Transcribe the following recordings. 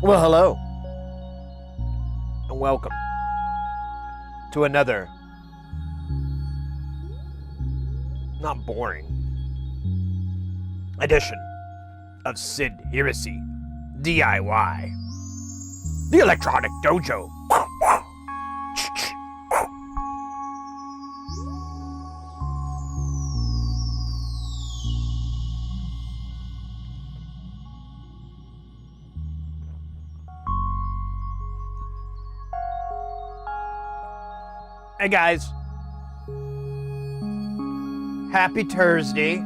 Well, hello, and welcome to another, not boring, edition of Sid Heresy DIY, the Electronic Dojo. Hey guys, happy Thursday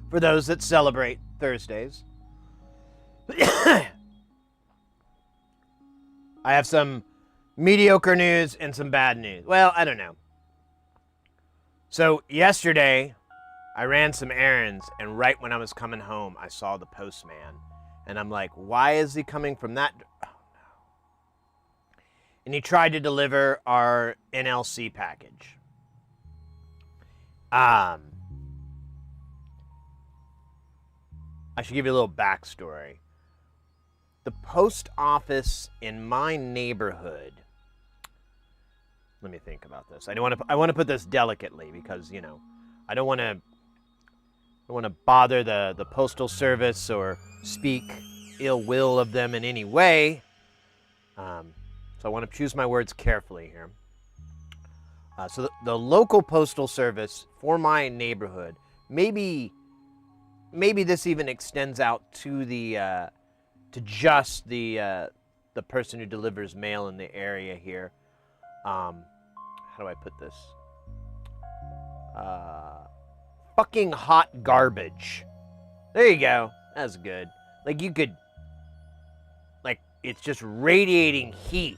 for those that celebrate Thursdays. I have some mediocre news and some bad news. Well, I don't know. So yesterday, I ran some errands, and right when I was coming home, I saw the postman. And I'm like, why is he coming from that? And he tried to deliver our NLC package. I should give you a little backstory. The post office in my neighborhood. Let me think about this. I want to put this delicately because, you know, I don't want to bother the postal service or speak ill will of them in any way. So I want to choose my words carefully here. So the local postal service for my neighborhood, maybe this even extends out to the to just the person who delivers mail in the area here. How do I put this? Fucking hot garbage. There you go. That's good. Like you could, like it's just radiating heat.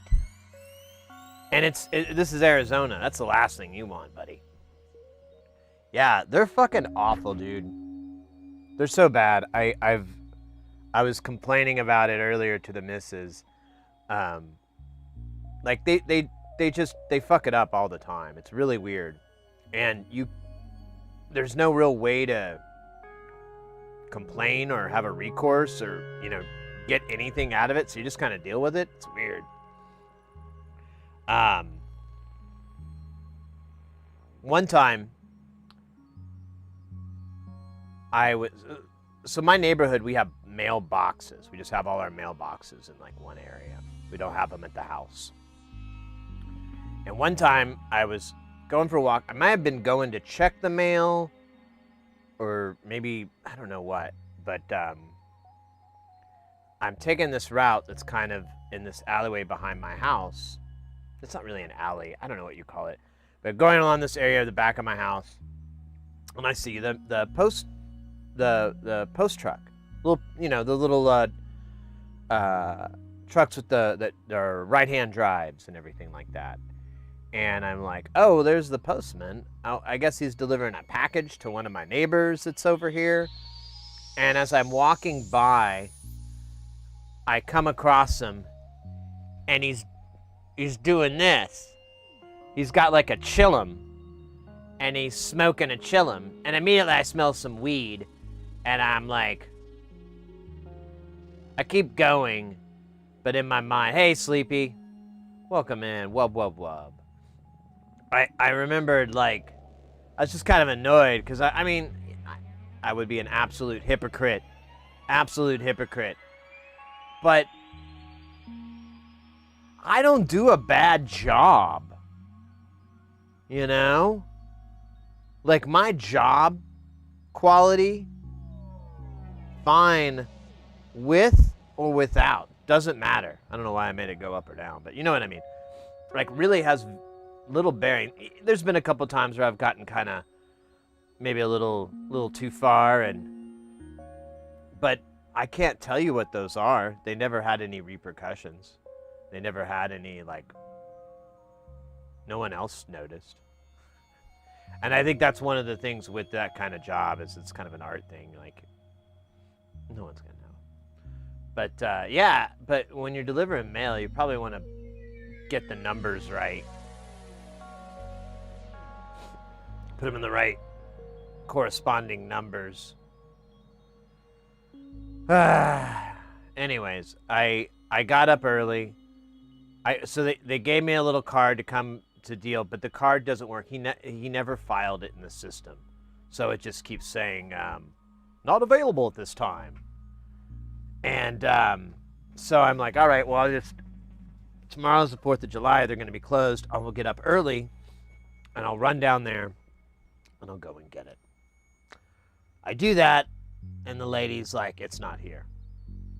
And this is Arizona. That's the last thing you want, buddy. Yeah, they're fucking awful, dude. They're so bad. I was complaining about it earlier to the missus. Like they fuck it up all the time. It's really weird. And there's no real way to complain or have a recourse or, you know, get anything out of it. So you just kind of deal with it. It's weird. One time so my neighborhood, we have mailboxes. We just have all our mailboxes in like one area. We don't have them at the house. And one time I was going for a walk. I might have been going to check the mail or maybe, I don't know what, but, I'm taking this route that's kind of in this alleyway behind my house. It's not really an alley. I don't know what you call it. But going along this area of the back of my house, and I see the post truck. Little, you know, the little trucks with the right-hand drives and everything like that. And I'm like, oh, there's the postman. Oh, I guess he's delivering a package to one of my neighbors that's over here. And as I'm walking by, I come across him, and he's doing this. He's got like a chillum, and he's smoking a chillum, and immediately I smell some weed, and I'm like, I keep going, but in my mind, hey, Sleepy, welcome in, wub, wub, wub. I remembered, like, I was just kind of annoyed, because I mean, I would be an absolute hypocrite, but I don't do a bad job, you know? Like, my job quality, fine, with or without, doesn't matter. I don't know why I made it go up or down, but you know what I mean. Like, really has little bearing. There's been a couple times where I've gotten kind of maybe a little too far, but I can't tell you what those are. They never had any repercussions. They never had any, like, no one else noticed. And I think that's one of the things with that kind of job is it's kind of an art thing. Like, no one's going to know. But, yeah, but when you're delivering mail, you probably want to get the numbers right. Put them in the right corresponding numbers. anyways, I got up early. So they gave me a little card to come to deal, but the card doesn't work. He never filed it in the system, so it just keeps saying not available at this time. And so I'm like, all right, well, tomorrow's the 4th of July. They're going to be closed. I will get up early, and I'll run down there, and I'll go and get it. I do that, and the lady's like, it's not here.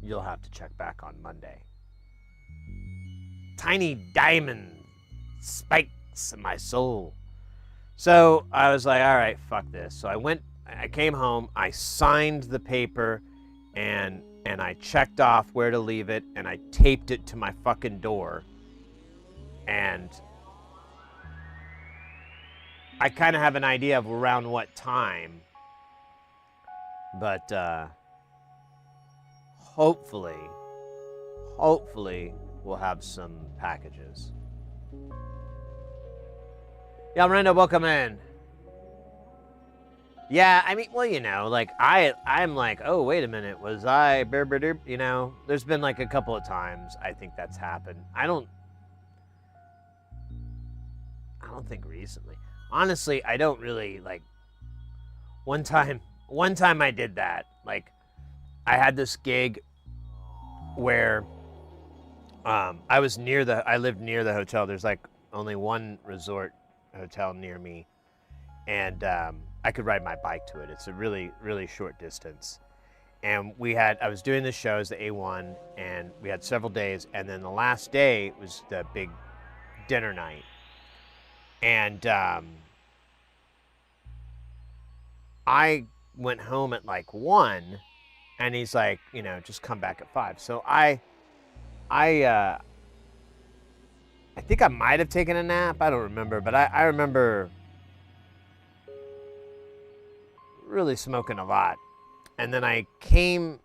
You'll have to check back on Monday. Tiny diamond spikes in my soul. So I was like, all right, fuck this. So I came home, I signed the paper, and I checked off where to leave it, and I taped it to my fucking door. And I kind of have an idea of around what time, but hopefully we'll have some packages. Yeah, Miranda, welcome in. Yeah, I mean, well, you know, like, I'm like, oh, wait a minute, was I, you know, there's been like a couple of times I think that's happened. I don't think recently. Honestly, I don't really, like, one time I did that. Like, I had this gig where I lived near the hotel. There's like only one resort hotel near me, and I could ride my bike to it. It's a really, really short distance. And I was doing the shows, the A1, and we had several days, and then the last day was the big dinner night. And I went home at like 1, and he's like, you know, just come back at 5. So I think I might have taken a nap. I don't remember, but I remember really smoking a lot. And then I come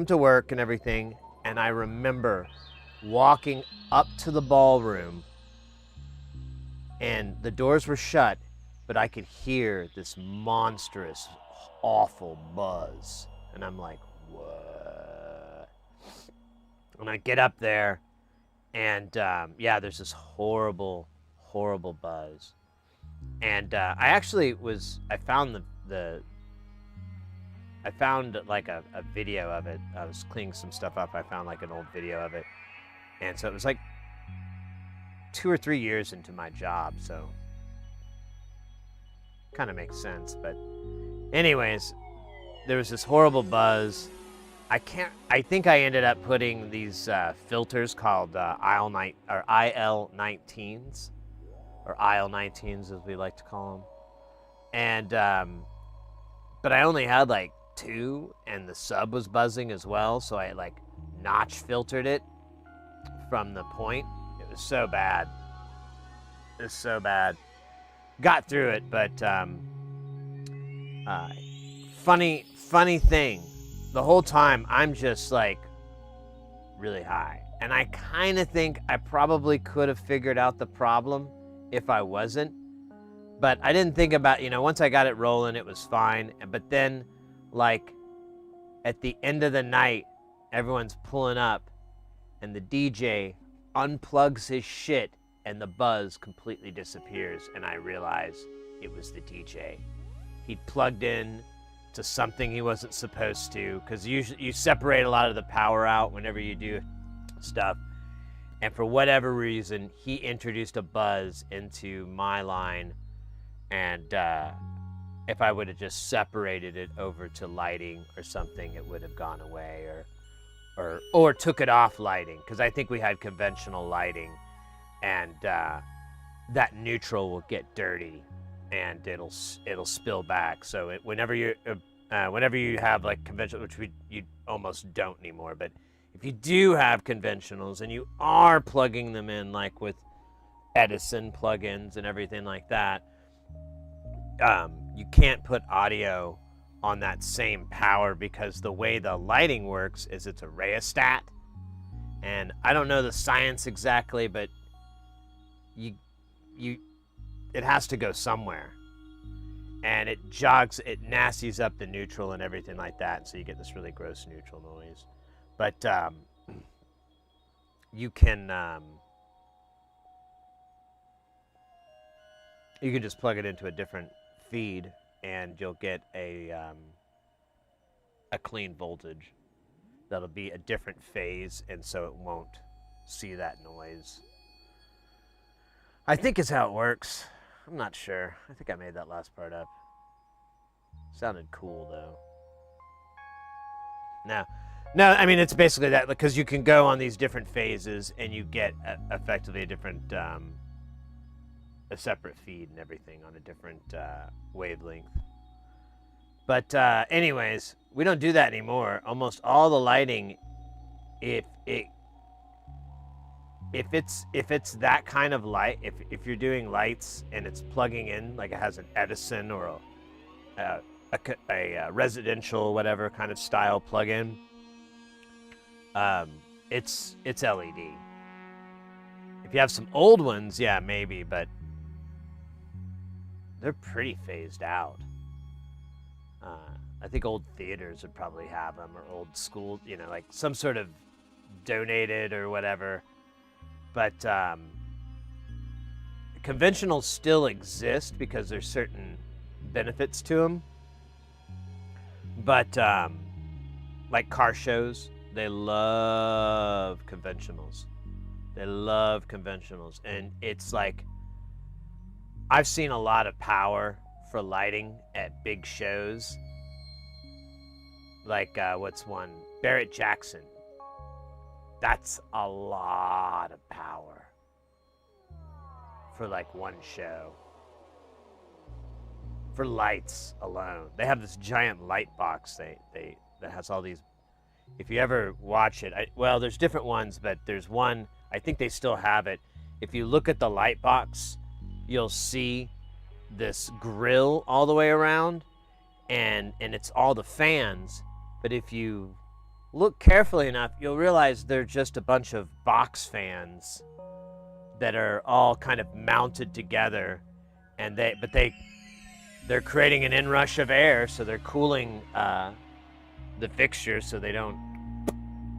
to work and everything, and I remember walking up to the ballroom, and the doors were shut, but I could hear this monstrous, awful buzz. And I'm like, what? And I get up there, and there's this horrible, horrible buzz. And I found I found like a video of it. I was cleaning some stuff up. I found like an old video of it. And so it was like 2 or 3 years into my job, so kind of makes sense. But anyways, there was this horrible buzz. I think I ended up putting these filters called IL-19s, or IL-19s as we like to call them. And but I only had like 2, and the sub was buzzing as well, so I like notch filtered it from the point. It was so bad. Got through it, but funny thing, the whole time I'm just like really high, and I kind of think I probably could have figured out the problem if I wasn't, but I didn't think about, once I got it rolling, it was fine. But then, like, at the end of the night, everyone's pulling up, and the DJ unplugs his shit, and the buzz completely disappears, and I realize it was the DJ. He'd plugged in to something he wasn't supposed to, because you separate a lot of the power out whenever you do stuff. And for whatever reason, he introduced a buzz into my line, and if I would have just separated it over to lighting or something, it would have gone away, or took it off lighting, because I think we had conventional lighting, and that neutral will get dirty, and it'll spill back. So whenever you have like conventional, which you almost don't anymore, but if you do have conventionals and you are plugging them in, like with Edison plugins and everything like that, you can't put audio on that same power, because the way the lighting works is it's a rheostat. And I don't know the science exactly, but it has to go somewhere. and it jogs, it nasties up the neutral and everything like that, so you get this really gross neutral noise. But you can just plug it into a different feed, and you'll get a clean voltage. That'll be a different phase, and so it won't see that noise. I think is how it works. I'm not sure. I think I made that last part up. Sounded cool though. No, I mean it's basically that, because you can go on these different phases and you get effectively a different, a separate feed and everything on a different wavelength. But anyways, we don't do that anymore. Almost all the lighting, if it's that kind of light, if you're doing lights and it's plugging in, like it has an Edison or a residential whatever kind of style plug-in, it's LED. If you have some old ones, yeah, maybe, but they're pretty phased out. I think old theaters would probably have them, or old school, like some sort of donated or whatever. But conventionals still exist because there's certain benefits to them. But like car shows, they love conventionals. And it's like, I've seen a lot of power for lighting at big shows. Like, what's one? Barrett Jackson. That's a lot of power for like one show. For lights alone. They have this giant light box that has all these. If you ever watch it, well, there's different ones, but there's one, I think they still have it. If you look at the light box, you'll see this grill all the way around, and it's all the fans. But if you look carefully enough, you'll realize they're just a bunch of box fans that are all kind of mounted together, and they're creating an inrush of air, so they're cooling the fixtures so they don't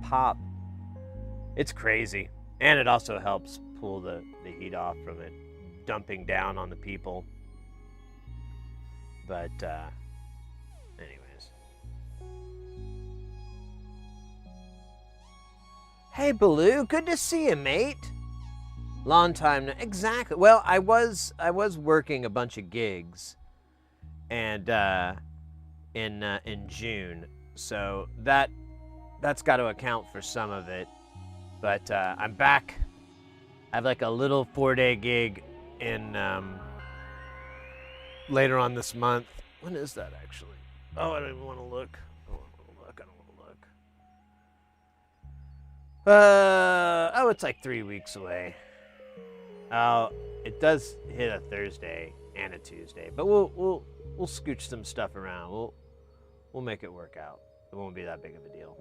pop. It's crazy, and it also helps pull the heat off from it dumping down on the people. But anyways. Hey, Baloo, good to see you, mate. Long time now. Exactly. Well, I was working a bunch of gigs, and in June, so that's got to account for some of it. But I'm back. I have like a little 4-day gig in later on this month. When is that actually? Oh, I don't even want to look. I don't want to look. Oh, it's like 3 weeks away. It does hit a Thursday and a Tuesday, but we'll scooch some stuff around. We'll make it work out. It won't be that big of a deal.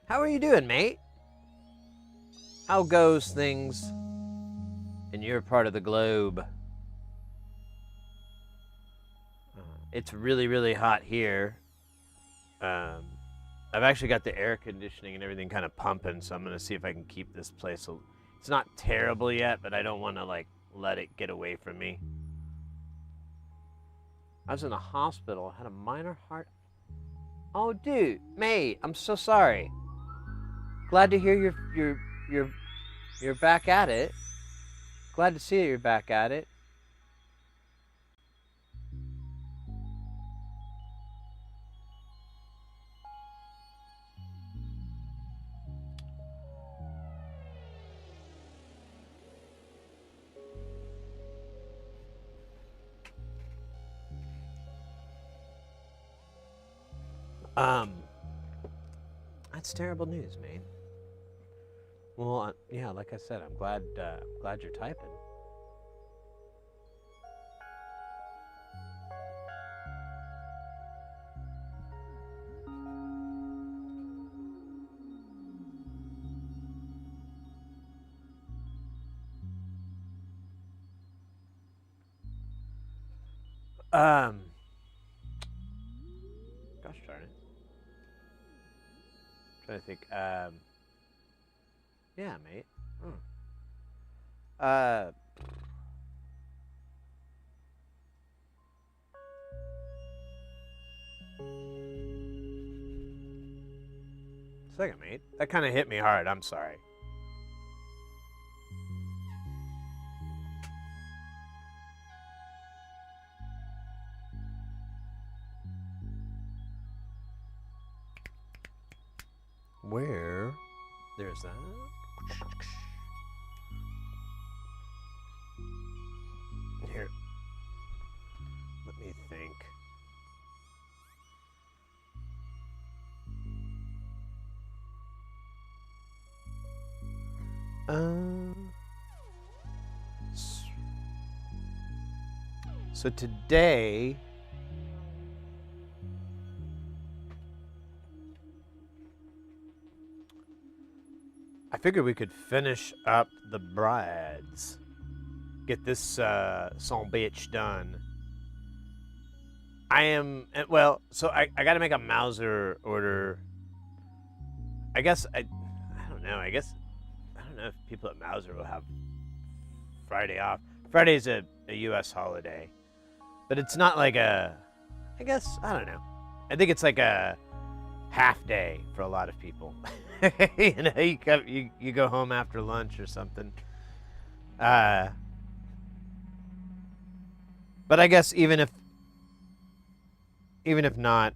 How are you doing, mate? How goes things in your part of the globe? It's really, really hot here. I've actually got the air conditioning and everything kind of pumping, so I'm going to see if I can keep this place. It's not terrible yet, but I don't want to like let it get away from me. I was in the hospital. I had a minor heart. Oh, dude, mate, I'm so sorry. Glad to hear you're back at it. Glad to see that you're back at it. That's terrible news, man. Well, yeah, like I said, I'm glad you're typing. Gosh darn it. I'm trying to think. Yeah, mate. Second, mate. That kind of hit me hard. I'm sorry. Where? There's that. Here. Let me think. So today, I figured we could finish up the breads. Get this sandwich done. So I got to make a Mauser order. I don't know. I don't know if people at Mauser will have Friday off. Friday's a U.S. holiday, but it's not like I don't know. I think it's like a half day for a lot of people. You go home after lunch or something. But I guess even if not,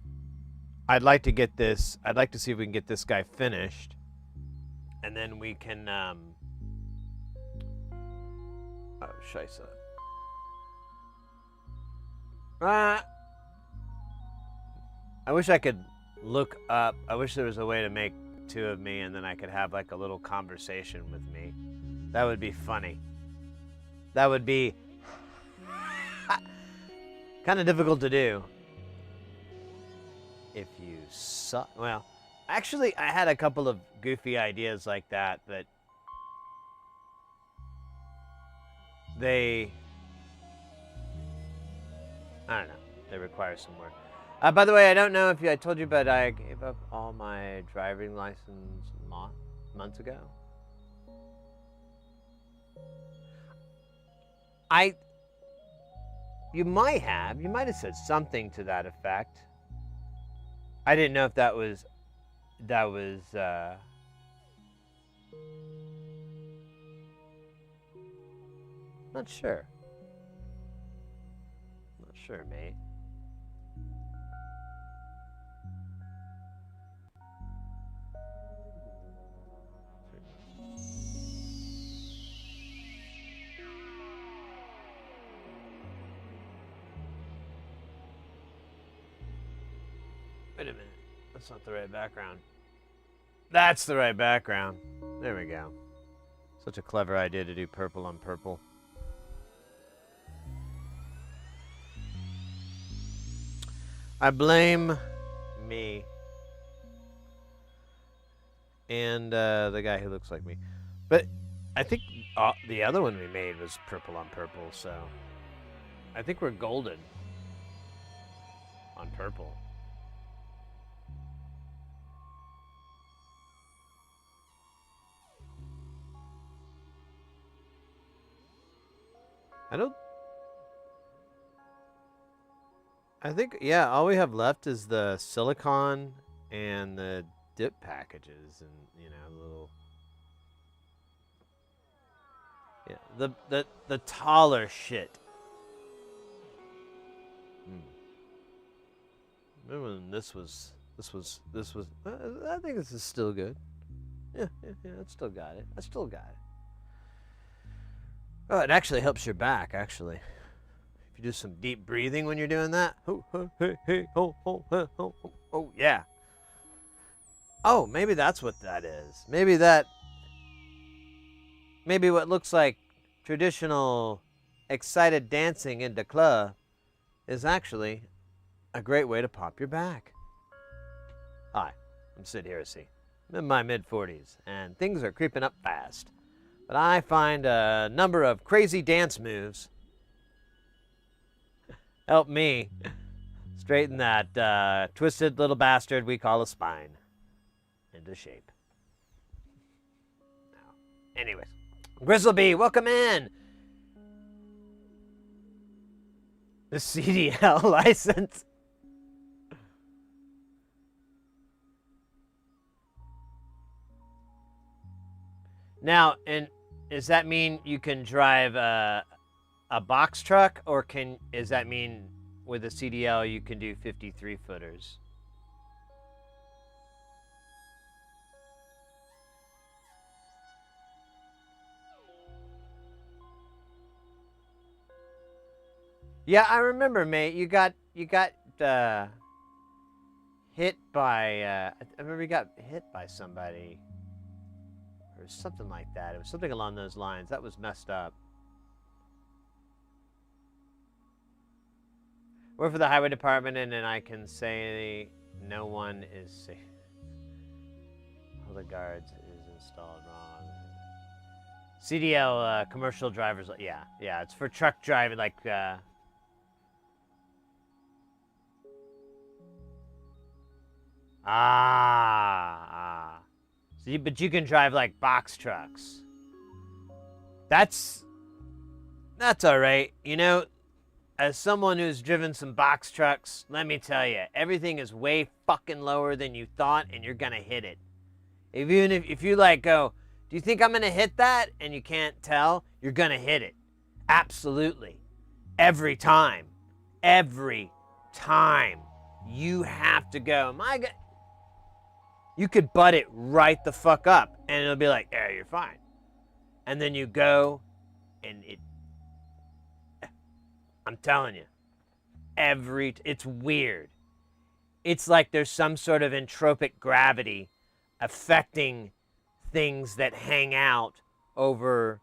I'd like to get this. I'd like to see if we can get this guy finished, and then we can. Oh, scheisse. I wish I could look up. I wish there was a way to make two of me, and then I could have like a little conversation with me. That would be funny. That would be kind of difficult to do. If you suck. Well, actually, I had a couple of goofy ideas like that, but I don't know. They require some work. By the way, I don't know if I told you, but I gave up all my driving license months ago. You might have said something to that effect. I didn't know if that was not sure. Not sure, mate. Wait a minute. That's not the right background. That's the right background. There we go. Such a clever idea to do purple on purple. I blame me and the guy who looks like me. But I think the other one we made was purple on purple, so I think we're golden on purple. I think, yeah, all we have left is the silicone and the dip packages and, little... Yeah, the taller shit. Remember when this was... I think this is still good. Yeah, I still got it. Oh, it actually helps your back, actually. If you do some deep breathing when you're doing that. Oh, yeah. Oh, maybe that's what that is. Maybe what looks like traditional excited dancing in the club is actually a great way to pop your back. Hi, I'm Sid Heresy. I'm in my mid-40s, and things are creeping up fast. But I find a number of crazy dance moves Help me straighten that twisted little bastard we call a spine into shape. Now, anyways, Gristleby, welcome in. The CDL license. Now, and does that mean you can drive a box truck, or does that mean with a CDL you can do 53 footers? Yeah, I remember, mate. You got hit by. I remember you got hit by somebody, or something like that. It was something along those lines. That was messed up. Work for the highway department, and I can say no one is safe. All the guards is installed wrong. CDL commercial drivers. Yeah, it's for truck driving, like. So but you can drive like box trucks. That's all right. You know, as someone who's driven some box trucks, let me tell you, everything is way fucking lower than you thought, and you're gonna hit it. If you like go, do you think I'm gonna hit that? And you can't tell, you're gonna hit it. Absolutely. Every time. Every time. You have to go, my God. You could butt it right the fuck up, and it'll be like, yeah, you're fine. And then you go, and I'm telling you, it's weird. It's like there's some sort of entropic gravity affecting things that hang out over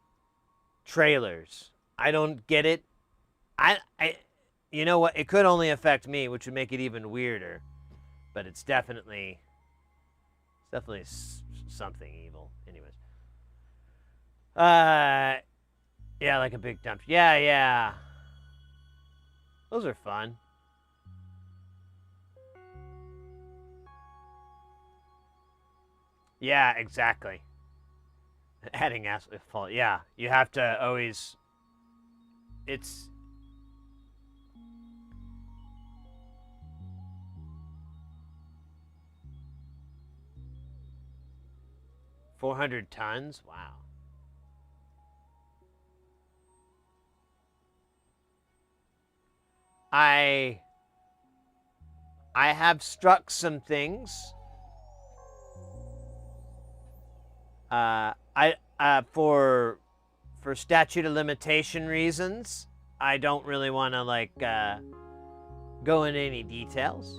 trailers. I don't get it. You know what? It could only affect me, which would make it even weirder. But it's definitely something evil. Anyways. Yeah, like a big dump. Yeah. Those are fun. Yeah, exactly. Adding asphalt. Yeah, you have to always. It's. $400 tons? Wow. I have struck some things. For statute of limitation reasons, I don't really want to go into any details.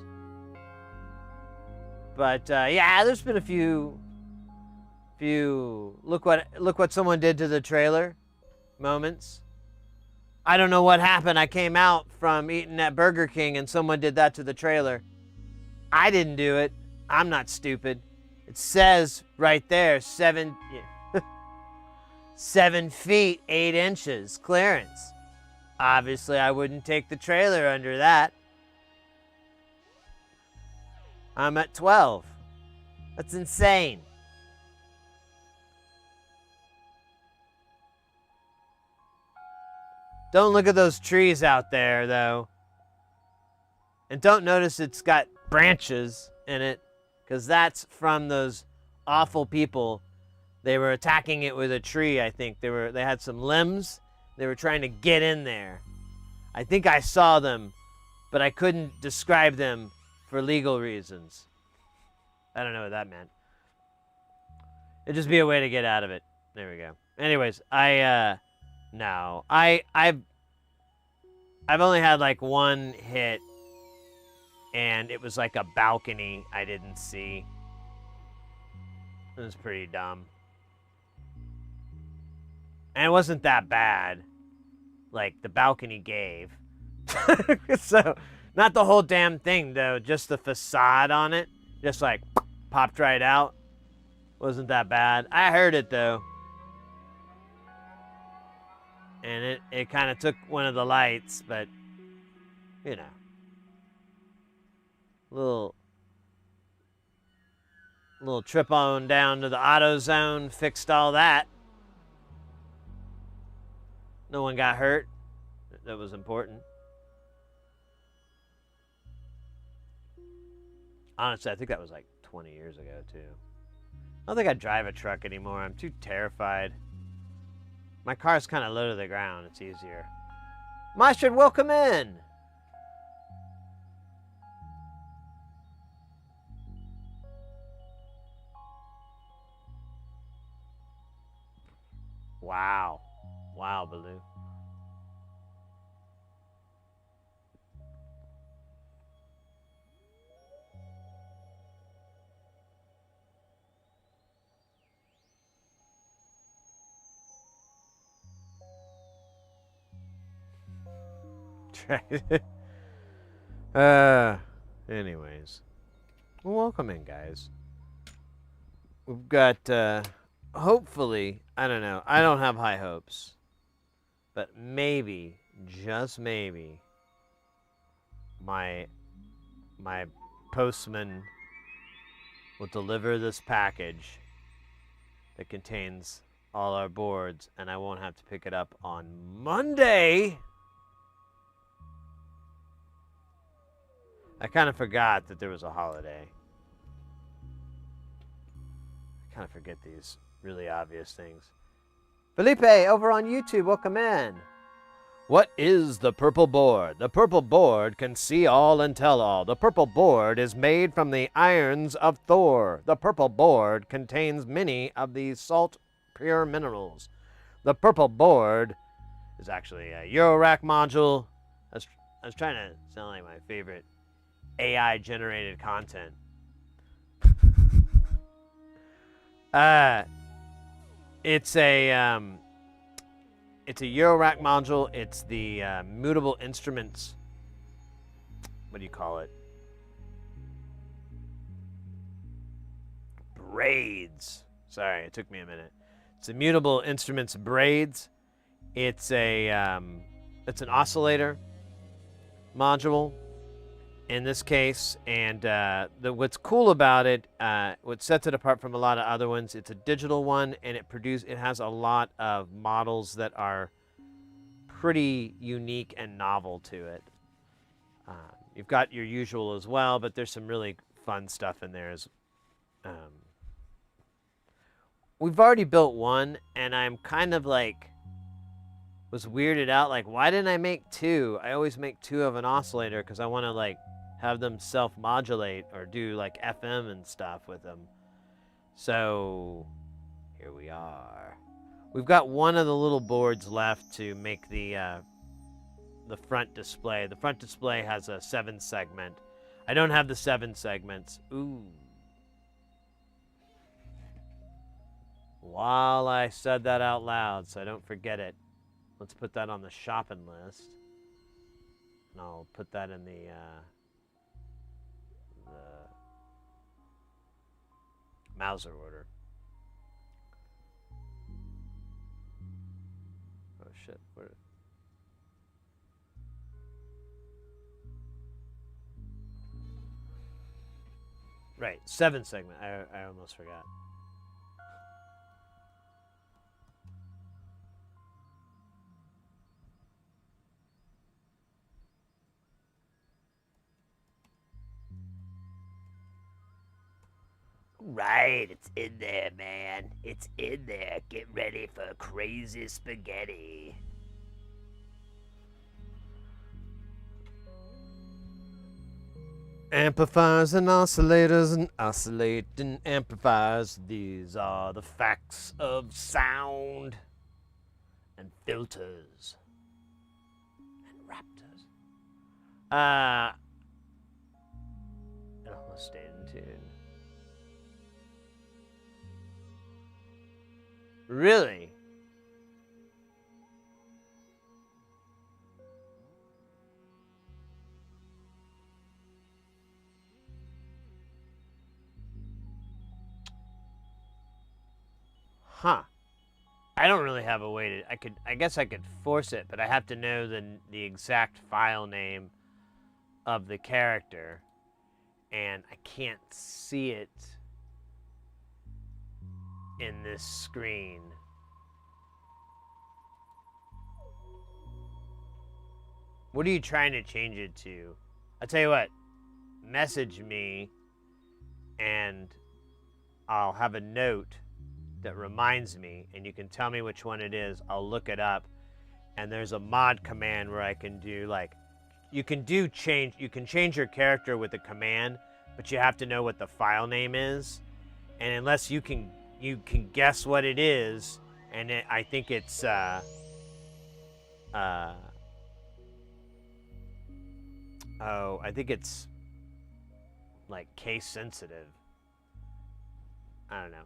But yeah, there's been a few look what someone did to the trailer moments. I don't know what happened. I came out from eating at Burger King and someone did that to the trailer. I didn't do it. I'm not stupid. It says right there, 7 feet 8 inches clearance. Obviously, I wouldn't take the trailer under that. I'm at 12. That's insane. Don't look at those trees out there, though. And don't notice it's got branches in it, because that's from those awful people. They were attacking it with a tree, I think. They had some limbs. They were trying to get in there. I think I saw them, but I couldn't describe them for legal reasons. I don't know what that meant. It'd just be a way to get out of it. There we go. Anyways, no. I've only had like one hit, and it was like a balcony I didn't see. It was pretty dumb. And it wasn't that bad. Like, the balcony gave. So, not the whole damn thing, though. Just the facade on it. Just, like, popped right out. Wasn't that bad. I heard it, though. And it kind of took one of the lights, but you know, little trip on down to the AutoZone, fixed all that. No one got hurt. That was important. Honestly, I think that was like 20 years ago, too. I don't think I drive a truck anymore. I'm too terrified. My car's kind of low to the ground. It's easier. Mustard, welcome in. Wow. Wow, Baloo. Anyways. Well, welcome in, guys. We've got, hopefully, I don't know. I don't have high hopes. But maybe, just maybe, my postman will deliver this package that contains all our boards, and I won't have to pick it up on Monday. I kind of forgot that there was a holiday. I kind of forget these really obvious things. Felipe, over on YouTube, welcome in. What is the purple board? The purple board can see all and tell all. The purple board is made from the irons of Thor. The purple board contains many of the salt pure minerals. The purple board is actually a eurorack module. I was trying to sound like my favorite AI generated content. It's a eurorack module. It's the mutable instruments. What do you call it? Braids. Sorry, it took me a minute. It's the mutable instruments braids. It's an oscillator module in this case, and what's cool about it, what sets it apart from a lot of other ones, it's a digital one, and it has a lot of models that are pretty unique and novel to it. You've got your usual as well, but there's some really fun stuff in there. We've already built one, and I'm kind of like was weirded out, like, why didn't I make two? I always make two of an oscillator because I want to like have them self-modulate or do like FM and stuff with them. So here we are. We've got one of the little boards left to make the front display. The front display has a 7-segment. I don't have the 7 segments. Ooh. While I said that out loud, so I don't forget it, let's put that on the shopping list. And I'll put that in the Mauser order. Oh shit, where? Right, 7 segment. I almost forgot. Right, it's in there, man. It's in there. Get ready for crazy spaghetti. Amplifiers and oscillators and oscillating amplifiers. These are the facts of sound and filters and raptors. It almost stayed in tune. Really? Huh. I don't really have a way to. I guess I could force it, but I have to know the exact file name of the character, and I can't see it in this screen. What are you trying to change it to? I'll tell you what, message me and I'll have a note that reminds me, and you can tell me which one it is. I'll look it up, and there's a mod command where I can do like, you can change your character with a command, but you have to know what the file name is, and unless you can guess what it is, and I think it's I think it's like case sensitive. I don't know.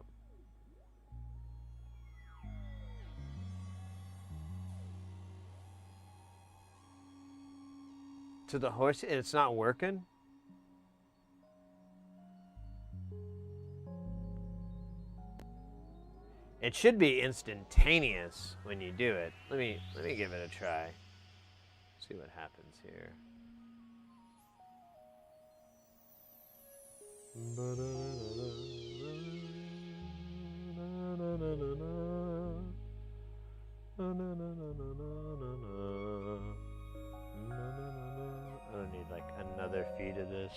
To the horse, and it's not working? It should be instantaneous when you do it. Let me give it a try. See what happens here. I don't need like another feed of this.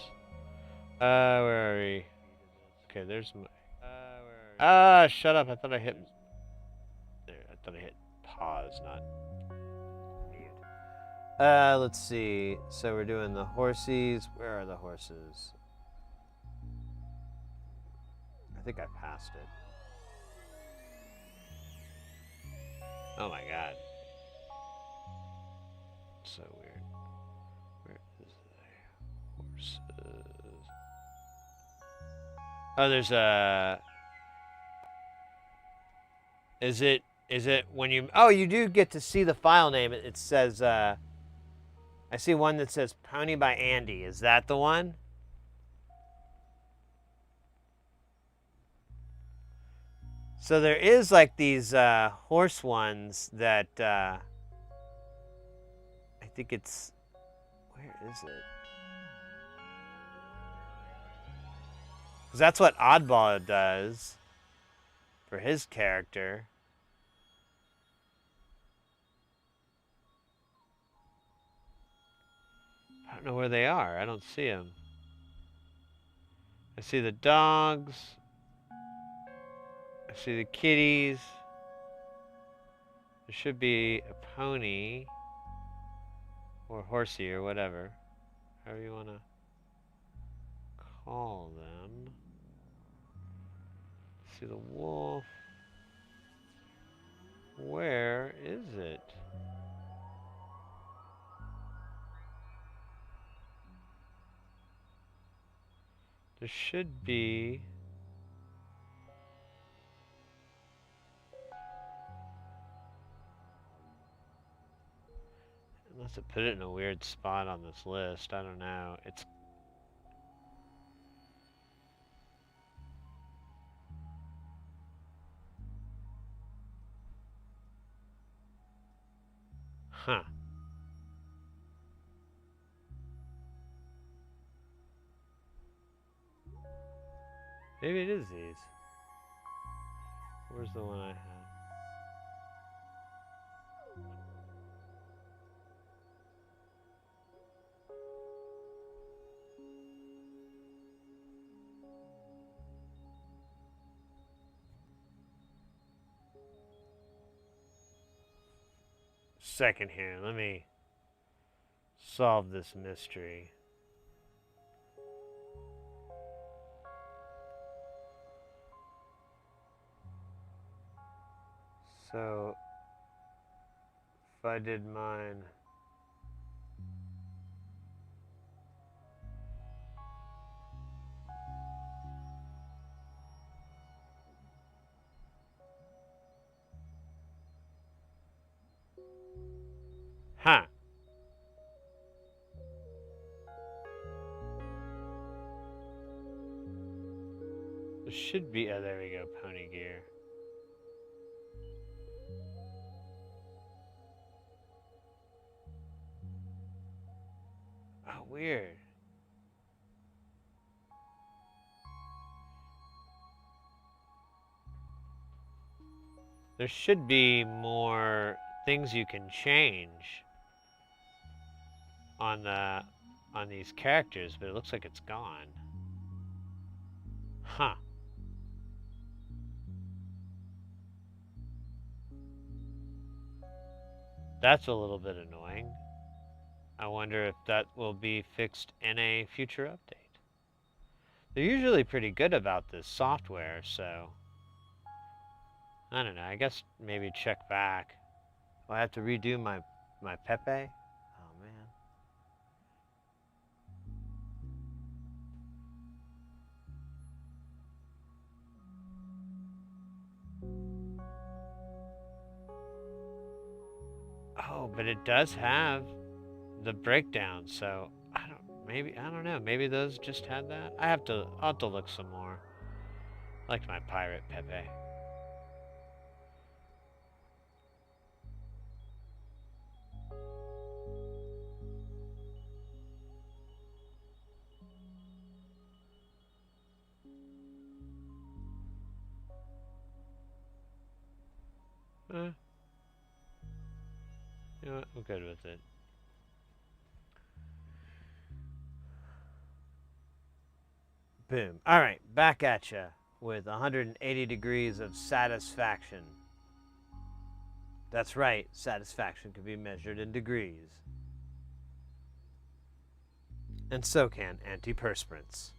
Where are we? Okay, there's my. Shut up! I thought I hit. There, I thought I hit pause, not mute. Let's see. So we're doing the horsies. Where are the horses? I think I passed it. Oh my god. So weird. Where is the horses? Oh, there's a. Is it when you? Oh, you do get to see the file name. It says. I see one that says Pony by Andy. Is that the one? So there is like these horse ones that I think it's. Where is it? Because that's what Oddball does for his character. I don't know where they are. I don't see them. I see the dogs. I see the kitties. There should be a pony or horsey or whatever. However you want to call them. See the wolf. Where is it? There should be. Unless it put it in a weird spot on this list. I don't know. It's. Huh. Maybe it is these. Where's the one I had? Second here. Let me solve this mystery. So, if I did mine. Huh. There should be. Oh, there we go. Pony gear. Oh, weird. There should be more things you can change on these characters, but it looks like it's gone. Huh. That's a little bit annoying. I wonder if that will be fixed in a future update. They're usually pretty good about this software, so I don't know. I guess maybe check back. Oh, I have to redo my Pepe? Oh, man. Oh, but it does have the breakdown, so I don't know. Maybe those just had that. I'll have to look some more. I liked my pirate Pepe. You know what? I'm good with it. Boom. All right, back at you with 180 degrees of satisfaction. That's right, satisfaction can be measured in degrees. And so can antiperspirants.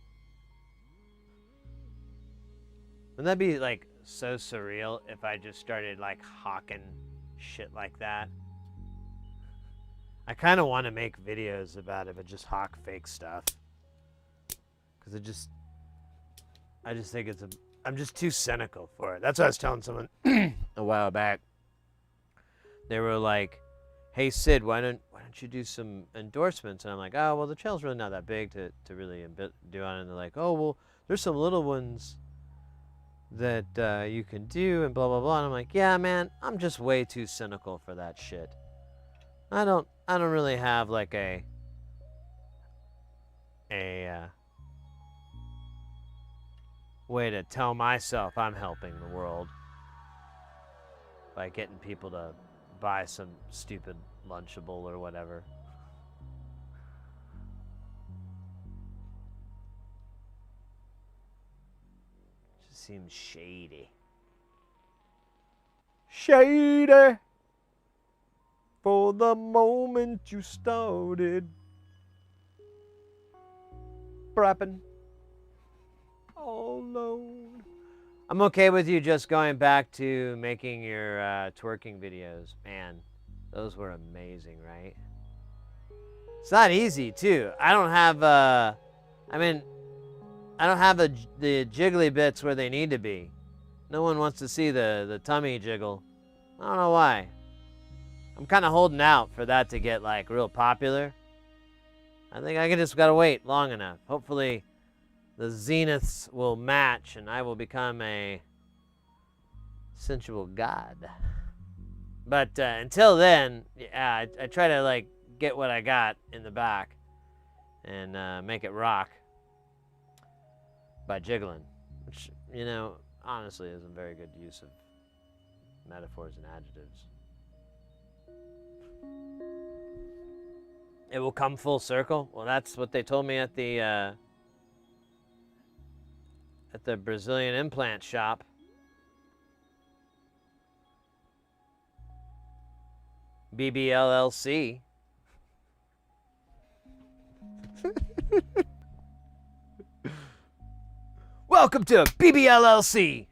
Wouldn't that be like so surreal if I just started like hawking shit like that? I kind of want to make videos about it, but just hawk fake stuff. Because I just think I'm just too cynical for it. That's what I was telling someone a while back. They were like, hey, Sid, why don't you do some endorsements? And I'm like, oh, well, the channel's really not that big to really do on it. And they're like, oh, well, there's some little ones that you can do and blah, blah, blah. And I'm like, yeah, man, I'm just way too cynical for that shit. I don't really have like a way to tell myself I'm helping the world by getting people to buy some stupid Lunchable or whatever. Just seems shady. Shady! For the moment you started rapping all alone. I'm okay with you just going back to making your twerking videos. Man, those were amazing, right? It's not easy, too. I don't have, I don't have the jiggly bits where they need to be. No one wants to see the tummy jiggle. I don't know why. I'm kind of holding out for that to get, like, real popular. I think I just gotta wait long enough. Hopefully the zeniths will match and I will become a sensual god. But until then, yeah, I try to, like, get what I got in the back and make it rock by jiggling. Which, you know, honestly isn't very good use of metaphors and adjectives. It will come full circle. Well, that's what they told me at the Brazilian implant shop. BBLLC. Welcome to BBLLC.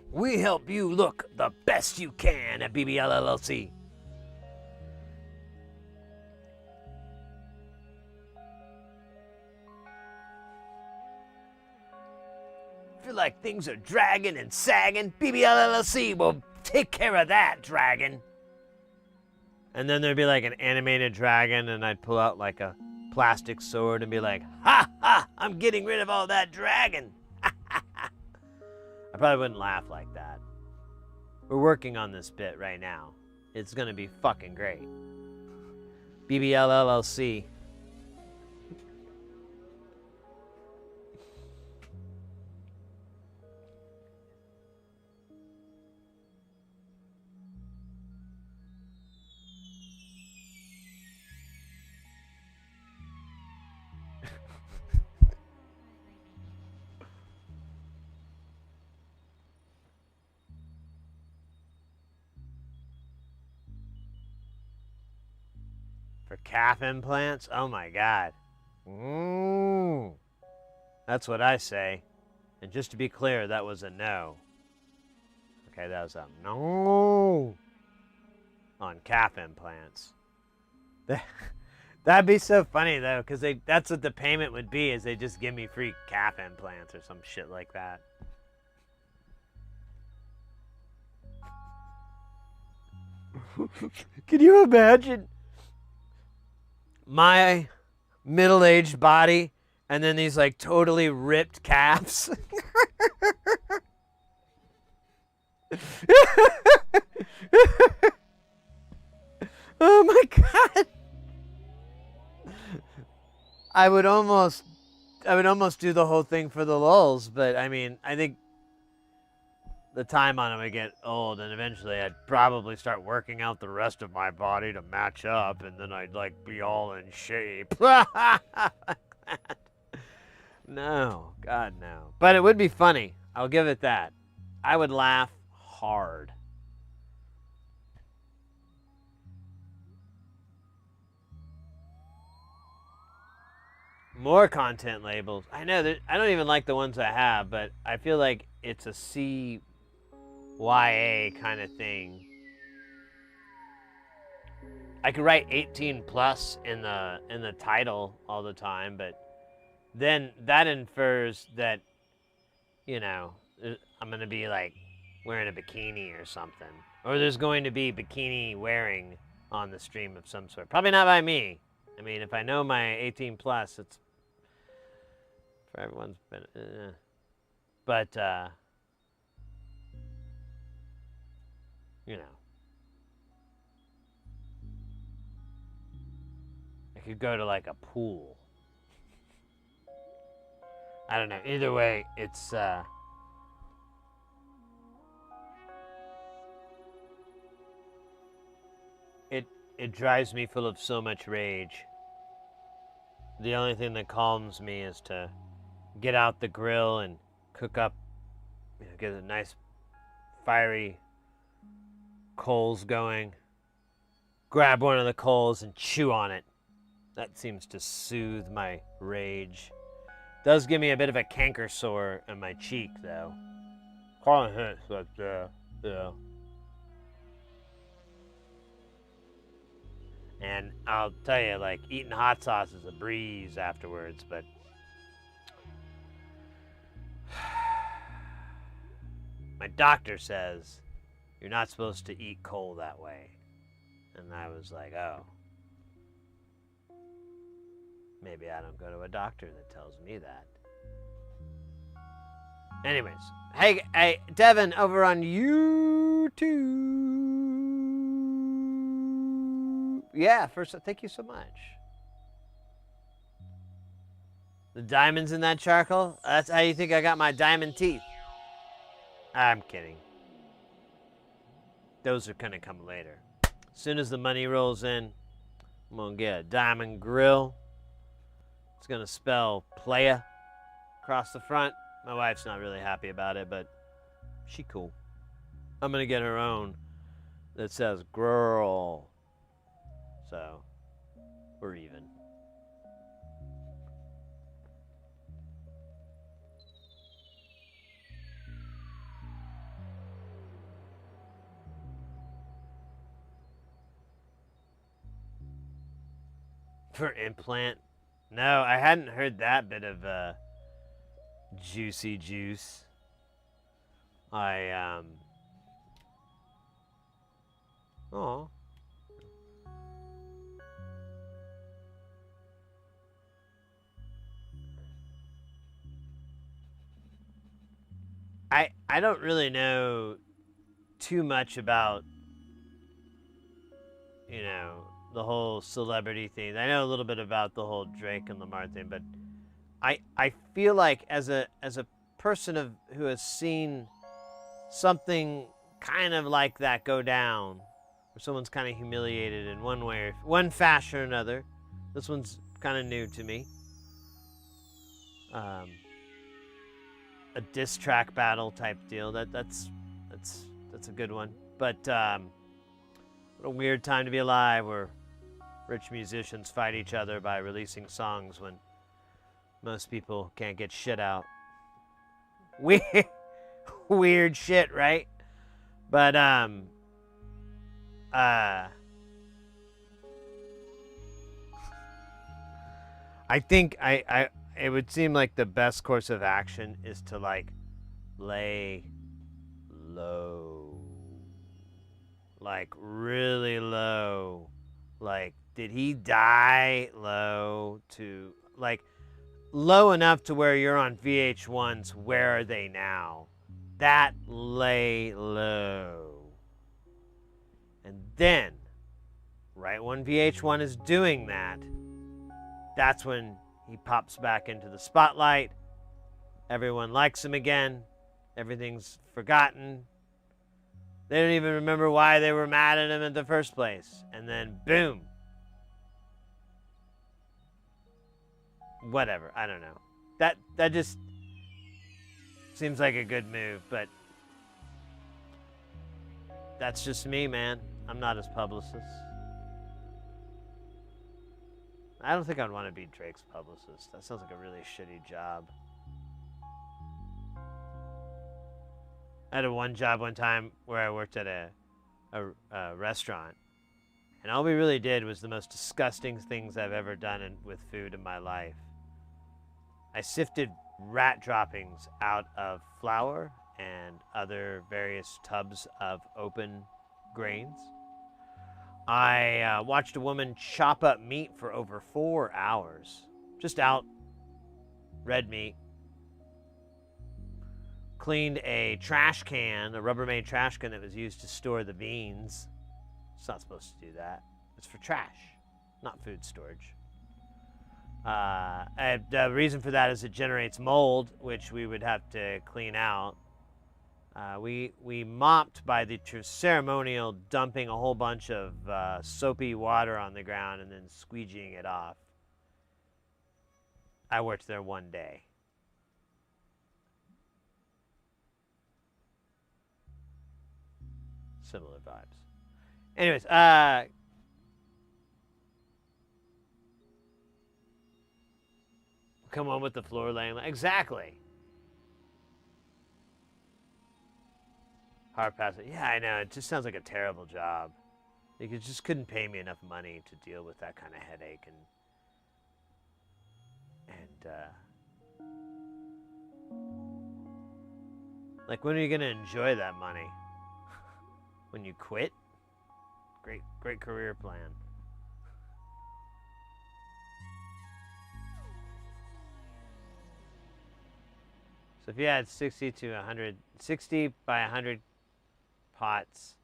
We help you look the best you can at BBLLC. Feel like things are dragging and sagging? BBLLC will take care of that, dragon. And then there'd be like an animated dragon, and I'd pull out like a plastic sword and be like, ha ha, I'm getting rid of all that dragon. I probably wouldn't laugh like that. We're working on this bit right now. It's gonna be fucking great. BBLLLC. For calf implants? Oh my god. That's what I say. And just to be clear, that was a no. Okay, that was a no on calf implants. That'd be so funny though, because that's what the payment would be, is they just give me free calf implants or some shit like that. Can you imagine my middle-aged body and then these like totally ripped calves? Oh my god. I would almost do the whole thing for the lulz, but I mean, I think the time on it would get old, and eventually I'd probably start working out the rest of my body to match up, and then I'd like be all in shape. No, God no. But it would be funny. I'll give it that. I would laugh hard. More content labels. I know that I don't even like the ones I have, but I feel like it's a CYA kind of thing. I could write 18 plus in the title all the time, but then that infers that, you know, I'm gonna be like wearing a bikini or something, or there's going to be bikini wearing on the stream of some sort. Probably not by me. I mean, if I know my 18 plus, it's for everyone's benefit. But you know, I could go to like a pool. I don't know. Either way, it's it drives me full of so much rage. The only thing that calms me is to get out the grill and cook up, you know, get a nice fiery coals going. Grab one of the coals and chew on it. That seems to soothe my rage. Does give me a bit of a canker sore in my cheek, though. Kind of hurts, but yeah. And I'll tell you, like, eating hot sauce is a breeze afterwards, but my doctor says you're not supposed to eat coal that way. And I was like, oh. Maybe I don't go to a doctor that tells me that. Anyways, hey, Devin, over on YouTube. Yeah, first, thank you so much. The diamonds in that charcoal? That's how you think I got my diamond teeth. I'm kidding. Those are gonna come later. As soon as the money rolls in, I'm gonna get a diamond grill. It's gonna spell playa across the front. My wife's not really happy about it, but she cool. I'm gonna get her own that says girl. So, we're even. For implant? No, I hadn't heard that bit of juicy juice. Oh. I don't really know too much about, the whole celebrity thing. I know a little bit about the whole Drake and Lamar thing, but I feel like as a person who has seen something kind of like that go down, where someone's kind of humiliated in one way, or one fashion or another. This one's kind of new to me. A diss track battle type deal. That's a good one. But what a weird time to be alive, where rich musicians fight each other by releasing songs when most people can't get shit out. Weird shit, right? But I think it would seem like the best course of action is to like lay low, like really low. Like, did he die low? To like low enough to where you're on VH1's Where Are They Now? That lay low. And then, right when VH1 is doing that, that's when he pops back into the spotlight. Everyone likes him again. Everything's forgotten. They don't even remember why they were mad at him in the first place. And then, boom. Whatever. I don't know. That just seems like a good move, but that's just me, man. I'm not his publicist. I don't think I'd want to be Drake's publicist. That sounds like a really shitty job. I had one job one time where I worked at a restaurant, and all we really did was the most disgusting things I've ever done with food in my life. I sifted rat droppings out of flour and other various tubs of open grains. I watched a woman chop up meat for over 4 hours. Just out red meat. Cleaned a trash can, a Rubbermaid trash can that was used to store the beans. It's not supposed to do that. It's for trash, not food storage. The reason for that is it generates mold, which we would have to clean out. We mopped by the ceremonial dumping a whole bunch of soapy water on the ground and then squeegeeing it off. I worked there one day. Similar vibes. Anyways, come on with the floor laying. Exactly. Hard pass. Yeah, I know. It just sounds like a terrible job. Like, you just couldn't pay me enough money to deal with that kind of headache and like, when are you gonna enjoy that money? When you quit? Great career plan. So if you had 60 by 100 pots,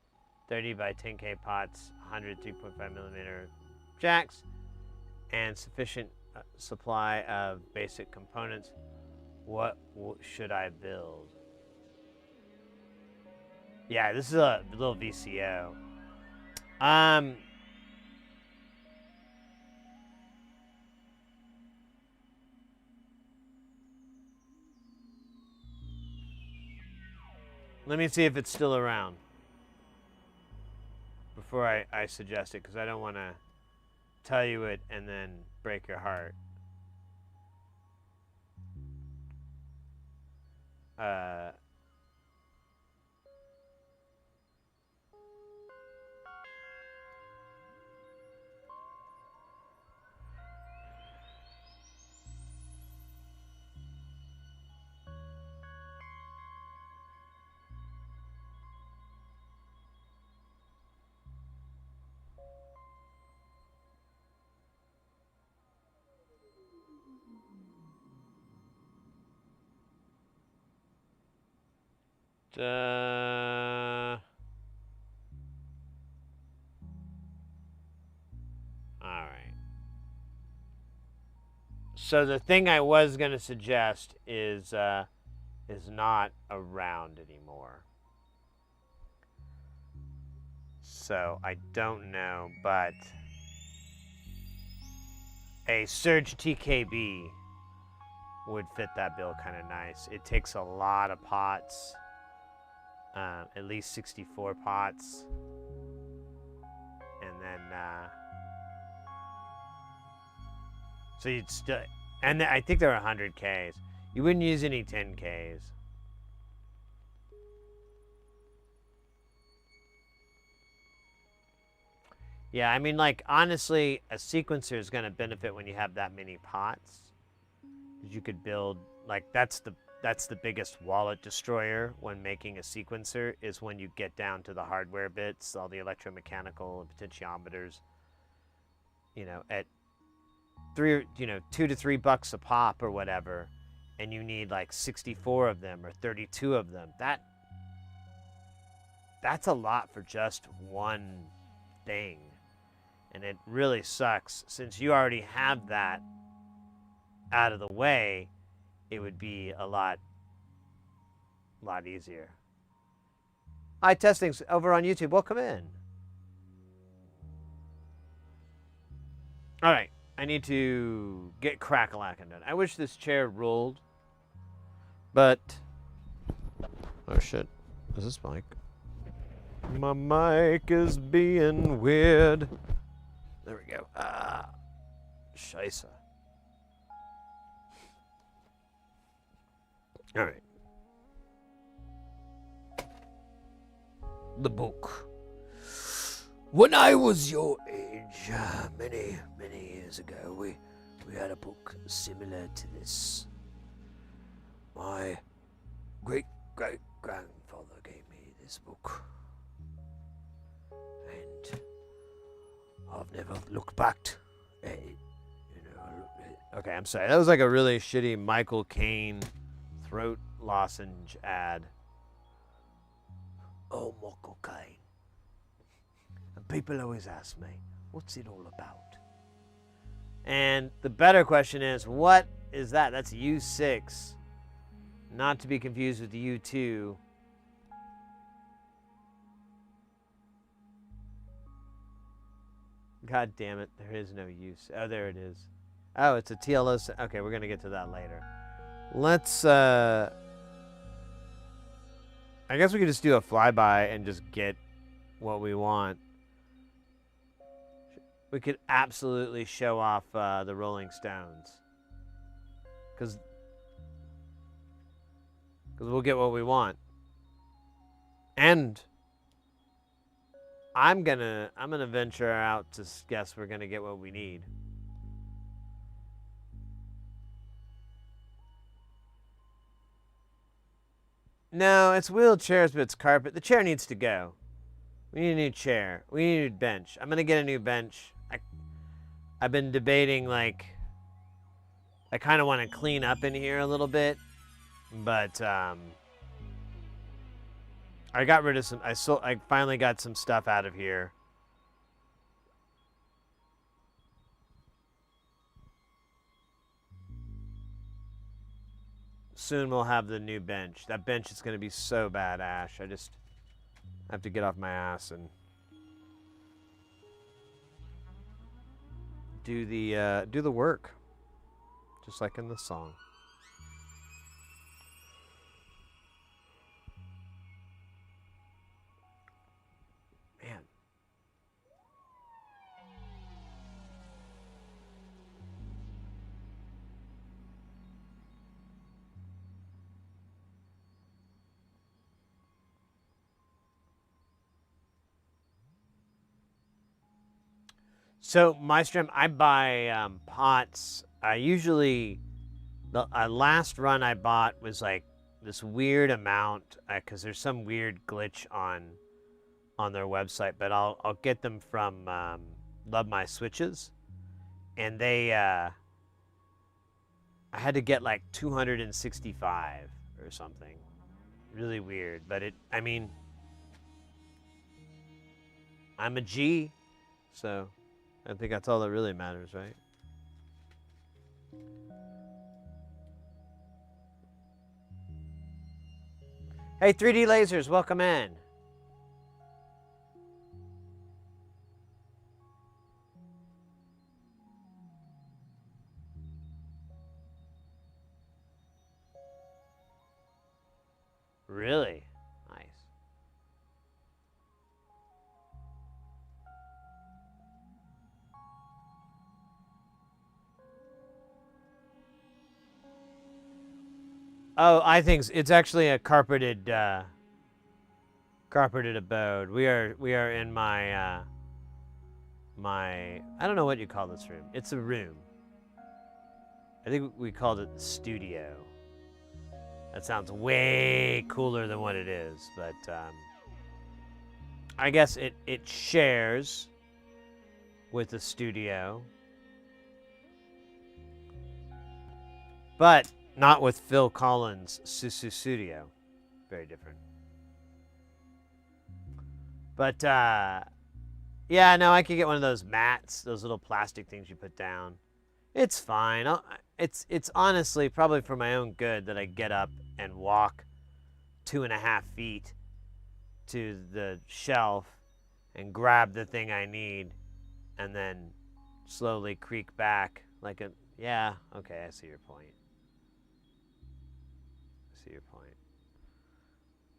30 by 10K pots, 100 3.5 millimeter jacks, and sufficient supply of basic components, what should I build? Yeah, this is a little VCO. Let me see if it's still around before I suggest it, because I don't want to tell you it and then break your heart. So the thing I was gonna suggest is not around anymore. So I don't know, but a Surge TKB would fit that bill kind of nice. It takes a lot of pots, at least 64 pots, and then so you'd still, and I think there are 100Ks. You wouldn't use any 10Ks. Yeah, I mean, like, honestly, a sequencer is going to benefit when you have that many pots. You could build, like, that's the biggest wallet destroyer when making a sequencer, is when you get down to the hardware bits, all the electromechanical and potentiometers, you know, at $2 to $3 a pop or whatever, and you need like 64 of them or 32 of them. That's a lot for just one thing. And it really sucks. Since you already have that out of the way, it would be a lot easier. Hi, Testing's over on YouTube. Welcome in. All right, I need to get crack-a-lackin' done. I wish this chair rolled, but... Oh, shit. Is this mic? My mic is being weird. There we go. Ah, scheisse. All right. The book. When I was your age, many years ago, we had a book similar to this. My great-great-grandfather gave me this book. And I've never looked back at it. Okay, I'm sorry. That was like a really shitty Michael Caine throat lozenge ad. Oh, Michael Caine. And people always ask me, what's it all about? And the better question is, what is that? That's U6. Not to be confused with the U2. God damn it, there is no use. Oh, there it is. Oh, it's a TLO. Okay, we're going to get to that later. Let's, I guess we could just do a flyby and just get what we want. We could absolutely show off the Rolling Stones. Because we'll get what we want. And I'm gonna venture out to guess we're gonna get what we need. No, it's wheelchairs, but it's carpet. The chair needs to go. We need a new chair. We need a new bench. I'm gonna get a new bench. I've been debating, like, I kind of want to clean up in here a little bit, but I got rid of some. I finally got some stuff out of here. Soon we'll have the new bench. That bench is going to be so bad, Ash. I just have to get off my ass and do the work, just like in the song. Man. So, Maestrom, I buy pots. I usually, the last run I bought was like this weird amount, because there's some weird glitch on their website, but I'll get them from Love My Switches, and they, I had to get like 265 or something. Really weird, but I mean, I'm a G, so I think that's all that really matters, right? Hey, 3D Lasers, welcome in. Really? Nice. Oh, I think it's actually a carpeted carpeted abode. We are in my my, I don't know what you call this room. It's a room. I think we called it the studio. That sounds way cooler than what it is, but I guess it shares with the studio, but not with Phil Collins' Susu Studio. Very different. But yeah, no, I could get one of those mats, those little plastic things you put down. It's fine. It's honestly probably for my own good that I get up and walk 2.5 feet to the shelf and grab the thing I need and then slowly creak back like a, yeah, okay, I see your point. I see your point.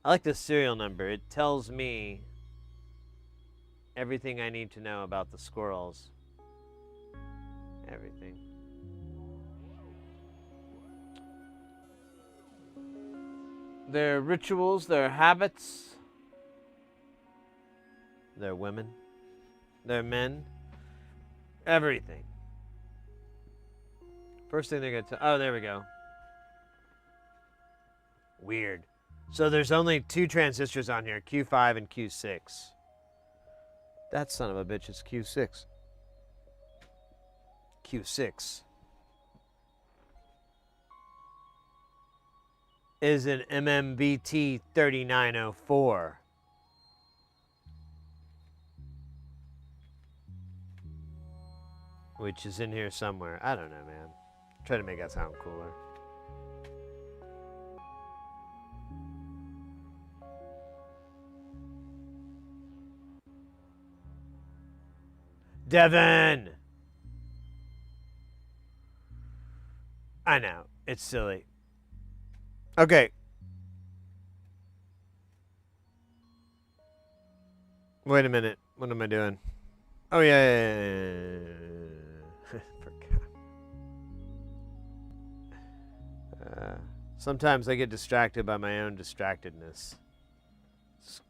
I like the serial number. It tells me everything I need to know about the squirrels. Everything. Their rituals, their habits, their women, their men, everything. First thing they're going to, oh, there we go. Weird. So there's only 2 transistors on here, Q5 and Q6. That son of a bitch is Q6. Q6 is an MMBT 3904. Which is in here somewhere. I don't know, man. Try to make that sound cooler. Devin! I know. It's silly. Okay. Wait a minute. What am I doing? Oh, yeah. Sometimes I get distracted by my own distractedness. It's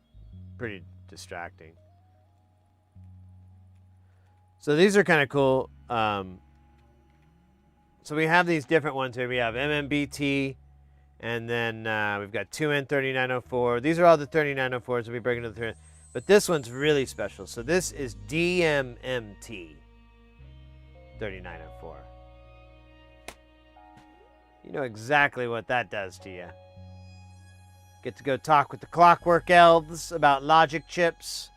pretty distracting. So these are kind of cool. So we have these different ones here. We have MMBT, and then we've got 2N3904. These are all the 3904s. We'll be breaking into the, but this one's really special. So this is DMMT 3904. You know exactly what that does to you. Get to go talk with the Clockwork Elves about logic chips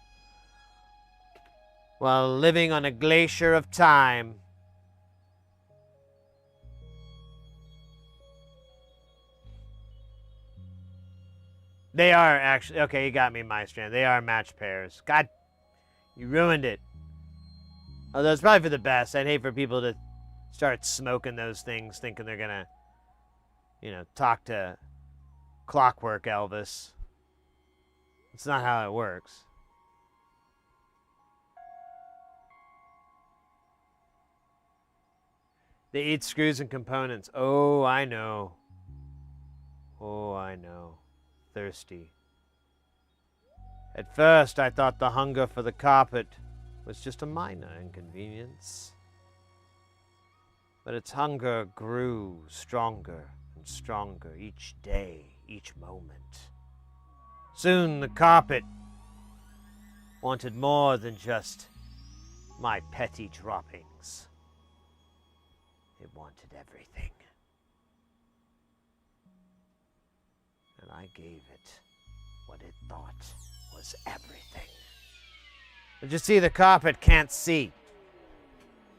while living on a glacier of time. They are actually, okay, you got me, Maestran. They are match pairs. God, you ruined it. Although it's probably for the best. I'd hate for people to start smoking those things thinking they're going to, you know, talk to Clockwork Elvis. It's not how it works. They eat screws and components. Oh, I know. Oh, I know. Thirsty. At first, I thought the hunger for the carpet was just a minor inconvenience. But its hunger grew stronger and stronger each day, each moment. Soon the carpet wanted more than just my petty droppings. It wanted everything. And I gave it what it thought was everything. But you see, the carpet can't see.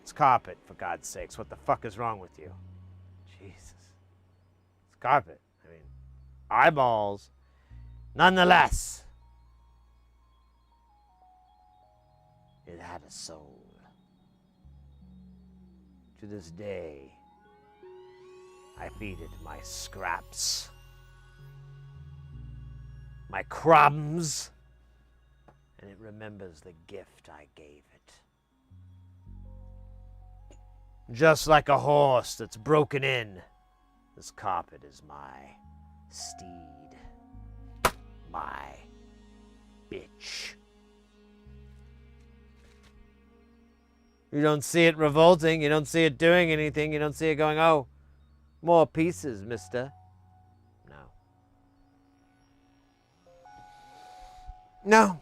It's carpet, for God's sakes. What the fuck is wrong with you? Jesus. It's carpet. I mean, eyeballs. Nonetheless, it had a soul. To this day, I feed it my scraps, my crumbs, and it remembers the gift I gave it. Just like a horse that's broken in, this carpet is my steed, my bitch. You don't see it revolting. You don't see it doing anything. You don't see it going, oh, more pieces, mister. No. No.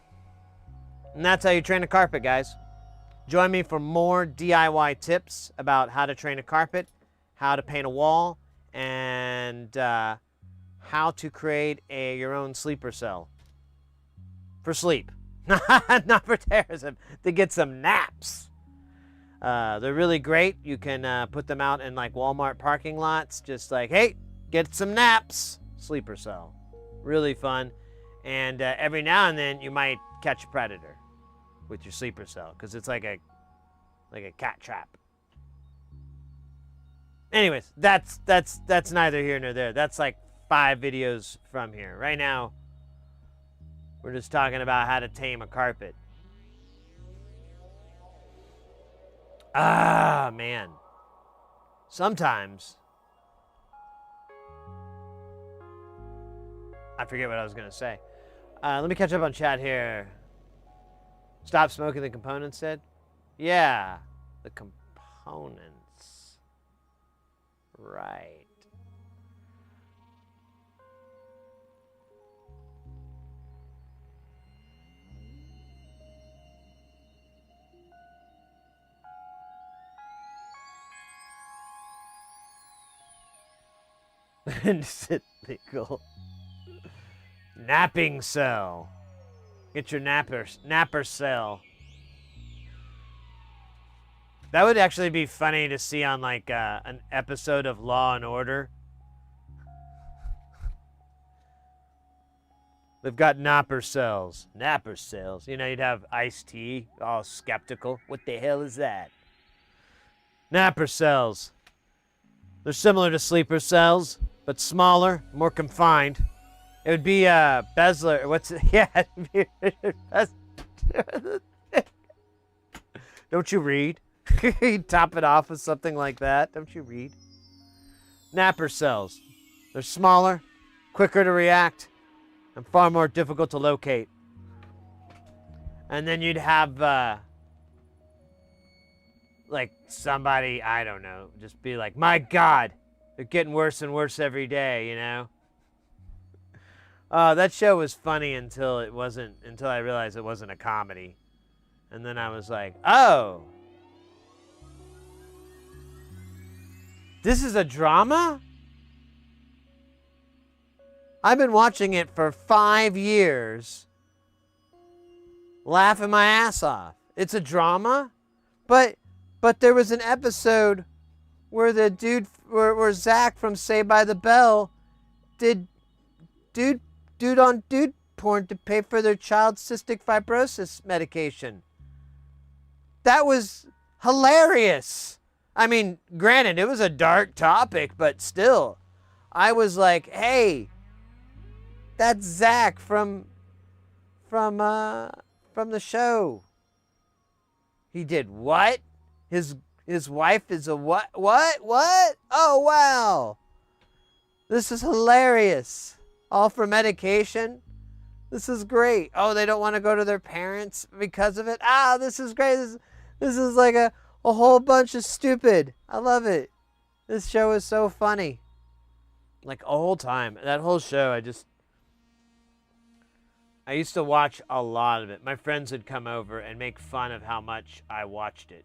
And that's how you train a carpet, guys. Join me for more DIY tips about how to train a carpet, how to paint a wall, and how to create your own sleeper cell. For sleep. Not for terrorism. To get some naps. They're really great. You can put them out in like Walmart parking lots. Just like, hey, get some naps. Sleeper cell. Really fun. And every now and then you might catch a predator with your sleeper cell because it's like a cat trap. Anyways, that's neither here nor there. That's like 5 videos from here. Right now, we're just talking about how to tame a carpet. Ah, man. Sometimes I forget what I was going to say. Let me catch up on chat here. Stop smoking, the components said. Yeah, the components. Right. Sit legal. Napping cell. Get your napper cell. That would actually be funny to see on like an episode of Law and Order. They've got napper cells. Napper cells. You know, you'd have Ice-T all skeptical. What the hell is that? Napper cells. They're similar to sleeper cells, but smaller, more confined. It would be Bezler. What's it? Yeah. Don't you read? You'd top it off with something like that. Don't you read? Napper cells. They're smaller, quicker to react, and far more difficult to locate. And then you'd have like somebody, I don't know, just be like, my God, they're getting worse and worse every day, you know? That show was funny until I realized it wasn't a comedy. And then I was like, oh, this is a drama? I've been watching it for 5 years, laughing my ass off. It's a drama? But there was an episode where the dude, where Zach from Saved by the Bell did dude on dude porn to pay for their child's cystic fibrosis medication. That was hilarious. I mean, granted, it was a dark topic, but still, I was like, hey, that's Zach from the show. He did what? His wife is a what? What? Oh, wow. This is hilarious. All for medication? This is great. Oh, they don't want to go to their parents because of it? Ah, this is great. This is like a whole bunch of stupid. I love it. This show is so funny. Like a whole time. That whole show, I used to watch a lot of it. My friends would come over and make fun of how much I watched it.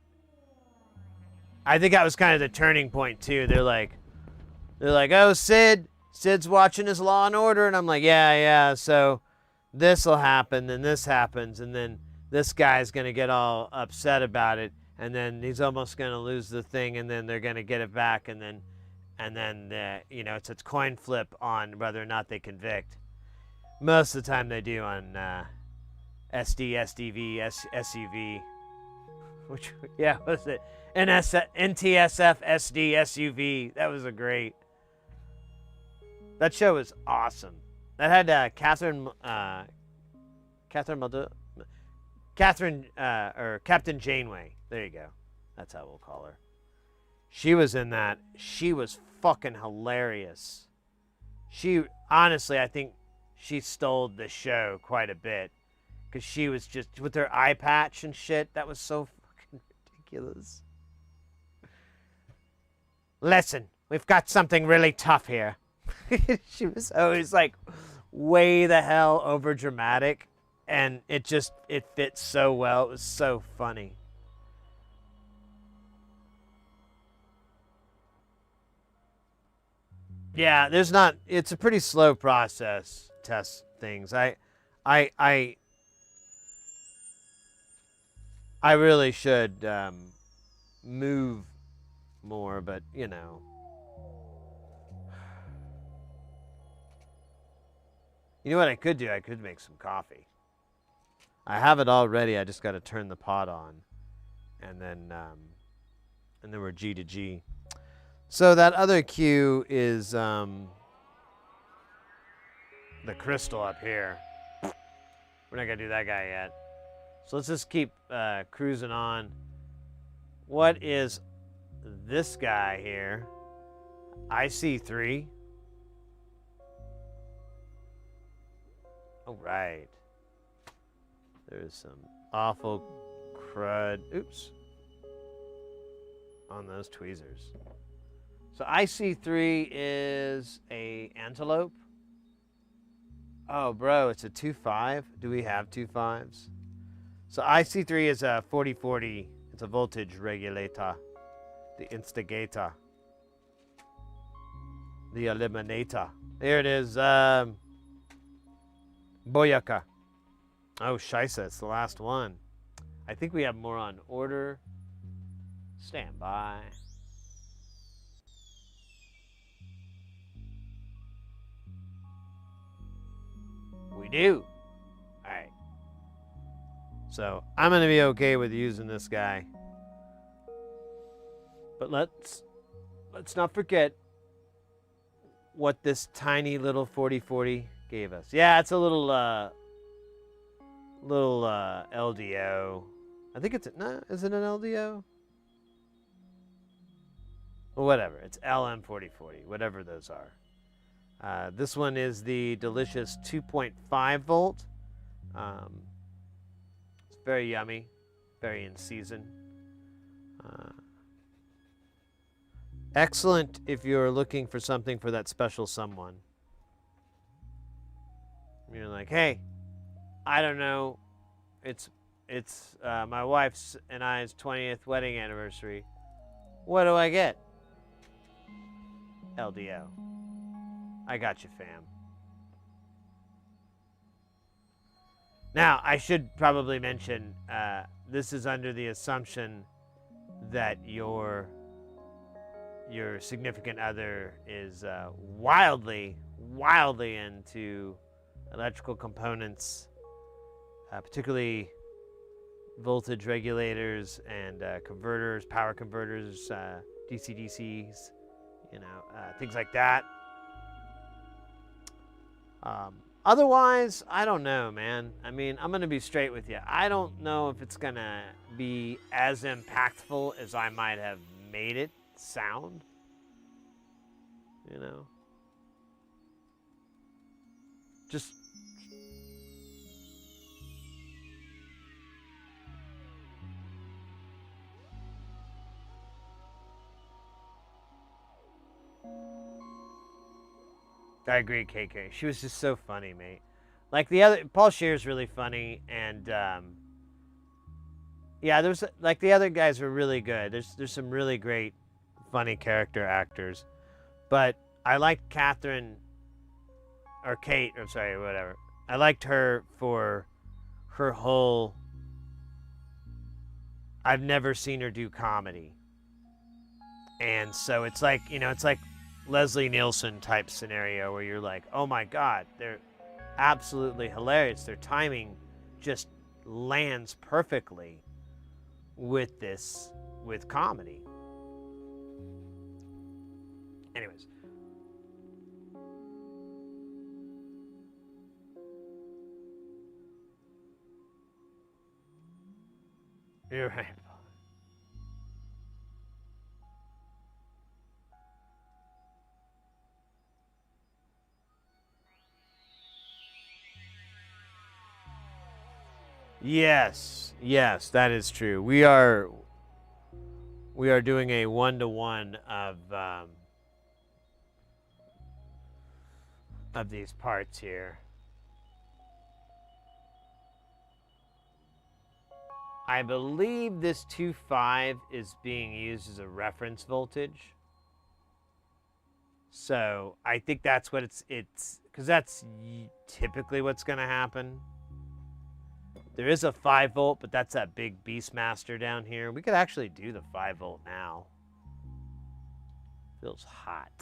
I think that was kind of the turning point too. They're like, oh, Sid's watching his Law and Order, and I'm like, yeah. So this'll happen, then this happens, and then this guy's gonna get all upset about it, and then he's almost gonna lose the thing, and then they're gonna get it back, and then it's a coin flip on whether or not they convict. Most of the time they do on SD, SDV, SUV. Which, yeah, what was it? NTSF, SD, SUV. That was a great. That show was awesome. That had Catherine or Captain Janeway. There you go. That's how we'll call her. She was in that. She was fucking hilarious. She, honestly, I think she stole the show quite a bit. Because she was just, with her eye patch and shit, that was so fucking ridiculous. Listen, we've got something really tough here. She was always like way the hell over dramatic. And it fits so well. It was so funny. Yeah, it's a pretty slow process, test things. I really should move more, but, you know. You know what I could do? I could make some coffee. I have it all ready. I just got to turn the pot on. And then we're G to G. So that other cue is the crystal up here. We're not going to do that guy yet. So let's just keep cruising on. What is this guy here? IC3. All right. There's some awful crud. Oops. On those tweezers. So IC3 is a antelope. Oh, bro, it's a 2.5. Do we have 2.5s? So IC3 is a 4040. It's a voltage regulator. The instigator. The eliminator. There it is. Boyaka. Oh, Scheisse, it's the last one. I think we have more on order. Stand by. We do. All right. So I'm going to be okay with using this guy. But let's not forget what this tiny little 4040 gave us. Yeah, it's a little LDO. I think it's is it an LDO? Well, whatever. It's LM4040, whatever those are. This one is the delicious 2.5 volt. It's very yummy, very in season. Excellent if you're looking for something for that special someone. You're like, hey, I don't know, it's my wife's and I's 20th wedding anniversary. What do I get? LDO. I got you, fam. Now, I should probably mention, this is under the assumption that your significant other is wildly into electrical components, particularly voltage regulators and converters, power converters, DC-DCs, things like that. Otherwise, I don't know, man. I mean, I'm going to be straight with you. I don't know if it's going to be as impactful as I might have made it sound. Just I agree, KK. She was just so funny, mate. Like the other, Paul Scheer's really funny, and yeah, there's like the other guys were really good. There's some really great, funny character actors, but I liked Catherine, or Kate, I'm sorry, whatever. I liked her for her whole. I've never seen her do comedy, and so it's like it's like Leslie Nielsen type scenario where you're like, oh my God, absolutely hilarious. Their timing just lands perfectly with this, with comedy. Anyways. You're right. Yes, yes, that is true. We are doing a 1-to-1 of these parts here. I believe this 2.5 is being used as a reference voltage. So I think that's what it's because that's typically what's going to happen. There is a 5-volt, but that's that big Beastmaster down here. We could actually do the 5-volt now. Feels hot.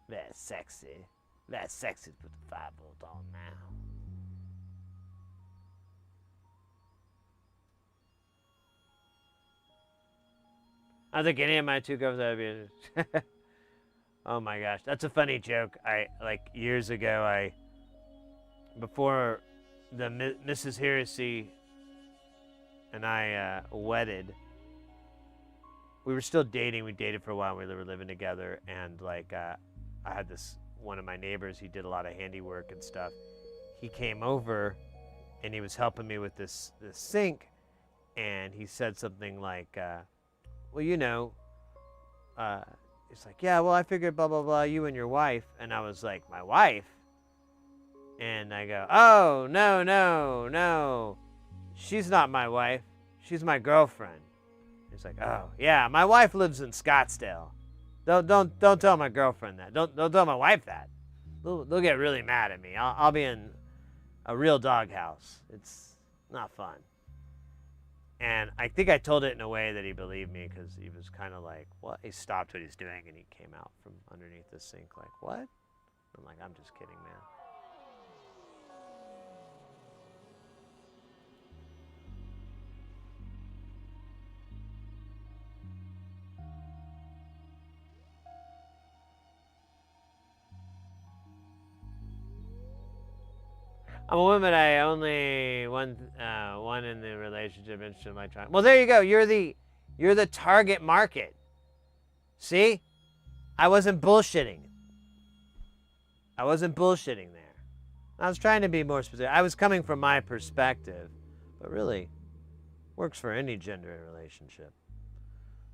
That's sexy. That's sexy to put the 5-volt on now. I don't think any of my 2 covers would be. Oh my gosh, that's a funny joke. I like years ago. Before the Mrs. Heresy and I wedded, we were still dating. We dated for a while. We were living together, and like I had this one of my neighbors. He did a lot of handiwork and stuff. He came over, and he was helping me with this sink, and he said something like, "Well, you know." It's like, yeah, well, I figured blah, blah, blah, you and your wife. And I was like, my wife? And I go, oh, no, no, no. She's not my wife. She's my girlfriend. He's like, oh, yeah, my wife lives in Scottsdale. Don't tell my girlfriend that. Don't tell my wife that. They'll get really mad at me. I'll be in a real doghouse. It's not fun. And I think I told it in a way that he believed me, because he was kind of like, what? He stopped what he's doing and he came out from underneath the sink like, what? I'm like, I'm just kidding, man. I'm a woman. I only one in the relationship interested in my trying. Well, there you go. You're the target market. See, I wasn't bullshitting. I wasn't bullshitting there. I was trying to be more specific. I was coming from my perspective, but really, works for any gender relationship.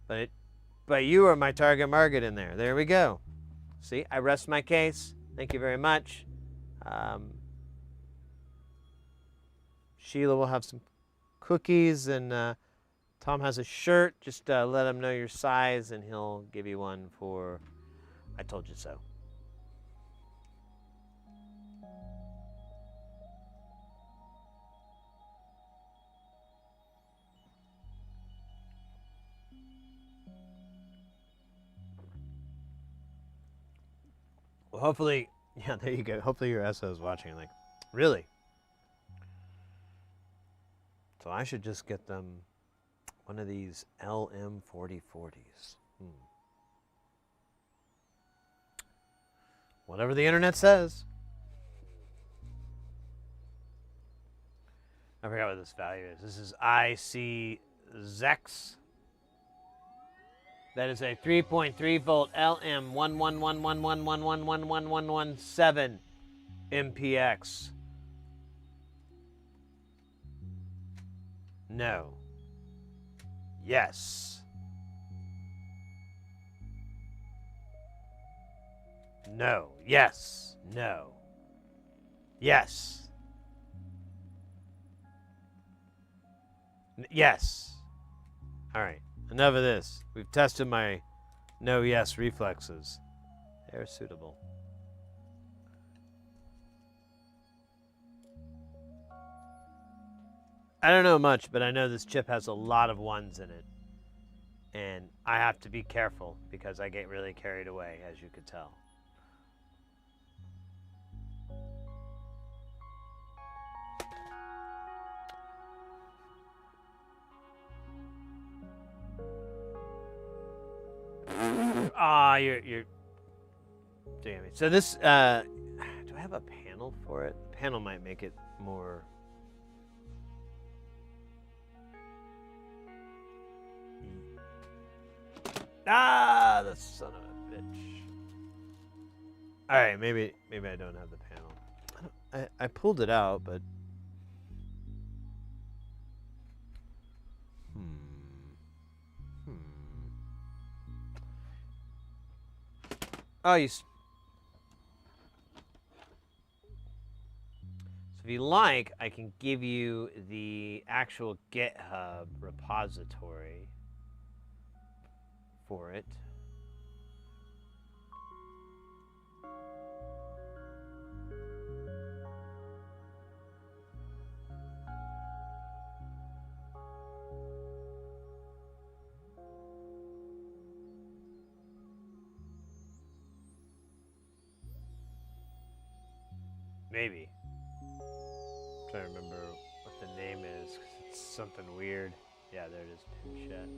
But you are my target market in there. There we go. See, I rest my case. Thank you very much. Sheila will have some cookies, and Tom has a shirt. Just let him know your size, and he'll give you one for I told you so. Well, hopefully, yeah, there you go. Hopefully your SO is watching. Like, really? So I should just get them one of these LM4040s. Whatever the internet says. I forgot what this value is. This is IC-ZEX. That is a 3.3 volt LM1111111117 MPX. No. Yes. No. Yes. No. Yes. Yes. All right. Enough of this. We've tested my no-yes reflexes. They're suitable. I don't know much, but I know this chip has a lot of ones in it. And I have to be careful because I get really carried away, as you could tell. you're damn it. So this do I have a panel for it? The panel might make it more. Ah, the son of a bitch. All right, maybe I don't have the panel. I pulled it out, but oh, so if you like, I can give you the actual GitHub repository for it. Maybe. I'm trying to remember what the name is, 'cause it's something weird. Yeah, there it is, Pinchet.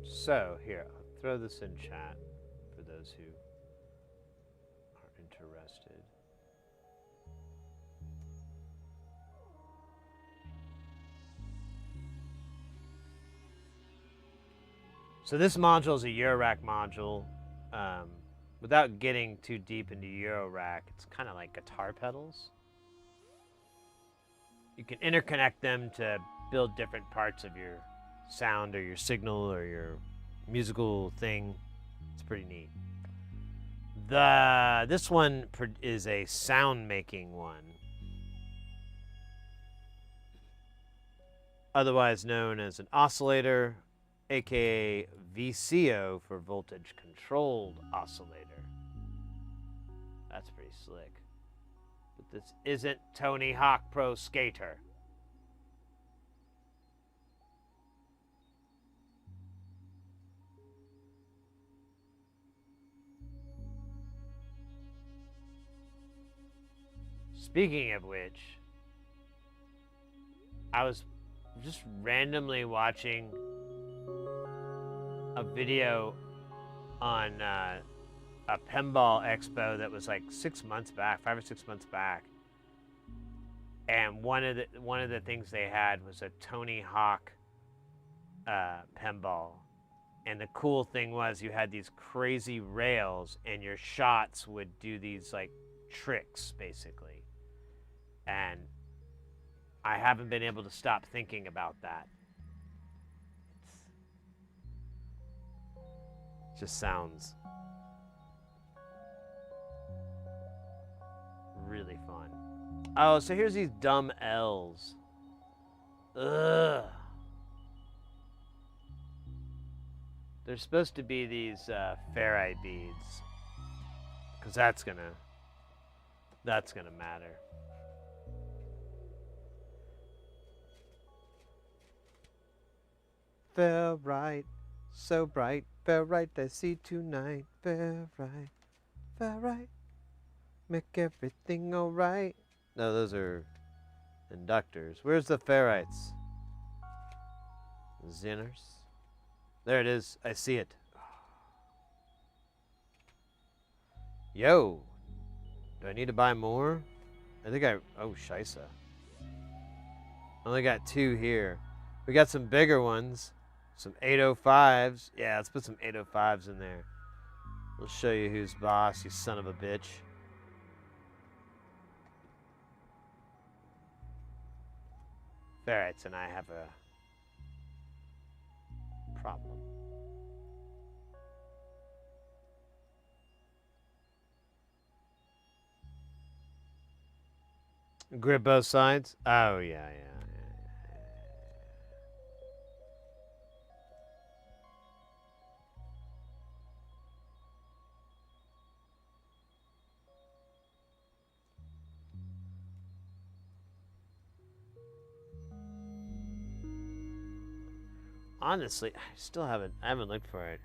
So, here, I'll throw this in chat for those who are interested. So this module is a eurorack module. Without getting too deep into eurorack, it's kind of like guitar pedals. You can interconnect them to build different parts of your sound or your signal or your musical thing. It's pretty neat. This one is a sound making one, otherwise known as an oscillator, aka VCO for voltage controlled oscillator. That's pretty slick. But this isn't Tony Hawk Pro Skater. Speaking of which, I was just randomly watching a video on a pinball expo that was like 6 months back, 5 or 6 months back, and one of the things they had was a Tony Hawk pinball, and the cool thing was you had these crazy rails, and your shots would do these like tricks basically, and I haven't been able to stop thinking about that. It just sounds really fun. Oh, so here's these dumb L's. Ugh. They're supposed to be these ferrite beads, because that's gonna matter. Ferrite, so bright, ferrite I see tonight. Ferrite, ferrite, make everything alright. No, those are inductors. Where's the ferrites? Zinners. There it is. I see it. Yo. Do I need to buy more? I think oh, Shisa. I only got 2 here. We got some bigger ones. Some 805s. Yeah, let's put some 805s in there. We'll show you who's boss, you son of a bitch. Ferrets and I have a problem. Grip both sides? Oh, yeah. Honestly, I haven't looked for it.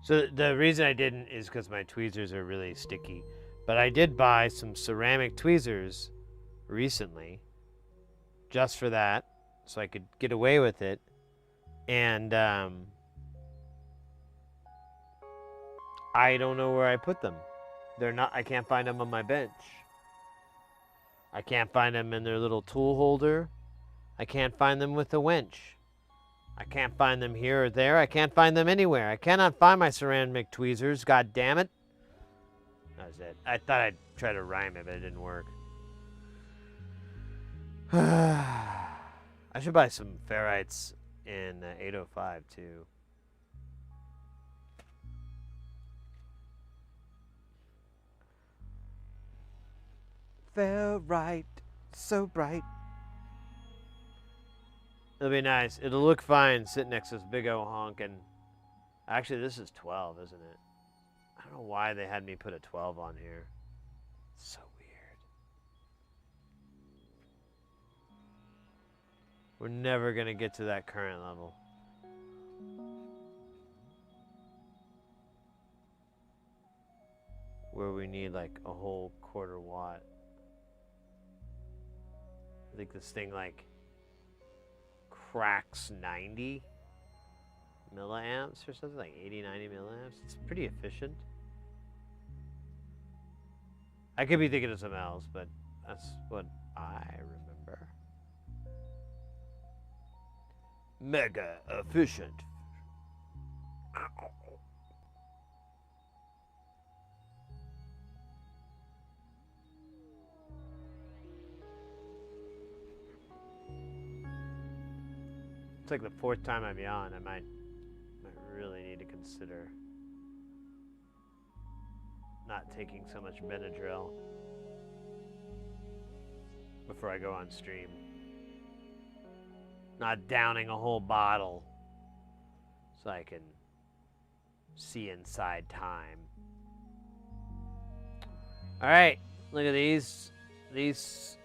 So the reason I didn't is because my tweezers are really sticky. But I did buy some ceramic tweezers recently just for that, so I could get away with it. And I don't know where I put them. They're not. I can't find them on my bench. I can't find them in their little tool holder. I can't find them with a winch. I can't find them here or there. I can't find them anywhere. I cannot find my ceramic tweezers. God damn it. That was it. I thought I'd try to rhyme it, but it didn't work. I should buy some ferrites in 805 too. Ferrite, so bright. It'll be nice. It'll look fine sitting next to this big old honkin'. Actually, this is 12, isn't it? I don't know why they had me put a 12 on here. It's so weird. We're never going to get to that current level. Where we need like a whole quarter watt. I think this thing like cracks 90 milliamps or something, like 80, 90 milliamps. It's pretty efficient. I could be thinking of something else, but that's what I remember. Mega efficient. It's like the 4th time I'm on. I might really need to consider not taking so much Benadryl before I go on stream. Not downing a whole bottle so I can see inside time. All right, look at these.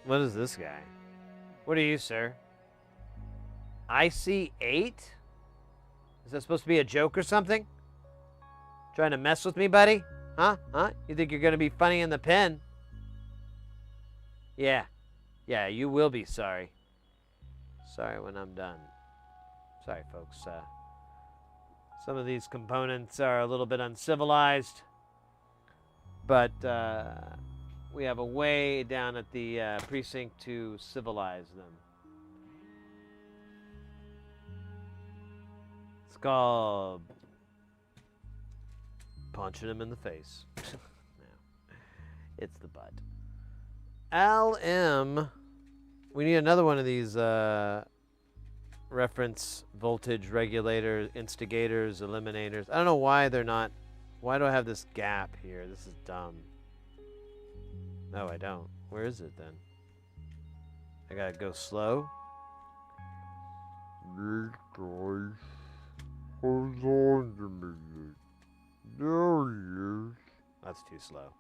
What is this guy? What are you, sir? I see 8? Is that supposed to be a joke or something? Trying to mess with me, buddy? Huh? You think you're going to be funny in the pen? Yeah, you will be sorry. Sorry when I'm done. Sorry, folks. Some of these components are a little bit uncivilized, but we have a way down at the precinct to civilize them. It's called punching him in the face. No, it's the butt. LM. We need another one of these reference voltage regulators, instigators, eliminators. I don't know why they're not. Why do I have this gap here? This is dumb. No, I don't. Where is it then? I gotta go slow. Hold on to me. There he is. That's too slow.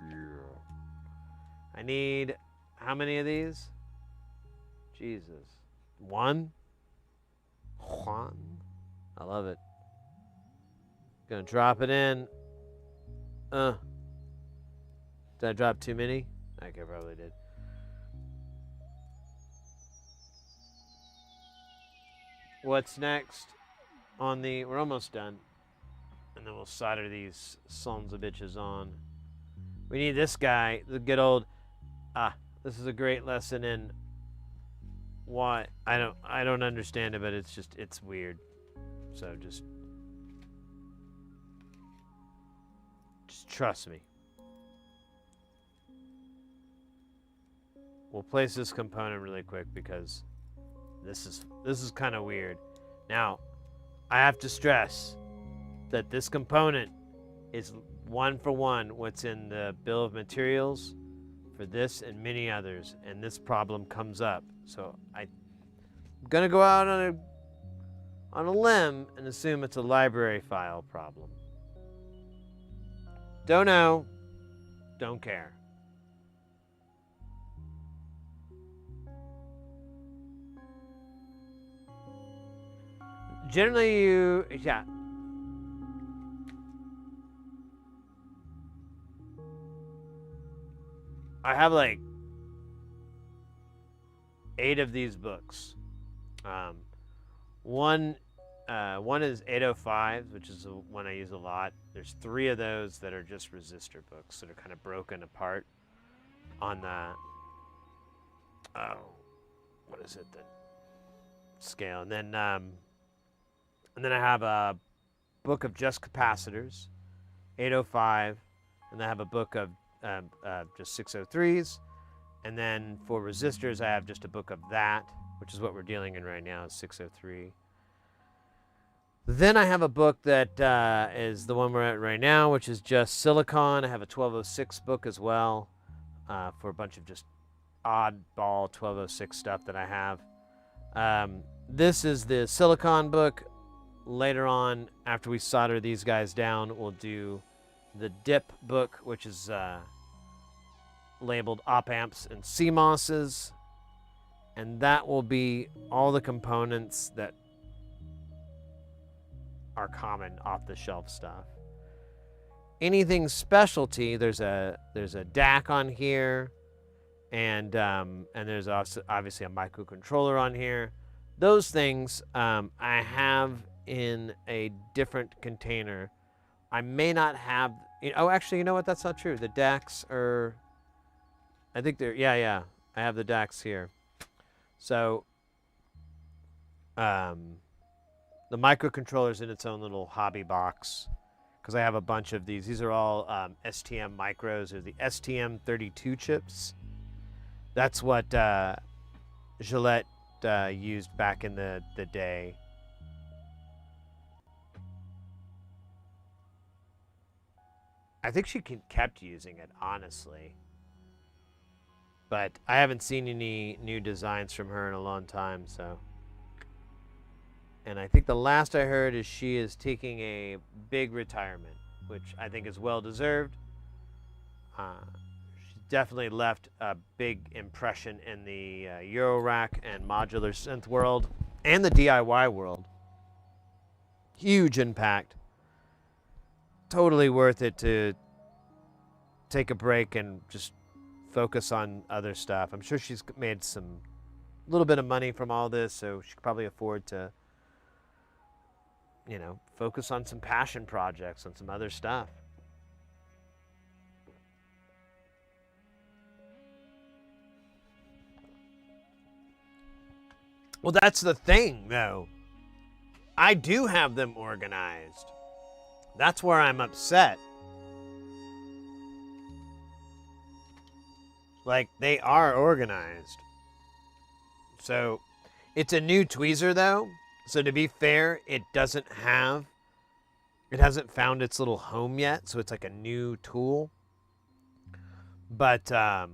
Yeah. I need how many of these? Jesus. 1? Juan? I love it. Gonna drop it in. Did I drop too many? I probably did. What's next? We're almost done. And then we'll solder these sons of bitches on. We need this guy, the good old, this is a great lesson in why, I don't understand it, but it's weird. So just trust me. We'll place this component really quick because this is kind of weird. Now, I have to stress that this component is 1-for-1 what's in the bill of materials for this and many others, and this problem comes up. So I'm gonna go out on a limb and assume it's a library file problem. Don't know, don't care. Generally, I have like 8 of these books. One is 805s, which is the one I use a lot. There's 3 of those that are just resistor books that are kind of broken apart on the what is it, the scale, and then I have a book of just capacitors, 805, and I have a book of just 603s, and then for resistors I have just a book of that, which is what we're dealing in right now, is 603. Then I have a book that is the one we're at right now, which is just silicon. I have a 1206 book as well for a bunch of just oddball 1206 stuff that I have. This is the silicon book. Later on, after we solder these guys down, we'll do the dip book, which is labeled op amps and CMOSs. And that will be all the components that are common off-the-shelf stuff. Anything specialty, there's a DAC on here, and there's also obviously a microcontroller on here. Those things I have in a different container. I may not have. Oh, actually, you know what? That's not true. The DACs are. I think they're. Yeah. I have the DACs here. So. The microcontroller's in its own little hobby box because I have a bunch of these. These are all STM micros. They're the STM32 chips. That's what Gillette used back in the day. I think she kept using it, honestly. But I haven't seen any new designs from her in a long time, so. And I think the last I heard is she is taking a big retirement, which I think is well-deserved. She definitely left a big impression in the eurorack and modular synth world and the DIY world. Huge impact. Totally worth it to take a break and just focus on other stuff. I'm sure she's made some little bit of money from all this, so she could probably afford to focus on some passion projects, on some other stuff. Well, that's the thing, though. I do have them organized. That's where I'm upset. Like, they are organized. So, it's a new tweezer, though. So to be fair, it hasn't found its little home yet, so it's like a new tool. But that's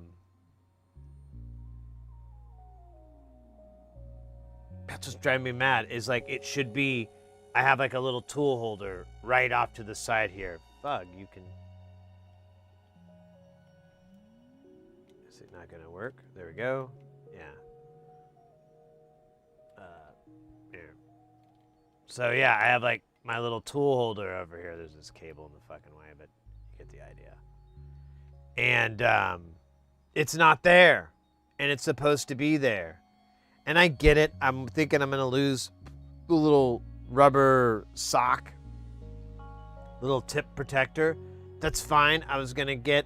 what's driving me mad is like it should be. I have like a little tool holder right off to the side here. Fug, you can. Is it not gonna work? There we go. Yeah. Here. So yeah, I have like my little tool holder over here. There's this cable in the fucking way, but you get the idea. And it's not there, and it's supposed to be there. And I get it. I'm thinking I'm gonna lose the little rubber sock, little tip protector. That's fine. I was gonna get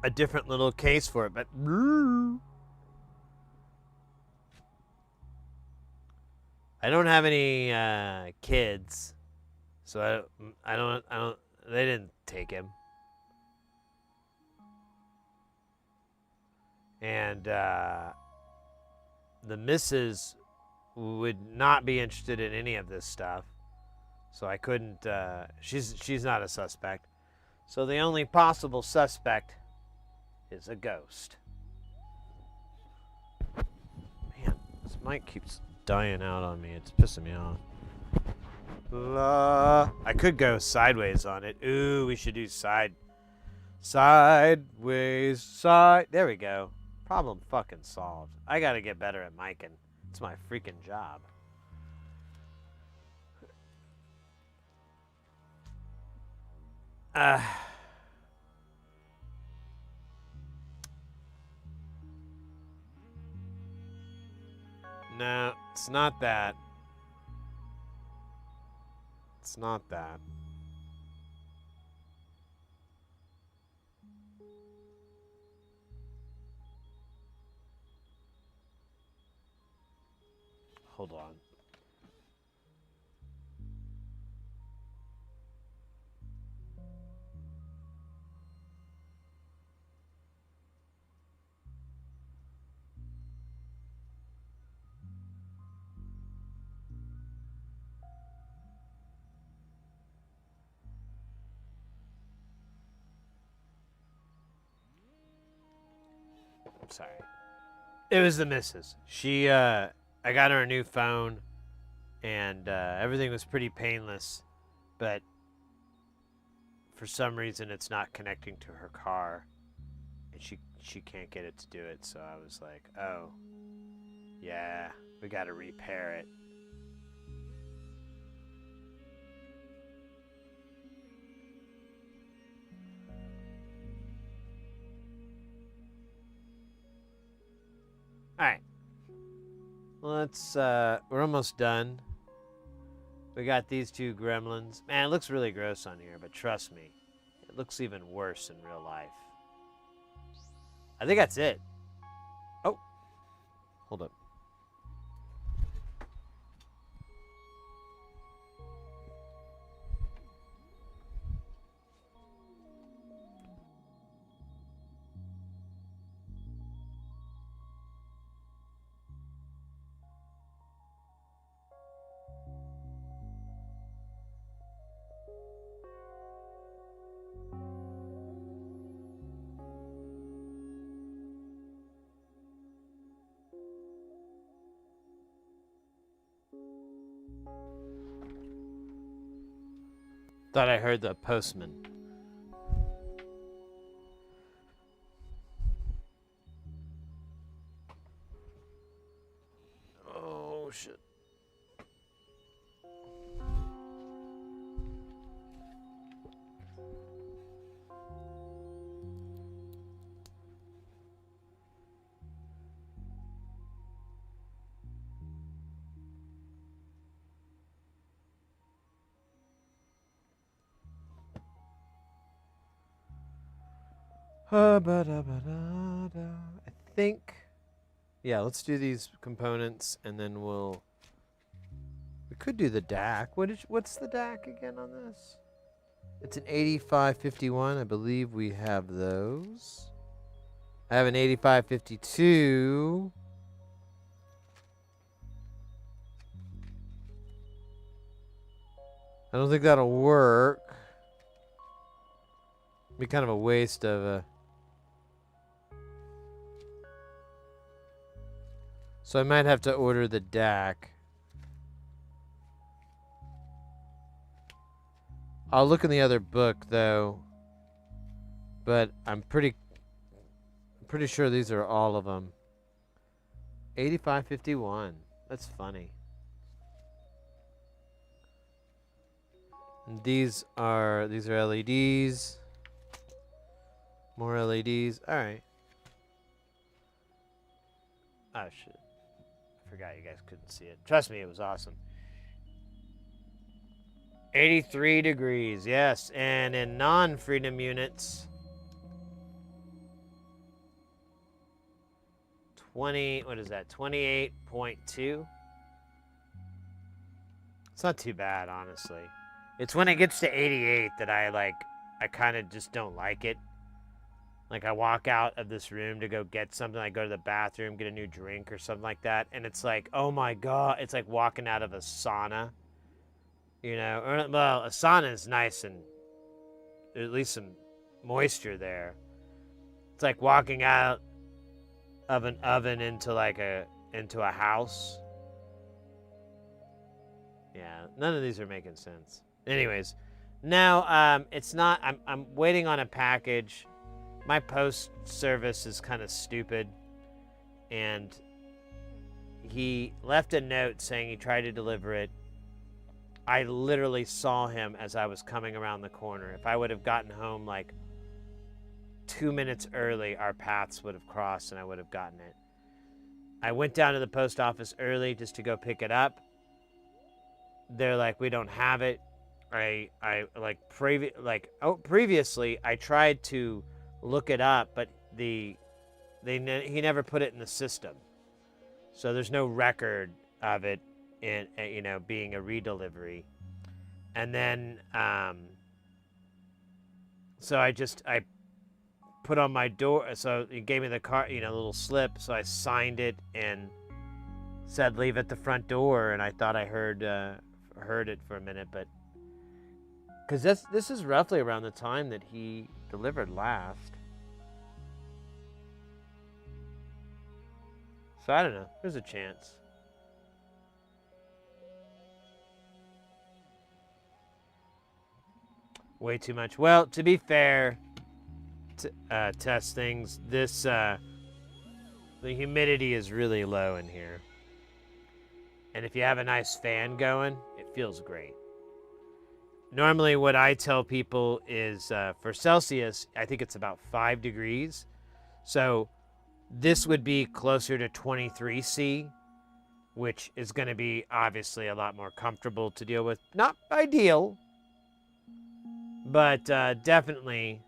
a different little case for it, but I don't have any kids, so I don't. They didn't take him, and the missus would not be interested in any of this stuff, so I couldn't. She's not a suspect, so the only possible suspect is a ghost. Man, this mic keeps dying out on me. It's pissing me off. I could go sideways on it. Ooh, we should do sideways, side. There we go. Problem fucking solved. I gotta get better at micing. It's my freaking job. No, it's not that. It's not that. Hold on. I'm sorry. It was the missus. She, I got her a new phone, and everything was pretty painless, but for some reason it's not connecting to her car, and she can't get it to do it. So I was like, oh, yeah, we got to repair it. All right. Let's, we're almost done. We got these two gremlins. Man, it looks really gross on here, but trust me, it looks even worse in real life. I think that's it. Oh, hold up. Thought I heard the postman. Oh, shit. I think, yeah, let's do these components, and then we could do the DAC. What's the DAC again on this? It's an 8551. I believe we have those. I have an 8552. I don't think that'll work. Be kind of a waste of a... So I might have to order the DAC. I'll look in the other book though. But I'm pretty sure these are all of them. 8551. That's funny. And these are LEDs. More LEDs. All right. Oh shit. I forgot you guys couldn't see it. Trust me, it was awesome. 83 degrees, yes. And in non-freedom units, 20, what is that? 28.2. It's not too bad, honestly. It's when it gets to 88 that I kind of just don't like it. Like, I walk out of this room to go get something. I go to the bathroom, get a new drink or something like that. And it's like, oh my God. It's like walking out of a sauna. You know? Or, well, a sauna is nice and at least some moisture there. It's like walking out of an oven into a house. Yeah, none of these are making sense. Anyways, now it's not. I'm waiting on a package. My post service is kind of stupid, and he left a note saying he tried to deliver it. I literally saw him as I was coming around the corner. If I would have gotten home like 2 minutes early, our paths would have crossed and I would have gotten it. I went down to the post office early just to go pick it up. They're like, we don't have it. Previously I tried to look it up, but he never put it in the system, so there's no record of it in being a redelivery. And then so I put on my door, so he gave me the car, the little slip, so I signed it and said leave at the front door, and I thought I heard it for a minute, but because this is roughly around the time that he delivered last. So I don't know. There's a chance. Way too much. Well, to be fair, test things. The humidity is really low in here. And if you have a nice fan going, it feels great. Normally what I tell people is for Celsius, I think it's about 5 degrees. So this would be closer to 23°C, which is going to be obviously a lot more comfortable to deal with. Not ideal, but definitely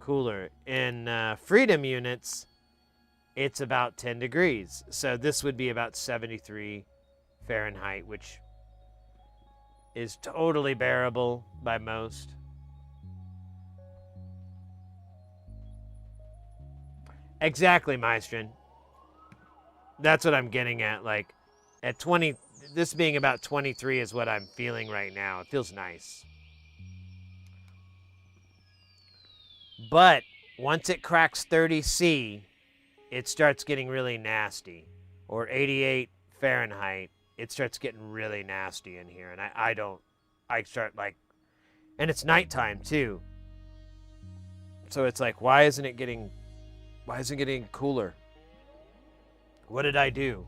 cooler. In Freedom units, it's about 10 degrees. So this would be about 73 Fahrenheit, which is totally bearable by most. Exactly, Maestrin. That's what I'm getting at. Like, at 20, this being about 23 is what I'm feeling right now. It feels nice. But once it cracks 30°C, it starts getting really nasty. Or 88 Fahrenheit, it starts getting really nasty in here. And I start like, and it's nighttime too. So it's like, why isn't it getting cooler? What did I do?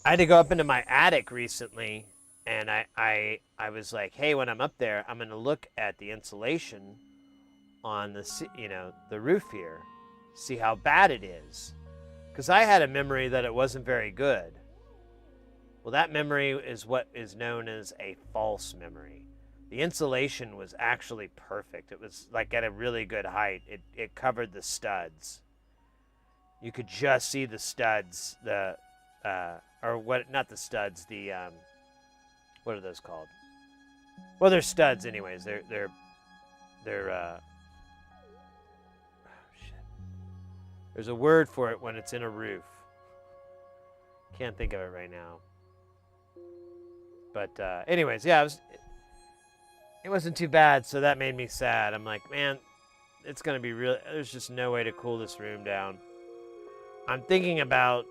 I had to go up into my attic recently, and I was like, hey, when I'm up there, I'm going to look at the insulation on the roof here, see how bad it is. Because I had a memory that it wasn't very good. Well, that memory is what is known as a false memory. The insulation was actually perfect. It was like at a really good height. It covered the studs. You could just see the studs, not the studs, what are those called? Well, they're studs anyways. They're oh shit. There's a word for it when it's in a roof. Can't think of it right now. But anyways, yeah, it wasn't too bad, so that made me sad. I'm like, man, it's going to be real. There's just no way to cool this room down. I'm thinking about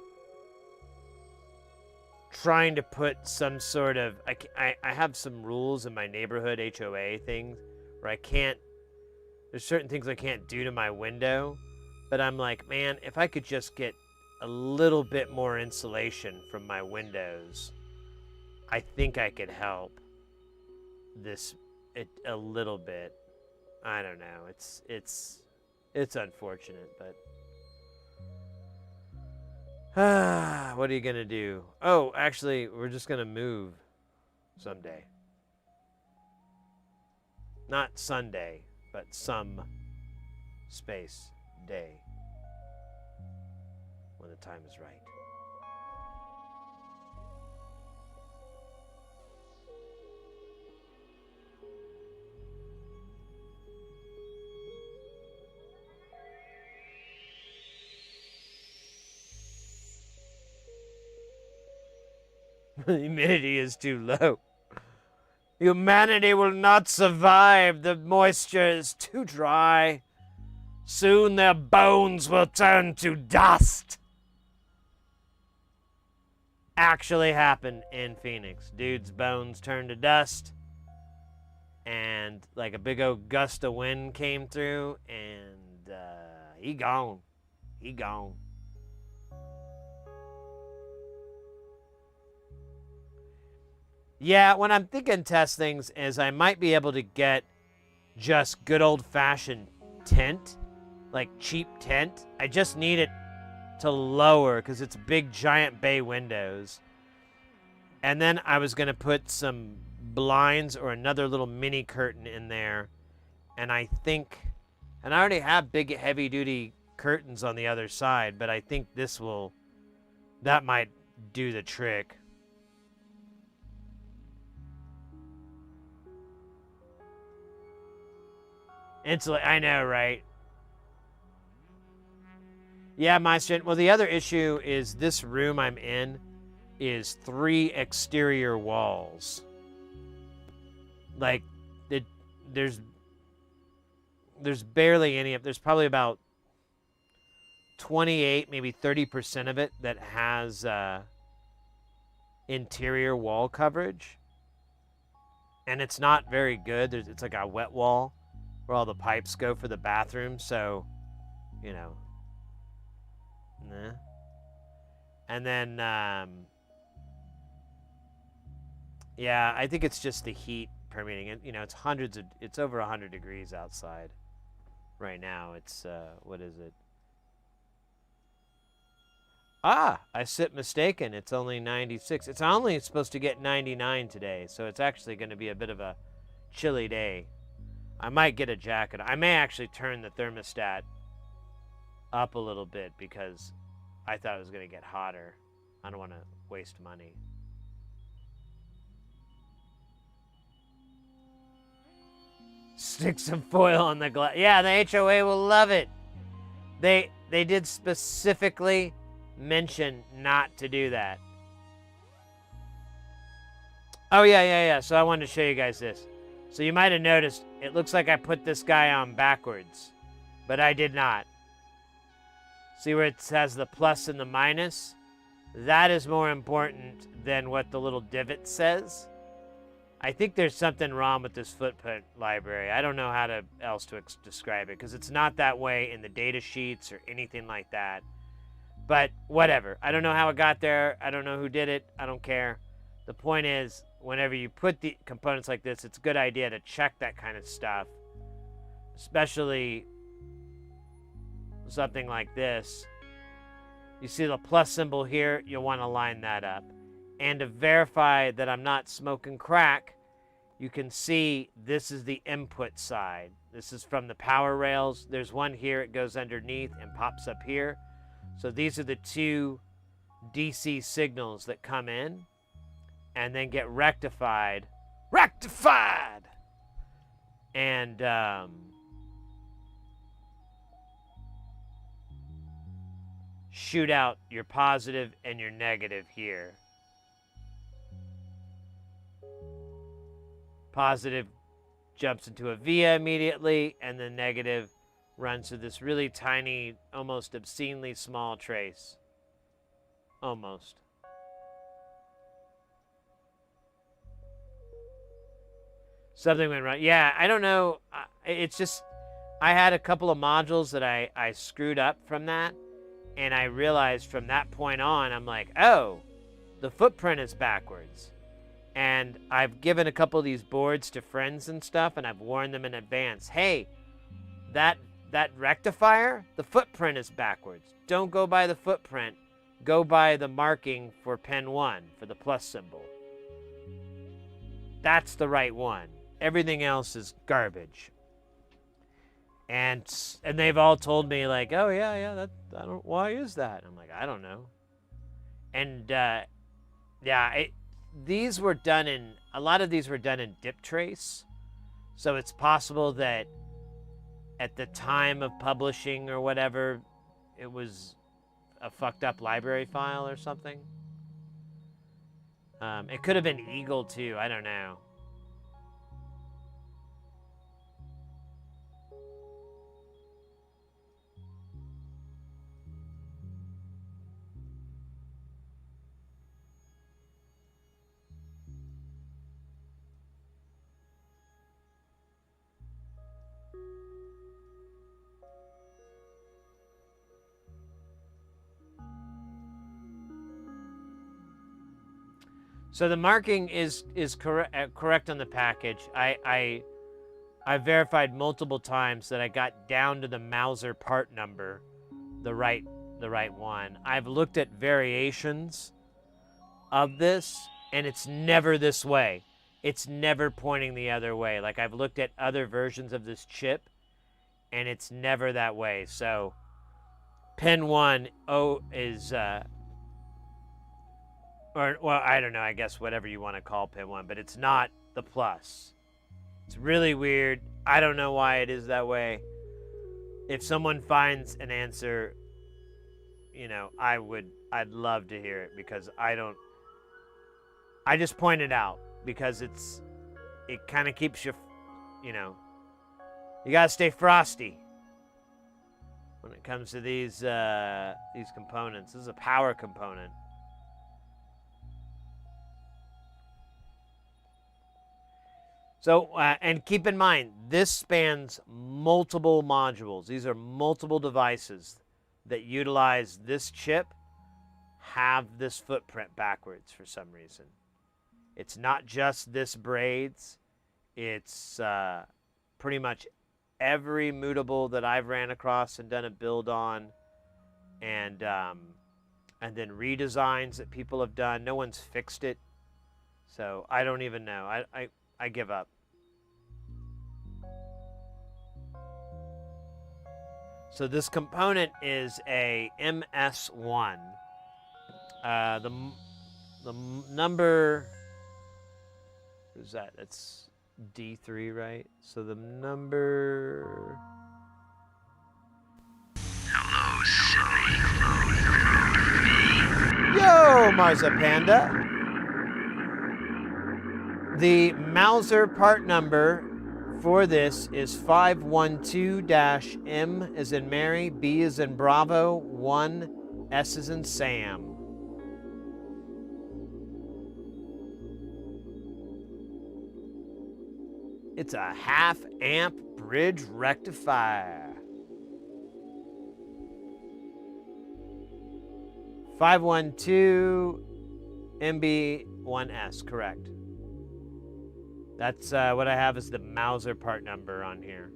trying to put some sort of, I have some rules in my neighborhood HOA things where there's certain things I can't do to my window, but I'm like, man, if I could just get a little bit more insulation from my windows, I think I could help it a little bit. I don't know. It's unfortunate, but what are you gonna do? Oh, actually, we're just gonna move someday. Not Sunday, but some space day when the time is right. The humidity is too low. Humanity will not survive. The moisture is too dry. Soon their bones will turn to dust. Actually happened in Phoenix. Dude's bones turned to dust. And like a big old gust of wind came through. And he gone. He gone. Yeah, when I'm thinking test things is I might be able to get just good old-fashioned tent, like cheap tent. I just need it to lower because it's big giant bay windows. And then I was going to put some blinds or another little mini curtain in there. And I think, and I already have big heavy duty curtains on the other side, but I think that might do the trick. I know, right? Yeah, Meister. Well, the other issue is this room I'm in is 3 exterior walls. Like, there's barely any. There's probably about 28, maybe 30% of it that has interior wall coverage. And it's not very good. It's like a wet wall where all the pipes go for the bathroom. So, you know. Nah. And then, yeah, I think it's just the heat permeating it. You know, it's over 100 degrees outside right now. It's, what is it? Ah, I sit mistaken. It's only 96. It's only supposed to get 99 today, so it's actually going to be a bit of a chilly day. I might get a jacket. I may actually turn the thermostat up a little bit because I thought it was going to get hotter. I don't want to waste money. Stick some foil on the glass. Yeah, the HOA will love it. They did specifically mention not to do that. Oh, yeah. So I wanted to show you guys this. So you might have noticed, it looks like I put this guy on backwards, but I did not. See where it has the plus and the minus? That is more important than what the little divot says. I think there's something wrong with this footprint library. I don't know how else to describe it because it's not that way in the data sheets or anything like that. But whatever. I don't know how it got there. I don't know who did it. I don't care. The point is, whenever you put the components like this, it's a good idea to check that kind of stuff. Especially something like this. You see the plus symbol here? You'll want to line that up. And to verify that I'm not smoking crack, you can see this is the input side. This is from the power rails. There's one here. It goes underneath and pops up here. So these are the 2 DC signals that come in and then get rectified. And shoot out your positive and your negative here. Positive jumps into a via immediately, and the negative runs to this really tiny, almost obscenely small trace. Almost. Something went wrong. Yeah, I don't know. It's just, I had a couple of modules that I screwed up from that, and I realized from that point on, I'm like, oh, the footprint is backwards. And I've given a couple of these boards to friends and stuff, and I've warned them in advance. Hey, that rectifier, the footprint is backwards. Don't go by the footprint. Go by the marking for pin 1, for the plus symbol. That's the right one. Everything else is garbage. And they've all told me, like, oh, yeah, why is that? I'm like, I don't know. And, yeah, these were done in, a lot of these were done in dip trace. So it's possible that at the time of publishing or whatever, it was a fucked up library file or something. It could have been Eagle too, I don't know. So the marking is correct on the package. I verified multiple times that I got down to the Mauser part number, the right the right one. I've looked at variations of this, and it's never this way. It's never pointing the other way. Like, I've looked at other versions of this chip, and it's never that way. So pin 1 is, or, well, I don't know, I guess whatever you want to call pin 1, but it's not the plus. It's really weird. I don't know why it is that way. If someone finds an answer, you know, I'd love to hear it, because I just point it out because it kind of keeps you, you know, you gotta stay frosty when it comes to these components. This is a power component. So, and keep in mind, this spans multiple modules. These are multiple devices that utilize this chip, have this footprint backwards for some reason. It's not just this braids. It's pretty much every mutable that I've ran across and done a build on, and then redesigns that people have done. No one's fixed it, so I don't even know. I give up. So this component is a MS1. The number, who's that? That's D3, right? So the number. Hello, Sydney. Yo, Marza Panda. The Mauser part number for this is 512-M as in Mary, B as in Bravo, 1 S as in Sam. It's a half amp bridge rectifier. 512 MB1S, correct. That's what I have is the Mauser part number on here.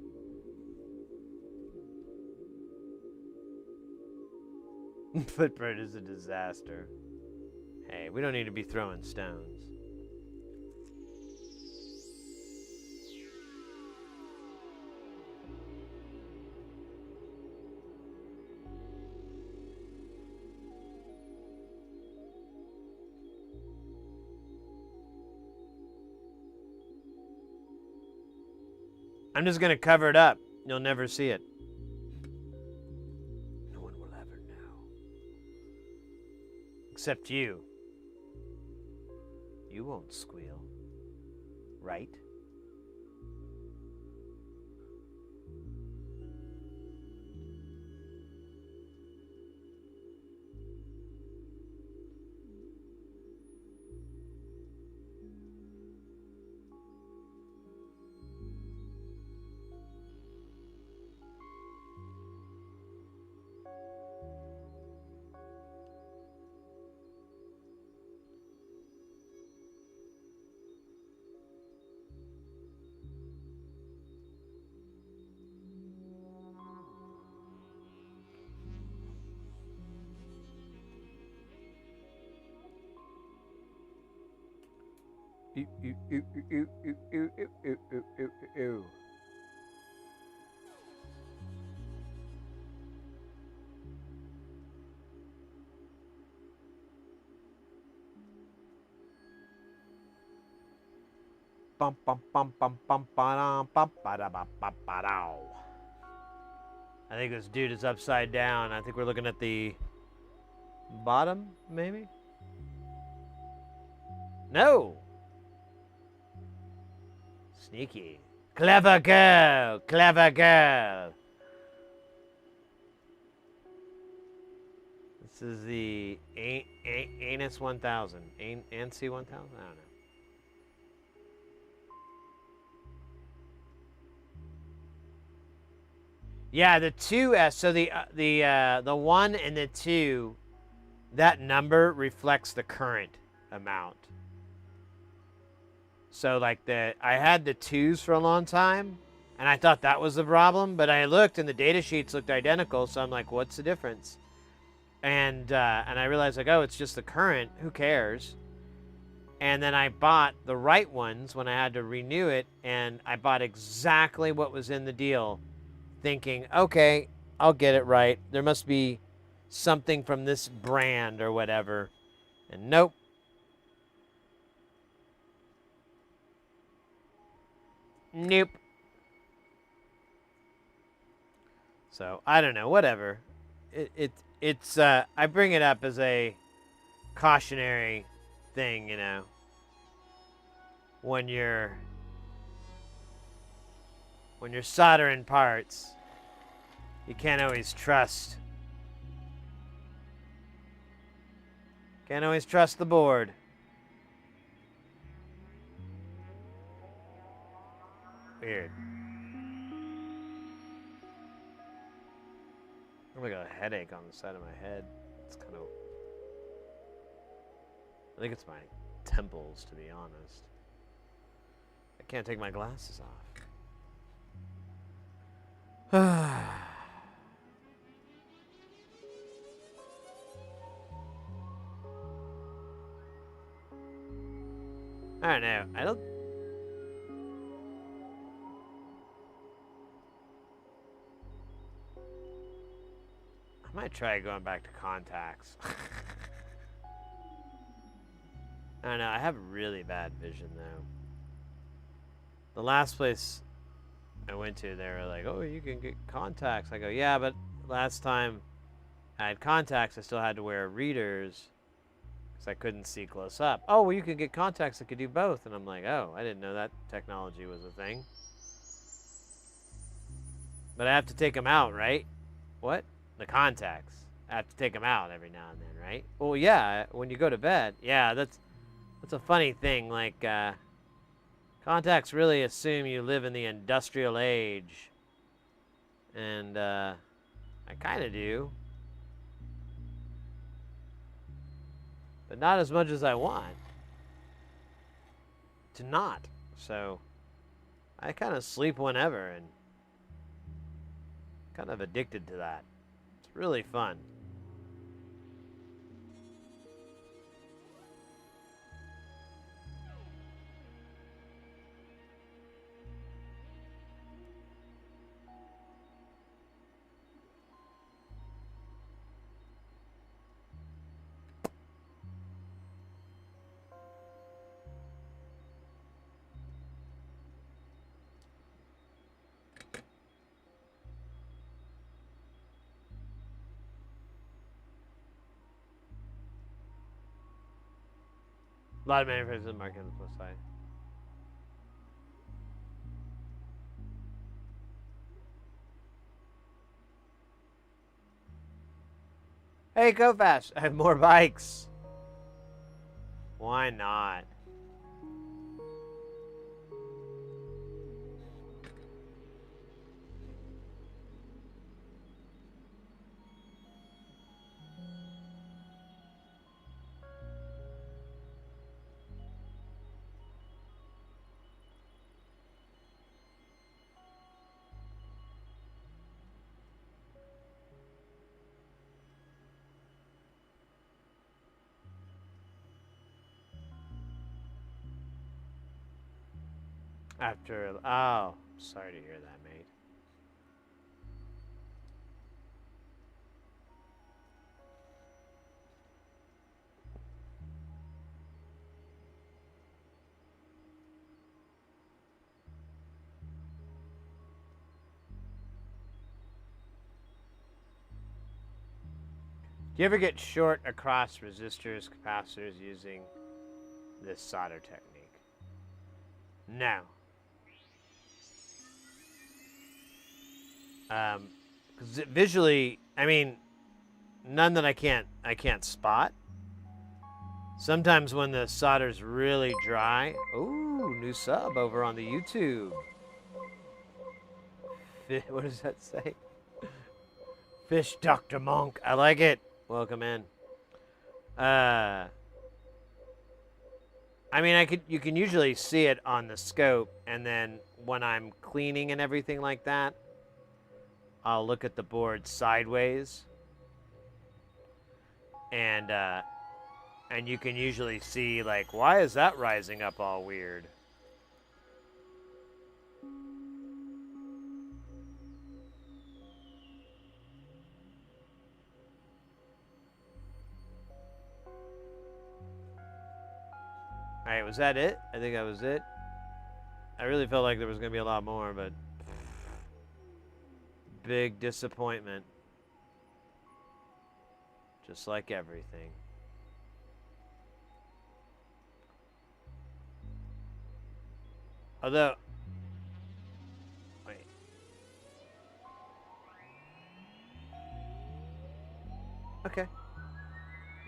Footprint is a disaster. Hey, we don't need to be throwing stones. I'm just going to cover it up. You'll never see it. No one will ever know. Except you. You won't squeal. Right? Ew, ew, ew, ew, ew, ew, ew, ew, ew, ew, ew. Bum bum bum bum bum ba bum ba da ba ba ba dow. I think this dude is upside down. I think we're looking at the bottom, maybe? No. Sneaky. Clever girl. Clever girl. This is the Anus 1000. ANSI 1000? I don't know. Yeah, the 2S. So the 1 and the 2, that number reflects the current amount. So like I had the 2s for a long time, and I thought that was the problem, but I looked and the data sheets looked identical, so I'm like, what's the difference? And I realized, like, oh, it's just the current. Who cares? And then I bought the right ones when I had to renew it, and I bought exactly what was in the deal, thinking, okay, I'll get it right. There must be something from this brand or whatever. And nope. Nope. So, I don't know, whatever. It's I bring it up as a cautionary thing, you know. When you're soldering parts, you can't always trust. Can't always trust the board. Weird. I got a headache on the side of my head. It's kind of... I think it's my temples, to be honest. I can't take my glasses off. I don't know. I might try going back to contacts. I don't know. I have really bad vision, though. The last place I went to, they were like, oh, you can get contacts. I go, yeah, but last time I had contacts, I still had to wear readers because I couldn't see close up. Oh, well, you can get contacts that could do both. And I'm like, oh, I didn't know that technology was a thing. But I have to take them out, right? What? The contacts. I have to take them out every now and then, right? Well, yeah, when you go to bed. Yeah, that's a funny thing. Like, contacts really assume you live in the industrial age. And, I kind of do. But not as much as I want to not. So, I kind of sleep whenever and kind of addicted to that. It's really fun. A lot of manufacturers market on the plus side. Hey, go fast. I have more bikes. Why not? After, oh, sorry to hear that, mate. Do you ever get short across resistors, capacitors using this solder technique? No. Because visually, I mean, none that I can't spot. Sometimes when the solder's really dry. Ooh, new sub over on the YouTube. What does that say? Fish Dr. Monk. I like it. Welcome in. I mean, you can usually see it on the scope, and then when I'm cleaning and everything like that, I'll look at the board sideways. and you can usually see like, why is that rising up all weird? All right, was that it? I think that was it. I really felt like there was going to be a lot more, but big disappointment. Just like everything. Although, wait. Okay.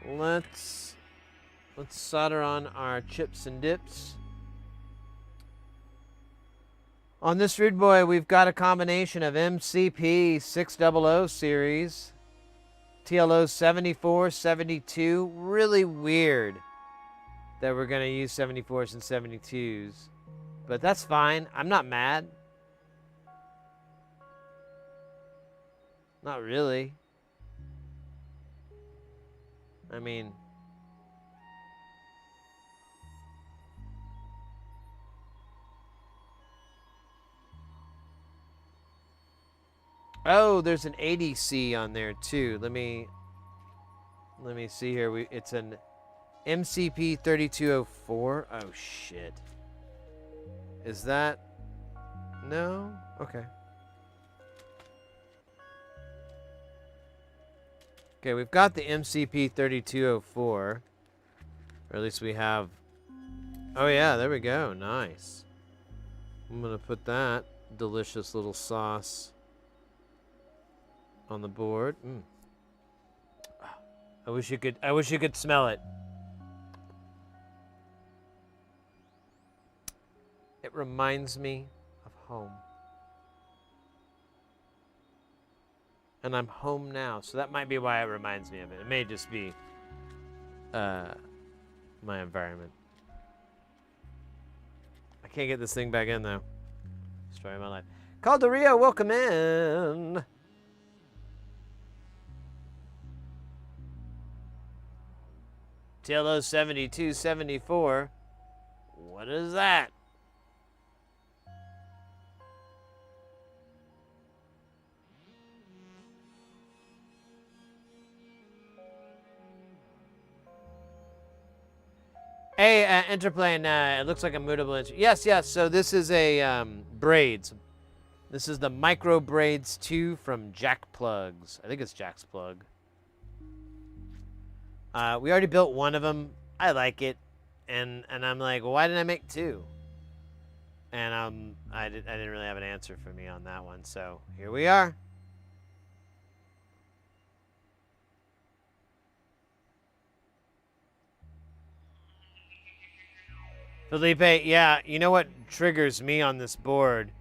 Let's solder on our chips and dips. On this Rude Boy, we've got a combination of MCP 600 series, TLO 74, 72. Really weird that we're going to use 74s and 72s. But that's fine. I'm not mad. Not really. I mean, oh, there's an ADC on there too. Let me see here. It's an MCP 3204. Oh shit. Is that? No? Okay. Okay, we've got the MCP 3204. Or at least we have. Oh yeah, there we go. Nice. I'm gonna put that delicious little sauce on the board. I wish you could smell it. It reminds me of home. And I'm home now, so that might be why it reminds me of it. It may just be my environment. I can't get this thing back in though. Story of my life. Calderia, welcome in. TLO 7274. What is that? Hey, Interplane, it looks like a mutable Yes, yes, so this is a braids. This is the Micro Braids 2 from Jack Plugs. I think it's Jack's Plug. We already built one of them. I like it. And I'm like, well, why didn't I make two? And I didn't really have an answer for me on that one, so here we are. Felipe, yeah, you know what triggers me on this board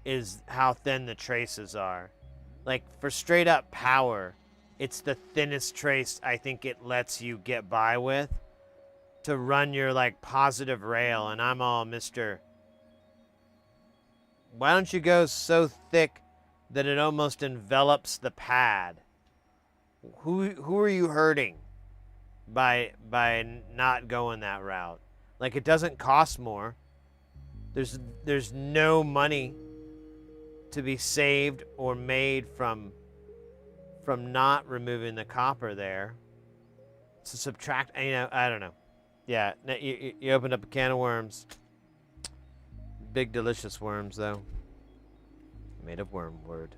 is how thin the traces are. Like, for straight up power, it's the thinnest trace I think it lets you get by with to run your, like, positive rail, and I'm all, Mr. Why don't you go so thick that it almost envelops the pad? Who are you hurting by not going that route? Like, it doesn't cost more. There's no money to be saved or made from not removing the copper there. To subtract, you know, I don't know. Yeah, you opened up a can of worms. Big delicious worms though. Made of wormwood.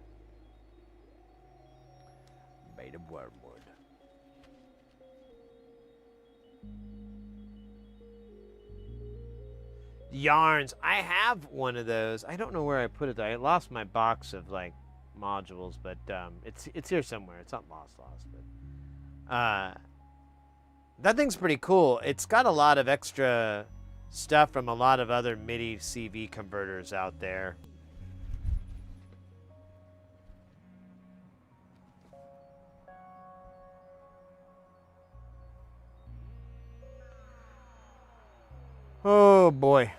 Made of wormwood. Yarns. I have one of those. I don't know where I put it though. I lost my box of like modules, but it's here somewhere. It's not lost, but that thing's pretty cool. It's got a lot of extra stuff from a lot of other MIDI CV converters out there. Oh boy.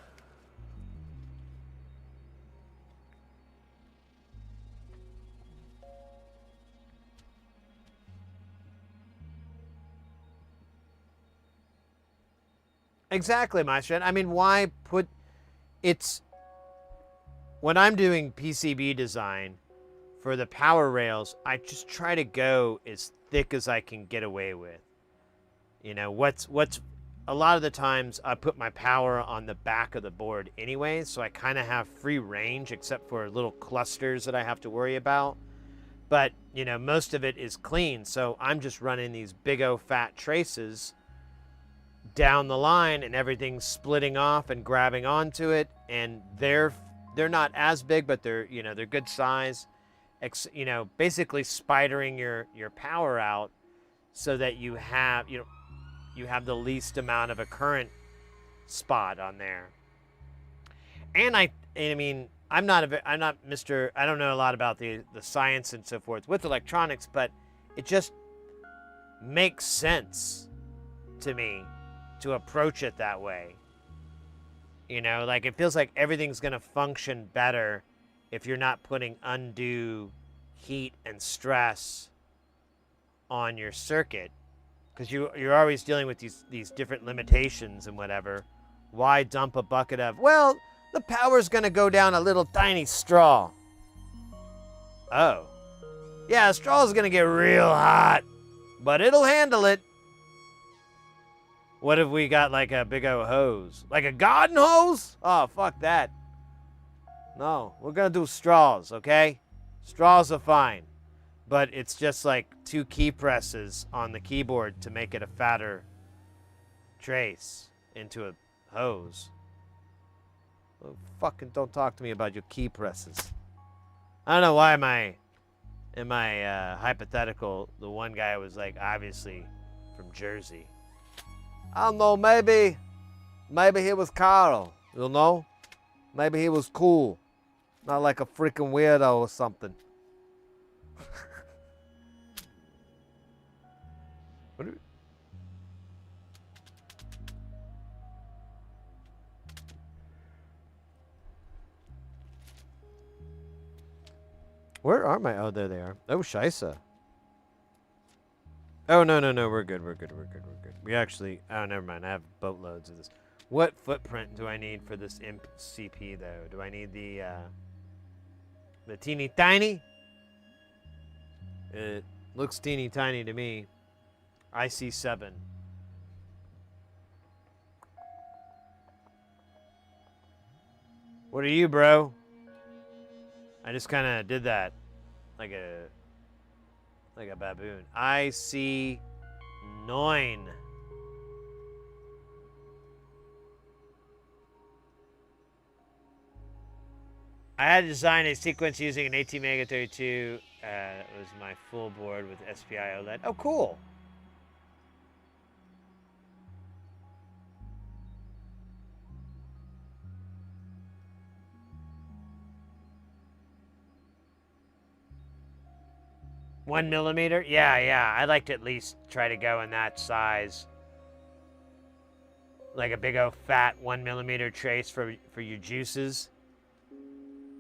Exactly, my friend. I mean, why put... It's... When I'm doing PCB design for the power rails, I just try to go as thick as I can get away with. You know, what's a lot of the times I put my power on the back of the board anyway, so I kind of have free range except for little clusters that I have to worry about. But, you know, most of it is clean, so I'm just running these big O fat traces down the line and everything's splitting off and grabbing onto it, and they're not as big, but they're, you know, they're good size. You know, basically spidering your power out so that you have, you know, you have the least amount of a current spot on there. And I mean, I'm not Mr. I don't know a lot about the science and so forth with electronics, but it just makes sense to me to approach it that way. You know, like it feels like everything's going to function better if you're not putting undue heat and stress on your circuit, because you're always dealing with these different limitations and whatever. Why dump a bucket of, well, the power's going to go down a little tiny straw. Oh. Yeah, the straw's going to get real hot, but it'll handle it. What if we got like a big old hose? Like a garden hose? Oh, fuck that. No, we're going to do straws, okay? Straws are fine. But it's just like 2 key presses on the keyboard to make it a fatter trace into a hose. Oh, fucking don't talk to me about your key presses. I don't know why in my hypothetical, the one guy was like obviously from Jersey. I don't know, maybe he was Carl, you know? Maybe he was cool. Not like a freaking weirdo or something. Where are my... Oh, there they are. Oh, Shisa. Oh, no. We're good. We actually... Oh, never mind. I have boatloads of this. What footprint do I need for this imp CP, though? Do I need the teeny tiny? It looks teeny tiny to me. IC7. What are you, bro? I just kind of did that like a baboon. IC9. I had to design a sequence using an ATmega32. It was my full board with SPI OLED. Oh, cool. One millimeter? Yeah. I'd like to at least try to go in that size. Like a big old fat 1 millimeter trace for your juices.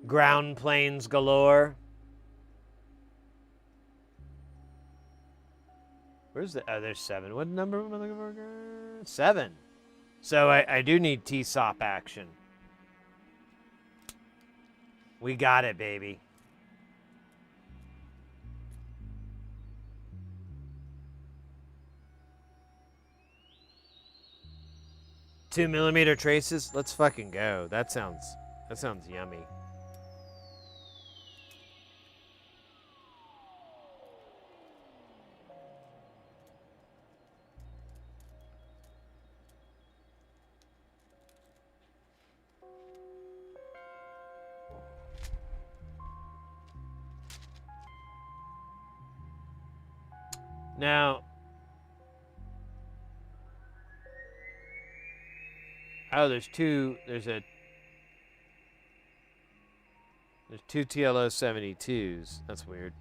Ground planes galore. Where's the... Oh, there's 7. What number am I looking for? 7. So I do need T-SOP action. We got it, baby. Two millimeter traces? Let's fucking go. That sounds yummy. Now, oh, there's two TLO 72s. That's weird.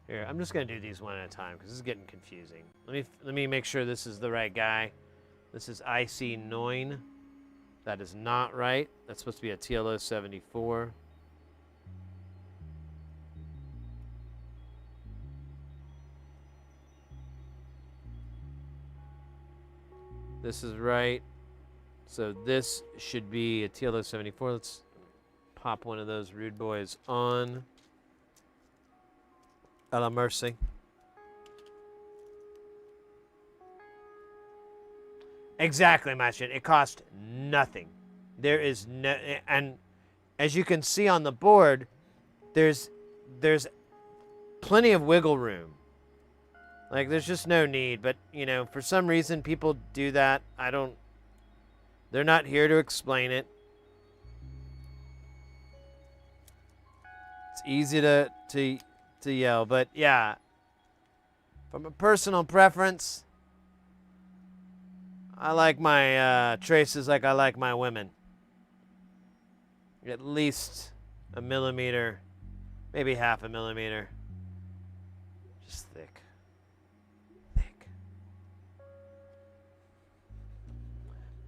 Here, I'm just gonna do these one at a time because this is getting confusing. Let me make sure this is the right guy. This is IC9. That is not right. That's supposed to be a TLO 74. This is right. So this should be a TLO 74. Let's pop one of those rude boys on. A la mercy. Exactly, my shit. It cost nothing. There is no, and as you can see on the board, there's plenty of wiggle room. Like, there's just no need. But, you know, for some reason, people do that. I don't. They're not here to explain it. It's easy to yell, but yeah. From a personal preference, I like my traces like I like my women. At least a millimeter, maybe half a millimeter. Just thick. Thick.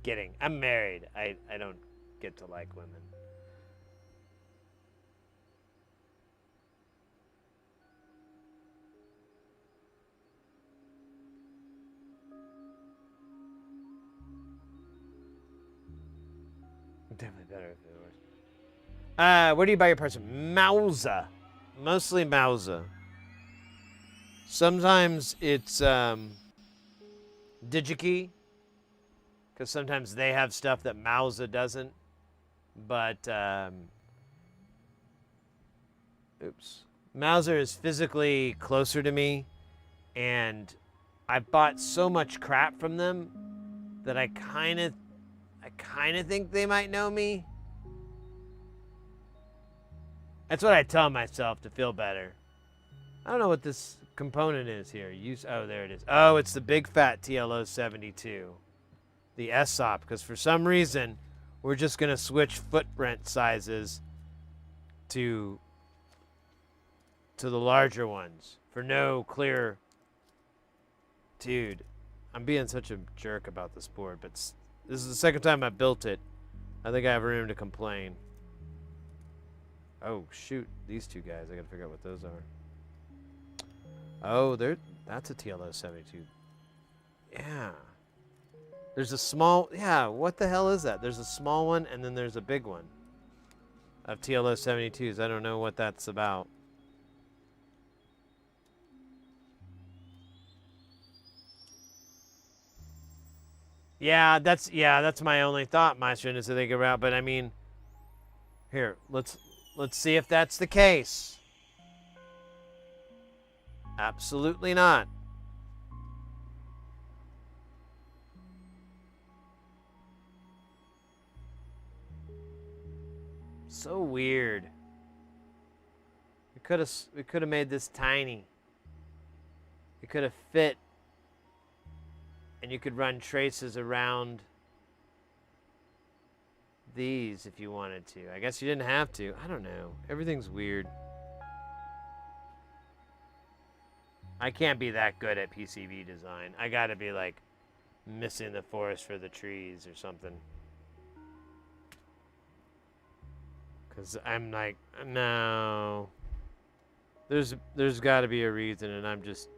Kidding. I'm married. I don't get to like women. Definitely better if it was. Where do you buy your parts? Mausa. Mostly Mausa. Sometimes it's DigiKey, because sometimes they have stuff that Mausa doesn't. But Mauser is physically closer to me, and I bought so much crap from them that I kind of think they might know me. That's what I tell myself to feel better. I don't know what this component is here. Oh, there it is. Oh, it's the big fat TLO 72, the SOP. Because for some reason, we're just gonna switch footprint sizes to the larger ones for no clear. Dude, I'm being such a jerk about this board, but this is the second time I built it. I think I have room to complain. Oh, shoot. These two guys. I gotta figure out what those are. Oh, that's a TLO 72. Yeah. There's a small... Yeah, what the hell is that? There's a small one, and then there's a big one of TLO 72s. I don't know what that's about. Yeah, that's my only thought, Maestro, is to think about. But I mean, here, let's see if that's the case. Absolutely not. So weird. We could have made this tiny. It could have fit, and you could run traces around these if you wanted to. I guess you didn't have to. I don't know. Everything's weird. I can't be that good at PCB design. I gotta be like missing the forest for the trees or something. Cause I'm like, no. There's gotta be a reason, and I'm just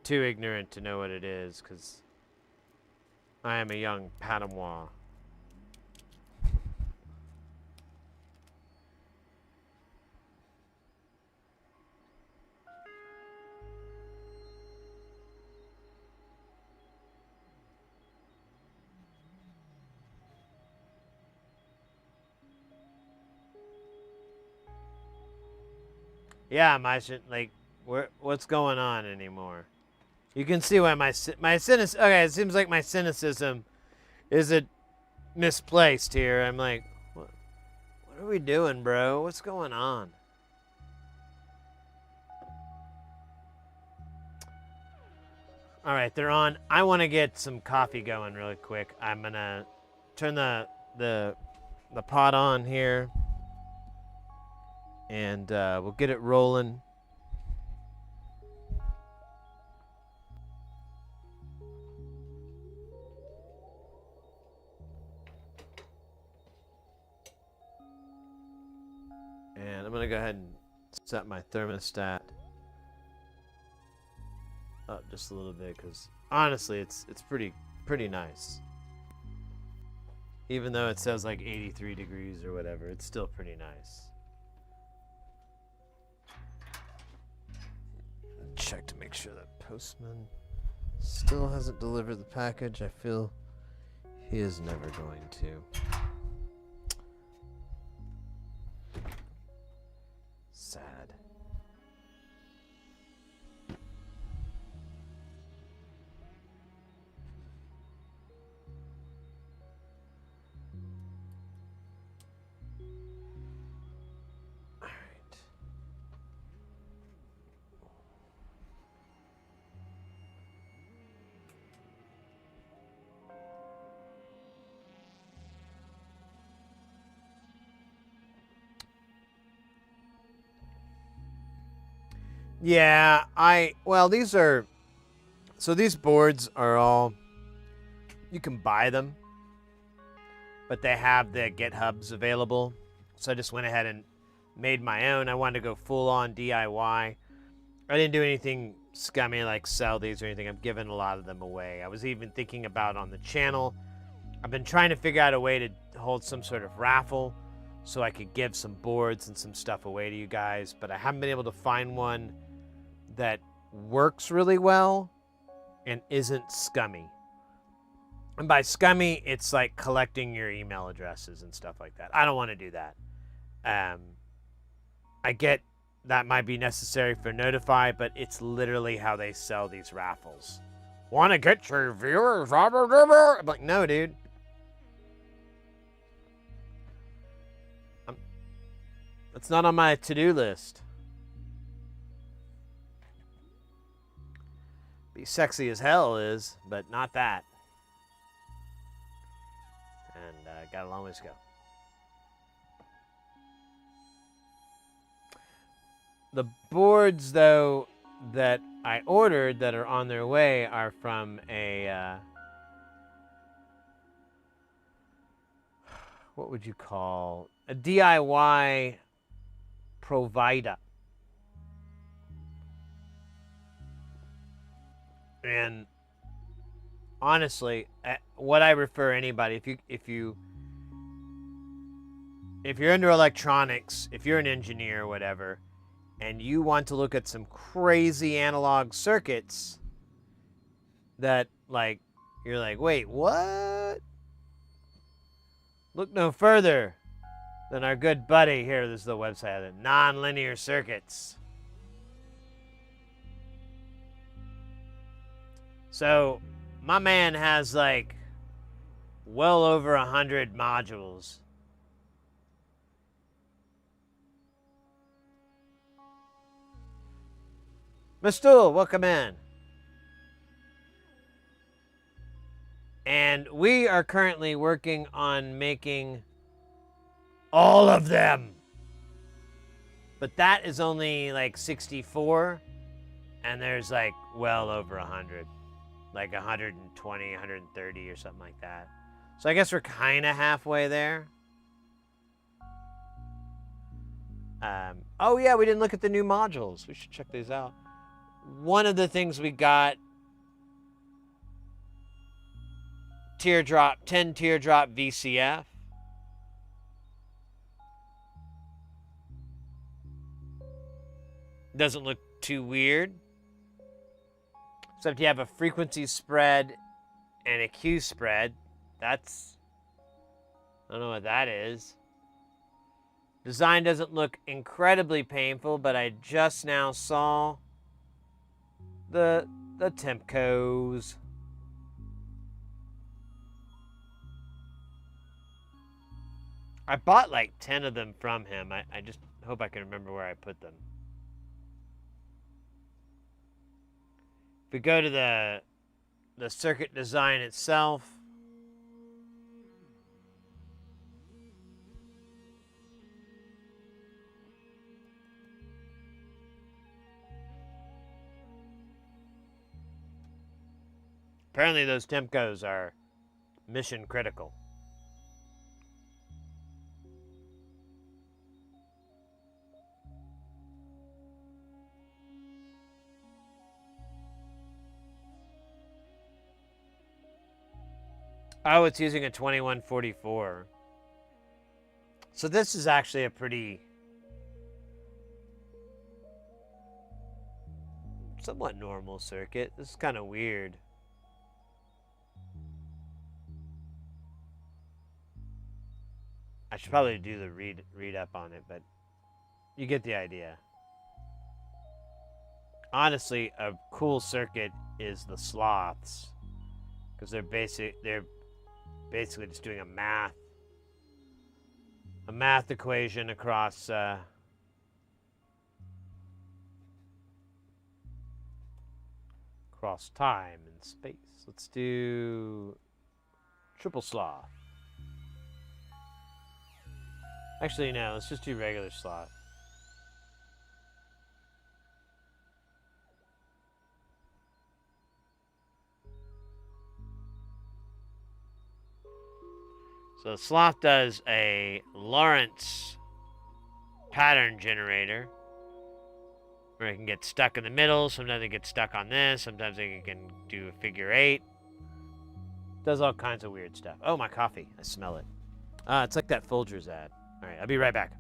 too ignorant to know what it is, cause I am a young Padawan. Yeah, what's going on anymore? You can see why my cynicism. Okay, it seems like my cynicism is misplaced here. I'm like, what are we doing, bro? What's going on? All right, they're on. I want to get some coffee going really quick. I'm gonna turn the pot on here, and we'll get it rolling. And I'm gonna go ahead and set my thermostat up just a little bit because honestly, it's pretty nice. Even though it says like 83 degrees or whatever, it's still pretty nice. Check to make sure that postman still hasn't delivered the package. I feel he is never going to. Sad. All right. Yeah, well, these boards are all, you can buy them, but they have the GitHubs available. So I just went ahead and made my own. I wanted to go full on DIY. I didn't do anything scummy like sell these or anything. I've given a lot of them away. I was even thinking about on the channel, I've been trying to figure out a way to hold some sort of raffle so I could give some boards and some stuff away to you guys, but I haven't been able to find one that works really well and isn't scummy. And by scummy, it's like collecting your email addresses and stuff like that. I don't want to do that. I get that might be necessary for Notify, but it's literally how they sell these raffles. Want to get your viewers? I'm like, no, dude. That's not on my to-do list. Be sexy as hell is, but not that. And got a long ways to go. The boards, though, that I ordered that are on their way are from a, what would you call, a DIY provider. And honestly, what I refer anybody, if you're into electronics, if you're an engineer or whatever, and you want to look at some crazy analog circuits that, like, you're like, wait, what? Look no further than our good buddy here. This is the website of Nonlinear Circuits. So my man has like well over 100 modules. Mr. Welcome in. And we are currently working on making all of them. But that is only like 64, and there's like well over 100. Like 120, 130 or something like that. So I guess we're kind of halfway there. Oh yeah, we didn't look at the new modules. We should check these out. One of the things we got, teardrop, 10 teardrop VCF. Doesn't look too weird. Except you have a frequency spread and a Q spread. That's, I don't know what that is. Design doesn't look incredibly painful, but I just now saw the temp codes. I bought like 10 of them from him. I just hope I can remember where I put them. If we go to the circuit design itself, apparently those temp codes are mission critical. Oh, it's using a 2144. So this is actually a pretty somewhat normal circuit. This is kind of weird. I should probably do the read up on it, but you get the idea. Honestly, a cool circuit is the sloths, because they're basically just doing a math equation across across time and space. Let's do triple sloth. Actually, no, let's just do regular sloth. So sloth does a Lorentz pattern generator, where it can get stuck in the middle. Sometimes it gets stuck on this. Sometimes it can do a figure 8. Does all kinds of weird stuff. Oh, my coffee. I smell it. It's like that Folgers ad. All right, I'll be right back.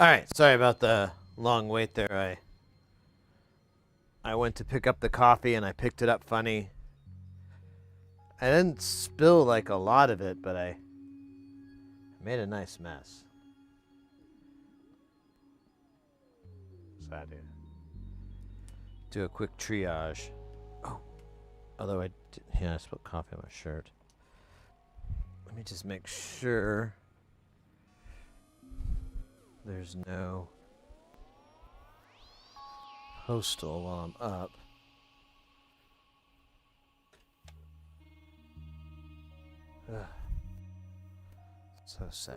All right, sorry about the long wait there. I went to pick up the coffee and I picked it up funny. I didn't spill like a lot of it, but I made a nice mess. So I had to do a quick triage. Oh, although I spilled coffee on my shirt. Let me just make sure there's no Postal while I'm up. Ugh. So sad.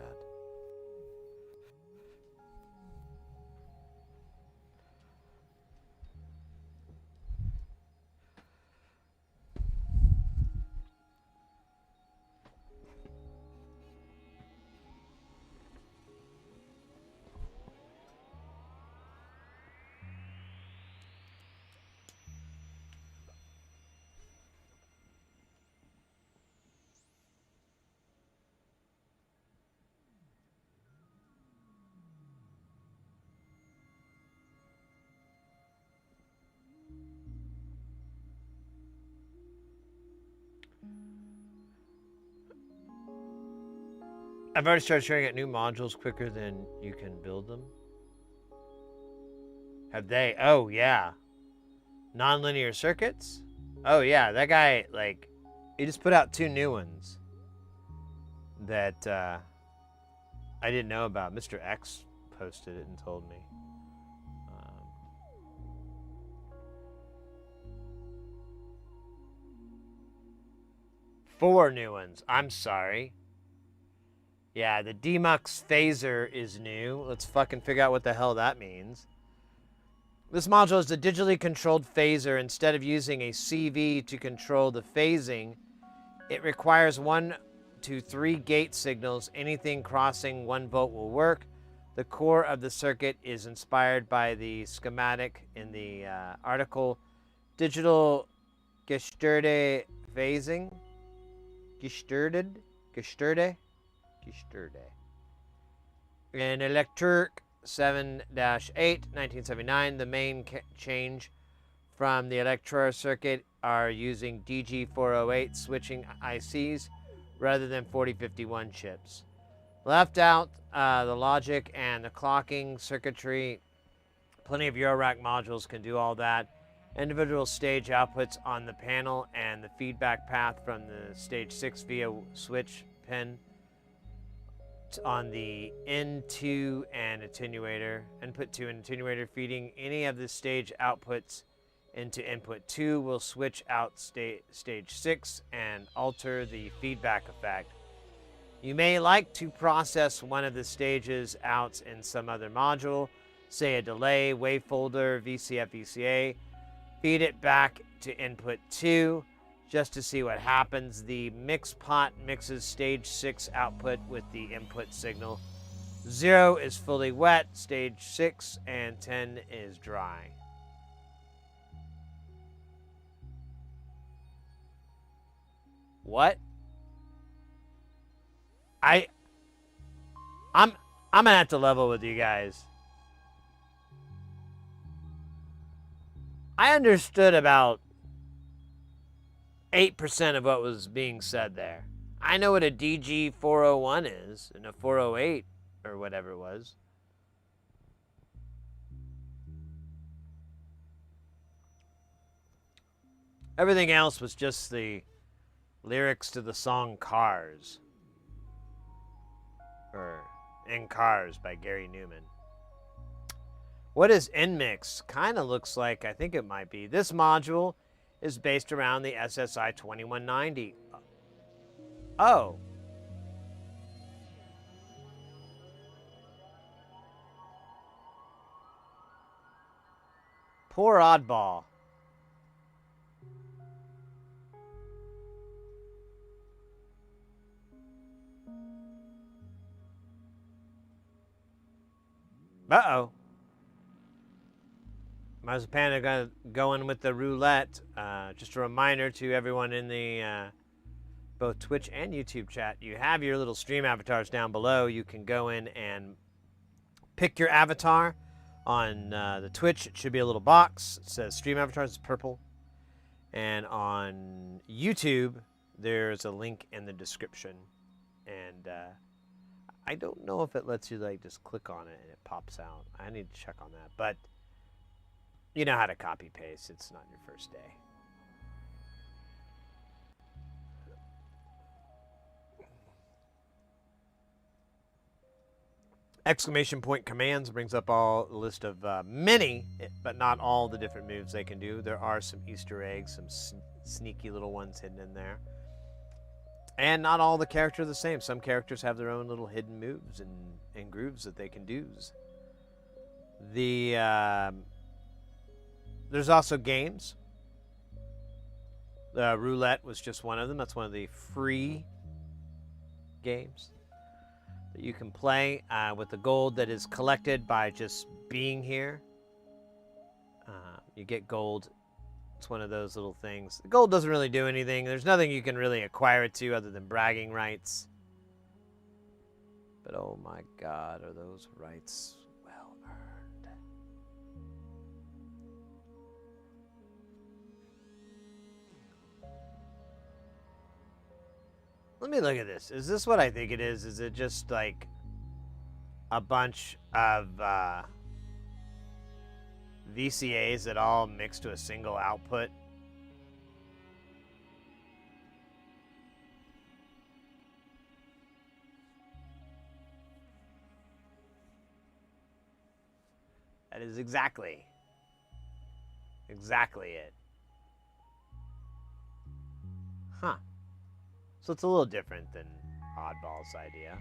I've already started sharing out new modules quicker than you can build them. Have they? Oh, yeah. Nonlinear circuits? Oh, yeah. That guy, like, he just put out 2 new ones that I didn't know about. Mr. X posted it and told me. 4 new ones. I'm sorry. Yeah, the Demux phaser is new. Let's fucking figure out what the hell that means. This module is a digitally controlled phaser. Instead of using a CV to control the phasing, it requires 1 to 3 gate signals. Anything crossing 1 volt will work. The core of the circuit is inspired by the schematic in the article. Digital gesterte phasing. Gesterde. In Electric 7-8, 1979, the main change from the Electra circuit are using DG408 switching ICs rather than 4051 chips. Left out the logic and the clocking circuitry. Plenty of eurorack modules can do all that. Individual stage outputs on the panel and the feedback path from the stage 6 via switch pin on the N2 and attenuator, input 2 and attenuator, feeding any of the stage outputs into input 2 will switch out stage 6 and alter the feedback effect. You may like to process one of the stages out in some other module, say a delay, wave folder, VCF, VCA, feed it back to input 2 just to see what happens. The mix pot mixes stage 6 output with the input signal. 0 is fully wet, stage 6, and 10 is dry. What? I'm gonna have to level with you guys. I understood about 8% of what was being said there. I know what a DG401 is and a 408 or whatever it was. Everything else was just the lyrics to the song Cars. Or In Cars by Gary Newman. What is NMix? Kind of looks like, I think it might be. This module is based around the SSI 2190. Oh. Poor oddball. Uh-oh. Marzipan got going with the roulette. Just a reminder to everyone in the both Twitch and YouTube chat, you have your little stream avatars down below. You can go in and Pick your avatar. On the Twitch, it should be a little box. It says stream avatars, it's purple. And on YouTube, there's a link in the description. And I don't know if it lets you like just click on it and it pops out. I need to check on that. But you know how to copy paste. It's not your first day. Exclamation point commands brings up all the list of many, but not all the different moves they can do. There are some Easter eggs, some sneaky little ones hidden in there. And not all the characters are the same. Some characters have their own little hidden moves and grooves that they can do. There's also games. Roulette was just one of them. That's one of the free games that you can play with the gold that is collected by just being here. You get gold. It's one of those little things. The gold doesn't really do anything. There's nothing you can really acquire it to other than bragging rights. But oh my God, are those rights well earned? Let me look at this. Is this what I think it is? Is it just like a bunch of VCAs that all mix to a single output? That is exactly it. Huh. So it's a little different than Oddball's idea.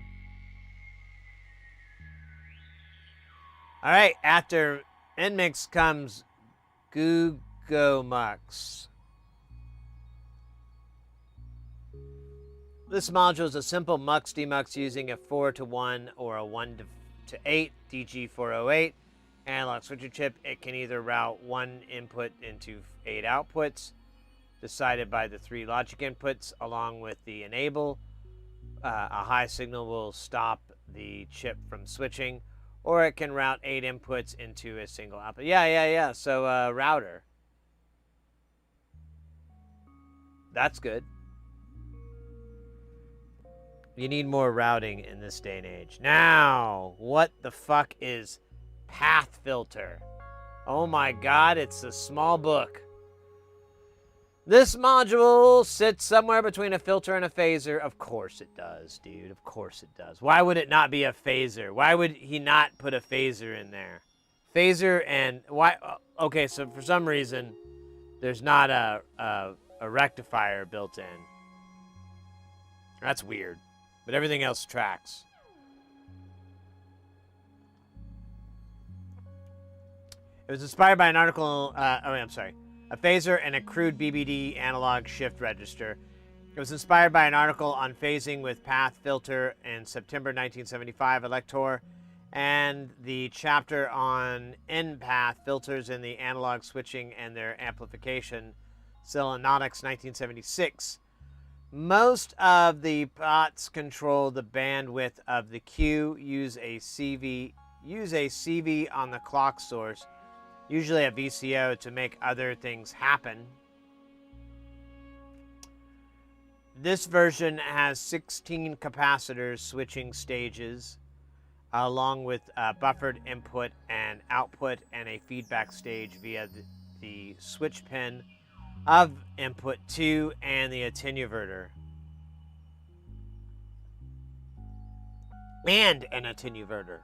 All right, after Nmix comes Mux. This module is a simple mux demux using a 4-to-1 or a 1-to-8 DG408 analog switcher chip. It can either route one input into 8 outputs, decided by the 3 logic inputs, along with the enable. A high signal will stop the chip from switching, or it can route 8 inputs into a single output. Yeah. So, router. That's good. You need more routing in this day and age. Now, what the fuck is path filter? Oh my God, it's a small book. This module sits somewhere between a filter and a phaser. Of course it does, dude. Of course it does. Why would it not be a phaser? Why would he not put a phaser in there? Phaser and why? Okay, so for some reason, there's not a rectifier built in. That's weird. But everything else tracks. It was inspired by an article. A phaser and a crude BBD analog shift register. It was inspired by an article on phasing with path filter in September 1975, Elector, and the chapter on N-path filters in the analog switching and their amplification, Silliness, 1976. Most of the pots control the bandwidth of the Q. Use a CV on the clock source, usually a VCO, to make other things happen. This version has 16 capacitors switching stages, along with buffered input and output, and a feedback stage via the switch pin of input 2 and the attenuverter. And an attenuverter.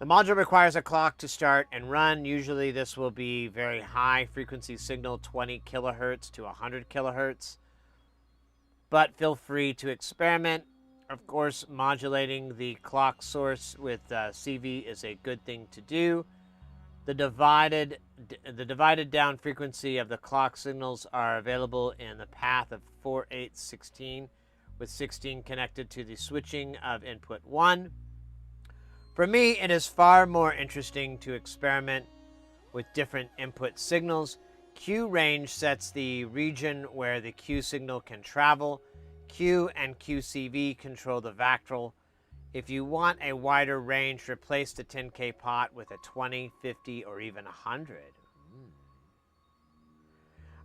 The module requires a clock to start and run. Usually this will be very high frequency signal, 20 kilohertz to 100 kilohertz. But feel free to experiment. Of course, modulating the clock source with CV is a good thing to do. The divided down frequency of the clock signals are available in the path of 4, 8, 16, with 16 connected to the switching of input 1. For me, it is far more interesting to experiment with different input signals. Q range sets the region where the Q signal can travel. Q and QCV control the vectoral If you want a wider range, replace the 10K pot with a 20, 50, or even 100.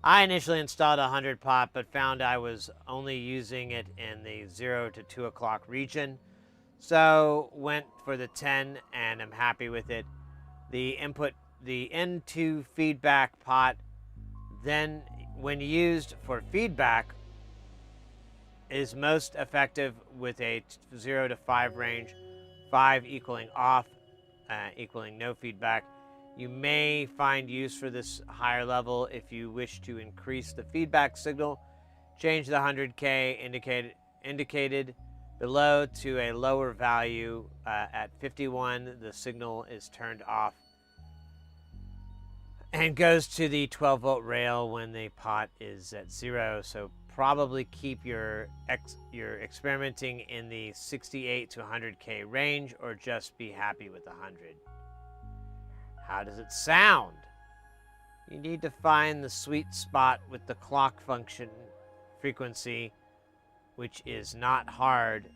I initially installed a 100 pot, but found I was only using it in the 0 to 2 o'clock region. So went for the 10 and I'm happy with it. The N2 feedback pot, then when used for feedback, is most effective with a 0 to 5 range, 5 equaling off, equaling no feedback. You may find use for this higher level if you wish to increase the feedback signal. Change the 100K indicated below to a lower value. At 51, the signal is turned off and goes to the 12-volt rail when the pot is at 0. So probably keep your experimenting in the 68 to 100K range, or just be happy with 100. How does it sound? You need to find the sweet spot with the clock function frequency, which is not hard.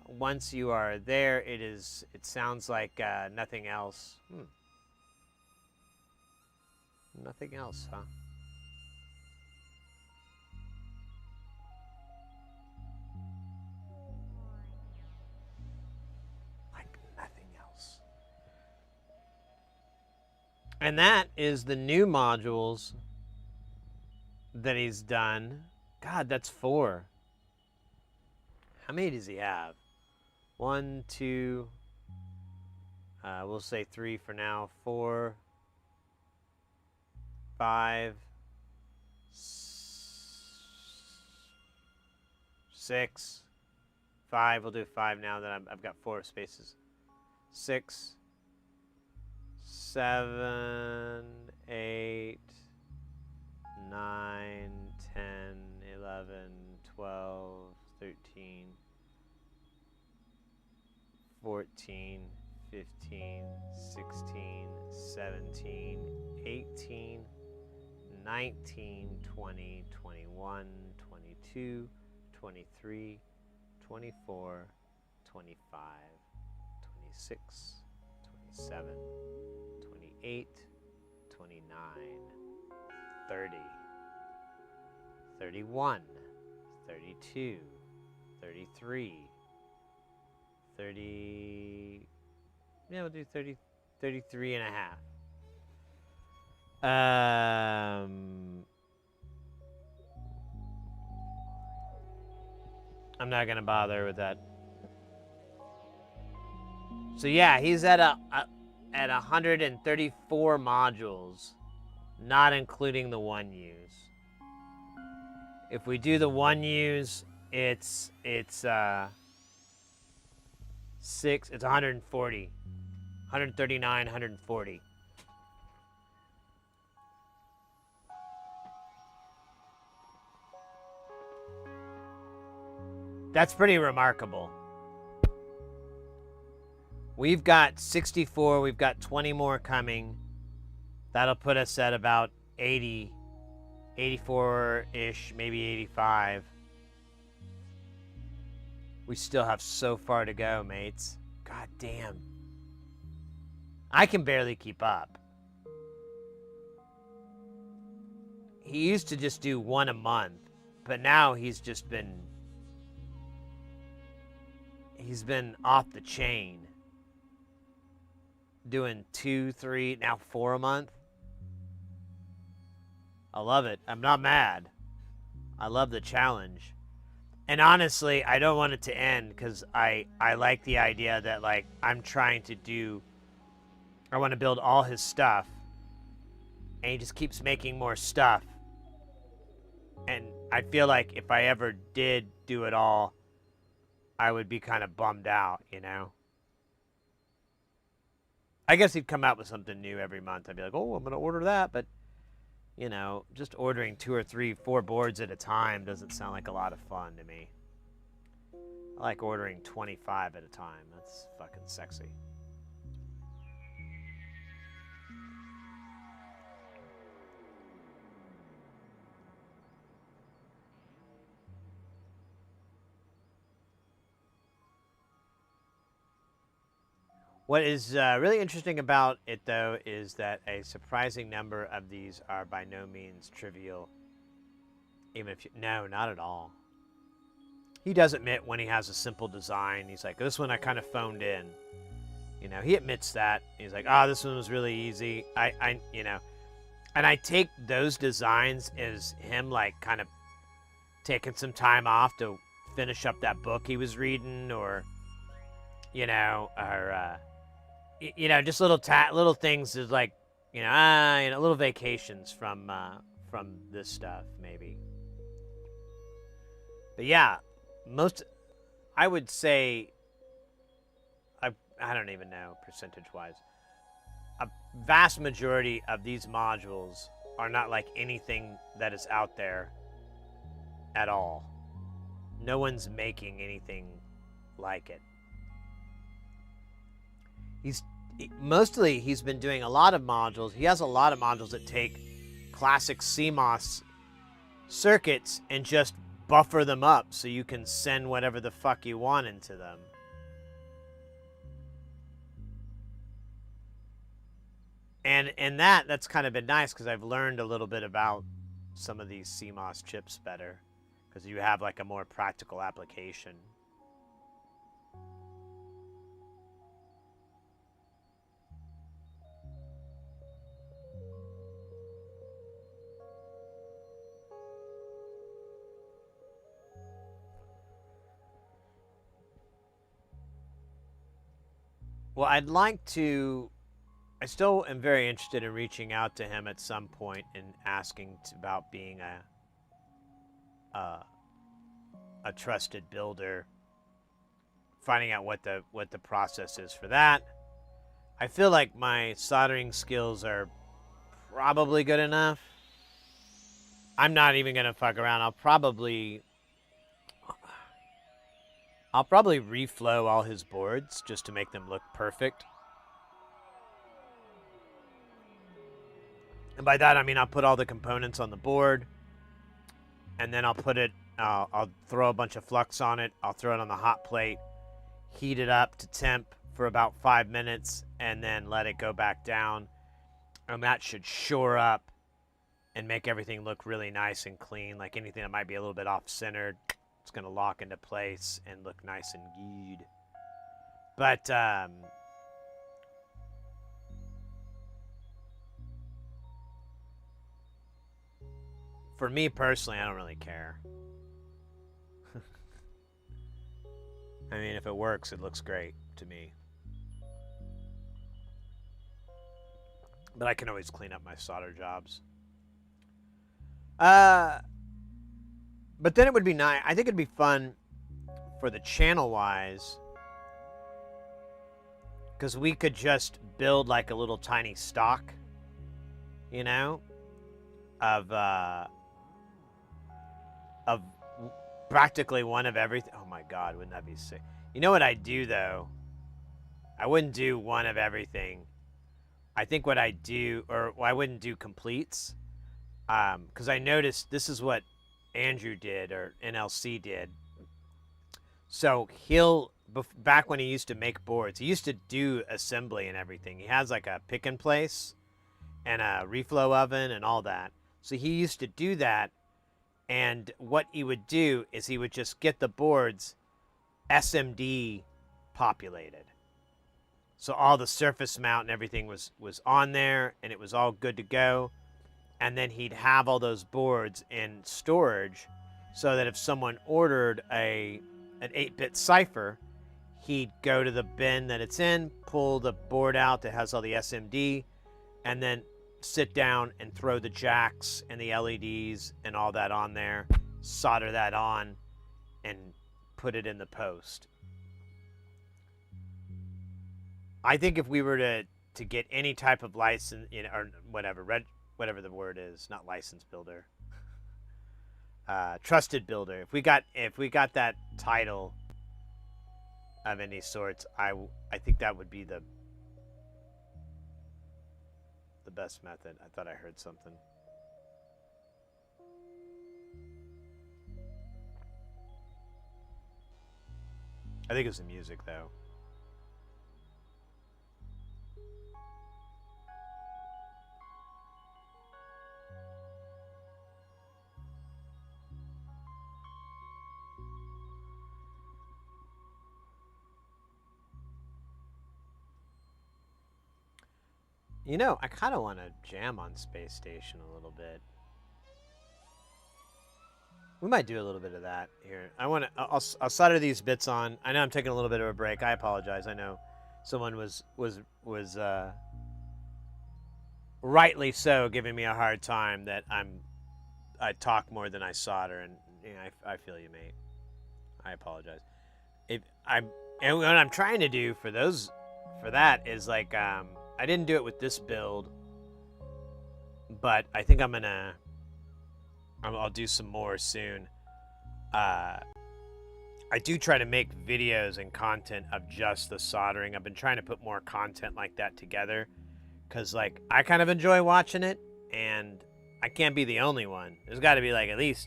Once you are there, it sounds like nothing else. Nothing else, huh? Like nothing else. And that is the new modules that he's done. God, that's 4. How many does he have? 1, 2, we'll say 3 for now. 4, 5, 6, 5. We'll do 5 now that I've got 4 spaces. 6, 7, 8, 9, 10, 11, 12, 13, 14, 15, 16, 17, 18, 19, 20, 21, 22, 23, 24, 25, 26, 27, 28, 29, 30, 31, 32, 33, 30, yeah, we'll do 30, 33 and a half. I'm not gonna bother with that. So yeah, he's at 134 modules, not including the 1 use. If we do the 1 use, it's 140, 139, 140. That's pretty remarkable. We've got 64, we've got 20 more coming. That'll put us at about 80, 84-ish, maybe 85. We still have so far to go, mates. God damn. I can barely keep up. He used to just do 1 a month, but now he's been off the chain. Doing 2, 3, now 4 a month. I love it. I'm not mad. I love the challenge. And honestly, I don't want it to end because I like the idea that, like, I want to build all his stuff. And he just keeps making more stuff. And I feel like if I ever did do it all, I would be kind of bummed out, you know? I guess he'd come out with something new every month. I'd be like, oh, I'm going to order that. But, you know, just ordering 2 or 3, 4 boards at a time doesn't sound like a lot of fun to me. I like ordering 25 at a time. That's fucking sexy. What is really interesting about it, though, is that a surprising number of these are by no means trivial. Even if you... No, not at all. He does admit when he has a simple design, he's like, this one I kind of phoned in. You know, he admits that. He's like, oh, this one was really easy. You know, and I take those designs as him, like, kind of taking some time off to finish up that book he was reading, or, you know, you know, just little things is like, you know, little vacations from this stuff, maybe. But yeah, I would say, I don't even know percentage-wise, a vast majority of these modules are not like anything that is out there at all. No one's making anything like it. He's been doing a lot of modules. He has a lot of modules that take classic CMOS circuits and just buffer them up so you can send whatever the fuck you want into them. And that's kind of been nice because I've learned a little bit about some of these CMOS chips better, because you have like a more practical application. Well, I still am very interested in reaching out to him at some point and asking about being a trusted builder, finding out what the process is for that. I feel like my soldering skills are probably good enough. I'm not even gonna fuck around. I'll probably reflow all his boards just to make them look perfect. And by that I mean I'll put all the components on the board, and then I'll throw a bunch of flux on it. I'll throw it on the hot plate, heat it up to temp for about 5 minutes, and then let it go back down. And that should shore up and make everything look really nice and clean. Like anything that might be a little bit off-centered, it's going to lock into place and look nice and good. But for me personally, I don't really care. I mean, if it works, it looks great to me. But I can always clean up my solder jobs. But then it would be nice. I think it'd be fun for the channel-wise, because we could just build like a little tiny stock, you know, of practically one of everything. Oh my God, wouldn't that be sick? You know what I'd do though? I wouldn't do one of everything. I think what I'd do, I wouldn't do completes, because I noticed this is what Andrew did, or NLC did. So back when he used to make boards, he used to do assembly and everything. He has like a pick and place and a reflow oven and all that. So he used to do that. And what he would do is he would just get the boards SMD populated. So all the surface mount and everything was on there, and it was all good to go. And then he'd have all those boards in storage so that if someone ordered an 8-bit cipher, he'd go to the bin that it's in, pull the board out that has all the SMD, and then sit down and throw the jacks and the LEDs and all that on there, solder that on, and put it in the post. I think if we were to get any type of license, you know, or whatever the word is, not license builder, trusted builder. If we got that title of any sorts, I think that would be the best method. I thought I heard something. I think it was the music though. You know, I kind of want to jam on Space Station a little bit. We might do a little bit of that here. I'll solder these bits on. I know I'm taking a little bit of a break. I apologize. I know someone was rightly so giving me a hard time that I talk more than I solder, and you know, I feel you, mate. I apologize. And what I'm trying to do for that is like I didn't do it with this build, but I think I'll do some more soon. I do try to make videos and content of just the soldering. I've been trying to put more content like that together because like I kind of enjoy watching it, and I can't be the only one. There's got to be like at least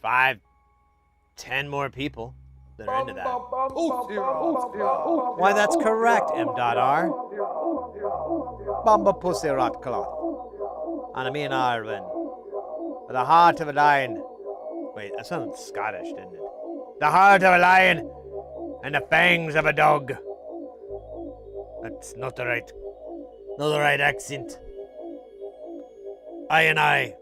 5, 10 more people that are into that. Why, that's correct, M.R. Bamba pussy rot cloth. And I mean Ireland. The heart of a lion. Wait, that sounded Scottish, didn't it? The heart of a lion and the fangs of a dog. That's not the right accent. I.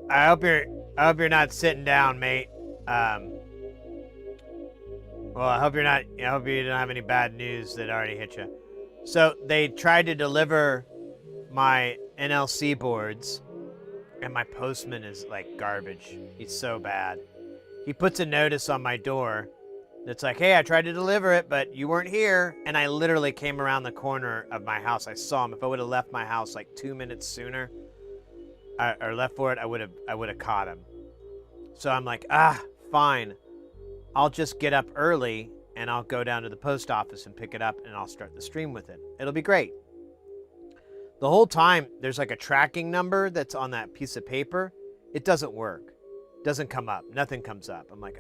I hope you're not sitting down, mate. Well, I hope you don't have any bad news that already hit you. So they tried to deliver my NLC boards, and my postman is like garbage. He's so bad. He puts a notice on my door that's like, hey, I tried to deliver it, but you weren't here. And I literally came around the corner of my house. I saw him. If I would have left my house like 2 minutes sooner, or left for it, I would have caught him. So I'm like, fine. I'll just get up early and I'll go down to the post office and pick it up, and I'll start the stream with it. It'll be great. The whole time, there's like a tracking number that's on that piece of paper. It doesn't work. It doesn't come up. Nothing comes up. I'm like,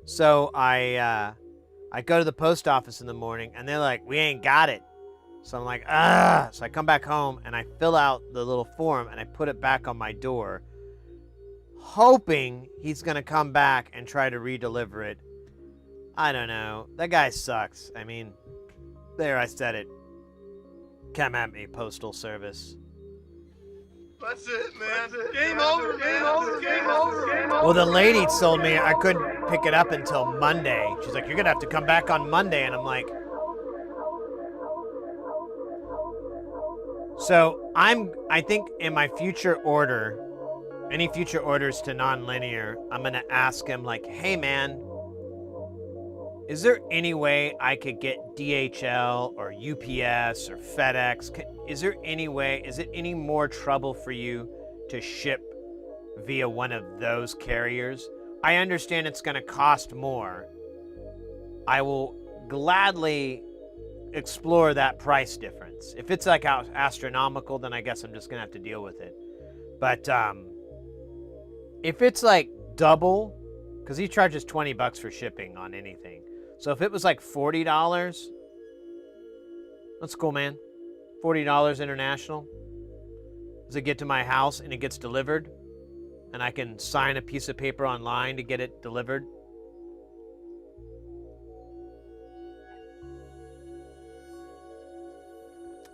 So I go to the post office in the morning, and they're like, we ain't got it. So I'm like, So I come back home, and I fill out the little form, and I put it back on my door, hoping he's going to come back and try to redeliver it. I don't know. That guy sucks. I mean, there, I said it. Come at me, Postal Service. That's it, man. Game over, game over, game over, game over. Well, the lady told me I couldn't pick it up until Monday. She's like, you're going to have to come back on Monday. And I'm like, so I think in my future order, any future orders to nonlinear, I'm going to ask him like, hey, man, is there any way I could get DHL or UPS or FedEx? Is there any way, is it any more trouble for you to ship via one of those carriers? I understand it's going to cost more. I will gladly explore that price difference. If it's like astronomical, then I guess I'm just going to have to deal with it. But if it's like double, because he charges $20 for shipping on anything. So if it was like $40, that's cool, man. $40 international. Does it get to my house and it gets delivered? And I can sign a piece of paper online to get it delivered?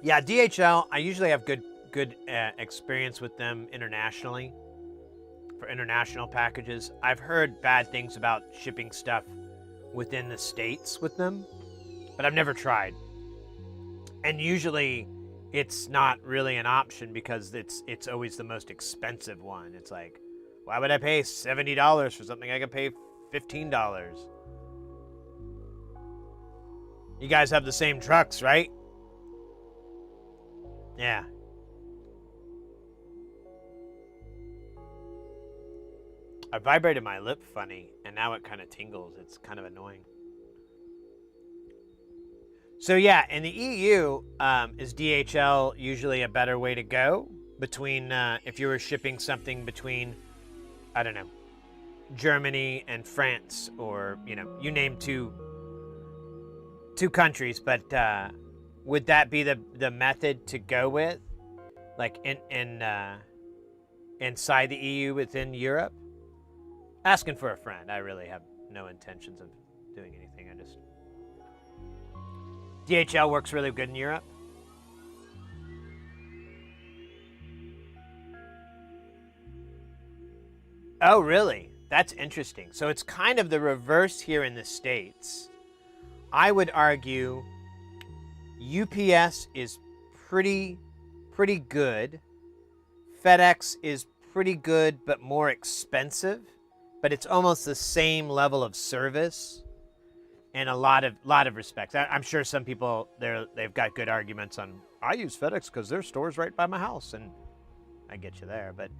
Yeah, DHL, I usually have good experience with them internationally for international packages. I've heard bad things about shipping stuff within the States with them, but I've never tried. And usually it's not really an option because it's always the most expensive one. It's like, why would I pay $70 for something I could pay $15? You guys have the same trucks, right? Yeah. I vibrated my lip funny, and now it kind of tingles. It's kind of annoying. So yeah, in the EU, is DHL usually a better way to go between, if you were shipping something between, I don't know, Germany and France, or, you know, you name two countries, but would that be the method to go with, like inside the EU within Europe? Asking for a friend. I really have no intentions of doing anything. I just... DHL works really good in Europe. Oh, really? That's interesting. So it's kind of the reverse here in the States. I would argue UPS is pretty good. FedEx is pretty good, but more expensive. But it's almost the same level of service in a lot of respects. I'm sure some people they've got good arguments on. I use FedEx because their store's right by my house, and I get you there. But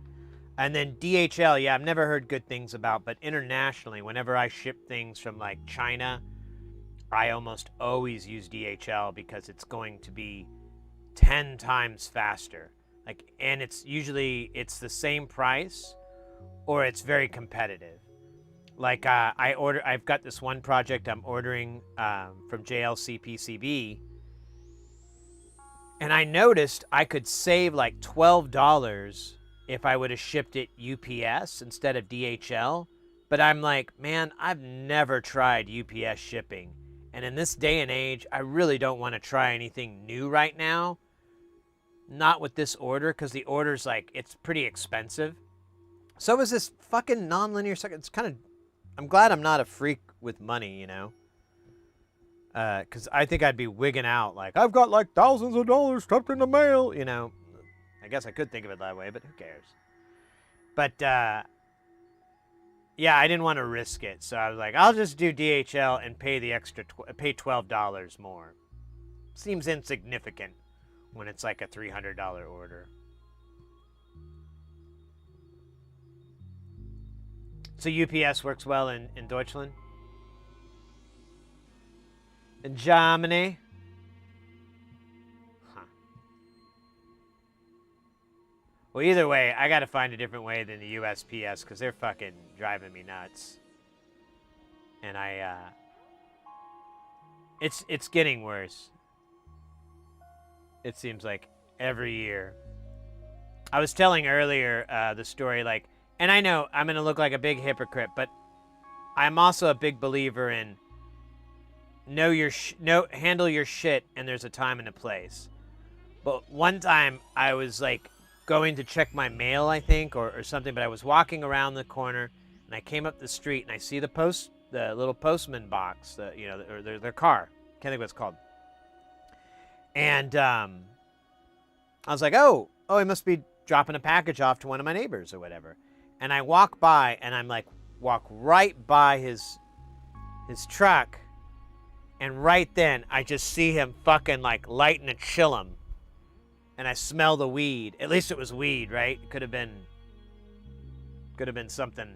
and then DHL, yeah, I've never heard good things about. But internationally, whenever I ship things from like China, I almost always use DHL because it's going to be 10 times faster. Like, and it's usually the same price, or it's very competitive. Like I've got this one project I'm ordering from JLC PCB, and I noticed I could save like $12 if I would have shipped it UPS instead of DHL. But I'm like, man, I've never tried UPS shipping. And in this day and age, I really don't want to try anything new right now. Not with this order, because the order's like, it's pretty expensive. So is this fucking nonlinear second. It's kind of, I'm glad I'm not a freak with money, you know? Because I think I'd be wigging out like, I've got like thousands of dollars stuffed in the mail, you know? I guess I could think of it that way, but who cares? But, yeah, I didn't want to risk it. So I was like, I'll just do DHL and pay the extra, pay $12 more. Seems insignificant when it's like a $300 order. So UPS works well in Deutschland? In Germany? Huh. Well, either way, I gotta find a different way than the USPS, because they're fucking driving me nuts. And it's getting worse. It seems like every year. I was telling earlier the story, like, and I know I'm gonna look like a big hypocrite, but I'm also a big believer in handle your shit, and there's a time and a place. But one time I was like going to check my mail, I think, or something, but I was walking around the corner and I came up the street and I see the little postman box, or their car. Can't think what it's called. And I was like, oh, he must be dropping a package off to one of my neighbors or whatever. And I walk by, and I'm like, walk right by his truck, and right then I just see him fucking like lighting a chillum, and I smell the weed. At least it was weed, right? It could have been something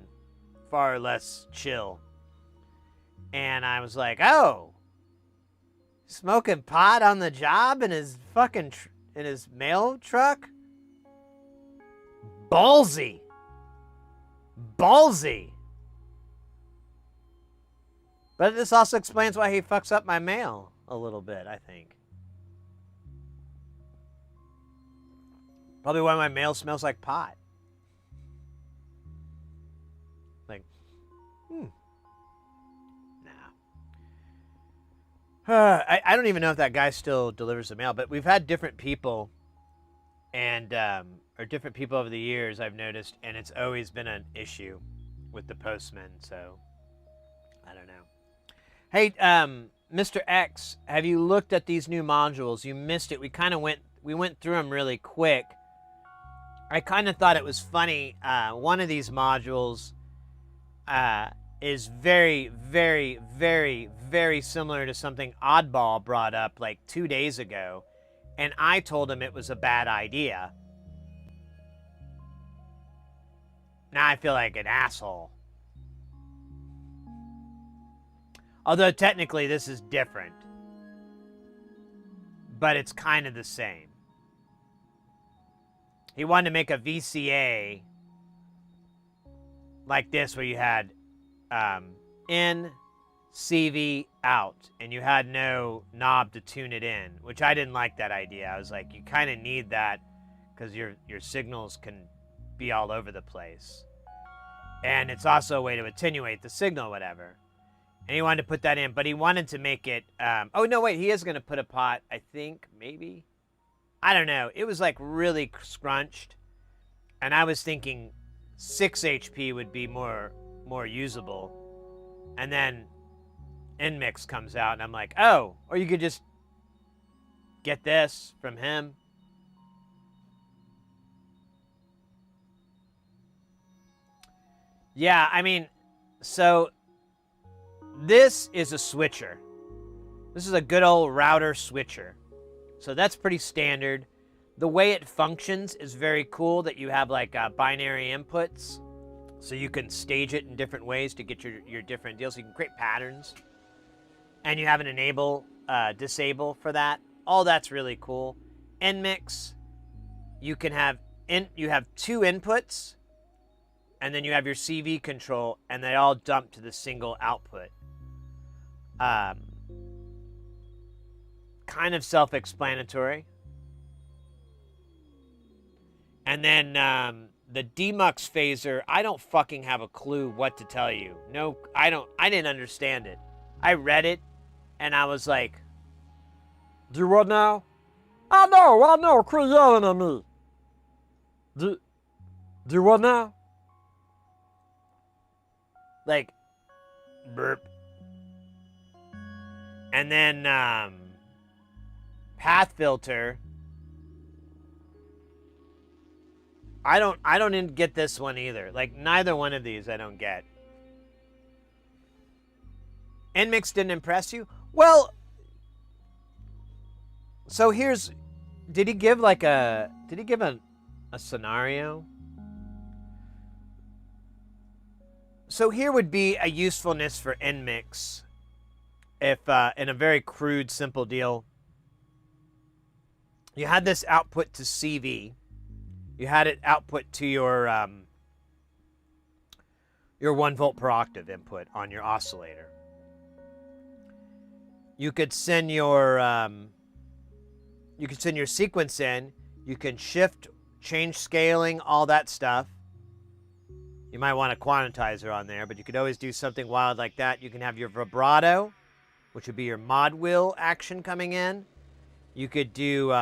far less chill. And I was like, oh, smoking pot on the job in his fucking in his mail truck? Ballsy. But this also explains why he fucks up my mail a little bit, I think. Probably why my mail smells like pot. Like, nah. I don't even know if that guy still delivers the mail, but we've had different people and or different people over the years, I've noticed, and it's always been an issue with the postman, so I don't know. Hey, Mr. X, have you looked at these new modules? You missed it. We went through them really quick. I kind of thought it was funny. One of these modules is very, very, very, very similar to something Oddball brought up like 2 days ago, and I told him it was a bad idea. Now I feel like an asshole. Although technically this is different. But it's kind of the same. He wanted to make a VCA like this where you had in, CV, out. And you had no knob to tune it in. Which I didn't like that idea. I was like, you kind of need that because your signals can be all over the place. And it's also a way to attenuate the signal, whatever. And he wanted to put that in, but he wanted to make it... oh, no, wait, he is going to put a pot, I think, maybe? I don't know. It was, like, really scrunched. And I was thinking 6 HP would be more usable. And then Nmix comes out, and I'm like, oh, or you could just get this from him. Yeah, I mean, so this is a switcher. This is a good old router switcher. So that's pretty standard. The way it functions is very cool that you have like binary inputs. So you can stage it in different ways to get your different deals. So you can create patterns. And you have an enable, disable for that. All that's really cool. Nmix, you can have, you have 2 inputs. And then you have your CV control, and they all dump to the single output. Kind of self-explanatory. And then the demux phaser, I don't fucking have a clue what to tell you. No, I didn't understand it. I read it, and I was like, do what now? I know, quit yelling at me. Do what now? Like, burp. And then, path filter. I don't get this one either. Like, neither one of these I don't get. Nmix didn't impress you? Well, so here's, did he give a scenario? So here would be a usefulness for Nmix if, in a very crude, simple deal, you had this output to CV, you had it output to your 1 volt per octave input on your oscillator. You could send your sequence in. You can shift, change scaling, all that stuff. You might want a quantizer on there, but you could always do something wild like that. You can have your vibrato, which would be your mod wheel action coming in. You could do,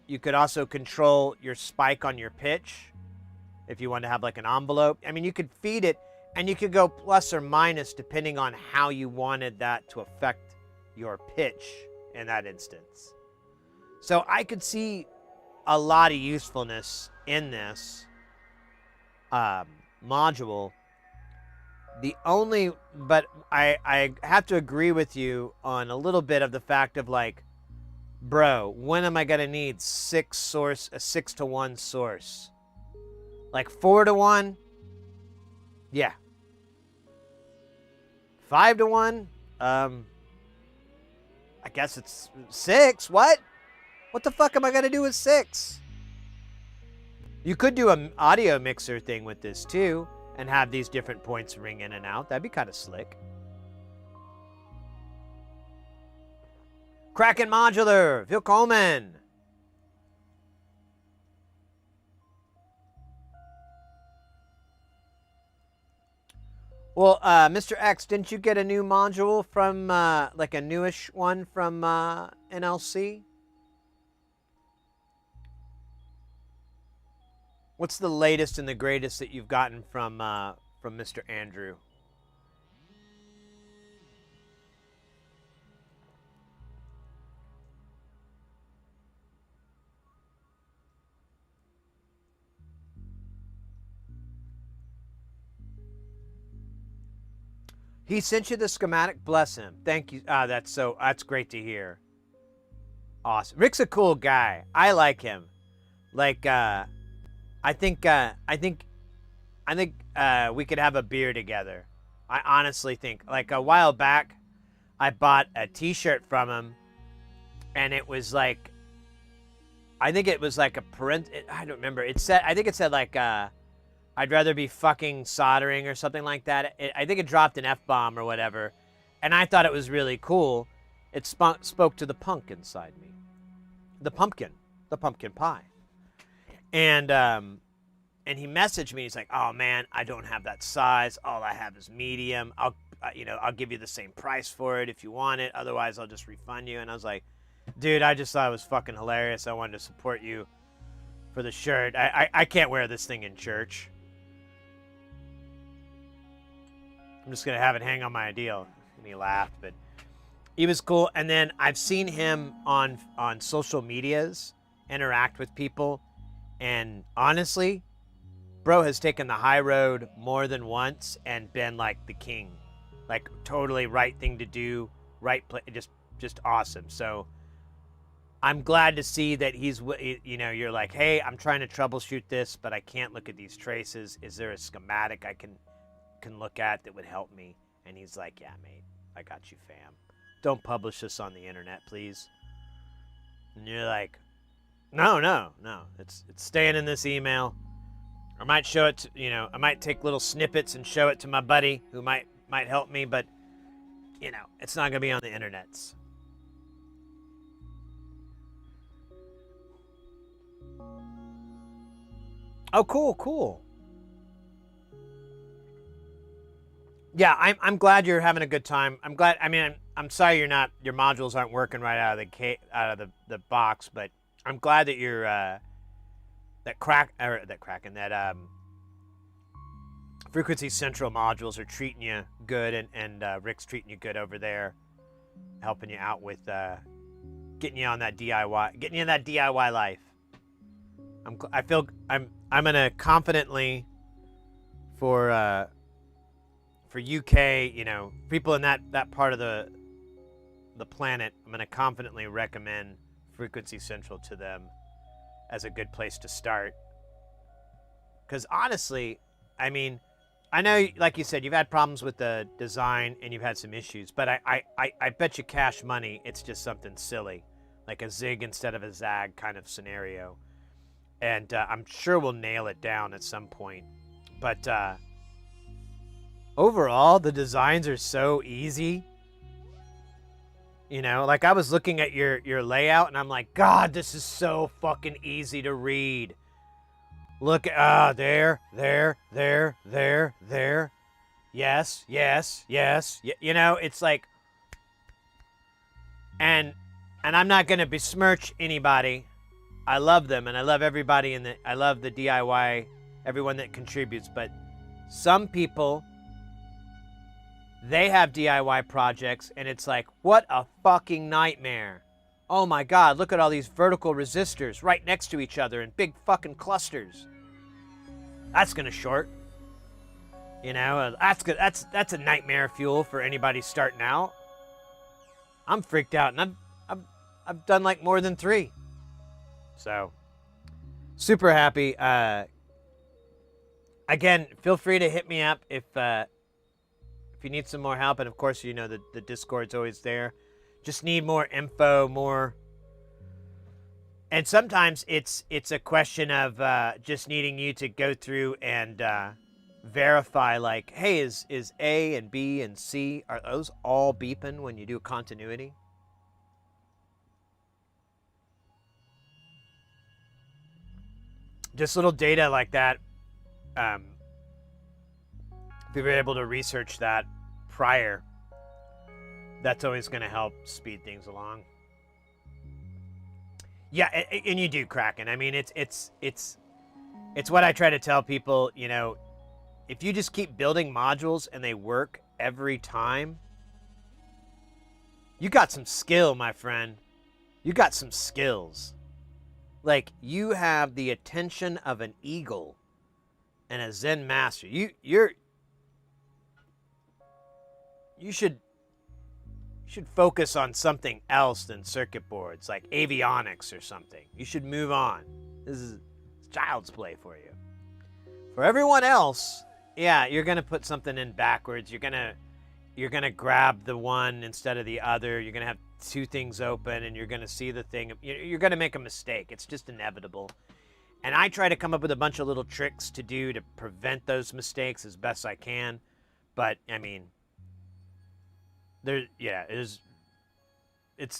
you could also control your spike on your pitch if you want to have like an envelope. I mean, you could feed it, and you could go plus or minus depending on how you wanted that to affect your pitch in that instance. So I could see a lot of usefulness in this module. But I have to agree with you on a little bit of the fact of like, bro, when am I gonna need a 6-to-1 source? Like 4-to-1? Yeah. 5-to-1? I guess it's 6. What? What the fuck am I gonna do with 6? You could do an audio mixer thing with this too, and have these different points ring in and out. That'd be kind of slick. Kraken Modular, willkommen. Well, Mr. X, didn't you get a new module from, like a newish one from NLC? What's the latest and the greatest that you've gotten from Mr. Andrew? He sent you the schematic. Bless him. Thank you. That's great to hear. Awesome. Rick's a cool guy. I like him. Like, I think we could have a beer together. I honestly think. Like a while back, I bought a T-shirt from him, and it was like, I think it was like a I don't remember. I think it said like, I'd rather be fucking soldering or something like that. I think it dropped an F-bomb or whatever, and I thought it was really cool. It spoke to the punk inside me, the pumpkin pie, and and he messaged me. He's like, "Oh man, I don't have that size. All I have is medium. I'll give you the same price for it if you want it. Otherwise, I'll just refund you." And I was like, "Dude, I just thought it was fucking hilarious. I wanted to support you for the shirt. I can't wear this thing in church. I'm just gonna have it hang on my deal." And he laughed, but he was cool. And then I've seen him on social medias interact with people, and honestly, bro has taken the high road more than once and been like the king, like totally right thing to do, right play, just awesome. So I'm glad to see that he's, you're like, "Hey, I'm trying to troubleshoot this, but I can't look at these traces. Is there a schematic I can look at that would help me?" And he's like, "Yeah, mate, I got you, fam. Don't publish this on the internet, please." And you're like, no. It's staying in this email. I might show it to, I might take little snippets and show it to my buddy who might help me, but, it's not going to be on the internets. Oh, cool. Yeah, I'm glad you're having a good time. I'm glad. I mean, I'm sorry your modules aren't working right out of the box, but I'm glad that you're that Frequency Central modules are treating you good, and Rick's treating you good over there, helping you out with getting you in that DIY life. I'm gonna confidently for UK, people in that part of the planet, I'm gonna confidently recommend Frequency Central to them as a good place to start. Because honestly, I mean, I know, like you said, you've had problems with the design and you've had some issues, but I bet you cash money it's just something silly, like a zig instead of a zag kind of scenario. And I'm sure we'll nail it down at some point. But overall, the designs are so easy. Like I was looking at your layout and I'm like, God, this is so fucking easy to read. Look at, there. Yes. It's like, and I'm not going to besmirch anybody. I love them and I love everybody I love the DIY, everyone that contributes, but some people, they have DIY projects and it's like, what a fucking nightmare. Oh my God, look at all these vertical resistors right next to each other in big fucking clusters. That's gonna short. That's good. That's a nightmare fuel for anybody starting out. I'm freaked out, and I've done like more than 3. So super happy. Again, feel free to hit me up if you need some more help, and of course, the Discord's always there. Just need more info, more. And sometimes it's a question of just needing you to go through and verify, like, hey, is A and B and C, are those all beeping when you do continuity? Just little data like that. If you were able to research that prior, that's always going to help speed things along. Yeah, and you do, Kraken. I mean, it's what I try to tell people. If you just keep building modules and they work every time, you got some skill, my friend. You got some skills. Like, you have the attention of an eagle and a Zen master. You should focus on something else than circuit boards, like avionics or something. You should move on. This is child's play for you. For everyone else, yeah, you're gonna put something in backwards. You're gonna grab the one instead of the other. You're gonna have 2 things open, and you're gonna see the thing. You're gonna make a mistake. It's just inevitable. And I try to come up with a bunch of little tricks to do to prevent those mistakes as best I can. But I mean, it's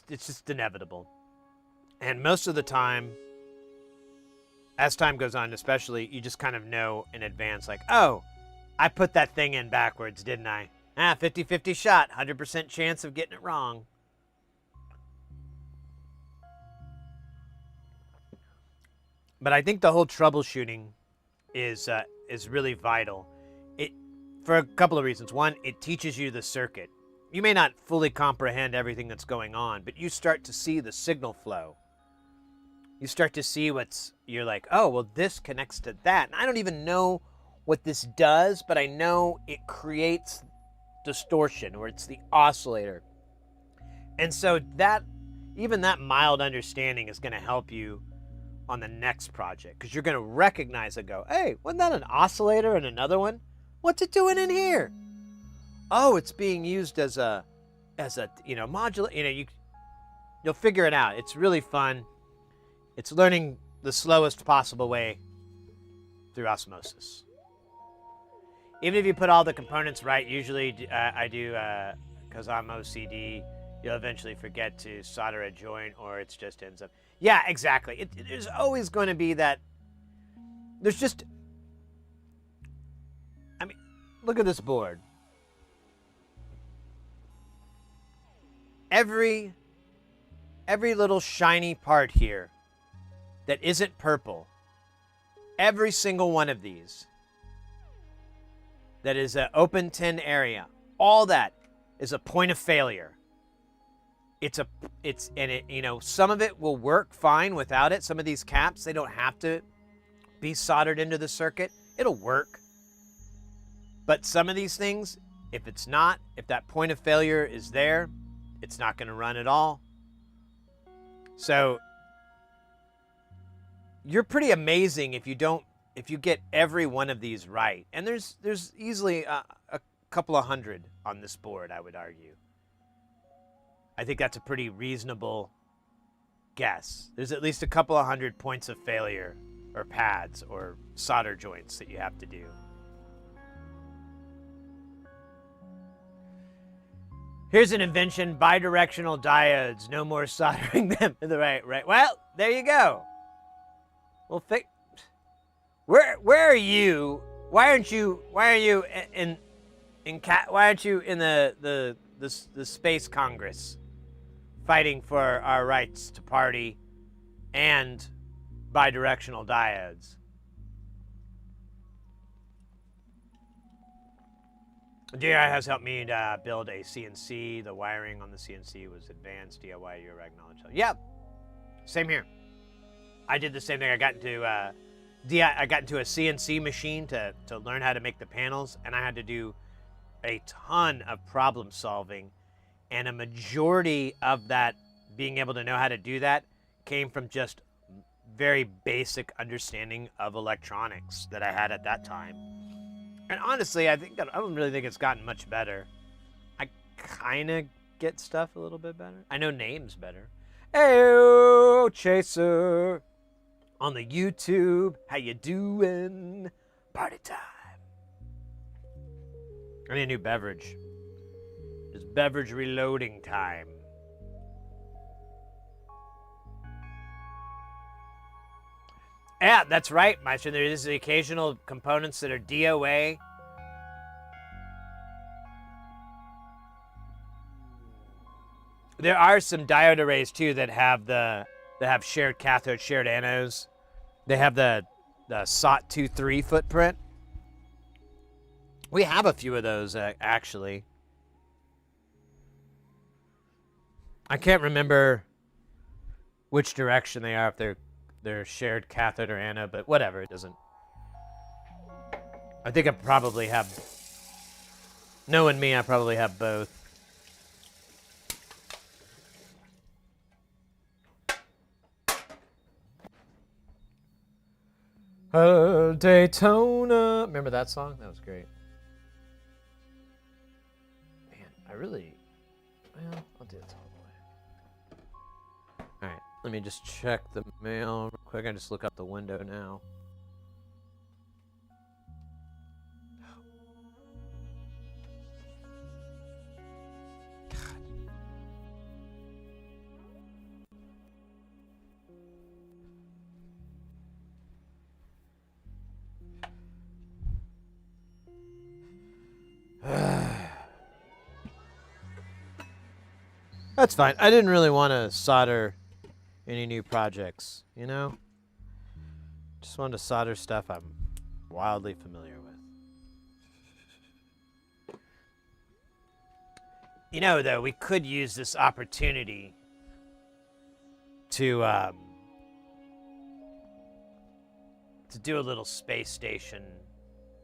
just inevitable. And most of the time, as time goes on, especially, you just kind of know in advance, like, oh, I put that thing in backwards, didn't I? 50-50 shot, 100% chance of getting it wrong. But I think the whole troubleshooting is really vital. It for a couple of reasons. One, it teaches you the circuit. You may not fully comprehend everything that's going on, but you start to see the signal flow. You start to see you're like, oh, well, this connects to that. And I don't even know what this does, but I know it creates distortion, or it's the oscillator. And so even that mild understanding is going to help you on the next project, because you're going to recognize and go, hey, wasn't that an oscillator in another one? What's it doing in here? Oh, it's being used as a modulator. You'll figure it out. It's really fun. It's learning the slowest possible way through osmosis. Even if you put all the components right, usually I do, because I'm OCD, you'll eventually forget to solder a joint, or it just ends up. Yeah, exactly. There's always going to be that. There's just. I mean, look at this board. Every little shiny part here that isn't purple, every single one of these that is an open tin area, all that is a point of failure. Some of it will work fine without it. Some of these caps, they don't have to be soldered into the circuit. It'll work. But some of these things, if that point of failure is there, it's not going to run at all. So you're pretty amazing if you get every one of these right. And there's easily a couple of hundred on this board, I would argue. I think that's a pretty reasonable guess. There's at least a couple of hundred points of failure, or pads, or solder joints that you have to do. Here's an invention: bidirectional diodes. No more soldering them in the right. Well, there you go. Well, where are you? Why aren't you in the Space Congress fighting for our rights to party and bidirectional diodes? DI has helped me to build a CNC. The wiring on the CNC was advanced DIY eurorack knowledge. Yeah, same here. I did the same thing. I got into a CNC machine to learn how to make the panels, and I had to do a ton of problem solving, and a majority of that, being able to know how to do that, came from just very basic understanding of electronics that I had at that time. And honestly, I don't really think it's gotten much better. I kind of get stuff a little bit better. I know names better. Ayo, Chaser, on the YouTube. How you doing? Party time. I need a new beverage. It's beverage reloading time. Yeah, that's right, Meister. There is the occasional components that are DOA. There are some diode arrays too that have shared cathode, shared anodes. They have the SOT23 footprint. We have a few of those actually. I can't remember which direction they are, if they're shared cathode or anode, but whatever, it doesn't. I think I probably have, knowing me, I probably have both. Daytona. Remember that song? That was great. Man, well, I'll do this all the way. All right, let me just check the mail real quick. I just look out the window now. That's fine. I didn't really want to solder any new projects, you know? Just wanted to solder stuff I'm wildly familiar with. You know, though, we could use this opportunity to do a little space station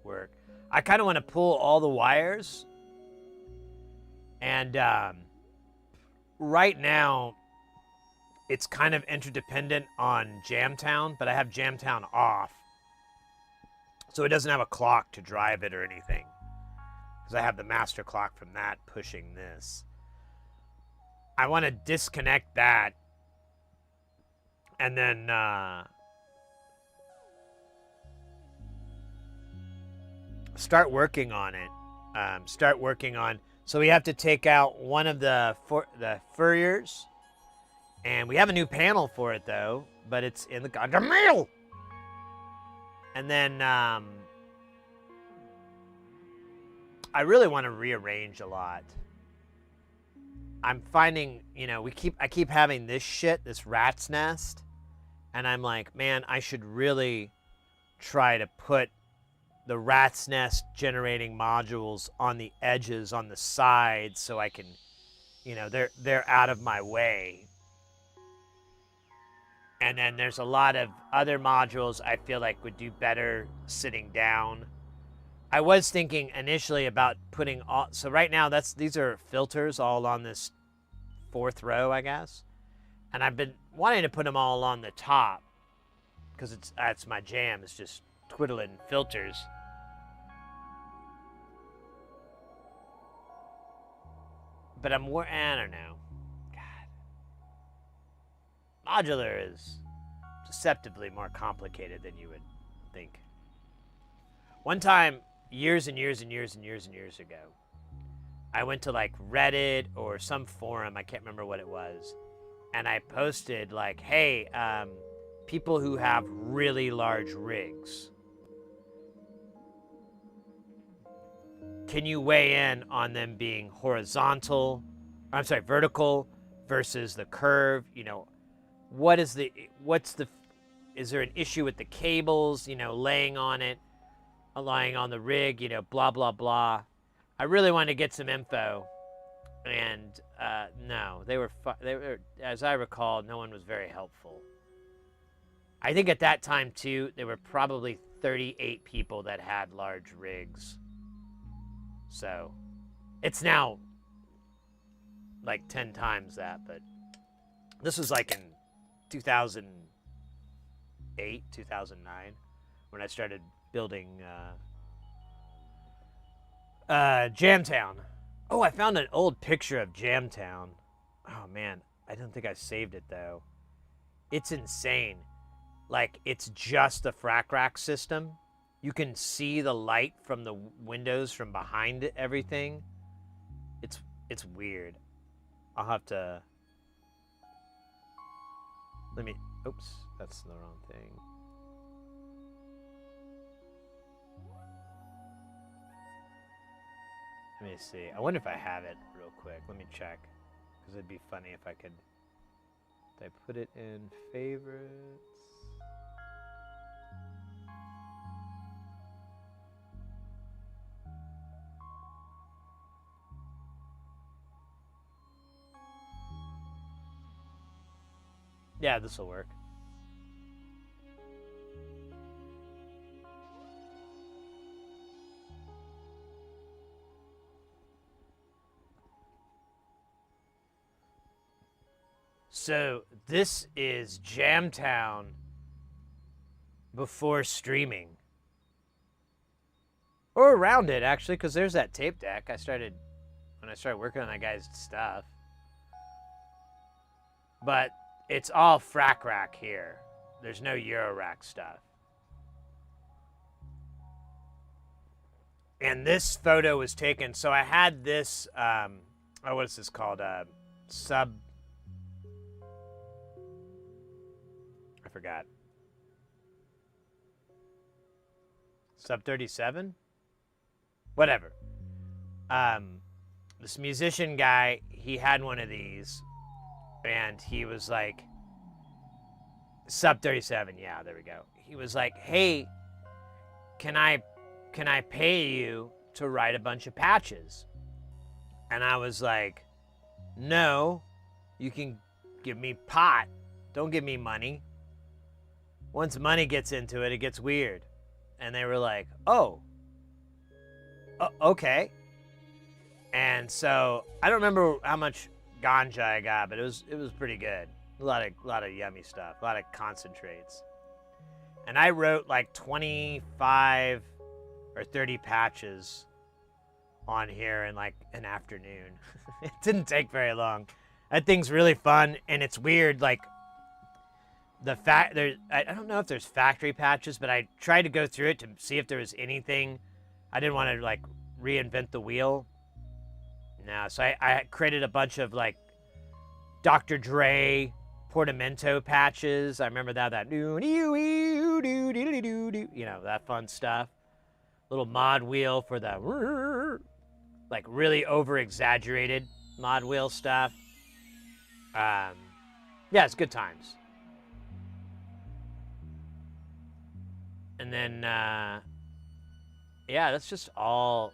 work. I kind of want to pull all the wires, and right now it's kind of interdependent on Jamtown, but I have Jamtown off, so it doesn't have a clock to drive it or anything, because I have the master clock from that pushing this. I want to disconnect that and then start working on it. So we have to take out one of the furriers, and we have a new panel for it though, but it's in the goddamn mail. And then I really want to rearrange a lot. I'm finding, you know, I keep having this shit, this rat's nest, and I'm like, man, I should really try to put the rat's nest generating modules on the edges, on the sides, so I can, you know, they're out of my way. And then there's a lot of other modules I feel like would do better sitting down. I was thinking initially about putting all, so right now these are filters all on this fourth row, I guess. And I've been wanting to put them all on the top because that's my jam, it's just twiddling filters. But I don't know. God. Modular is deceptively more complicated than you would think. One time, years and years and years and years and years ago, I went to like Reddit or some forum, I can't remember what it was, and I posted like, hey, people who have really large rigs, can you weigh in on them being vertical versus the curve? You know, is there an issue with the cables, you know, laying on the rig, you know, blah, blah, blah. I really wanted to get some info, and no, they were, as I recall, no one was very helpful. I think at that time, too, there were probably 38 people that had large rigs. So, it's now like 10 times that, but this was like in 2008, 2009, when I started building Jamtown. Oh, I found an old picture of Jamtown. Oh man, I don't think I saved it though. It's insane. Like, it's just the frac rack system. You can see the light from the windows from behind everything. It's weird. I'll have to... Oops, that's the wrong thing. Let me see. I wonder if I have it real quick. Let me check. Because it'd be funny if I could... Did I put it in favorites? Yeah, this will work. So this is Jamtown before streaming. Or around it, actually, because there's that tape deck when I started working on that guy's stuff. But it's all frac rack here. There's no eurorack stuff. And this photo was taken, so I had this, what is this called? I forgot. Sub 37? Whatever. This musician guy, he had one of these, and he was like, Sub 37, yeah, there we go. He was like, hey, can I pay you to write a bunch of patches? And I was like, no, you can give me pot. Don't give me money. Once money gets into it, it gets weird. And they were like, oh, okay. And so I don't remember how much ganja I got, but it was pretty good. A lot of yummy stuff, a lot of concentrates. And I wrote like 25 or 30 patches on here in like an afternoon. It didn't take very long. That thing's really fun, and it's weird. Like I don't know if there's factory patches, but I tried to go through it to see if there was anything. I didn't want to like reinvent the wheel. No, so I created a bunch of like Dr. Dre Portamento patches. I remember that you know, that fun stuff. Little mod wheel for the like really over exaggerated mod wheel stuff. Yeah, it's good times. And then yeah, that's just all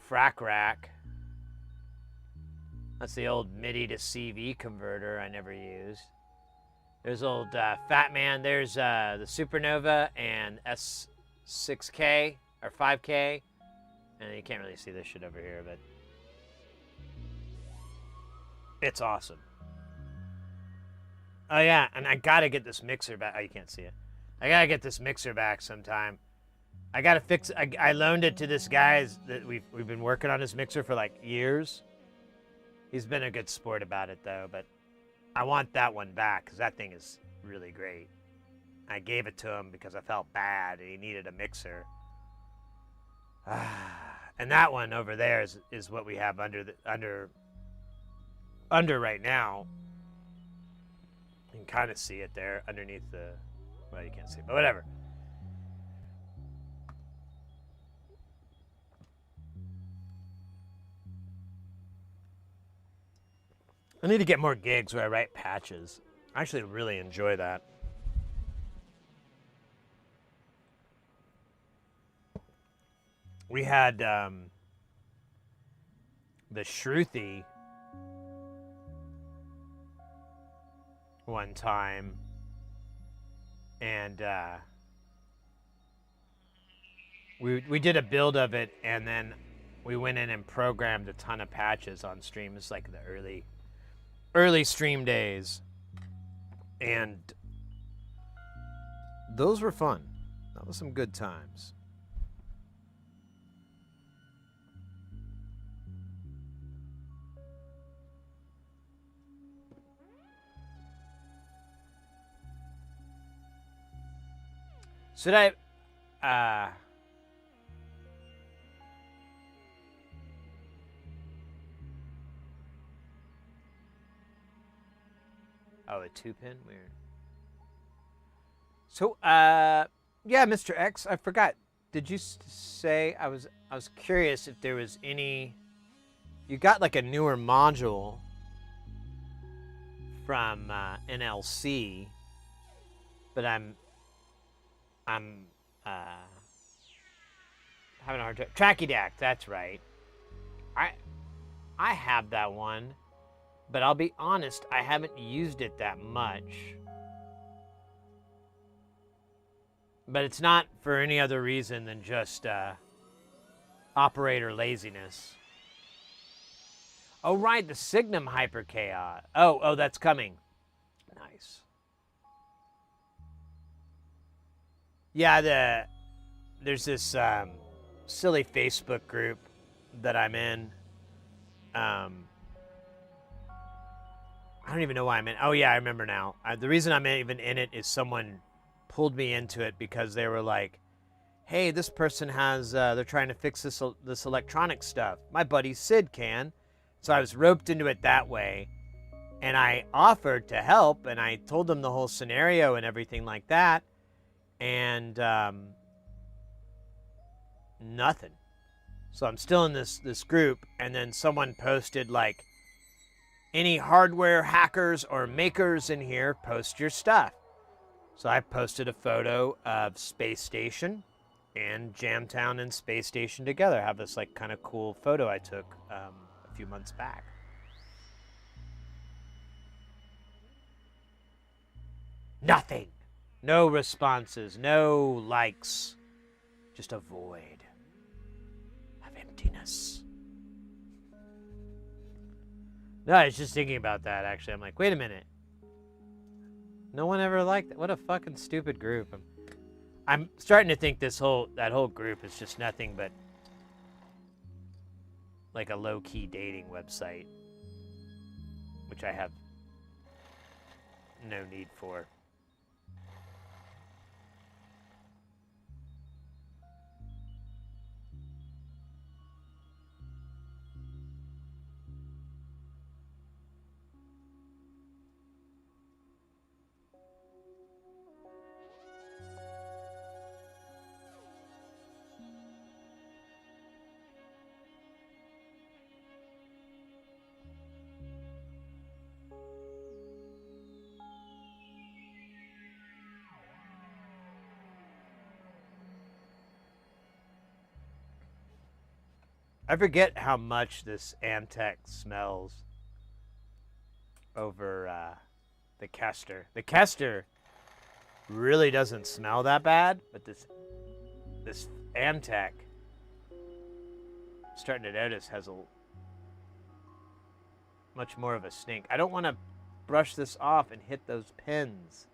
frac rack. That's the old MIDI to CV converter I never used. There's old Fat Man. There's the Supernova and S6K or 5K. And you can't really see this shit over here, but it's awesome. Oh yeah, and I gotta get this mixer back. Oh, you can't see it. I gotta get this mixer back sometime. I gotta fix. I loaned it to this guy that we've been working on his mixer for like years. He's been a good sport about it though, but I want that one back because that thing is really great. I gave it to him because I felt bad and he needed a mixer. And that one over there is what we have under right now. You can kind of see it there underneath the. Well, you can't see it, but whatever. I need to get more gigs where I write patches. I actually really enjoy that. We had the Shruti one time, and we did a build of it, and then we went in and programmed a ton of patches on stream. It's like the early stream days, and those were fun. That was some good times. Should I oh, a 2-pin? Weird. So, yeah, Mr. X, I forgot. Did you say I was curious if there was any? You got like a newer module from NLC, but I'm having a hard time. Tracky Dack, that's right. I have that one, but I'll be honest, I haven't used it that much. But it's not for any other reason than just operator laziness. Oh, right, the Signum Hyper Chaos. Oh, that's coming. Nice. Yeah, there's this silly Facebook group that I'm in. I don't even know why I'm in. Oh, yeah, I remember now. The reason I'm even in it is someone pulled me into it because they were like, hey, this person has, they're trying to fix this electronic stuff. My buddy Sid can. So I was roped into it that way. And I offered to help, and I told them the whole scenario and everything like that. And nothing. So I'm still in this group, and then someone posted like, any hardware hackers or makers in here, post your stuff. So I posted a photo of Space Station and Jamtown and Space Station together. I have this like kind of cool photo I took a few months back. Nothing. No responses, no likes. Just a void of emptiness. No, I was just thinking about that actually. I'm like, wait a minute. No one ever liked that. What a fucking stupid group. I'm starting to think that whole group is just nothing but like a low-key dating website, which I have no need for. I forget how much this Amtech smells over the Kester. The Kester really doesn't smell that bad, but this Amtech, I'm starting to notice, has a much more of a stink. I don't want to brush this off and hit those pins.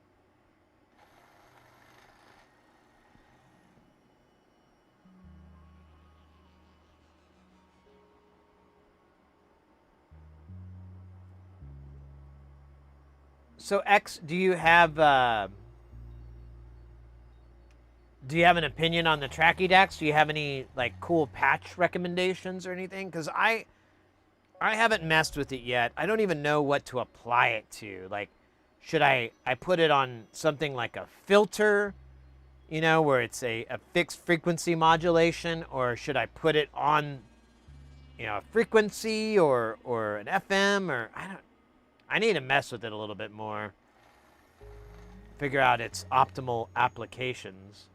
So X, do you have an opinion on the tracky decks? Do you have any like cool patch recommendations or anything? Because I haven't messed with it yet. I don't even know what to apply it to. Like, should I put it on something like a filter, you know, where it's a fixed frequency modulation, or should I put it on, you know, a frequency or an FM, or I need to mess with it a little bit more. Figure out its optimal applications.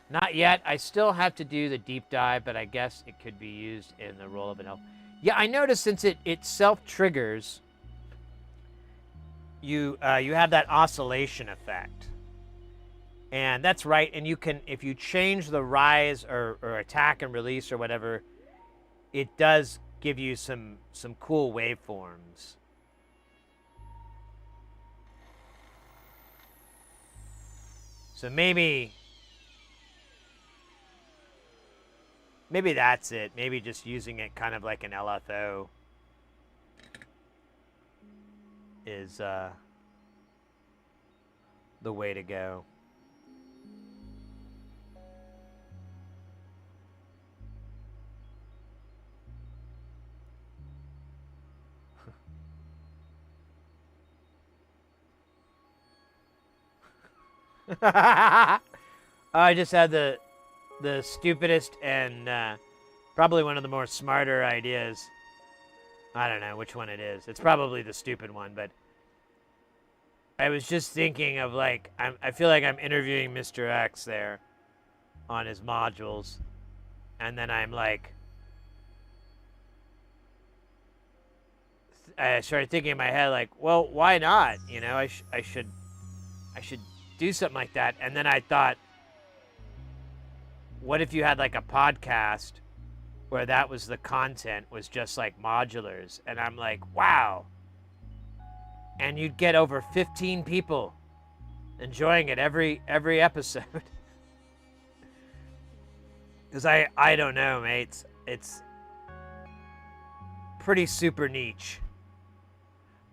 Not yet. I still have to do the deep dive, but I guess it could be used in the role of an elf. Yeah, I noticed since it self-triggers, you have that oscillation effect. And that's right. And you can, if you change the rise or attack and release or whatever, it does give you some cool waveforms. So maybe that's it. Maybe just using it kind of like an LFO is the way to go. I just had the stupidest and probably one of the more smarter ideas. I don't know which one it is. It's probably the stupid one, but I was just thinking of like, I feel like I'm interviewing Mr. X there on his modules, and then I'm like, I started thinking in my head like, well, why not? You know, I should do something like that. And then I thought, what if you had like a podcast where that was the content, was just like modulars? And I'm like, wow. And you'd get over 15 people enjoying it every episode. Because I don't know, mates. It's pretty super niche.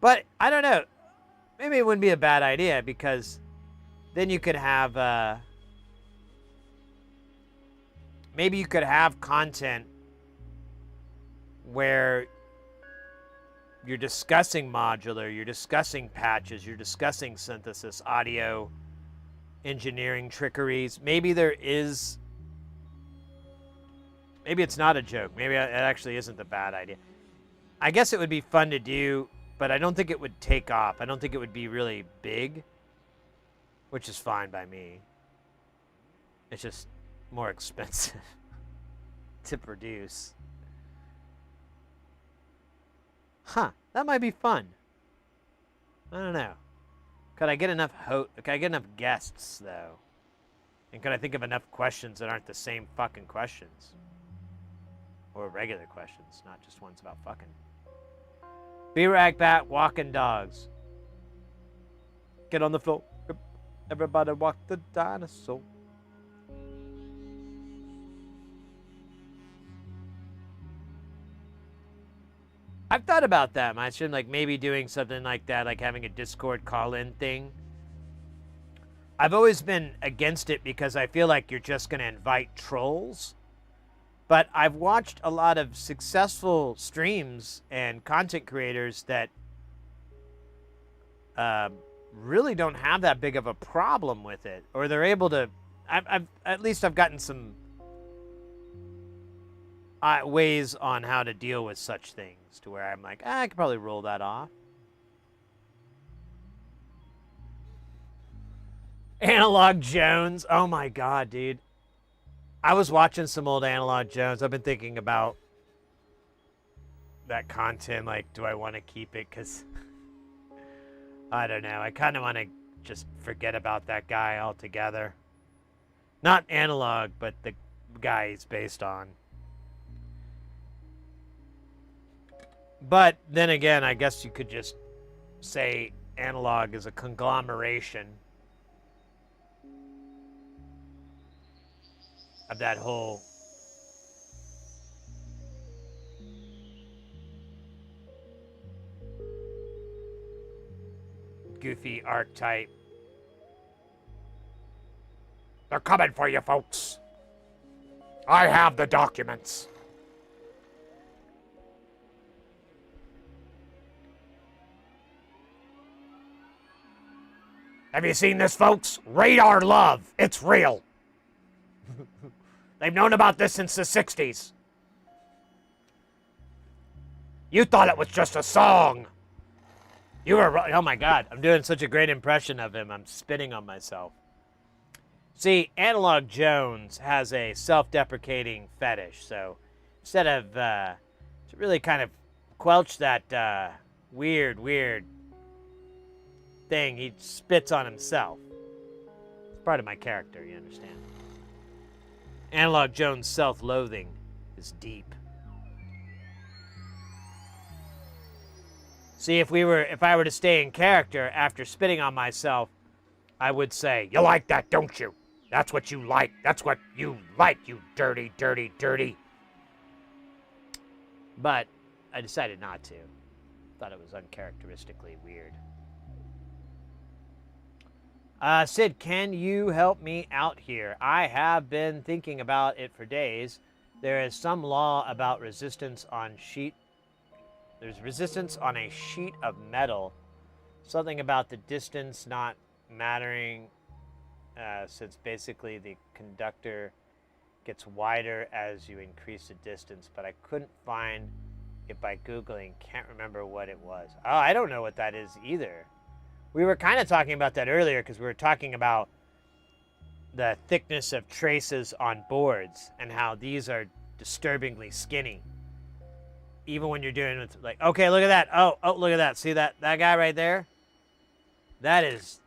But I don't know. Maybe it wouldn't be a bad idea, because then you could have maybe you could have content where you're discussing modular, you're discussing patches, you're discussing synthesis, audio, engineering trickeries. Maybe there is. Maybe it's not a joke. Maybe it actually isn't a bad idea. I guess it would be fun to do, but I don't think it would take off. I don't think it would be really big, which is fine by me. It's just more expensive to produce. Huh, that might be fun. I don't know. Could I get enough guests though? And could I think of enough questions that aren't the same fucking questions? Or regular questions, not just ones about fucking. B-Rag Bat walking dogs. Get on the floor. Everybody walk the dinosaur. I've thought about that. I should like maybe doing something like that, like having a Discord call-in thing. I've always been against it because I feel like you're just going to invite trolls. But I've watched a lot of successful streams and content creators that really don't have that big of a problem with it, or they're able to. I've at least I've gotten some ways on how to deal with such things to where I'm like, I could probably roll that off. Analog Jones, oh my god, dude. I was watching some old Analog Jones. I've been thinking about that content. Like, do I want to keep it? Because, I don't know. I kind of want to just forget about that guy altogether. Not Analog, but the guy he's based on. But then again, I guess you could just say Analog is a conglomeration of that whole goofy archetype. They're coming for you, folks. I have the documents. Have you seen this, folks? Radar love. It's real. They've known about this since the 60s. You thought it was just a song. You were right. Oh my god, I'm doing such a great impression of him. I'm spitting on myself. See, Analog Jones has a self-deprecating fetish, so instead of to really kind of quelch that weird thing, he spits on himself. It's part of my character, you understand? Analog Jones' self-loathing is deep. See, if I were to stay in character after spitting on myself, I would say, "You like that, don't you? That's what you like. That's what you like, you dirty, dirty, dirty." But I decided not to. Thought it was uncharacteristically weird. Sid, can you help me out here? I have been thinking about it for days. There is some law about resistance on sheet. There's resistance on a sheet of metal. Something about the distance not mattering, since basically the conductor gets wider as you increase the distance. But I couldn't find it by Googling. Can't remember what it was. Oh, I don't know what that is either. We were kind of talking about that earlier because we were talking about the thickness of traces on boards and how these are disturbingly skinny. Even when you're doing it, like, okay, look at that. Oh, look at that. See that guy right there? That is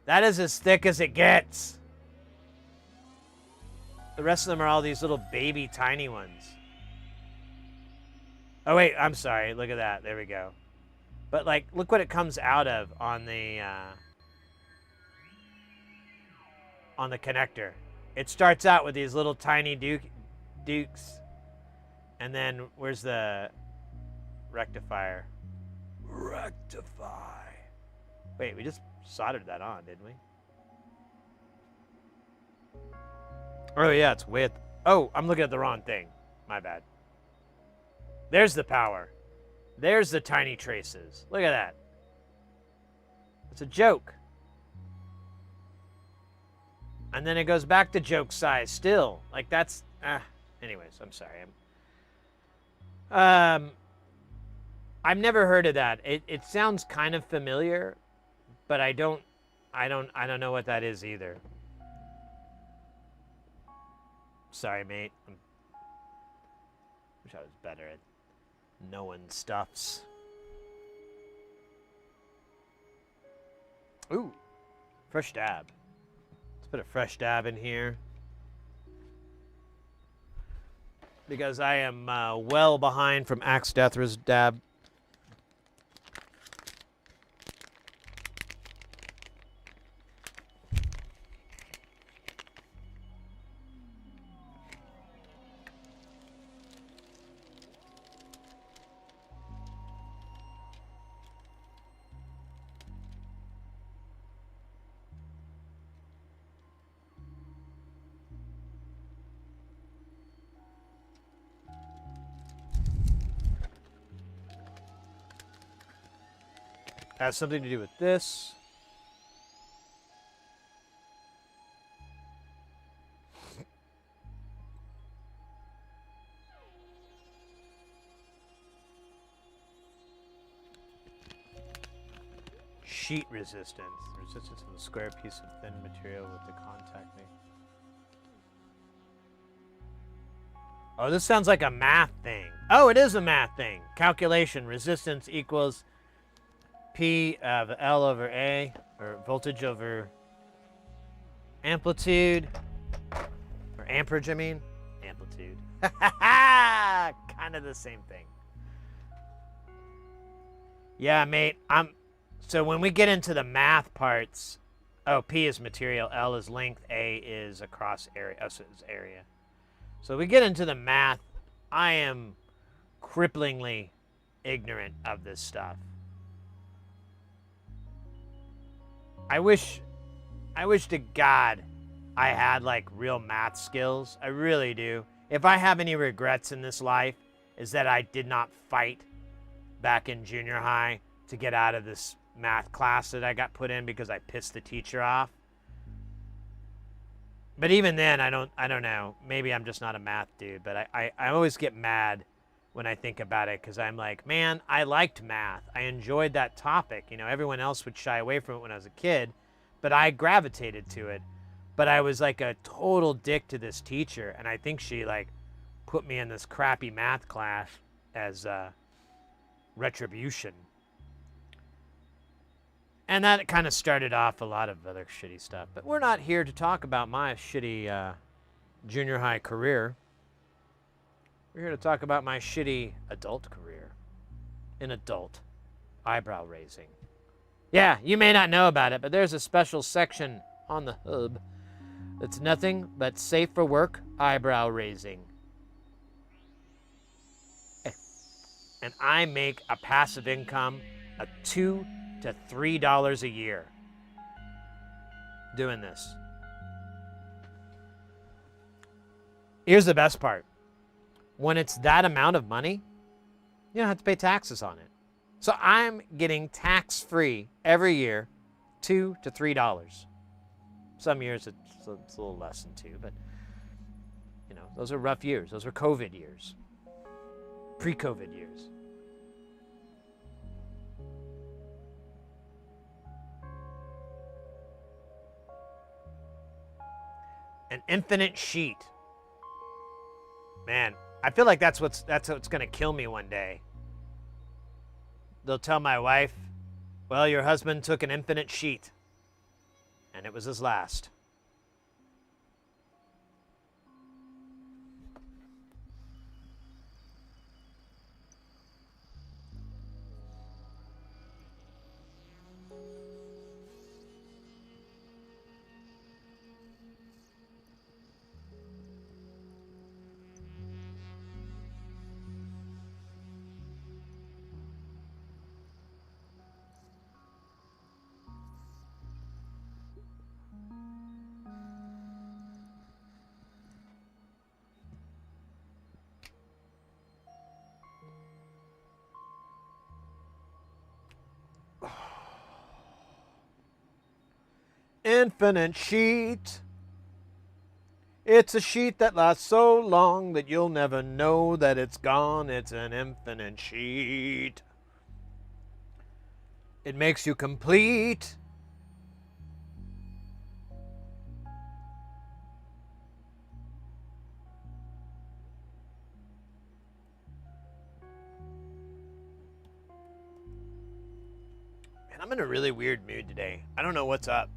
as thick as it gets. The rest of them are all these little baby tiny ones. Oh, wait, I'm sorry. Look at that. There we go. But, like, look what it comes out of on the connector. It starts out with these little tiny dukes. And then, where's the rectifier? Rectify. Wait, we just soldered that on, didn't we? Oh, yeah, it's with... Oh, I'm looking at the wrong thing. My bad. There's the power. There's the tiny traces. Look at that. It's a joke. And then it goes back to joke size still. Like that's anyways, I'm sorry. I've never heard of that. It sounds kind of familiar, but I don't know what that is either. Sorry, mate. Wish I was better at knowing stuffs. Ooh, fresh dab. Let's put a fresh dab in here. Because I am well behind from Axe Deathra's dab. Has something to do with this. Sheet resistance. Resistance of a square piece of thin material with the contact length. Oh, this sounds like a math thing. Oh, it is a math thing. Calculation. Resistance equals P of L over A, or voltage over amplitude, or amperage, I mean. Amplitude. Kind of the same thing. Yeah, mate, so when we get into the math parts, oh, P is material, L is length, A is across area, so it's area. So we get into the math, I am cripplingly ignorant of this stuff. I wish to God I had like real math skills. I really do. If I have any regrets in this life, is that I did not fight back in junior high to get out of this math class that I got put in because I pissed the teacher off. But even then, I don't know. Maybe I'm just not a math dude, but I always get mad when I think about it because I'm like, man, I liked math. I enjoyed that topic. You know, everyone else would shy away from it when I was a kid, but I gravitated to it. But I was like a total dick to this teacher, and I think she like put me in this crappy math class as retribution. And that kind of started off a lot of other shitty stuff. But we're not here to talk about my shitty junior high career. We're here to talk about my shitty adult career. In adult eyebrow raising. Yeah, you may not know about it, but there's a special section on the hub that's nothing but safe for work eyebrow raising. And I make a passive income of $2 to $3 a year doing this. Here's the best part. When it's that amount of money, you don't have to pay taxes on it. So I'm getting tax-free every year, $2 to $3. Some years it's a little less than 2, but you know, those are rough years. Those are COVID years, pre-COVID years. An infinite sheet. Man, I feel like that's what's gonna kill me one day. They'll tell my wife, well, your husband took an infinite sheet, and it was his last. infinite sheet. It's a sheet that lasts so long that you'll never know that it's gone. It's an infinite sheet. It makes you complete. Man, I'm in a really weird mood today. I don't know what's up.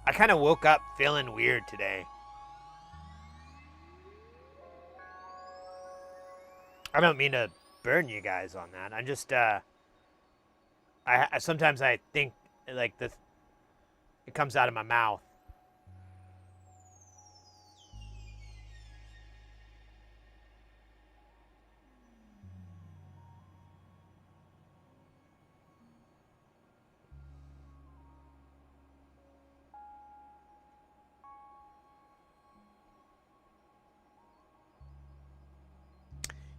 I kind of woke up feeling weird today. I don't mean to burn you guys on that. I just, I sometimes I think like this, it comes out of my mouth.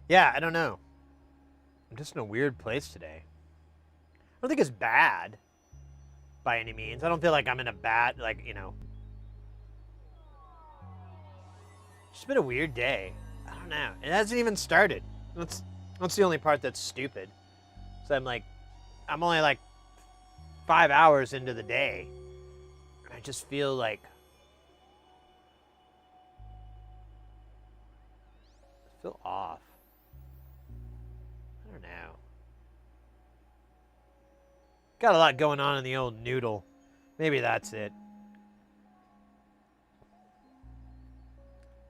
Yeah, I don't know. I'm just in a weird place today. I don't think it's bad by any means. I don't feel like I'm in a bad, like, you know. It's just been a weird day. I don't know. It hasn't even started. That's the only part that's stupid. So I'm only like 5 hours into the day. And I just feel like I feel off. I don't know. Got a lot going on in the old noodle. Maybe that's it.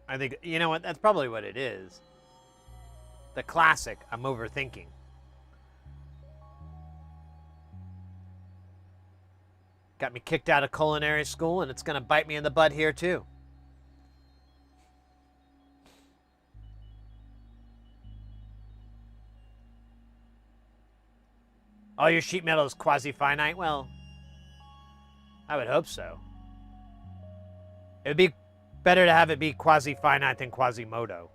I think, you know what? That's probably what it is. The classic, I'm overthinking. Got me kicked out of culinary school, and it's going to bite me in the butt here, too. All your sheet metal is quasi-finite? Well, I would hope so. It would be better to have it be quasi-finite than quasi-modo.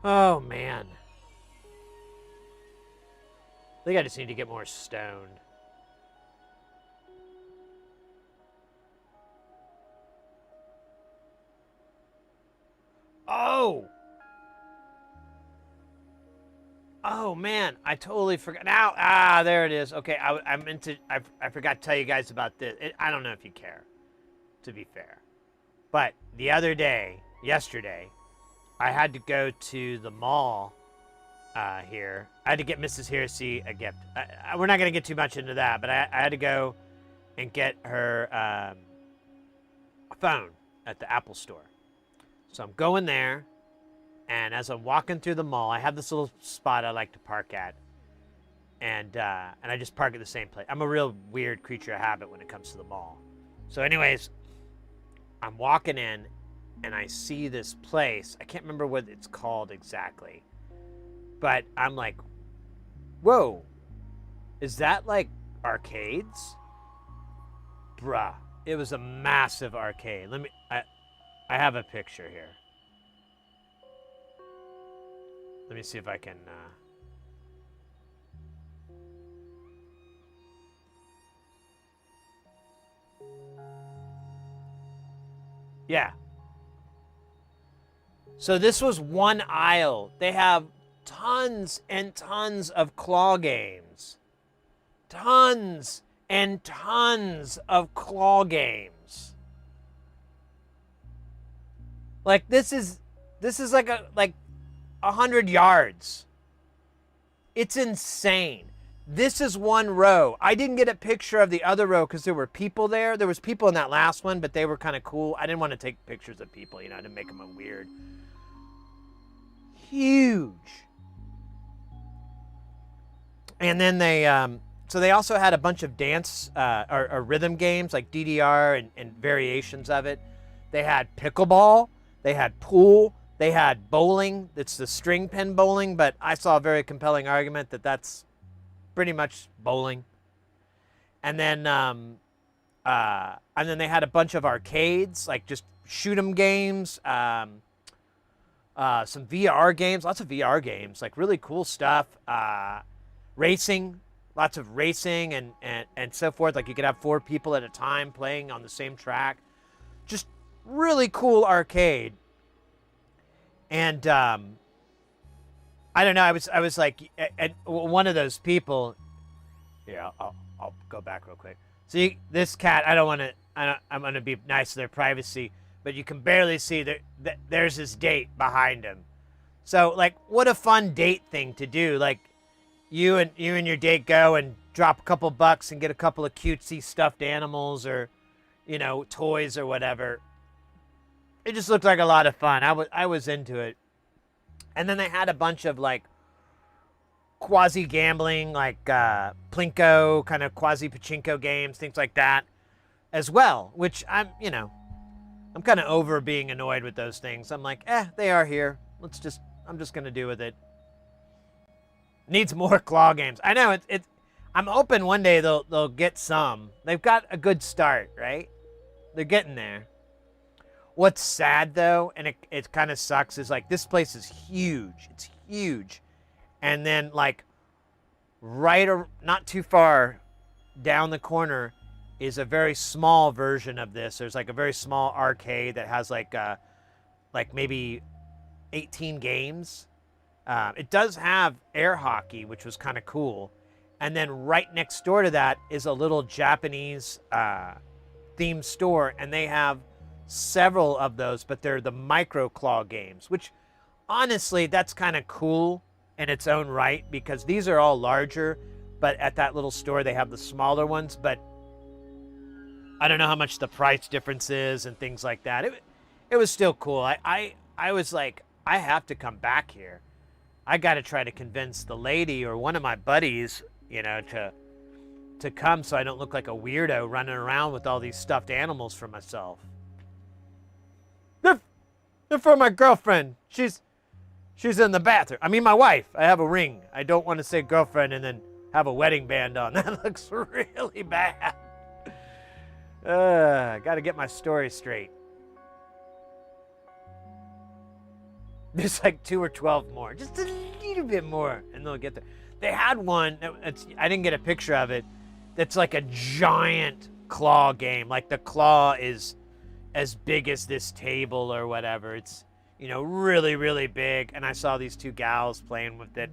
Oh, man. I think I just need to get more stoned. Oh! Oh, man. I totally forgot. Now, there it is. Okay, I forgot to tell you guys about this. I don't know if you care, to be fair. But the other day, yesterday, I had to go to the mall here. I had to get Mrs. Heresy a gift. We're not going to get too much into that, but I had to go and get her a phone at the Apple store. So I'm going there, and as I'm walking through the mall, I have this little spot I like to park at, and I just park at the same place. I'm a real weird creature of habit when it comes to the mall. So anyways, I'm walking in, and I see this place. I can't remember what it's called exactly. But I'm like, whoa, is that like arcades? Bruh, it was a massive arcade. I have a picture here. Let me see if I can, yeah. So this was one aisle. They have tons and tons of claw games. Tons and tons of claw games. Like this is like 100 yards. It's insane. This is one row. I didn't get a picture of the other row because there were people there. There was people in that last one, but they were kind of cool. I didn't want to take pictures of people, you know, to make them a weird. Huge. And then so they also had a bunch of dance or rhythm games like DDR and variations of it. They had pickleball. They had pool. They had bowling. It's the string pin bowling, but I saw a very compelling argument that that's pretty much bowling. And then they had a bunch of arcades, like just shoot 'em games, some VR games, lots of VR games, like really cool stuff. Racing, lots of racing and so forth. Like you could have 4 people at a time playing on the same track. Just really cool arcade. And I don't know. I was like, and one of those people. Yeah, I'll go back real quick. See, this cat. I'm gonna be nice to their privacy, but you can barely see there's his date behind him. So like, what a fun date thing to do. Like, you and your date go and drop a couple bucks and get a couple of cutesy stuffed animals or, toys or whatever. It just looked like a lot of fun. I was into it. And then they had a bunch of like quasi gambling, like plinko, kind of quasi pachinko games, things like that as well, which I'm kind of over being annoyed with those things. I'm like, they are here. I'm just going to do with it. Needs more claw games. I know I'm hoping one day they'll get some. They've got a good start, right? They're getting there. What's sad though, and it kind of sucks, is like this place is huge. It's huge. And then like not too far down the corner is a very small version of this. There's like a very small arcade that has like maybe 18 games. It does have air hockey, which was kind of cool. And then right next door to that is a little Japanese themed store, and they have several of those, but they're the micro claw games, which honestly, that's kind of cool in its own right, because these are all larger, but at that little store they have the smaller ones. But I don't know how much the price difference is and things like that. It was still cool. I was like, I have to come back here. I got to try to convince the lady or one of my buddies, to come, so I don't look like a weirdo running around with all these stuffed animals for myself. They're for my girlfriend. She's in the bathroom. I mean, my wife. I have a ring. I don't want to say girlfriend and then have a wedding band on. That looks really bad. Got to get my story straight. There's like 2 or 12 more. Just a little bit more, and they'll get there. They had one. I didn't get a picture of it. That's like a giant claw game. Like the claw is as big as this table or whatever. It's, really, really big. And I saw these 2 gals playing with it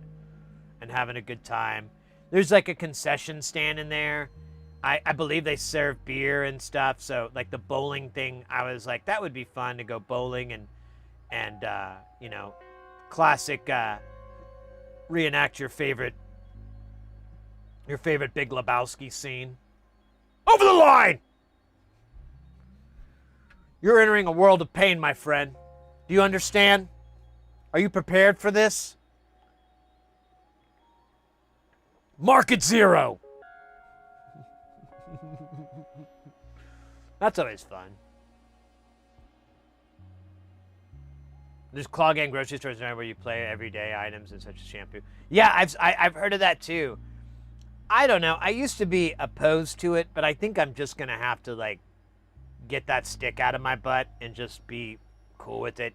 and having a good time. There's like a concession stand in there. I believe they serve beer and stuff. So like the bowling thing, I was like, that would be fun to go bowling and classic reenact your favorite Big Lebowski scene. Over the line! You're entering a world of pain, my friend. Do you understand? Are you prepared for this? Market 0. That's always fun. There's claw game grocery stores where you play everyday items and such as shampoo. Yeah, I've heard of that too. I don't know. I used to be opposed to it, but I think I'm just gonna have to like get that stick out of my butt and just be cool with it.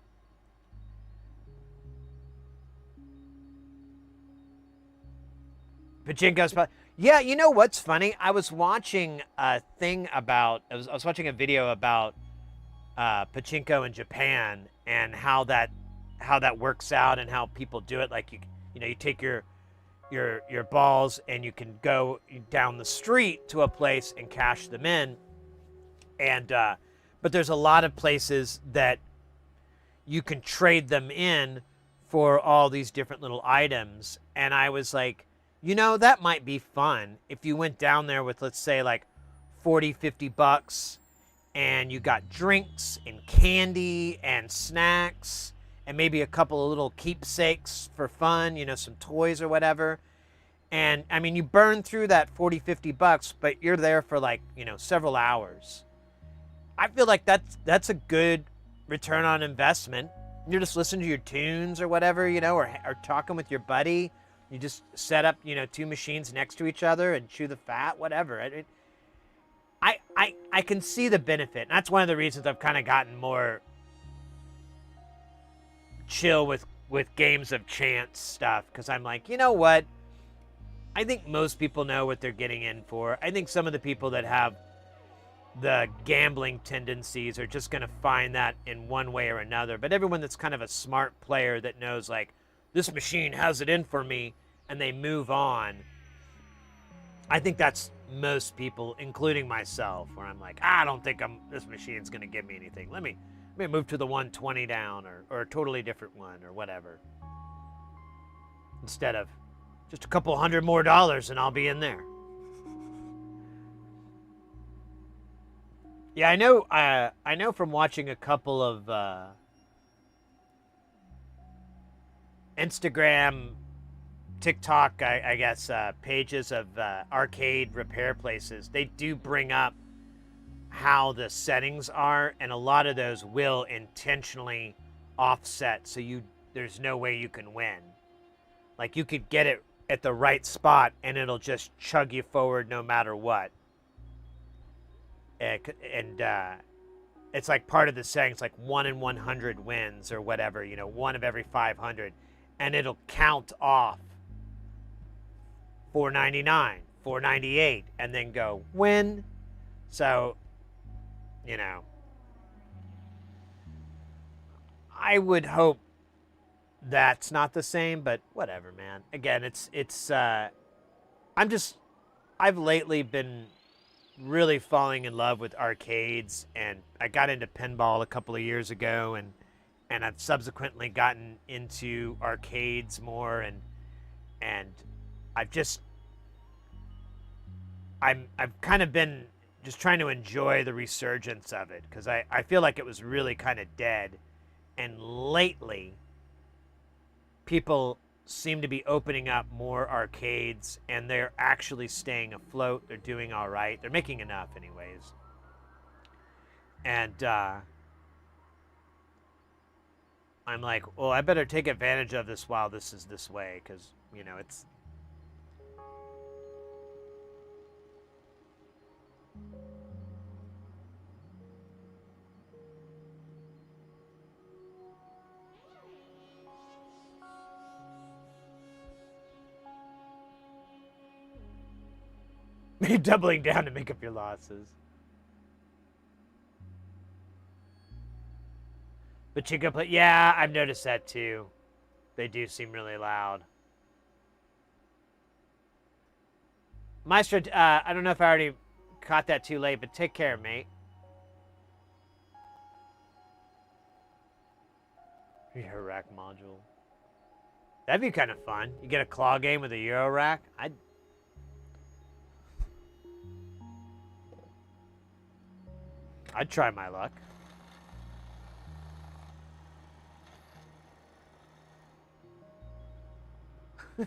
Pachinko's fun. Yeah, you know what's funny? I was watching a thing about. I was watching a video about pachinko in Japan and how that works out and how people do it. Like you take your balls and you can go down the street to a place and cash them in. And but there's a lot of places that you can trade them in for all these different little items. And I was like, that might be fun if you went down there with, let's say, like 40, 50 bucks, and you got drinks and candy and snacks and maybe a couple of little keepsakes for fun, some toys or whatever. And I mean, you burn through that 40, 50 bucks, but you're there for like, several hours. I feel like that's a good return on investment. You're just listening to your tunes or whatever, or talking with your buddy. You just set up, two machines next to each other and chew the fat, whatever. I can see the benefit. And that's one of the reasons I've kind of gotten more chill with games of chance stuff, because I'm like, you know what? I think most people know what they're getting in for. I think some of the people that have the gambling tendencies are just going to find that in one way or another. But everyone that's kind of a smart player that knows, like, this machine has it in for me, and they move on, I think that's most people, including myself, where I'm like, I don't think this machine's going to give me anything. Let me move to the 120 down, or a totally different one, or whatever. Instead of just a couple $100 more and I'll be in there. Yeah, I know from watching a couple of Instagram, TikTok, I guess, pages of arcade repair places. They do bring up how the settings are, and a lot of those will intentionally offset, so there's no way you can win. Like, you could get it at the right spot, and it'll just chug you forward no matter what. And it's like part of the saying, it's like 1 in 100 wins or whatever, 1 of every 500, and it'll count off 499, 498, and then go win. So, I would hope that's not the same, but whatever, man. Again, I've lately been really falling in love with arcades, and I got into pinball a couple of years ago, and I've subsequently gotten into arcades more, and I've kind of been just trying to enjoy the resurgence of it, because I feel like it was really kind of dead, and lately people seem to be opening up more arcades, and they're actually staying afloat. They're doing all right. They're making enough anyways. And I'm like, well, I better take advantage of this while this is this way, because, it's... doubling down to make up your losses. But you can play... Yeah, I've noticed that too. They do seem really loud. Maestro, I don't know if I already caught that too late, but take care, mate. Eurorack module. That'd be kind of fun. You get a claw game with a eurorack. I'd try my luck. All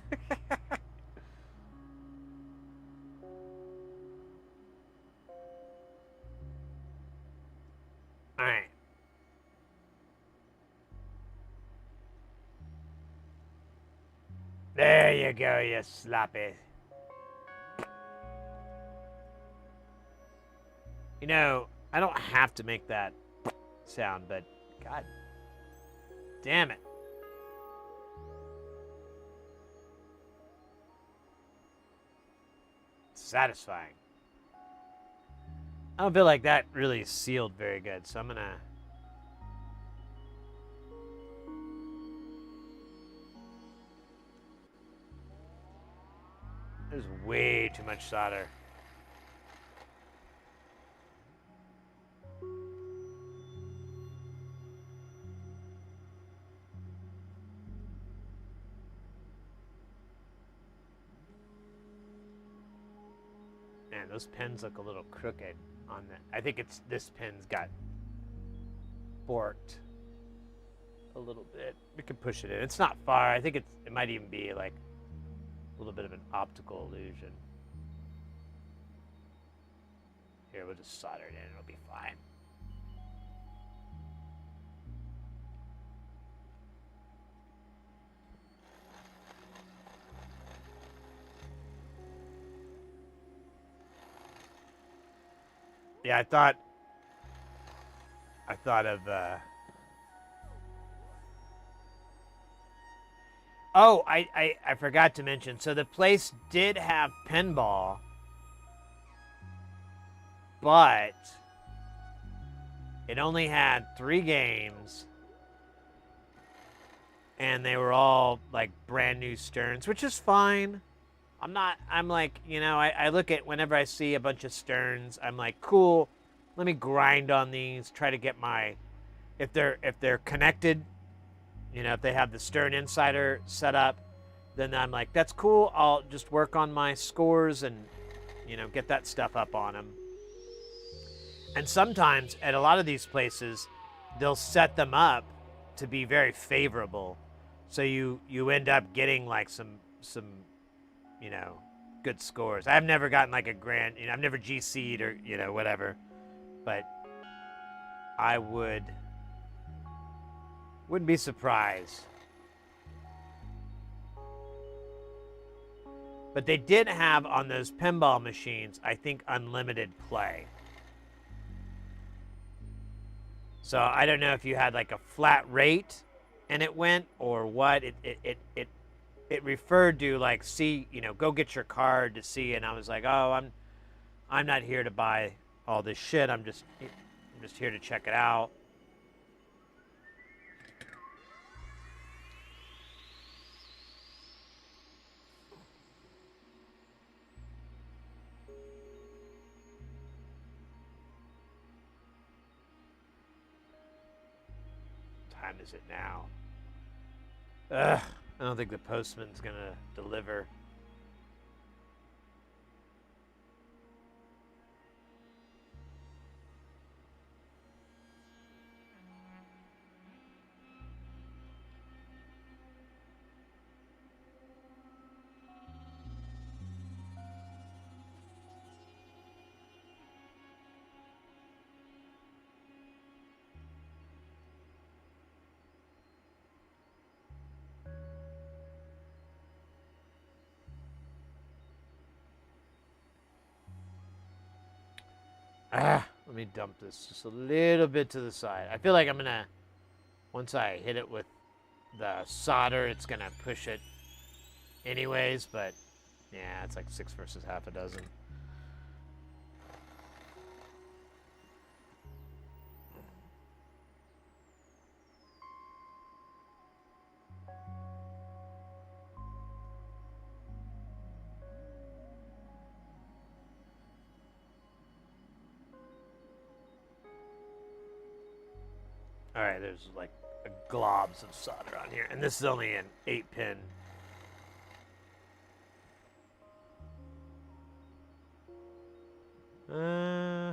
right. There you go, you sloppy. I don't have to make that sound, but god damn it. It's satisfying. I don't feel like that really sealed very good, so I'm gonna... There's way too much solder. Man, those pins look a little crooked on that. I think this pin's got forked a little bit. We can push it in. It's not far. I think it might even be like a little bit of an optical illusion. Here, we'll just solder it in. It'll be fine. Yeah, I thought of. Oh, I forgot to mention. So the place did have pinball, but it only had 3 games, and they were all like brand new Sterns, which is fine. I'm like, I look at whenever I see a bunch of Sterns, I'm like, cool, let me grind on these, try to get my, if they're connected, if they have the Stern Insider set up, then I'm like, that's cool. I'll just work on my scores and, get that stuff up on them. And sometimes at a lot of these places, they'll set them up to be very favorable. So you end up getting like some good scores. I've never gotten like a grand, I've never GC'd or, whatever. But I wouldn't be surprised. But they did have on those pinball machines, I think, unlimited play. So I don't know if you had like a flat rate and it went or what. It referred to like, see, go get your card to see. And I was like, oh, I'm not here to buy all this shit. I'm just here to check it out. What time is it now? Ugh, I don't think the postman's gonna deliver. Let me dump this just a little bit to the side. I feel like I'm gonna, once I hit it with the solder, it's gonna push it anyways, but yeah, it's like 6 versus half a dozen. All right, there's like globs of solder on here, and this is only an 8-pin.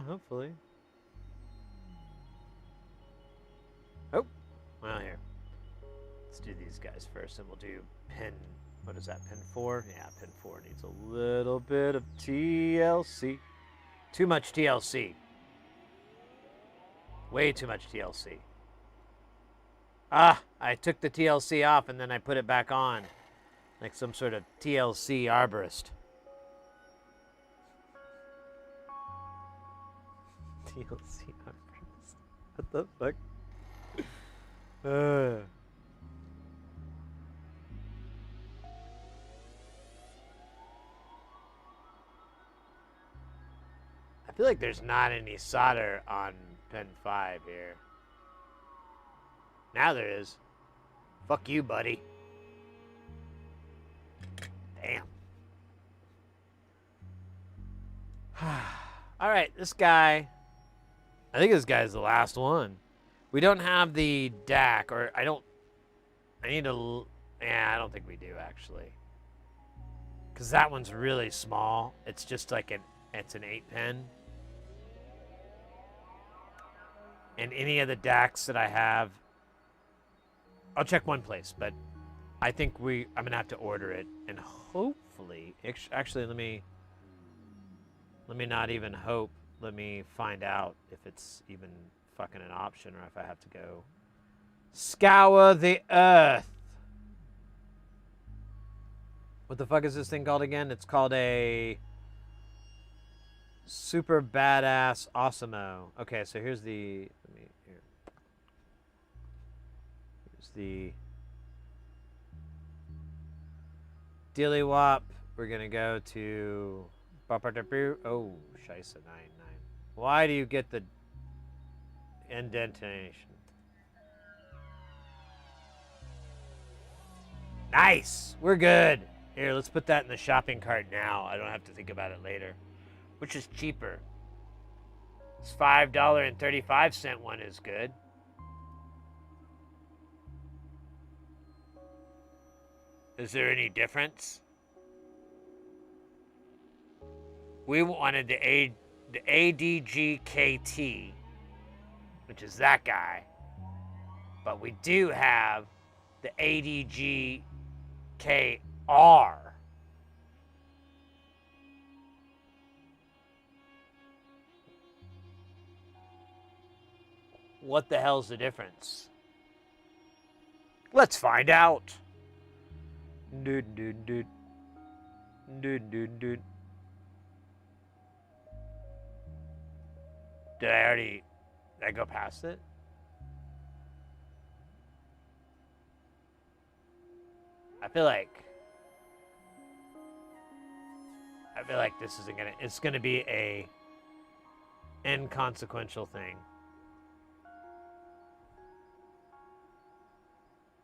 Hopefully. Oh, well, here. Let's do these guys first, and we'll do pin. What is that? Pin 4? Yeah, pin 4 needs a little bit of TLC. Too much TLC. Way too much TLC. I took the TLC off and then I put it back on. Like some sort of TLC arborist. TLC arborist. What the fuck? I feel like there's not any solder on pin 5 here. Now there is. Fuck you, buddy. Damn. All right, this guy. I think this guy's the last one. We don't have the DAC, or I need to. Yeah, I don't think we do actually. Because that one's really small. It's just like it's an 8-pin. And any of the DACs that I have, I'll check one place, but I think I'm gonna have to order it, and hopefully, actually, let me not even hope. Let me find out if it's even fucking an option, or if I have to go scour the earth. What the fuck is this thing called again? It's called a Super badass awesome-o. Okay, so here's the... Here's the... Dilly Wop. We're going to go to... Oh, Scheisse 99. Why do you get the indentation? Nice! We're good. Here, let's put that in the shopping cart now. I don't have to think about it later. Which is cheaper? This $5.35 one is good. Is there any difference? We wanted the ADGKT, which is that guy. But we do have the ADGKR. What the hell's the difference? Let's find out. Dude. Did I go past it? I feel like this isn't gonna, it's gonna be a inconsequential thing.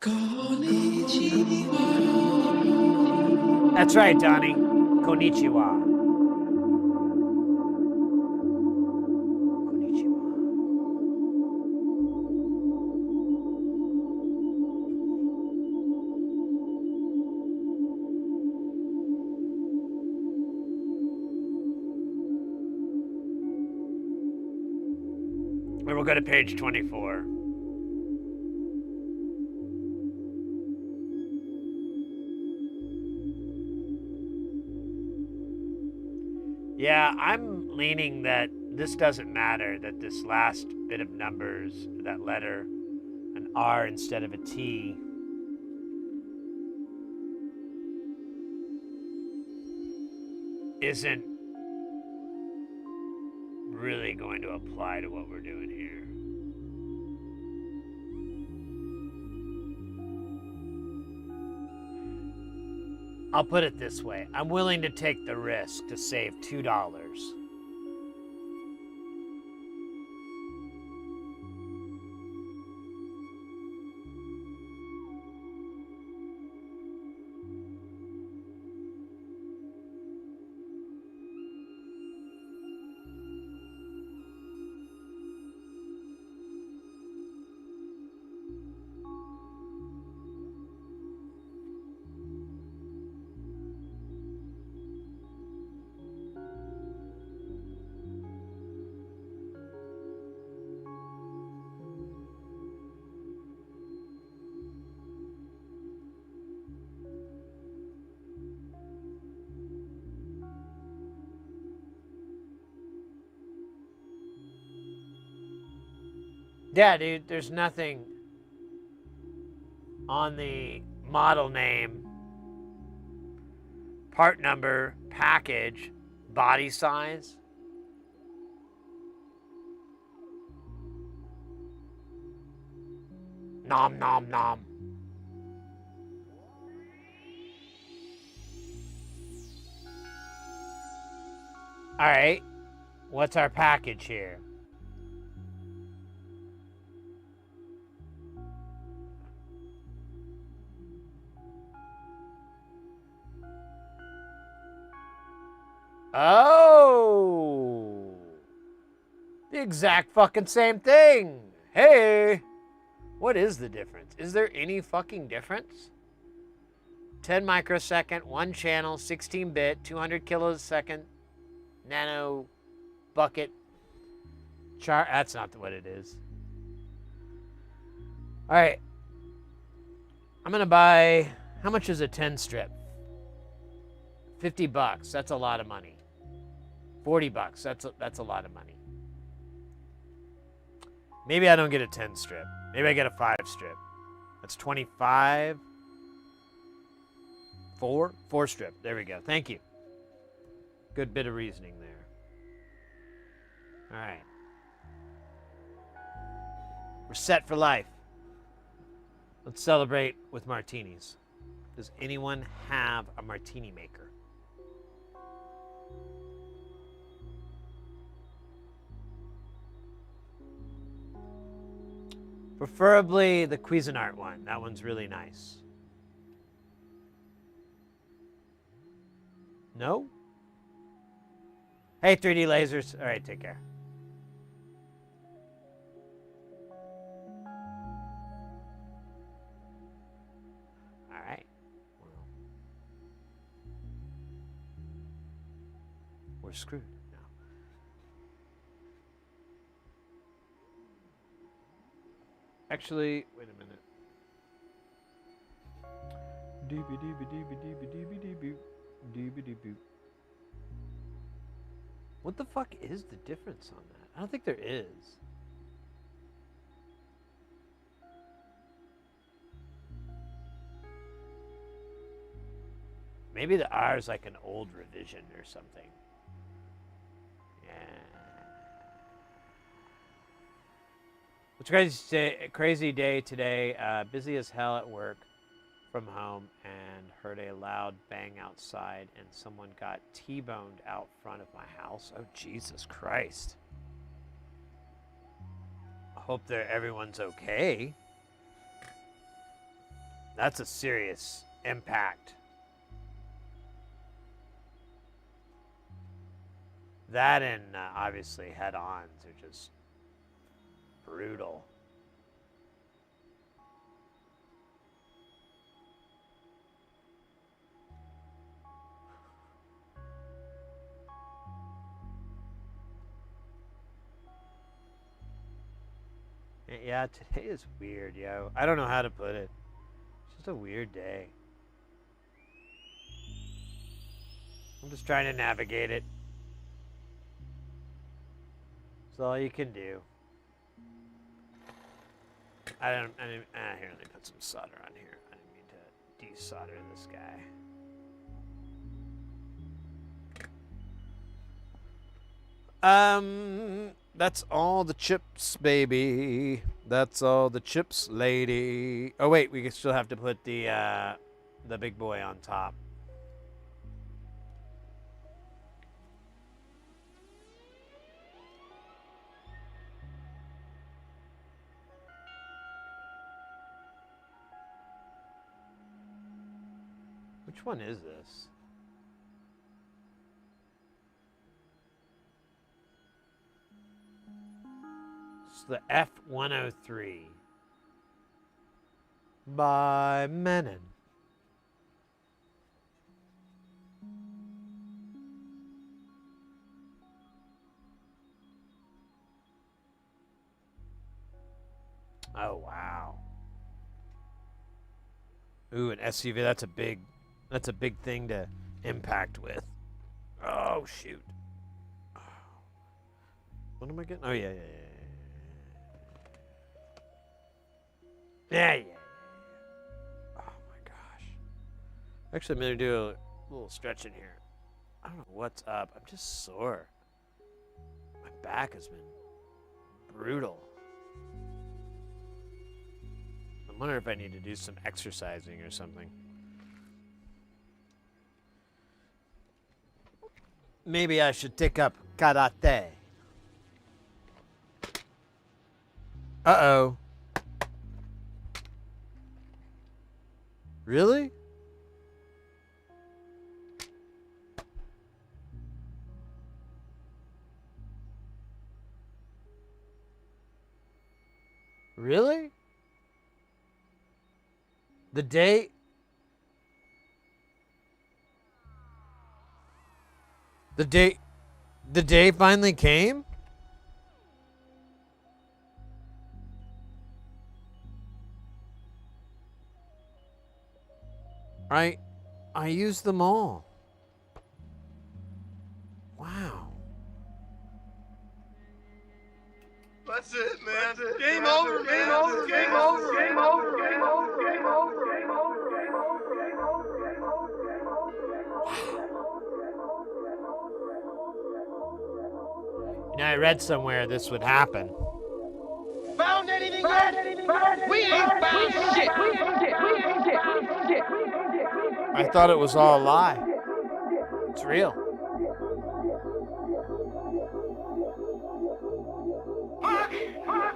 Konnichiwa. That's right, Donnie. Konnichiwa. And we'll go to page 24. Yeah, I'm leaning that this doesn't matter, that this last bit of numbers, that letter, an R instead of a T, isn't really going to apply to what we're doing here. I'll put it this way. I'm willing to take the risk to save $2. Yeah, dude, there's nothing on the model name, part number, package, body size. Nom, nom, nom. All right, what's our package here? Oh, the exact fucking same thing. Hey, what is the difference? Is there any fucking difference? 10 microsecond, one channel, 16-bit, 200 kilosecond, nano bucket chart. That's not what it is. All right, I'm gonna buy. How much is a 10 strip? $50. That's a lot of money. $40. That's a lot of money. Maybe I don't get a 10 strip. Maybe I get a 5 strip. That's 25. 4 strip. There we go. Thank you. Good bit of reasoning there. All right. We're set for life. Let's celebrate with martinis. Does anyone have a martini maker? Preferably the Cuisinart one. That one's really nice. No? Hey, 3D lasers. All right, take care. All right. Well, we're screwed now. Actually, wait a minute. What the fuck is the difference on that? I don't think there is. Maybe the R is like an old revision or something. Yeah. It's a crazy day today. Busy as hell at work from home and heard a loud bang outside and someone got T-boned out front of my house. Oh, Jesus Christ. I hope everyone's okay. That's a serious impact. That and obviously head-ons are just brutal. Yeah, today is weird, yo. I don't know how to put it. It's just a weird day. I'm just trying to navigate it. It's all you can do. Here, let me put some solder on here. I didn't mean to desolder this guy. That's all the chips, baby. That's all the chips, lady. Oh wait, we still have to put the big boy on top. Which one is this? It's the F-103 by Menon. Oh wow. Ooh, an SUV. That's a big thing to impact with. Oh shoot. What am I getting? Oh yeah. Yeah. Oh my gosh. Actually, I'm gonna do a little stretching here. I don't know what's up. I'm just sore. My back has been brutal. I'm wondering if I need to do some exercising or something. Maybe I should take up karate. Uh-oh. Really? Really? The day finally came? I used them all. Wow. That's it, man. Game over, game over, game over, game over, game over, game over, game over, game over, game over, game over, game over, game over. You know, I read somewhere this would happen. Found anything yet? We ain't found shit. I thought it was all a lie. It's real.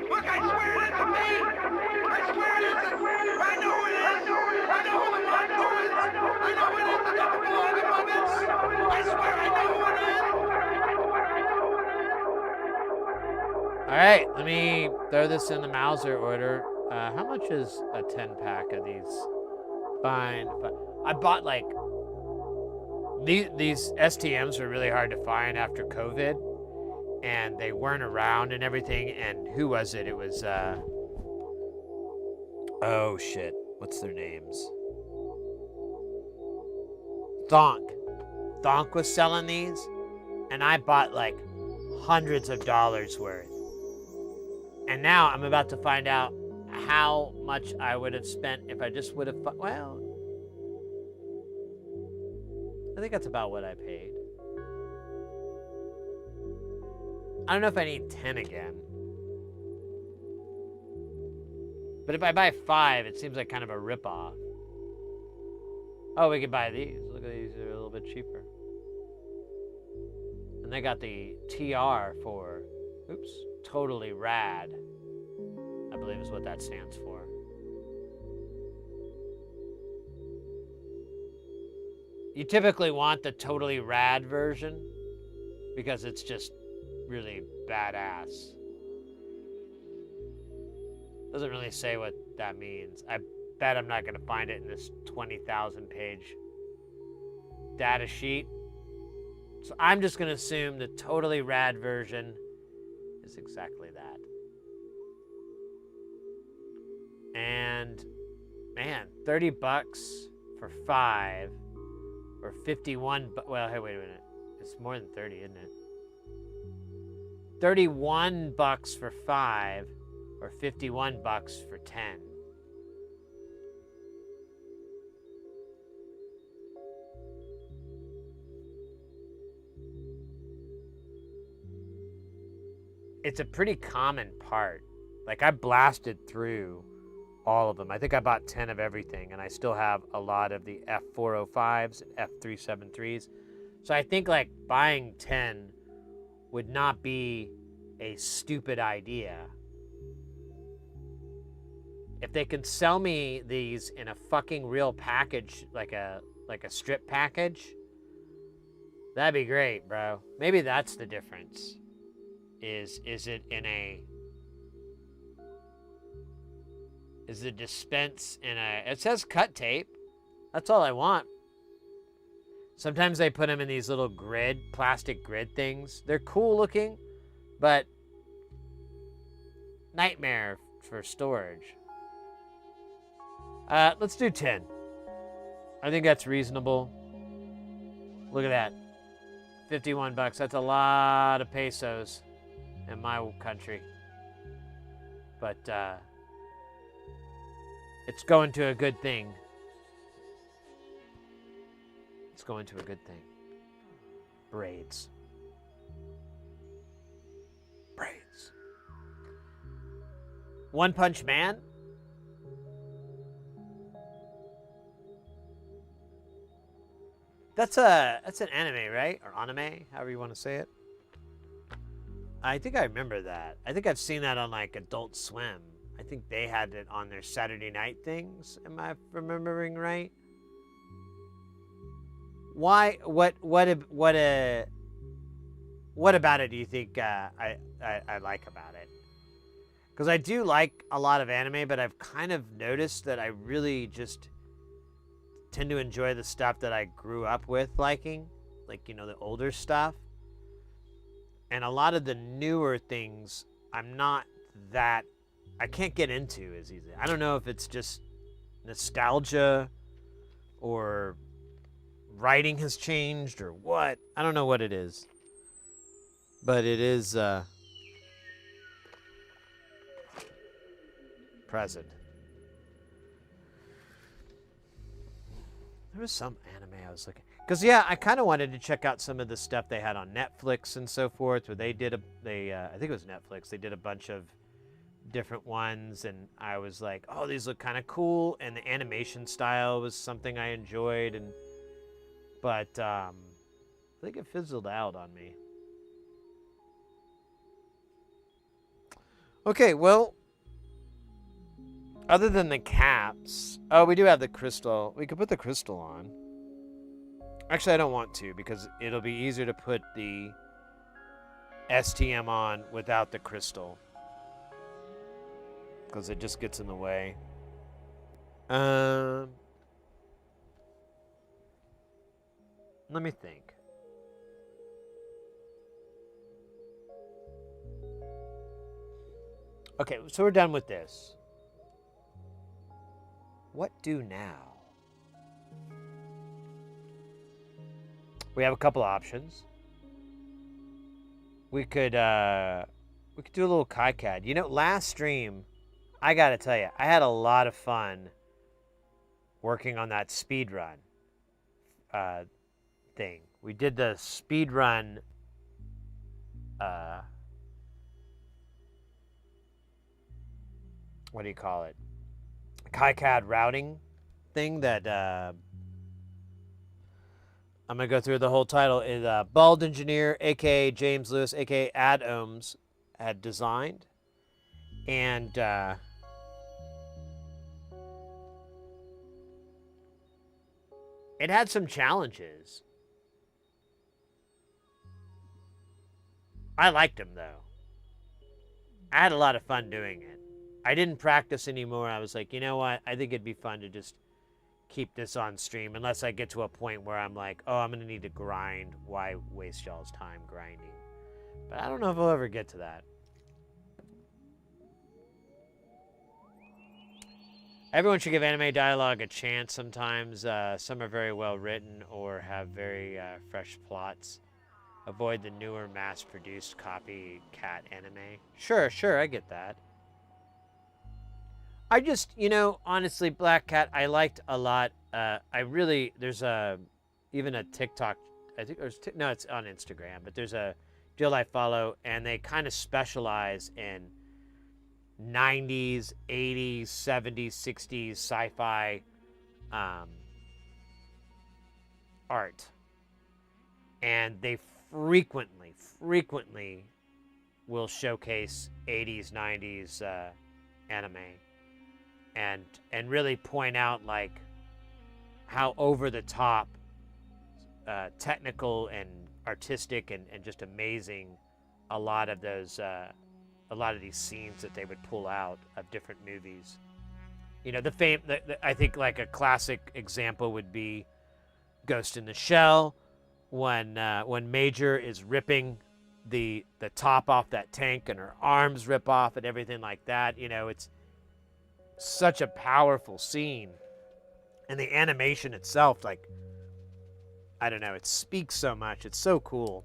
Look, I swear it isn't me. I swear it isn't. I know it is. I know who the monster is. I know it is. It doesn't belong in my bits. I swear I know who it is. All right, let me throw this in the Mauser order. How much is a 10-pack of these? Fine. I bought like these STMs were really hard to find after COVID, and they weren't around and everything. And who was it? It was oh shit, what's their names? Thonk. Thonk was selling these, and I bought like hundreds of dollars worth. And now I'm about to find out how much I would have spent if I just would have, well, I think that's about what I paid. I don't know if I need 10 again. But if I buy 5, it seems like kind of a ripoff. Oh, we could buy these. Look at these, they're a little bit cheaper. And they got the TR for, oops, totally rad. I believe is what that stands for. You typically want the totally rad version because it's just really badass. Doesn't really say what that means. I bet I'm not going to find it in this 20,000 page data sheet. So I'm just going to assume the totally rad version is exactly that. And man, 30 bucks for 5 or 51, well, hey, wait a minute. It's more than 30, isn't it? 31 bucks for 5 or 51 bucks for 10. It's a pretty common part. Like, I blasted through all of them. I think I bought 10 of everything, and I still have a lot of the F405s and F373s. So I think like buying 10 would not be a stupid idea. If they could sell me these in a fucking real package, like a strip package, that'd be great, bro. Maybe that's the difference. Is it in a... Is the dispense in a... It says cut tape. That's all I want. Sometimes they put them in these little plastic grid things. They're cool looking, but nightmare for storage. Let's do 10. I think that's reasonable. Look at that. 51 bucks. That's a lot of pesos in my country. But, it's going to a good thing. It's going to a good thing. Braids. Braids. One Punch Man? That's an anime, right? Or anime, however you want to say it. I think I remember that. I think I've seen that on like Adult Swim. I think they had it on their Saturday night things. Am I remembering right? Why? What about it do you think I like about it? Because I do like a lot of anime, but I've kind of noticed that I really just tend to enjoy the stuff that I grew up with liking, like, you know, the older stuff. And a lot of the newer things, I can't get into as easily. I don't know if it's just nostalgia or writing has changed or what. I don't know what it is. But it is present. There was some anime I was looking, because yeah, I kind of wanted to check out some of the stuff they had on Netflix and so forth, where they did I think it was Netflix. They did a bunch of different ones, and I was like, oh, these look kind of cool, and the animation style was something I enjoyed, but I think it fizzled out on me. Okay, well, other than the caps, oh, we do have the crystal. We could put the crystal on. Actually, I don't want to, because it'll be easier to put the STM on without the crystal, because it just gets in the way. Let me think. Okay, so we're done with this. What do now? We have a couple options. We could do a little KiCad. You know, last stream, I gotta tell you, I had a lot of fun working on that speed run thing. We did the speed run what do you call it? KiCad routing thing that I'm gonna go through the whole title. Is Bald Engineer, aka James Lewis, aka Ad Ohms, had designed, and it had some challenges. I liked them though. I had a lot of fun doing it. I didn't practice anymore. I was like, you know what? I think it'd be fun to just keep this on stream, unless I get to a point where I'm like, oh, I'm going to need to grind. Why waste y'all's time grinding? But I don't know if I'll ever get to that. Everyone should give anime dialogue a chance sometimes. Some are very well written or have very fresh plots. Avoid the newer mass-produced copycat anime. Sure, I get that. I just, you know, honestly, Black Cat, I liked a lot. There's even a TikTok, I think no, it's on Instagram, but there's a deal I follow, and they kind of specialize in 90s, 80s, 70s, 60s sci-fi art. And they frequently will showcase 80s, 90s anime. And really point out like how over the top technical and artistic and just amazing a lot of those a lot of these scenes that they would pull out of different movies. You know, I think like a classic example would be Ghost in the Shell, when Major is ripping the top off that tank and her arms rip off and everything like that. You know, it's such a powerful scene, and the animation itself, like, I don't know, it speaks so much. It's so cool,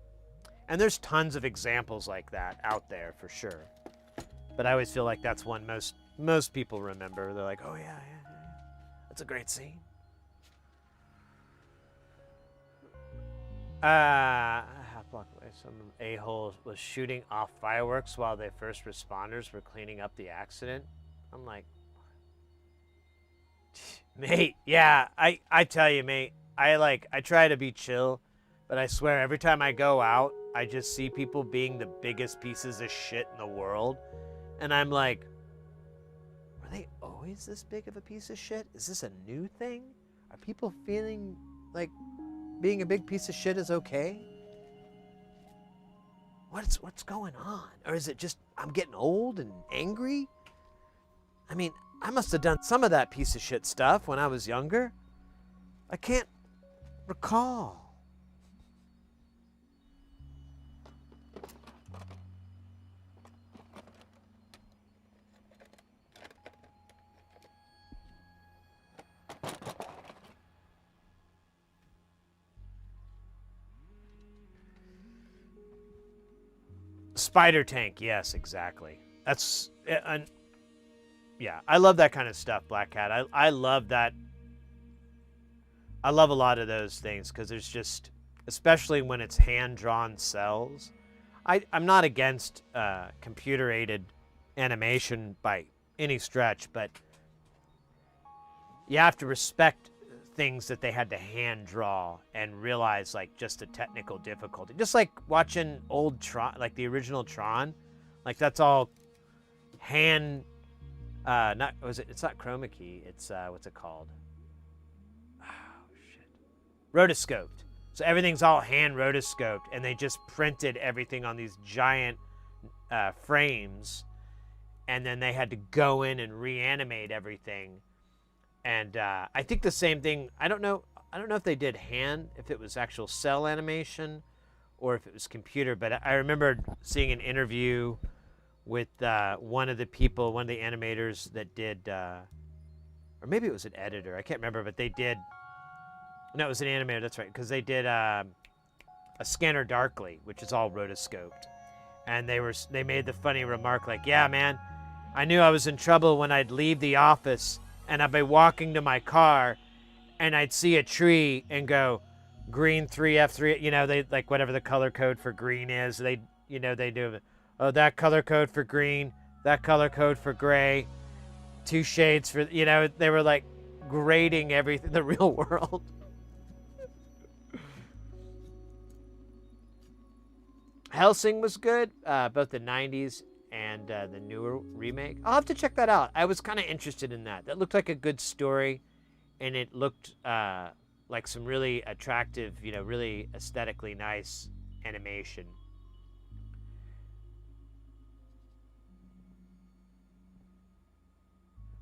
and there's tons of examples like that out there for sure. But I always feel like that's one most people remember. They're like, oh yeah, that's a great scene. Half block away, some a-hole was shooting off fireworks while the first responders were cleaning up the accident. I'm like, mate, yeah, I tell you, mate, I try to be chill, but I swear every time I go out, I just see people being the biggest pieces of shit in the world, and I'm like, were they always this big of a piece of shit? Is this a new thing? Are people feeling like being a big piece of shit is okay? What's going on? Or is it just I'm getting old and angry? I mean, I must have done some of that piece of shit stuff when I was younger. I can't recall. Spider tank, yes, exactly. That's yeah, I love that kind of stuff, Black Cat. I love that. I love a lot of those things because there's just, especially when it's hand-drawn cells. I'm not against computer-aided animation by any stretch, but you have to respect things that they had to hand draw and realize like just the technical difficulty. Just like watching old Tron, like the original Tron, like that's all hand. Not was it? It's not chroma key. It's what's it called? Oh shit, rotoscoped. So everything's all hand rotoscoped, and they just printed everything on these giant frames, and then they had to go in and reanimate everything. And I think the same thing. I don't know if they did hand, if it was actual cell animation, or if it was computer. But I remember seeing an interview with one of the people, one of the animators that did, or maybe it was an editor. I can't remember, but they did. No, it was an animator. That's right, because they did a Scanner Darkly, which is all rotoscoped, and they made the funny remark like, "Yeah, man, I knew I was in trouble when I'd leave the office." And I'd be walking to my car, and I'd see a tree and go, green 3F3. You know, they like whatever the color code for green is. They do. Oh, that color code for green, that color code for gray, 2 shades for. They were like grading everything, the real world. Hellsing was good, both the '90s and the newer remake. I'll have to check that out. I was kind of interested in that. That looked like a good story, and it looked like some really attractive, really aesthetically nice animation.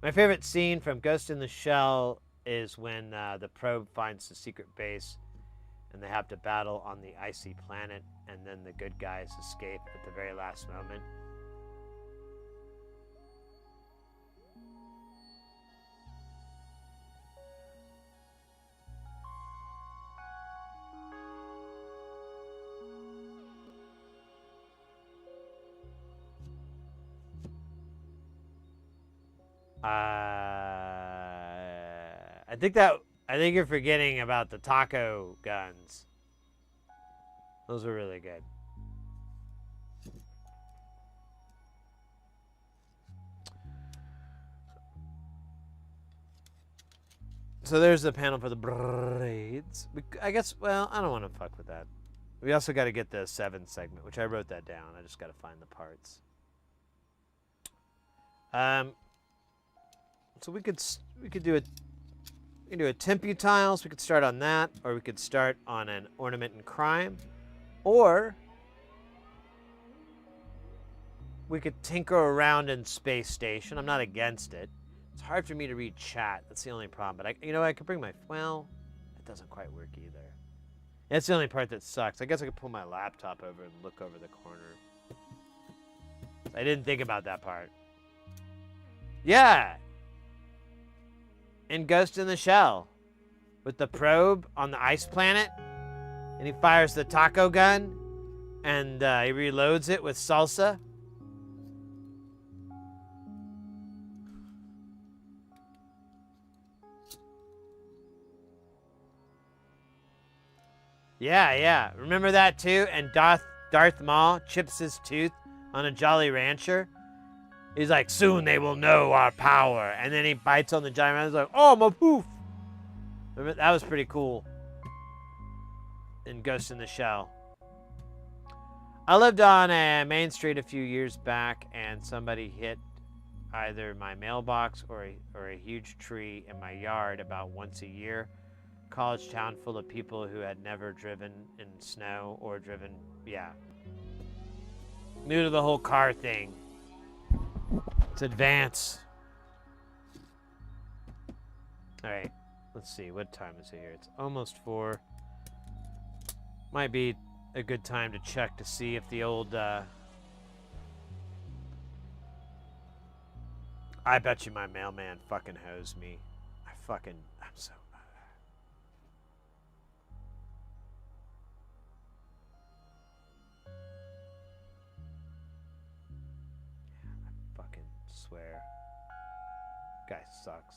My favorite scene from Ghost in the Shell is when the probe finds the secret base, and they have to battle on the icy planet, and then the good guys escape at the very last moment. I think you're forgetting about the taco guns. Those were really good. So there's the panel for the braids. I guess, well, I don't want to fuck with that. We also got to get the 7 segment, which I wrote that down. I just got to find the parts. So we could do a tempu tiles. We could start on that, or we could start on an ornament and crime, or we could tinker around in Space Station. I'm not against it. It's hard for me to read chat. That's the only problem. But I could bring my, well, it doesn't quite work either. That's the only part that sucks. I guess I could pull my laptop over and look over the corner. I didn't think about that part. Yeah. In Ghost in the Shell, with the probe on the ice planet, and he fires the taco gun, and he reloads it with salsa. Yeah. Remember that too? And Darth Maul chips his tooth on a Jolly Rancher. He's like, soon they will know our power. And then he bites on the giant man. He's like, oh, my poof. Remember, that was pretty cool. In Ghost in the Shell. I lived on a Main Street a few years back, and somebody hit either my mailbox or a huge tree in my yard about once a year. College town full of people who had never driven in snow or driven, new to the whole car thing. Let's advance. All right, let's see. What time is it here? It's almost 4. Might be a good time to check to see if the old... I bet you my mailman fucking hosed me. I'm so... swear. Guy sucks.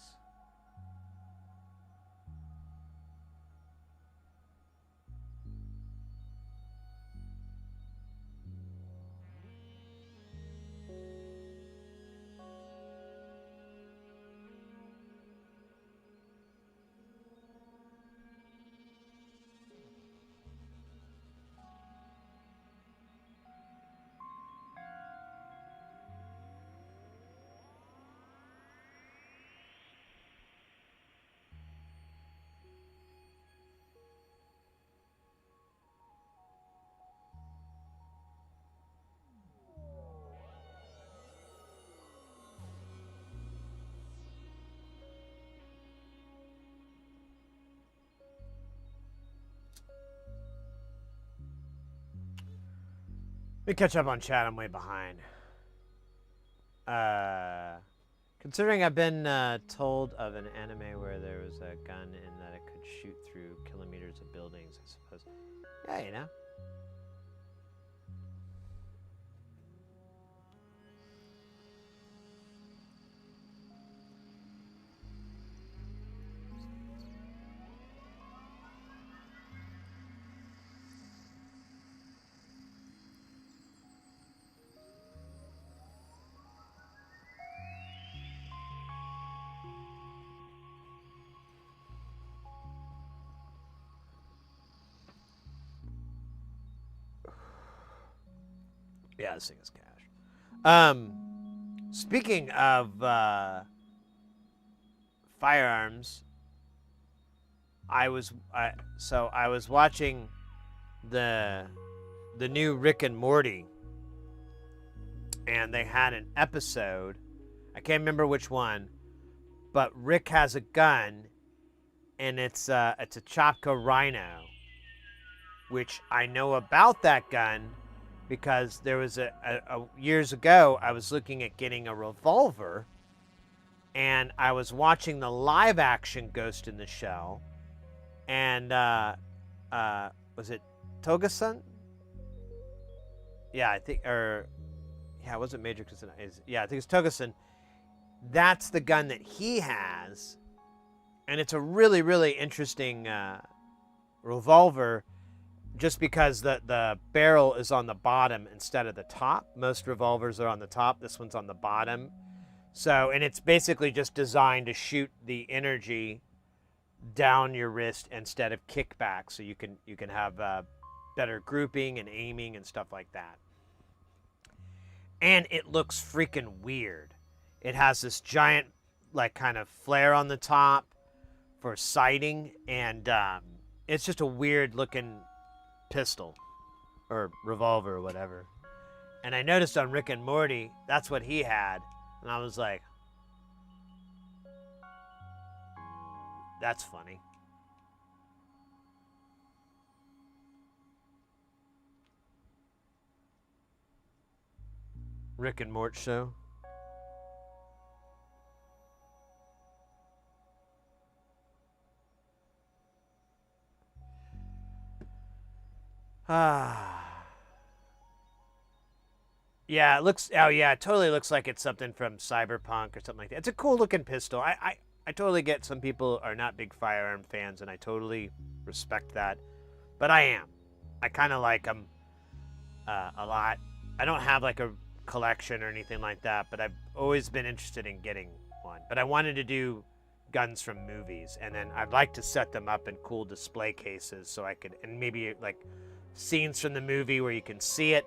me catch up on chat. I'm way behind. Considering I've been told of an anime where there was a gun and that it could shoot through kilometers of buildings, I suppose. Yeah, you know. Yeah, this thing is cash. Speaking of firearms, I was watching the new Rick and Morty, and they had an episode. I can't remember which one, but Rick has a gun, and it's a Chopka Rhino, which I know about that gun because there was a years ago I was looking at getting a revolver, and I was watching the live action Ghost in the Shell, and was it Togason? Yeah, I think, or yeah, it wasn't Major Kusanagi. Yeah, I think it's Togason. That's the gun that he has, and it's a really, really interesting revolver, just because the barrel is on the bottom instead of the top. Most revolvers are on the top. This one's on the bottom. So, and it's basically just designed to shoot the energy down your wrist instead of kickback, so you can have better grouping and aiming and stuff like that. And it looks freaking weird. It has this giant, like, kind of flare on the top for sighting, and it's just a weird looking pistol or revolver or whatever. And I noticed on Rick and Morty, that's what he had, and I was like, that's funny. Rick and Mort show. Yeah, it looks. Oh yeah, it totally looks like it's something from Cyberpunk or something like that. It's a cool looking pistol. I totally get some people are not big firearm fans, and I totally respect that. But I am. I kind of like them a lot. I don't have like a collection or anything like that, but I've always been interested in getting one. But I wanted to do guns from movies, and then I'd like to set them up in cool display cases so I could, and maybe like scenes from the movie where you can see it.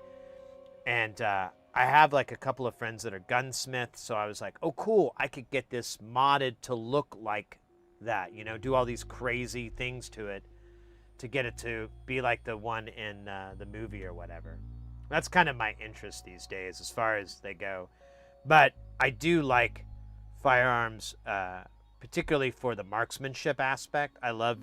And I have like a couple of friends that are gunsmiths, so I was like, oh cool, I could get this modded to look like that, you know, do all these crazy things to it to get it to be like the one in the movie or whatever. That's kind of my interest these days as far as they go. But I do like firearms, particularly for the marksmanship aspect. I love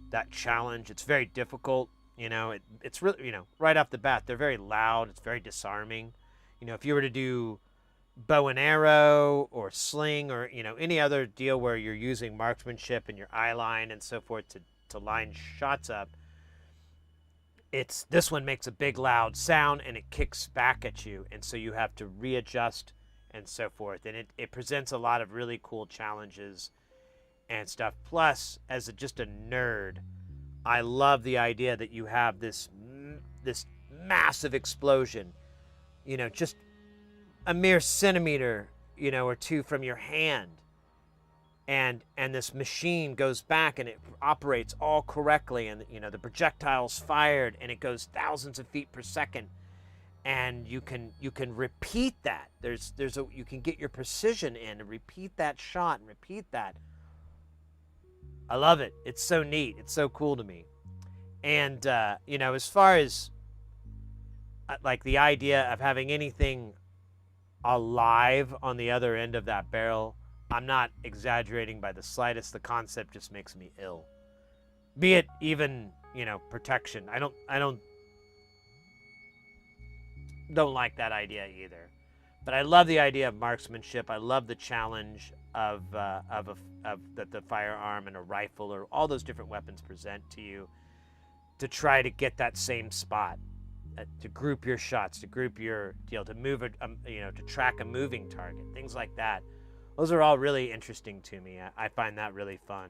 that challenge. It's very difficult. You know, it's really, you know, right off the bat, they're very loud. It's very disarming. You know, if you were to do bow and arrow or sling or, you know, any other deal where you're using marksmanship and your eye line and so forth to line shots up, this one makes a big loud sound and it kicks back at you. And so you have to readjust and so forth. And it presents a lot of really cool challenges and stuff. Plus, as just a nerd, I love the idea that you have this massive explosion, you know, just a mere centimeter, you know, or two from your hand. And this machine goes back and it operates all correctly, and you know the projectile's fired and it goes thousands of feet per second, and you can repeat that. You can get your precision in and repeat that shot and repeat that. I love it. It's so neat. It's so cool to me. And you know, as far as like the idea of having anything alive on the other end of that barrel, I'm not exaggerating by the slightest. The concept just makes me ill. Be it even, you know, protection. I don't don't like that idea either. But I love the idea of marksmanship. I love the challenge of that the firearm and a rifle or all those different weapons present to you, to try to get that same spot, to group your shots, to group your to move to track a moving target, things like that. Those are all really interesting to me. I find that really fun.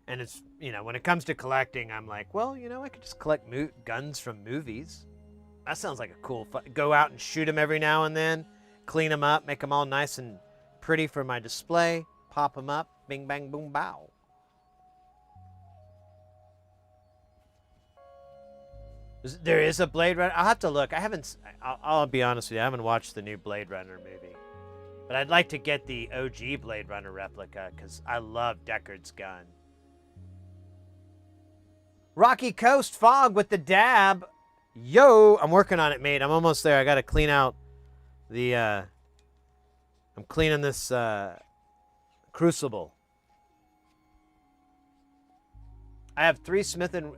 And it's, when it comes to collecting, I'm like, well, I could just collect guns from movies. That sounds like a cool go out and shoot them every now and then, clean them up, make them all nice and pretty for my display, pop them up, bing, bang, boom, bow. There is a Blade Runner. I'll have to look. I'll be honest with you, I haven't watched the new Blade Runner movie. But I'd like to get the OG Blade Runner replica because I love Deckard's gun. Rocky Coast Fog with the dab. Yo, I'm working on it, mate. I'm almost there. I got to clean out the... I'm cleaning this crucible. I have 3 Smith and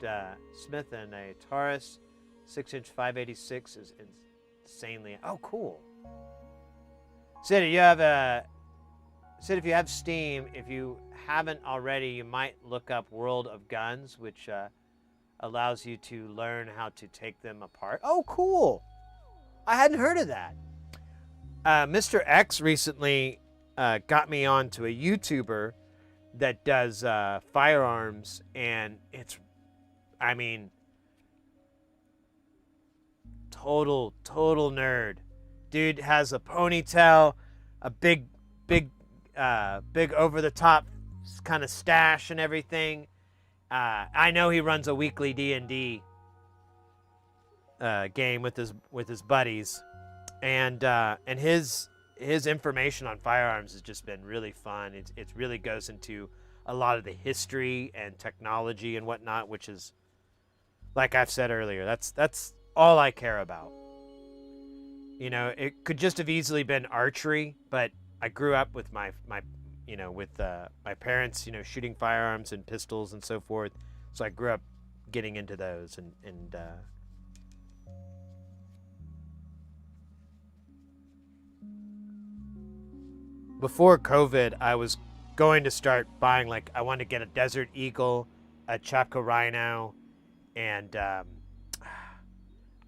a Taurus 6-inch 586 is insanely... Oh, cool. Sid, if you have Steam, if you haven't already, you might look up World of Guns, which allows you to learn how to take them apart. Oh, cool. I hadn't heard of that. Mr. X recently got me onto a YouTuber that does firearms, and it's, total nerd. Dude has a ponytail, a big over-the-top kind of stash and everything. I know he runs a weekly D&D game with his buddies, and his information on firearms has just been really fun. It really goes into a lot of the history and technology and whatnot, which is, like I've said earlier, that's all I care about. It could just have easily been archery, but I grew up with my parents, shooting firearms and pistols and so forth. So I grew up getting into those and before COVID, I was going to start buying, I wanted to get a Desert Eagle, a Chapco Rhino, and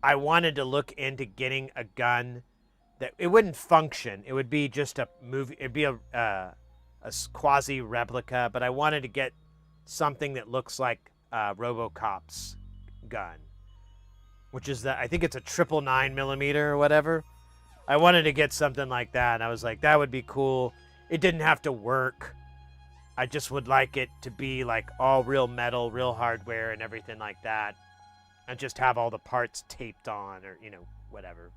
I wanted to look into getting a gun that it wouldn't function. It would be just a movie. It'd be a quasi replica, but I wanted to get something that looks like RoboCop's gun, which is I think it's a 999mm or whatever. I wanted to get something like that, and I was like, that would be cool. It didn't have to work. I just would like it to be all real metal, real hardware, and everything like that, and just have all the parts taped on or whatever.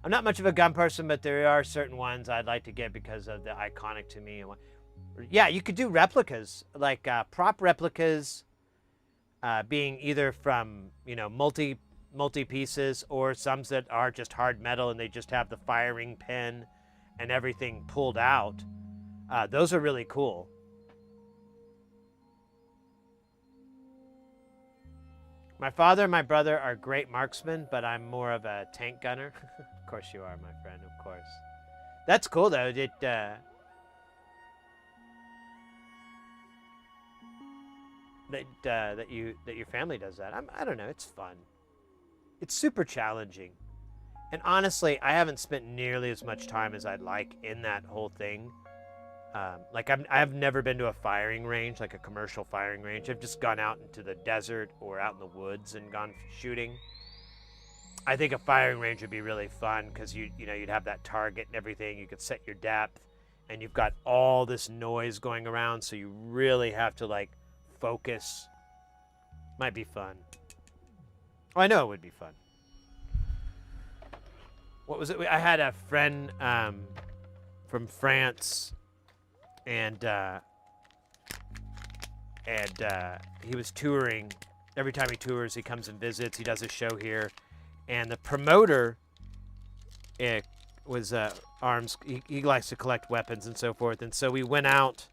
I'm not much of a gun person, but there are certain ones I'd like to get because of the iconic to me. Yeah, you could do replicas, prop replicas, being either from multi pieces or some that are just hard metal and they just have the firing pin and everything pulled out. Those are really cool. My father and my brother are great marksmen, but I'm more of a tank gunner. Of course you are, my friend, of course. That's cool, though. That your family does that. I don't know. It's fun. It's super challenging, and honestly, I haven't spent nearly as much time as I'd like in that whole thing. I've never been to a firing range, like a commercial firing range. I've just gone out into the desert or out in the woods and gone shooting. I think a firing range would be really fun because you'd have that target and everything. You could set your depth, and you've got all this noise going around, so you really have to focus. Might be fun. Oh, I know it would be fun. What was it? I had a friend from France, and he was touring. Every time he tours, he comes and visits. He does a show here, and the promoter was arms. He likes to collect weapons and so forth, and so we went out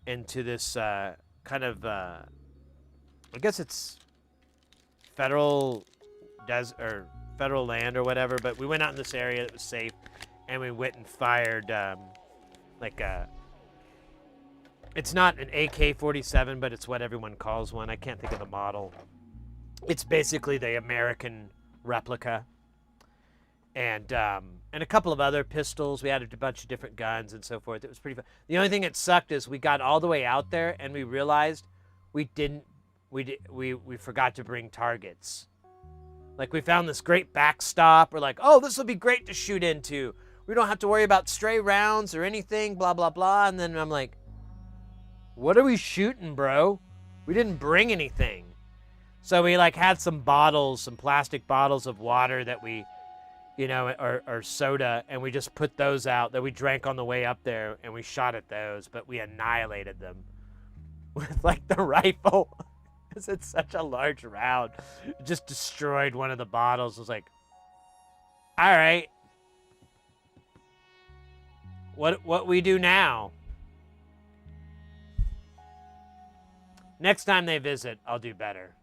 into this kind of I guess it's federal or federal land or whatever, but we went out in this area that was safe, and we went and fired like a. It's not an AK-47, but it's what everyone calls one. I can't think of the model. It's basically the American replica, and a couple of other pistols. We had a bunch of different guns and so forth. It was pretty fun. The only thing that sucked is we got all the way out there and we realized we forgot to bring targets. Like, we found this great backstop. We're like, oh, this will be great to shoot into. We don't have to worry about stray rounds or anything, blah, blah, blah. And then I'm like, what are we shooting, bro? We didn't bring anything. So we like had some bottles, some plastic bottles of water that we, or soda, and we just put those out that we drank on the way up there, and we shot at those, but we annihilated them with like the rifle. Because it's such a large round. It just destroyed one of the bottles. It was like, all right. What we do now? Next time they visit, I'll do better.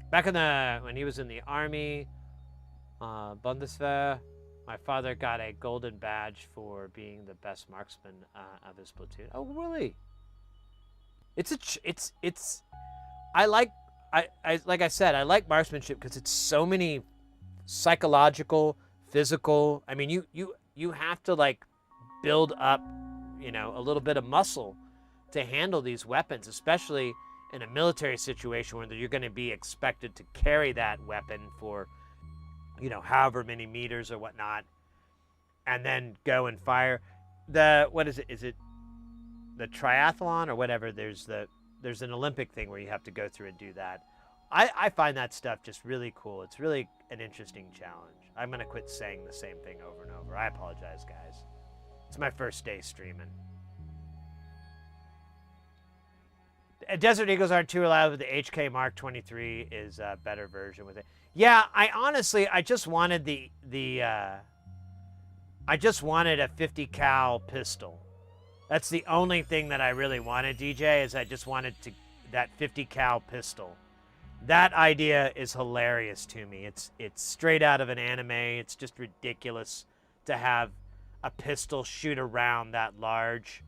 Back when he was in the army, Bundeswehr, my father got a golden badge for being the best marksman of his platoon. Oh, really? Like I said, I like marksmanship because it's so many psychological, physical. I mean, you have to like build up, a little bit of muscle to handle these weapons, especially in a military situation where you're going to be expected to carry that weapon for, however many meters or whatnot, and then go and fire. What is it? Is it the triathlon or whatever? There's an Olympic thing where you have to go through and do that. I find that stuff just really cool. It's really an interesting challenge. I'm going to quit saying the same thing over and over. I apologize, guys. It's my first day streaming. Desert Eagles aren't too reliable, but the HK Mark 23 is a better version with it. Yeah, I just wanted I just wanted a 50 cal pistol. That's the only thing that I really wanted, DJ, is I just wanted that 50 cal pistol. That idea is hilarious to me. It's straight out of an anime. It's just ridiculous to have a pistol shoot around that large.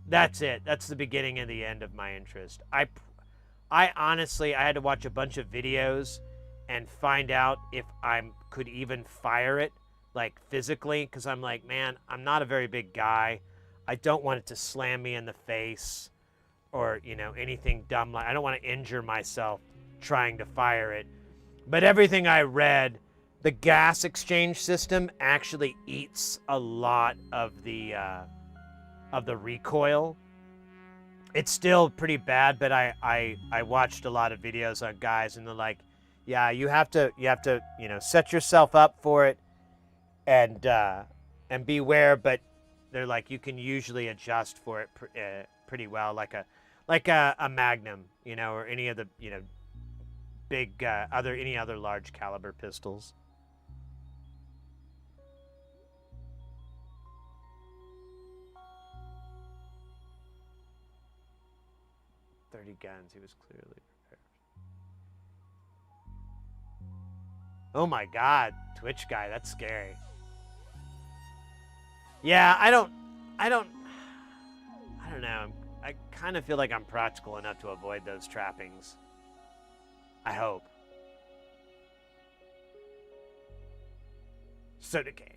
That's it. That's the beginning and the end of my interest. I honestly, I had to watch a bunch of videos and find out if I could even fire it, like physically, because I'm like, man, I'm not a very big guy. I don't want it to slam me in the face or, anything dumb. Like, I don't want to injure myself trying to fire it. But everything I read, the gas exchange system actually eats a lot of the recoil. It's still pretty bad, but I watched a lot of videos on guys, and they're like, yeah, you have to set yourself up for it and beware, but they're like, you can usually adjust for it pretty well, like a Magnum, or any of the big any other large caliber pistols. Guns, he was clearly prepared. Oh my god, Twitch guy, that's scary. Yeah, I don't know. I kind of feel like I'm practical enough to avoid those trappings. I hope. Soda can.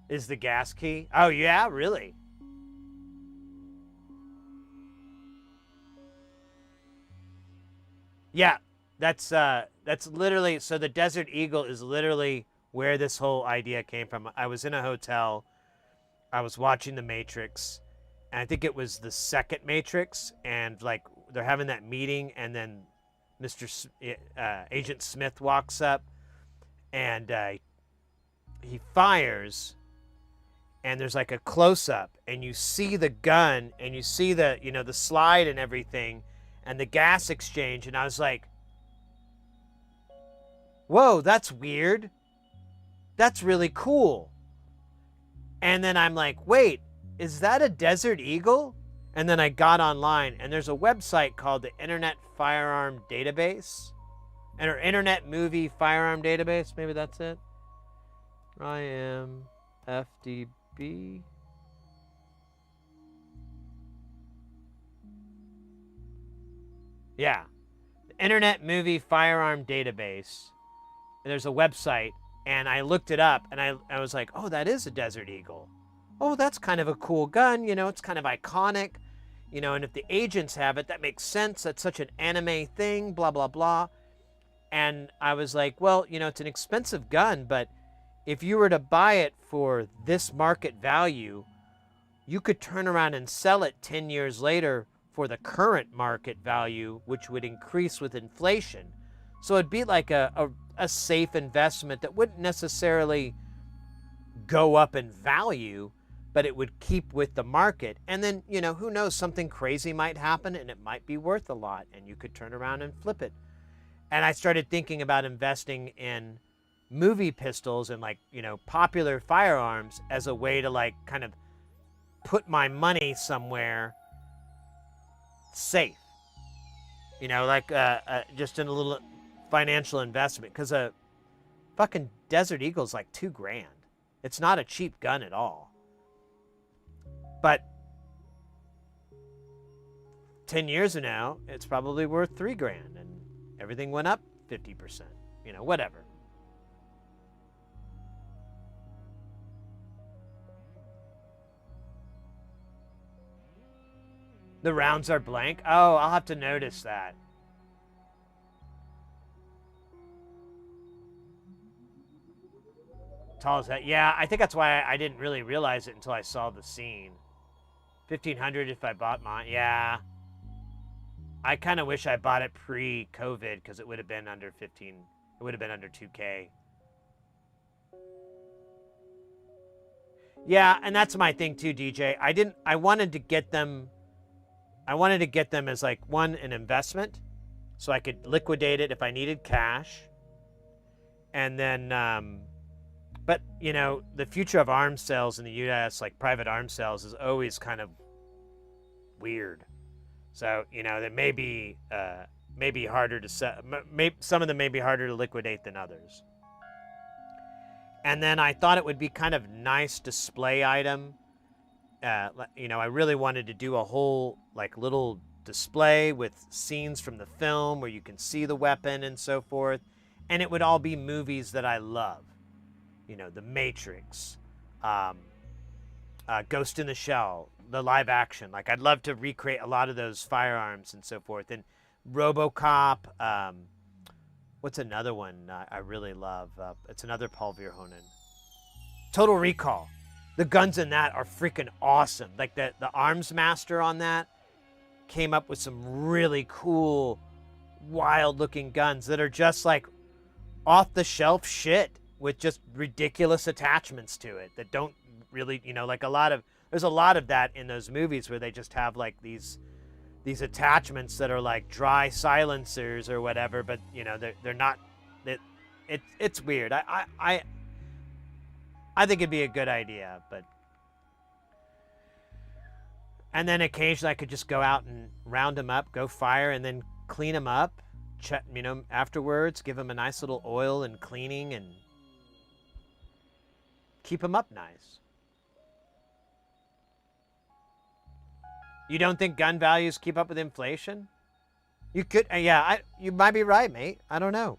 Is the gas key? Oh yeah, really? Yeah, that's literally, so the Desert Eagle is literally where this whole idea came from. I was in a hotel, I was watching The Matrix, and I think it was the second Matrix, and like they're having that meeting, and then Agent Smith walks up, and he fires. And there's like a close-up, and you see the gun, and you see the, the slide and everything, and the gas exchange, and I was like, whoa, that's weird. That's really cool. And then I'm like, wait, is that a Desert Eagle? And then I got online, and there's a website called the Internet Firearm Database, or Internet Movie Firearm Database. Maybe that's it. IMFDB. Yeah, the Internet Movie Firearm Database. And there's a website, and I looked it up, and I was like, oh, that is a Desert Eagle. Oh, that's kind of a cool gun. You know, it's kind of iconic. You know, and if the agents have it, that makes sense. That's such an anime thing, blah, blah, blah. And I was like, well, you know, it's an expensive gun, but if you were to buy it for this market value, you could turn around and sell it 10 years later for the current market value, which would increase with inflation. So it'd be like a safe investment that wouldn't necessarily go up in value, but it would keep with the market. And then, you know, who knows, something crazy might happen and it might be worth a lot and you could turn around and flip it. And I started thinking about investing in movie pistols and, like, you know, popular firearms as a way to, like, kind of put my money somewhere safe. You know, like just in a little financial investment, because a fucking Desert Eagle's like $2,000. It's not a cheap gun at all. But 10 years from now, it's probably worth $3,000, and everything went up 50%. You know, whatever. The rounds are blank. Oh, I'll have to notice that. Tall as that. Yeah, I think that's why I didn't really realize it until I saw the scene. 1,500 if I bought mine. Yeah. I kind of wish I bought it pre-COVID, because it would have been under 15. It would have been under 2K. Yeah, and that's my thing too, DJ. I wanted to get them as, like, one, an investment, so I could liquidate it if I needed cash. And then but, you know, the future of arms sales in the US, like private arms sales, is always kind of weird. So, you know, that may be harder to sell. Some of them may be harder to liquidate than others. And then I thought it would be kind of nice display item. You know, I really wanted to do a whole, like, little display with scenes from the film where you can see the weapon and so forth. And it would all be movies that I love. You know, The Matrix, Ghost in the Shell, the live action. Like, I'd love to recreate a lot of those firearms and so forth. And RoboCop, what's another one I really love? It's another Paul Verhoeven. Total Recall. The guns in that are freaking awesome. Like, the arms master on that came up with some really cool, wild-looking guns that are just, like, off-the-shelf shit with just ridiculous attachments to it that don't really, you know, like, there's a lot of that in those movies where they just have, like, these attachments that are like dry silencers or whatever, but, you know, they're not. It's weird. I think it'd be a good idea, but. And then occasionally I could just go out and round them up, go fire, and then clean them up. Check, you know, afterwards, give them a nice little oil and cleaning, and keep them up nice. You don't think gun values keep up with inflation? You could, yeah, you might be right, mate. I don't know.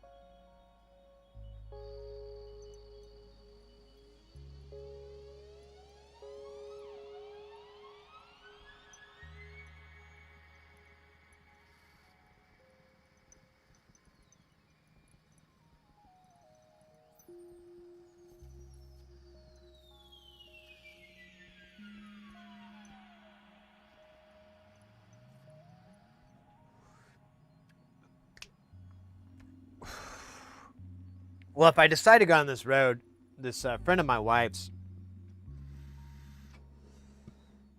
Well, if I decide to go on this road, this friend of my wife's,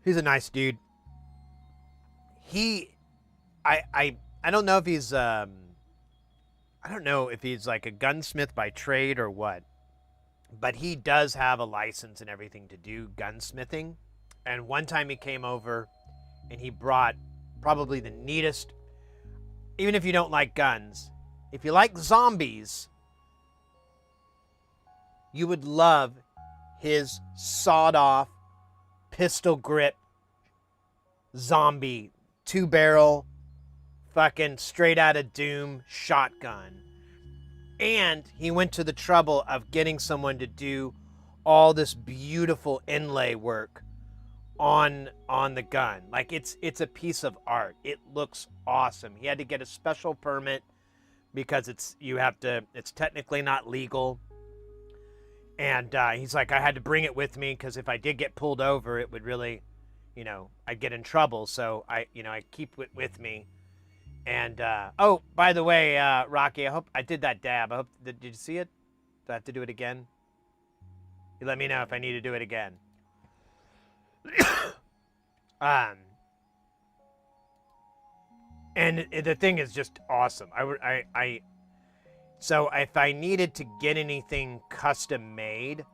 he's a nice dude. I don't know if he's I don't know if he's like a gunsmith by trade or what, but he does have a license and everything to do gunsmithing. And one time he came over and he brought probably the neatest, even if you don't like guns, if you like zombies, you would love his sawed off pistol grip zombie 2-barrel fucking straight out of Doom shotgun. And he went to the trouble of getting someone to do all this beautiful inlay work on the gun. Like it's a piece of art. It looks awesome. He had to get a special permit because it's technically not legal. And he's like, I had to bring it with me because if I did get pulled over, it would really, I'd get in trouble. So I keep it with me. And oh, by the way, Rocky, I hope I did that dab. I hope did you see it? Do I have to do it again? You let me know if I need to do it again. And the thing is just awesome. So if I needed to get anything custom made,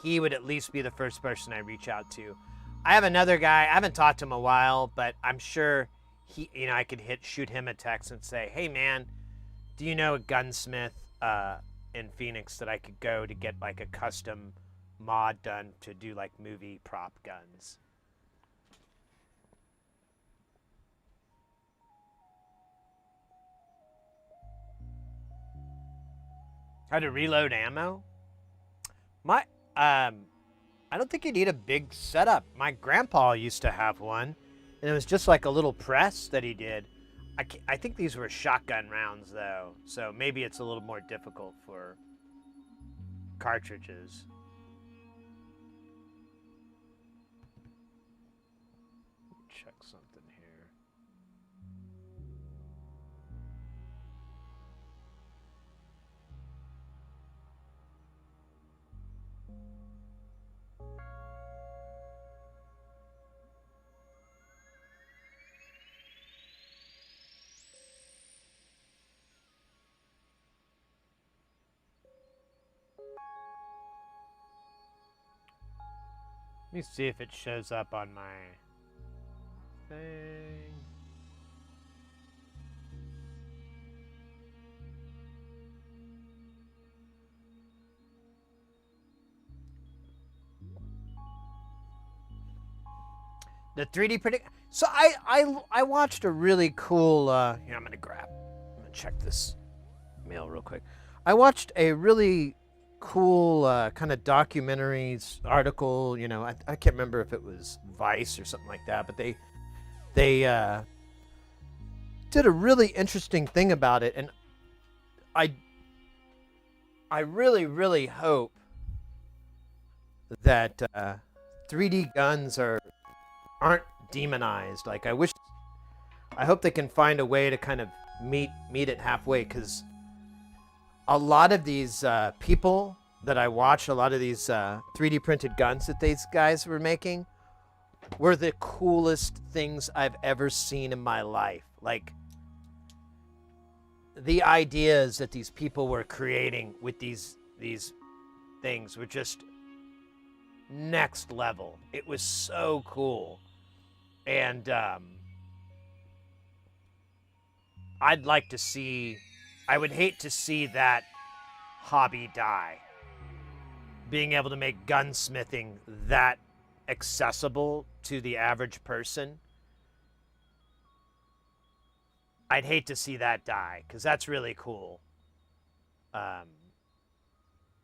he would at least be the first person I reach out to. I have another guy. I haven't talked to him a while, but I'm sure I could shoot him a text and say, hey man, do you know a gunsmith in Phoenix that I could go to get like a custom mod done to do like movie prop guns? How to reload ammo? I don't think you need a big setup. My grandpa used to have one, and it was just like a little press that he did. I think these were shotgun rounds though, so maybe it's a little more difficult for cartridges. Check something here. Let me see if it shows up on my thing. The 3D printing. So I watched a really cool. Here, I'm gonna check this mail real quick. I watched a really cool kind of documentaries article. I can't remember if it was Vice or something like that, but they did a really interesting thing about it, and I really hope that 3D guns aren't demonized. Like I hope they can find a way to kind of meet it halfway, because a lot of these people that I watched, a lot of these 3D printed guns that these guys were making were the coolest things I've ever seen in my life. Like, the ideas that these people were creating with these things were just next level. It was so cool. And I would hate to see that hobby die. Being able to make gunsmithing that accessible to the average person, I'd hate to see that die, because that's really cool.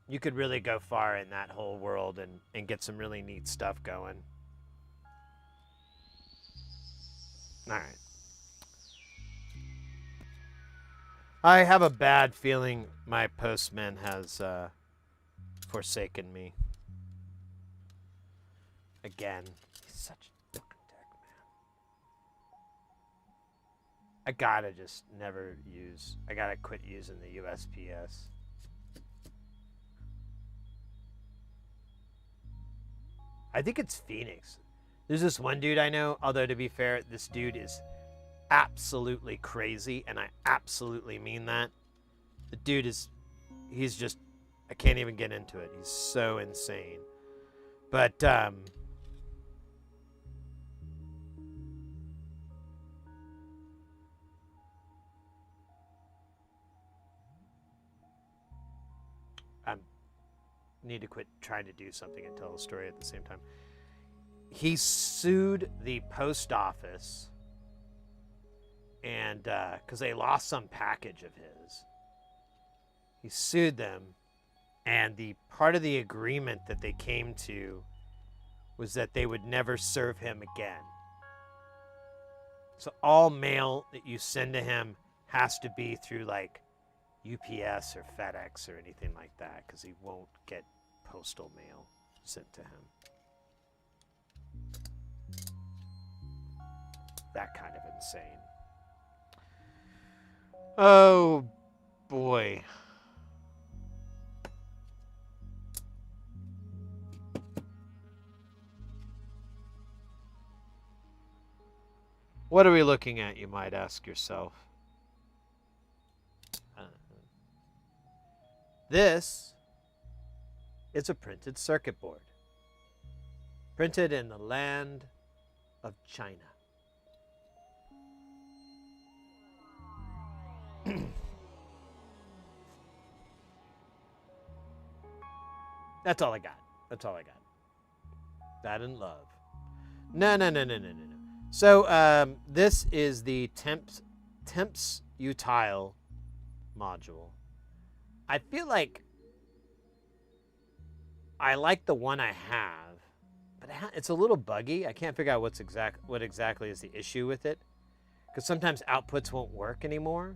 You could really go far in that whole world and get some really neat stuff going. All right. I have a bad feeling my postman has forsaken me. Again. He's such a fucking dick, man. I gotta quit using the USPS. I think it's Phoenix. There's this one dude I know, although to be fair, this dude is absolutely crazy, and I absolutely mean that. The dude is, he's just, I can't even get into it. He's so insane. But, I need to quit trying to do something and tell a story at the same time. He sued the post office, and because they lost some package of his, he sued them, and the part of the agreement that they came to was that they would never serve him again. So all mail that you send to him has to be through like UPS or FedEx or anything like that, because he won't get postal mail sent to him. That kind of insane. Oh boy. What are we looking at, you might ask yourself? This is a printed circuit board. Printed in the land of China. That's all I got. That's all I got. That and love. No. So this is the temps utile module. I feel like I like the one I have, but it's a little buggy. I can't figure out what exactly is the issue with it, because sometimes outputs won't work anymore,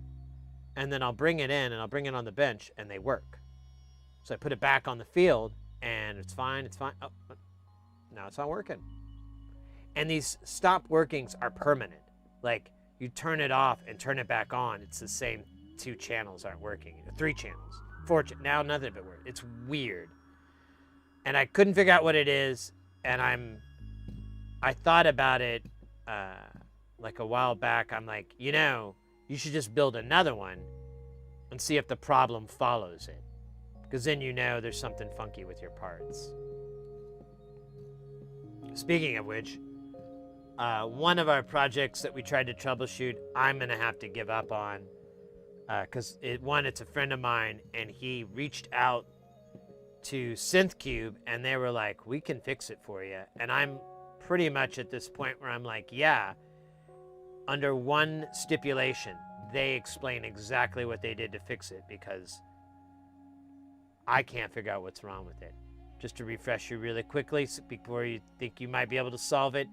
and then I'll bring it in and I'll bring it on the bench and they work. So I put it back on the field and it's fine. It's fine. Oh, now it's not working. And these stop workings are permanent. Like you turn it off and turn it back on, it's the same 2 channels aren't working. 3 channels, 4 now none of it works. It's weird. And I couldn't figure out what it is, and I thought about it like a while back. I'm like, you should just build another one and see if the problem follows it. Because then there's something funky with your parts. Speaking of which, one of our projects that we tried to troubleshoot, I'm going to have to give up on. Because it's a friend of mine, and he reached out to SynthCube, and they were like, we can fix it for you. And I'm pretty much at this point where I'm like, yeah, under one stipulation, they explain exactly what they did to fix it, because I can't figure out what's wrong with it. Just to refresh you really quickly, before you think you might be able to solve it,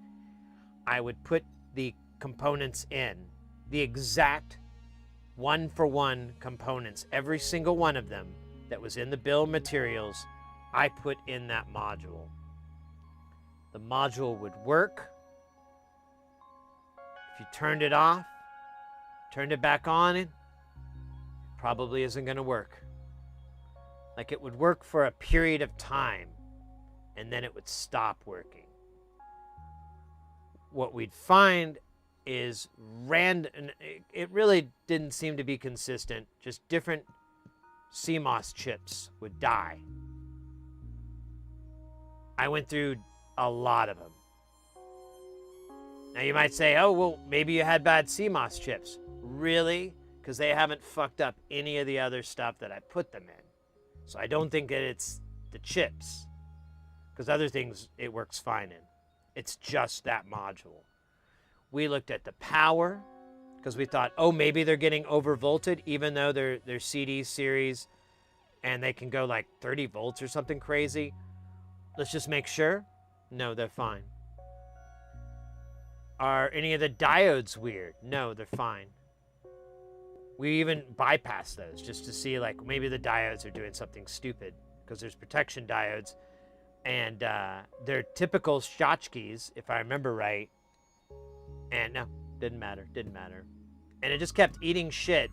I would put the components in, the exact one-for-one components, every single one of them that was in the bill of materials, I put in that module. The module would work. If you turned it off, turned it back on, it probably isn't going to work. Like it would work for a period of time, and then it would stop working. What we'd find is random. It really didn't seem to be consistent. Just different CMOS chips would die. I went through a lot of them. Now you might say, oh, well, maybe you had bad CMOS chips. Really? Because they haven't fucked up any of the other stuff that I put them in. So I don't think that it's the chips. Because other things it works fine in. It's just that module. We looked at the power, because we thought, oh, maybe they're getting overvolted, even though they're CD series and they can go like 30 volts or something crazy. Let's just make sure. No, they're fine. Are any of the diodes weird? No, they're fine. We even bypass those just to see, like, maybe the diodes are doing something stupid, because there's protection diodes, and they're typical Schottky's, if I remember right. And no, didn't matter. And it just kept eating shit,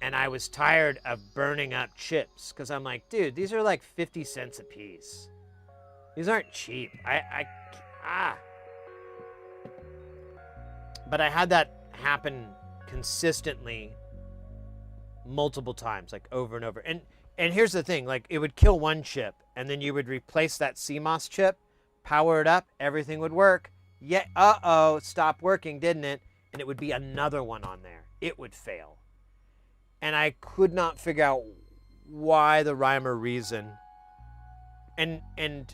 and I was tired of burning up chips, because I'm like, dude, these are like 50 cents a piece. These aren't cheap. But I had that happen consistently multiple times, like over and over. And here's the thing, like it would kill one chip and then you would replace that CMOS chip, power it up, everything would work. Yeah, uh-oh, stopped working, didn't it? And it would be another one on there. It would fail. And I could not figure out why, the rhyme or reason. And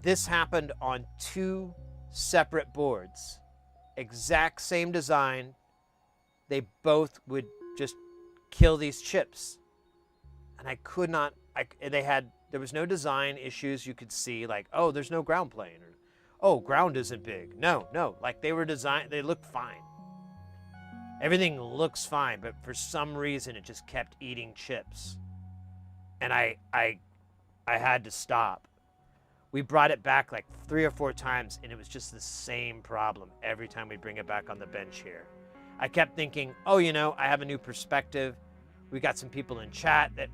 this happened on 2 separate boards. Exact same design. They both would just kill these chips. And I could not, there was no design issues you could see, like, oh, there's no ground plane, or, oh, ground isn't big. No, like they were designed, they looked fine. Everything looks fine, but for some reason it just kept eating chips. And I had to stop. We brought it back like 3 or 4 times, and it was just the same problem every time we bring it back on the bench here. I kept thinking, oh, I have a new perspective. We got some people in chat that,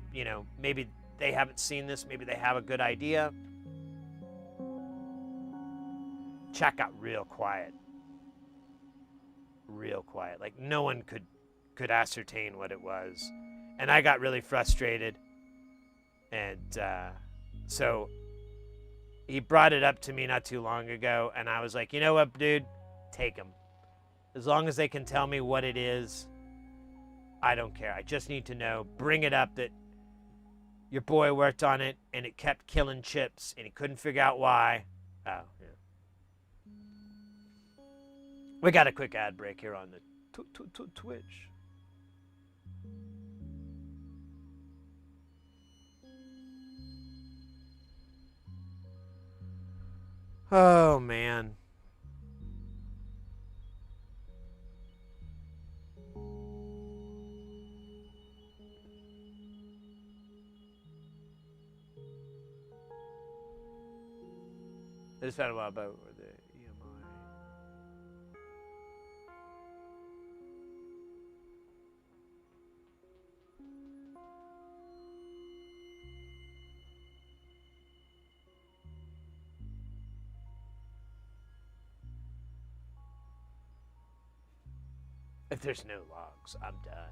maybe they haven't seen this. Maybe they have a good idea. Chat got real quiet. Real quiet. Like no one could ascertain what it was. And I got really frustrated. And so he brought it up to me not too long ago. And I was like, you know what, dude? Take them. As long as they can tell me what it is, I don't care. I just need to know. Bring it up that your boy worked on it and it kept killing chips and he couldn't figure out why. Oh, yeah. We got a quick ad break here on the Twitch. Oh, man. I just found a while about the EMI. If there's no logs, I'm done.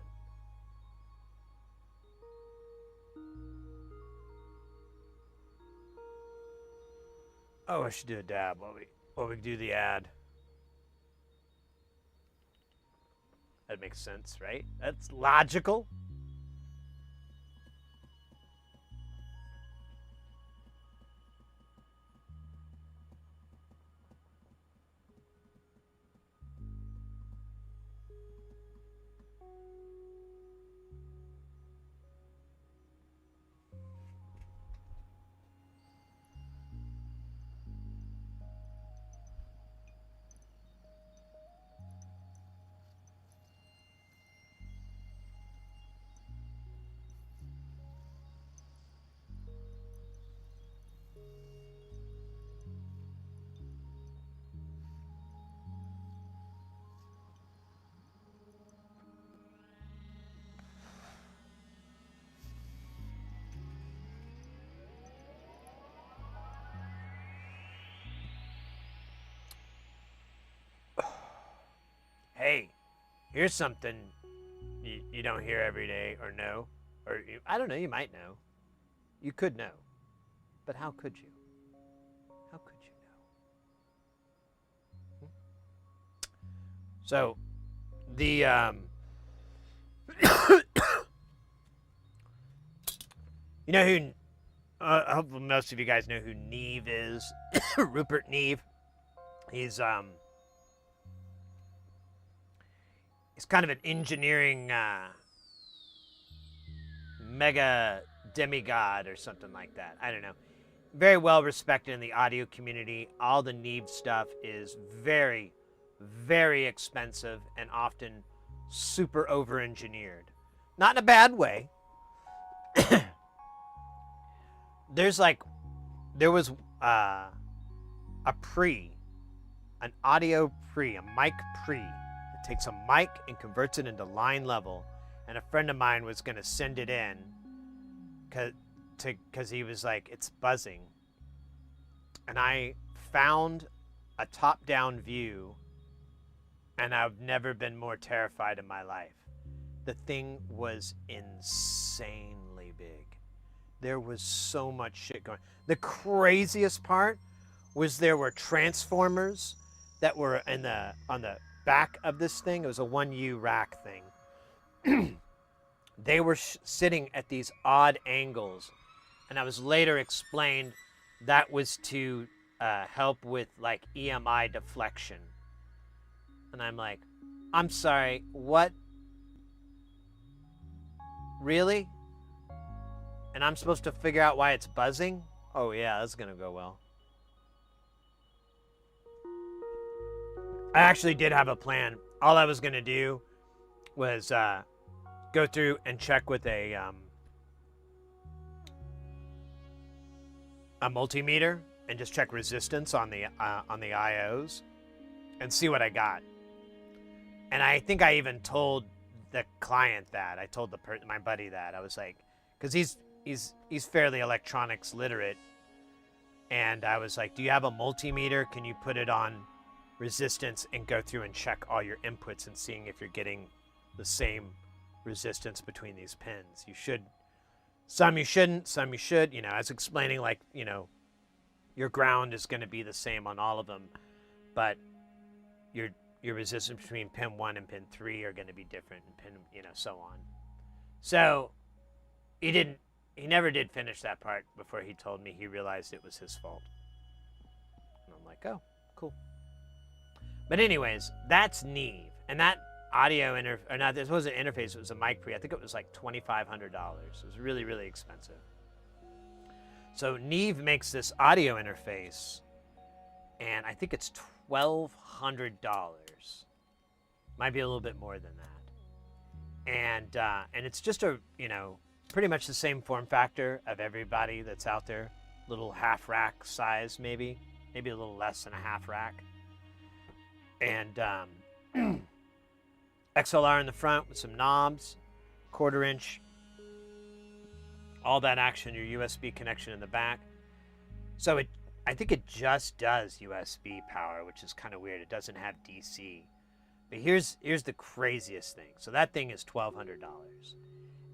Oh, I should do a dab while we do the ad. That makes sense, right? That's logical. Hey, here's something you don't hear every day or know. Or I don't know, you might know. You could know. But how could you? How could you know? So, the you know who? Hopefully, most of you guys know who Neve is. Rupert Neve. He's kind of an engineering mega demigod or something like that. I don't know. Very well respected in the audio community. All the Neve stuff is very, very expensive and often super over-engineered. Not in a bad way. There was an audio pre, a mic pre. It takes a mic and converts it into line level. And a friend of mine was going to send it in because he was like, it's buzzing. And I found a top-down view and I've never been more terrified in my life. The thing was insanely big. There was so much shit going. The craziest part was there were transformers that were on the back of this thing. It was a 1U rack thing. They were sitting at these odd angles, and I was later explained that was to help with like EMI deflection. And I'm like, I'm sorry, what? Really? And I'm supposed to figure out why it's buzzing? Oh yeah, that's gonna go well. I actually did have a plan. All I was gonna do was go through and check with a multimeter and just check resistance on the IOs and see what I got. And I think I even told the client that. I told my buddy that. I was like, because he's fairly electronics literate, and I was like, do you have a multimeter? Can you put it on resistance and go through and check all your inputs and seeing if you're getting the same resistance between these pins? You should. Some you shouldn't, some you should. You know, I was explaining, like, you know, your ground is going to be the same on all of them, but your resistance between pin 1 and pin 3 are going to be different, and pin, you know, so on. So he never did finish that part before he told me he realized it was his fault. And I'm like, oh, cool. But anyways, that's Neve, and that audio this wasn't an interface, it was a mic pre. I think it was like $2,500. It was really, really expensive. So Neve makes this audio interface, and I think it's $1,200. Might be a little bit more than that. And it's just a, you know, pretty much the same form factor of everybody that's out there. Little half rack size, maybe a little less than a half rack. And XLR in the front with some knobs, 1/4 inch, all that action, your USB connection in the back. So I think it just does USB power, which is kind of weird. It doesn't have DC. But here's the craziest thing. So that thing is $1,200.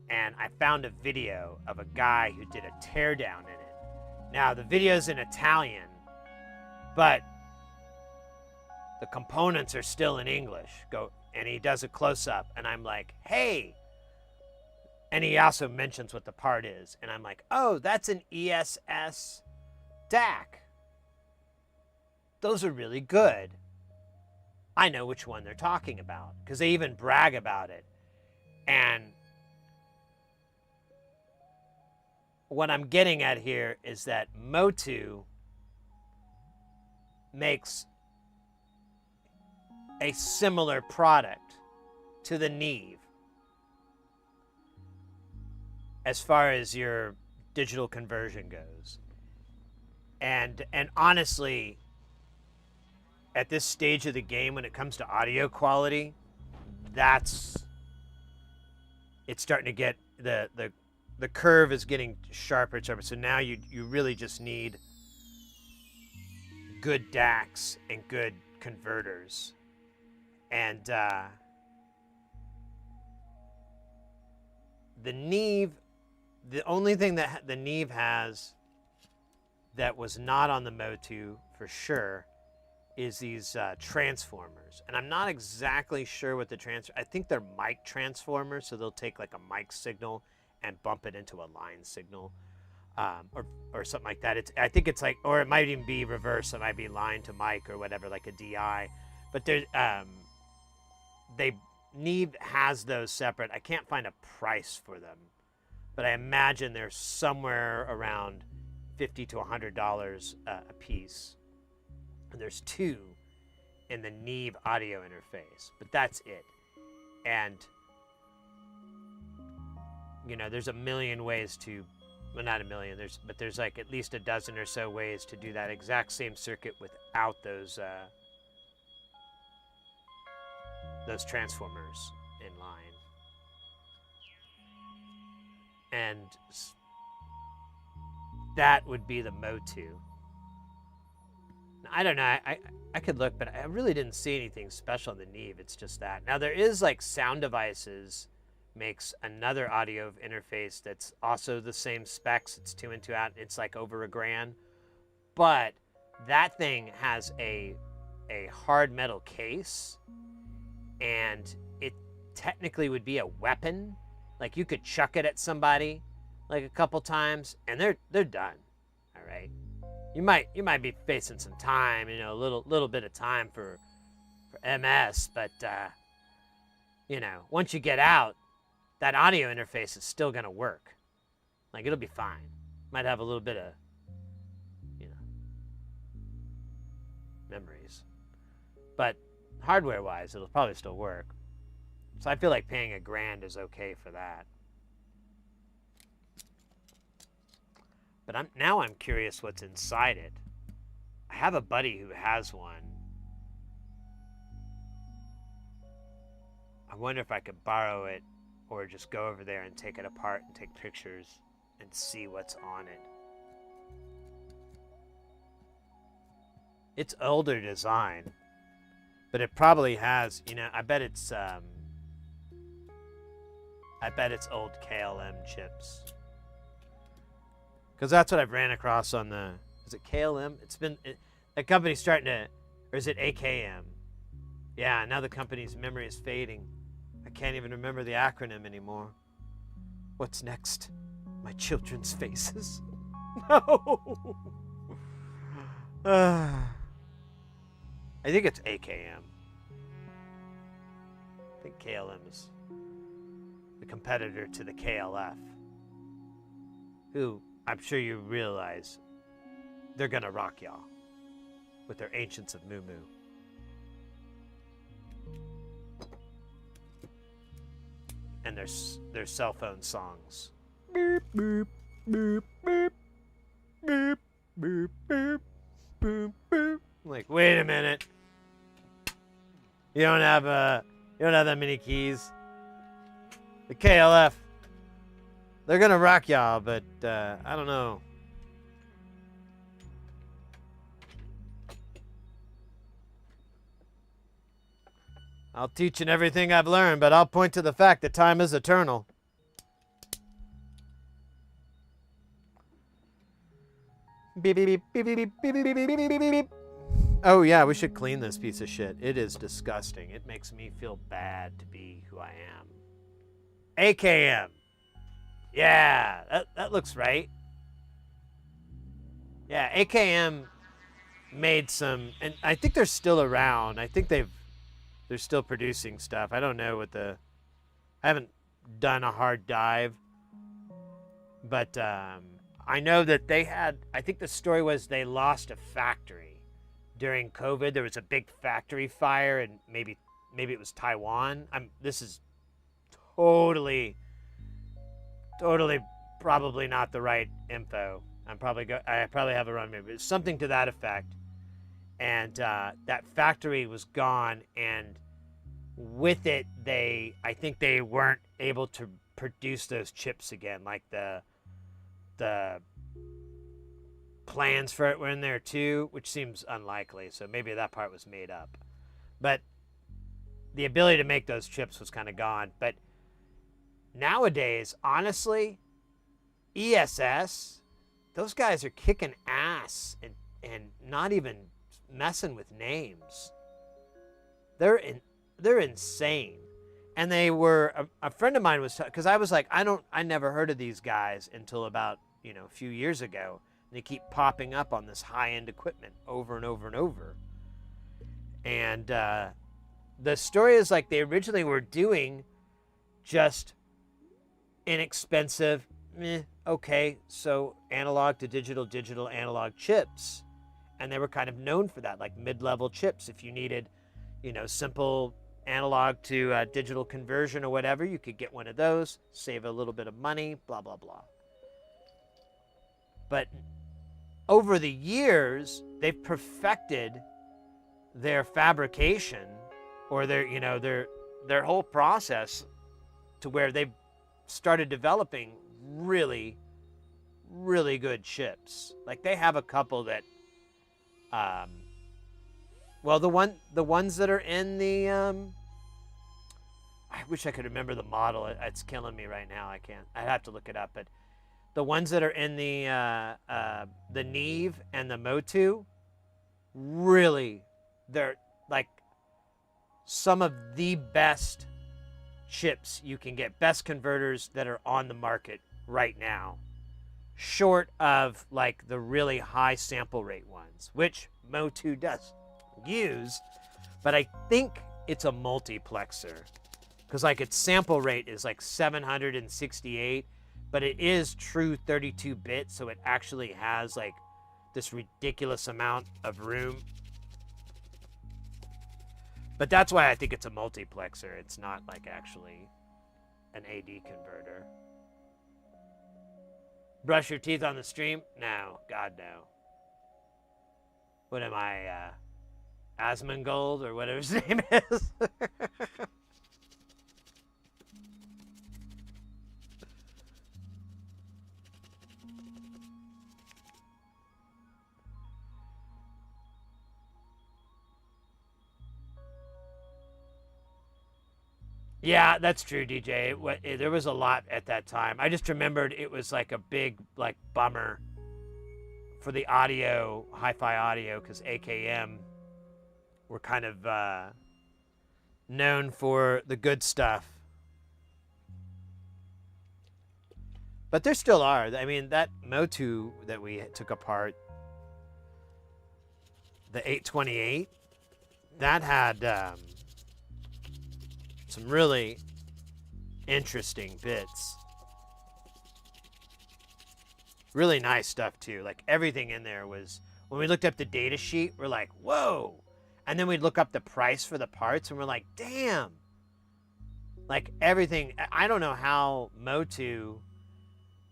And I found a video of a guy who did a teardown in it. Now, the video's in Italian, but the components are still in English. And he does a close-up, and I'm like, hey. And he also mentions what the part is. And I'm like, oh, that's an ESS DAC. Those are really good. I know which one they're talking about, because they even brag about it. And what I'm getting at here is that Motu makes a similar product to the Neve as far as your digital conversion goes. And honestly, at this stage of the game, when it comes to audio quality, it's starting to get the curve is getting sharper and sharper. So now you really just need good DACs and good converters. And the Neve, the only thing that the Neve has that was not on the Motu for sure is these transformers. And I'm not exactly sure what I think they're mic transformers, so they'll take like a mic signal and bump it into a line signal, or something like that. I think it's like, or it might even be reverse. It might be line to mic or whatever, like a DI. But there's Neve has those separate. I can't find a price for them, but I imagine they're somewhere around $50 to $100 a piece. And there's 2 in the Neve audio interface, but that's it. And you know, there's a million ways to, well, not a million, but there's like at least a dozen or so ways to do that exact same circuit without those transformers in line. And that would be the Motu. I don't know. I could look, but I really didn't see anything special in the Neve. It's just that. Now there is like Sound Devices makes another audio interface that's also the same specs. It's 2 in 2 out. It's like over $1,000, but that thing has a hard metal case, and it technically would be a weapon. Like you could chuck it at somebody like a couple times, and they're done. All right. You might be facing some time, a little bit of time for MS, but once you get out, that audio interface is still gonna work. Like it'll be fine. Might have a little bit of, memories, but hardware-wise, it'll probably still work. So I feel like paying $1,000 is okay for that. But I'm curious what's inside it. I have a buddy who has one. I wonder if I could borrow it or just go over there and take it apart and take pictures and see what's on it. It's older design, but it probably has, I bet it's old KLM chips. Because that's what I've ran across on the, is it KLM? That company's starting to, or is it AKM? Yeah, now the company's memory is fading. I can't even remember the acronym anymore. What's next? My children's faces. No. I think it's AKM. I think KLM is the competitor to the KLF, who I'm sure you realize they're gonna rock y'all with their Ancients of Moo Moo. And their cell phone songs. Beep, boop, boop, boop, boop, boop, boop, boop, boop. Like, wait a minute. You don't have that many keys. The KLF, they're gonna rock y'all, but I don't know. I'll teach you everything I've learned, but I'll point to the fact that time is eternal. Beep, beep, beep, beep, beep, beep, beep, beep, beep, beep, beep, beep. Oh yeah, we should clean this piece of shit. It is disgusting. It makes me feel bad to be who I am. AKM. Yeah, that looks right. Yeah, AKM made some, and I think they're still around. I think they're still producing stuff. I don't know I haven't done a hard dive, but I know that they had, I think the story was they lost a factory during COVID. There was a big factory fire, and maybe it was Taiwan. This is totally probably not the right info. I probably have a wrong maybe. It's something to that effect. And that factory was gone, and with it, I think they weren't able to produce those chips again. Like the plans for it were in there too, which seems unlikely. So maybe that part was made up. But the ability to make those chips was kind of gone. But nowadays, honestly, ESS, those guys are kicking ass and not even messing with names. They're insane. And they were, a friend of mine was, because I was like, I never heard of these guys until about, a few years ago. And they keep popping up on this high-end equipment over and over and over. And the story is like they originally were doing just inexpensive, okay, so analog to digital, digital analog chips. And they were kind of known for that, like mid-level chips. If you needed, simple analog to digital conversion or whatever, you could get one of those, save a little bit of money, blah, blah, blah. But over the years, they've perfected their fabrication or their whole process to where they've started developing really, really good chips. Like they have a couple that Well, the ones that are in the I wish I could remember the model. It's killing me right now. I can't. I have to look it up. But the ones that are in the Neve and the Motu, really, they're like some of the best chips you can get, best converters that are on the market right now, short of like the really high sample rate ones, which Motu does use, but I think it's a multiplexer because like its sample rate is like 768, but it is true 32-bit, so it actually has like this ridiculous amount of room. But that's why I think it's a multiplexer. It's not like actually an AD converter. Brush your teeth on the stream? No, God no. What am I, Asmongold or whatever his name is? Yeah, that's true, DJ. There was a lot at that time. I just remembered it was like a big like bummer for the audio, hi-fi audio, because AKM were kind of known for the good stuff. But there still are. I mean, that Motu that we took apart, the 828, that had some really interesting bits. Really nice stuff too. Like everything in there was, when we looked up the data sheet, we're like, whoa. And then we'd look up the price for the parts and we're like, damn. Like everything, I don't know how Motu,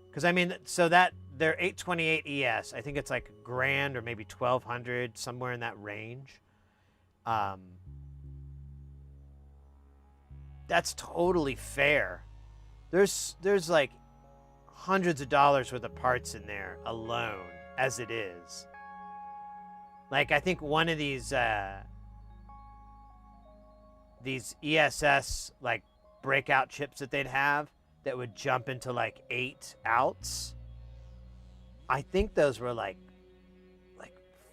because I mean, so that their 828 ES, I think it's like $1,000 or maybe 1,200, somewhere in that range. That's totally fair. There's like hundreds of dollars worth of parts in there alone as it is. Like I think one of these ESS like breakout chips that they'd have that would jump into like 8 outs. I think those were like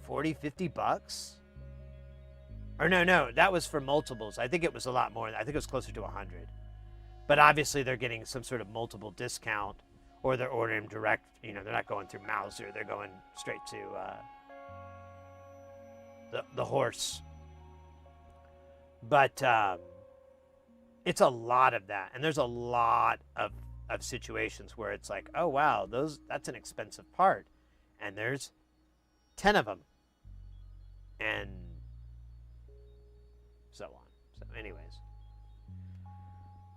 40, 50 bucks. Or no, that was for multiples. I think it was a lot more. I think it was closer to 100. But obviously they're getting some sort of multiple discount, or they're ordering direct. You know, they're not going through Mauser. They're going straight to the horse. But it's a lot of that, and there's a lot of situations where it's like, oh wow, that's an expensive part, and there's 10 of them, and so on. So anyways,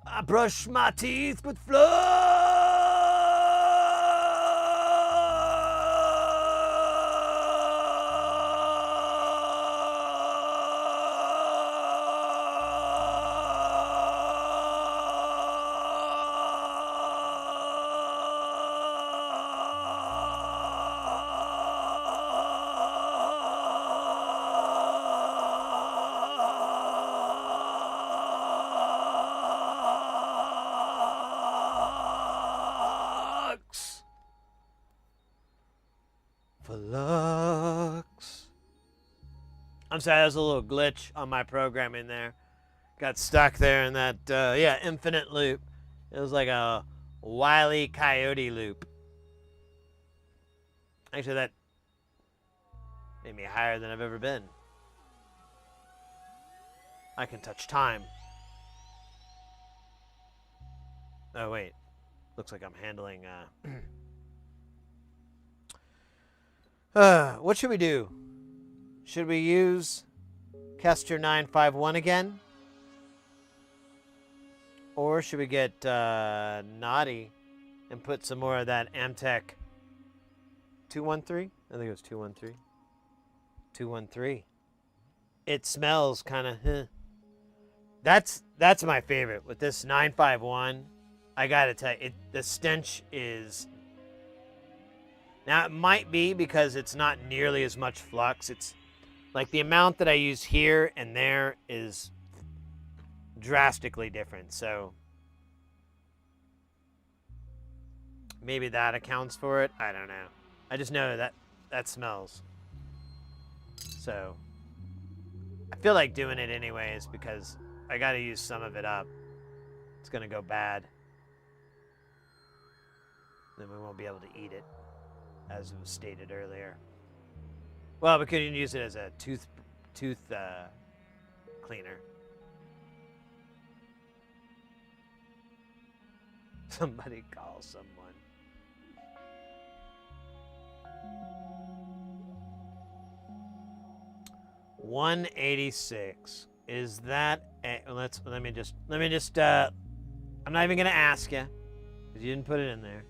I brush my teeth with flux. I'm sorry, there's a little glitch on my programming there. Got stuck there in that, infinite loop. It was like a Wile E. Coyote loop. Actually, that made me higher than I've ever been. I can touch time. Oh, wait. Looks like I'm handling, what should we do? Should we use Kester 951 again? Or should we get naughty and put some more of that Amtech 213? I think it was 213. 213. It smells kind of, That's my favorite. With this 951, I gotta tell you, the stench is... Now, it might be because it's not nearly as much flux. It's Like the amount that I use here and there is drastically different. So maybe that accounts for it. I don't know. I just know that that smells. So I feel like doing it anyways because I got to use some of it up. It's going to go bad. Then we won't be able to eat it, as was stated earlier. Well, we couldn't use it as a tooth cleaner. Somebody call someone. $186. Is that a, let me just I'm not even gonna ask you because you didn't put it in there.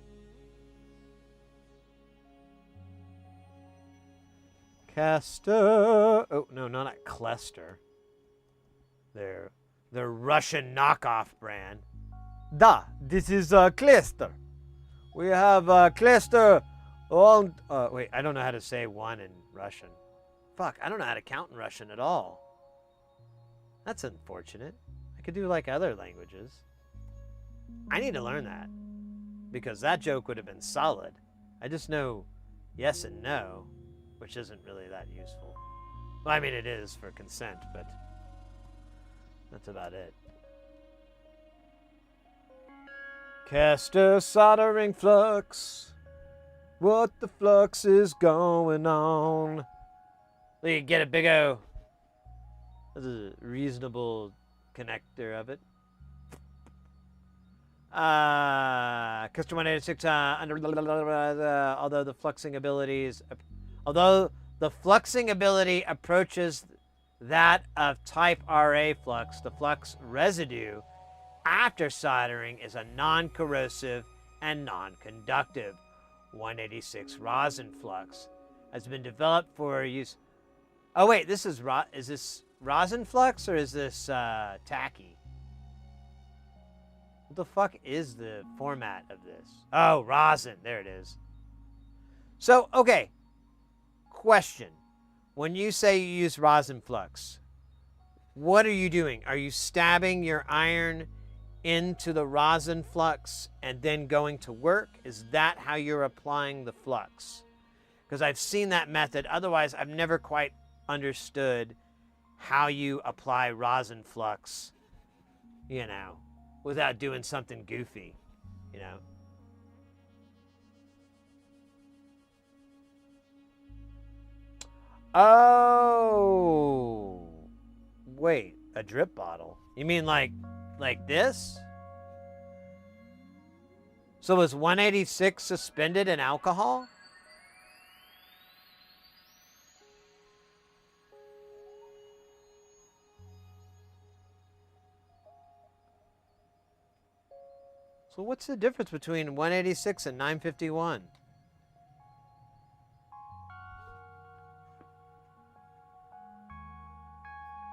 Castor. Oh no, not a Cluster. They're Russian knockoff brand. Da, this is a Cluster. We have a Cluster. All wait, I don't know how to say one in Russian. Fuck, I don't know how to count in Russian at all. That's unfortunate. I could do like other languages. I need to learn that because that joke would have been solid. I just know yes and no, which isn't really that useful. Well, I mean, it is for consent, but that's about it. Caster soldering flux. What the flux is going on? You get a big O. That's a reasonable connector of it. Custer 186, although the fluxing ability approaches that of type RA flux, the flux residue after soldering is a non-corrosive and non-conductive 186 rosin flux. Has been developed for use. Oh wait, is this rosin flux or is this tacky? What the fuck is the format of this? Oh, rosin. There it is. So, okay. Question. When you say you use rosin flux, what are you doing? Are you stabbing your iron into the rosin flux and then going to work? Is that how you're applying the flux? Because I've seen that method. Otherwise, I've never quite understood how you apply rosin flux, you know, without doing something goofy, you know. Oh, wait, a drip bottle? You mean like this? So was 186 suspended in alcohol? So what's the difference between 186 and 951?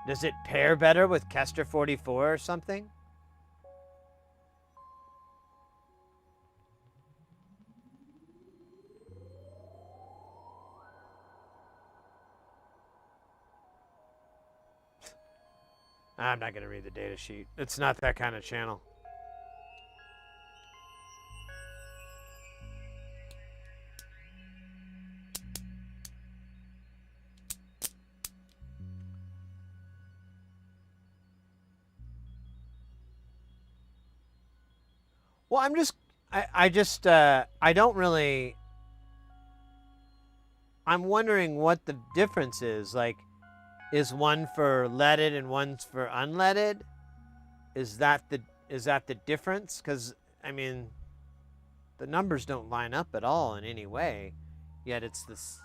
Does it pair better with Kester 44 or something? I'm not going to read the data sheet. It's not that kind of channel. Well, I don't really, I'm wondering what the difference is. Like, is one for leaded and one's for unleaded? Is that the difference? Because, I mean, the numbers don't line up at all in any way, yet it's this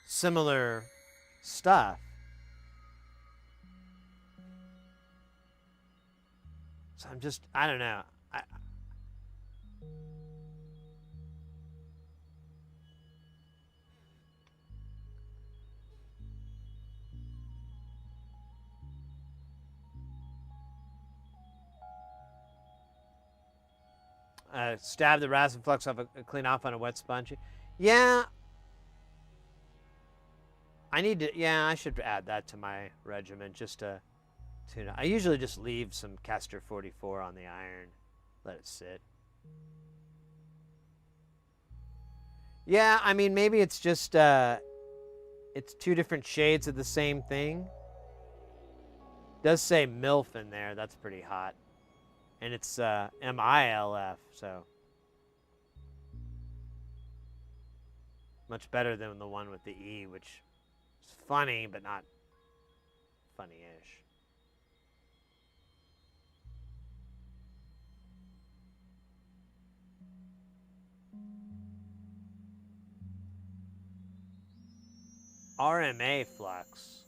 similar stuff. So I don't know. Stab the rosin flux off clean off on a wet sponge. Yeah. I need to, yeah, I should add that to my regimen just to tune it. I usually just leave some Castor 44 on the iron, let it sit. Yeah, I mean, maybe it's just, it's two different shades of the same thing. It does say MILF in there, that's pretty hot. And it's MILF, so. Much better than the one with the E, which is funny, but not funny-ish. RMA flux.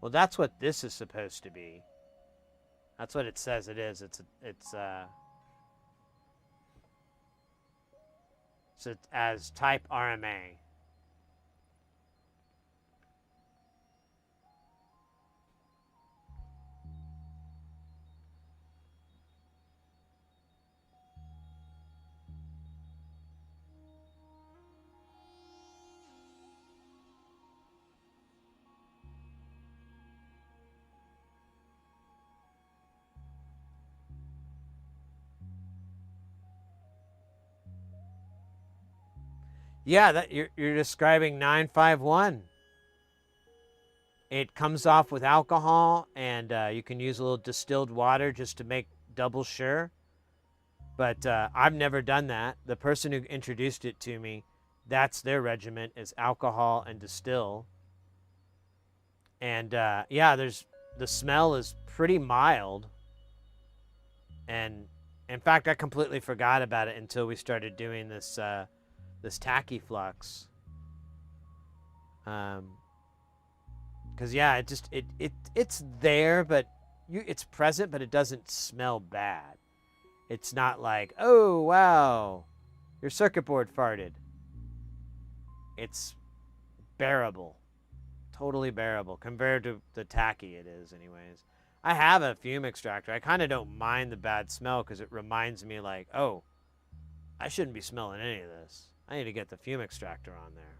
Well, that's what this is supposed to be. That's what it says it is. So it's as type RMA. Yeah, that you're describing 951. It comes off with alcohol, and you can use a little distilled water just to make double sure. But I've never done that. The person who introduced it to me, that's their regimen, is alcohol and distill. And yeah, the smell is pretty mild. And in fact, I completely forgot about it until we started doing this this tacky flux. Because yeah, it's there, but it's present, but it doesn't smell bad. It's not like, oh wow, your circuit board farted. It's bearable, totally bearable compared to the tacky it is, anyways. I have a fume extractor. I kind of don't mind the bad smell because it reminds me, like, oh, I shouldn't be smelling any of this. I need to get the fume extractor on there.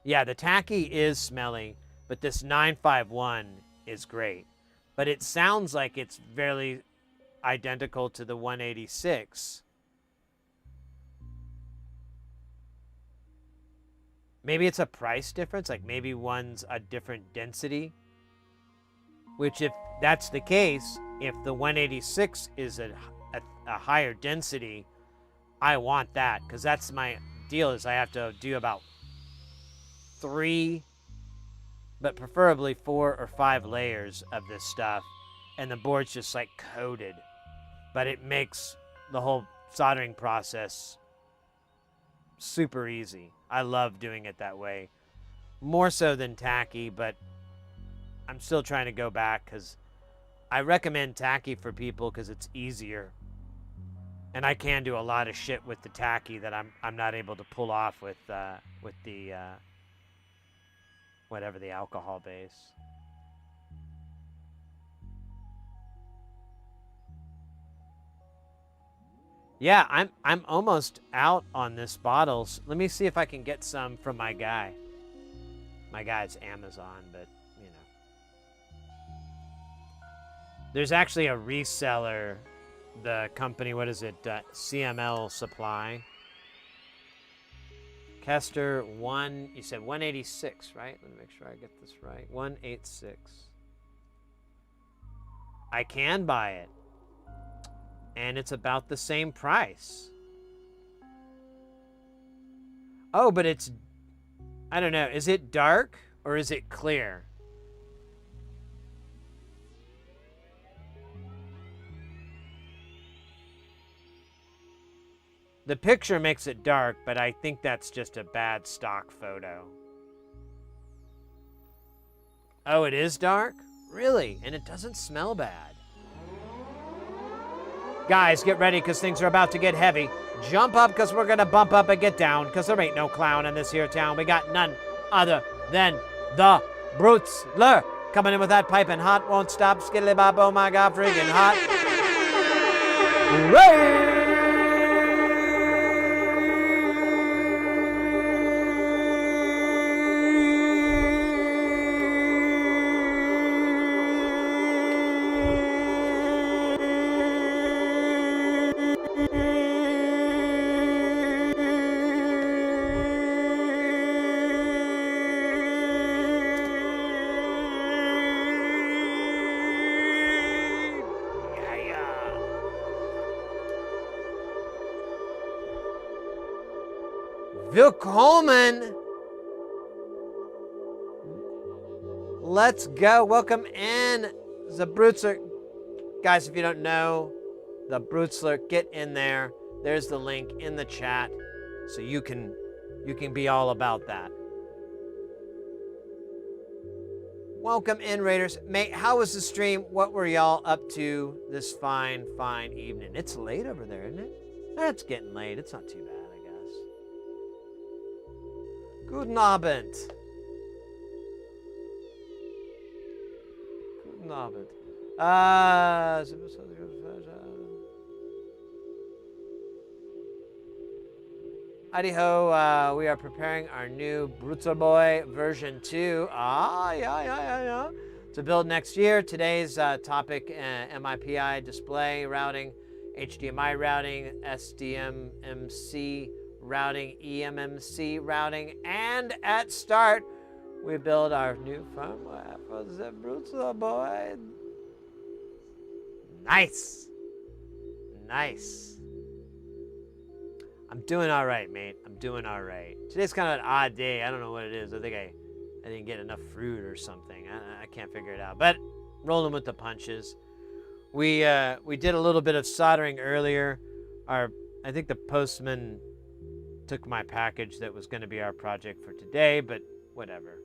Yeah, the tacky is smelly, but this 951 is great. But it sounds like it's very identical to the 186. Maybe it's a price difference, like maybe one's a different density. Which, if that's the case, if the 186 is a higher density, I want that, because that's my deal, is I have to do about 3, but preferably 4 or 5 layers of this stuff, and the board's just like coated. But it makes the whole soldering process super easy. I love doing it that way. More so than tacky, but I'm still trying to go back because I recommend tacky for people because it's easier. And I can do a lot of shit with the tacky that I'm not able to pull off with the whatever the alcohol base. Yeah, I'm almost out on this bottles. Let me see if I can get some from my guy. My guy's Amazon, but you know. There's actually a reseller, the company, what is it? CML Supply. Kester 1, you said 186, right? Let me make sure I get this right. 186. I can buy it. And it's about the same price. Oh, but it's, I don't know, is it dark or is it clear? The picture makes it dark, but I think that's just a bad stock photo. Oh, it is dark? Really? And it doesn't smell bad. Guys, get ready, because things are about to get heavy. Jump up, because we're going to bump up and get down, because there ain't no clown in this here town. We got none other than the Brutzler coming in with that piping hot. Won't stop, skiddly bop, oh my god, friggin' hot. Willkommen. Let's go. Welcome in, the Brutzler. Guys, if you don't know, the Brutzler, get in there. There's the link in the chat, so you can be all about that. Welcome in, Raiders. Mate, how was the stream? What were y'all up to this fine evening? It's late over there, isn't it? It's getting late. It's not too bad, I guess. Guten Abend. Guten Abend. Howdy-ho, we are preparing our new Brutzler Boy version 2. Yeah. To build next year. Today's topic, MIPI display routing, HDMI routing, SDMMC routing, eMMC routing, and at start, we build our new firmware for the Brutzler Boy. Nice. I'm doing all right, mate. I'm doing all right. Today's kind of an odd day. I don't know what it is. I think I didn't get enough fruit or something. I can't figure it out. But rolling with the punches. We did a little bit of soldering earlier. I think the postman took my package that was going to be our project for today, but whatever.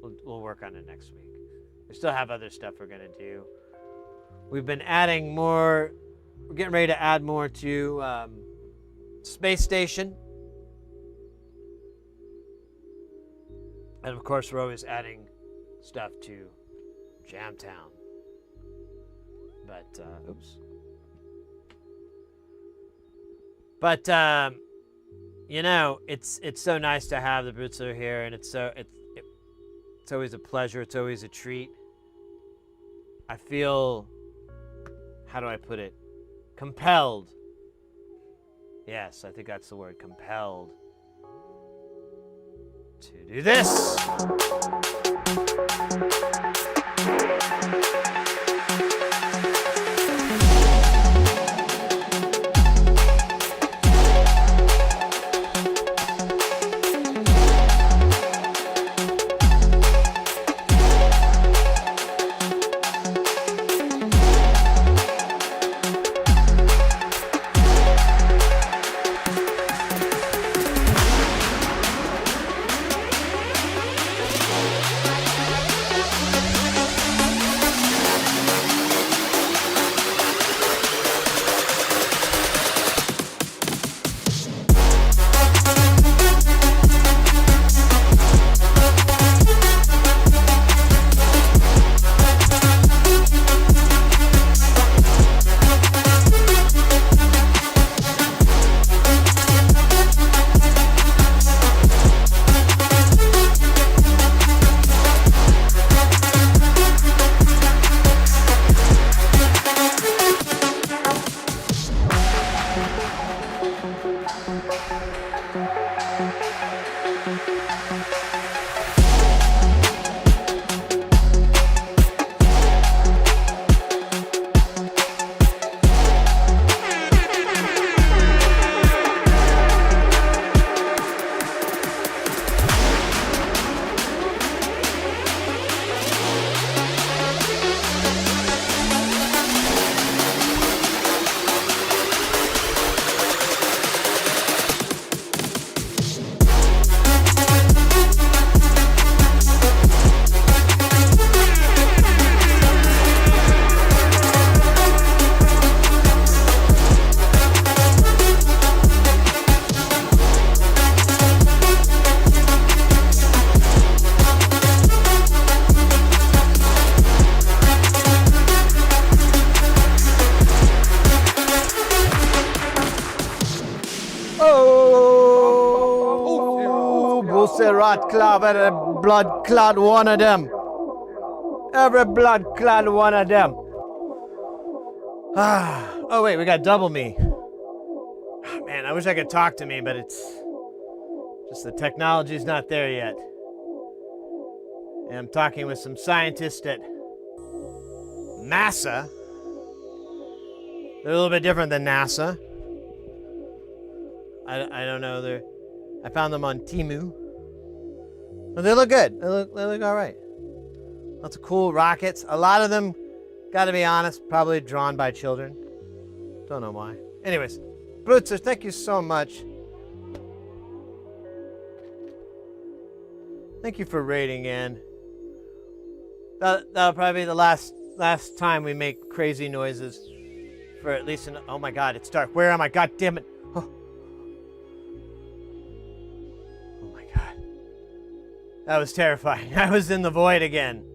We'll work on it next week. We still have other stuff we're going to do. We've been adding more. We're getting ready to add more to Space Station. And of course, we're always adding stuff to Jamtown. But, oops. But, you know, it's so nice to have the Brutzler here, and it's always a pleasure. It's always a treat. I feel, how do I put it? Compelled. Yes, I think that's the word, compelled to do this. rot cloud, every blood clot one of them. Every blood clot one of them. Oh wait, we got double me. Oh, man, I wish I could talk to me, but it's just the technology's not there yet. And I'm talking with some scientists at NASA. They're a little bit different than NASA. I don't know. I found them on Temu. But they look good. They look all right. Lots of cool rockets. A lot of them, gotta be honest, probably drawn by children. Don't know why. Anyways, Brutzer, thank you so much. Thank you for raiding in. That'll probably be the last time we make crazy noises. For at least oh my god, it's dark. Where am I? God damn it. Oh my god. That was terrifying. I was in the void again.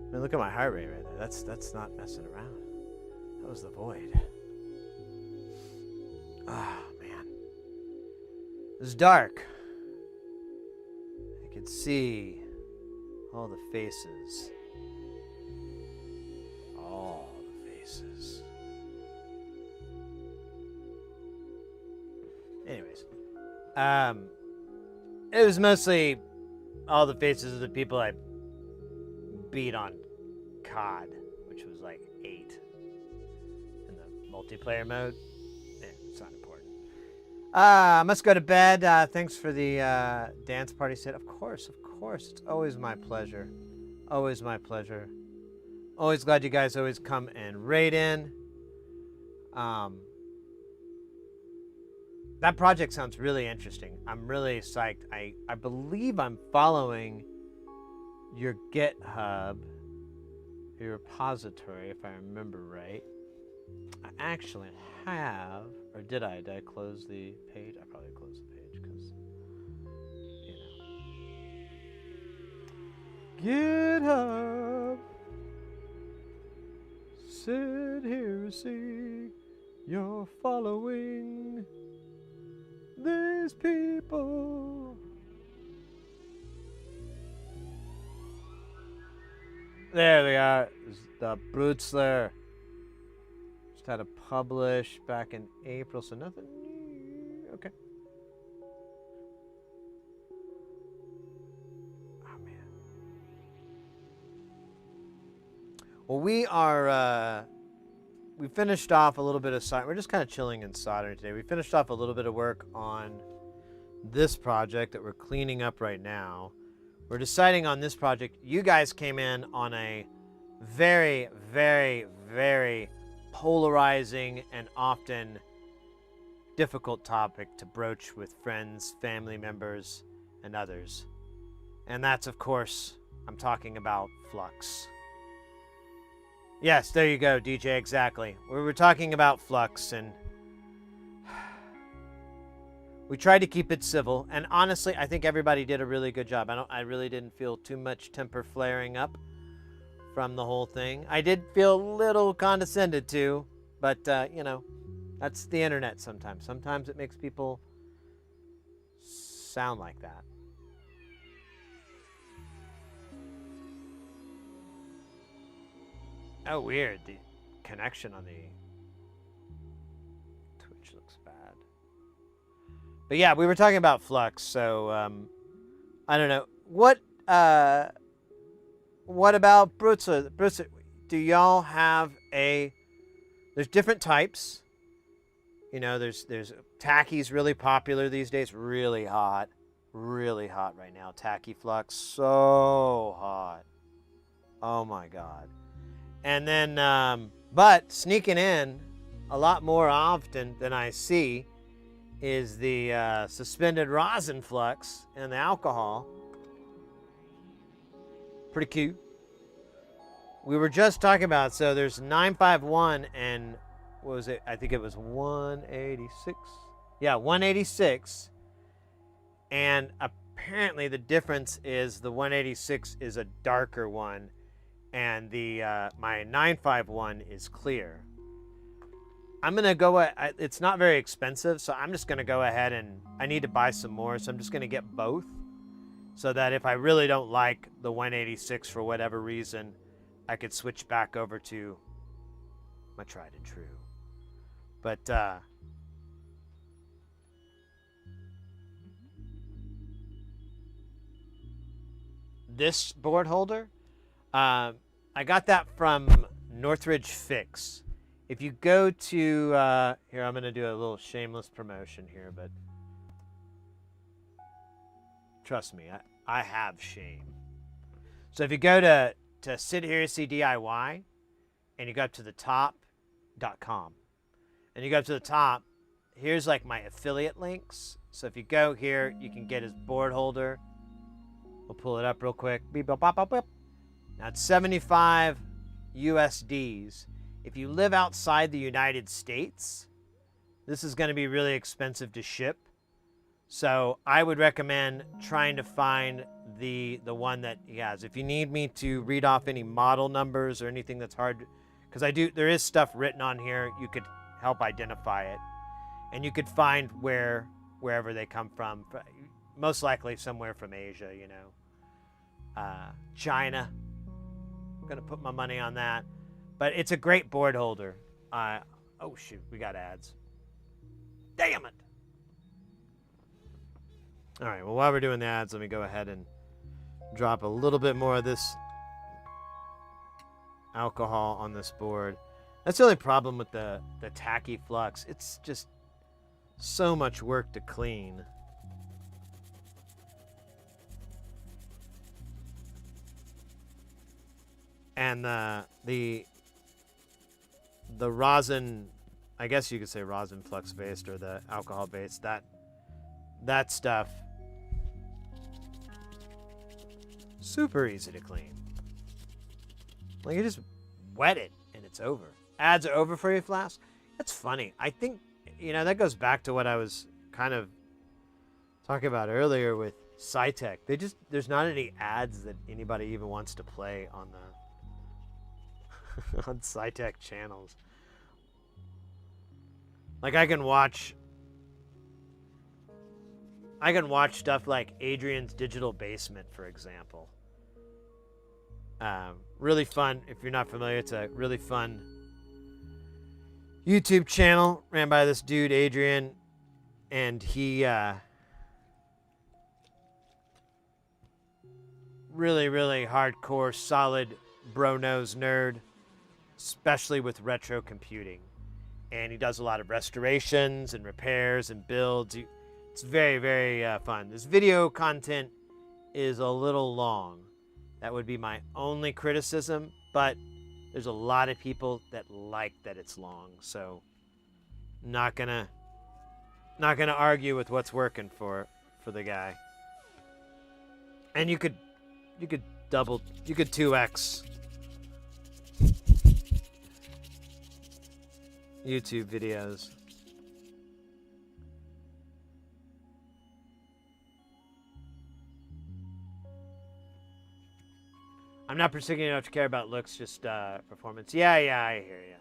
I mean, look at my heart rate right there. That's not messing around. That was the void. Ah, man. It was dark. I could see all the faces. All the faces. Anyways. It was mostly all the faces of the people I beat on COD, which was like 8 in the multiplayer mode. It's not important. I must go to bed. Thanks for the dance party set. Of course. It's always my pleasure. Always my pleasure. Always glad you guys always come and raid in. That project sounds really interesting. I'm really psyched. I believe I'm following your GitHub, your repository, if I remember right. I actually have, or did I? Did I close the page? I probably closed the page because, GitHub. Sit here, see you're following these people. There they are. The Brutzler. Just had to publish back in April, so nothing new. Okay. Oh man. Well, we finished off a little bit of we're just kind of chilling and soldering today. We finished off a little bit of work on this project that we're cleaning up right now. We're deciding on this project. You guys came in on a very, very, very polarizing and often difficult topic to broach with friends, family members, and others. And that's, of course, I'm talking about Flux. Yes, there you go, DJ, exactly. We were talking about Flux, and we tried to keep it civil, and honestly, I think everybody did a really good job. I really didn't feel too much temper flaring up from the whole thing. I did feel a little condescended to, but that's the internet sometimes. Sometimes it makes people sound like that. Oh, weird. The connection on the Twitch looks bad. But yeah, we were talking about Flux, so I don't know. What about Brutzer? Brutzer, do y'all have there's different types. There's Tacky's really popular these days, really hot right now. Tacky Flux, so hot. Oh my god. And then, but sneaking in a lot more often than I see is the suspended rosin flux and the alcohol. Pretty cute. We were just talking about, so there's 951 and what was it? I think it was 186. Yeah, 186. And apparently the difference is the 186 is a darker one. And the my 951 is clear. I'm gonna go. It's not very expensive, so I'm just gonna go ahead and I need to buy some more, so I'm just gonna get both, so that if I really don't like the 186 for whatever reason, I could switch back over to my tried and true. But this board holder, I got that from Northridge Fix. If you go to here, I'm gonna do a little shameless promotion here, but trust me, I have shame. So if you go to Sit Here See DIY, and you go up to the top.com, and you go up to the top, here's like my affiliate links. So if you go here, you can get his board holder. We'll pull it up real quick. Beep, bop, bop, bop, bop. Now it's 75 USDs. If you live outside the United States, this is going to be really expensive to ship. So I would recommend trying to find the one that he has. If you need me to read off any model numbers or anything that's hard, because there is stuff written on here, you could help identify it, and you could find wherever they come from. Most likely somewhere from Asia, you know, China. I'm gonna put my money on that, but it's a great board holder. Oh shoot, we got ads. Damn it! All right, well, while we're doing the ads, let me go ahead and drop a little bit more of this alcohol on this board. That's the only problem with the tacky flux. It's just so much work to clean. And the rosin, I guess you could say rosin flux based or the alcohol based, that stuff, super easy to clean. Like, you just wet it and it's over. Ads are over for your flask. That's funny. I think, you know, that goes back to what I was kind of talking about earlier with Cytec. There's not any ads that anybody even wants to play on the on Cytec channels. Like, I can watch stuff like Adrian's Digital Basement, for example. Really fun. If you're not familiar, it's a really fun YouTube channel ran by this dude, Adrian, and he really, really hardcore, solid bro-nose nerd, especially with retro computing. And he does a lot of restorations and repairs and builds. It's very, very fun. This video content is a little long. That would be my only criticism, but there's a lot of people that like that it's long, so not gonna argue with what's working for the guy. And you could 2x YouTube videos. I'm not particular enough to care about looks, just performance. Yeah, I hear you.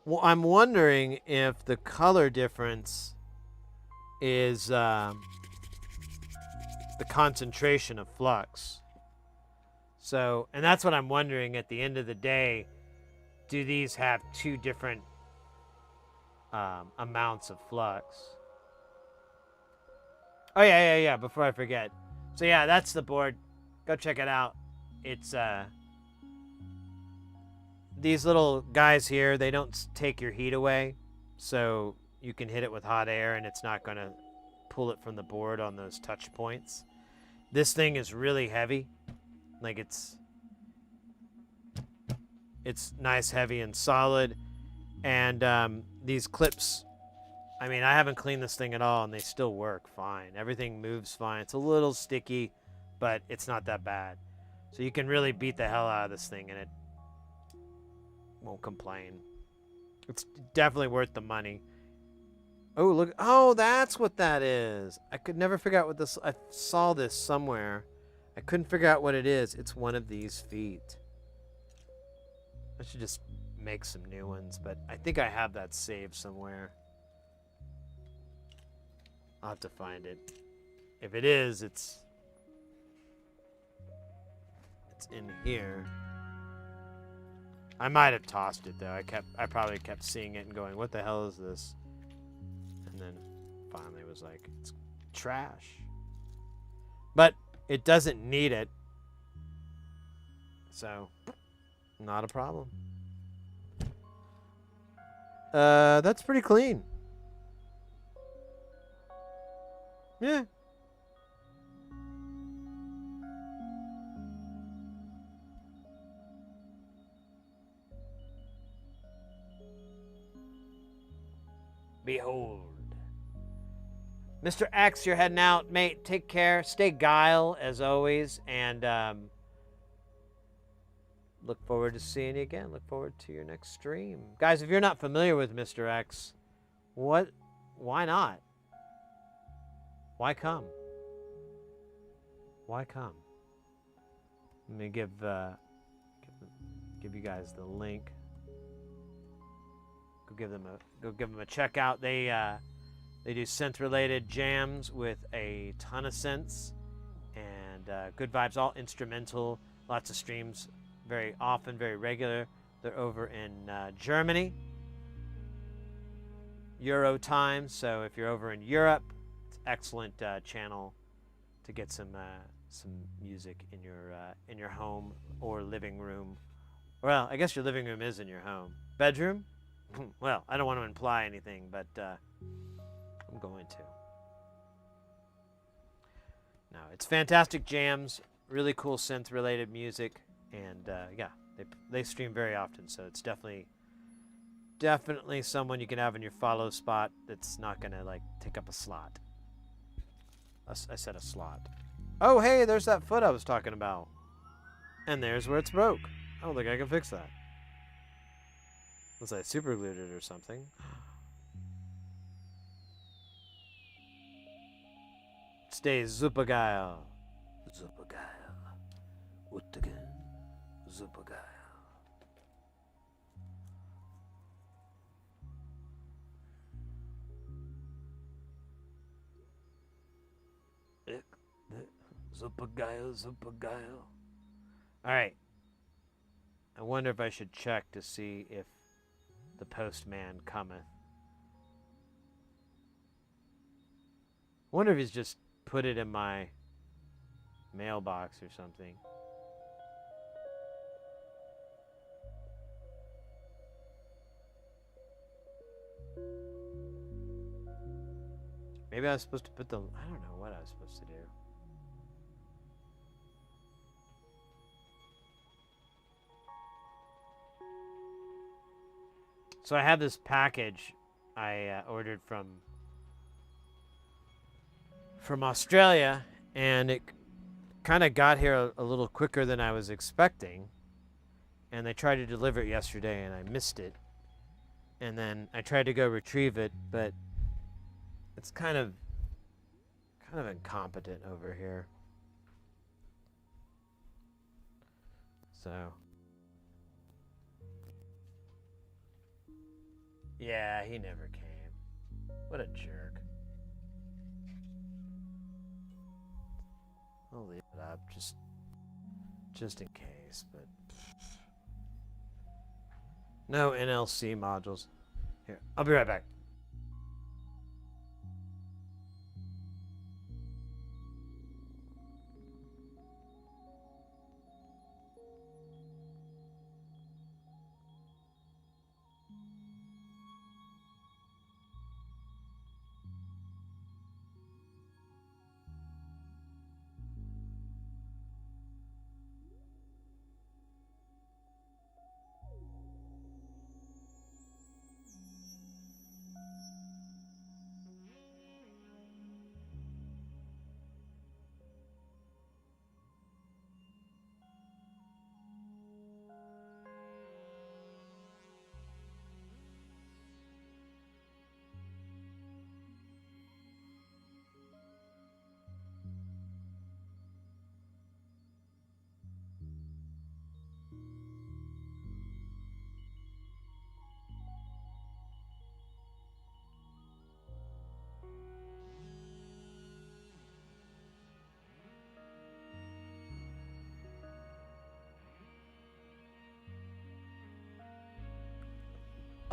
Well, I'm wondering if the color difference is the concentration of flux. So, and that's what I'm wondering at the end of the day, do these have two different amounts of flux? Oh, yeah, before I forget. So, yeah, that's the board. Go check it out. It's, these little guys here, they don't take your heat away. So, you can hit it with hot air and it's not going to pull it from the board on those touch points. This thing is really heavy. Like, it's nice, heavy, and solid. And these clips, I mean, I haven't cleaned this thing at all, and they still work fine. Everything moves fine. It's a little sticky, but it's not that bad. So you can really beat the hell out of this thing, and won't complain. It's definitely worth the money. Oh, look. Oh, that's what that is. I could never figure out what this... I saw this somewhere. I couldn't figure out what it is. It's one of these feet. I should just make some new ones, but I think I have that saved somewhere. I'll have to find it. If it is, it's in here. I might have tossed it though. I probably kept seeing it and going, "What the hell is this?" And then finally was like, "It's trash." But it doesn't need it. So, not a problem. That's pretty clean. Yeah. Behold. Mr. X, you're heading out, mate. Take care. Stay guile, as always. And look forward to seeing you again. Look forward to your next stream. Guys, if you're not familiar with Mr. X, why not? Why come? Why come? Let me give you guys the link. Go give them a check out. They do synth-related jams with a ton of synths and good vibes, all instrumental. Lots of streams, very often, very regular. They're over in Germany, Euro time. So if you're over in Europe, it's an excellent channel to get some music in your home or living room. Well, I guess your living room is in your home. Bedroom? Well, I don't want to imply anything, but I'm going to. No, it's fantastic jams, really cool synth-related music, and yeah, they stream very often, so it's definitely someone you can have in your follow spot that's not gonna like take up a slot. I said a slot. Oh, hey, there's that foot I was talking about, and there's where it's broke. I don't think I can fix that. Unless I super glued it or something. Stay super geil. Super geil. What again? Super geil. Super geil, super geil. Alright. I wonder if I should check to see if the postman cometh. I wonder if he's just put it in my mailbox or something. Maybe I was supposed to put the... I don't know what I was supposed to do. So I have this package I ordered from Australia, and it kind of got here a little quicker than I was expecting. And they tried to deliver it yesterday, and I missed it. And then I tried to go retrieve it, but it's kind of incompetent over here. So yeah, he never came. What a jerk. I'll leave it up just in case, but no NLC modules. Here, I'll be right back.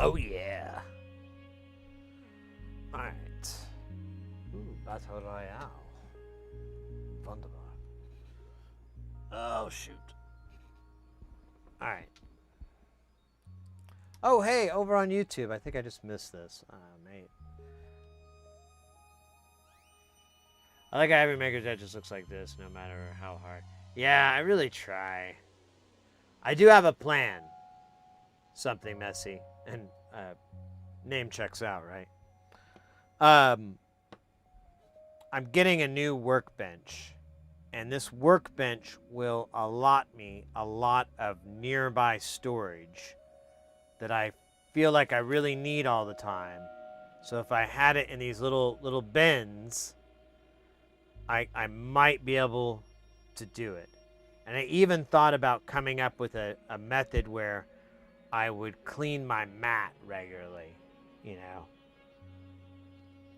Oh, yeah. Alright. Ooh, Battle Royale. Wunderbar. Oh, shoot. Alright. Oh, hey, over on YouTube. I think I just missed this. Oh, mate. I like how every maker's edge just looks like this, no matter how hard. Yeah, I really try. I do have a plan. Something messy. And name checks out, right? I'm getting a new workbench. And this workbench will allot me a lot of nearby storage that I feel like I really need all the time. So if I had it in these little bins, I might be able to do it. And I even thought about coming up with a method where I would clean my mat regularly, you know,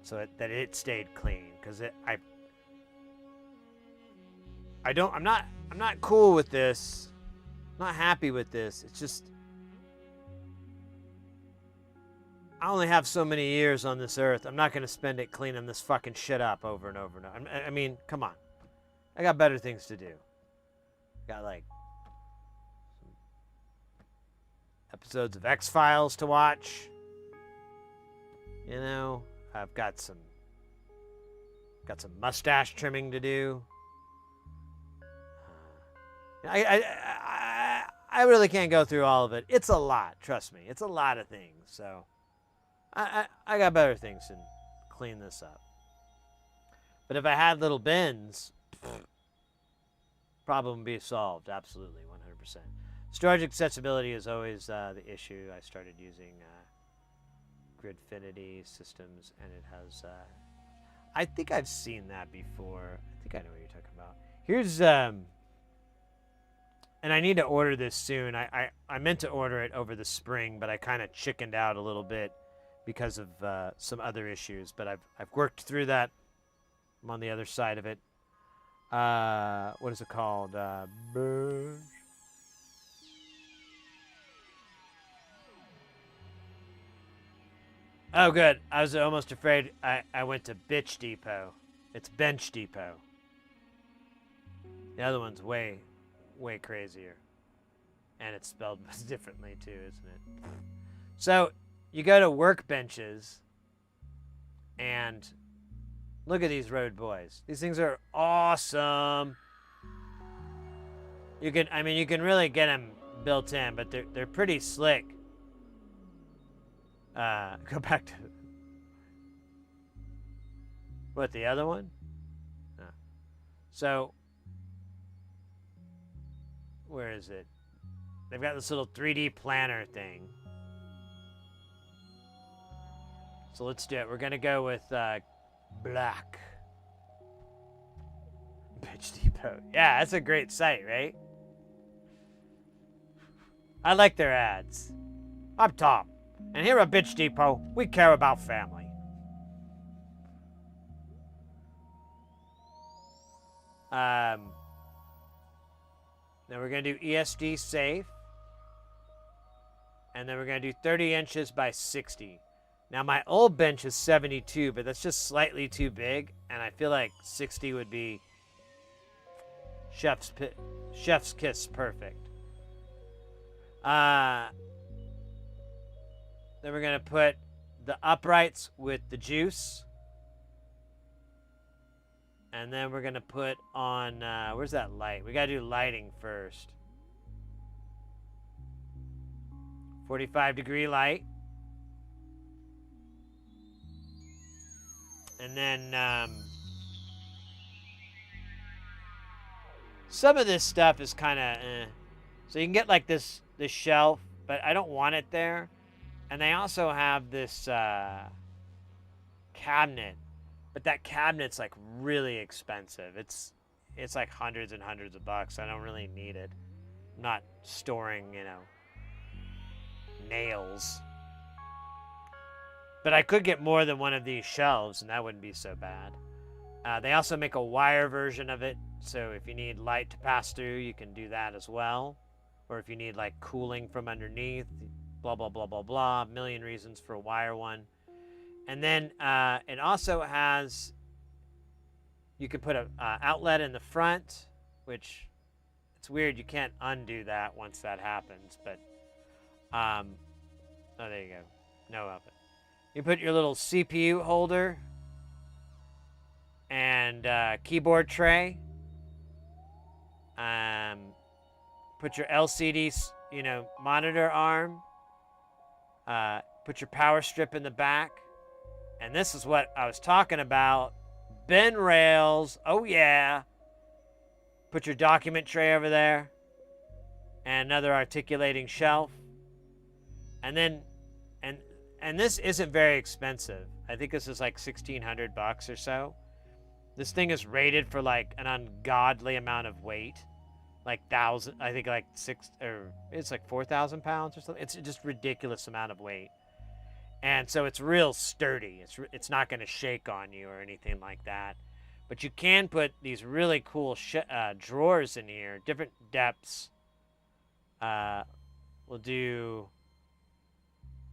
so that it stayed clean. Because I'm not cool with this. I'm not happy with this. It's just I only have so many years on this earth. I'm not going to spend it cleaning this fucking shit up over and over and over. I mean, come on. I got better things to do. Got like some episodes of X-Files to watch. You know, I've got some mustache trimming to do. I really can't go through all of it. It's a lot, trust me. It's a lot of things. So I got better things to clean this up. But if I had little bins, problem would be solved. Absolutely, 100%. Storage accessibility is always the issue. I started using Gridfinity systems, and it has... I think I've seen that before. I think I know what you're talking about. Here's... and I need to order this soon. I meant to order it over the spring, but I kind of chickened out a little bit because of some other issues. But I've worked through that. I'm on the other side of it. What is it called? Oh, good. I was almost afraid I went to Bitch Depot. It's Bench Depot. The other one's way crazier. And it's spelled differently too, isn't it? So, you go to workbenches, and look at these road boys. These things are awesome. You can really get them built in, but they're pretty slick. Go back to what, the other one? Oh. So where is it? They've got this little 3D planner thing. So let's do it. We're gonna go with black. Bitch Depot. Yeah, that's a great site, right? I like their ads. I'm Tom, and here at Bitch Depot, we care about family. Then we're going to do ESD safe. And then we're going to do 30 inches by 60. Now, my old bench is 72, but that's just slightly too big. And I feel like 60 would be chef's kiss perfect. Then we're going to put the uprights with the juice. And then we're going to put on, where's that light? We got to do lighting first. 45-degree light. And then, some of this stuff is kind of, So you can get like this shelf, but I don't want it there. And they also have this cabinet. But that cabinet's like really expensive. It's like hundreds and hundreds of bucks. I don't really need it. I'm not storing, nails. But I could get more than one of these shelves, and that wouldn't be so bad. They also make a wire version of it, so if you need light to pass through, you can do that as well. Or if you need like cooling from underneath, blah, blah, blah, blah, blah. Million reasons for a wire one. And then it also has, you could put an outlet in the front, which it's weird. You can't undo that once that happens. But, oh, there you go. No outlet. You put your little CPU holder and keyboard tray. Put your LCD, monitor arm. Put your power strip in the back. And this is what I was talking about. Bend rails. Oh, yeah. Put your document tray over there. And another articulating shelf. And then, and this isn't very expensive. I think this is like $1,600 or so. This thing is rated for like an ungodly amount of weight. Like it's like 4,000 pounds or something. It's just ridiculous amount of weight. And so it's real sturdy. It's not going to shake on you or anything like that. But you can put these really cool drawers in here, different depths. We'll do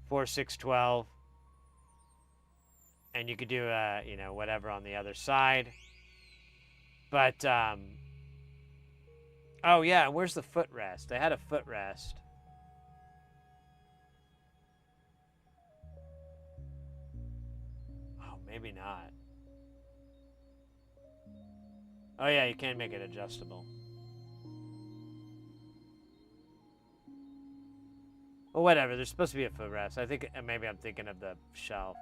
4, 6, 12. And you could do, whatever on the other side. But, oh, yeah, where's the footrest? I had a footrest. Oh, maybe not. Oh, yeah, you can make it adjustable. Well, whatever. There's supposed to be a footrest. I think maybe I'm thinking of the shelf.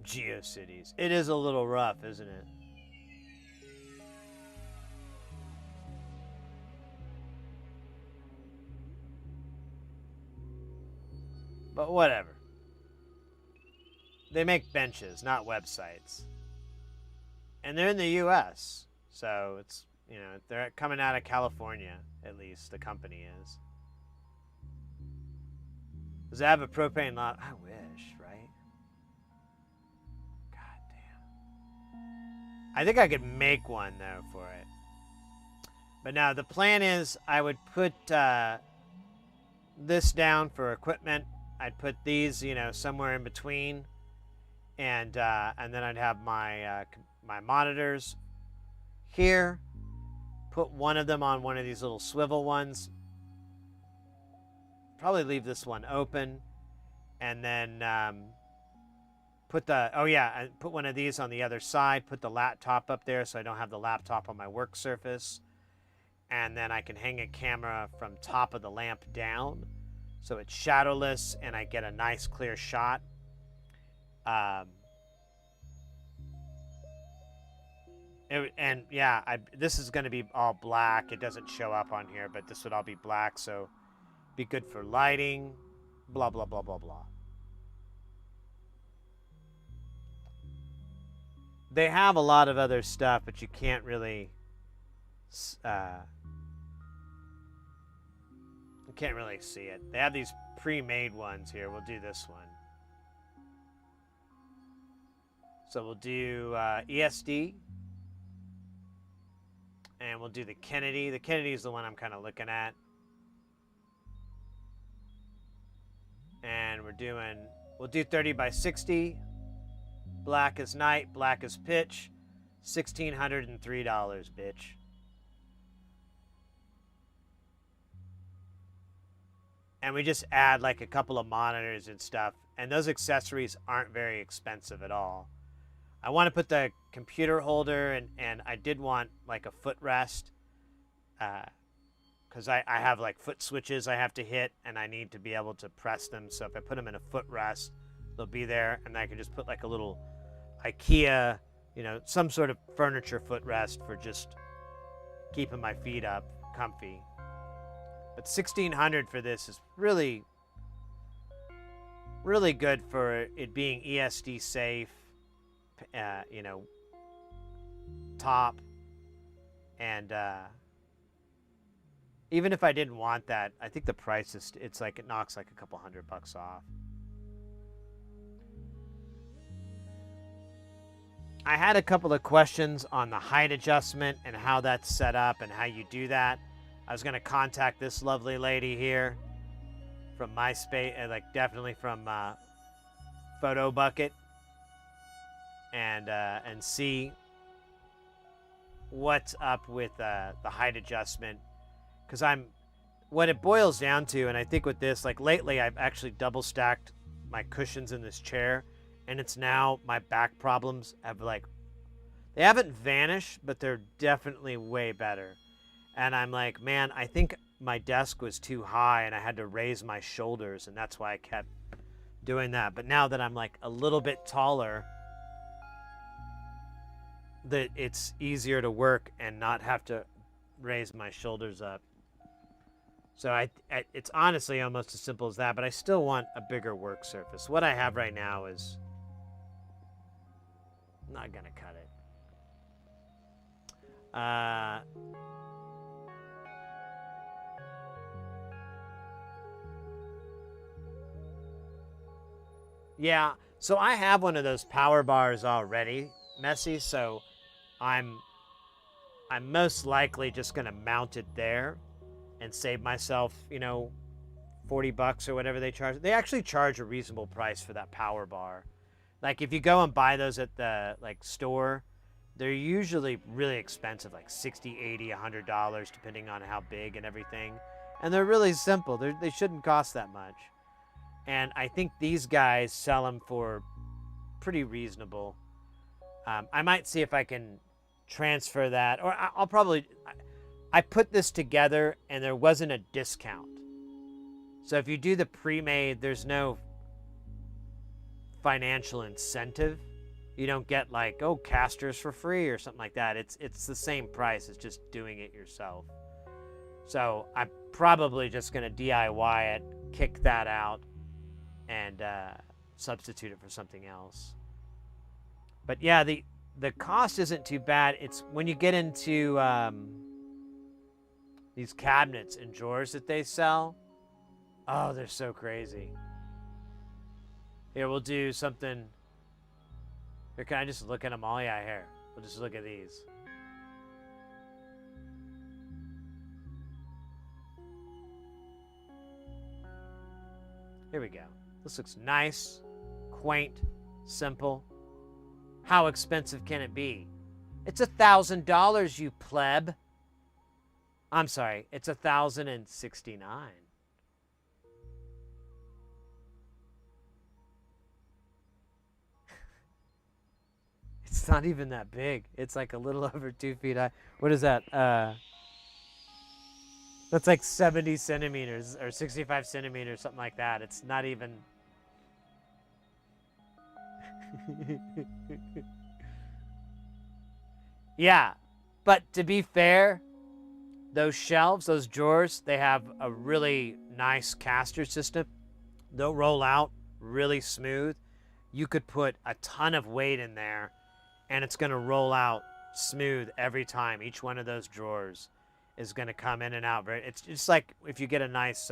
GeoCities. It is a little rough, isn't it? But whatever. They make benches, not websites. And they're in the US. So it's, they're coming out of California, at least, the company is. Does it have a propane lot? I wish, right? God damn. I think I could make one, though, for it. But now the plan is I would put this down for equipment. I'd put these, somewhere in between. And then I'd have my my monitors here. Put one of them on one of these little swivel ones. Probably leave this one open. And then put one of these on the other side. Put the laptop up there so I don't have the laptop on my work surface. And then I can hang a camera from top of the lamp down. So it's shadowless and I get a nice clear shot. This is going to be all black. It doesn't show up on here, but this would all be black, so be good for lighting, blah, blah, blah, blah, blah. They have a lot of other stuff, but you can't really see it. They have these pre-made ones here. We'll do this one. So we'll do ESD. And we'll do the Kennedy. The Kennedy is the one I'm kind of looking at. And we'll do 30 by 60. Black as night, black as pitch. $1,603, bitch. And we just add like a couple of monitors and stuff. And those accessories aren't very expensive at all. I want to put the computer holder and I did want like a footrest. Because I have like foot switches I have to hit and I need to be able to press them. So if I put them in a footrest, they'll be there. And I can just put like a little IKEA, some sort of furniture footrest for just keeping my feet up comfy. But $1,600 for this is really, really good for it being ESD safe, top. And even if I didn't want that, I think the price is, it knocks like a couple $100 off. I had a couple of questions on the height adjustment and how that's set up and how you do that. I was going to contact this lovely lady here from MySpace, like definitely from Photo Bucket, and see what's up with the height adjustment, because what it boils down to, and I think with this, like lately I've actually double stacked my cushions in this chair, and it's now my back problems have they haven't vanished, but they're definitely way better. And I'm like, man, I think my desk was too high and I had to raise my shoulders, and that's why I kept doing that. But now that I'm like a little bit taller, that it's easier to work and not have to raise my shoulders up. So it's honestly almost as simple as that, but I still want a bigger work surface. What I have right now is not gonna cut it. Yeah, so I have one of those power bars already, Messy, so I'm most likely just gonna mount it there and save myself, $40 or whatever they charge. They actually charge a reasonable price for that power bar. Like if you go and buy those at the store, they're usually really expensive, like $60, $80, $100, depending on how big and everything. And they're really simple. They shouldn't cost that much. And I think these guys sell them for pretty reasonable. I might see if I can transfer that, or I'll probably. I put this together and there wasn't a discount. So if you do the pre-made, there's no financial incentive. You don't get like, oh, casters for free or something like that. It's the same price. It's just doing it yourself. So I'm probably just going to DIY it, kick that out, and substitute it for something else. But yeah, the cost isn't too bad. It's when you get into these cabinets and drawers that they sell. Oh, they're so crazy. Here, we'll do something. Here, can I just look at them all? Yeah, here. We'll just look at these. Here we go. This looks nice, quaint, simple. How expensive can it be? It's $1,000, you pleb. I'm sorry, it's $1,069. It's not even that big. It's like a little over 2 feet high. What is that? That's like 70 centimeters or 65 centimeters, something like that. It's not even. Yeah, but to be fair, those shelves, those drawers, they have a really nice caster system. They'll roll out really smooth. You could put a ton of weight in there and it's going to roll out smooth every time. Each one of those drawers is going to come in and out. It's just like if you get a nice,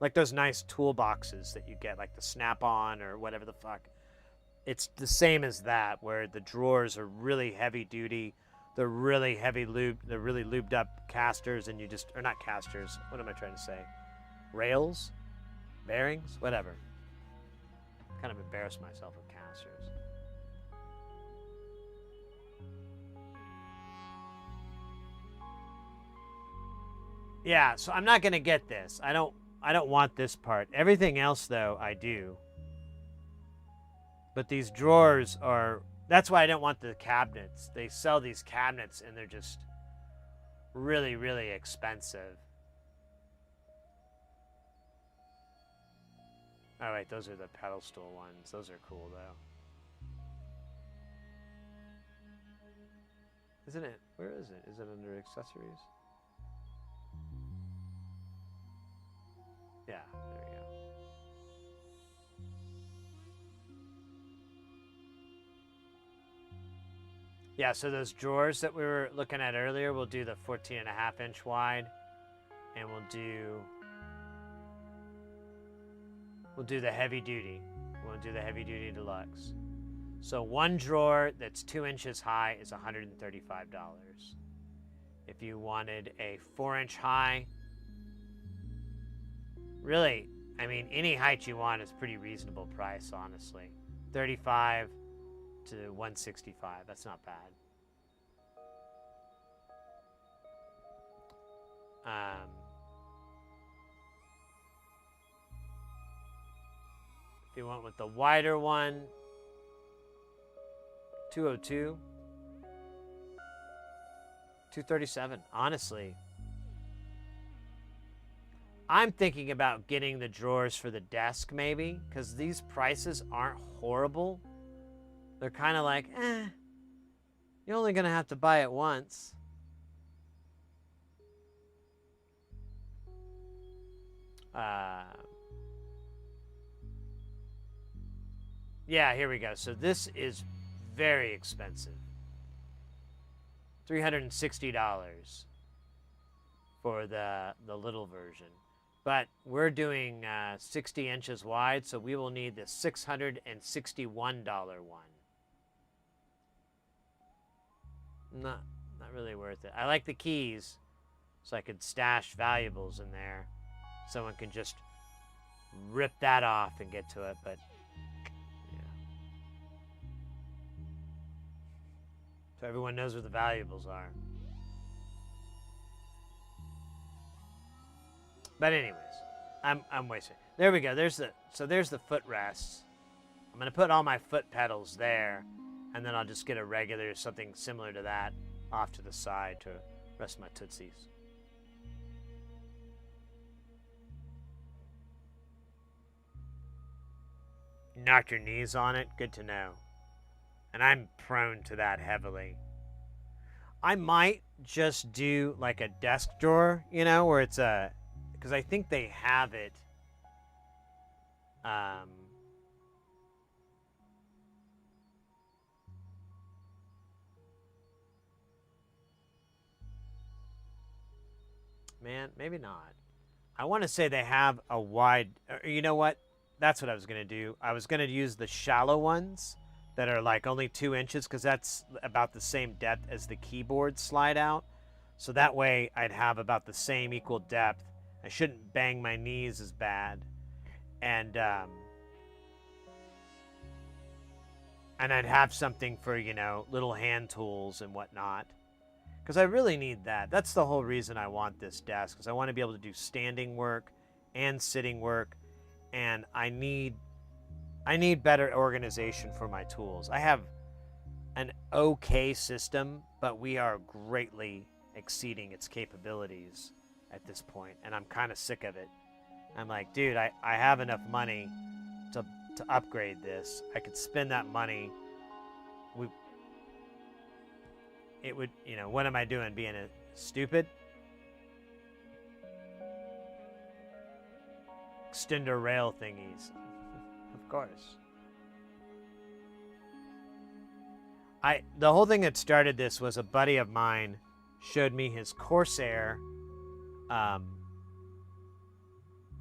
like those nice toolboxes that you get, like the Snap-on or whatever the fuck. It's the same as that, where the drawers are really heavy duty. They're really heavy lube. They're really lubed up casters, and or not casters. What am I trying to say? Rails, bearings, whatever. Kind of embarrassed myself with casters. Yeah, so I'm not gonna get this. I don't want this part. Everything else though, I do. But these drawers are. That's why I don't want the cabinets. They sell these cabinets and they're just really, really expensive. Oh wait, those are the pedal stool ones. Those are cool though. Isn't it? Where is it? Is it under accessories? Yeah, there we go. Yeah, so those drawers that we were looking at earlier, we'll do the 14.5-inch wide, and we'll do the heavy duty. We'll do the heavy duty deluxe. So one drawer that's 2 inches high is $135. If you wanted a 4-inch high, really, I mean, any height you want is pretty reasonable price, honestly. 35 to 165, that's not bad. If you went with the wider one, 202, 237. Honestly, I'm thinking about getting the drawers for the desk maybe, because these prices aren't horrible. They're kind of like, you're only gonna have to buy it once. Yeah, here we go. So this is very expensive. $360 for the little version. But we're doing 60 inches wide, so we will need the $661 one. Not really worth it. I like the keys, so I could stash valuables in there. Someone can just rip that off and get to it, but yeah. So everyone knows where the valuables are. But anyways, I'm wasting. There we go. There's the footrests. I'm gonna put all my foot pedals there, and then I'll just get a regular something similar to that off to the side to rest my tootsies. Knock your knees on it. Good to know. And I'm prone to that heavily. I might just do like a desk drawer, you know, where it's a, because I think they have it. Man, maybe not. I want to say they have a wide, you know what? That's what I was going to do. I was going to use the shallow ones that are like only 2 inches, because that's about the same depth as the keyboard slide out. So that way I'd have about the same equal depth. I shouldn't bang my knees as bad. And I'd have something for, you know, little hand tools and whatnot. Because I really need that. That's the whole reason I want this desk, because I want to be able to do standing work and sitting work. And I need better organization for my tools. I have an okay system, but we are greatly exceeding its capabilities at this point, and I'm kind of sick of it. I'm like, dude, I have enough money to upgrade this. I could spend that money. It would, you know, what am I doing? Being a stupid? Extender rail thingies. Of course. The whole thing that started this was a buddy of mine showed me his Corsair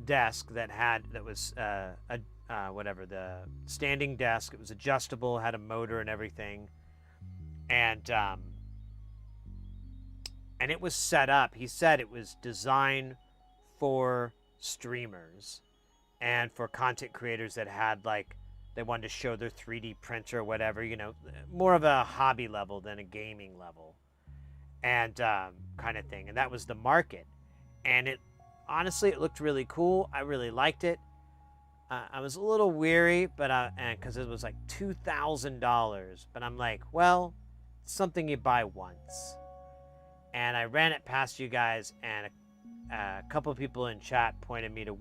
desk that was whatever, the standing desk. It was adjustable, had a motor and everything, and it was set up. He said it was designed for streamers and for content creators that had, like, they wanted to show their 3D printer or whatever, you know, more of a hobby level than a gaming level, and kind of thing. And that was the market. And it, honestly, it looked really cool. I really liked it. I was a little weary, but and because it was like $2,000. But I'm like, well, it's something you buy once. And I ran it past you guys, and a couple of people in chat pointed me to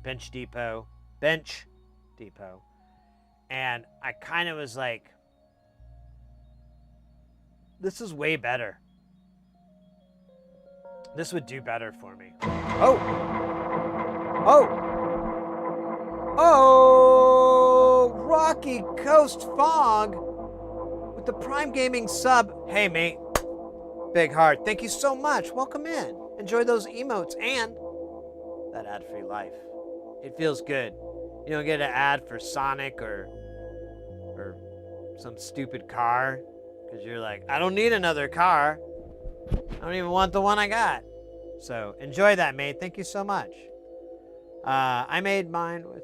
Bench Depot, and I kind of was like, this is way better. This would do better for me. Oh, Rocky Coast Fog with the Prime Gaming sub. Hey, mate. Big heart. Thank you so much. Welcome in. Enjoy those emotes and that ad-free life. It feels good. You don't get an ad for Sonic or some stupid car because you're like, I don't need another car. I don't even want the one I got. So enjoy that, mate. Thank you so much. I made mine with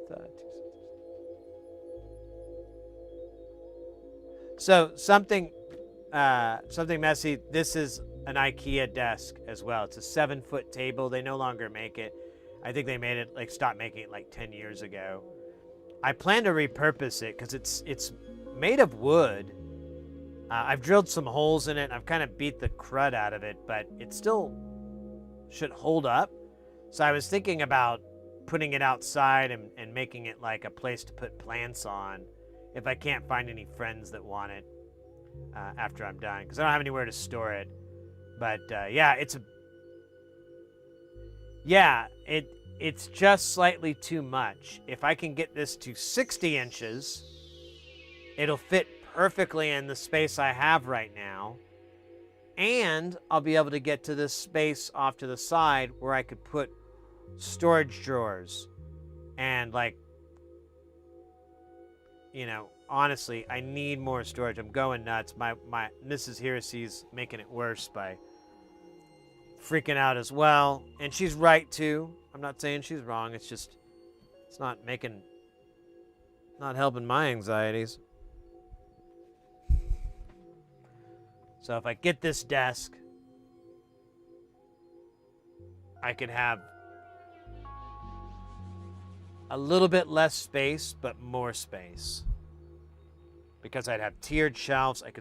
so something messy. This is an IKEA desk as well. It's a 7-foot table. They no longer make it. I think they made it, like, stopped making it like 10 years ago. I plan to repurpose it because it's made of wood. I've drilled some holes in it. I've kind of beat the crud out of it, but it still should hold up. So I was thinking about putting it outside and making it like a place to put plants on if I can't find any friends that want it after I'm done, because I don't have anywhere to store it. But yeah, it's just slightly too much. If I can get this to 60 inches, it'll fit perfectly in the space I have right now. And I'll be able to get to this space off to the side where I could put storage drawers. And, like, you know, honestly, I need more storage. I'm going nuts. My Mrs. Heresy's making it worse by freaking out as well. And she's right, too. I'm not saying she's wrong. It's just, it's not helping my anxieties. So if I get this desk, I could have a little bit less space, but more space. Because I'd have tiered shelves. I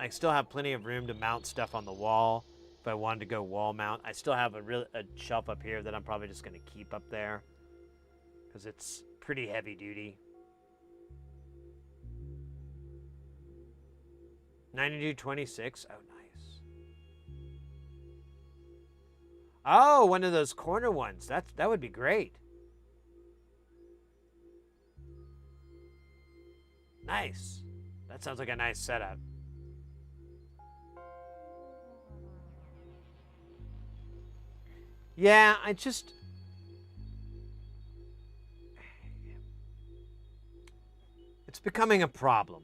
still have plenty of room to mount stuff on the wall if I wanted to go wall mount. I still have a shelf up here that I'm probably just going to keep up there because it's pretty heavy duty. 9226. Oh, nice. Oh, one of those corner ones. That would be great. Nice. That sounds like a nice setup. Yeah, it's becoming a problem.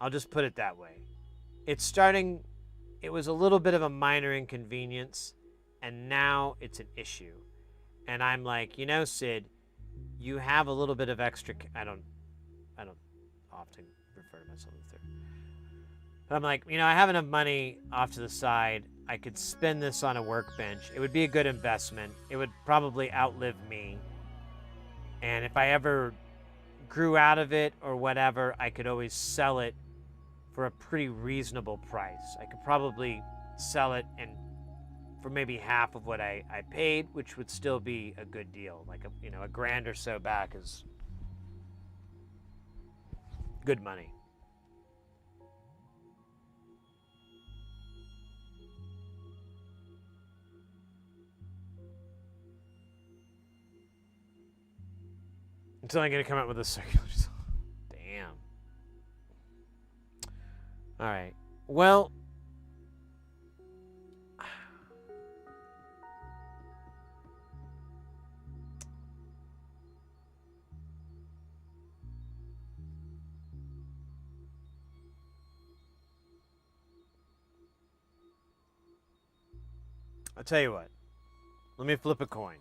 I'll just put it that way. It was a little bit of a minor inconvenience, and now it's an issue. And I'm like, you know, Sid, you have a little bit of extra, I don't often refer to myself as third. But I'm like, you know, I have enough money off to the side. I could spend this on a workbench. It would be a good investment. It would probably outlive me. And if I ever grew out of it or whatever, I could always sell it for a pretty reasonable price. I could probably sell it for maybe half of what I paid, which would still be a good deal. Like a grand or so back is good money. It's only going to come out with a circular. Damn. All right. Well, I'll tell you what. Let me flip a coin.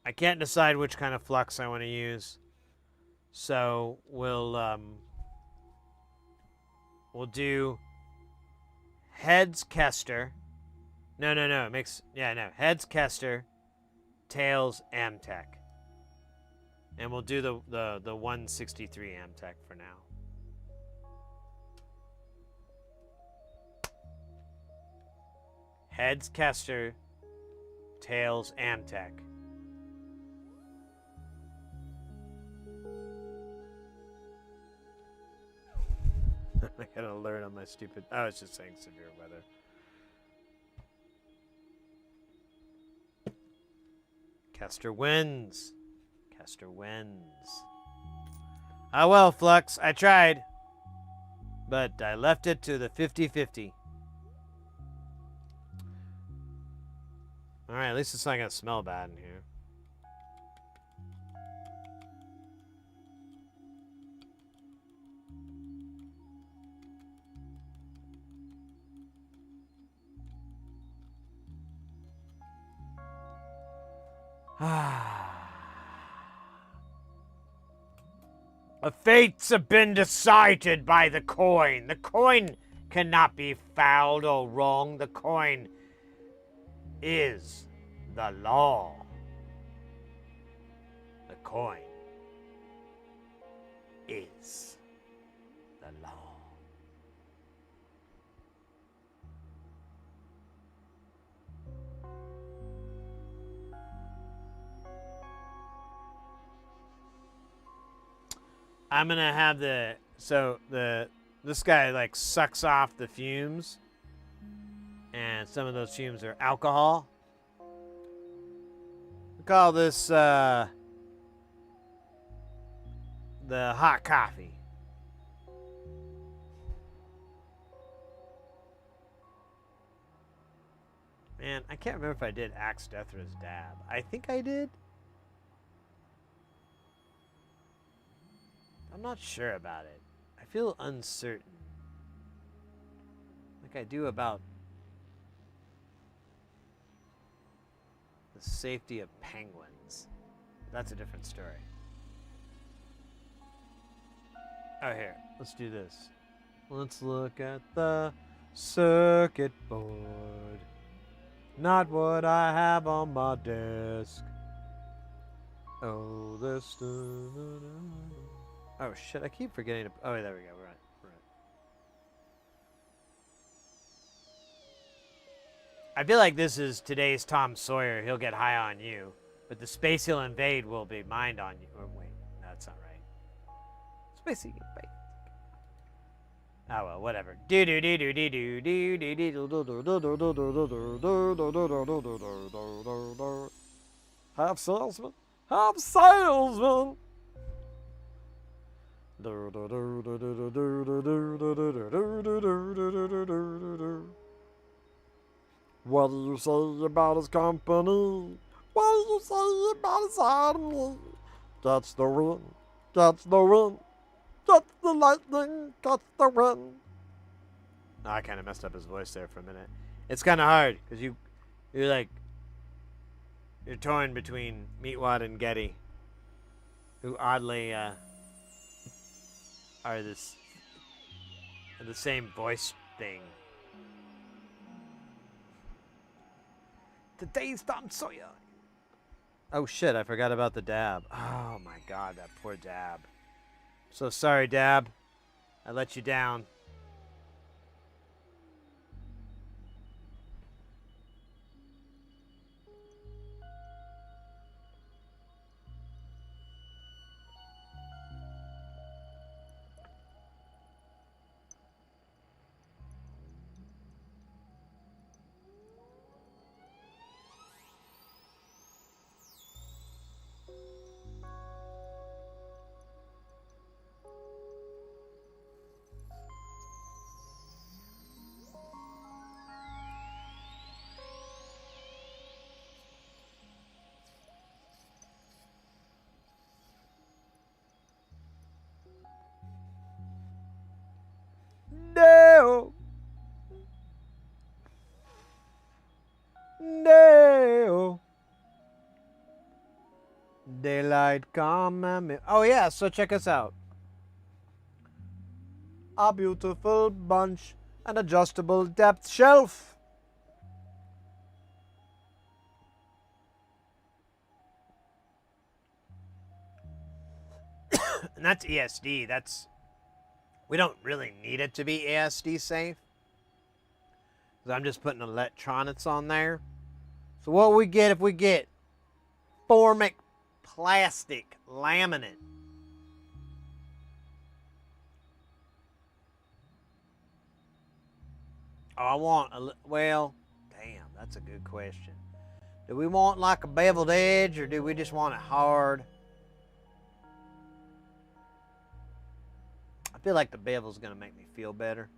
I can't decide which kind of flux I want to use. So we'll do heads Kester. No. It makes heads Kester, tails Amtech. And we'll do the 163 Amtech for now. Heads Kester, tails Amtech. I got an alert on my stupid. I was just saying severe weather. Kester wins. Kester wins. Ah, well, Flux. I tried. But I left it to the 50-50. Alright, at least it's not going to smell bad in here. The fates have been decided by the coin. The coin cannot be fouled or wrong. The coin is the law. The coin is the law. I'm gonna have this guy like sucks off the fumes, and some of those fumes are alcohol. We call this the hot coffee. Man, I can't remember if I did Axe Deathra's dab. I think I did. I'm not sure about it. I feel uncertain. Like I do about the safety of penguins. That's a different story. Oh, here. Let's do this. Let's look at the circuit board. Not what I have on my desk. Oh, this. Oh shit! I keep forgetting to. Oh, there we go. We're right. I feel like this is today's Tom Sawyer. He'll get high on you, but the space he'll invade will be mined on you. Oh, wait, that's not right. Space he invade. Oh well, whatever. Do do do do do do do do do. Half salesman, half salesman. What do you say about his company? What do you say about his army? Catch the wind, catch the wind, catch the lightning, catch the wind. Oh, I kind of messed up his voice there for a minute. It's kind of hard because you're torn between Meatwad and Getty, who oddly are the same voice thing. Today's Tom Sawyer. Oh shit, I forgot about the dab. Oh my god, that poor Dab. So sorry, Dab. I let you down. No. No. Daylight come and oh yeah, so check us out. A beautiful bunch, an adjustable depth shelf. And that's ESD. We don't really need it to be ASD safe. Because I'm just putting electronics on there. So what we get if we get formic plastic laminate? Oh, I want well, damn, that's a good question. Do we want like a beveled edge or do we just want it hard? I feel like the bevel's gonna make me feel better.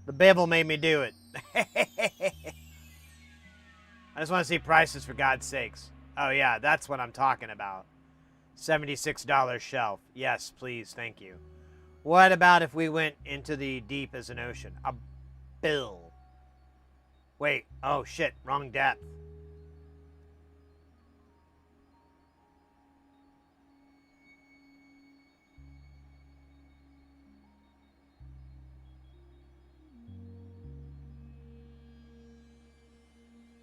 The bevel made me do it. I just want to see prices for God's sakes. Oh yeah, that's what I'm talking about. $76 shelf. Yes, please, thank you. What about if we went into the deep as an ocean? A bill. Wait, oh shit, wrong depth.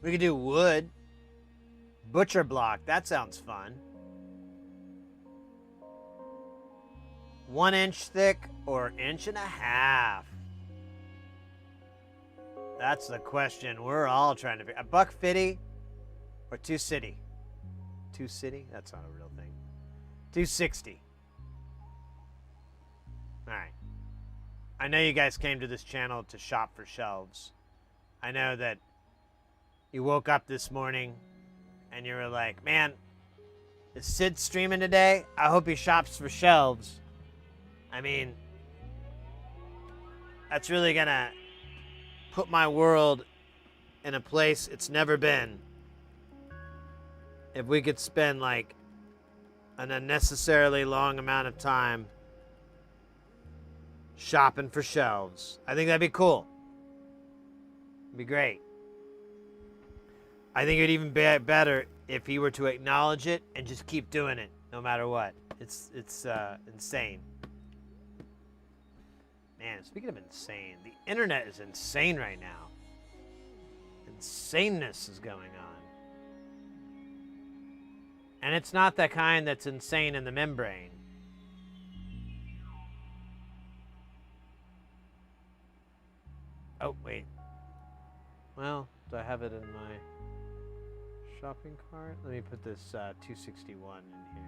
We could do wood. Butcher block. That sounds fun. 1 inch thick or 1.5 inches? That's the question we're all trying to figure. $1.50 or $2.60? $2.60? That's not a real thing. $2.60. All right. I know you guys came to this channel to shop for shelves. I know that you woke up this morning and you were like, man, is Sid streaming today? I hope he shops for shelves. I mean, that's really gonna put my world in a place it's never been. If we could spend like an unnecessarily long amount of time shopping for shelves. I think that'd be cool. It'd be great. I think it'd even be better if he were to acknowledge it and just keep doing it no matter what. It's insane. Man, speaking of insane, the internet is insane right now. Insaneness is going on. And it's not the kind that's insane in the membrane. Oh, wait. Well, do I have it in my shopping cart? Let me put this 261 in here.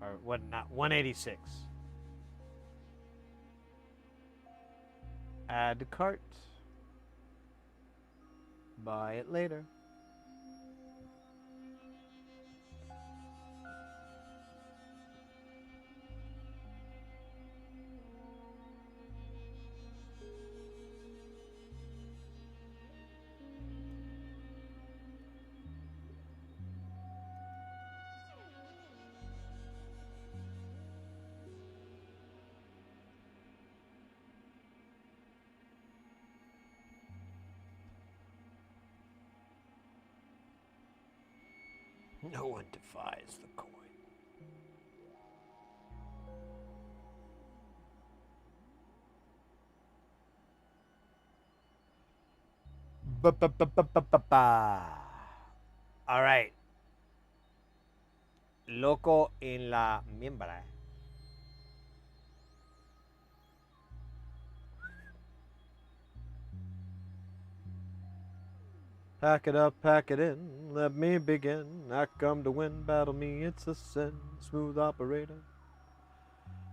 Or what? Not 186. Add to cart. Buy it later. No one defies the coin. Ba-ba-ba-ba-ba-ba. All right. Loco en la miembra. Pack it up, pack it in, let me begin. I come to win, battle me, it's a sin. Smooth operator.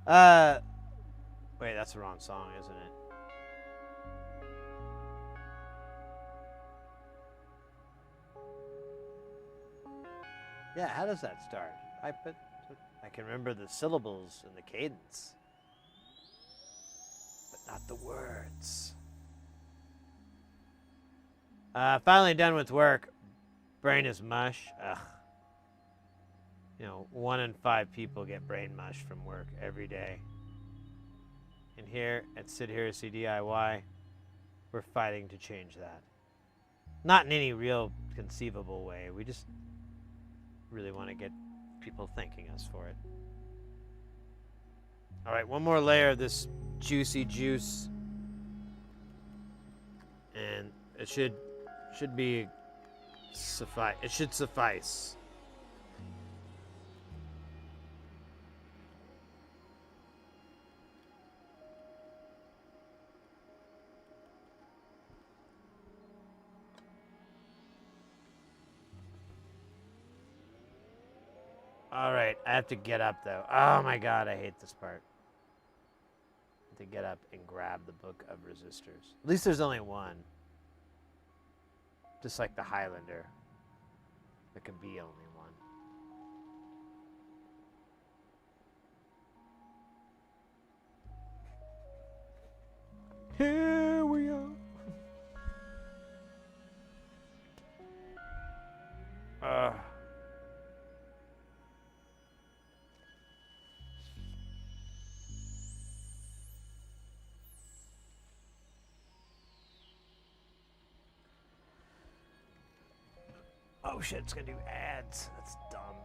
Wait, that's the wrong song, isn't it? Yeah, how does that start? I can remember the syllables and the cadence, but not the words. Finally done with work. Brain is mush. Ugh. You know, 1 in 5 people get brain mush from work every day. And here at Sid Heresy DIY, we're fighting to change that. Not in any real conceivable way. We just really want to get people thanking us for it. All right, one more layer of this juicy juice. And it should be suffice. It should suffice. All right, I have to get up though. Oh my god, I hate this part. I have to get up and grab the book of resistors. At least there's only one. Just like the Highlander. There can be only one. Here we are. Oh shit, it's gonna do ads. That's dumb.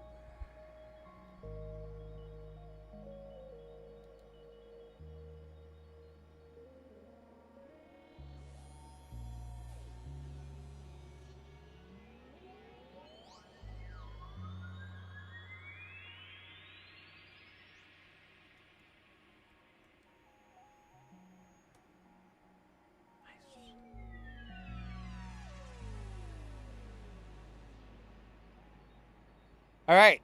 All right.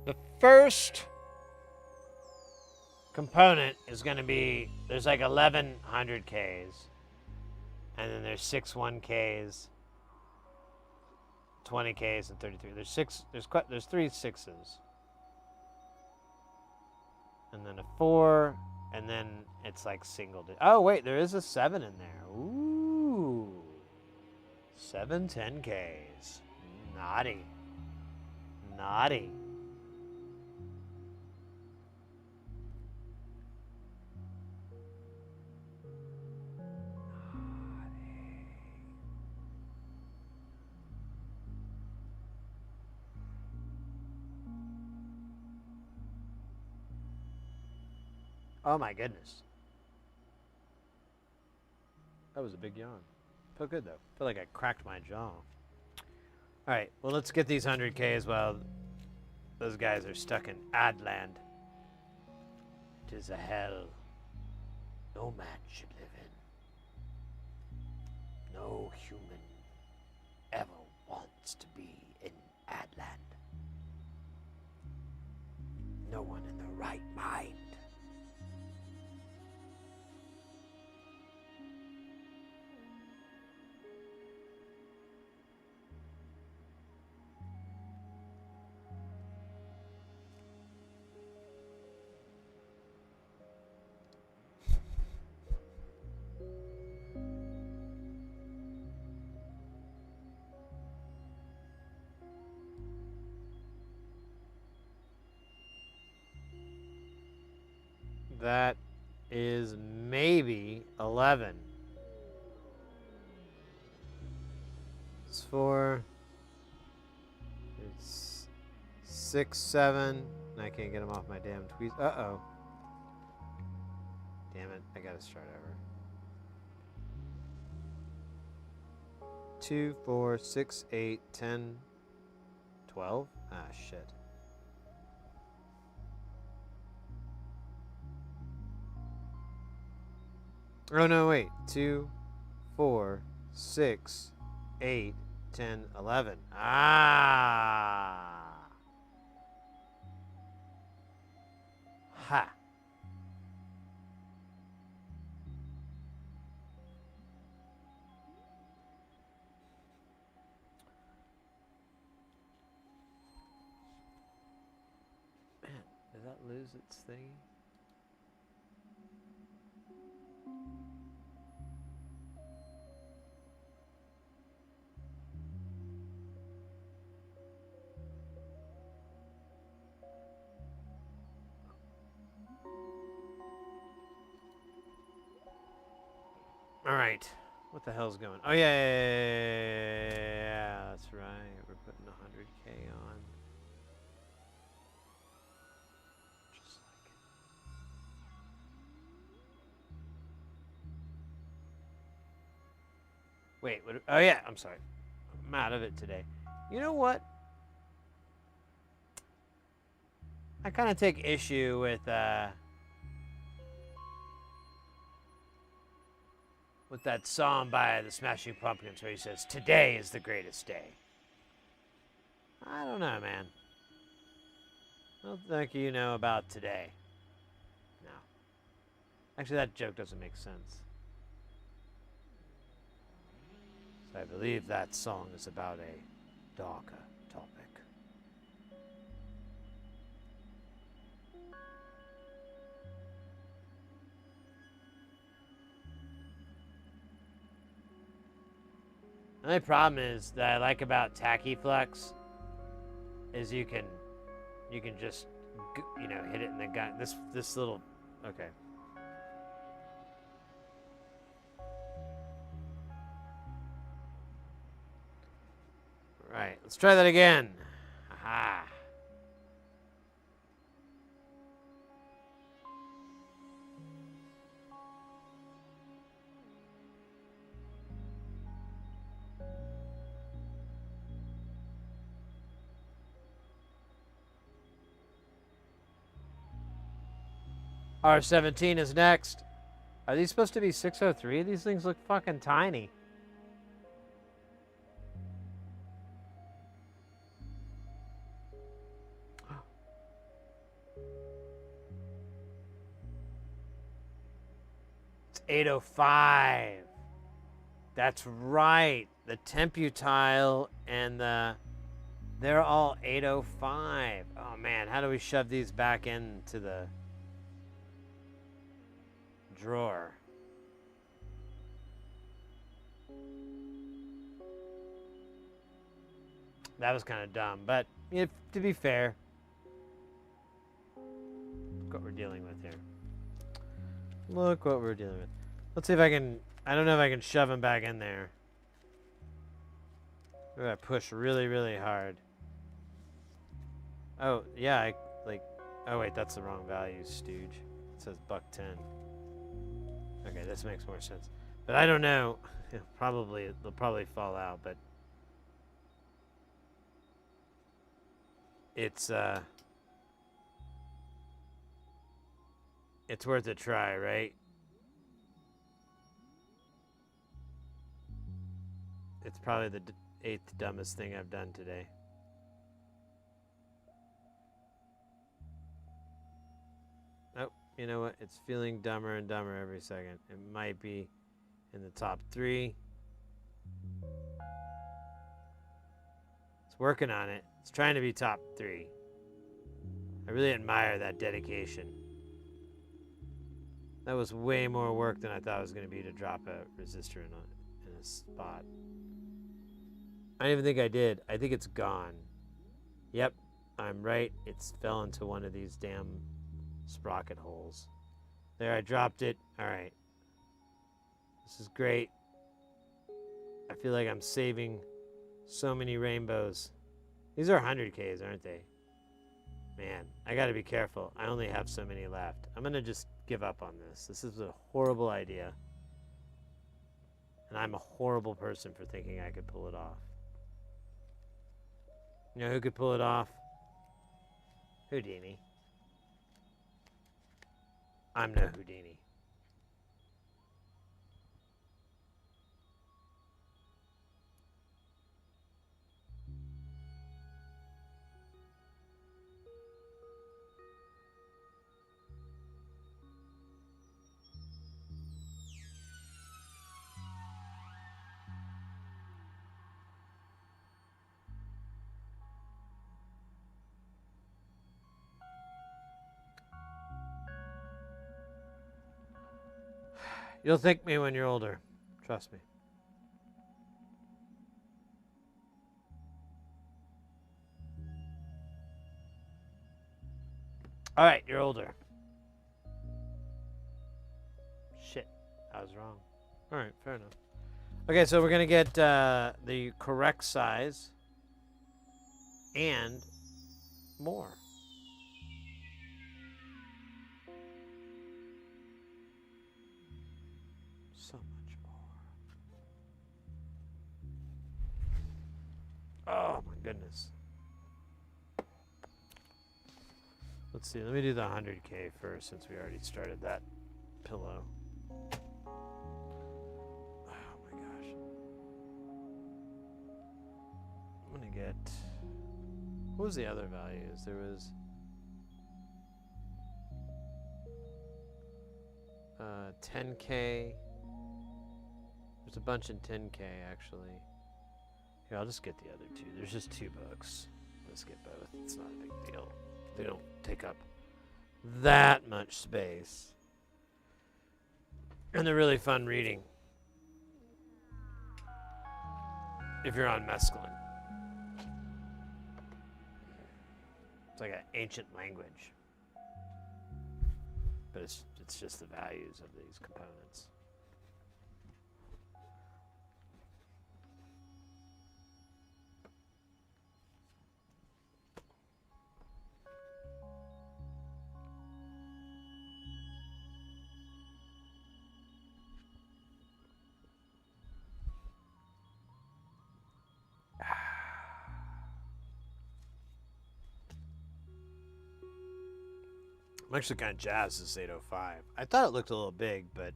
The first component is going to be, there's like 1100 Ks, and then there's 6 1Ks, 20 Ks, and 33. There's 3 sixes, and then a 4, and then it's like single. Oh wait, there is a 7 in there. Ooh, 7 10Ks. Naughty, naughty. Oh my goodness. That was a big yawn. Felt good though. Feel like I cracked my jaw. All right, well, let's get these 100Ks while those guys are stuck in Adland. 'Tis a hell no man should live in. No human ever wants to be in Adland. No one in their right mind. That is maybe 11. It's 4. It's 6, 7. And I can't get them off my damn tweets. Uh-oh. Damn it. I gotta start over. 2, 4, 6, 8, 10, 12. Ah, shit. Oh, no, wait. 2, 4, 6, 8, 10, 11. Ah. Ha. Man, did that lose its thingy? All right. What the hell's going on? Oh, yeah, that's right. We're putting 100K on. Just like... Wait, what? Oh, yeah, I'm sorry. I'm out of it today. You know what? I kind of take issue with that song by the Smashing Pumpkins where he says, "Today is the greatest day." I don't know, man. I don't think you know about today. No. Actually, that joke doesn't make sense. So I believe that song is about a darker topic. The only problem is that I like about Tachyflex is you can just hit it in the gun. This little okay. Right, let's try that again. Aha. R17 is next. Are these supposed to be 603? These things look fucking tiny. It's 805. That's right. The Temputile and they're all 805. Oh man, how do we shove these back into the drawer? That was kind of dumb, but to be fair, look what we're dealing with here. Look what we're dealing with. Let's see if I can. I don't know if I can shove them back in there. Maybe I push really, really hard. Oh yeah, oh wait, that's the wrong value, stooge. It says $1.10. Okay, this makes more sense. But I don't know. They'll probably fall out, but it's worth a try, right? It's probably the eighth dumbest thing I've done today. Oh, you know what? It's feeling dumber and dumber every second. It might be in the top 3. It's working on it. It's trying to be top 3. I really admire that dedication. That was way more work than I thought it was going to be to drop a resistor in a spot. I don't even think I did. I think it's gone. Yep, I'm right. It's fell into one of these damn sprocket holes. There, I dropped it. All right. This is great. I feel like I'm saving so many rainbows. These are 100Ks, aren't they? Man, I gotta be careful. I only have so many left. I'm gonna just give up on this. This is a horrible idea. And I'm a horrible person for thinking I could pull it off. You know who could pull it off? Houdini. I'm no Houdini. You'll thank me when you're older. Trust me. All right, you're older. Shit, I was wrong. All right, fair enough. Okay, so we're going to get the correct size and more. So much more. Oh, my goodness. Let's see. Let me do the 100K first since we already started that pillow. Oh, my gosh. I'm going to get... What was the other values? There was... 10K. There's a bunch in 10K, actually. Here, I'll just get the other two. There's just 2 books. Let's get both. It's not a big deal. They don't take up that much space. And they're really fun reading. If you're on mescaline. It's like an ancient language. But it's just the values of these components. I'm actually kind of jazzed this 805. I thought it looked a little big, but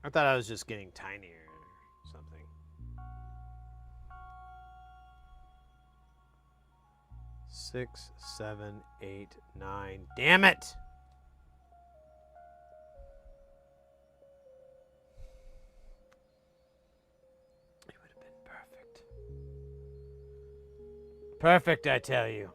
I thought I was just getting tinier or something. 6, 7, 8, 9. Damn it! It would have been perfect. Perfect, I tell you.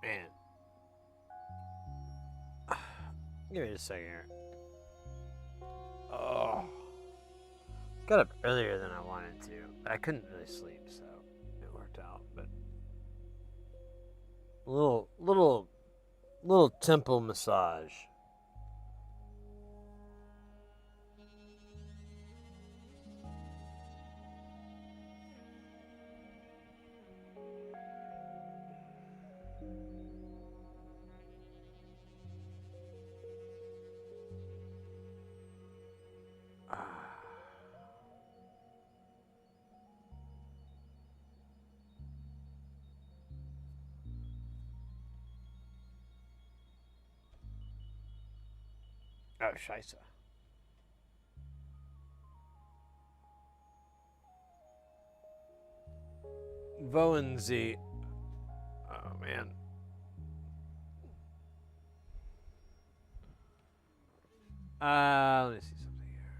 Man. Give me a second here. Oh. Got up earlier than I wanted to. I couldn't really sleep, so it worked out. But little temple massage. Oh, scheisse. Wohnen Oh, man. Let me see something here.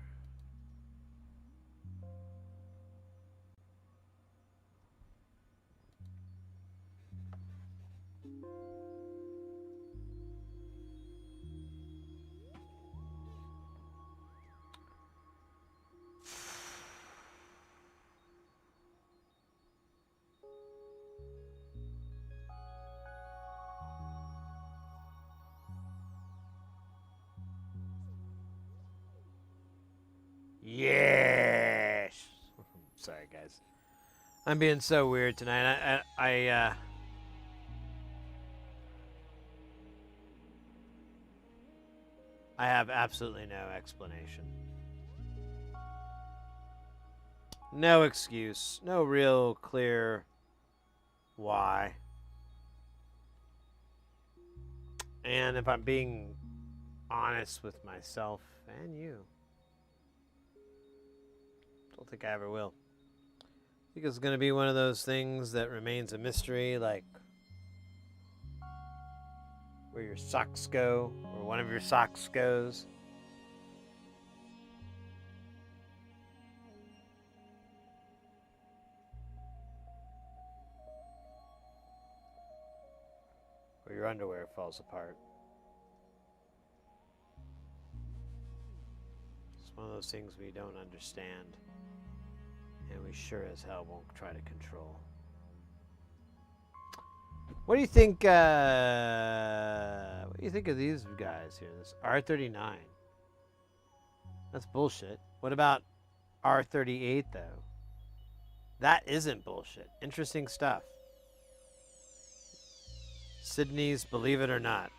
Yes. Sorry, guys. I'm being so weird tonight. I have absolutely no explanation. No excuse. No real clear why. And if I'm being honest with myself and you, don't think I ever will. I think it's going to be one of those things that remains a mystery, like where your socks go, or one of your socks goes. Or your underwear falls apart. It's one of those things we don't understand, and we sure as hell won't try to control. What do you think? What do you think of these guys here? This R39. That's bullshit. What about R38 though? That isn't bullshit. Interesting stuff. Sydney's Believe It or Not.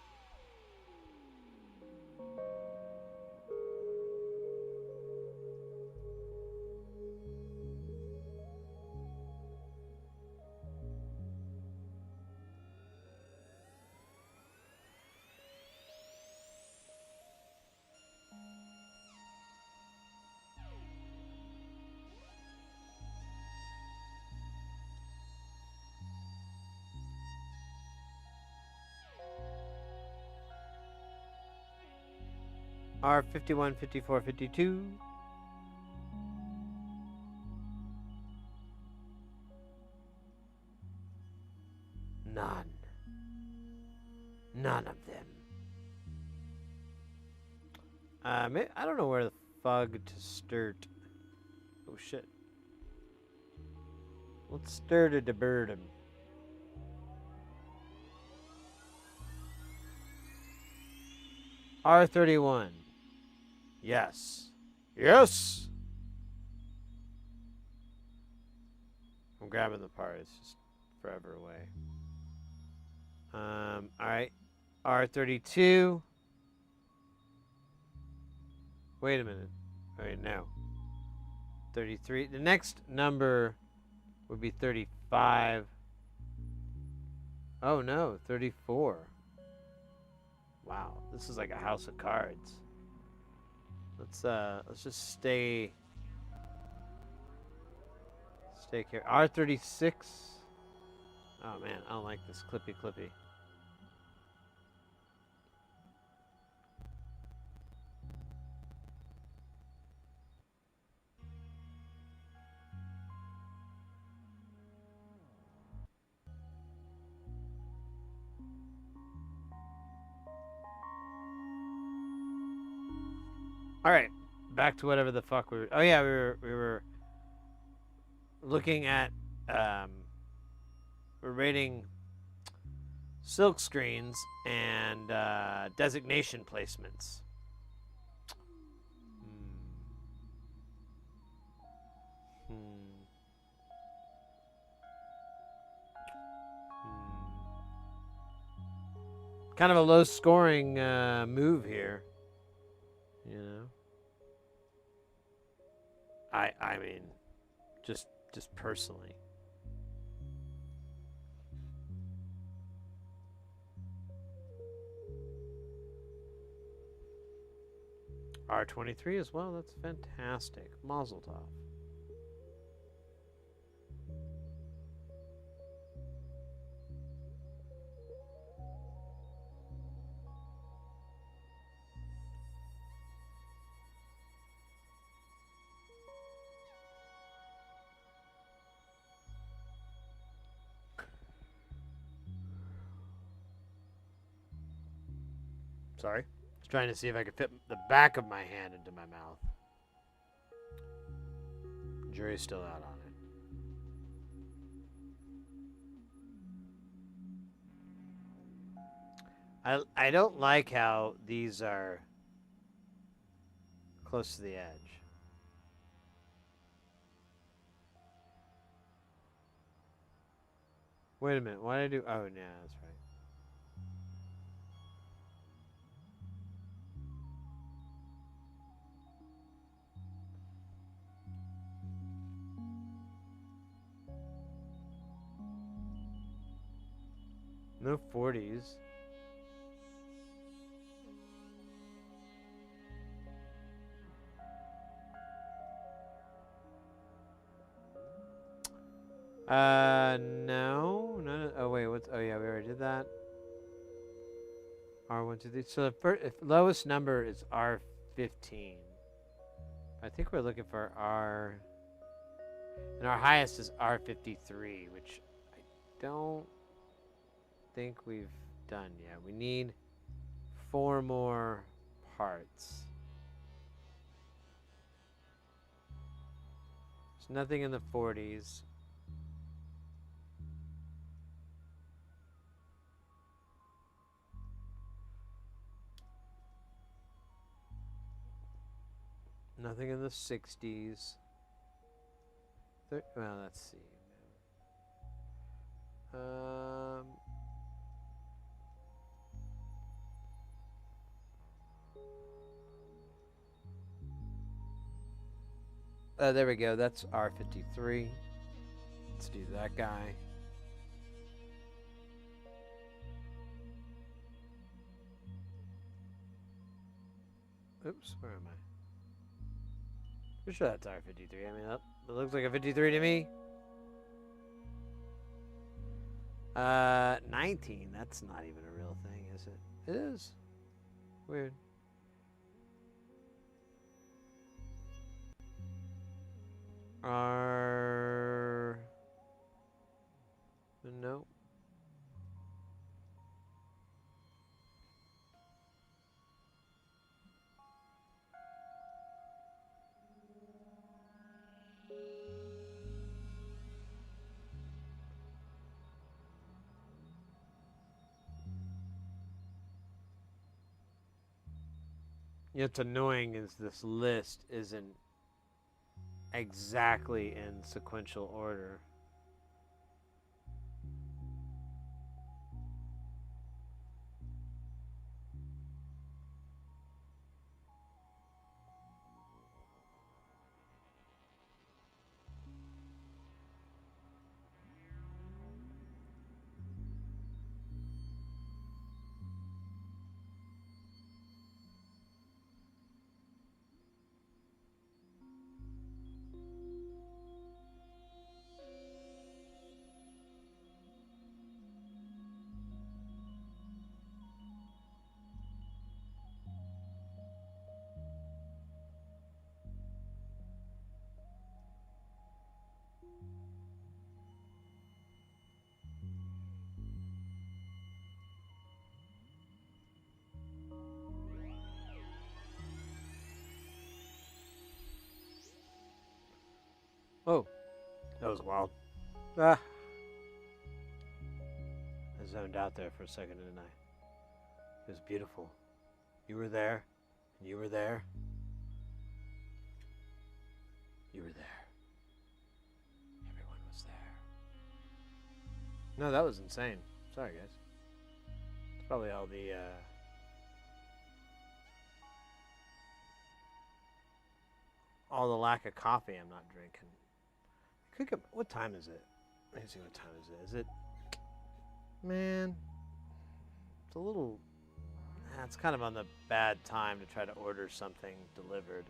R51, 54, 52. None. None of them. I don't know where the fug to start. Oh shit. Let's stir to bird him. R31. Yes. Yes! I'm grabbing the part. It's just forever away. Alright. R32. Wait a minute. Wait, no. 33. The next number would be 35. Oh no, 34. Wow, this is like a house of cards. Let's just stay here. R36. Oh man, I don't like this clippy. All right, back to whatever the fuck we were. Oh yeah, we were looking at we're rating silk screens and designation placements. Kind of a low scoring move here, you know. I mean, just personally. R23 as well. That's fantastic. Mazel tov. Sorry. I was trying to see if I could fit the back of my hand into my mouth. Jury's still out on it. I don't like how these are close to the edge. Wait a minute. Why did I do? Oh, yeah, that's right. No 40s. No. None. Oh wait, what's? Oh yeah, we already did that. R1, 2, 3. So the first, lowest number is R15. I think we're looking for R, and our highest is R53, which I don't think we've done yet. We need 4 more parts. There's nothing in the 40s. Nothing in the 60s. Well, let's see. There we go. That's R53. Let's do that guy. Oops, where am I? Pretty sure that's R53. I mean, that looks like a 53 to me. 19. That's not even a real thing, is it? It is. Weird. No. What's annoying is this list isn't exactly in sequential order. Oh, that was wild. Ah. I zoned out there for a second, didn't I? It was beautiful. You were there, and you were there. You were there. Everyone was there. No, that was insane. Sorry, guys. It's probably all the lack of coffee I'm not drinking. What time is it? Let me see what time is it. Is it? Man, it's a little. It's kind of on the bad time to try to order something delivered.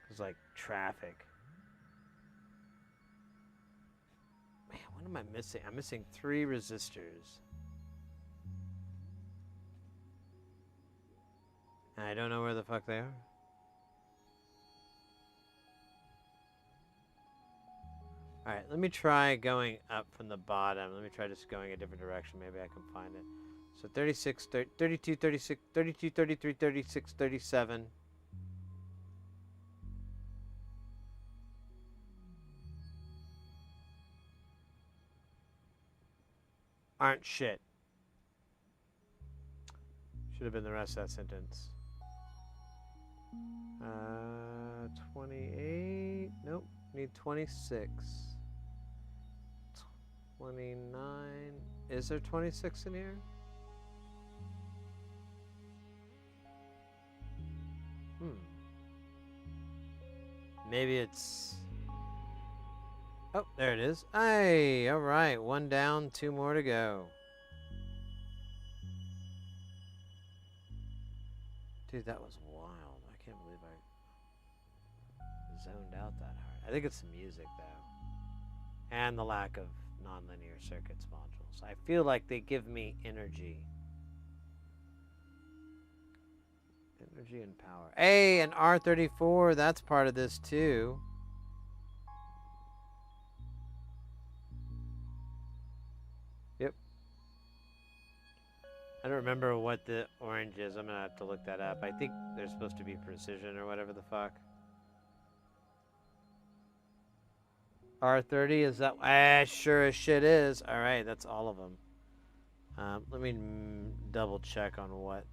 Cause like traffic. Man, what am I missing? I'm missing 3 resistors. And I don't know where the fuck they are. Alright, let me try going up from the bottom. Let me try just going a different direction. Maybe I can find it. So 36, 32, 36, 32, 33, 36, 37. Aren't shit. Should have been the rest of that sentence. 28. Nope. Need 26. 29. Is there 26 in here? Maybe it's... Oh, there it is. Hey, all right. 1 down, 2 more to go. Dude, that was wild. I can't believe I zoned out that hard. I think it's the music, though. And the lack of nonlinear circuits modules. I feel like they give me energy. Energy and power. Hey, an R34. That's part of this, too. Yep. I don't remember what the orange is. I'm going to have to look that up. I think they're supposed to be precision or whatever the fuck. R30, is that? Sure as shit is. All right, that's all of them. Let me double check on what,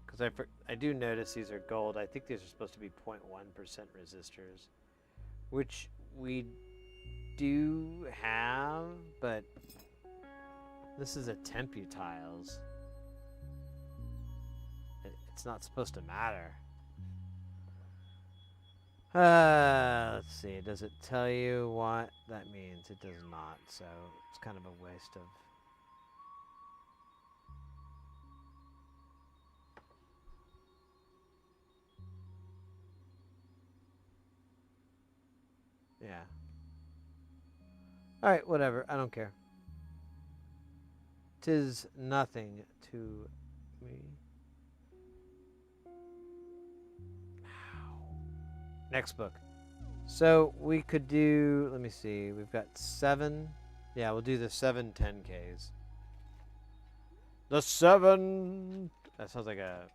because I do notice these are gold. I think these are supposed to be 0.1% resistors, which we do have, but this is a Temputiles. It's not supposed to matter. Let's see. Does it tell you what that means? It does not, so it's kind of a waste of... Yeah. Alright, whatever. I don't care. 'Tis nothing to me. Next book. So we could do, let me see, we've got 7. Yeah, we'll do the 7 10Ks. The 7! That sounds like a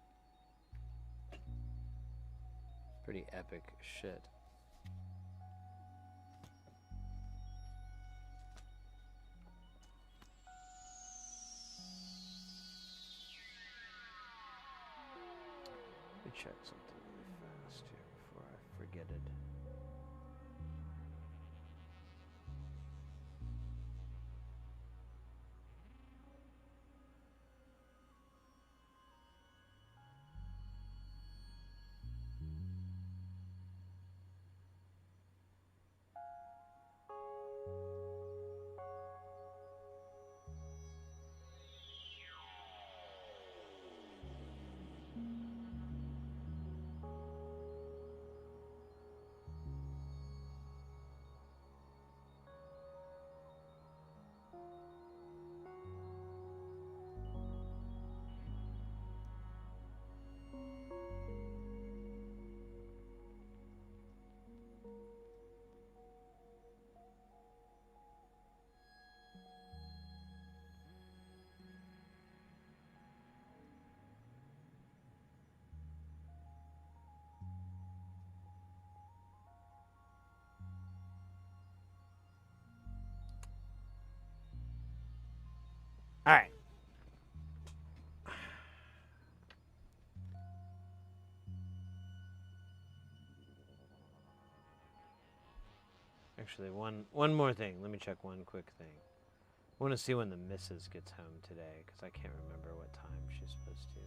pretty epic shit. Let me check something. targeted. All right. Actually, one more thing. Let me check one quick thing. I want to see when the missus gets home today, because I can't remember what time she's supposed to.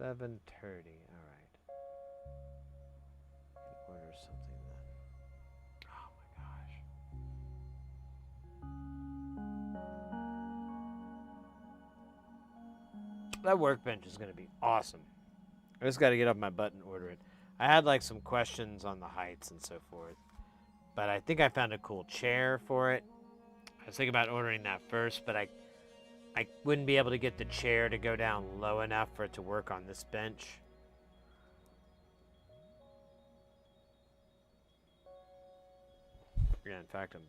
7:30. All right. Order something then. Oh my gosh. That workbench is going to be awesome. I just got to get up my butt and order it. I had like some questions on the heights and so forth, but I think I found a cool chair for it. I was thinking about ordering that first, but I wouldn't be able to get the chair to go down low enough for it to work on this bench. Yeah, in fact, I'm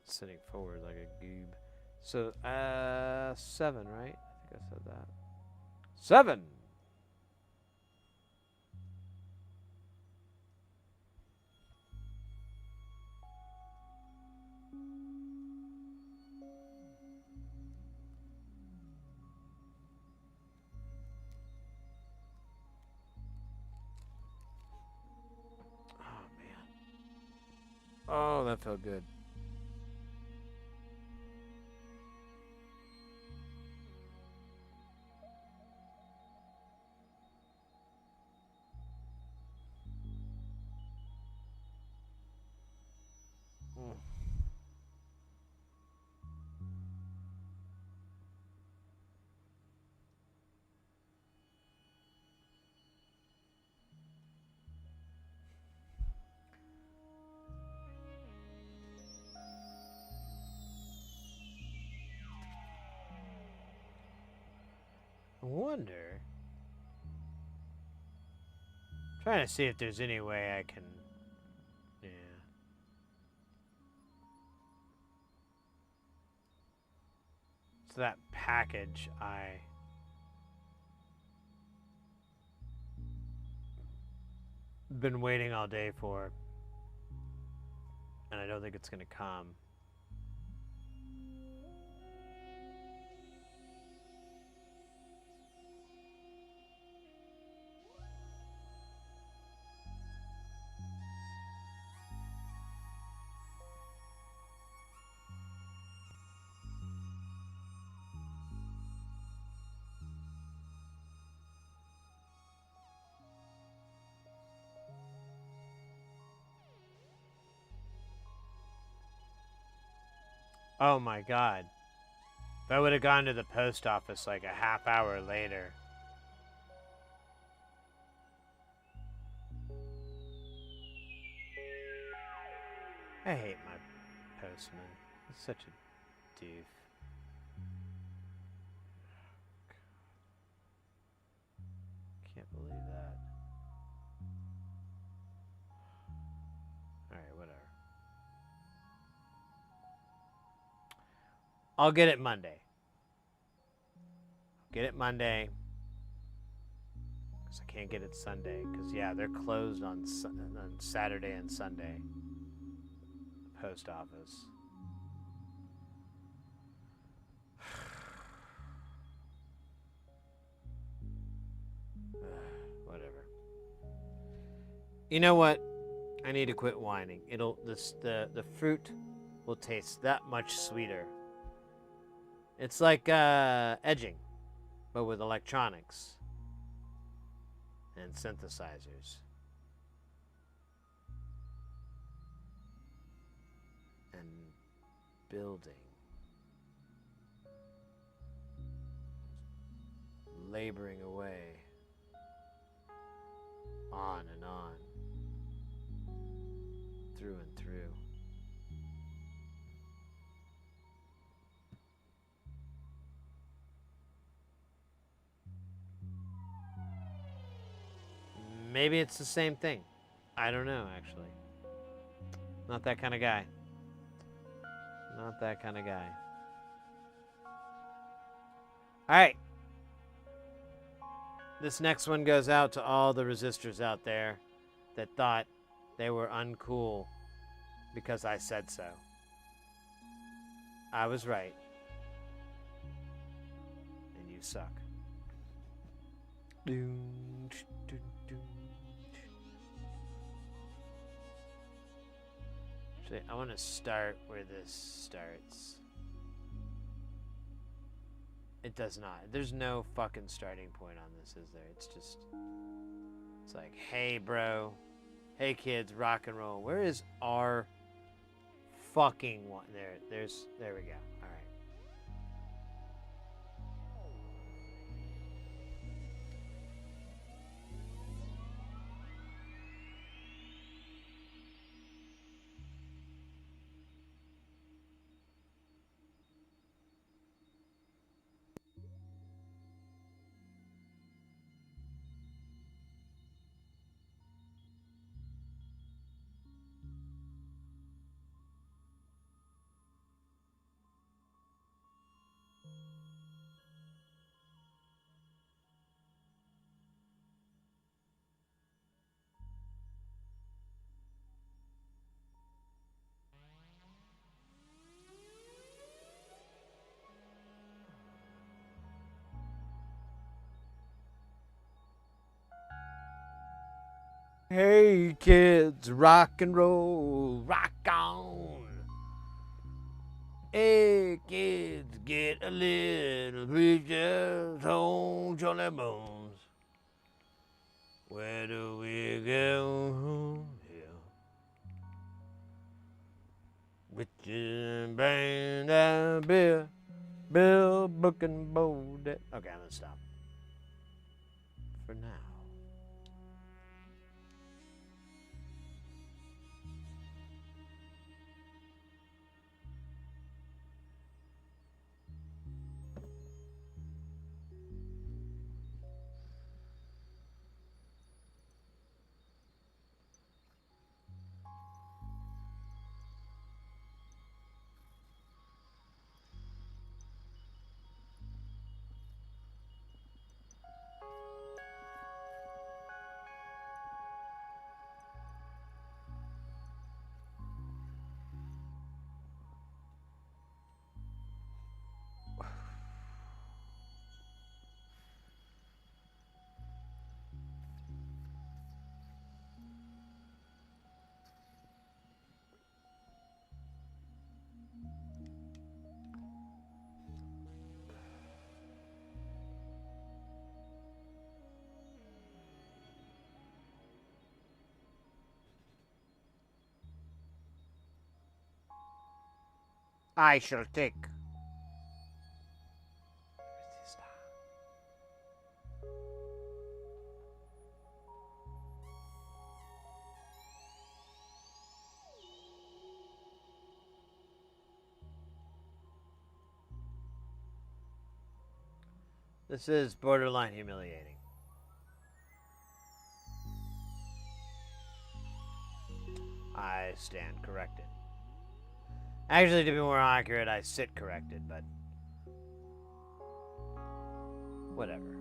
sitting forward like a goob. So, 7, right? I think I said that. 7! Oh, man. Oh, that felt good. Mm. I wonder. Trying to see if there's any way I can. Yeah. So that package I been waiting all day for, and I don't think it's gonna come. Oh my god. If I would have gone to the post office like a half hour later. I hate my postman. He's such a doof. Can't believe that. Alright, whatever. I'll get it Monday. Get it Monday. Because I can't get it Sunday. Because, yeah, they're closed on Saturday and Sunday. Post office. Whatever. You know what? I need to quit whining. The fruit will taste that much sweeter. It's like edging, but with electronics and synthesizers. And building. Laboring away. On and on. Through and through. Maybe it's the same thing. I don't know, actually. Not that kind of guy. Not that kind of guy. Alright. This next one goes out to all the resistors out there that thought they were uncool because I said so. I was right. And you suck. Actually, I want to start where this starts. It does not. There's no fucking starting point on this, is there? It's just... It's like, hey, bro. Hey, kids, rock and roll. Where is our fucking one? There we go. All right. Hey kids, rock and roll, rock on. Hey kids, get a little preacher's home, Johnny Bones. Where do we go from here? Witches band and beer, Bill, Book and Bold. Okay, I'm gonna stop. For now. I shall take. This is borderline humiliating. I stand corrected. Actually, to be more accurate, I sit corrected, but whatever.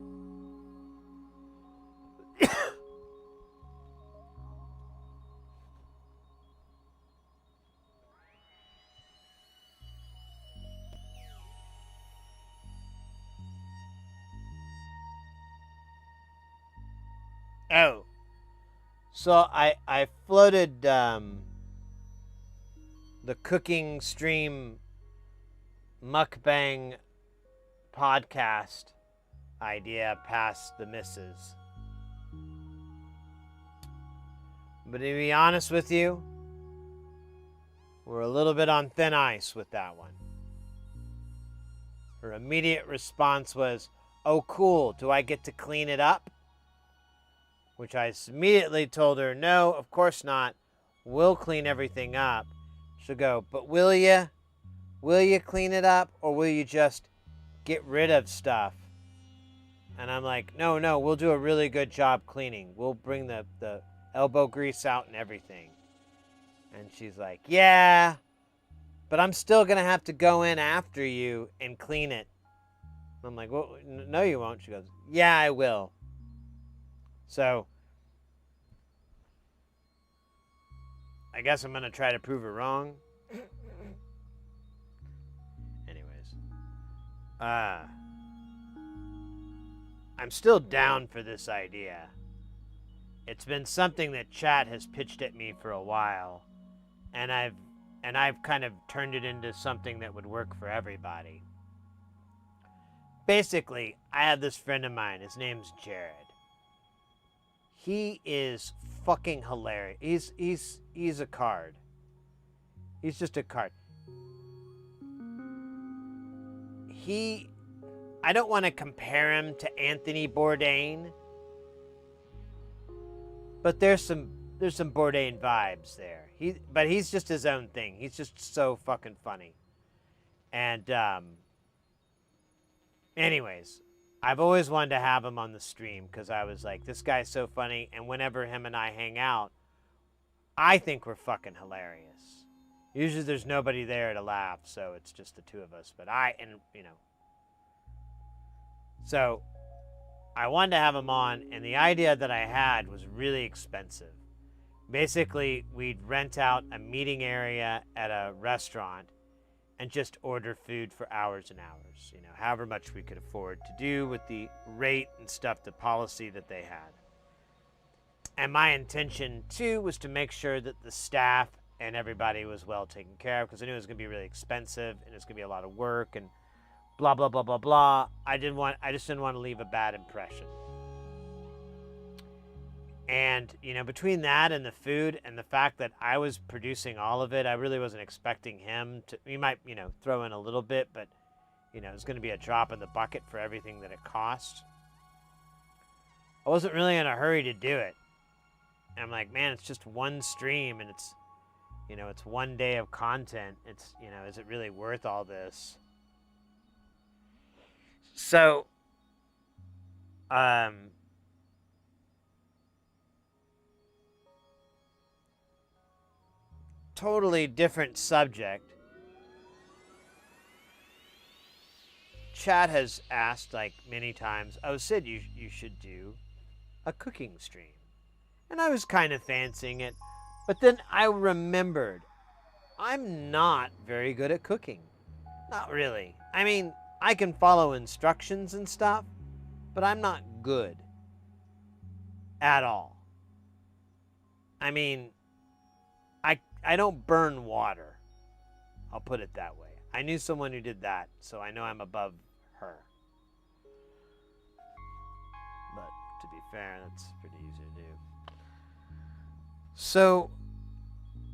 Oh. So I floated the cooking stream mukbang podcast idea past the missus. But to be honest with you, we're a little bit on thin ice with that one. Her immediate response was, "Oh, cool, do I get to clean it up?" Which I immediately told her, "No, of course not. We'll clean everything up." She'll go, "But will you? Will you clean it up, or will you just get rid of stuff?" And I'm like, no, we'll do a really good job cleaning. We'll bring the elbow grease out and everything. And she's like, "Yeah, but I'm still going to have to go in after you and clean it." I'm like, "Well, no, you won't." She goes, "Yeah, I will." So I guess I'm going to try to prove her wrong. Anyways. I'm still down for this idea. It's been something that chat has pitched at me for a while, and I've kind of turned it into something that would work for everybody. Basically, I have this friend of mine. His name's Jared. He is fucking hilarious. He's a card. He's just a card. I don't want to compare him to Anthony Bourdain, but there's some Bourdain vibes there. But he's just his own thing. He's just so fucking funny. And anyways, I've always wanted to have him on the stream because I was like, this guy's so funny, and whenever him and I hang out, I think we're fucking hilarious. Usually there's nobody there to laugh, so it's just the two of us. But so I wanted to have him on, and the idea that I had was really expensive. Basically, we'd rent out a meeting area at a restaurant and just order food for hours and hours, however much we could afford to do with the rate and stuff, the policy that they had. And my intention, too, was to make sure that the staff and everybody was well taken care of, because I knew it was going to be really expensive and it was going to be a lot of work and blah, blah, blah, blah, blah. I just didn't want to leave a bad impression. And, between that and the food and the fact that I was producing all of it, I really wasn't expecting him to. He might, throw in a little bit, but, it was going to be a drop in the bucket for everything that it cost. I wasn't really in a hurry to do it. And I'm like, man, it's just one stream and it's, it's one day of content. It's, is it really worth all this? So, totally different subject. Chat has asked like many times, "Oh, Sid, you should do a cooking stream." And I was kind of fancying it, but then I remembered I'm not very good at cooking. Not really. I mean, I can follow instructions and stuff, but I'm not good at all. I mean, I don't burn water. I'll put it that way. I knew someone who did that, so I know I'm above her. But to be fair, that's pretty easy to do. So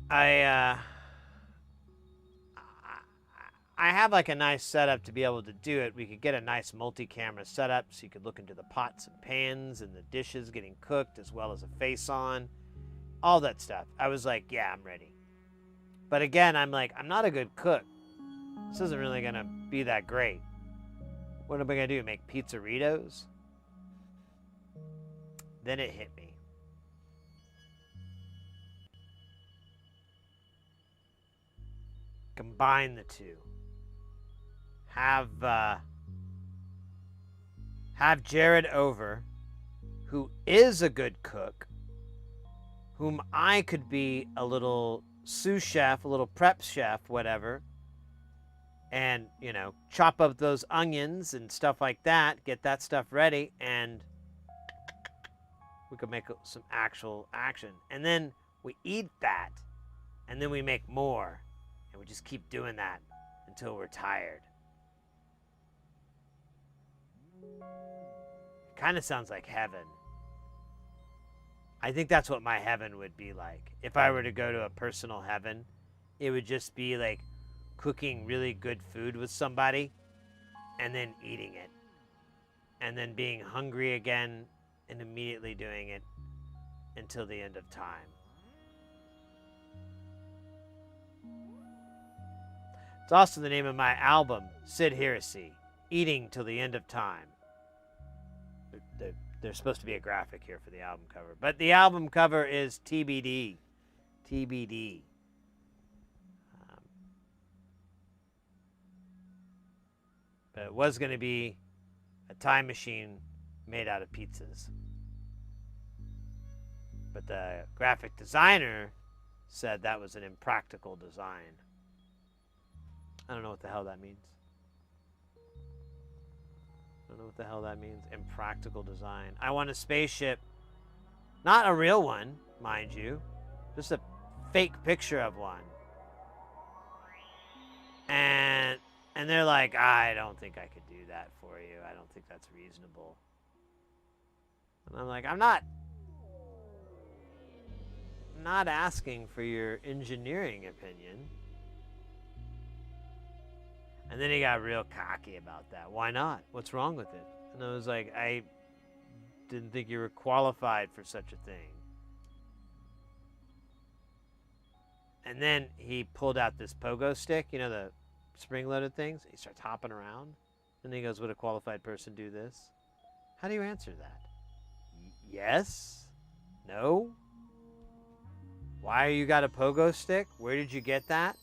I have like a nice setup to be able to do it. We could get a nice multi-camera setup so you could look into the pots and pans and the dishes getting cooked, as well as a face on, all that stuff. I was like, yeah, I'm ready. But again, I'm like, I'm not a good cook. This isn't really going to be that great. What am I going to do? Make pizzeritos? Then it hit me. Combine the two. Have Jared over, who is a good cook, whom I could be a little sous chef, a little prep chef, whatever, and, chop up those onions and stuff like that, get that stuff ready, and We could make some actual action. And then we eat that. And then we make more. And we just keep doing that until we're tired. It kind of sounds like heaven. I think that's what my heaven would be like. If I were to go to a personal heaven, it would just be like cooking really good food with somebody and then eating it. And then being hungry again and immediately doing it until the end of time. It's also the name of my album, Sid Heresy, Eating Till the End of Time. There's supposed to be a graphic here for the album cover, but the album cover is TBD. TBD. But it was going to be a time machine made out of pizzas. But the graphic designer said that was an impractical design. I don't know what the hell that means. I don't know what the hell that means. Impractical design. I want a spaceship. Not a real one, mind you. Just a fake picture of one. And they're like, I don't think I could do that for you. I don't think that's reasonable. And I'm like, I'm not asking for your engineering opinion. And then he got real cocky about that. Why not? What's wrong with it? And I was like, I didn't think you were qualified for such a thing. And then he pulled out this pogo stick, you know, the spring-loaded things. He starts hopping around. And he goes, would a qualified person do this? How do you answer that? Yes? No? Why you got a pogo stick? Where did you get that?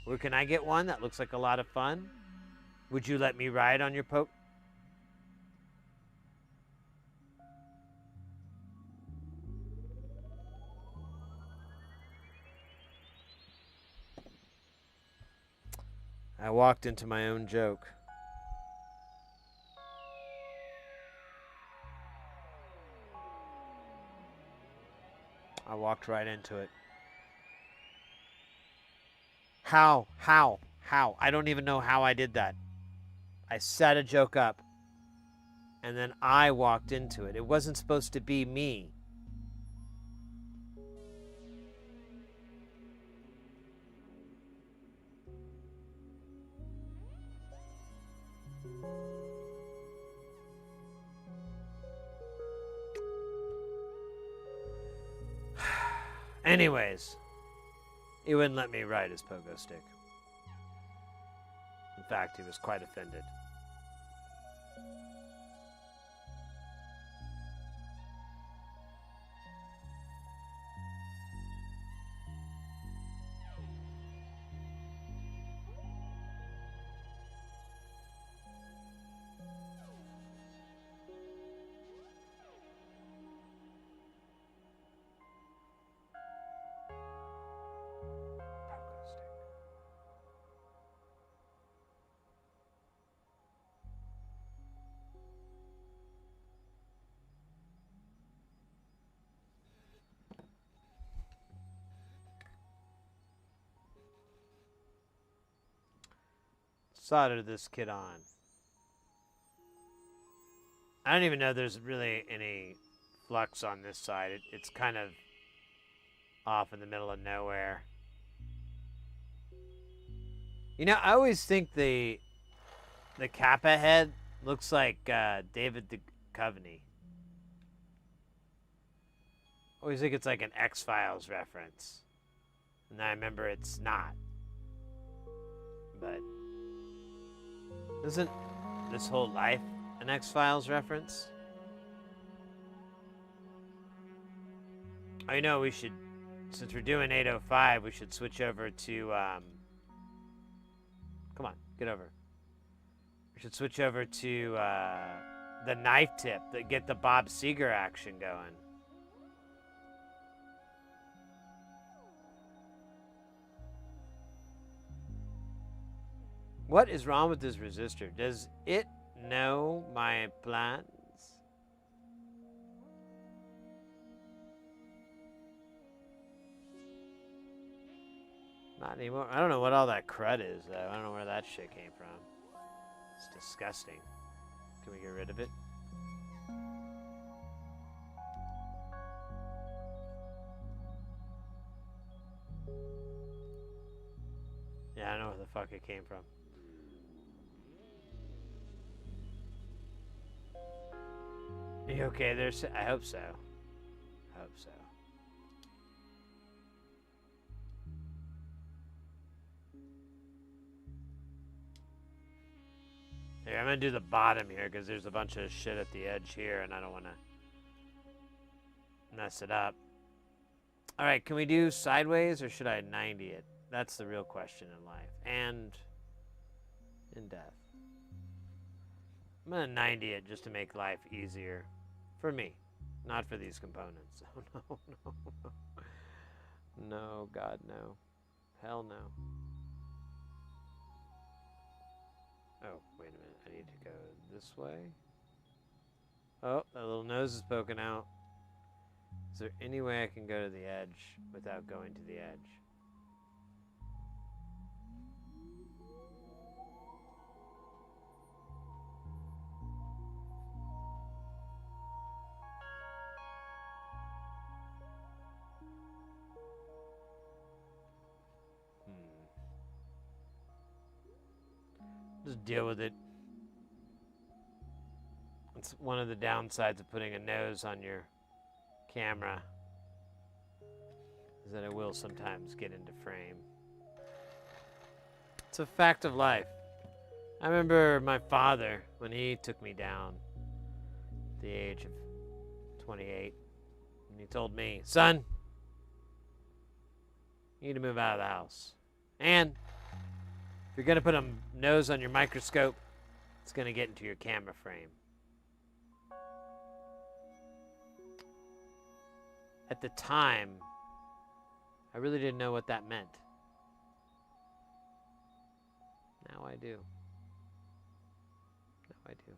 Where can I get one that looks like a lot of fun? Would you let me ride on your pogo? I walked into my own joke. I walked right into it. How? I don't even know how I did that. I set a joke up, and then I walked into it. It wasn't supposed to be me. Anyways, he wouldn't let me ride his pogo stick. In fact, he was quite offended. Solder this kid on. I don't even know there's really any flux on this side. It's kind of off in the middle of nowhere. You know, I always think the Kappa head looks like David Duchovny. I always think it's like an X-Files reference. And I remember it's not. But isn't this whole life an X-Files reference? I know we should, since we're doing 805, we should switch over to, come on, get over. We should switch over to the knife tip that get the Bob Seger action going. What is wrong with this resistor? Does it know my plans? Not anymore. I don't know what all that crud is, though. I don't know where that shit came from. It's disgusting. Can we get rid of it? Yeah, I don't know where the fuck it came from. Are you okay there? I hope so. I hope so. Here, I'm gonna do the bottom here because there's a bunch of shit at the edge here and I don't want to mess it up. All right, can we do sideways or should I 90 it? That's the real question in life and in death. I'm gonna 90 it just to make life easier for me, not for these components. Oh no, no, no. No, God, no. Hell no. Oh, wait a minute. I need to go this way. Oh, that little nose is poking out. Is there any way I can go to the edge without going to the edge? Just deal with it. It's one of the downsides of putting a nose on your camera is that it will sometimes get into frame. It's a fact of life. I remember my father when he took me down at the age of 28 and he told me, son, you need to move out of the house. And if you're going to put a nose on your microscope, it's going to get into your camera frame. At the time, I really didn't know what that meant. Now I do. Now I do.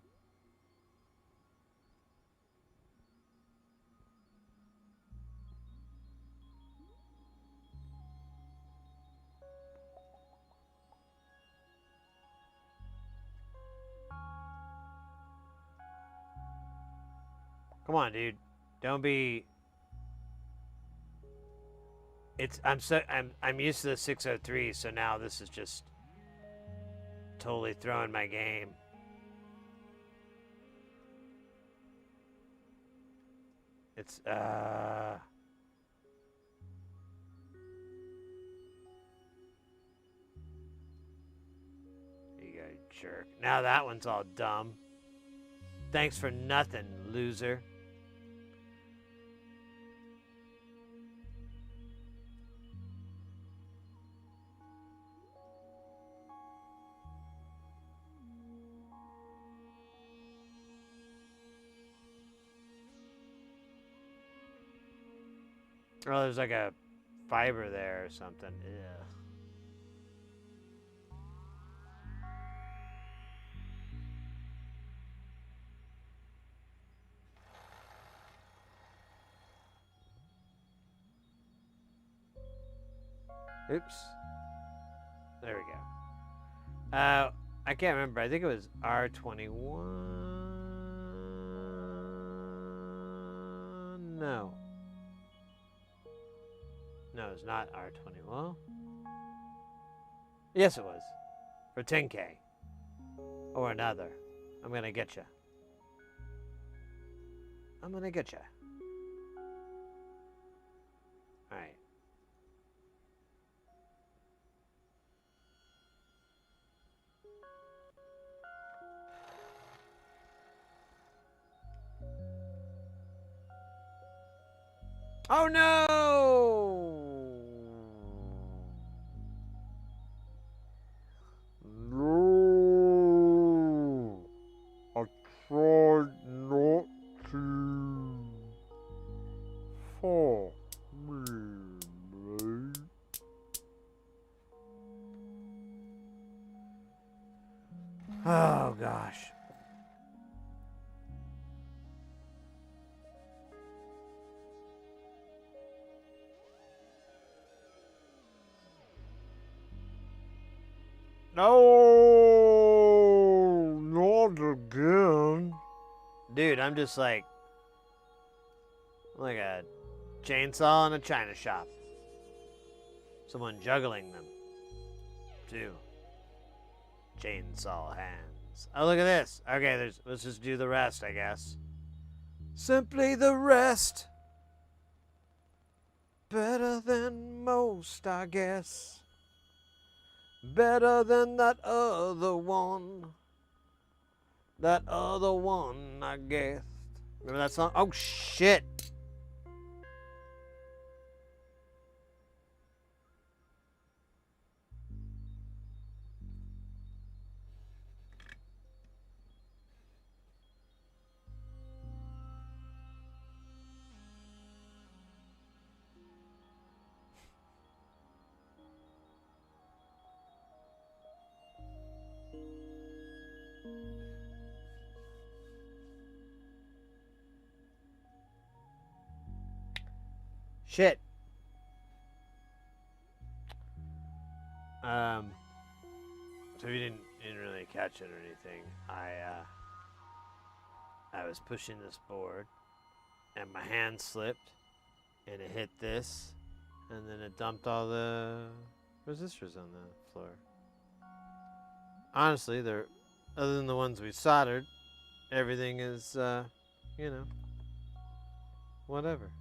Come on, dude. Don't be. I'm used to the 603, so now this is just totally throwing my game. It's You go, jerk. Now that one's all dumb. Thanks for nothing, loser. Oh, there's like a fiber there or something. Ugh. Oops. There we go. I can't remember. I think it was R21. No. No, it's not R20. Well, yes, it was. For 10K. Or another. I'm gonna get you. I'm gonna get you. Alright. Oh no! No, I tried not to. Fuck me, mate. Oh gosh. No, not again. Dude, I'm just like a chainsaw in a china shop. Someone juggling them. Two chainsaw hands. Oh, look at this. Okay, let's just do the rest, I guess. Simply the rest. Better than most, I guess. Better than that other one. That other one, I guess. Remember that song? Oh, shit. Shit. So if you didn't really catch it or anything, I was pushing this board, and my hand slipped, and it hit this, and then it dumped all the resistors on the floor. Honestly, they're other than the ones we soldered, everything is, whatever.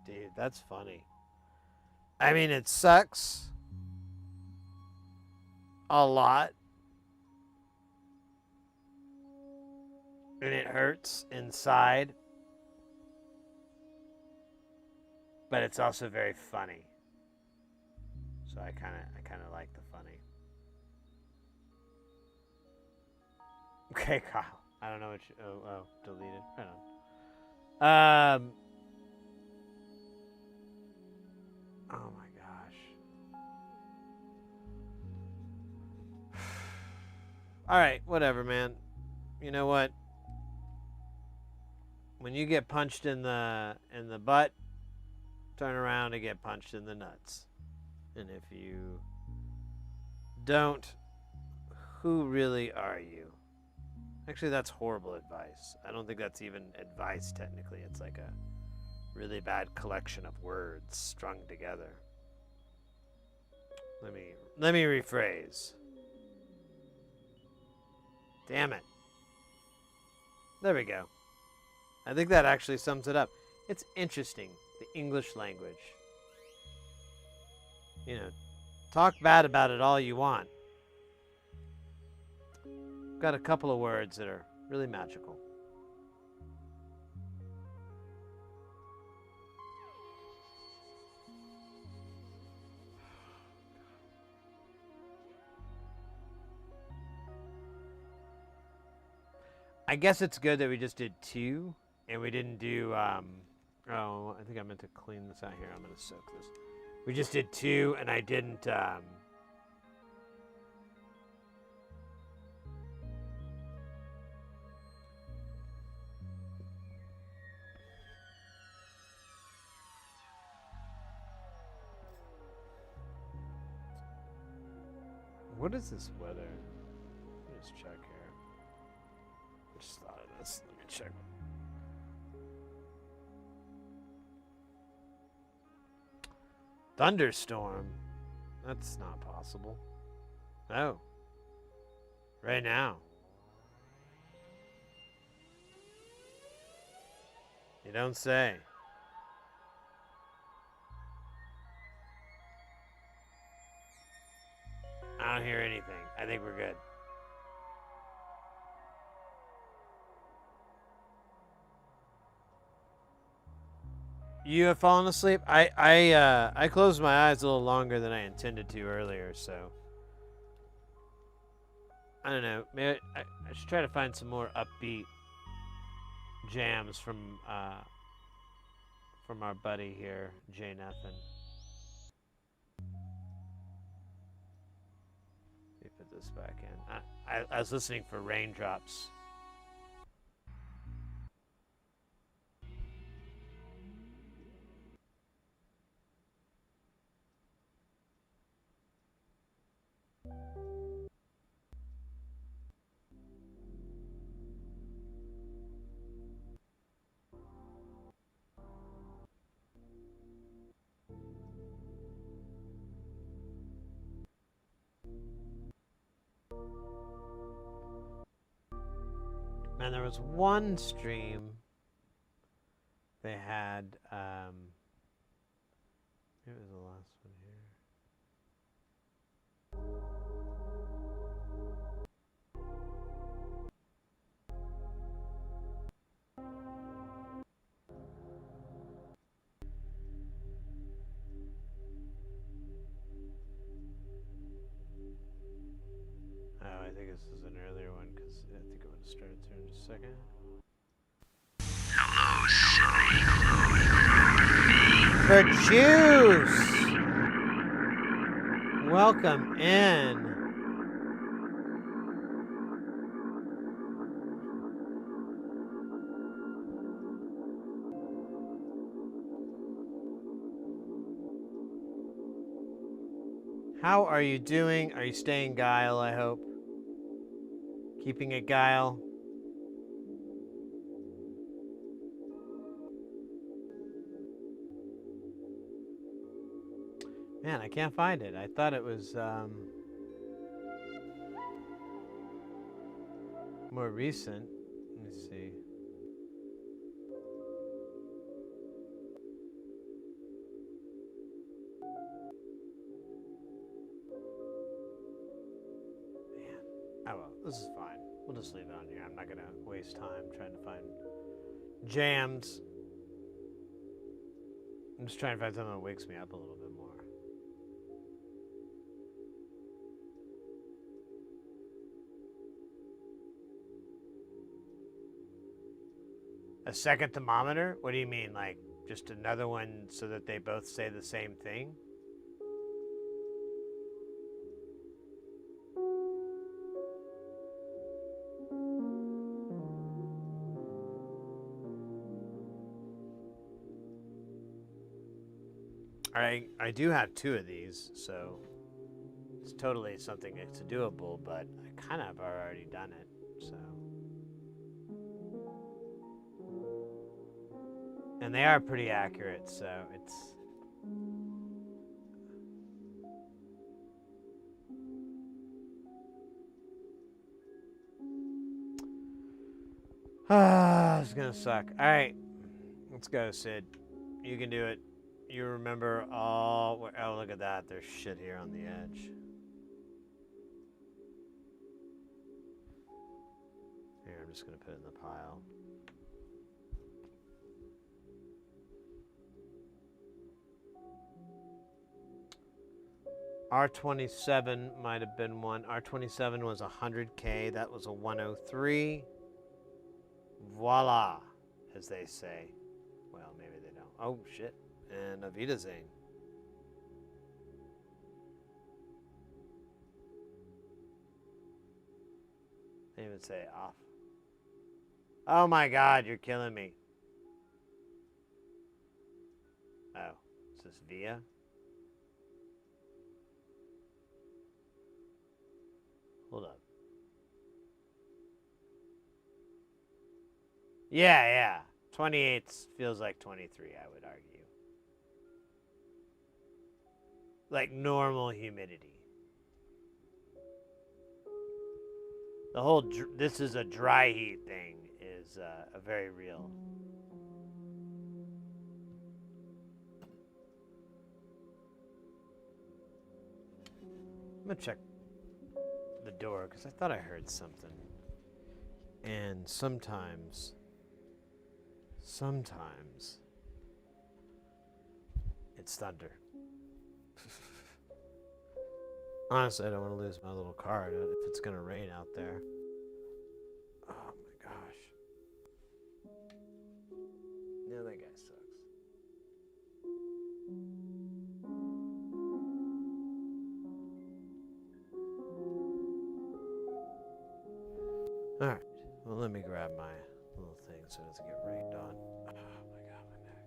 Dude, that's funny. I mean, it sucks a lot, and it hurts inside, but it's also very funny. So I kind of like the funny. Okay, Kyle. I don't know what you. Oh, deleted. Right on. Oh my gosh. All right, whatever, man. You know what? When you get punched in the butt, turn around and get punched in the nuts. And if you don't, who really are you? Actually, that's horrible advice. I don't think that's even advice technically. It's like a really bad collection of words strung together. Let me rephrase. Damn it. There we go. I think that actually sums it up. It's interesting, the English language. You know, talk bad about it all you want. Got a couple of words that are really magical. I guess it's good that we just did 2 and we didn't do oh, I think I meant to clean this out here. I'm going to soak this. We just did 2 and I didn't what is this weather? Let me just check here. I just thought of this. Let me check. Thunderstorm? That's not possible. No. Right now. You don't say. I don't hear anything. I think we're good. You have fallen asleep? I closed my eyes a little longer than I intended to earlier, so I don't know. Maybe I should try to find some more upbeat jams from from our buddy here, Jay Nathan. Let me put this back in. I was listening for raindrops. Man, there was one stream they had, maybe it was the last one here. Oh, I think this is an earlier one because I think I'm going to start it here in just a second. The juice! Welcome in. How are you doing? Are you staying guile, I hope? Keeping it guile? Man, I can't find it. I thought it was more recent. Let me see. Man. Oh well, this is fine. We'll just leave it on here. I'm not gonna waste time trying to find jams. I'm just trying to find something that wakes me up a little bit more. A second thermometer? What do you mean? Like, just another one so that they both say the same thing? I do have two of these, so it's totally something that's doable, but I kind of have already done it, so. And they are pretty accurate, so it's... Ah, it's gonna suck. All right, let's go, Sid. You can do it. You remember all... Oh, look at that. There's shit here on the edge. Here, I'm just gonna put it in the pile. R27 might have been one. R27 was 100K. That was a 103. Voila, as they say. Well, maybe they don't. Oh, shit. And Avita Zane. They even say off. Oh my god, you're killing me. Oh, is this Via? Hold up. Yeah. 28 feels like 23, I would argue. Like normal humidity. The whole this is a dry heat thing is a very real. I'm gonna check the door because I thought I heard something. And sometimes it's thunder. Honestly, I don't want to lose my little card if it's going to rain out there. Oh my gosh. Yeah, that guy sucks. All right. Well, let me grab my little thing so it doesn't get rained on. Oh my god, my neck.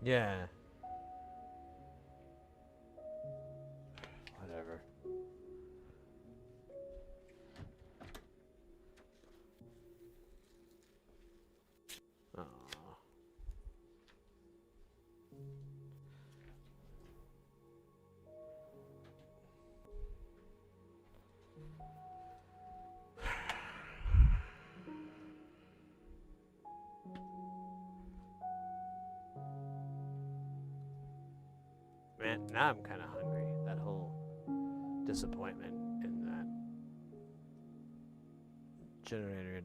Yeah. Whatever. Aw. Man, now I'm kind of hungry. That whole disappointment in that generator.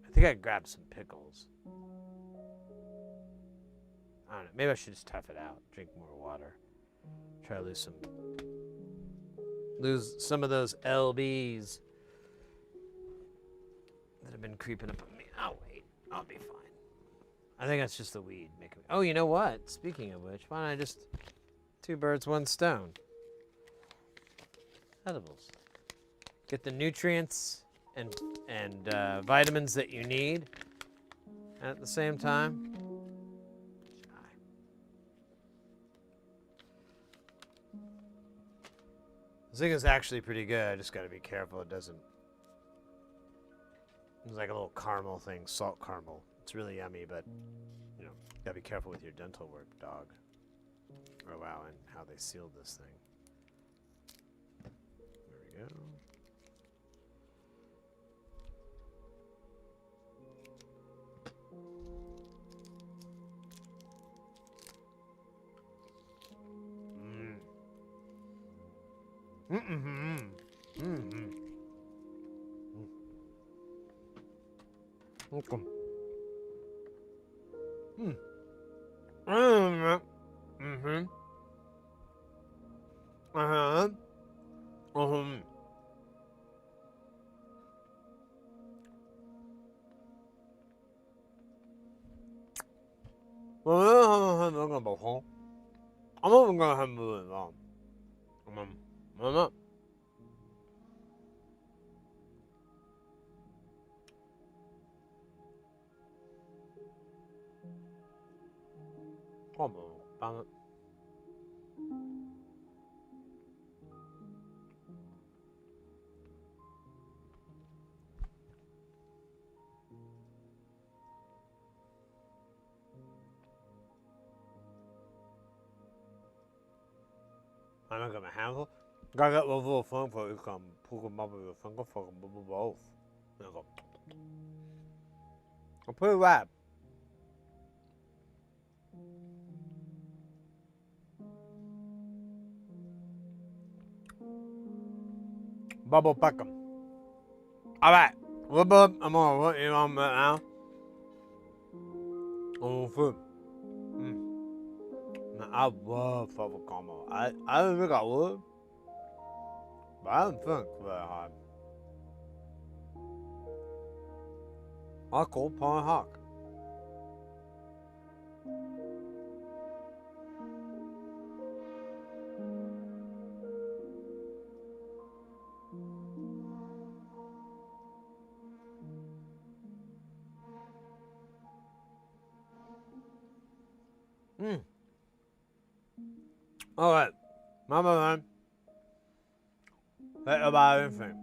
I think I grabbed some pickles. I don't know. Maybe I should just tough it out. Drink more water. Try to lose some of those lbs that have been creeping up on me. Oh wait, I'll be fine. I think that's just the weed making me. Oh, you know what? Speaking of which, why don't I just 2 birds, 1 stone? Edibles. Get the nutrients and vitamins that you need, and at the same time, this thing is actually pretty good. I just got to be careful it doesn't. It's like a little caramel thing, salt caramel. It's really yummy, but you know, gotta be careful with your dental work, dog. Oh wow, and how they sealed this thing. There we go. Welcome. I'm not even gonna have moving on. Come on, damn it. I'm not gonna handle. Gotta get those little phone for you can pull them up with your finger for them both. There you go. I'll put it right. Bubble pack them. Alright. Whip up. I'm gonna put you on that now. Oh, food. I love bubble caramel. I don't think I would. But I don't think very hard. I call Pine Hawk. Alright. Mama man. Think about anything.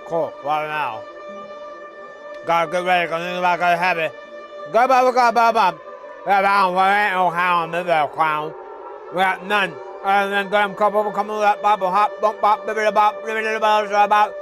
Cool, right now. Gotta get ready, cause anybody got happy. Go, Bob. Yeah, bound, we ain't no hound, this little clown. We got none. Other than them couple coming with that bubble hop, bump, bop, bibbidi bop, bibbidi bop, bop.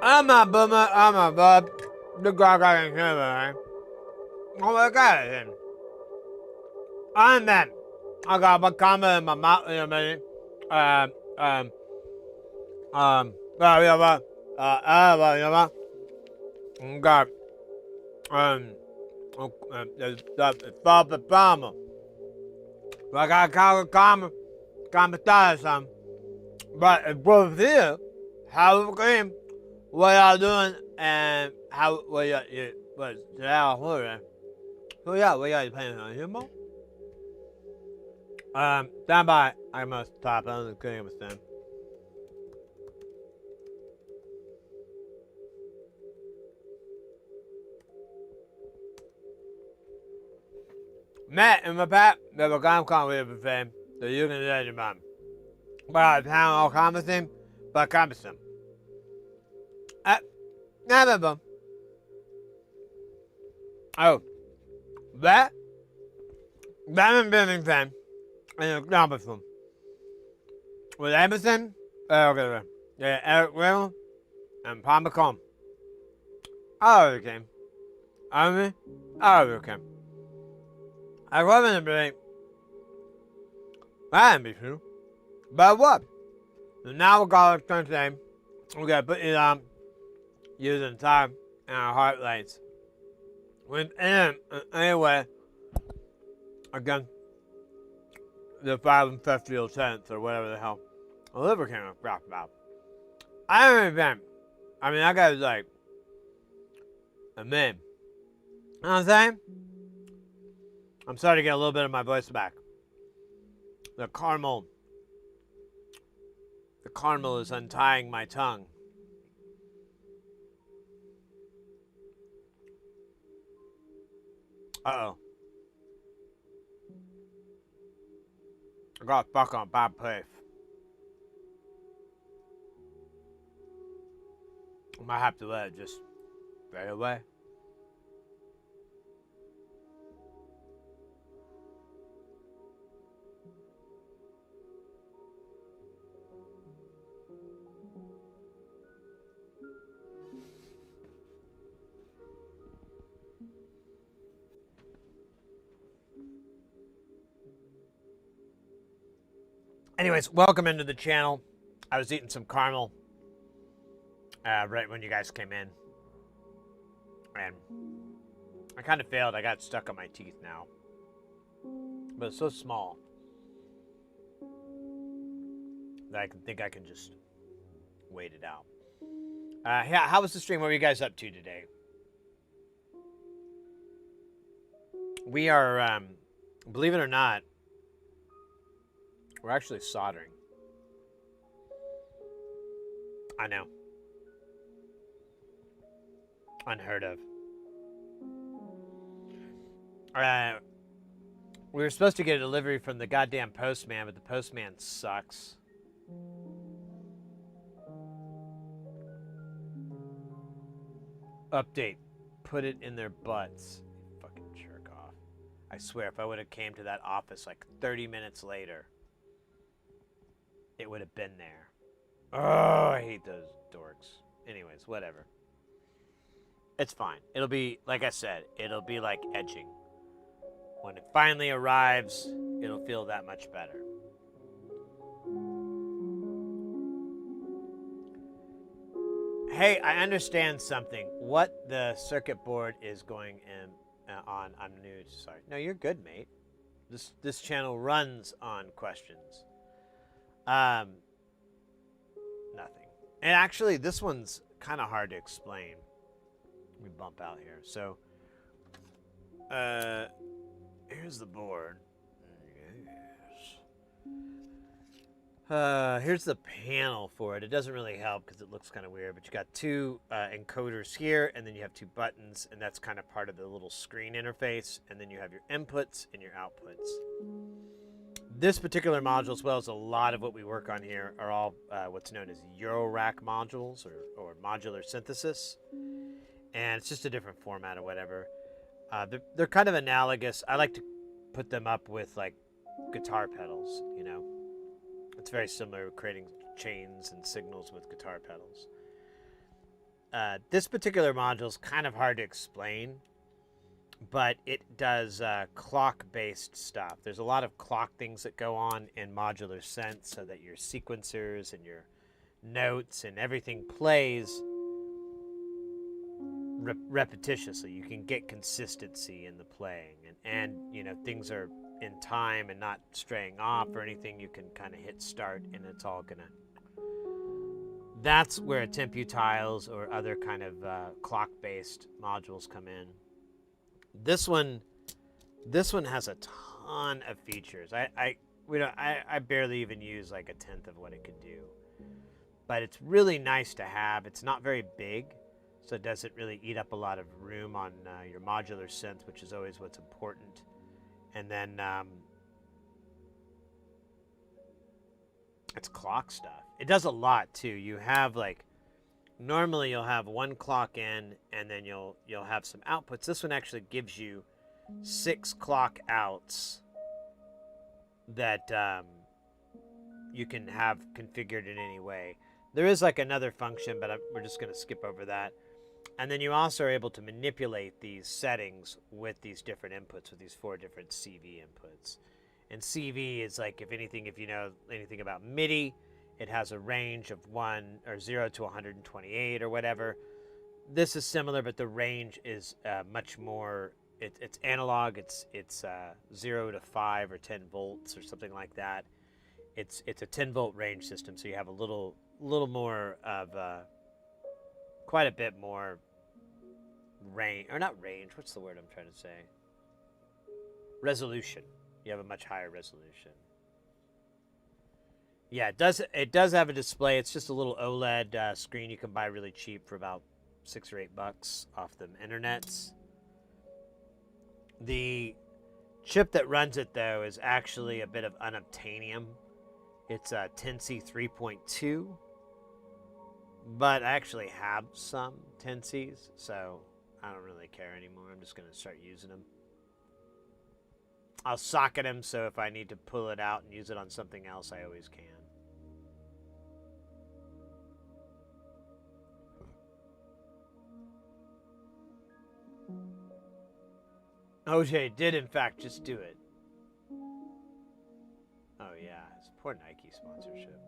I'm a bummer, I'm a bub. The guy got in here, oh my god. I'm that. I got my camera in my mouth in a minute. Yeah, got, the bomber. I got camera, some. But it's both here. How it came, what y'all doing, and how, what y'all, what y'all playing on humor? Stand by. I must stop. I'm just kidding with them. Matt and my pap, they were gone with the fame, so you can judge your mom. But I found all conversing, but conversing. Never. Oh, that I'm building fan, and a conversing. With Emerson, okay, yeah, Eric Will, and Paul McComb. I overcame. I overcame. I wasn't a break. That ain't be true. But what? So now we're going to turn name. We gotta put it on using time and our heart rates. Within anyway against the 5 and 50 cents or whatever the hell the liver came crap about. I don't even. I mean, that guy's like a meme. You know what I'm saying? I'm starting to get a little bit of my voice back. The caramel is untying my tongue. Uh-oh. I got stuck on a bad place. I might have to let it just fade away. Anyways, welcome into the channel. I was eating some caramel right when you guys came in. And I kind of failed. I got stuck on my teeth now. But it's so small that I think I can just wait it out. Yeah, how was the stream? What were you guys up to today? We are, believe it or not, we're actually soldering. I know. Unheard of. We were supposed to get a delivery from the goddamn postman, but the postman sucks. Update. Put it in their butts. Fucking jerk off. I swear, if I would have came to that office like 30 minutes later, it would have been there. Oh, I hate those dorks. Anyways, whatever. It's fine. It'll be, like I said, it'll be like edging. When it finally arrives, it'll feel that much better. Hey, I understand something. What the circuit board is going in on, I'm new. Sorry. No, you're good, mate. This channel runs on questions. Nothing. And actually, this one's kind of hard to explain. Let me bump out here. So, here's the board. Yes. Here's the panel for it. It doesn't really help because it looks kind of weird, but you got two encoders here, and then you have two buttons, and that's kind of part of the little screen interface, and then you have your inputs and your outputs. This particular module, as well as a lot of what we work on here, are all what's known as eurorack modules or modular synthesis. And it's just a different format or whatever. They're kind of analogous. I like to put them up with like guitar pedals, you know. It's very similar, creating chains and signals with guitar pedals. this particular module is kind of hard to explain, but it does clock-based stuff. There's a lot of clock things that go on in modular sense, so that your sequencers and your notes and everything plays repetitiously. You can get consistency in the playing, and you know, things are in time and not straying off or anything. You can kind of hit start and it's all gonna. That's where tempu tiles or other kind of clock-based modules come in. This one has a ton of features. I barely even use like a tenth of what it could do, but it's really nice to have. It's not very big, so it doesn't really eat up a lot of room on your modular synth, which is always what's important. And then it's clock stuff. It does a lot too. You have like, normally you'll have one clock in, and then you'll have some outputs. This one actually gives you 6 clock outs that you can have configured in any way. There is like another function, but we're just going to skip over that. And then you also are able to manipulate these settings with these different inputs, with these 4 different CV inputs. And CV is like, if you know anything about MIDI, it has a range of 0 to 128 or whatever. This is similar, but the range is much more. It's analog. It's 0 to 5 or 10 volts or something like that. It's a 10-volt range system, so you have a little more of quite a bit more range, or not range. What's the word I'm trying to say? Resolution. You have a much higher resolution. Yeah, it does have a display. It's just a little OLED screen you can buy really cheap for about $6 or $8 off the internets. The chip that runs it, though, is actually a bit of unobtainium. It's a Tensy 3.2, but I actually have some Tensys, so I don't really care anymore. I'm just going to start using them. I'll socket them, so if I need to pull it out and use it on something else, I always can. OJ did, in fact, just do it. Oh, yeah. It's poor Nike sponsorship.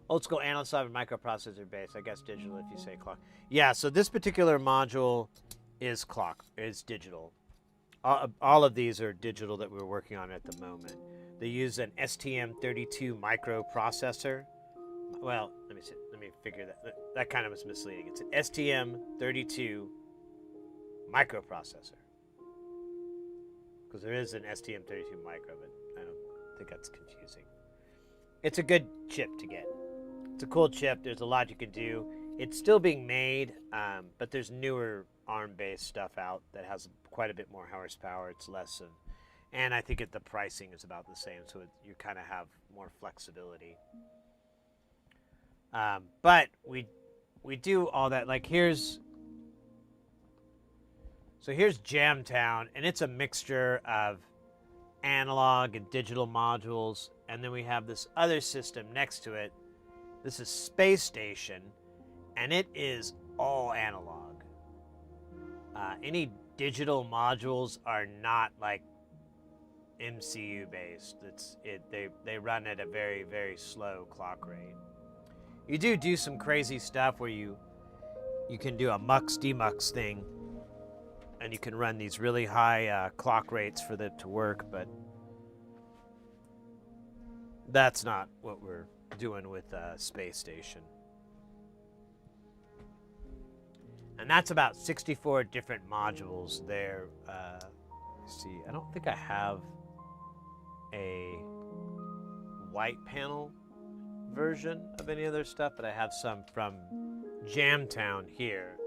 Old school analog software microprocessor based. I guess digital if you say clock. Yeah, so this particular module is digital. All of these are digital that we're working on at the moment. They use an STM32 microprocessor. Well, let me figure that. That kind of was misleading. It's an STM32 microprocessor. Because there is an STM32 micro, but I don't think that's confusing. It's a good chip to get. It's a cool chip. There's a lot you can do. It's still being made, but there's newer ARM-based stuff out that has quite a bit more horsepower. It's less of, and I think the pricing is about the same, so you kind of have more flexibility. But we do all that. Like here's Jamtown, and it's a mixture of analog and digital modules, and then we have this other system next to it. This is Space Station, and it is all analog. Any digital modules are not like MCU based. They run at a very, very slow clock rate. You do some crazy stuff where you can do a mux demux thing, and you can run these really high clock rates for them to work, but that's not what we're doing with Space Station. And that's about 64 different modules there. Let's see, I don't think I have a white panel version of any other stuff, but I have some from Jamtown here.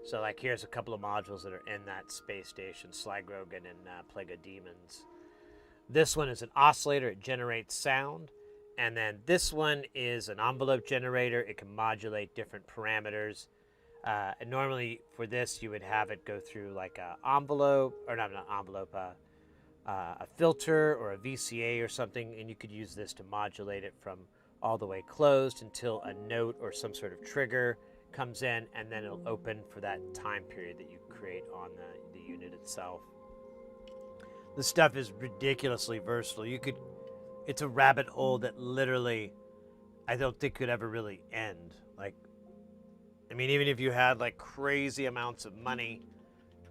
So like here's a couple of modules that are in that Space Station, Sly Grogan and Plague of Demons. This one is an oscillator, it generates sound. And then this one is an envelope generator. It can modulate different parameters. And normally for this, you would have it go through like a envelope, or not an envelope, a filter or a VCA or something, and you could use this to modulate it from all the way closed until a note or some sort of trigger comes in, and then it'll open for that time period that you create on the unit itself. This stuff is ridiculously versatile. It's a rabbit hole that literally I don't think could ever really end. Like, I mean, even if you had like crazy amounts of money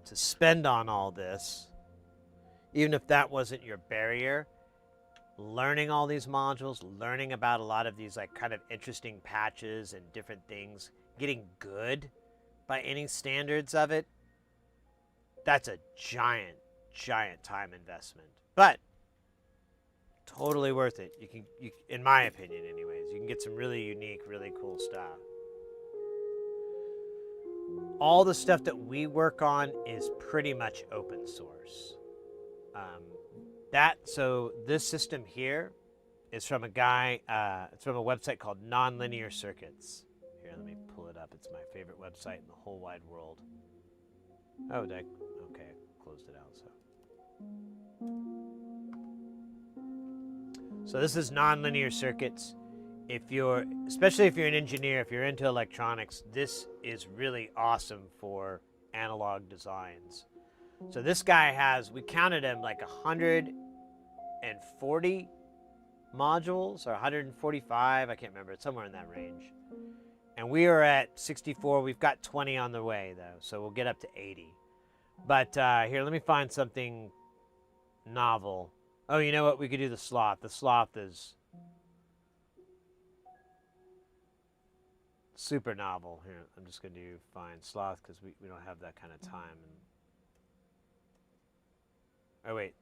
to spend on all this, even if that wasn't your barrier, learning all these modules, learning about a lot of these like kind of interesting patches and different things, getting good by any standards of it, that's a giant time investment. But totally worth it. You in my opinion anyways, you can get some really unique, really cool stuff. All the stuff that we work on is pretty much open source. So this system here is from a guy, it's from a website called Nonlinear Circuits. Here, let me pull it up. It's my favorite website in the whole wide world. Oh, okay, closed it out. So this is Nonlinear Circuits. Especially if you're an engineer, if you're into electronics, this is really awesome for analog designs. So this guy we counted him like 140 modules or 145, I can't remember, it's somewhere in that range. And we are at 64, we've got 20 on the way though, so we'll get up to 80. But here, let me find something novel. Oh, you know what, we could do the sloth. The sloth is super novel. Here, I'm just going to find sloth because we don't have that kind of time. Oh, wait.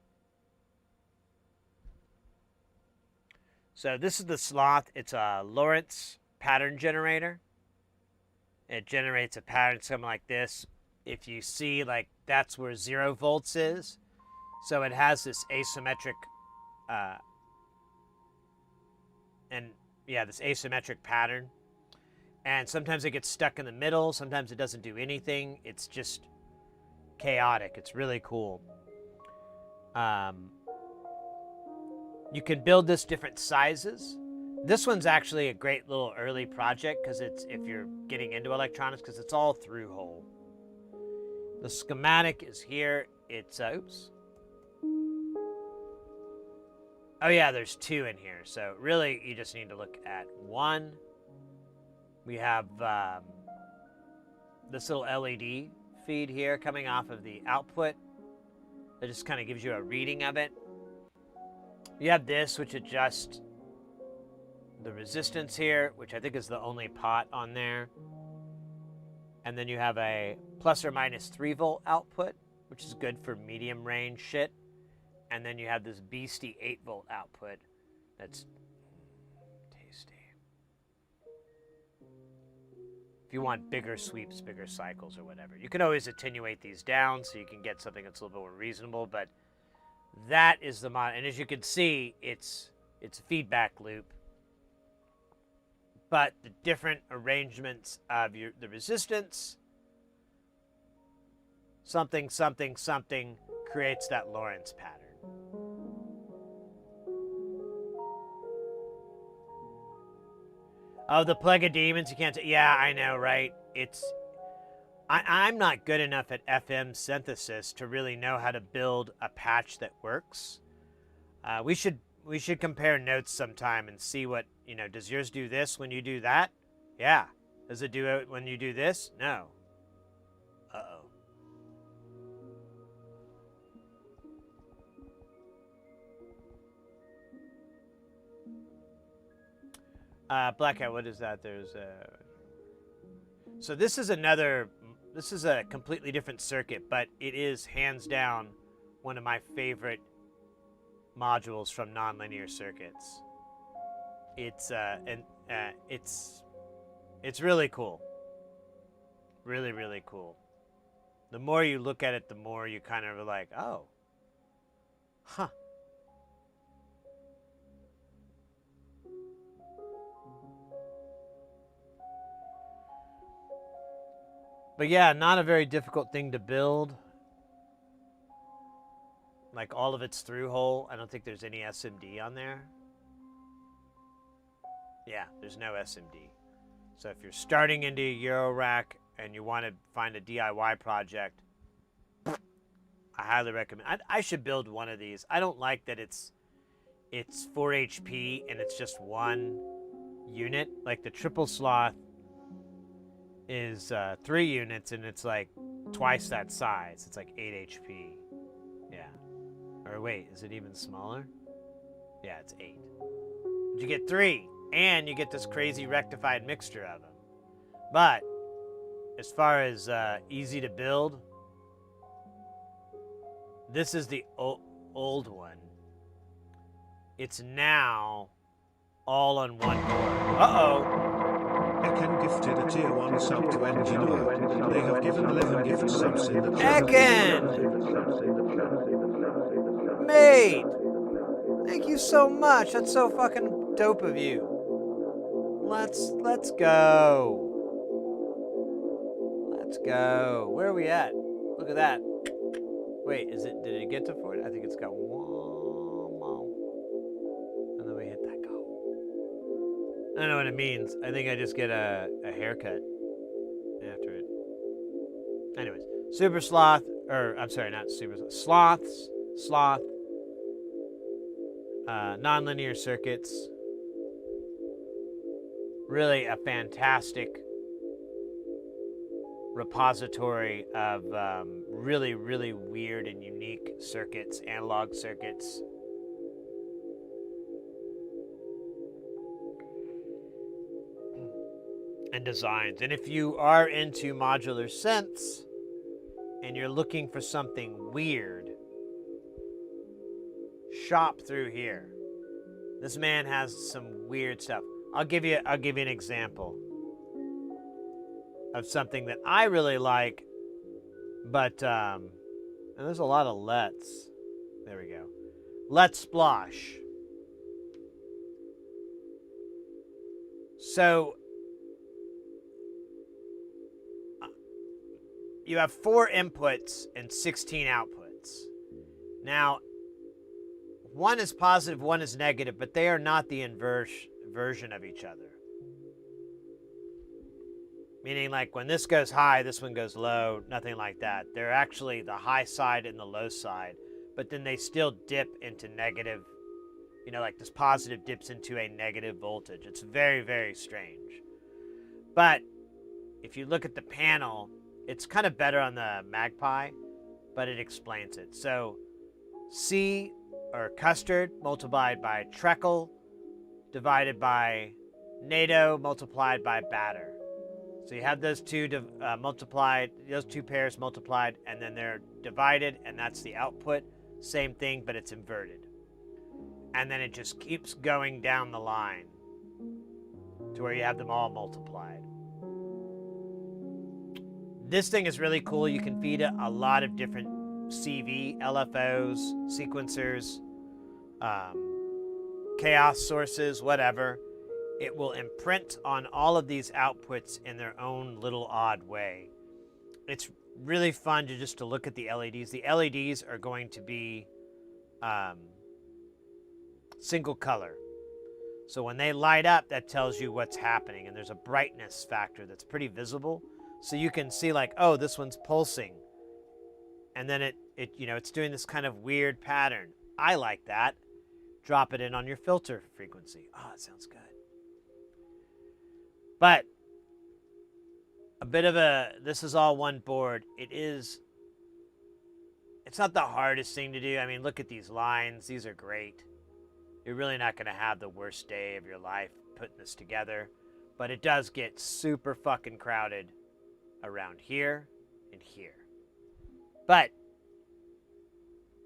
So this is the sloth. It's a Lorentz pattern generator. It generates a pattern something like this. If you see, like, that's where 0 volts is. So it has this asymmetric, this asymmetric pattern. And sometimes it gets stuck in the middle. Sometimes it doesn't do anything. It's just chaotic. It's really cool. You can build this different sizes. This one's actually a great little early project because if you're getting into electronics, because it's all through hole. The schematic is here. It's oops. Oh yeah, there's 2 in here. So really, you just need to look at 1. We have this little LED feed here coming off of the output. That just kind of gives you a reading of it. You have this, which adjusts the resistance here, which I think is the only pot on there. And then you have a plus or minus 3 volt output, which is good for medium range shit. And then you have this beastie 8 volt output that's tasty. If you want bigger sweeps, bigger cycles or whatever. You can always attenuate these down so you can get something that's a little bit more reasonable, but that is the mod. And as you can see, it's a feedback loop. But the different arrangements of the resistance, something creates that Lorentz pattern. Oh, the plague of demons, you can't yeah, I know, right? I'm not good enough at FM synthesis to really know how to build a patch that works. We should compare notes sometime and see what, does yours do this when you do that? Yeah. Does it do it when you do this? No. Uh-oh. Blackout, what is that? So this is a completely different circuit, but it is hands down one of my favorite modules from Nonlinear Circuits. It's really cool. Really, really cool. The more you look at it, the more you kind of are like, oh, huh. But yeah, not a very difficult thing to build. Like all of it's through hole. I don't think there's any SMD on there. Yeah, there's no SMD. So if you're starting into Eurorack and you want to find a DIY project, I highly recommend. I should build one of these. I don't like that it's 4 HP and it's just one unit. Like the triple sloth is 3 units and it's like twice that size. It's like 8 HP. Yeah. Or wait, is it even smaller? Yeah, it's 8. But you get 3, and you get this crazy rectified mixture of them. But as far as easy to build, this is the old one. It's now all on one board. Uh-oh. Ekken gifted a tier 1 sub to Engineer. They have given 11 gift subs in the chat. Ekken! Mate! Thank you so much. That's so fucking dope of you. Let's go. Let's go. Where are we at? Look at that. Wait, did it get to 40? I think it's got one more. And then we hit that go. I don't know what it means. I think I just get a haircut after it. Anyways, Super Sloth, or I'm sorry, not Super Sloth. Sloth. Nonlinear circuits. Really a fantastic repository of really, really weird and unique circuits, analog circuits. And designs. And if you are into modular synths and you're looking for something weird, shop through here. This man has some weird stuff. I'll give you an example of something that I really like, but and there's a lot of lets. There we go. Let's Splosh. So you have 4 inputs and 16 outputs. Now, one is positive, one is negative, but they are not the inversion of each other. Meaning, like, when this goes high, this one goes low, nothing like that. They're actually the high side and the low side, but then they still dip into negative, you know, like this positive dips into a negative voltage. It's very, very strange. But if you look at the panel, it's kind of better on the Magpie, but it explains it. So C, or custard, multiplied by treacle, divided by NATO, multiplied by batter. So you have those two multiplied, those two pairs multiplied, and then they're divided, and that's the output. Same thing, but it's inverted. And then it just keeps going down the line to where you have them all multiplied. This thing is really cool. You can feed it a lot of different CV, LFOs, sequencers, chaos sources, whatever. It will imprint on all of these outputs in their own little odd way. It's really fun to look at the LEDs. The LEDs are going to be single color. So when they light up, that tells you what's happening. And there's a brightness factor that's pretty visible. So you can see like, oh, this one's pulsing. And then it's doing this kind of weird pattern. I like that. Drop it in on your filter frequency. Oh, it sounds good. But a bit of this is all one board. It's not the hardest thing to do. I mean, look at these lines. These are great. You're really not going to have the worst day of your life putting this together. But it does get super fucking crowded around here and here. But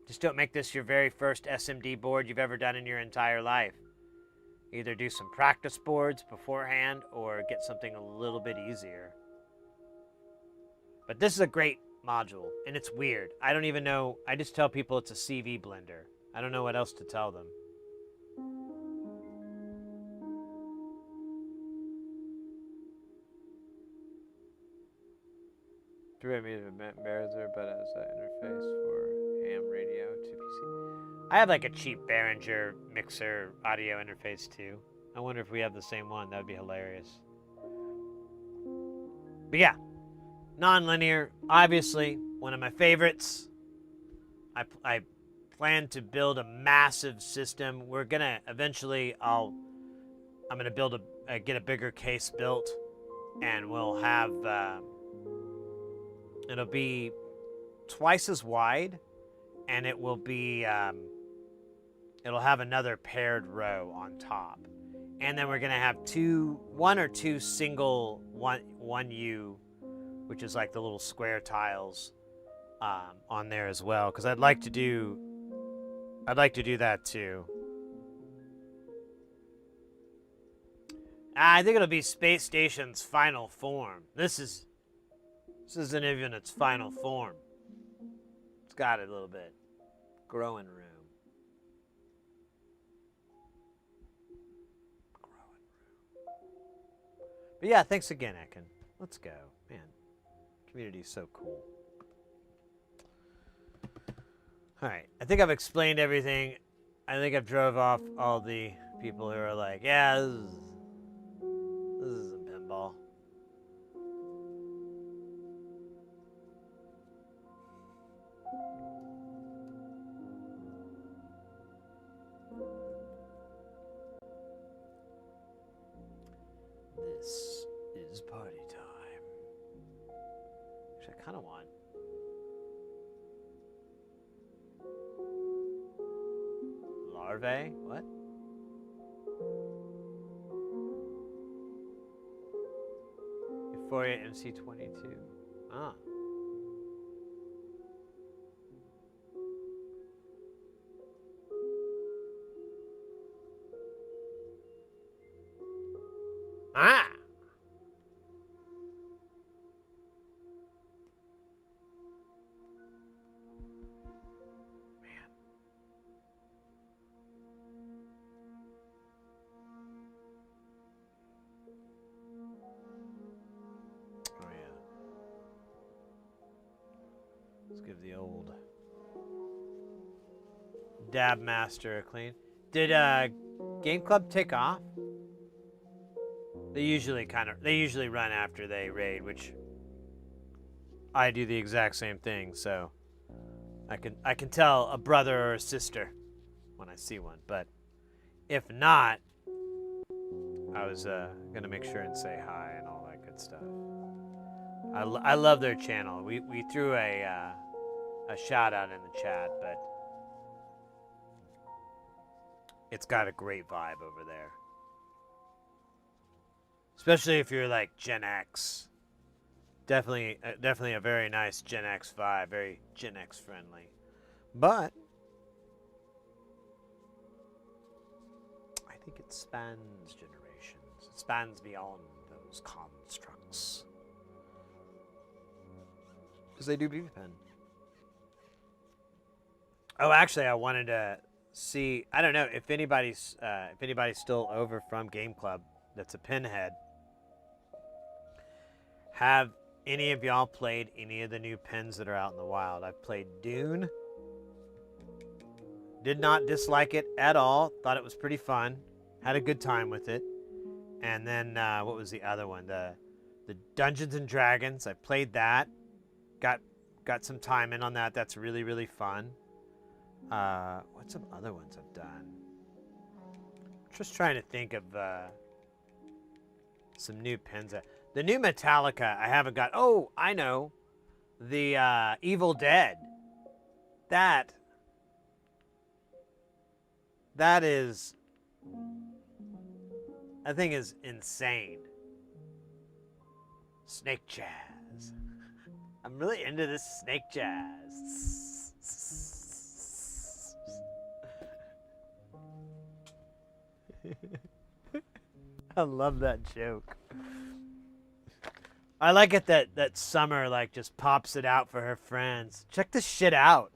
just don't make this your very first SMD board you've ever done in your entire life. Either do some practice boards beforehand or get something a little bit easier. But this is a great module, and it's weird. I don't even know. I just tell people it's a CV blender. I don't know what else to tell them. $3 browser, but as an interface for ham radio to PC. I have like a cheap Behringer mixer audio interface too. I wonder if we have the same one. That would be hilarious. But yeah, non-linear, obviously one of my favorites. I plan to build a massive system. We're gonna eventually. I'm gonna build get a bigger case built, and we'll have. It'll be twice as wide, and it will be. It'll have another paired row on top, and then we're gonna have one or two single one U, which is like the little square tiles, on there as well. Because I'd like to do that too. I think it'll be Space Station's final form. This isn't even its final form. It's got a little bit growing room. But yeah, thanks again, Ekin. Let's go. Man, community's so cool. Alright, I think I've explained everything. I think I've drove off all the people who are like, yeah, this is a pinball. This is party time. Which I kind of want. Larvae? What? Euphoria MC22. Ah. Ah! Oh yeah. Let's give the old Dab Master a clean. Did Game Club take off? They usually run after they raid, which I do the exact same thing, so I can tell a brother or a sister when I see one. But if not, I was gonna make sure and say hi and all that good stuff. I love their channel. We threw a shout out in the chat, but it's got a great vibe over there. Especially if you're like Gen X. Definitely a very nice Gen X vibe, very Gen X friendly. But I think it spans generations. It spans beyond those constructs. Because they do BB pen. Oh, actually, I wanted to see. I don't know if anybody's still over from Game Club. That's a pinhead. Have any of y'all played any of the new pens that are out in the wild? I've played Dune. Did not dislike it at all. Thought it was pretty fun. Had a good time with it. And then what was the other one? The Dungeons and Dragons. I played that. Got some time in on that. That's really, really fun. What's some other ones I've done? Just trying to think of some new pens. The new Metallica I haven't got. Oh, I know. The Evil Dead. That is, I think, is insane. Snake jazz. I'm really into this snake jazz. I love that joke. I like it that Summer like just pops it out for her friends. Check this shit out.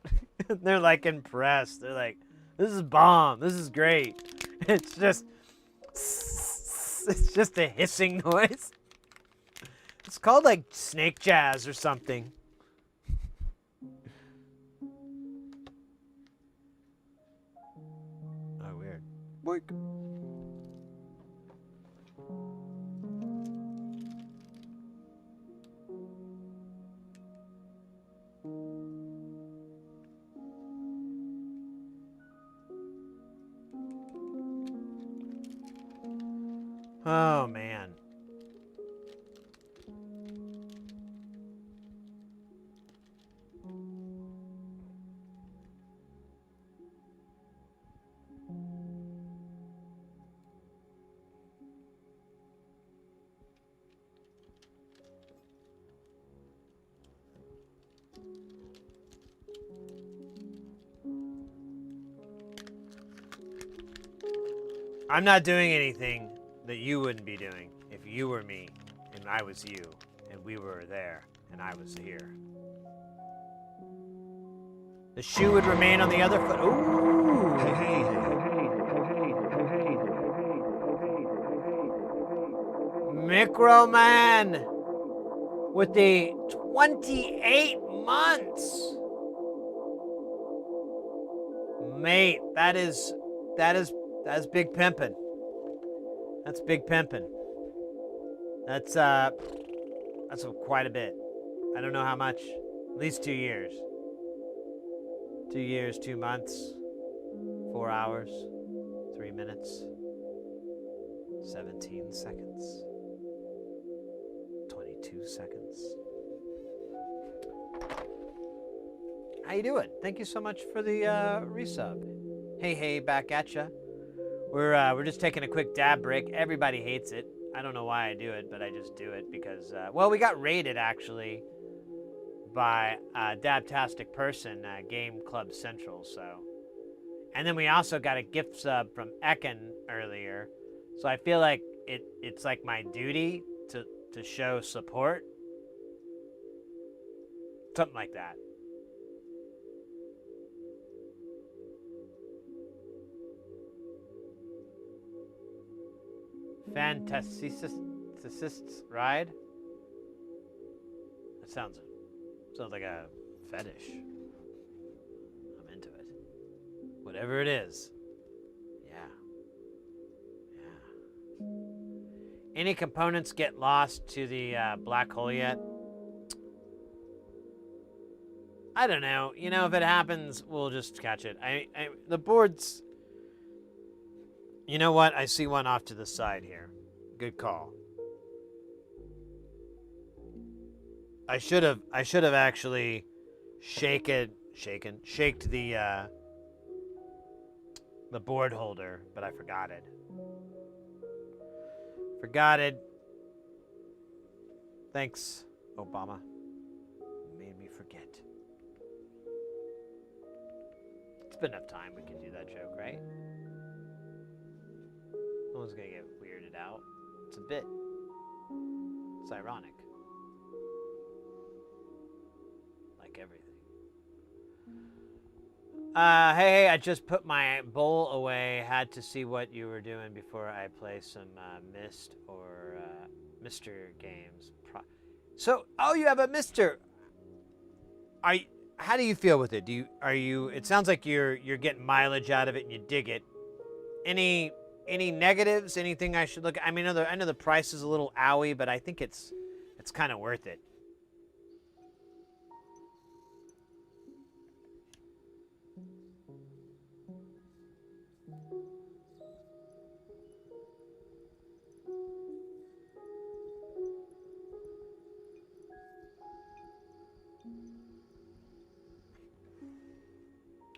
They're like impressed. They're like, this is bomb. This is great. It's just a hissing noise. It's called like snake jazz or something. Oh, weird. Boink. Oh, man. I'm not doing anything that you wouldn't be doing if you were me and I was you and we were there and I was here. The shoe would remain on the other foot. Ooh. Hey, hey, hey. Microman with the 28 months. Mate, that's big pimpin'. That's big pimpin'. That's quite a bit. I don't know how much. At least 2 years. 2 years, 2 months, 4 hours, 3 minutes, 17 seconds, 22 seconds. How you doing? Thank you so much for the resub. Hey, back at ya. We're just taking a quick dab break. Everybody hates it. I don't know why I do it, but I just do it because well, we got raided actually by a Dabtastic person, Game Club Central. So, and then we also got a gift sub from Ekin earlier. So I feel like it's like my duty to show support, something like that. Fantasicists ride. That sounds like a fetish. I'm into it. Whatever it is. Yeah. Any components get lost to the black hole yet? I don't know. You know, if it happens, we'll just catch it. The board's... You know what? I see one off to the side here. Good call. I should have actually shaked the board holder, but I forgot it. Thanks, Obama. You made me forget. It's been enough time we can do that joke, right? No one's gonna get weirded out. It's a bit. It's ironic. Like everything. Hey, I just put my bowl away. Had to see what you were doing before I play some Myst or Mr. games. So, oh, you have a Mr. How do you feel with it? It sounds like you're getting mileage out of it and you dig it. Any negatives? Anything I should look at? I mean, I know the price is a little owie, but I think it's kind of worth it.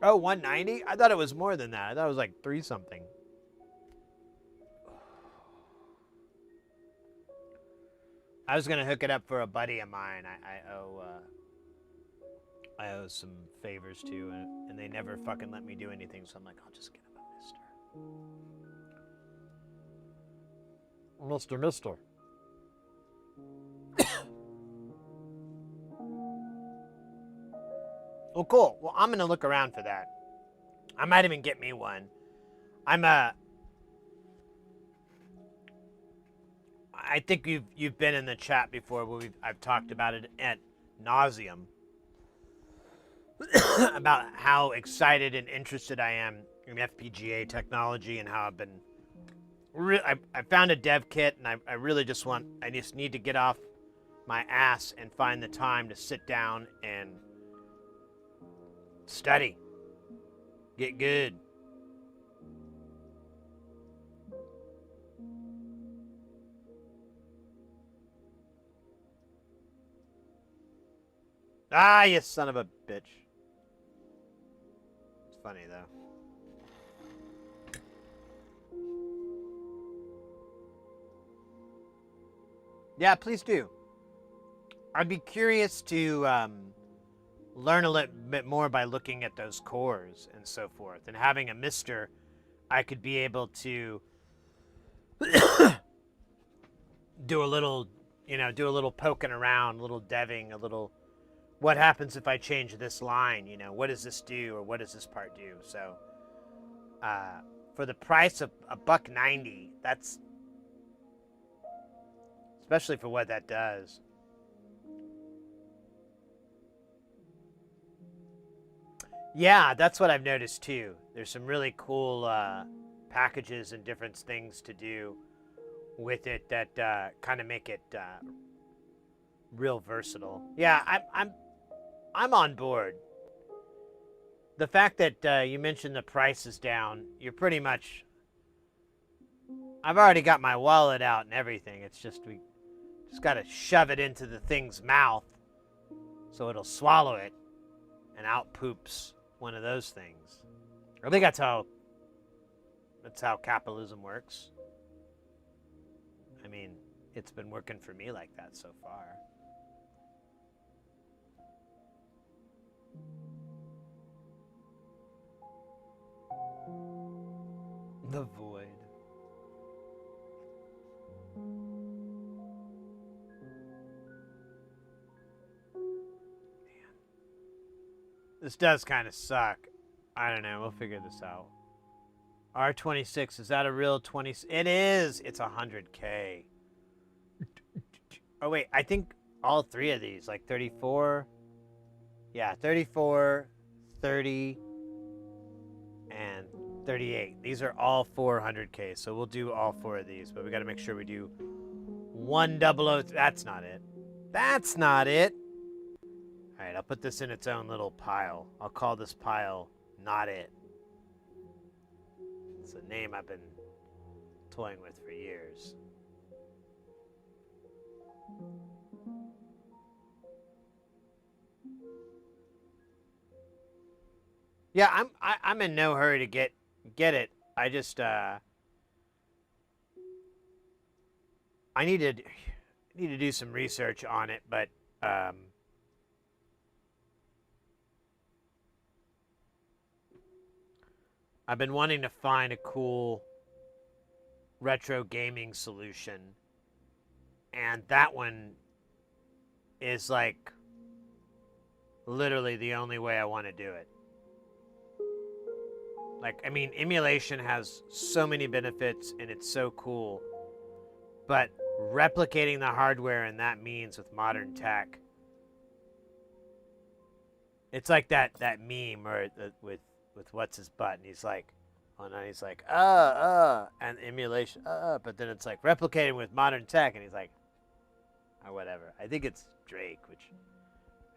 Oh, 190? I thought it was more than that. I thought it was like 3 something. I was gonna hook it up for a buddy of mine. I owe some favors to, and they never fucking let me do anything. So I'm like, I'll just get him a Mister. Well, cool. Well, I'm gonna look around for that. I might even get me one. I think you've been in the chat before where I've talked about it at nauseum about how excited and interested I am in FPGA technology and how I've been. I found a dev kit and I really just need to get off my ass and find the time to sit down and study, get good. Ah, you son of a bitch. It's funny, though. Yeah, please do. I'd be curious to learn a little bit more by looking at those cores and so forth. And having a mister, I could be able to do a little, do a little poking around, a little deving, a little, what happens if I change this line? What does this do, or what does this part do? So, for the price of $1.90, that's, especially for what that does. Yeah, that's what I've noticed too. There's some really cool packages and different things to do with it that kind of make it real versatile. Yeah, I'm on board. The fact that you mentioned the price is down, you're pretty much. I've already got my wallet out and everything. It's just we just got to shove it into the thing's mouth so it'll swallow it, and out poops one of those things. I think that's how capitalism works. I mean, it's been working for me like that so far. The void. Man. This does kind of suck. I don't know. We'll figure this out. R26, is that a real 20? It is. It's 100K. Oh, wait. I think all three of these, like 34. Yeah, 34, 30, and 38. These are all 400K, so we'll do all four of these, but we got to make sure we do 1003. That's not it. That's not it. All right, I'll put this in its own little pile. I'll call this pile Not It. It's a name I've been toying with for years. Yeah, I'm in no hurry to get it. I just I need to do some research on it, but I've been wanting to find a cool retro gaming solution, and that one is like literally the only way I want to do it. Like, I mean, emulation has so many benefits and it's so cool, but replicating the hardware and that means with modern tech, it's like that meme or with what's his butt, and he's like, oh no, he's like, and emulation, but then it's like replicating with modern tech, and he's like, or whatever. I think it's Drake, which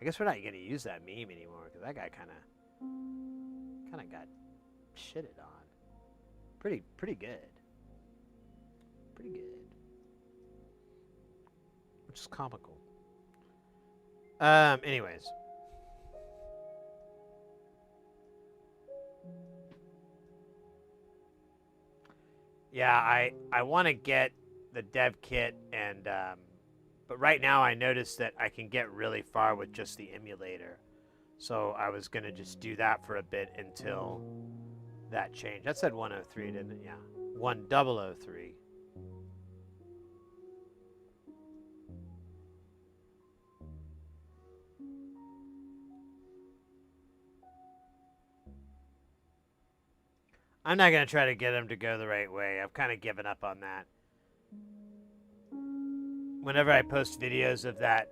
I guess we're not gonna use that meme anymore because that guy kind of got shitted on. Pretty good. Pretty good. Which is comical. Anyways. Yeah, I want to get the dev kit, and but right now I noticed that I can get really far with just the emulator. So I was gonna just do that for a bit until that changed. That said 103, didn't it? Yeah, 1003. I'm not going to try to get them to go the right way. I've kind of given up on that. Whenever I post videos of that,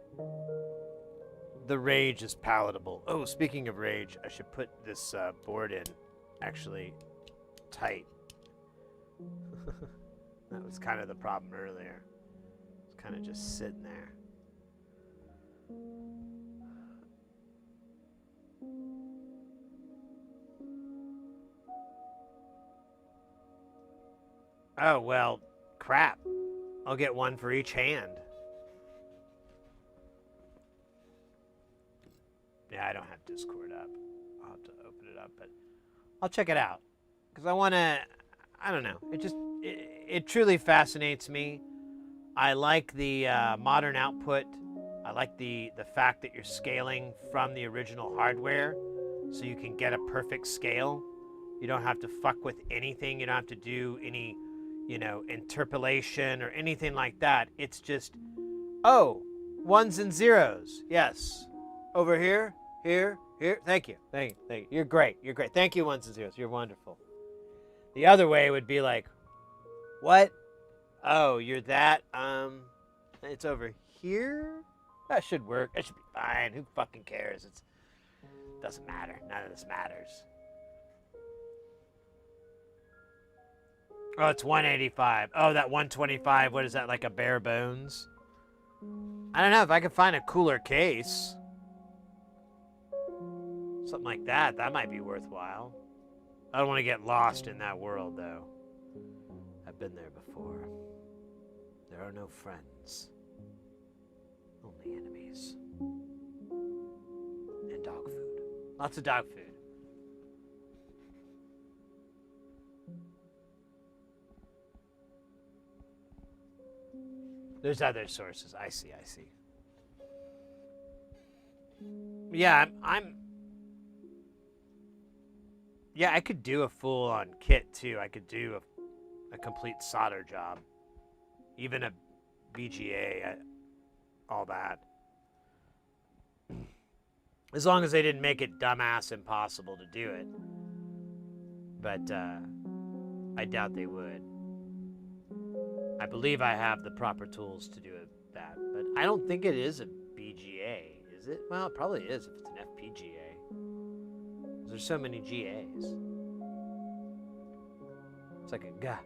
the rage is palatable. Oh, speaking of rage, I should put this board in actually tight. That was kind of the problem earlier. It's kind of just sitting there. Oh, well, crap. I'll get one for each hand. Yeah, I don't have Discord up. I'll have to open it up, but I'll check it out because I want to. I don't know. It truly fascinates me. I like the modern output. I like the fact that you're scaling from the original hardware, so you can get a perfect scale. You don't have to fuck with anything. You don't have to do any, interpolation or anything like that. It's just, oh, ones and zeros. Yes. Over here, here, here. Thank you. Thank you. Thank you. You're great. You're great. Thank you, ones and zeros. You're wonderful. The other way would be like, what? Oh, you're that? It's over here? That should work. That should be fine. Who fucking cares? It doesn't matter. None of this matters. Oh, it's 185. Oh, that 125. What is that, like a bare bones? I don't know. If I could find a cooler case. Something like that. That might be worthwhile. I don't want to get lost in that world, though. I've been there before. There are no friends. Only enemies. And dog food. Lots of dog food. There's other sources. I see. Yeah, Yeah, I could do a full-on kit, too. I could do a complete solder job. Even a BGA, all that. As long as they didn't make it dumbass impossible to do it. But I doubt they would. I believe I have the proper tools to do that. But I don't think it is a BGA, is it? Well, it probably is if it's an FPGA. There's so many GAs. It's like a gah.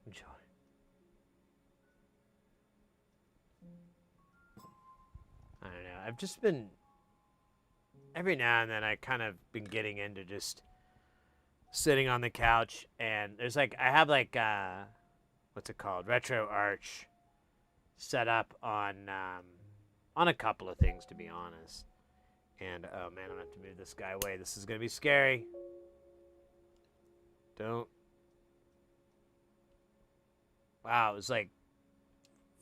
Enjoy. I don't know. I've just been, every now and then I kind of been getting into just sitting on the couch, and there's like, I have like, what's it called? Retro Arch set up on a couple of things, to be honest. And oh man, I'm gonna have to move this guy away. This is gonna be scary. Don't. Wow, it was like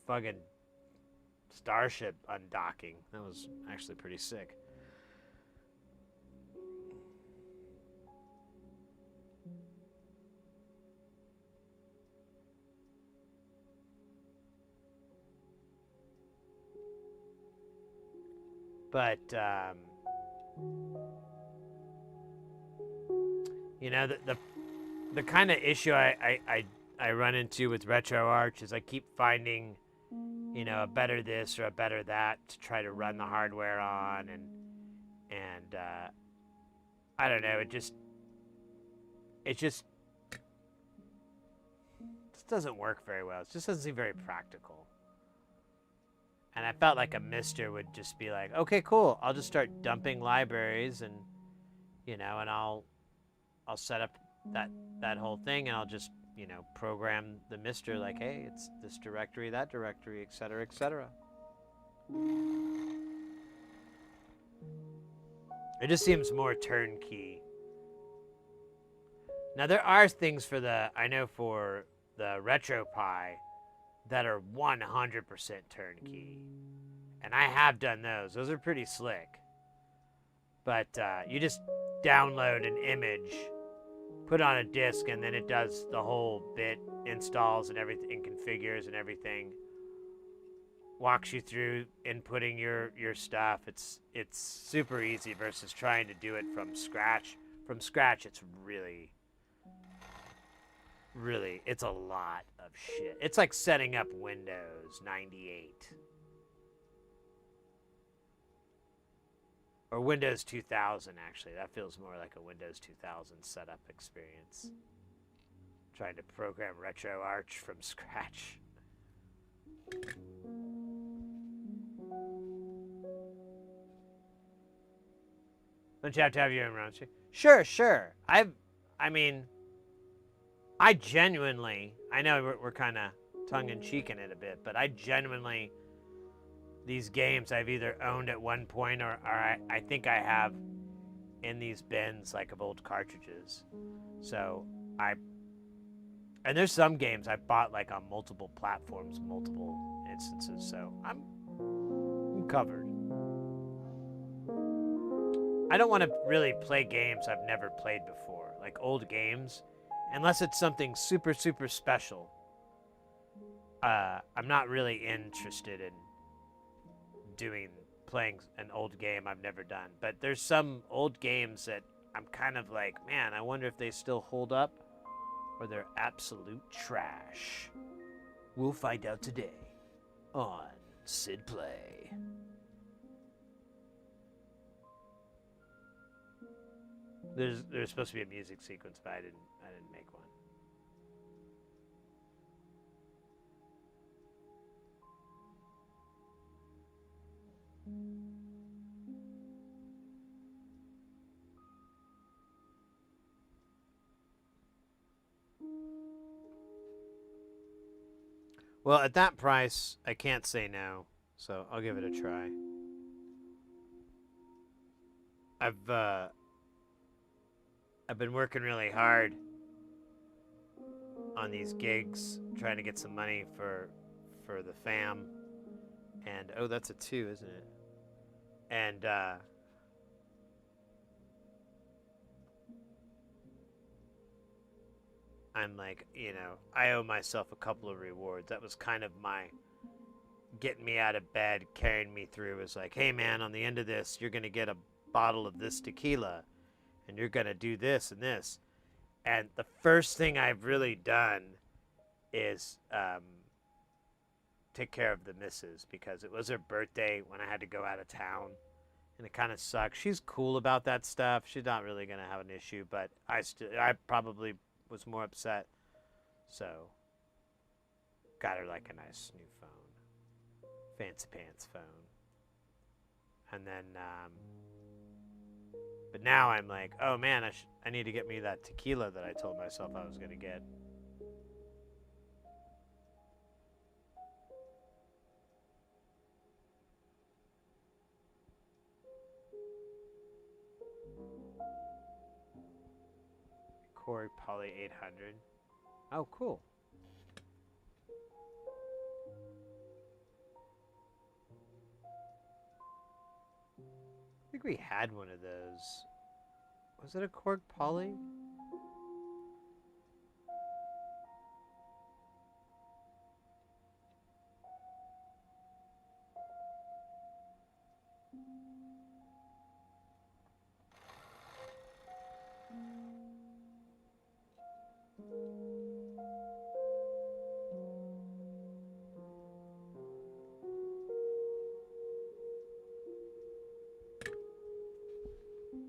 fucking Starship undocking. That was actually pretty sick. But, the kind of issue I run into with RetroArch is I keep finding, a better this or a better that to try to run the hardware on, and I don't know, it just doesn't work very well. It just doesn't seem very practical. And I felt like a mister would just be like, okay, cool. I'll just start dumping libraries and, and I'll set up that whole thing, and I'll just, program the mister like, hey, it's this directory, that directory, et cetera, et cetera. It just seems more turnkey. Now, there are things for the RetroPie that are 100% turnkey. And I have done those. Those are pretty slick. But you just download an image, put on a disk, and then it does the whole bit, installs and everything, and configures and everything. Walks you through inputting your stuff. It's super easy versus trying to do it from scratch. From scratch, it's really, it's a lot of shit. It's like setting up Windows 98. Or Windows 2000, actually. That feels more like a Windows 2000 setup experience. Trying to program RetroArch from scratch. Don't you have to have your own run? Sure. I genuinely, I know we're kind of tongue-in-cheek in it a bit, but I genuinely, these games I've either owned at one point or I think I have in these bins like of old cartridges. So and there's some games I bought like on multiple platforms, multiple instances. So I'm covered. I don't want to really play games I've never played before, like old games, unless it's something super, super special. I'm not really interested in playing an old game I've never done. But there's some old games that I'm kind of like, man, I wonder if they still hold up or they're absolute trash. We'll find out today on Sid Play. There's supposed to be a music sequence, but I didn't make one. Well, at that price, I can't say no, so I'll give it a try. I've been working really hard on these gigs, trying to get some money for the fam. And oh, that's a 2, isn't it? And I'm like, I owe myself a couple of rewards. That was kind of my getting me out of bed, carrying me through. Was like, hey man, on the end of this, you're gonna get a bottle of this tequila, and you're gonna do this and this. And the first thing I've really done is take care of the missus, because it was her birthday when I had to go out of town, and it kind of sucks. She's cool about that stuff. She's not really gonna have an issue, but I probably was more upset. So got her like a nice new phone, fancy pants phone. And then but now I'm like, oh man, I need to get me that tequila that I told myself I was gonna get. Korg Poly 800. Oh, cool. I think we had one of those. Was it a Korg Poly?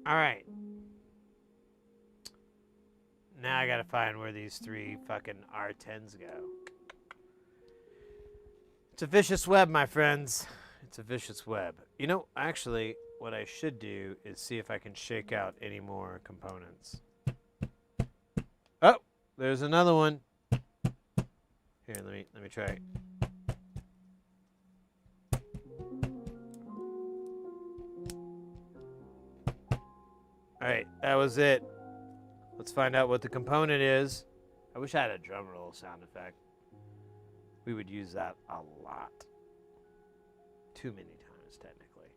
All right. Now I gotta find where these 3 fucking R10s go. It's a vicious web, my friends. It's a vicious web. Actually, what I should do is see if I can shake out any more components. Oh, there's another one. Here, let me try. All right, that was it. Let's find out what the component is. I wish I had a drum roll sound effect. We would use that a lot. Too many times, technically.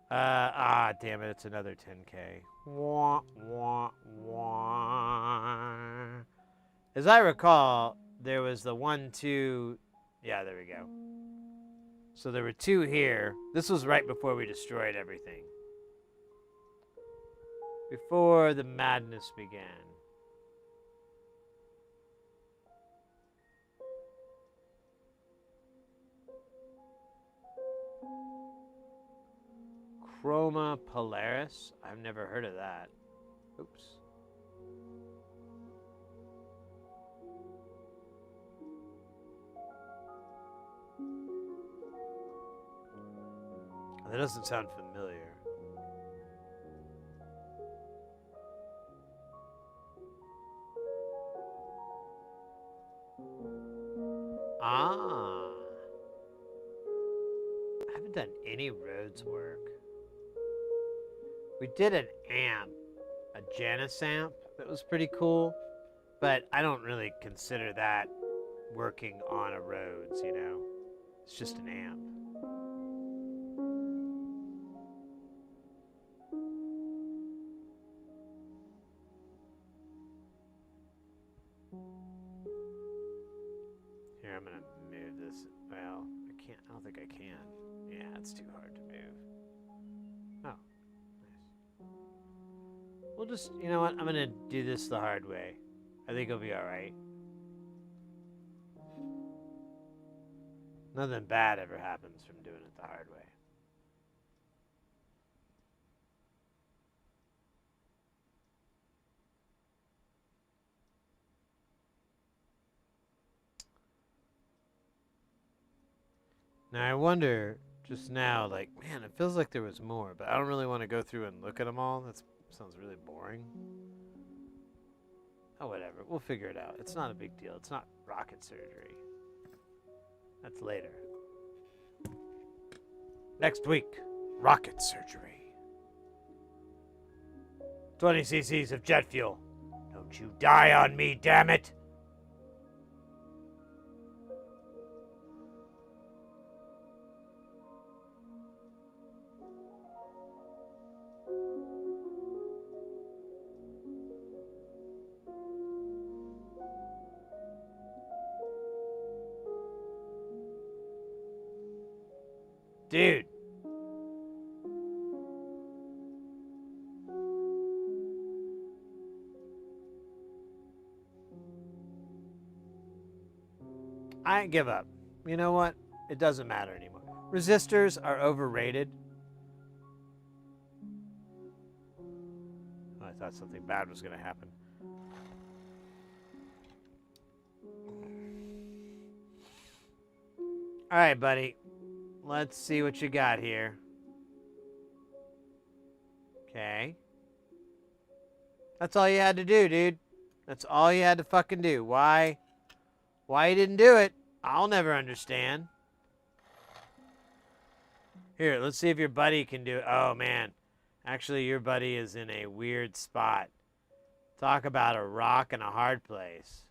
Damn it, it's another 10K. Wah, wah, wah. As I recall, there was the 1, 2... Yeah, there we go. So there were 2 here. This was right before we destroyed everything. Before the madness began. Chroma Polaris? I've never heard of that. Oops. That doesn't sound familiar. Ah. I haven't done any roads work. We did an amp, a Janus amp that was pretty cool, but I don't really consider that working on a roads, you know? It's just an amp. Here, I'm gonna move this. Well, I can't. I don't think I can. Yeah, it's too hard to move. Oh, nice. We'll just, you know what? I'm gonna do this the hard way. I think it'll be all right. Nothing bad ever happens from doing it the hard way. Now I wonder just now, like, man, it feels like there was more, but I don't really want to go through and look at them all. That sounds really boring. Oh, whatever. We'll figure it out. It's not a big deal. It's not rocket surgery. That's later. Next week, rocket surgery. 20 cc's of jet fuel. Don't you die on me, damn it! Dude. I give up. You know what? It doesn't matter anymore. Resistors are overrated. I thought something bad was going to happen. All right, buddy. Let's see what you got here. Okay. That's all you had to do, dude. That's all you had to fucking do. Why you didn't do it, I'll never understand. Here, let's see if your buddy can do it. Oh, man. Actually, your buddy is in a weird spot. Talk about a rock and a hard place.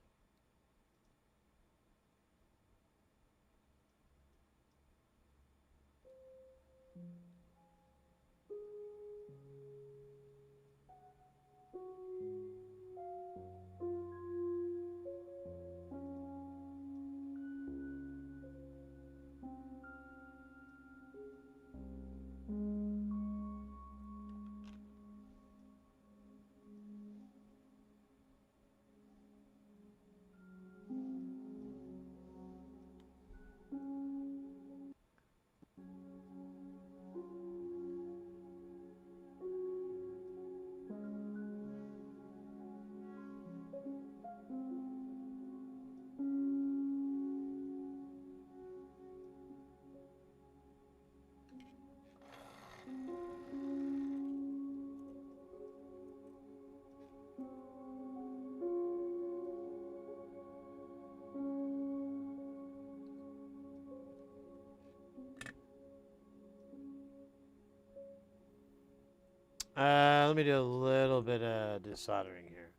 Let me do a little bit of desoldering here.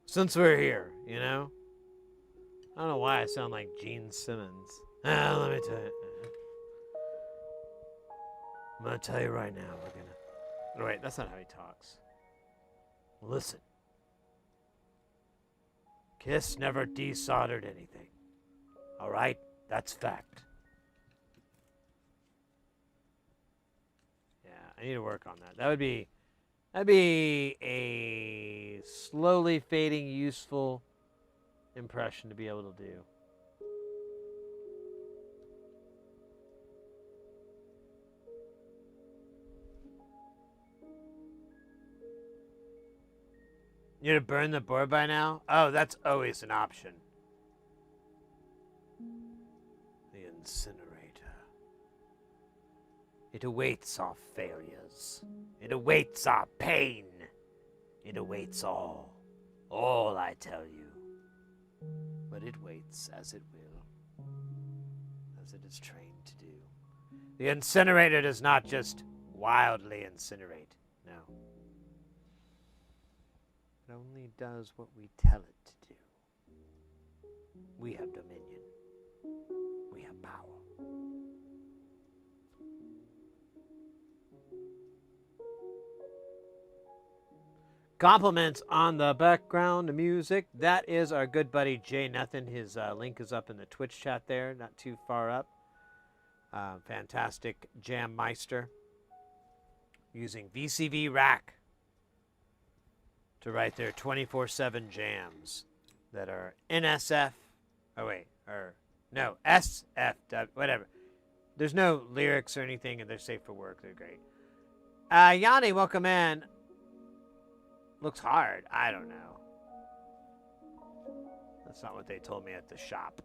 Since we're here, you know? I don't know why I sound like Gene Simmons. Let me tell you. I'm gonna tell you right now, we're gonna... Oh, wait, that's not how he talks. Listen. Kiss never desoldered anything. Alright? That's fact. Yeah, I need to work on that. That'd be a slowly fading, useful impression to be able to do. You'd have burned the board by now? Oh, that's always an option. The incinerator. It awaits our failures. It awaits our pain. It awaits all I tell you. But it waits as it will. as it is trained to do. The incinerator does not just wildly incinerate. No. It only does what we tell it to do. We have dominion. We have power. Compliments on the background music. That is our good buddy Jay Nothing. His link is up in the Twitch chat there, not too far up. Fantastic jam meister using VCV Rack to write their 24/7 jams that are NSF. Oh wait, or no, SF, whatever. There's no lyrics or anything, and they're safe for work. They're great. Yanni, welcome in. Looks hard. I don't know. That's not what they told me at the shop.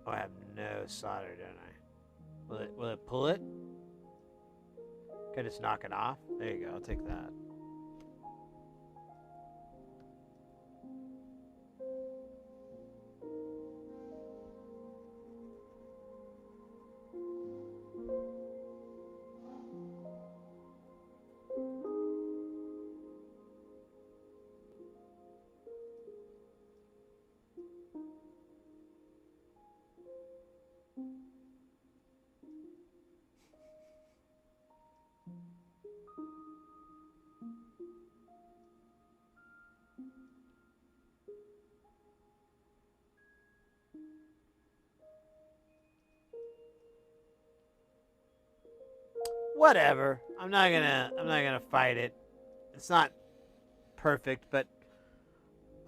Oh, I have no solder, don't I? Will it pull it? Can I just knock it off? There you go. I'll take that. Whatever. I'm not gonna fight it. It's not perfect, but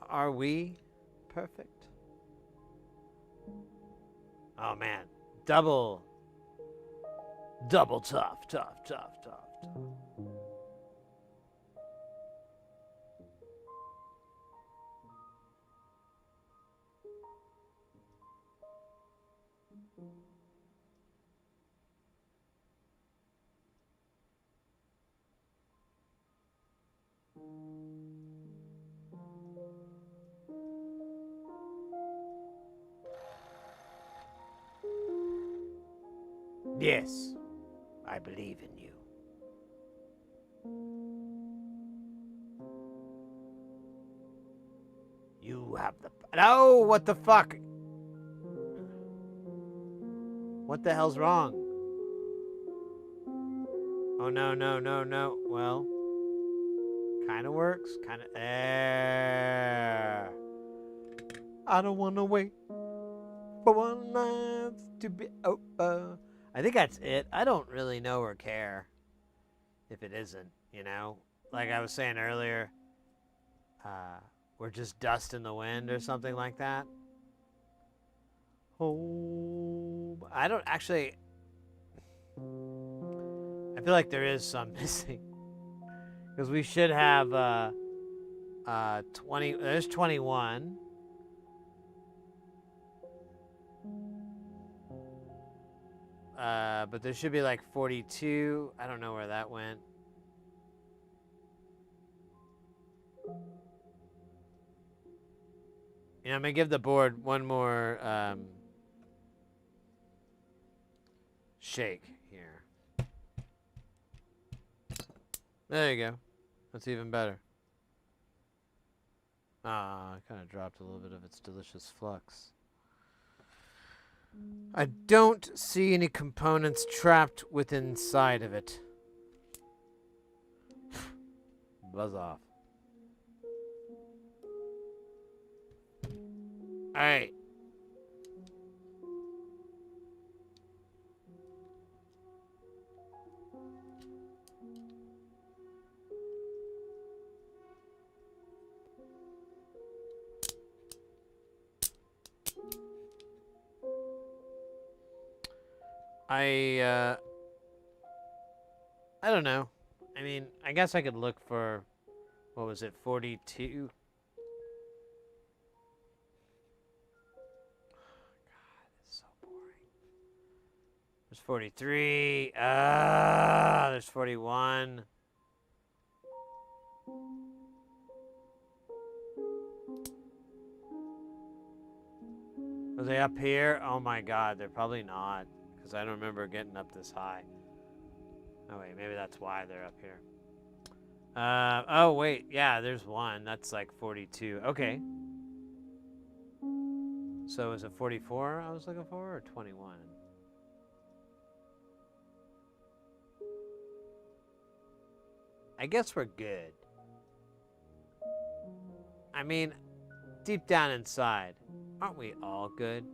are we perfect? Oh man. Double tough. Yes, I believe in you. You have the... No, what the fuck? What the hell's wrong? Oh, no. Well, kind of works. Kind of... There. I don't want to wait for one life to be over. I think that's it. I don't really know or care if it isn't, you know? Like I was saying earlier, we're just dust in the wind or something like that. Oh, I don't actually... I feel like there is some missing. Because we should have 20... There's 21. But there should be like 42. I don't know where that went. You know, I'm going to give the board one more shake here. There you go. That's even better. Ah, it kind of dropped a little bit of its delicious flux. I don't see any components trapped within inside of it. Buzz off. Alright. I don't know. I mean, I guess I could look for, what was it, 42? God, it's so boring. There's 43. There's 41. Are they up here? Oh my God, they're probably not, because I don't remember getting up this high. Oh wait, maybe that's why they're up here. Oh wait, yeah, there's one. That's like 42. Okay. So is it 44 I was looking for, or 21? I guess we're good. I mean, deep down inside, aren't we all good?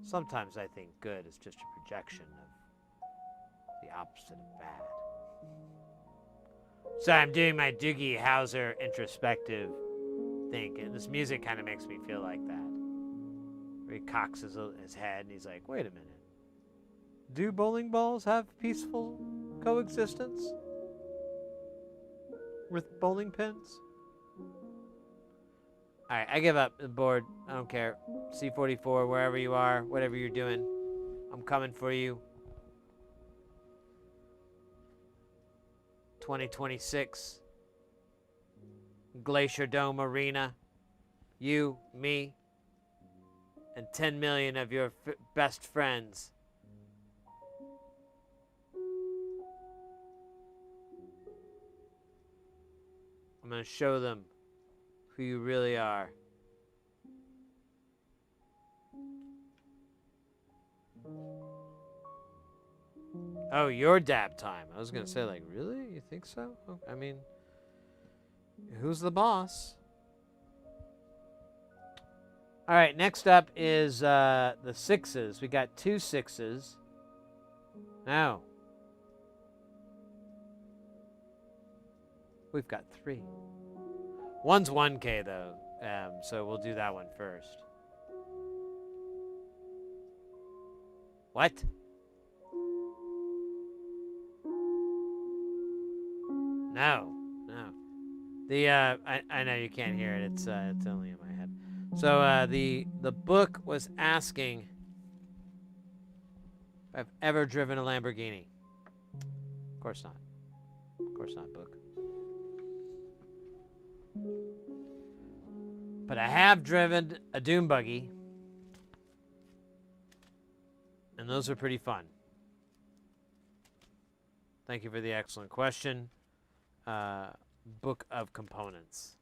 Sometimes I think good is just a projection of the opposite of bad. So I'm doing my Doogie Howser introspective thing, and this music kind of makes me feel like that. Where he cocks his head and he's like, wait a minute. Do bowling balls have peaceful coexistence with bowling pins? Alright, I give up. I'm bored. I don't care. C44, wherever you are, whatever you're doing, I'm coming for you. 2026. Glacier Dome Arena. You, me, and 10 million of your best friends. I'm going to show them who you really are. Oh, your dab time. I was going to say, like, really? You think so? I mean, who's the boss? All right, next up is the sixes. We got 2 6s. Now, we've got 3. One's 1K, though, so we'll do that one first. What? No. I know you can't hear it. It's only in my head. So the book was asking if I've ever driven a Lamborghini. Of course not. Of course not, book. But I have driven a dune buggy, and those are pretty fun. Thank you for the excellent question. Book of Components.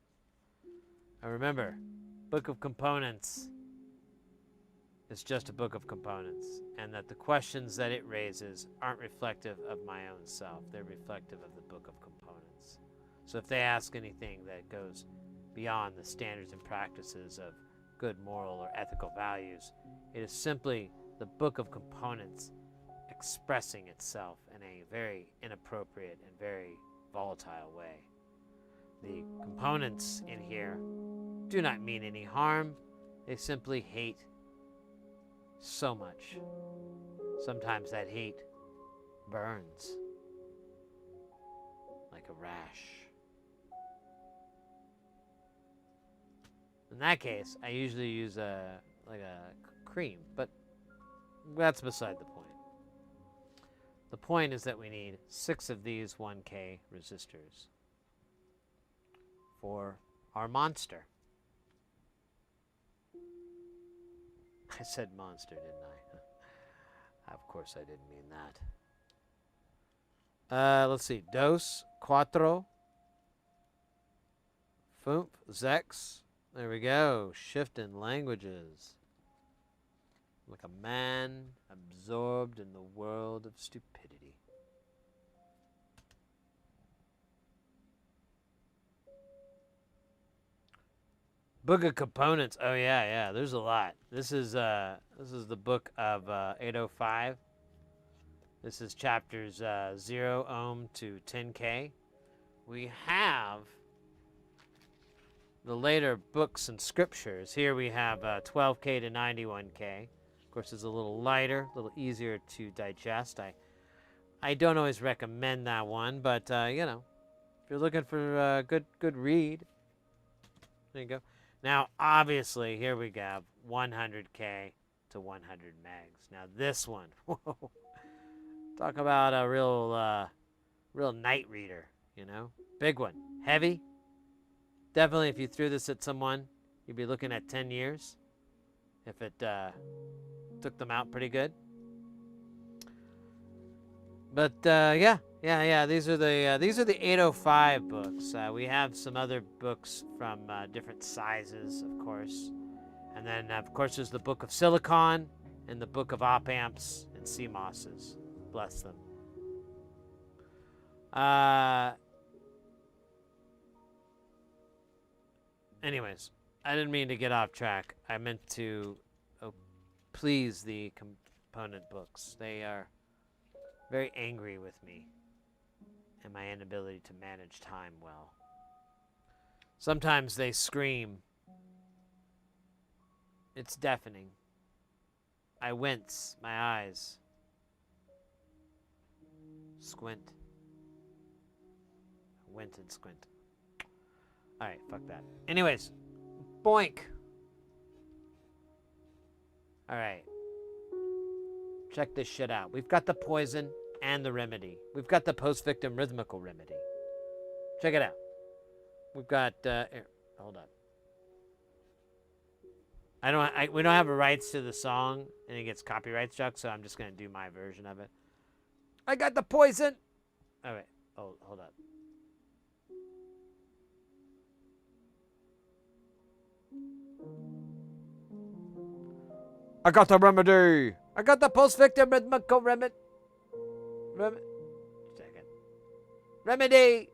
Now remember, Book of Components is just a book of components, and that the questions that it raises aren't reflective of my own self. They're reflective of the Book of Components. So if they ask anything that goes beyond the standards and practices of good moral or ethical values, it is simply the Book of Components expressing itself in a very inappropriate and very volatile way. The components in here do not mean any harm. They simply hate so much. Sometimes that hate burns like a rash. In that case, I usually use a cream, but that's beside the point. The point is that we need 6 of these 1K resistors for our monster. I said monster, didn't I? Of course I didn't mean that. Let's see. Dos, cuatro, Foomp, Zex. There we go. Shifting languages. Like a man absorbed in the world of stupidity. Book of Components. Oh yeah. There's a lot. This is the book of 805. This is chapters 0 ohm to 10K. We have the later books and scriptures. Here we have 12K to 91K. Of course, it's a little lighter, a little easier to digest. I don't always recommend that one, but you know, if you're looking for a good read, there you go. Now, obviously, here we go, 100K to 100 megs. Now, this one, whoa, talk about a real night reader, you know? Big one, heavy. Definitely, if you threw this at someone, you'd be looking at 10 years if it took them out pretty good. But yeah. These are the 805 books. We have some other books from different sizes, of course, and then of course there's the Book of Silicon and the Book of Op Amps and CMOSs. Bless them. Anyways, I didn't mean to get off track. I meant to please the component books. They are very angry with me and my inability to manage time well. Sometimes they scream. It's deafening. I wince, my eyes squint. Wint and squint. Alright, fuck that. Anyways, boink. Alright. Check this shit out. We've got the poison and the remedy. We've got the post-victim rhythmical remedy. Check it out. We've got here, hold up. We don't have rights to the song and it gets copyright struck, so I'm just gonna do my version of it. I got the poison. Alright. Oh, hold up. I got the remedy. I got the post-victim rhythmical remedy. Second. Remedy.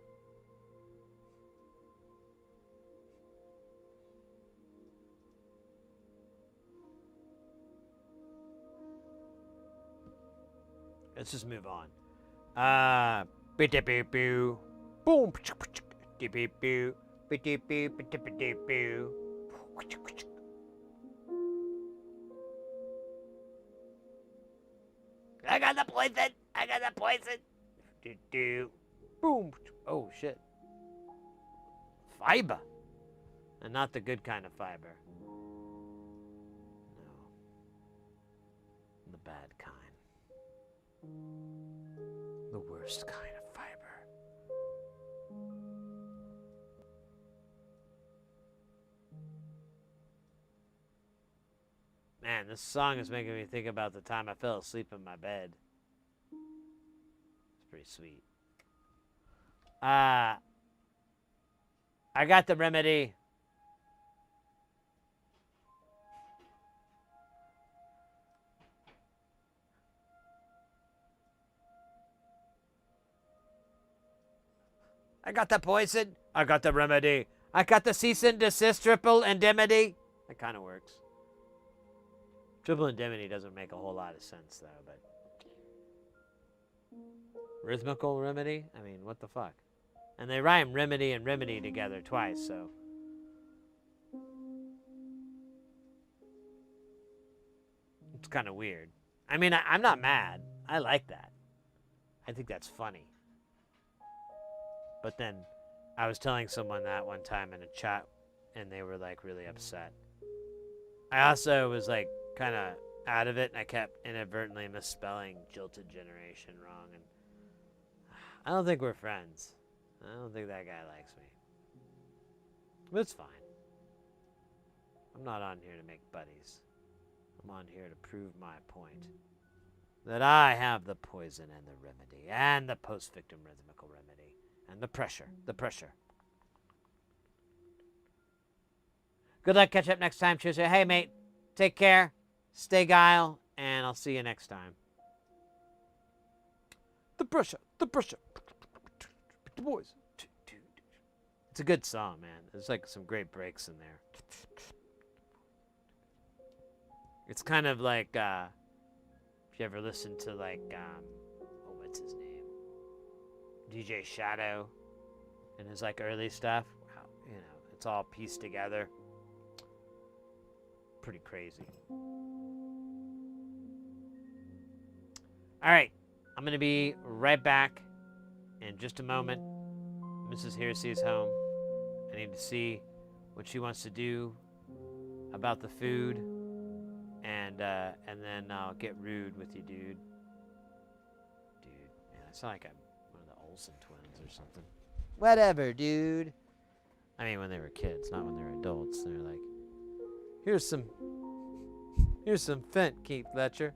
Let's just move on. Boom. Boom. I got the poison. I got the poison. Boom. Oh, shit. Fiber. And not the good kind of fiber. No. The bad kind. The worst kind of fiber. Man, this song is making me think about the time I fell asleep in my bed. It's pretty sweet. I got the remedy. I got the poison. I got the remedy. I got the cease and desist triple indemnity. That kind of works. Triple indemnity doesn't make a whole lot of sense, though, but... Rhythmical remedy? I mean, what the fuck? And they rhyme remedy and remedy together twice, so... It's kind of weird. I mean, I'm not mad. I like that. I think that's funny. But then, I was telling someone that one time in a chat, and they were, like, really upset. I also was, like, kind of out of it, and I kept inadvertently misspelling Jilted Generation wrong, and I don't think we're friends. I don't think that guy likes me. But it's fine. I'm not on here to make buddies. I'm on here to prove my point. That I have the poison and the remedy, and the post-victim rhythmical remedy, and the pressure. Good luck, catch up next time, Tuesday. Hey, mate, take care. Stay guile, and I'll see you next time. The pressure. The boys. It's a good song, man. There's like some great breaks in there. It's kind of like, if you ever listen to like, what's his name? DJ Shadow and his like early stuff. Wow, you know, it's all pieced together. Pretty crazy. All right, I'm gonna be right back in just a moment. Mrs. Hersey is home. I need to see what she wants to do about the food, and then I'll get rude with you, dude. Dude, man, I sound like I'm one of the Olsen twins or something. Whatever, dude. I mean, when they were kids, not when they were adults. They're like, here's some Fent, Keith Fletcher.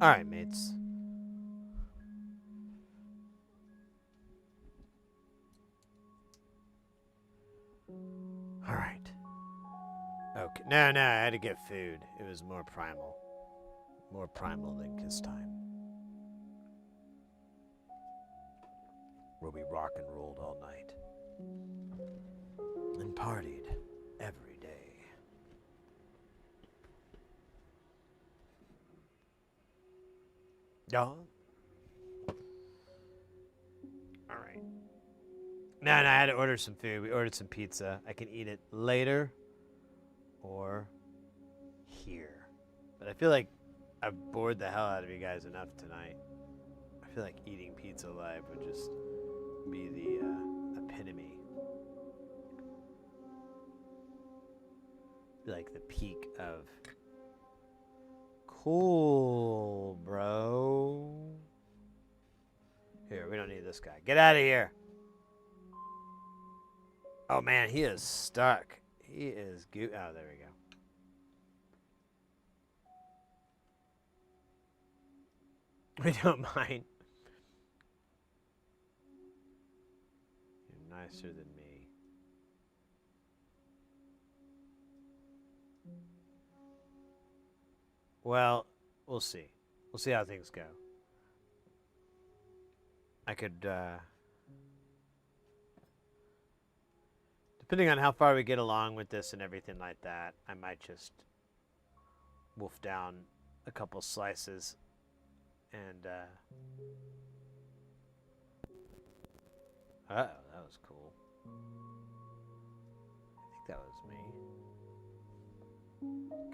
All right, mates. All right. Okay. No, I had to get food. It was more primal. More primal than kiss time. Where we rock and rolled all night. And partied every day. Yeah. All right. No, I had to order some food. We ordered some pizza. I can eat it later or here. But I feel like I've bored the hell out of you guys enough tonight. I feel like eating pizza live would just be the epitome. Be like the peak of cool, bro. Here, we don't need this guy. Get out of here. Oh man, he is stuck. He is oh, there we go. We don't mind. You're nicer than me. Well, we'll see. We'll see how things go. I could, depending on how far we get along with this and everything like that, I might just wolf down a couple slices and, oh, that was cool. I think that was me.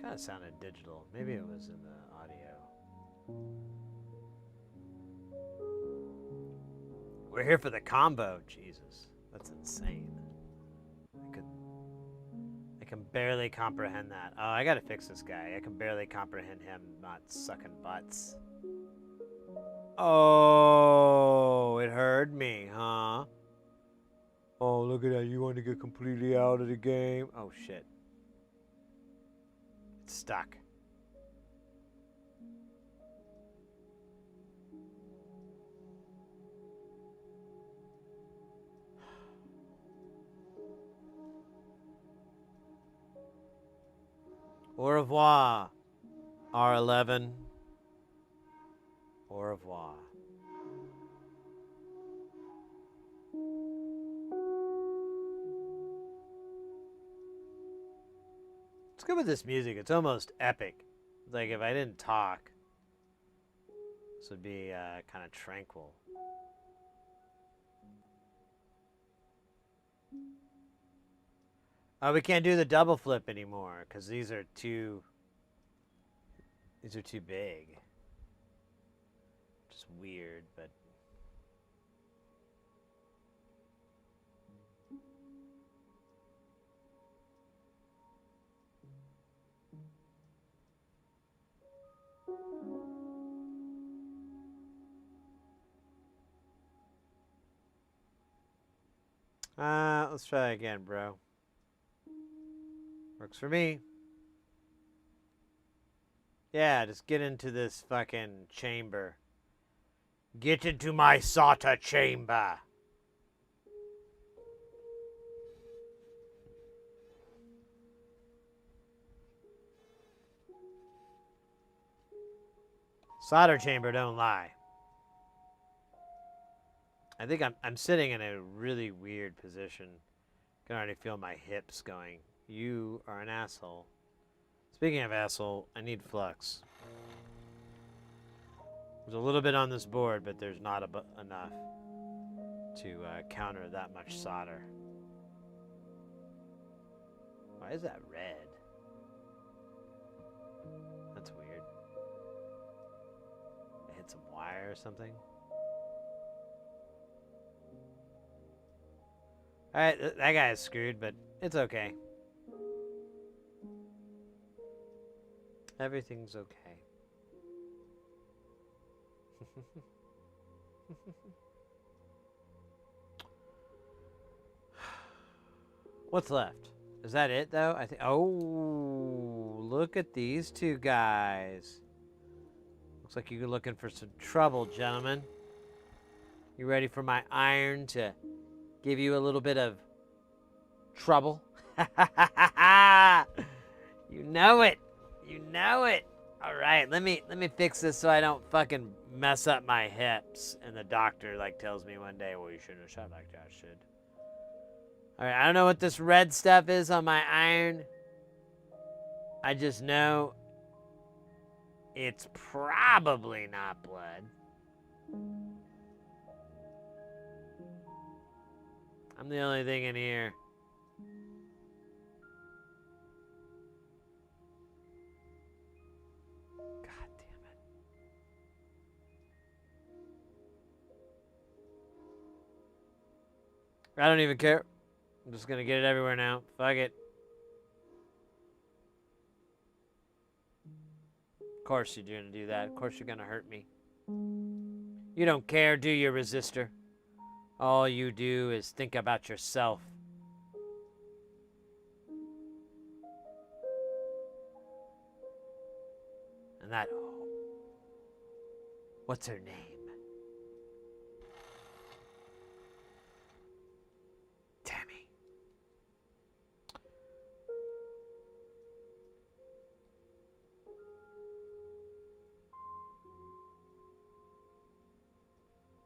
Kind of sounded digital. Maybe it was in the audio. We're here for the combo. Jesus, that's insane. I can barely comprehend that. Oh, I gotta fix this guy. I can barely comprehend him not sucking butts. Oh, it heard me, huh? Oh, look at that. You want to get completely out of the game? Oh, shit. It's stuck. Au revoir, R11. Au revoir. It's good with this music. It's almost epic. Like if I didn't talk, this would be kind of tranquil. Oh, we can't do the double flip anymore because these are too big. Just weird, but let's try again, bro. Works for me. Yeah, just get into this fucking chamber. Get into my SATA chamber. Solder chamber don't lie. I think I'm sitting in a really weird position. I can already feel my hips going. You are an asshole. Speaking of asshole, I need flux. There's a little bit on this board, but there's not enough to counter that much solder. Why is that red? That's weird. I hit some wire or something. Alright, that guy is screwed, but it's okay. Everything's okay. What's left? Is that it, though? I think. Oh, look at these two guys. Looks like you're looking for some trouble, gentlemen. You ready for my iron to give you a little bit of trouble? You know it. You know it. All right, let me fix this so I don't fucking mess up my hips. And the doctor like tells me one day, well, you shouldn't have shot like that, shit. All right, I don't know what this red stuff is on my iron. I just know it's probably not blood. I'm the only thing in here. God damn it. I don't even care. I'm just gonna get it everywhere now. Fuck it. Of course you're gonna do that. Of course you're gonna hurt me. You don't care, do you, resistor? All you do is think about yourself. And that... What's her name? Tammy.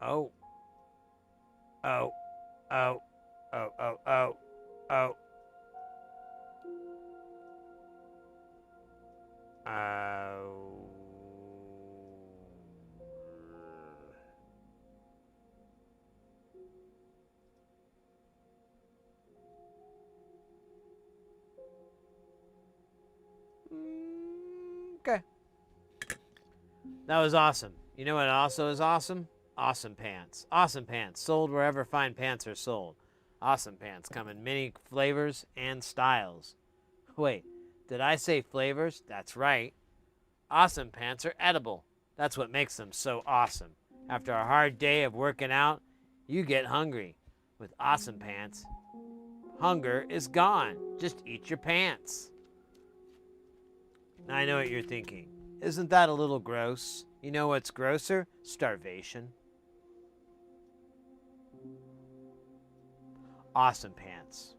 Oh. Oh. Oh. Oh. Oh. Oh. Oh. Oh. Okay. That was awesome. You know what also is awesome? Awesome pants. Awesome pants. Sold wherever fine pants are sold. Awesome pants come in many flavors and styles. Wait, did I say flavors? That's right. Awesome pants are edible. That's what makes them so awesome. After a hard day of working out, you get hungry. With awesome pants, hunger is gone. Just eat your pants. Now I know what you're thinking. Isn't that a little gross? You know what's grosser? Starvation. Awesome pants.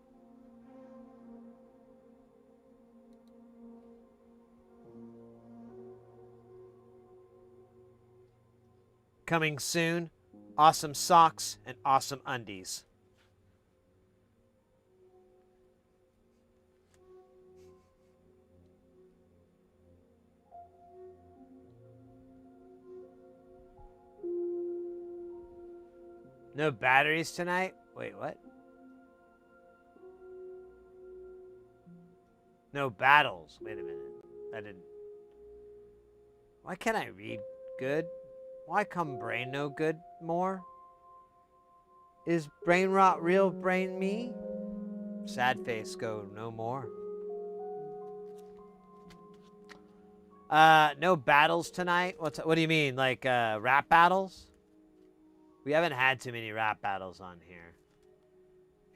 Coming soon, awesome socks and awesome undies. No batteries tonight? Wait, what? No battles. Wait a minute. I didn't. Why can't I read good? Why come brain no good more? Is brain rot real brain me? Sad face go no more. No battles tonight? What do you mean? Like rap battles? We haven't had too many rap battles on here.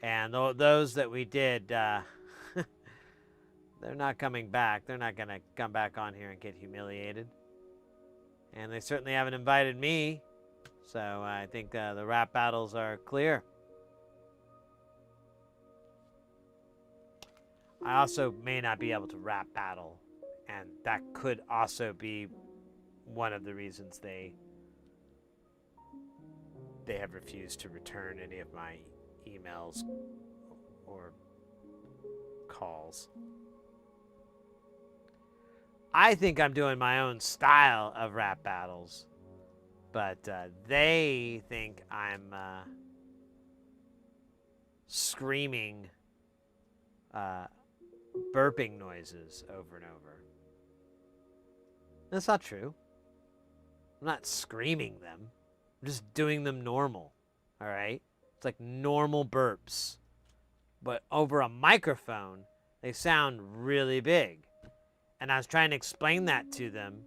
And those that we did, they're not coming back. They're not going to come back on here and get humiliated. And they certainly haven't invited me. So I think the rap battles are clear. I also may not be able to rap battle. And that could also be one of the reasons they have refused to return any of my emails or calls. I think I'm doing my own style of rap battles, but they think I'm screaming burping noises over and over. That's not true. I'm not screaming them. I'm just doing them normal, all right? It's like normal burps. But over a microphone, they sound really big. And I was trying to explain that to them,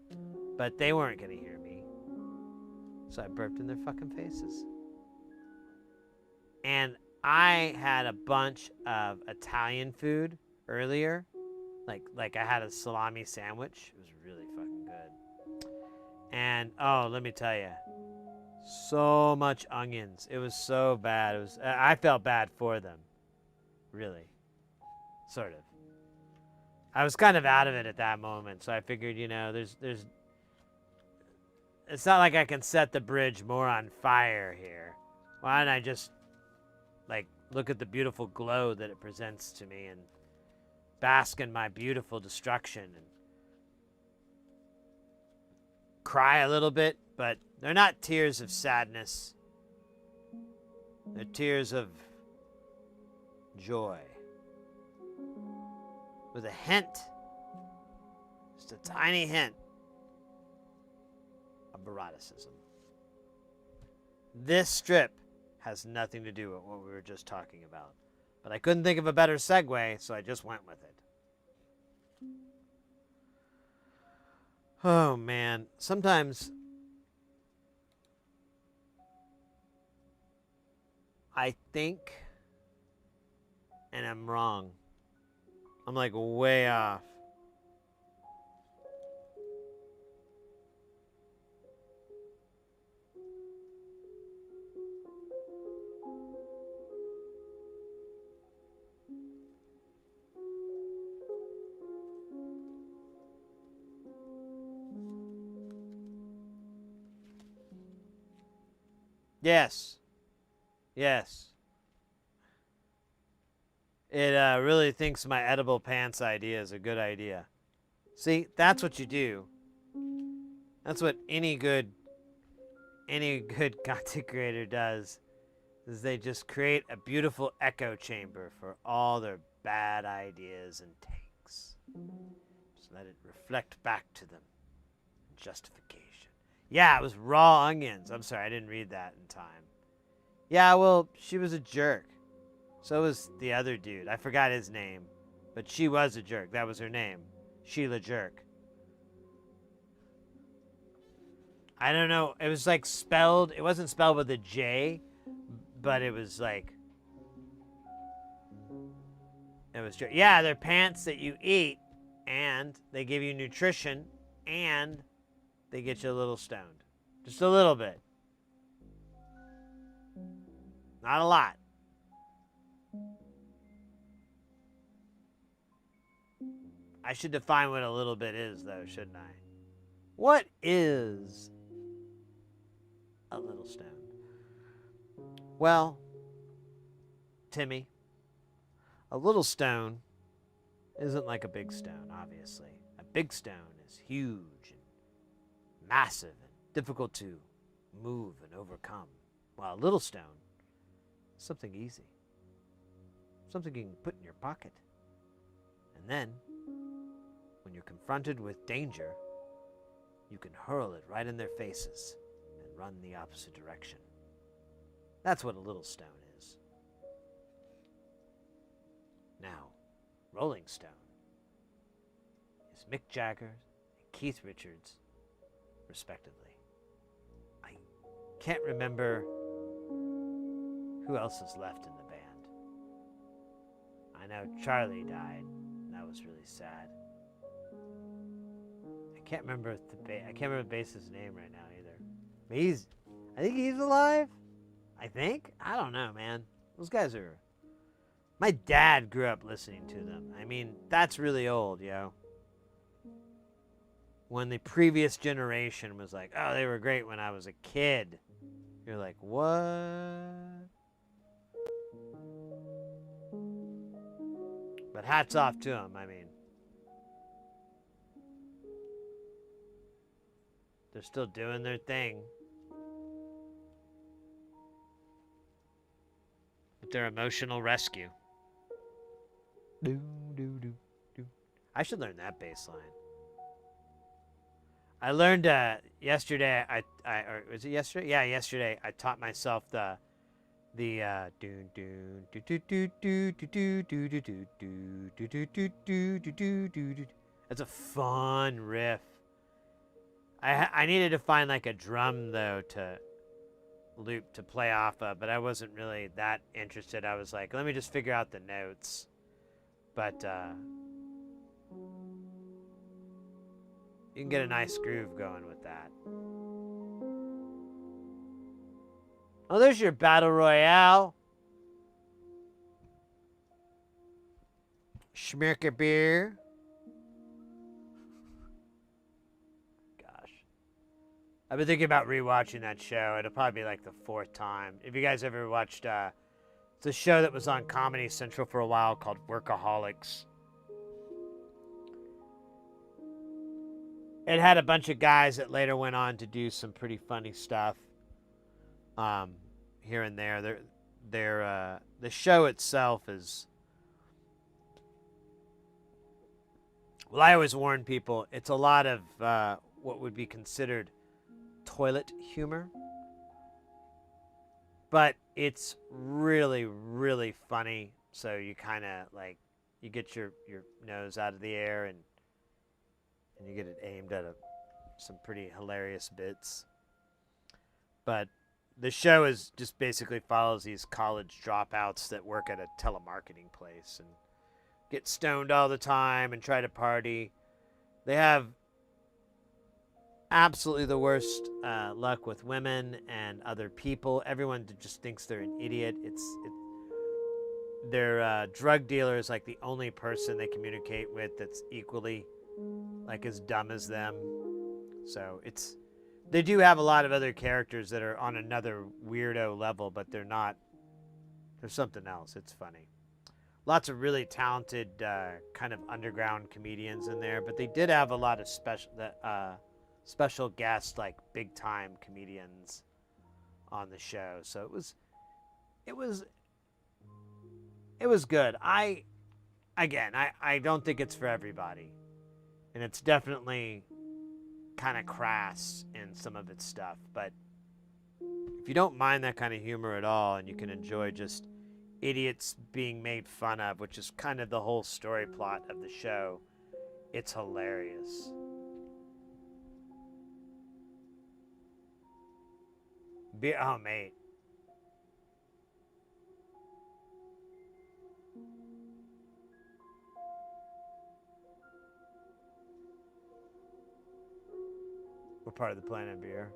but they weren't going to hear me. So I burped in their fucking faces. And I had a bunch of Italian food earlier. Like I had a salami sandwich. It was really fucking good. And, oh, let me tell you. So much onions. It was so bad. I felt bad for them. Really. Sort of. I was kind of out of it at that moment, so I figured, there's it's not like I can set the bridge more on fire here. Why don't I just look at the beautiful glow that it presents to me and bask in my beautiful destruction and cry a little bit, but they're not tears of sadness. They're tears of joy. With a hint, just a tiny hint of eroticism. This strip has nothing to do with what we were just talking about. But I couldn't think of a better segue, so I just went with it. Oh, man. Sometimes I think, and I'm wrong. I'm way off. Yes. Yes. It really thinks my edible pants idea is a good idea. See, that's what you do. That's what any good content creator does. Is they just create a beautiful echo chamber for all their bad ideas and takes. Just let it reflect back to them. Justification. Yeah, it was raw onions. I'm sorry, I didn't read that in time. Yeah, well, she was a jerk. So was the other dude. I forgot his name. But she was a jerk. That was her name. Sheila Jerk. I don't know. It was like spelled. It wasn't spelled with a J, but it was like. It was. Yeah, they're pants that you eat, and they give you nutrition, and they get you a little stoned. Just a little bit. Not a lot. I should define what a little bit is, though, shouldn't I? What is a little stone? Well, Timmy, a little stone isn't like a big stone, obviously. A big stone is huge and massive and difficult to move and overcome, while a little stone is something easy, something you can put in your pocket. And then, when you're confronted with danger, you can hurl it right in their faces and run the opposite direction. That's what a little stone is. Now, Rolling Stone is Mick Jagger and Keith Richards, respectively. I can't remember who else is left in the band. I know Charlie died, and that was really sad. I can't remember the bassist's name right now either. But I think he's alive. I think. I don't know, man. Those guys are. My dad grew up listening to them. I mean, that's really old, yo. When the previous generation was like, "Oh, they were great when I was a kid," you're like, "What?" But hats off to them. I mean. They're still doing their thing. With their emotional rescue. I should learn that bass line. I learned yesterday. Or was it yesterday? Yeah, yesterday. I taught myself the That's a fun riff. I needed to find like a drum though to loop to play off of, but I wasn't really that interested. I was like, let me just figure out the notes. But you can get a nice groove going with that. Oh, there's your battle royale. Schmirker beer. I've been thinking about rewatching that show. It'll probably be like the 4th time. If you guys ever watched, it's a show that was on Comedy Central for a while called Workaholics. It had a bunch of guys that later went on to do some pretty funny stuff here and there. The show itself is... Well, I always warn people, it's a lot of what would be considered toilet humor, but it's really, really funny. So you kind of like, you get your nose out of the air and you get it aimed at some pretty hilarious bits. But the show is just basically follows these college dropouts that work at a telemarketing place and get stoned all the time and try to party. They have absolutely the worst luck with women and other people. Everyone just thinks they're an idiot. Their drug dealer is like the only person they communicate with that's equally like as dumb as them. So it's They do have a lot of other characters that are on another weirdo level, but they're not. There's something else. It's funny. Lots of really talented kind of underground comedians in there, but they did have a lot of special guests, like big time comedians on the show. So it was good. I don't think it's for everybody, and it's definitely kind of crass in some of its stuff. But if you don't mind that kind of humor at all, and you can enjoy just idiots being made fun of, which is kind of the whole story plot of the show, it's hilarious. Oh, mate. What part of the planet, beer?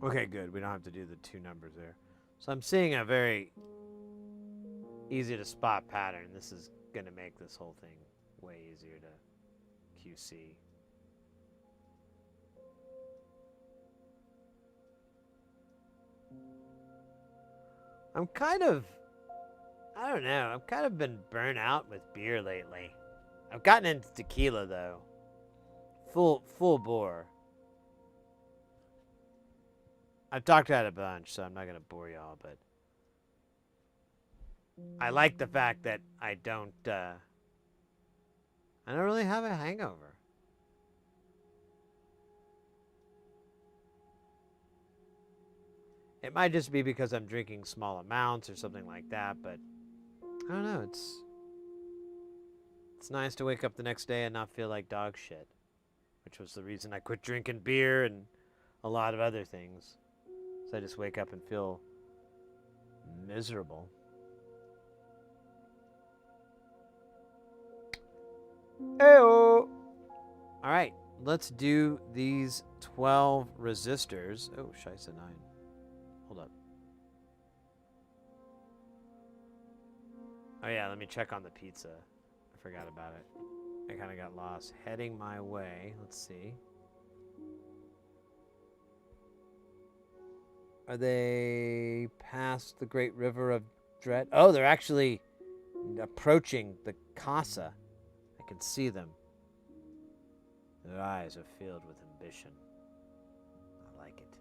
Okay, good. We don't have to do the two numbers there. So I'm seeing a very easy to spot pattern. This is going to make this whole thing way easier to QC. I'm kind of, I don't know, I've kind of been burnt out with beer lately. I've gotten into tequila though. Full bore. I've talked about it a bunch, so I'm not going to bore y'all, but I like the fact that I don't really have a hangover. It might just be because I'm drinking small amounts or something like that, but I don't know, it's nice to wake up the next day and not feel like dog shit, which was the reason I quit drinking beer and a lot of other things. So I just wake up and feel miserable. Heyo! All right, let's do these 12 resistors. Oh, Scheisse 9. Hold up. Oh yeah, let me check on the pizza. I forgot about it. I kind of got lost. Heading my way. Let's see. Are they past the Great River of Dread? Oh, they're actually approaching the casa. I can see them. Their eyes are filled with ambition. I like it.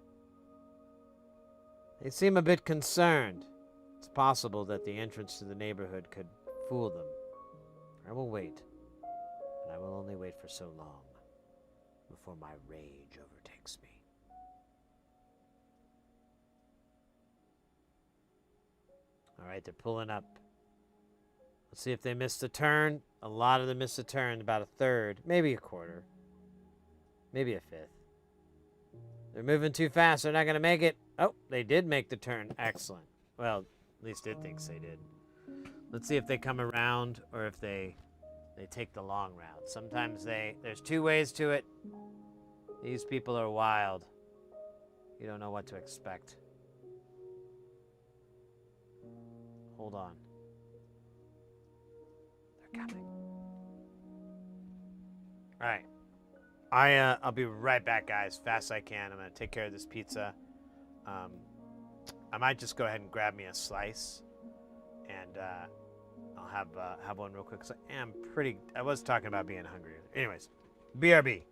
They seem a bit concerned. It's possible that the entrance to the neighborhood could fool them. I will wait, but I will only wait for so long before my rage overtakes me. All right, they're pulling up. Let's see if they missed a turn. A lot of them missed a turn, about a third, maybe a quarter, maybe a fifth. They're moving too fast. They're not going to make it. Oh, they did make the turn. Excellent. Well, at least it thinks they did. Let's see if they come around or if they take the long route. Sometimes there's two ways to it. These people are wild. You don't know what to expect. Hold on. They're coming. All right. I'll be right back, guys, fast as I can. I'm going to take care of this pizza. I might just go ahead and grab me a slice, and I'll have one real quick. 'Cause I was talking about being hungry. Anyways, BRB.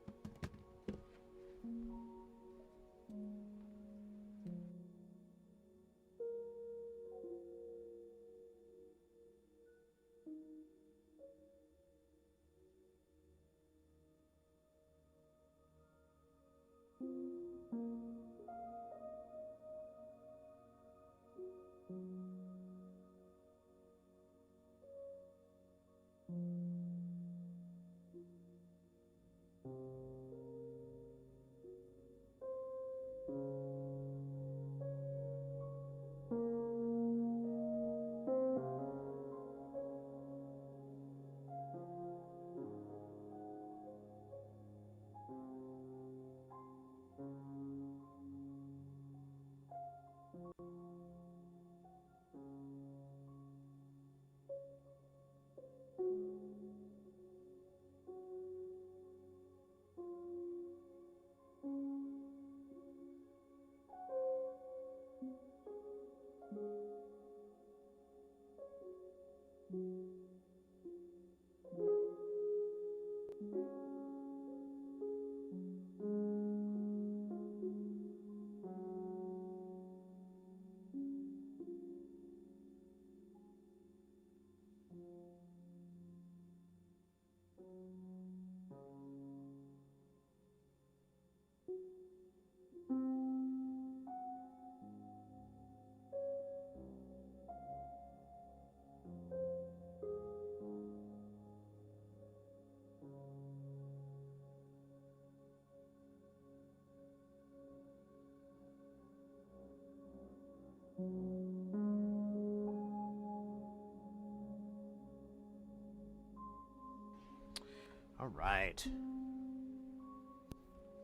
All right.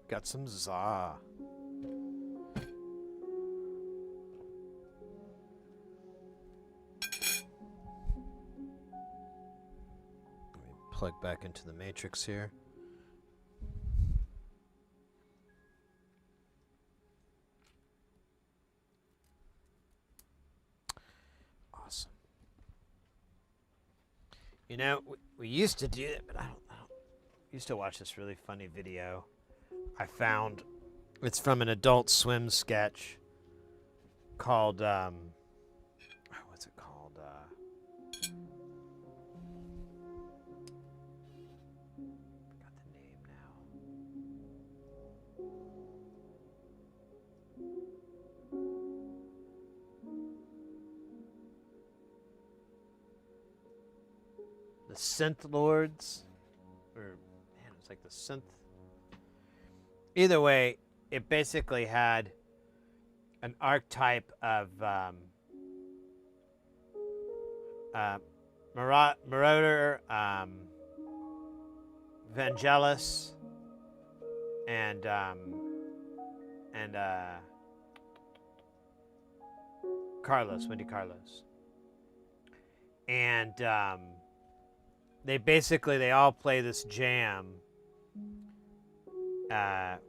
Got some za. Let me plug back into the matrix here. Awesome. You know, we used to do that, but I don't used to watch this really funny video I found. It's from an Adult Swim sketch called what's it called? Forgot the name now. The Synth Lords, or man, it's like the synth. Either way, it basically had an archetype of Marauder, Vangelis, and Carlos, Wendy Carlos, and they all play this jam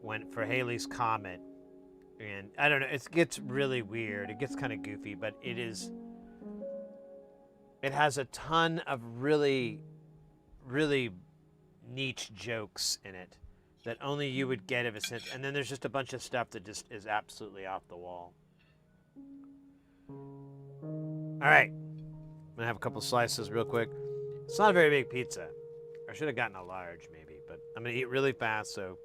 when for Halley's Comet, and I don't know, it gets really weird. It gets kind of goofy, but it has a ton of really, really niche jokes in it that only you would get if it's in, and then there's just a bunch of stuff that just is absolutely off the wall. All right, I'm gonna have a couple slices real quick. It's not a very big pizza. I should have gotten a large maybe, but I'm gonna eat really fast so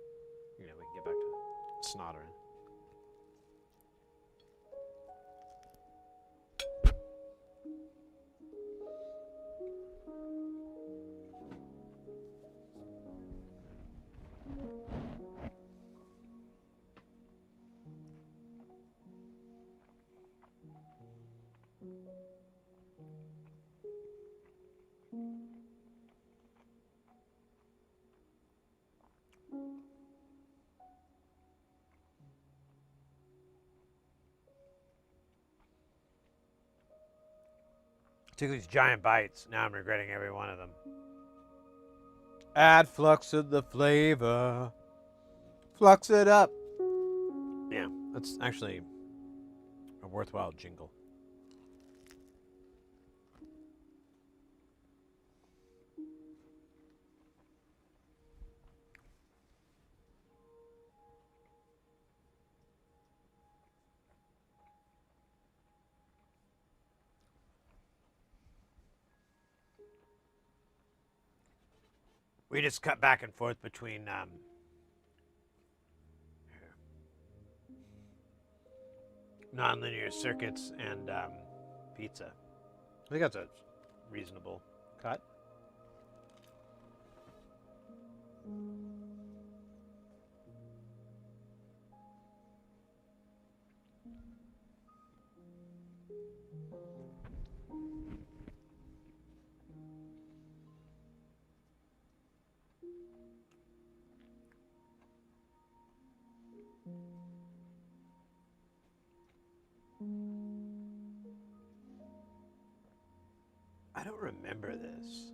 we can get back to snottering. Took these giant bites. Now I'm regretting every one of them. Add flux of the flavor. Flux it up. Yeah, that's actually a worthwhile jingle. We just cut back and forth between nonlinear circuits and pizza. I think that's a reasonable cut. I don't remember this.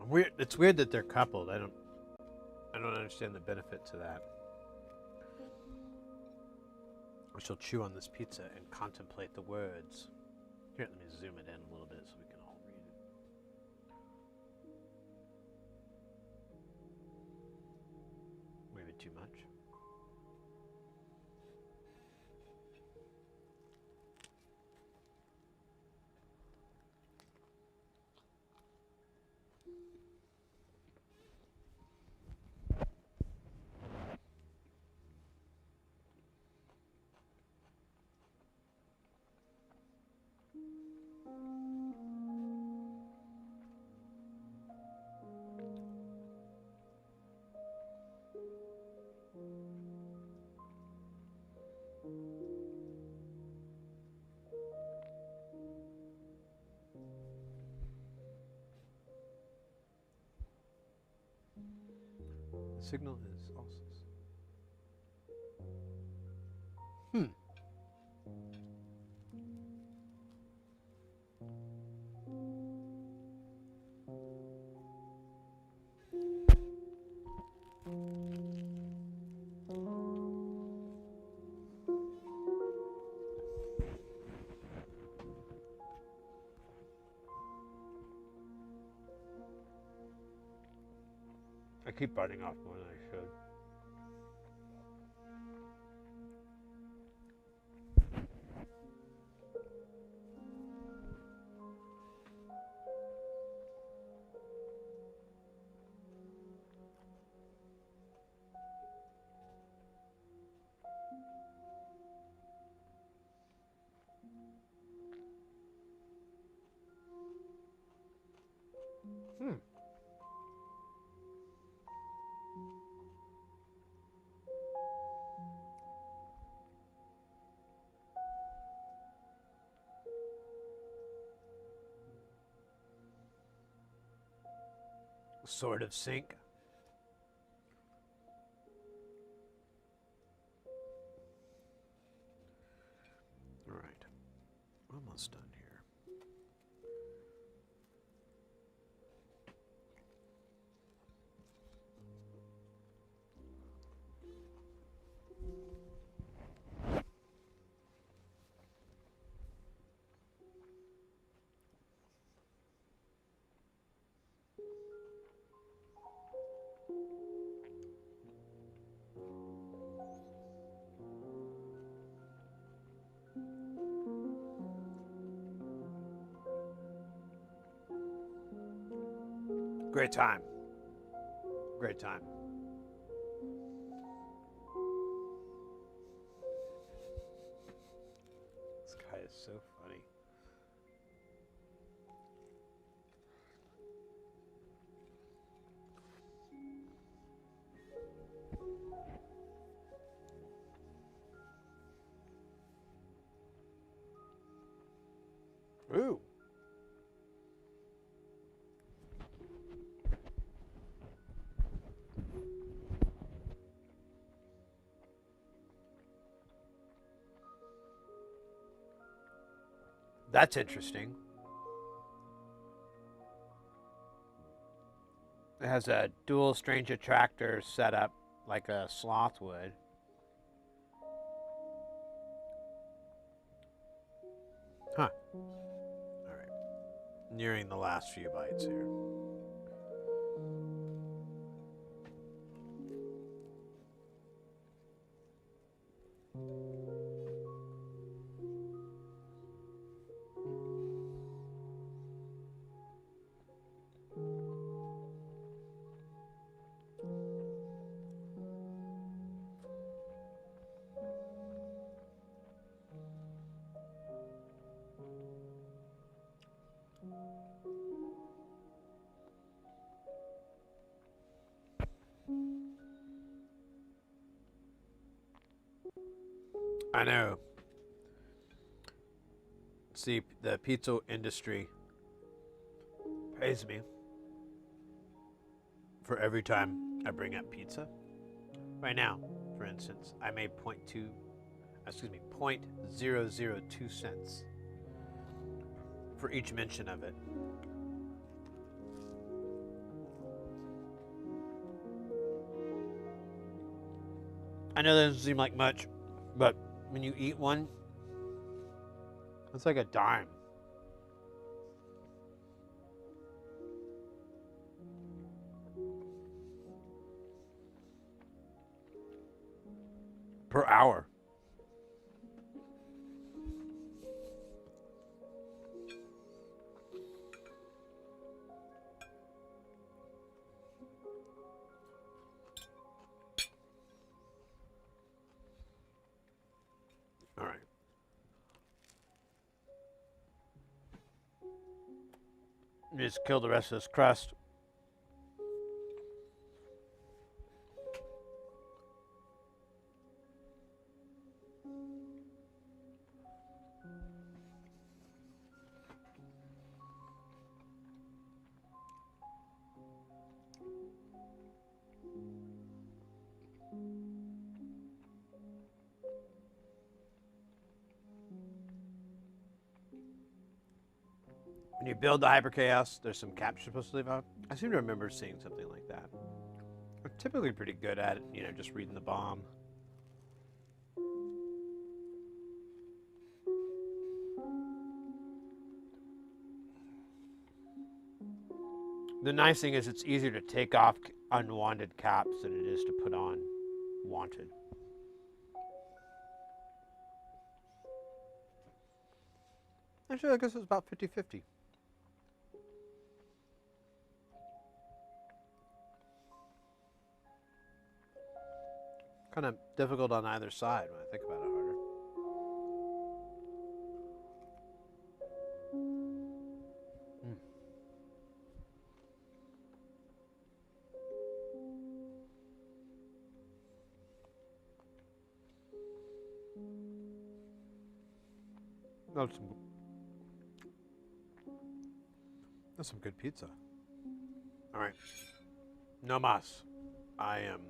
Weird. It's weird that they're coupled. I don't understand the benefit to that. I shall chew on this pizza and contemplate the words. Here, let me zoom it in a little bit so we can all read it. Maybe too much. The signal is also. I keep biting off more than I should. Sort of sync. All right, almost done here. Great time. Great time. This guy is so funny. Ooh. That's interesting. It has a dual strange attractor setup like a sloth would. Huh. All right. Nearing the last few bites here. I know. See, the pizza industry pays me for every time I bring up pizza. Right now, for instance, I made 0.002 cents for each mention of it. I know that doesn't seem like much, but when you eat one, it's like a dime. Per hour. All right. Just kill the rest of this crust. When you build the hyper chaos, there's some caps you're supposed to leave out. I seem to remember seeing something like that. I'm typically pretty good at it, you know, just reading the bomb. The nice thing is it's easier to take off unwanted caps than it is to put on wanted. Actually, I guess it's about 50-50. Kind of difficult on either side when I think about it harder. That's some good pizza. All right. No mas. I am.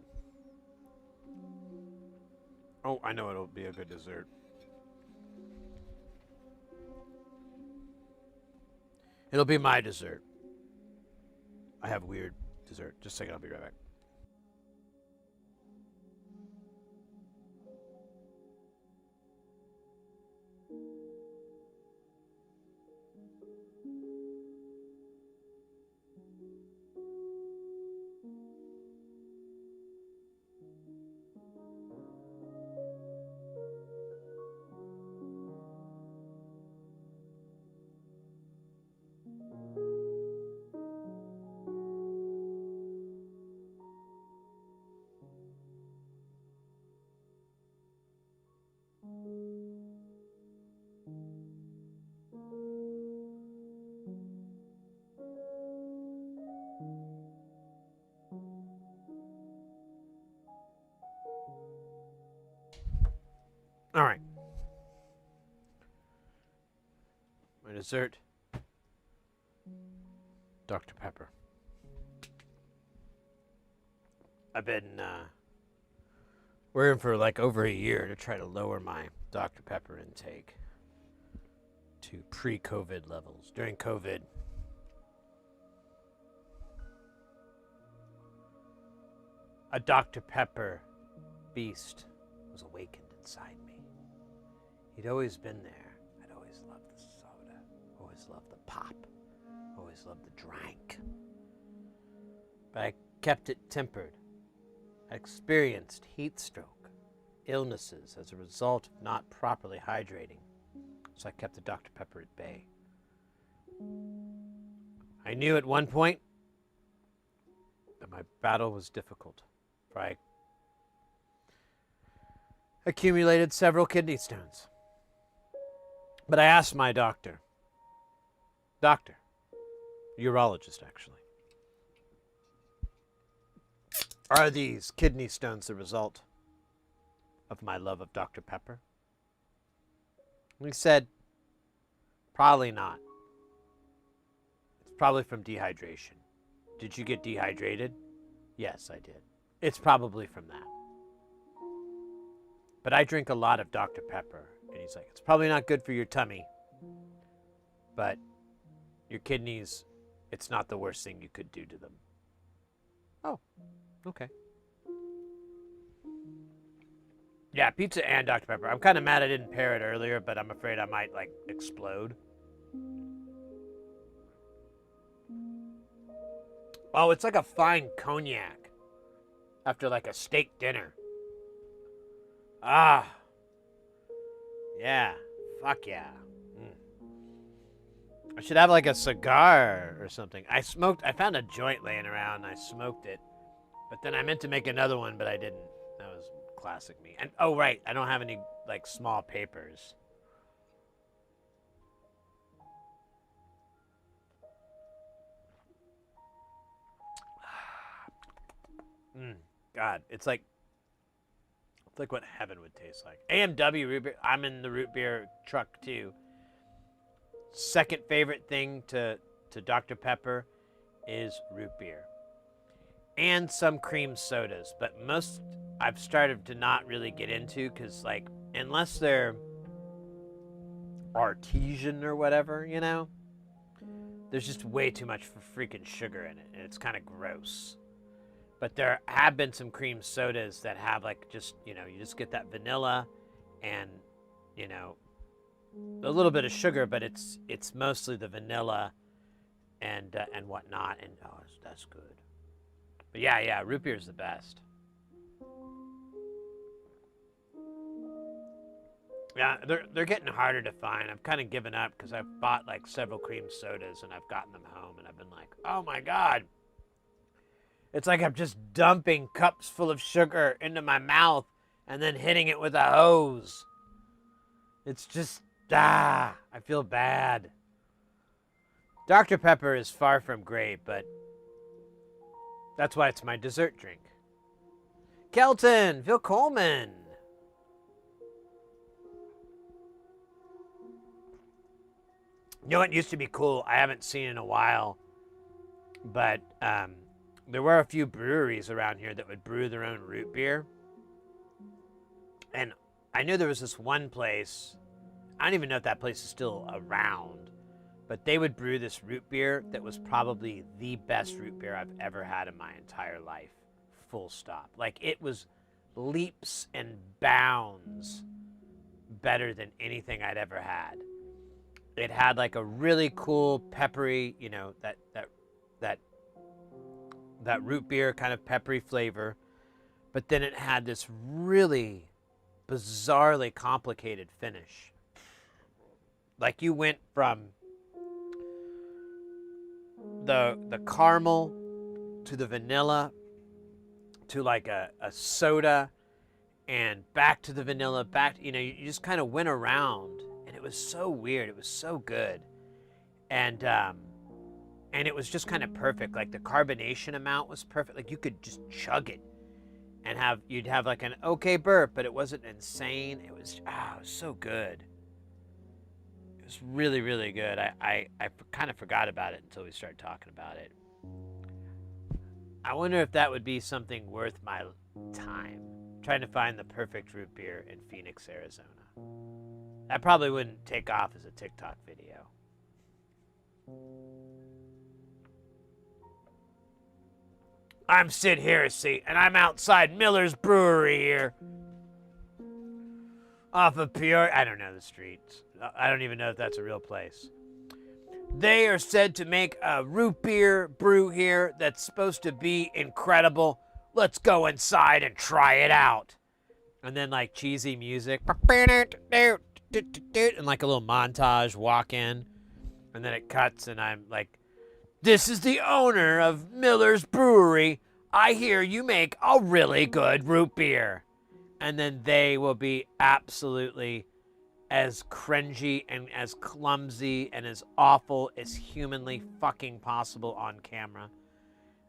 Oh, I know it'll be a good dessert. It'll be my dessert. I have weird dessert. Just a second, I'll be right back. All right. My dessert, Dr. Pepper. I've been working for like over a year to try to lower my Dr. Pepper intake to pre-COVID levels. During COVID, a Dr. Pepper beast was awakened inside me. He'd always been there. I'd always loved the soda, always loved the pop, always loved the drink. But I kept it tempered. I experienced heat stroke, illnesses as a result of not properly hydrating, so I kept the Dr. Pepper at bay. I knew at one point that my battle was difficult, for I accumulated several kidney stones. But I asked my doctor, urologist actually, are these kidney stones the result of my love of Dr. Pepper? And he said, probably not. It's probably from dehydration. Did you get dehydrated? Yes, I did. It's probably from that. but I drink a lot of Dr. Pepper. And he's like, it's probably not good for your tummy, but your kidneys, it's not the worst thing you could do to them. Oh, okay. Yeah, pizza and Dr. Pepper. I'm kind of mad I didn't pair it earlier, but I'm afraid I might, like, explode. Oh, it's like a fine cognac after, like, a steak dinner. Ah. Yeah. Fuck yeah. I should have, like, a cigar or something. I found a joint laying around, and I smoked it. But then I meant to make another one, but I didn't. That was classic me. And oh right, I don't have any like small papers. God, it's like what heaven would taste like. AMW root beer. I'm in the root beer truck too. Second favorite thing to Dr. Pepper is root beer. And some cream sodas, but most I've started to not really get into because, like, unless they're artesian or whatever, you know, there's just way too much freaking sugar in it, and it's kind of gross. But there have been some cream sodas that have, like, just, you know, you just get that vanilla and, you know, a little bit of sugar, but it's mostly the vanilla and whatnot, and oh, that's good. But yeah, root beer is the best. Yeah, they're getting harder to find. I've kind of given up because I've bought like several cream sodas and I've gotten them home and I've been like, oh my God. It's like I'm just dumping cups full of sugar into my mouth and then hitting it with a hose. It's just, I feel bad. Dr. Pepper is far from great, but that's why it's my dessert drink. Kelton, Phil Coleman. You know what used to be cool? I haven't seen in a while, but there were a few breweries around here that would brew their own root beer. And I knew there was this one place, I don't even know if that place is still around, but they would brew this root beer that was probably the best root beer I've ever had in my entire life. Full stop. Like, it was leaps and bounds better than anything I'd ever had. It had like a really cool peppery, you know, that root beer kind of peppery flavor. But then it had this really bizarrely complicated finish. Like, you went from the caramel to the vanilla to like a soda and back to the vanilla, back, you know, you just kind of went around, and it was so weird. It was so good. And it was just kind of perfect. Like, the carbonation amount was perfect. Like, you could just chug it and you'd have like an okay burp, but it wasn't insane. It was so good. It was really, really good. I kind of forgot about it until we started talking about it. I wonder if that would be something worth my time, trying to find the perfect root beer in Phoenix, Arizona. That probably wouldn't take off as a TikTok video. I'm Sid Heresy, and I'm outside Miller's Brewery here. Off of Peoria. I don't know the streets. I don't even know if that's a real place. They are said to make a root beer brew here that's supposed to be incredible. Let's go inside and try it out. And then like cheesy music. And like a little montage walk in. And then it cuts and I'm like, this is the owner of Miller's Brewery. I hear you make a really good root beer. And then they will be absolutely as cringy and as clumsy and as awful as humanly fucking possible on camera.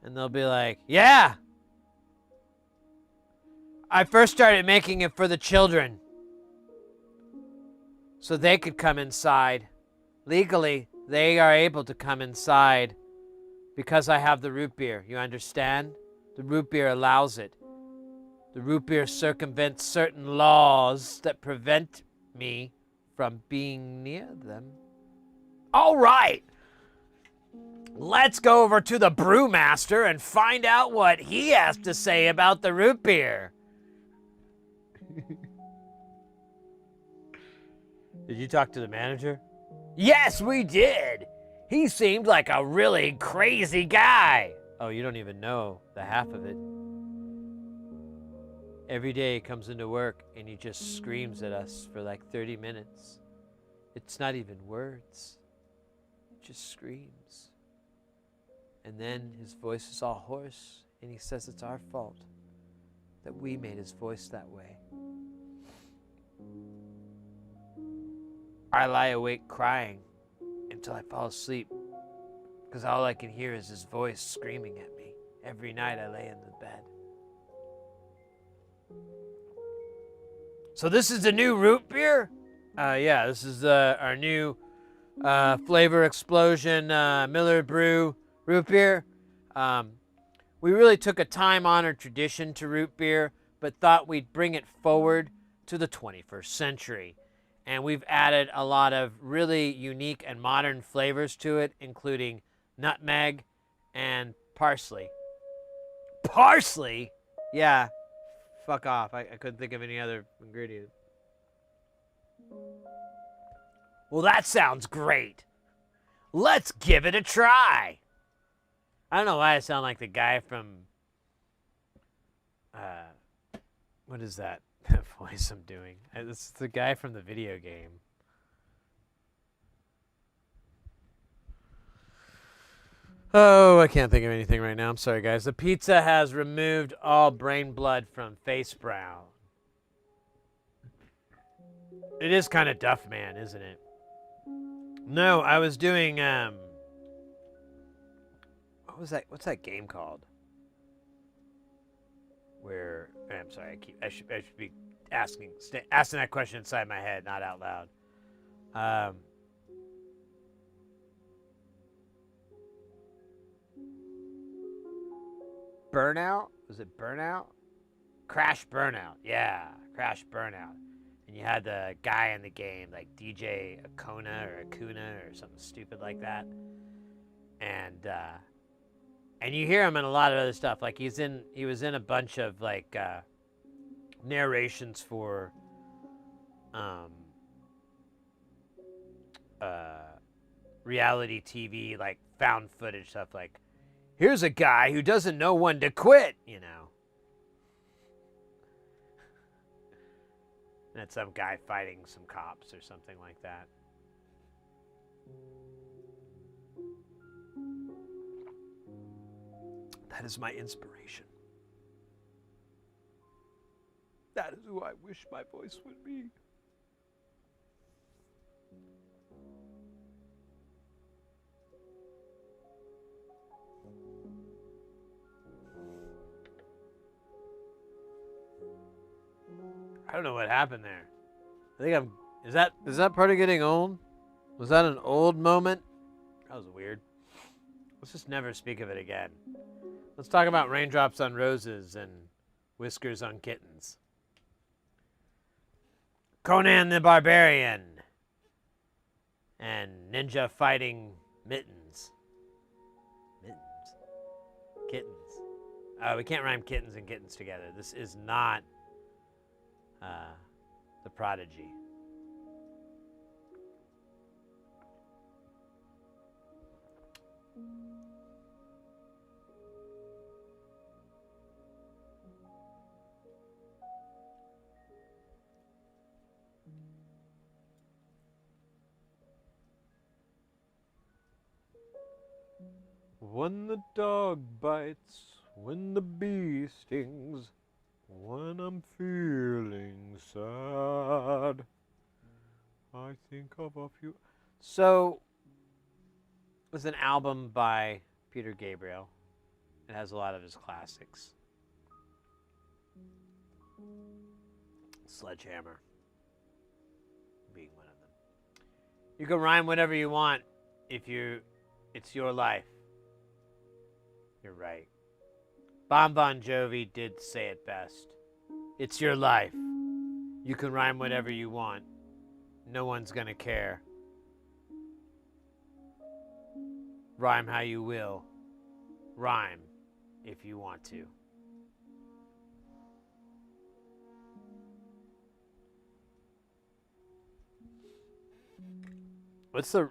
And they'll be like, yeah, I first started making it for the children so they could come inside. Legally, they are able to come inside because I have the root beer. You understand? The root beer allows it. The root beer circumvents certain laws that prevent me from being near them. All right. Let's go over to the brewmaster and find out what he has to say about the root beer. Did you talk to the manager? Yes, we did. He seemed like a really crazy guy. Oh, you don't even know the half of it. Every day he comes into work and he just screams at us for like 30 minutes. It's not even words. It just screams. And then his voice is all hoarse and he says it's our fault that we made his voice that way. I lie awake crying until I fall asleep because all I can hear is his voice screaming at me every night I lay in the bed. So this is the new root beer? Yeah, this is our new flavor explosion Miller Brew root beer. We really took a time-honored tradition to root beer, but thought we'd bring it forward to the 21st century. And we've added a lot of really unique and modern flavors to it, including nutmeg and parsley. Parsley? Yeah. Fuck off. I couldn't think of any other ingredient. Well, that sounds great. Let's give it a try. I don't know why I sound like the guy from... what is that voice I'm doing? It's the guy from the video game. Oh, I can't think of anything right now. I'm sorry, guys. The pizza has removed all brain blood from Face Brown. It is kind of Duff Man, isn't it? No, I was doing, what was that? What's that game called? Where, I'm sorry, I should be asking that question inside my head, not out loud. Burnout? Was it Burnout? Crash Burnout. Yeah, Crash Burnout. And you had the guy in the game, like DJ Akona or something stupid like that. And you hear him in a lot of other stuff. Like he was in a bunch of like narrations for reality TV, like found footage stuff, like here's a guy who doesn't know when to quit, you know. And it's some guy fighting some cops or something like that. That is my inspiration. That is who I wish my voice would be. I don't know what happened there. I think is that part of getting old? Was that an old moment? That was weird. Let's just never speak of it again. Let's talk about raindrops on roses and whiskers on kittens. Conan the Barbarian and ninja fighting mittens. Mittens. Kittens. We can't rhyme kittens and kittens together. This is not The Prodigy. When the dog bites, when the bee stings, when I'm feeling sad, I think of a few. So, it was an album by Peter Gabriel. It has a lot of his classics. Sledgehammer being one of them. You can rhyme whatever you want if it's your life. You're right. Bon Jovi did say it best. It's your life. You can rhyme whatever you want. No one's gonna care. Rhyme how you will. Rhyme if you want to. What's my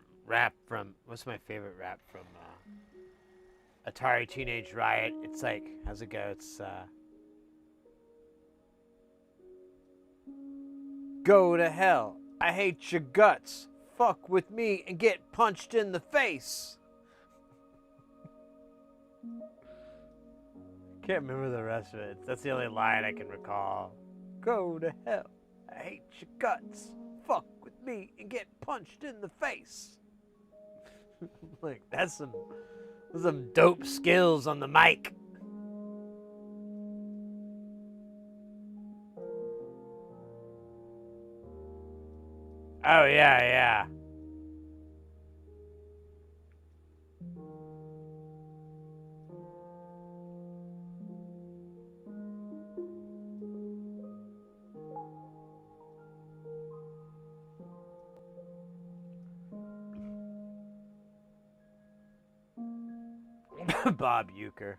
favorite rap from Atari Teenage Riot? It's like, how's it go? It's go to hell. I hate your guts. Fuck with me and get punched in the face. Can't remember the rest of it. That's the only line I can recall. Go to hell. I hate your guts. Fuck with me and get punched in the face. Like, that's some dope skills on the mic. Oh, yeah. Bob Euchre.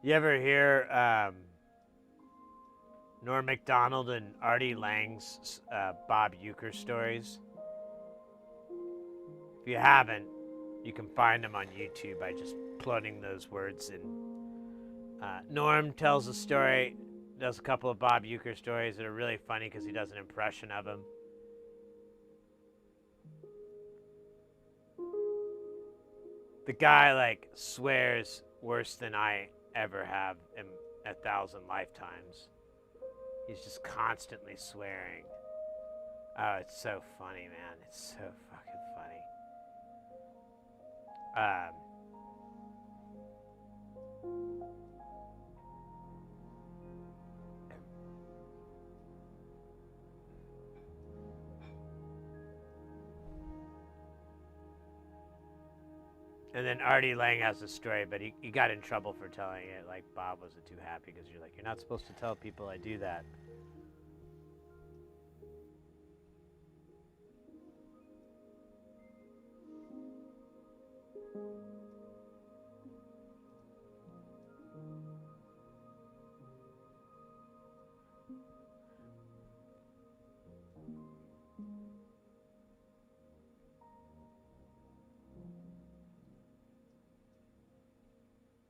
You ever hear Norm Macdonald and Artie Lang's Bob Euchre stories? If you haven't, you can find them on YouTube by just plugging those words in. Norm tells a story, does a couple of Bob Euchre stories that are really funny because he does an impression of him. The guy, like, swears worse than I ever have in 1,000 lifetimes. He's just constantly swearing. Oh, it's so funny, man. It's so fucking funny. And then Artie Lang has a story, but he got in trouble for telling it. Like, Bob wasn't too happy because you're like, you're not supposed to tell people I do that.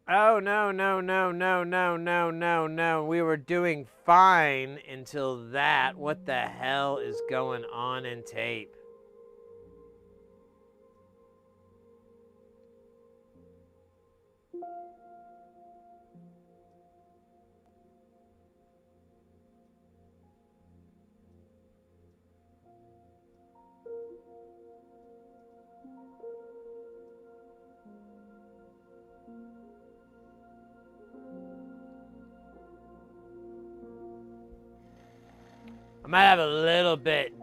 Oh, no. We were doing fine until that. What the hell is going on in tape? I might have a little bit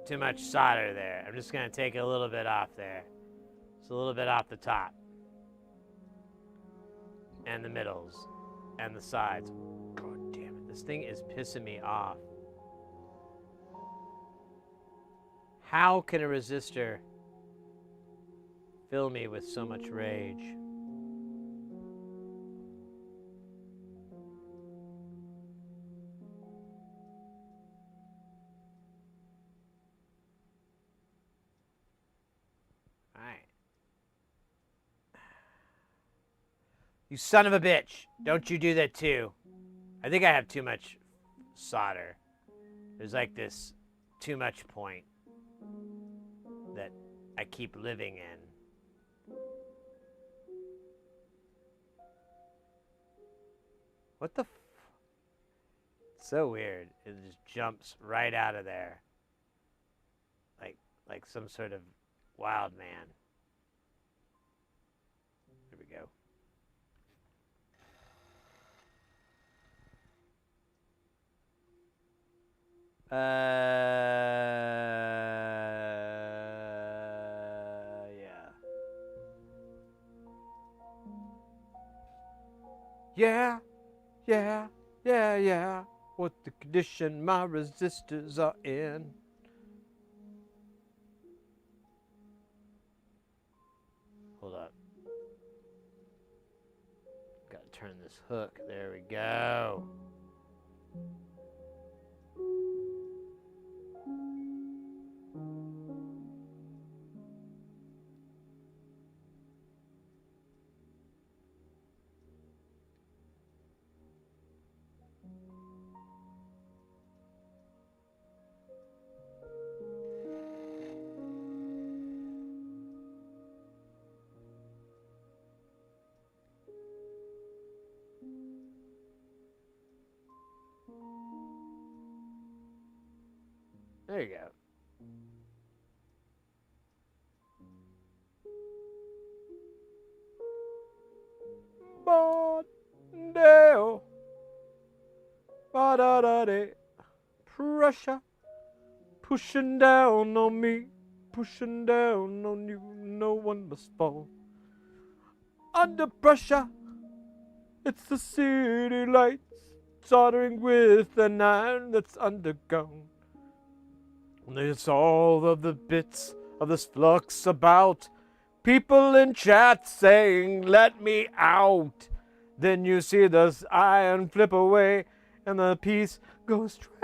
too much solder there. I'm just going to take a little bit off there. Just a little bit off the top. And the middles. And the sides. God damn it. This thing is pissing me off. How can a resistor fill me with so much rage? You son of a bitch. Don't you do that too. I think I have too much solder. There's like this too much point that I keep living in. What the It's so weird. It just jumps right out of there. Like some sort of wild man. Here we go. Yeah. Yeah, yeah, yeah, yeah. What the condition my resistors are in. Hold up. Gotta turn this hook. There we go. There you go. Bondeo. Ba-da-da-de. Pressure. Pushing down on me. Pushing down on you. No one must fall. Under pressure. It's the city lights. Soldering with an iron that's undergone. There's all of the bits of this flux about. People in chat saying, let me out. Then you see the iron flip away and the piece goes straight.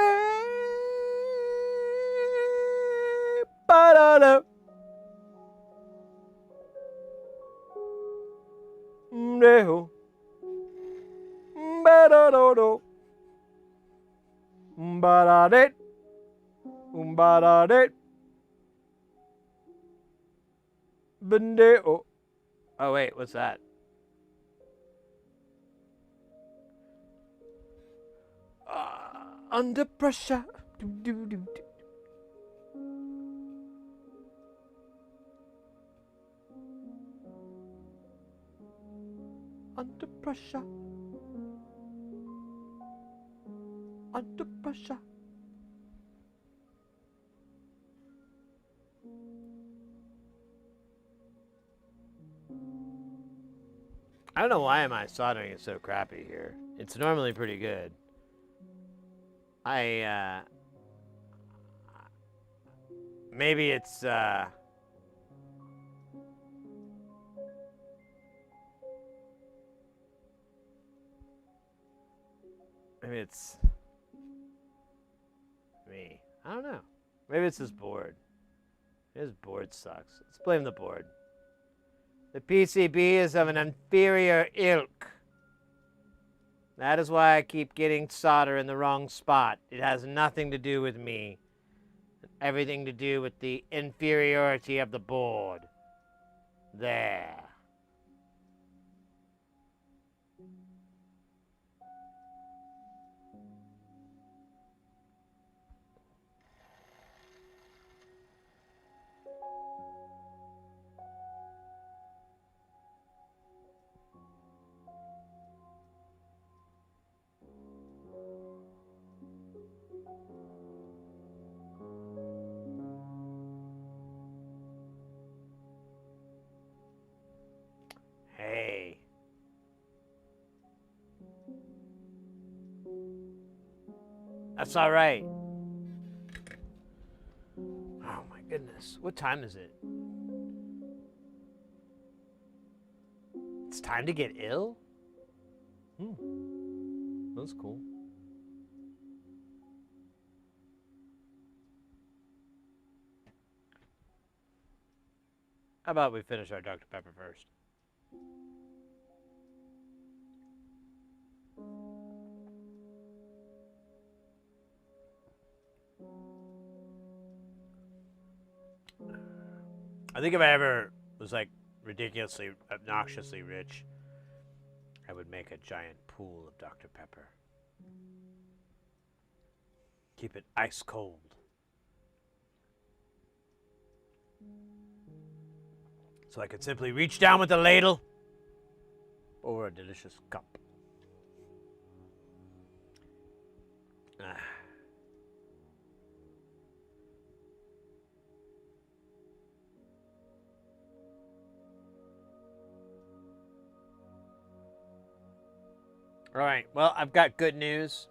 Ba-da-da. Mdeho. Ba-da-da-do. Ba-da-da. Ba-da-da. Bendeo. Oh, wait, what's that? Under pressure. Do-do-do-do. Under pressure. Under pressure. I don't know why my soldering is so crappy here. It's normally pretty good. Maybe it's, maybe it's me. I don't know. Maybe it's this board. This board sucks. Let's blame the board. The PCB is of an inferior ilk. That is why I keep getting solder in the wrong spot. It has nothing to do with me. Everything to do with the inferiority of the board. There. Hey. That's all right. Oh my goodness. What time is it? It's time to get ill? That's cool. How about we finish our Dr. Pepper first? I think if I ever was like ridiculously, obnoxiously rich, I would make a giant pool of Dr. Pepper. Keep it ice cold. So I could simply reach down with a ladle over a delicious cup. Ah. All right. Well, I've got good news,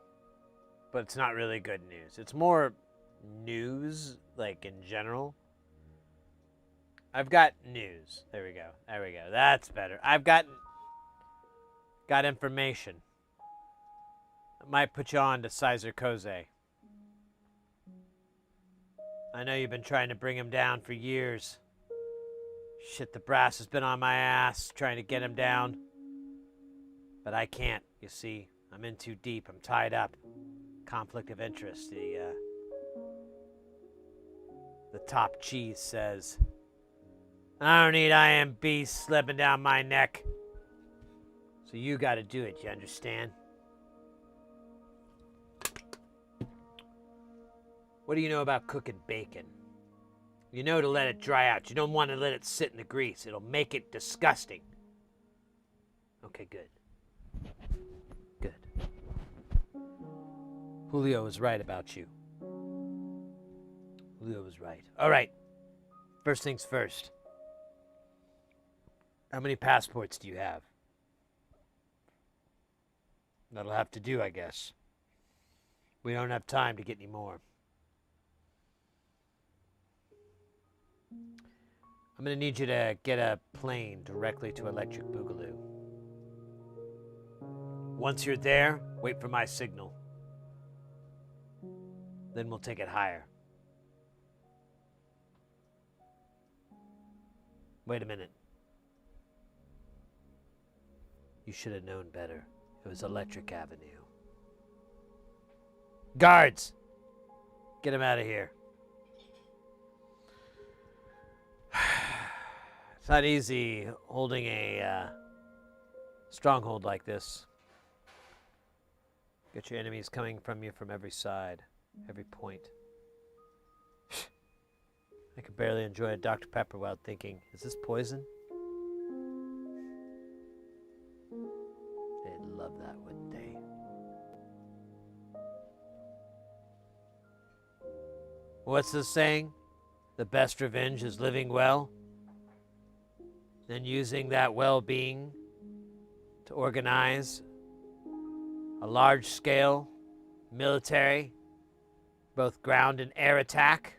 but it's not really good news. It's more news, like in general. I've got news. There we go. There we go. That's better. I've got information. I might put you on to Sizer Koze. I know you've been trying to bring him down for years. Shit, the brass has been on my ass trying to get him down. But I can't, you see. I'm in too deep. I'm tied up. Conflict of interest. The top cheese says, I don't need IM beasts slipping down my neck. So you gotta do it, you understand? What do you know about cooking bacon? You know to let it dry out. You don't want to let it sit in the grease. It'll make it disgusting. Okay, good. Good. Julio was right about you. Julio was right. All right. First things first. How many passports do you have? That'll have to do, I guess. We don't have time to get any more. I'm going to need you to get a plane directly to Electric Boogaloo. Once you're there, wait for my signal. Then we'll take it higher. Wait a minute. You should have known better. It was Electric Avenue. Guards! Get him out of here. It's not easy holding a stronghold like this. Get your enemies coming from you from every side, every point. I could barely enjoy a Dr. Pepper without thinking, is this poison? They'd love that, wouldn't they? What's the saying? The best revenge is living well. Then using that well-being to organize a large-scale military, both ground and air attack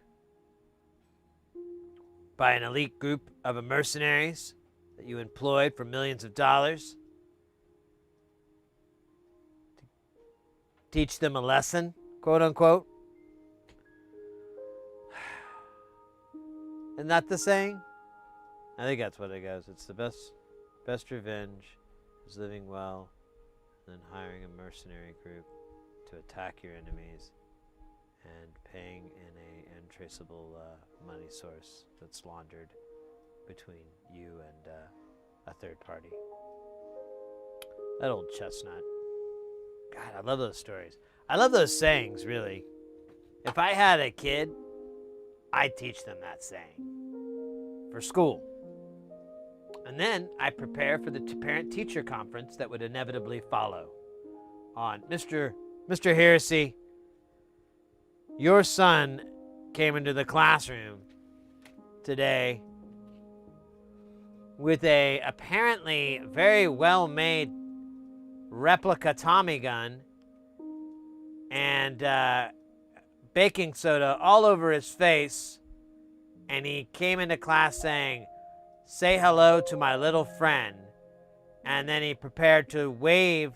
by an elite group of mercenaries that you employed for millions of dollars to teach them a lesson, quote unquote. Isn't that the saying? I think that's what it goes. It's the best revenge is living well, and then hiring a mercenary group to attack your enemies and paying in a untraceable money source that's laundered between you and a third party. That old chestnut. God, I love those stories. I love those sayings, really. If I had a kid, I'd teach them that saying for school. And then I prepare for the parent-teacher conference that would inevitably follow. On Mr. Heresy, your son came into the classroom today with a apparently very well-made replica Tommy gun and baking soda all over his face, and he came into class saying, "Say hello to my little friend," and then he prepared to wave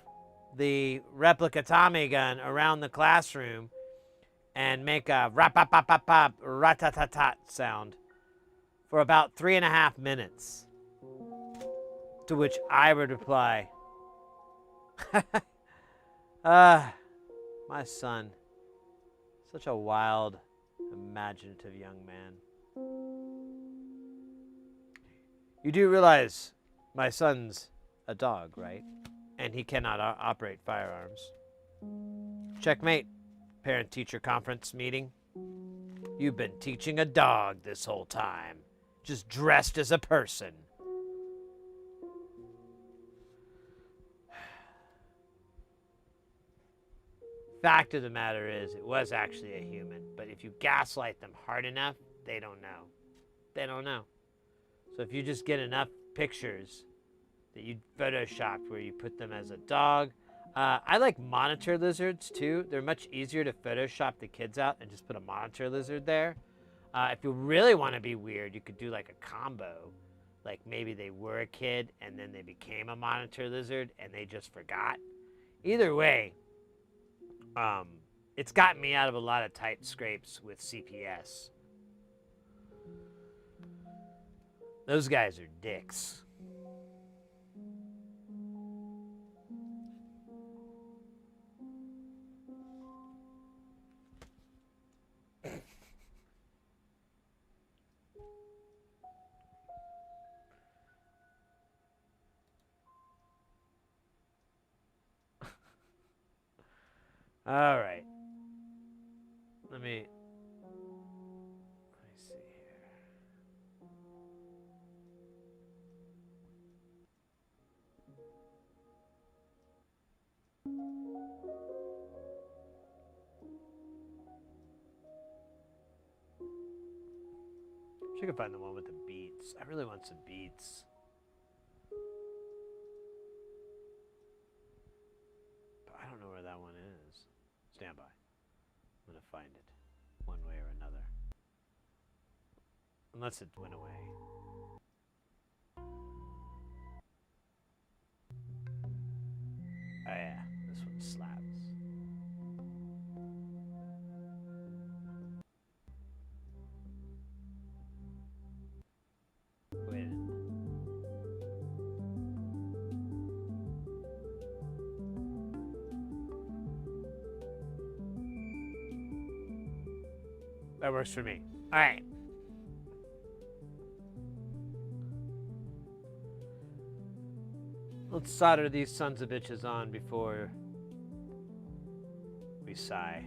the replica Tommy gun around the classroom and make a rap-pop-pop-pop-pop rat-tat-tat sound for about 3.5 minutes. To which I would reply, my son, such a wild, imaginative young man. You do realize my son's a dog, right? And he cannot operate firearms. Checkmate, parent-teacher conference meeting. You've been teaching a dog this whole time, just dressed as a person. Fact of the matter is, it was actually a human, but if you gaslight them hard enough, they don't know. They don't know. So if you just get enough pictures that you photoshopped where you put them as a dog, I like monitor lizards too. They're much easier to Photoshop the kids out and just put a monitor lizard there. If you really want to be weird, you could do like a combo. Like maybe they were a kid and then they became a monitor lizard and they just forgot. Either way, it's gotten me out of a lot of tight scrapes with CPS. Those guys are dicks. All right. Let me see here. She can find the one with the beats. I really want some beats. But I don't know where that one is. Stand by. I'm going to find it one way or another. Unless it went away. Oh yeah, this one slaps. Wait. That works for me. All right. Let's solder these sons of bitches on before we sigh.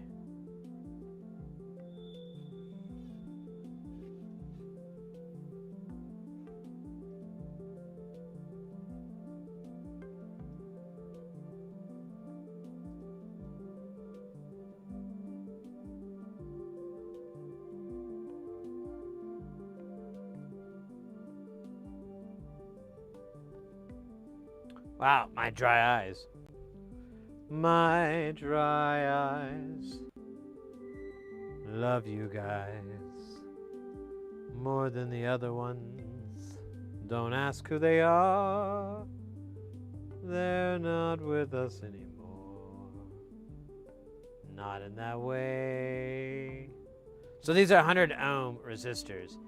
Wow, my dry eyes. My dry eyes. Love you guys more than the other ones. Don't ask who they are. They're not with us anymore. Not in that way. So these are 100 ohm resistors.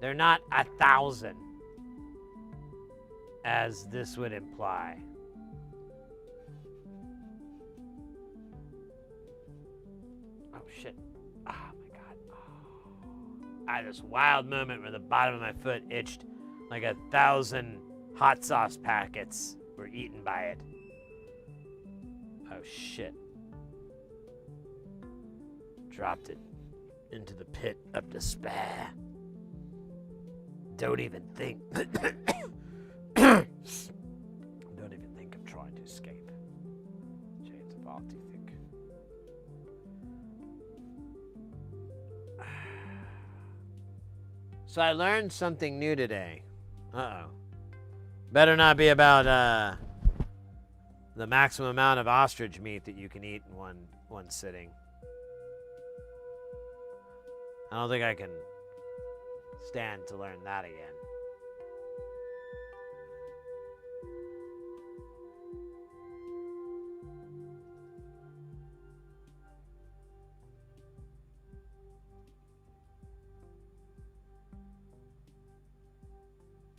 They're not 1,000. As this would imply. Oh shit. Oh my god. Oh. I had this wild moment where the bottom of my foot itched like 1,000 hot sauce packets were eaten by it. Oh shit. Dropped it into the pit of despair. Don't even think. Don't even think of trying to escape. Chains of art, do you think? So I learned something new today. Uh-oh. Better not be about the maximum amount of ostrich meat that you can eat in one sitting. I don't think I can stand to learn that again.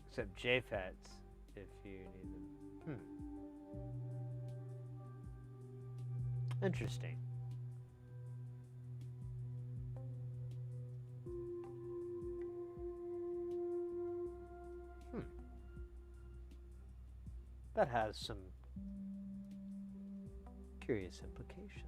Except JFETs, if you need them. Interesting. That has some curious implications.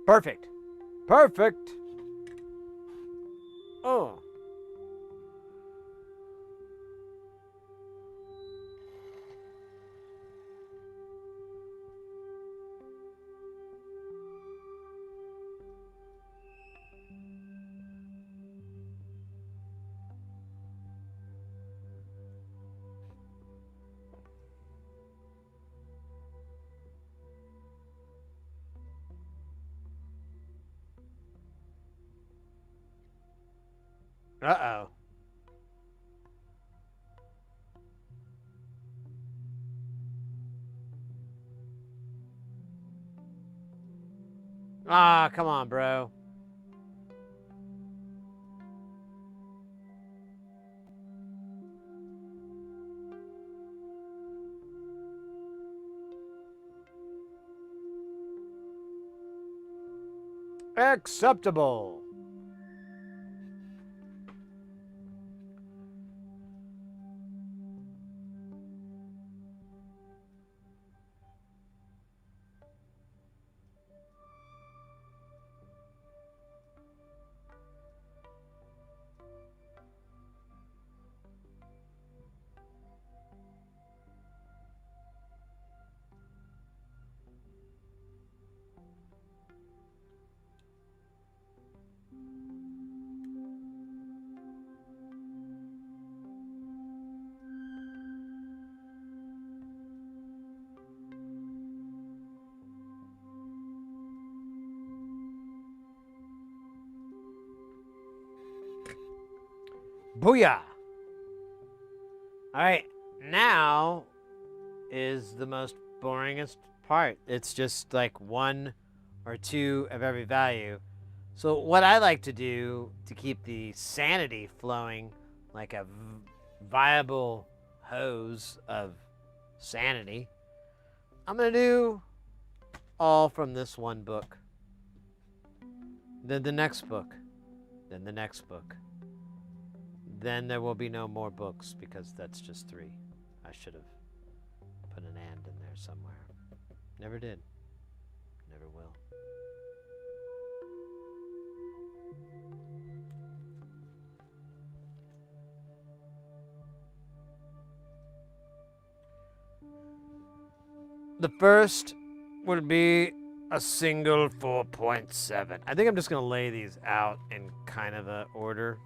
Perfect. Perfect. Oh. Uh-oh. Ah, come on, bro. Acceptable. Booyah. All right, now is the most boringest part. It's just like 1 or 2 of every value. So what I like to do to keep the sanity flowing like a viable hose of sanity, I'm going to do all from this one book. Then the next book. Then the next book. Then there will be no more books because that's just 3. I should have put an and in there somewhere. Never did. Never will. The first would be a single 4.7. I think I'm just going to lay these out in kind of a order.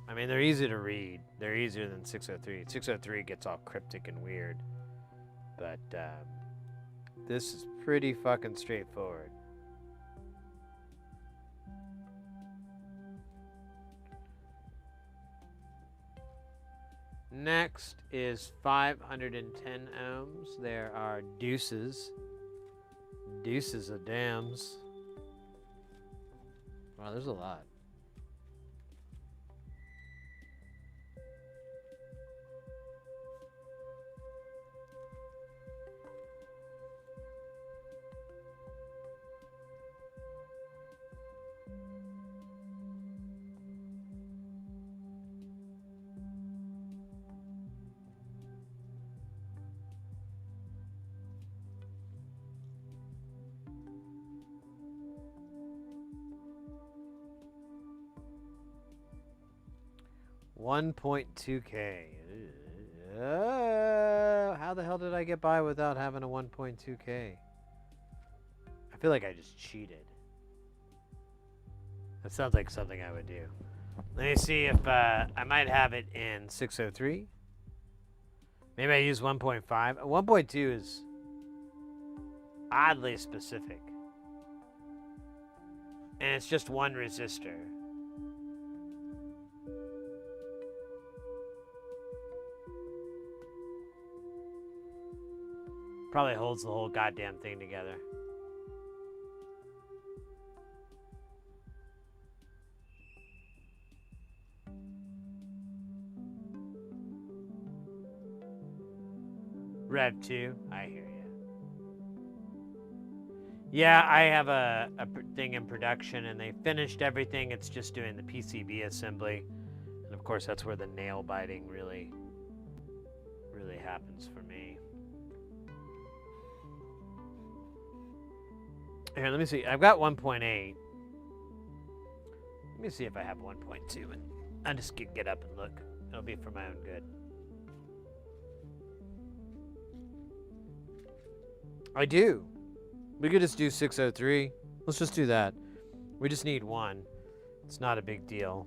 I mean, they're easy to read. They're easier than 603. 603 gets all cryptic and weird. But this is pretty fucking straightforward. Next is 510 ohms. There are deuces. Deuces of dams. Wow, there's a lot. $1.2K. How the hell did I get by without having a 1.2K? I feel like I just cheated. That sounds like something I would do. Let me see if I might have it in 603. Maybe I use 1.5. 1.2 is oddly specific. And it's just one resistor. Probably holds the whole goddamn thing together. Rev 2, I hear you. Yeah, I have a thing in production and they finished everything. It's just doing the PCB assembly. And of course, that's where the nail biting really happens for me. Here, let me see. I've got 1.8. Let me see if I have 1.2, and I just get up and look. It'll be for my own good. I do. We could just do 603. Let's just do that. We just need one. It's not a big deal.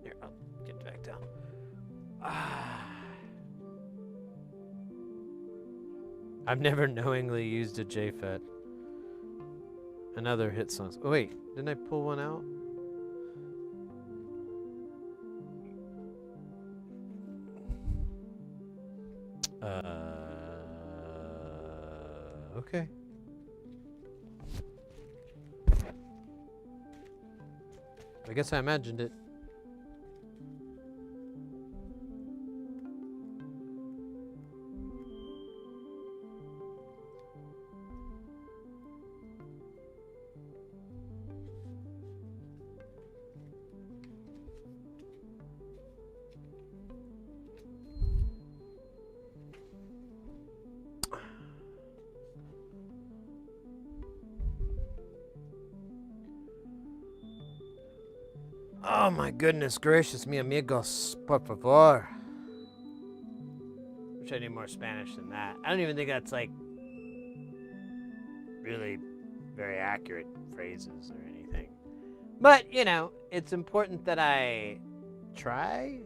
Here, I'll get back down. I've never knowingly used a JFET. Another hit songs. Oh wait, didn't I pull one out? Okay. I guess I imagined it. Oh my goodness gracious, mi amigos, por favor. Wish I knew more Spanish than that. I don't even think that's like really very accurate phrases or anything. But, you know, it's important that I try.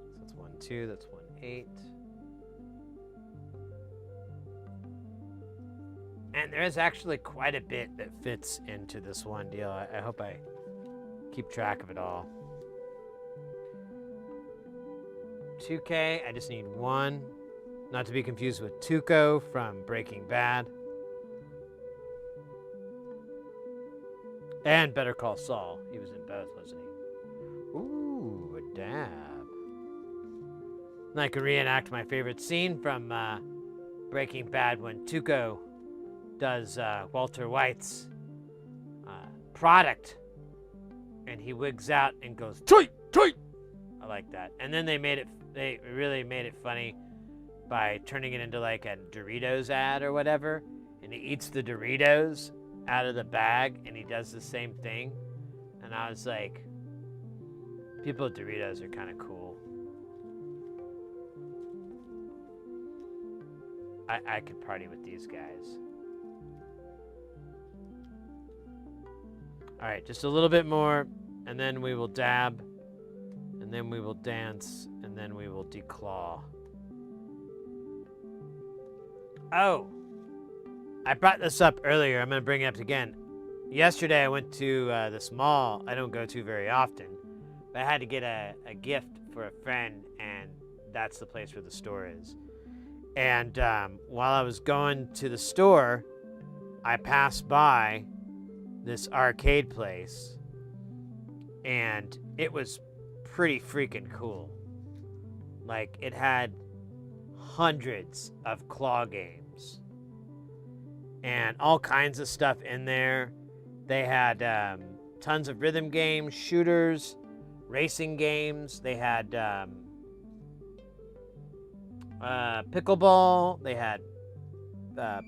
So that's 1.2, that's 1.8. And there is actually quite a bit that fits into this one deal. I hope I keep track of it all. 2K, I just need one. Not to be confused with Tuco from Breaking Bad. And Better Call Saul. He was in both, wasn't he? Ooh, a dab. And I can reenact my favorite scene from Breaking Bad when Tuco does Walter White's product, and he wigs out and goes tweet tweet. I like that. And then they really made it funny by turning it into like a Doritos ad or whatever, and he eats the Doritos out of the bag and he does the same thing. And I was like, people at Doritos are kind of cool. I could party with these guys. All right, just a little bit more, and then we will dab, and then we will dance, and then we will declaw. Oh, I brought this up earlier. I'm going to bring it up again. Yesterday, I went to this mall I don't go to very often, but I had to get a gift for a friend, and that's the place where the store is. And while I was going to the store, I passed by this arcade place, and it was pretty freaking cool. Like, it had hundreds of claw games and all kinds of stuff in there. They had tons of rhythm games, shooters, racing games. They had pickleball. They had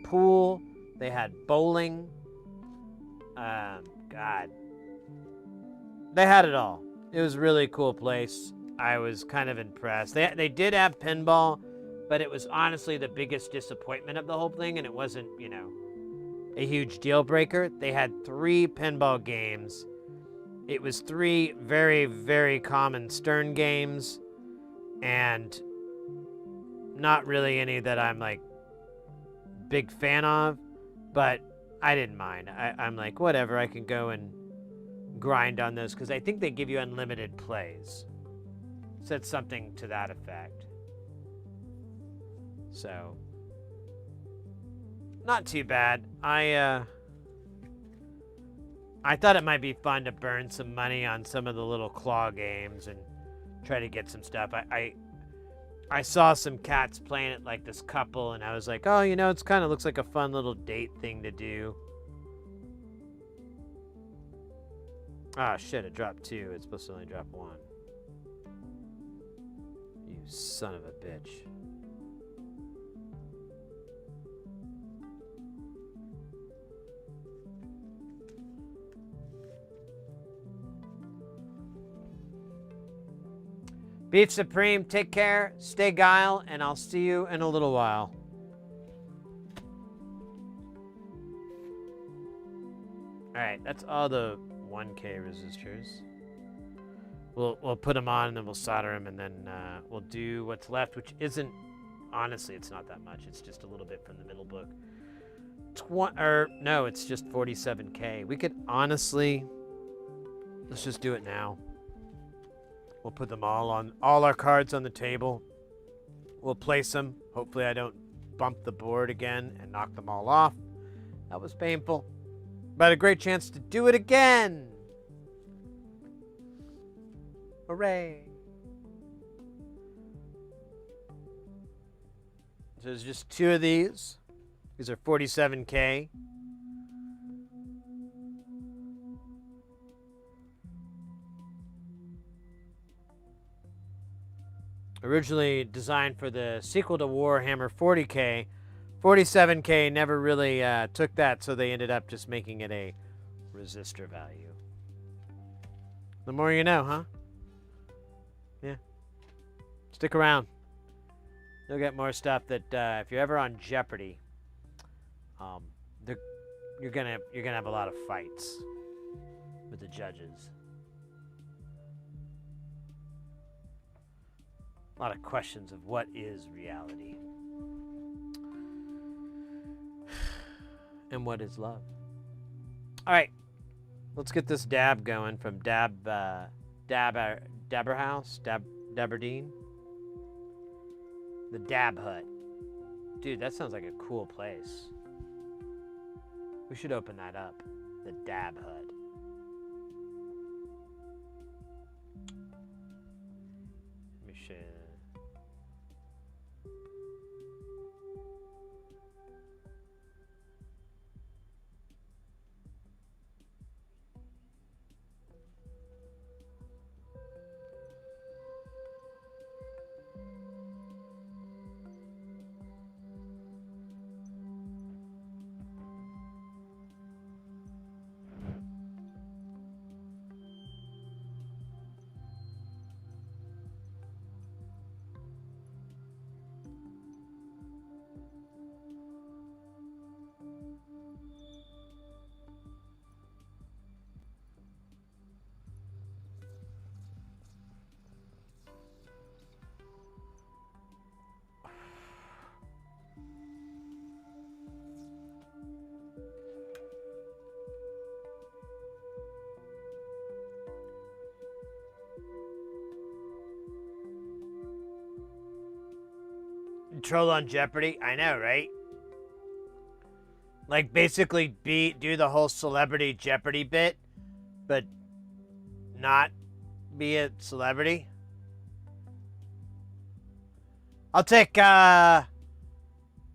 pool. They had bowling. God. They had it all. It was a really cool place. I was kind of impressed. They did have pinball, but it was honestly the biggest disappointment of the whole thing, and it wasn't, you know, a huge deal breaker. They had 3 pinball games. It was 3 very, very common Stern games, and not really any that I'm, like, big fan of, but I didn't mind. I'm like, whatever, I can go and grind on those, because I think they give you unlimited plays. Said something to that effect. So, not too bad. I thought it might be fun to burn some money on some of the little claw games and try to get some stuff. I saw some cats playing it, like this couple, and I was like, oh, you know, it's kind of looks like a fun little date thing to do. Ah, shit, it dropped 2. It's supposed to only drop 1. You You son of a bitch. Beef Supreme, take care, stay guile, and I'll see you in a little while. Alright, that's all the 1K resistors. We'll put them on, and then we'll solder them, and then we'll do what's left, which isn't, honestly, it's not that much. It's just a little bit from the middle book. No, it's just 47K. We could honestly, let's just do it now. We'll put them all our cards on the table. We'll place them. Hopefully I don't bump the board again and knock them all off. That was painful. But a great chance to do it again. Hooray. So there's just 2 of these. These are 47K. Originally designed for the sequel to Warhammer 40K, 47K never really took that, so they ended up just making it a resistor value. The more you know, huh? Yeah. Stick around. You'll get more stuff that if you're ever on Jeopardy, you're gonna have a lot of fights with the judges. A lot of questions of what is reality and what is love. All right, let's get this dab going from Dabberhouse, Daberdeen. The Dab Hut. Dude, that sounds like a cool place. We should open that up. The Dab Hut. Let me show you. Troll on Jeopardy? I know, right? Like, basically do the whole celebrity Jeopardy bit, but not be a celebrity. I'll take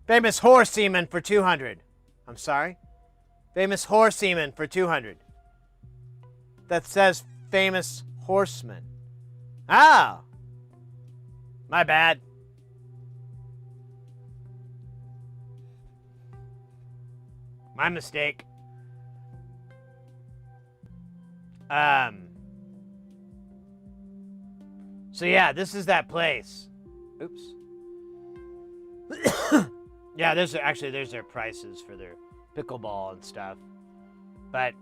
famous horseman for 200. I'm sorry? Famous horseman for 200. That says famous horseman. Oh! My bad. My mistake. So yeah, this is that place. Oops. Yeah, there's their prices for their pickleball and stuff. But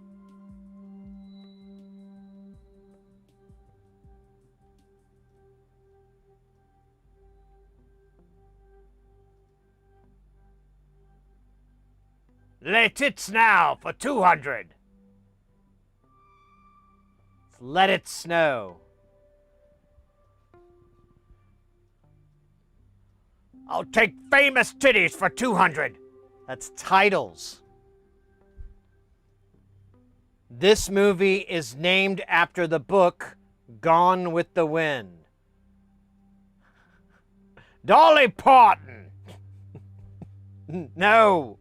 let it now for 200. Let it snow. I'll take famous titties for 200. That's titles. This movie is named after the book Gone with the Wind. Dolly Parton. No.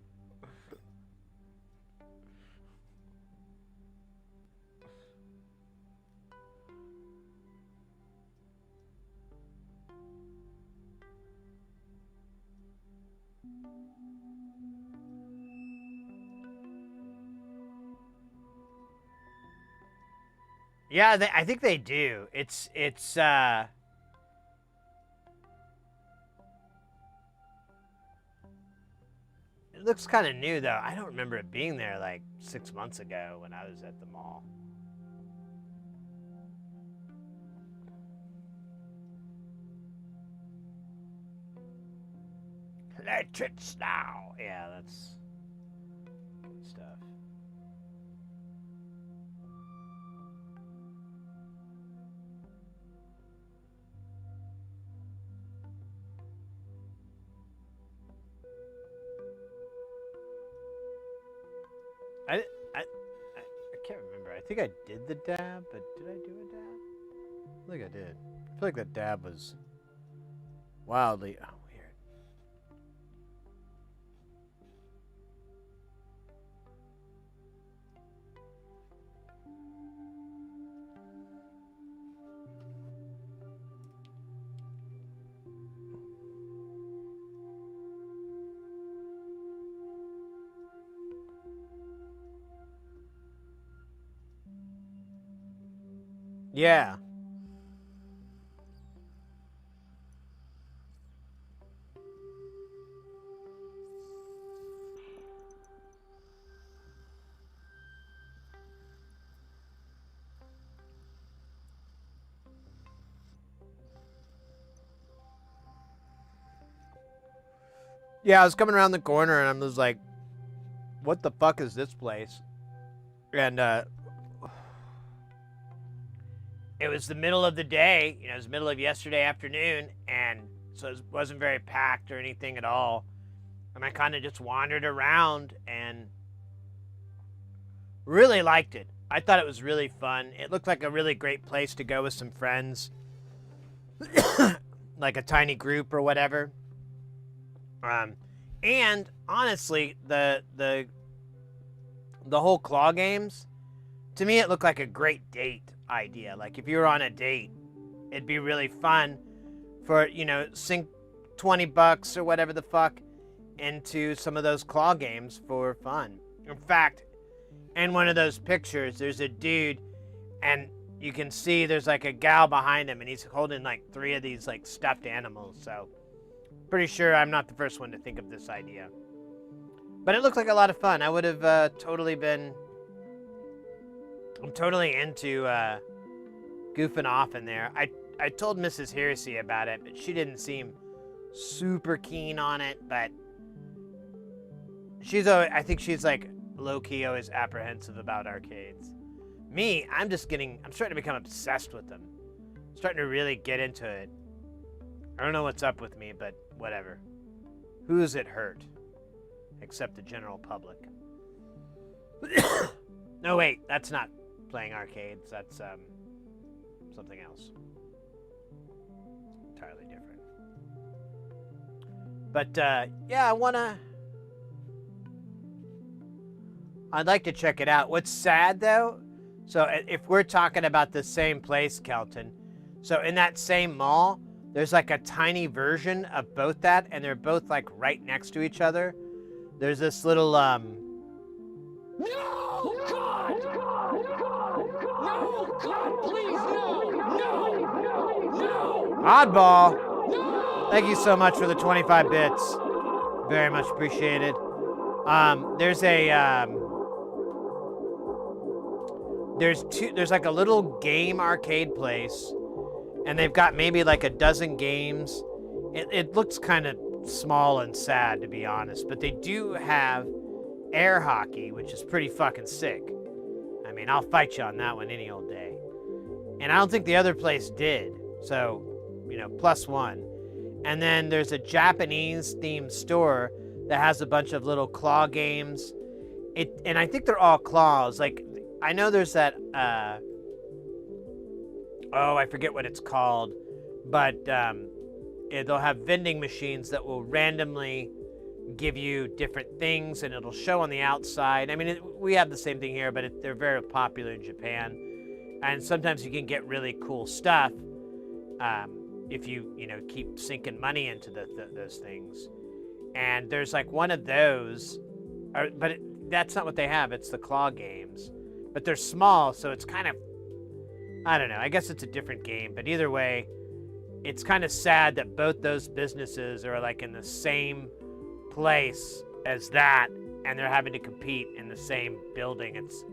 Yeah, I think they do. It's it looks kind of new though. I don't remember it being there like 6 months ago when I was at the mall. Electric now. Yeah, that's good stuff. I can't remember. I think I did the dab, but did I do a dab? I think I did. I feel like the dab was wildly weird. Yeah. Yeah, I was coming around the corner and I was like, what the fuck is this place? And it was the middle of the day, you know, it was the middle of yesterday afternoon, and so it wasn't very packed or anything at all. And I kind of just wandered around and really liked it. I thought it was really fun. It looked like a really great place to go with some friends, like a tiny group or whatever. And honestly, the whole claw games, to me, it looked like a great date idea. Like if you were on a date, it'd be really fun for, you know, sink $20 or whatever the fuck into some of those claw games for fun. In fact, in one of those pictures, there's a dude, and you can see there's like a gal behind him, and he's holding like 3 of these like stuffed animals. So pretty sure I'm not the first one to think of this idea. But it looked like a lot of fun. I would have totally been... I'm totally into goofing off in there. I told Mrs. Heresy about it, but she didn't seem super keen on it. But I think she's like low-key always apprehensive about arcades. Me, I'm starting to become obsessed with them. I'm starting to really get into it. I don't know what's up with me, but whatever. Who does it hurt? Except the general public. No, wait, that's not playing arcades. That's something else. Entirely different. But yeah, I'd like to check it out. What's sad though, so if we're talking about the same place, Kelton, so in that same mall, there's like a tiny version of both that, and they're both like right next to each other. There's this little No! God! No! God, please, no! No! No! Oddball. No! Thank you so much for the 25 bits. Very much appreciated. There's like a little game arcade place, and they've got maybe like a dozen games. It looks kind of small and sad, to be honest, but they do have air hockey, which is pretty fucking sick. I mean, I'll fight you on that one any old day. And I don't think the other place did, so, you know, +1. And then there's a Japanese-themed store that has a bunch of little claw games. And I think they're all claws. Like, I know there's that, I forget what it's called, but they'll have vending machines that will randomly give you different things, and it'll show on the outside. I mean, we have the same thing here, but they're very popular in Japan. And sometimes you can get really cool stuff if you keep sinking money into those things. And there's like one of those, that's not what they have. It's the claw games, but they're small, so it's kind of I don't know. I guess it's a different game, but either way, it's kind of sad that both those businesses are like in the same place as that, and they're having to compete in the same building. It's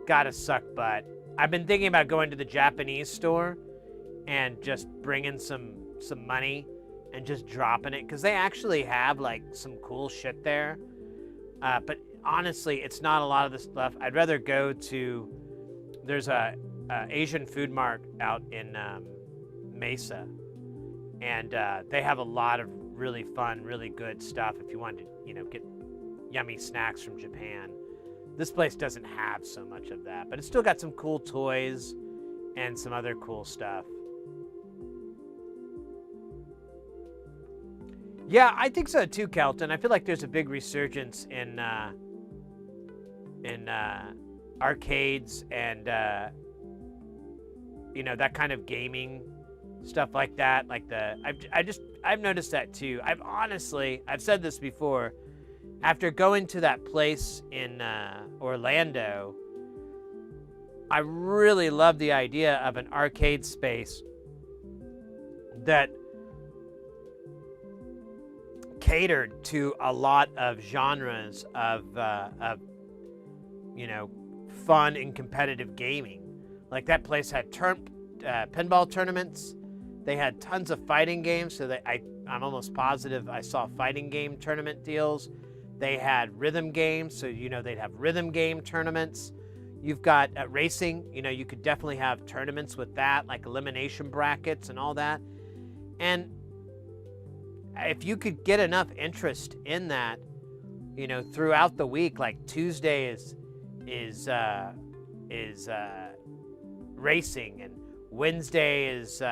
gotta suck butt. I've been thinking about going to the Japanese store and just bringing some money and just dropping it, because they actually have like some cool shit there. But honestly, it's not a lot of the stuff. I'd rather go to, there's a Asian food mart out in Mesa, and they have a lot of really fun, really good stuff if you want to, get yummy snacks from Japan. This place doesn't have so much of that, but it's still got some cool toys and some other cool stuff. Yeah, I think so too, Kelton. I feel like there's a big resurgence in arcades and that kind of gaming stuff like that. Like I've noticed that too. I've said this before. After going to that place in Orlando, I really love the idea of an arcade space that catered to a lot of genres of fun and competitive gaming. Like that place had pinball tournaments. They had tons of fighting games, so that I'm almost positive I saw fighting game tournament deals. They had rhythm games, so they'd have rhythm game tournaments. You've got racing, you could definitely have tournaments with that, like elimination brackets and all that. And if you could get enough interest in that, throughout the week, like Tuesday is racing, and Wednesday is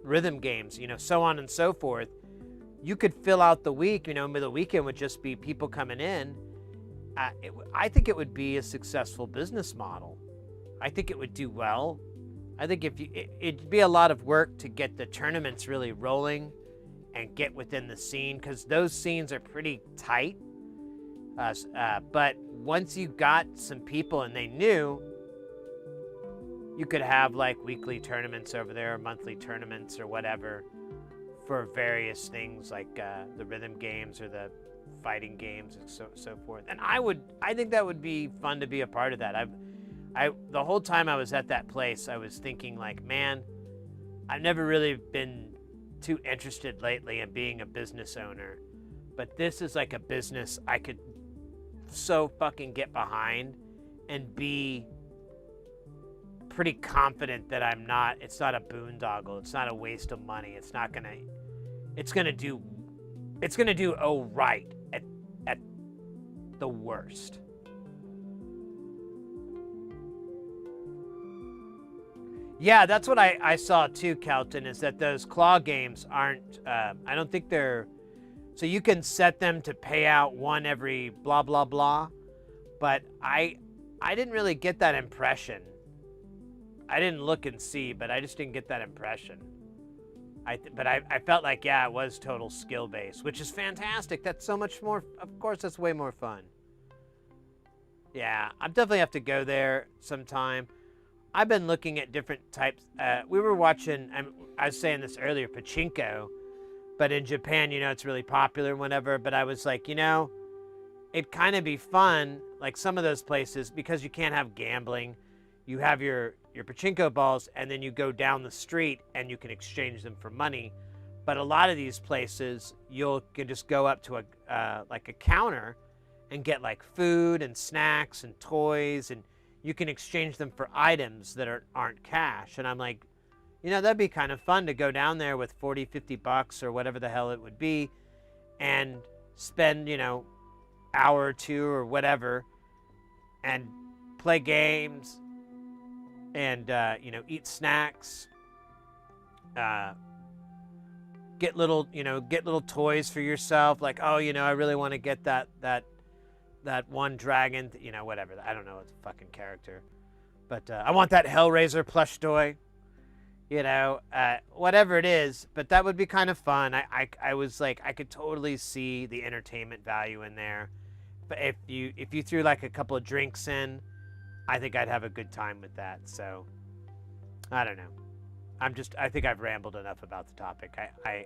rhythm games, so on and so forth. You could fill out the week, the weekend would just be people coming in. I think it would be a successful business model. I think it would do well. I think it'd be a lot of work to get the tournaments really rolling and get within the scene, because those scenes are pretty tight. But once you got some people and they knew, you could have like weekly tournaments over there, or monthly tournaments or whatever, for various things like the rhythm games or the fighting games and so forth. And I think that would be fun to be a part of that. The whole time I was at that place, I was thinking like, man, I've never really been too interested lately in being a business owner, but this is like a business I could so fucking get behind and be pretty confident that it's not a boondoggle, it's not a waste of money, it's gonna do all right at the worst. Yeah, that's what I saw too, Kelton, is that those claw games aren't, I don't think they're, so you can set them to pay out one every blah, blah, blah, but I didn't really get that impression. I didn't look and see, but I just didn't get that impression. But I felt like, yeah, it was total skill-based, which is fantastic. That's so much more, of course, that's way more fun. Yeah, I definitely have to go there sometime. I've been looking at different types. We were watching, I was saying this earlier, pachinko, but in Japan, it's really popular and whatever. But I was like, it'd kind of be fun, like some of those places, because you can't have gambling. You have your pachinko balls, and then you go down the street and you can exchange them for money. But a lot of these places, you can just go up to a counter and get like food and snacks and toys, and you can exchange them for items that aren't cash. And I'm like, that'd be kind of fun to go down there with 40, 50 bucks or whatever the hell it would be, and spend, hour or two or whatever, and play games, and, eat snacks, get little toys for yourself. Like, oh, I really want to get that one dragon, whatever. I don't know, it's a fucking character, but I want that Hellraiser plush toy, whatever it is. But that would be kind of fun. I was like, I could totally see the entertainment value in there. But if you threw like a couple of drinks in, I think I'd have a good time with that. So I don't know. I think I've rambled enough about the topic. I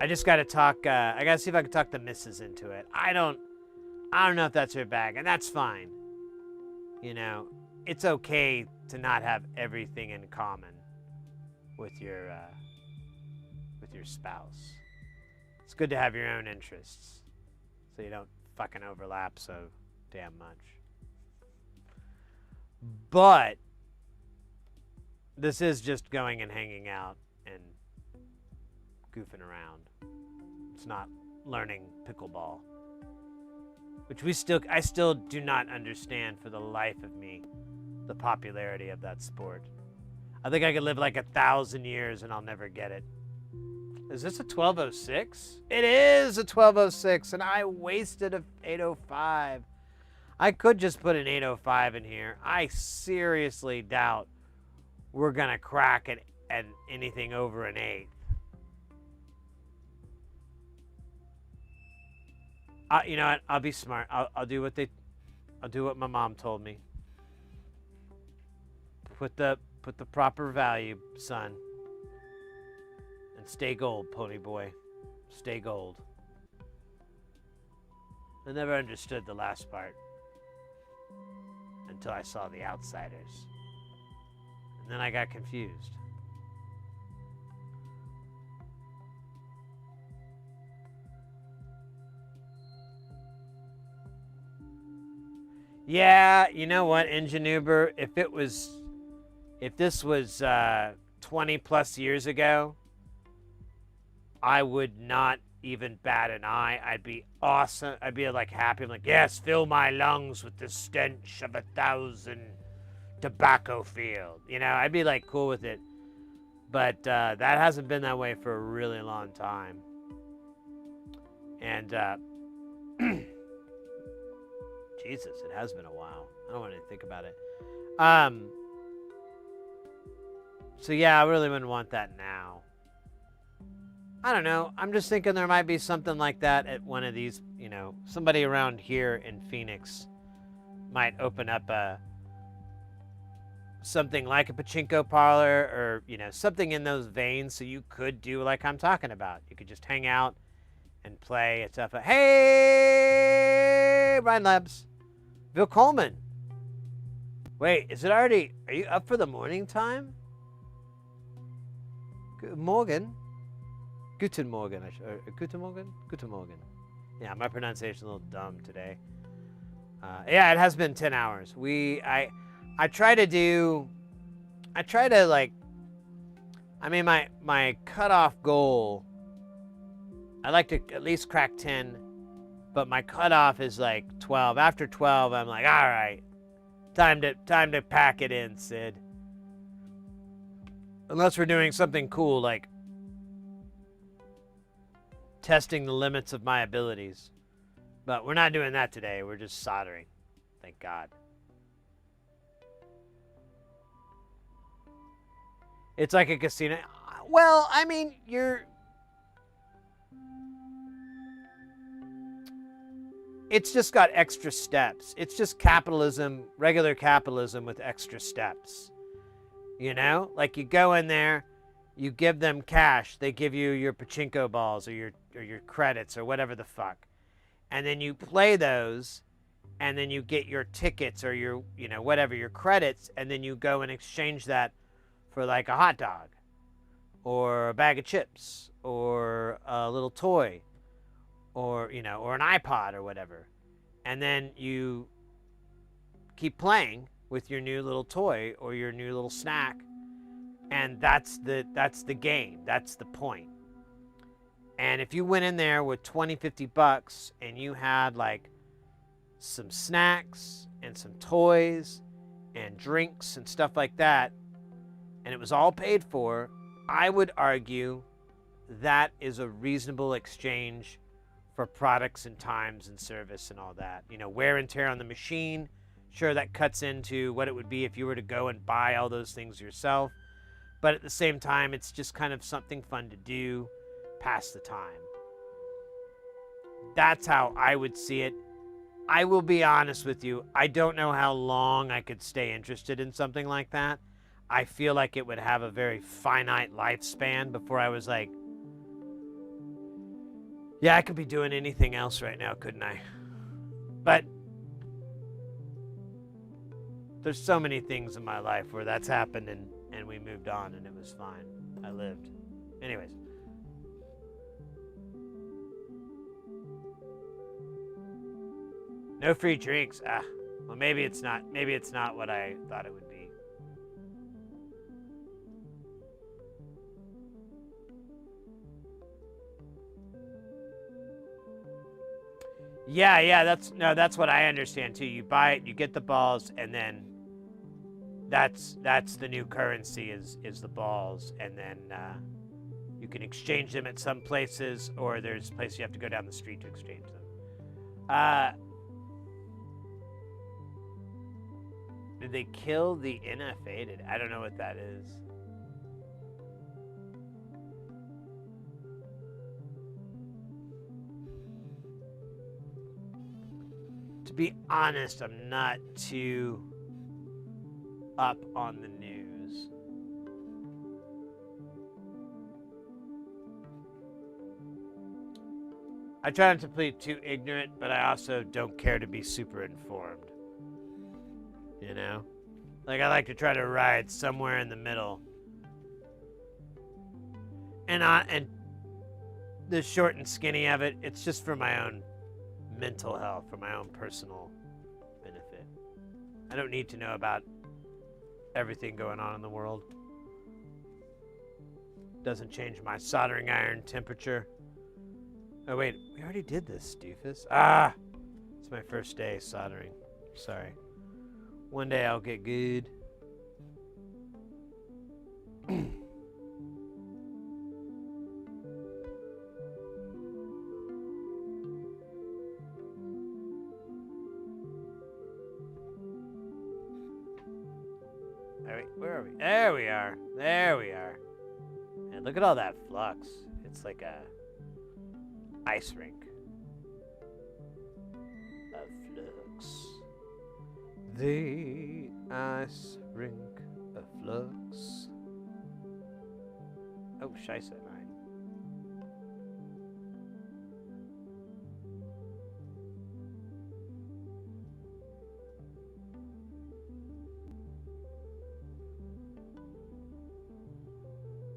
just got to talk. I got to see if I can talk the missus into it. I don't know if that's her bag, and that's fine. You know, it's okay to not have everything in common with your spouse. It's good to have your own interests, so you don't fucking overlap so damn much. But this is just going and hanging out and goofing around. It's not learning pickleball, which I still do not understand for the life of me, the popularity of that sport. I think I could live like 1,000 years and I'll never get it. Is this a 1206? It is a 1206, and I wasted a 805. I could just put an 805 in here. I seriously doubt we're gonna crack it at anything over an 8. You know what? I'll be smart. I'll do what my mom told me. Put the proper value, son. And stay gold, pony boy. Stay gold. I never understood the last part until I saw The Outsiders. And then I got confused. Yeah, you know what, Ingenuber, if this was 20 plus years ago, I would not even bat an eye. I'd be awesome. I'd be like happy. I'm like, yes, fill my lungs with the stench of 1,000 tobacco field. You know, I'd be like cool with it. But that hasn't been that way for a really long time. And Jesus, it has been a while. I don't want to think about it. So yeah, I really wouldn't want that now. I don't know. I'm just thinking there might be something like that at one of these, you know, somebody around here in Phoenix might open up something like a pachinko parlor, or, you know, something in those veins, so you could do like I'm talking about. You could just hang out and play and stuff. Hey, Ryan Labs. Bill Coleman. Wait, is it already... Are you up for the morning time? Good morning. Guten Morgen. Guten Morgen? Guten Morgen. Yeah, my pronunciation's a little dumb today. Yeah, it has been 10 hours. I try to like... I mean, my cutoff goal... I like to at least crack 10, but my cutoff is like 12. After 12, I'm like, all right, time to pack it in, Sid. Unless we're doing something cool like testing the limits of my abilities. But we're not doing that today. We're just soldering. Thank God. It's like a casino. Well, I mean, it's just got extra steps. It's just capitalism, regular capitalism with extra steps. You know? Like you go in there, you give them cash, they give you your pachinko balls or your credits or whatever the fuck. And then you play those, and then you get your tickets or your, you know, whatever, your credits, and then you go and exchange that for like a hot dog or a bag of chips or a little toy, or, you know, or an iPod or whatever. And then you keep playing with your new little toy or your new little snack. And that's the game. That's the point. And if you went in there with 20, 50 bucks and you had like some snacks and some toys and drinks and stuff like that, and it was all paid for, I would argue that is a reasonable exchange for products and times and service and all that. You know, wear and tear on the machine, sure, that cuts into what it would be if you were to go and buy all those things yourself. But at the same time, it's just kind of something fun to do, pass the time. That's how I would see it. I will be honest with you. I don't know how long I could stay interested in something like that. I feel like it would have a very finite lifespan before I was like, yeah, I could be doing anything else right now, couldn't I? But there's so many things in my life where that's happened and we moved on and it was fine. I lived. Anyways. No free drinks. Well, maybe it's not what I thought it would be. Yeah, that's what I understand too. You buy it, you get the balls, and then that's the new currency is the balls, and then you can exchange them at some places, or there's places you have to go down the street to exchange them. Did they kill the inaffated? I don't know what that is. To be honest, I'm not too up on the news. I try not to be too ignorant, but I also don't care to be super informed. You know? Like, I like to try to ride somewhere in the middle. And the short and skinny of it, it's just for my own mental health, for my own personal benefit. I don't need to know about everything going on in the world. Doesn't change my soldering iron temperature. Oh wait, we already did this, doofus. It's my first day soldering. Sorry. One day I'll get good. Where are we? There we are. There we are. And look at all that flux. It's like a ice rink of flux. The ice rink of flux. Oh, scheisse, mine.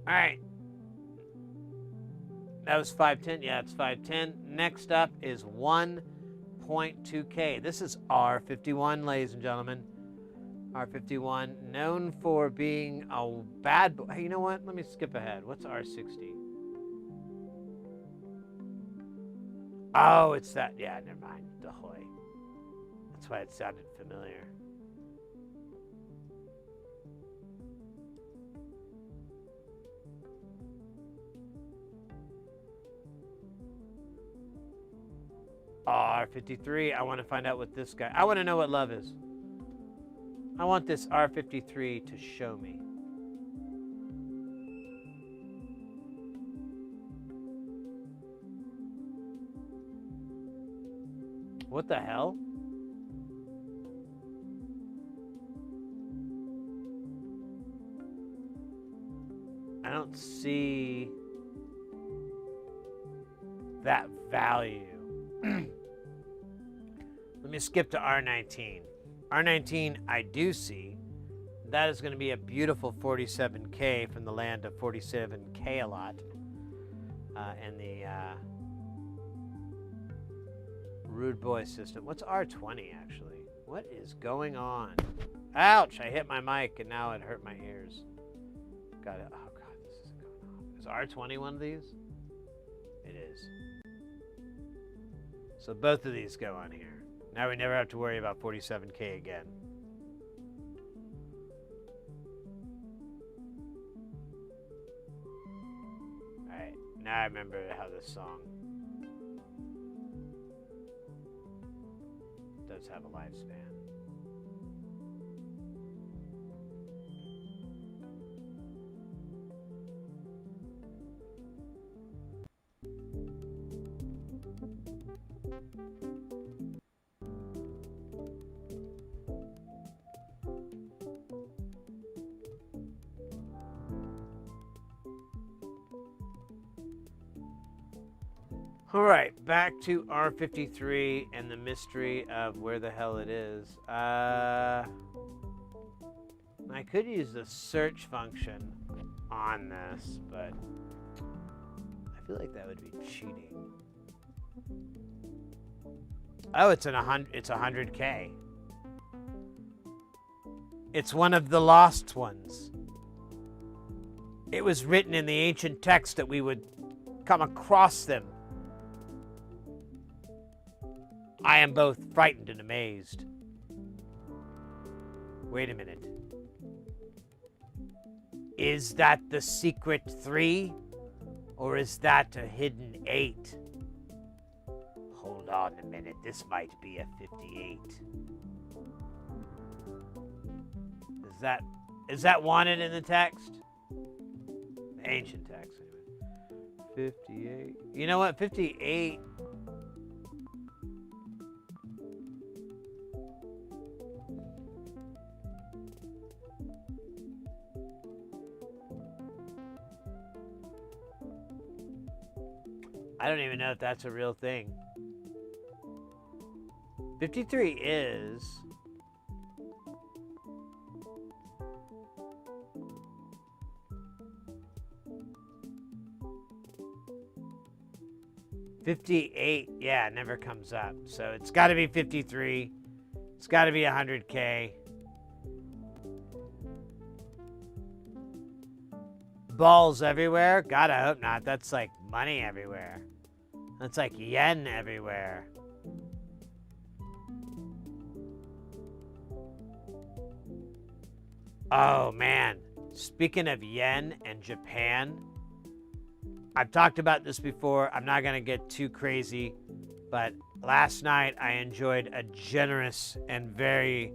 All right. That was 510. Yeah, it's 510. Next up is 1.2K. This is R51, ladies and gentlemen. R51, known for being a bad boy. Hey, you know what? Let me skip ahead. What's R60? Oh, it's that. Yeah, never mind. Dahoy. That's why it sounded familiar. R53. I want to find out what this guy. I want to know what love is. I want this R53 to show me. What the hell? I don't see that value. Let me skip to R19. R19 I do see. That is going to be a beautiful 47K from the land of 47K a lot. And the Rude Boy system. What's R20 actually? What is going on? Ouch! I hit my mic and now it hurt my ears. Got it. Oh god, this isn't going off. Is R20 one of these? It is. So both of these go on here. Now we never have to worry about 47K again. Alright, now I remember how this song does have a lifespan. All right, back to R53 and the mystery of where the hell it is. I could use the search function on this, but I feel like that would be cheating. Oh, it's 100K. It's one of the lost ones. It was written in the ancient text that we would come across them. I am both frightened and amazed. Wait a minute. Is that the secret 3? Or is that a hidden 8? Hold on a minute. This might be a 58. Is that wanted in the text? The ancient text, anyway. 58. You know what? 58. I don't even know if that's a real thing. 53 is... $58, yeah, it never comes up. So it's got to be 53. It's got to be 100K. Balls everywhere? God, I hope not. That's like money everywhere. That's like yen everywhere. Oh, man. Speaking of yen and Japan, I've talked about this before. I'm not going to get too crazy, but last night I enjoyed a generous and very,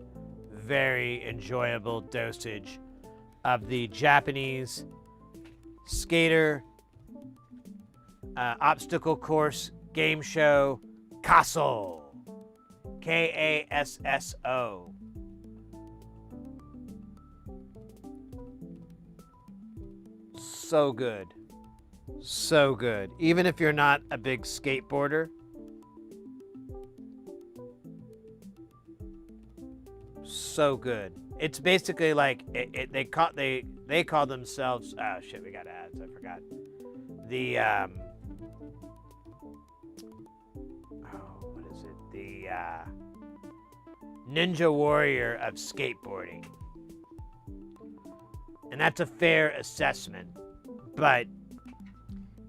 very enjoyable dosage of the Japanese skater obstacle course game show Castle. Kasso. So good. So good. Even if you're not a big skateboarder, so good. It's basically like they call themselves. Oh shit, we got ads. I forgot. The what is it? The Ninja Warrior of skateboarding, and that's a fair assessment. But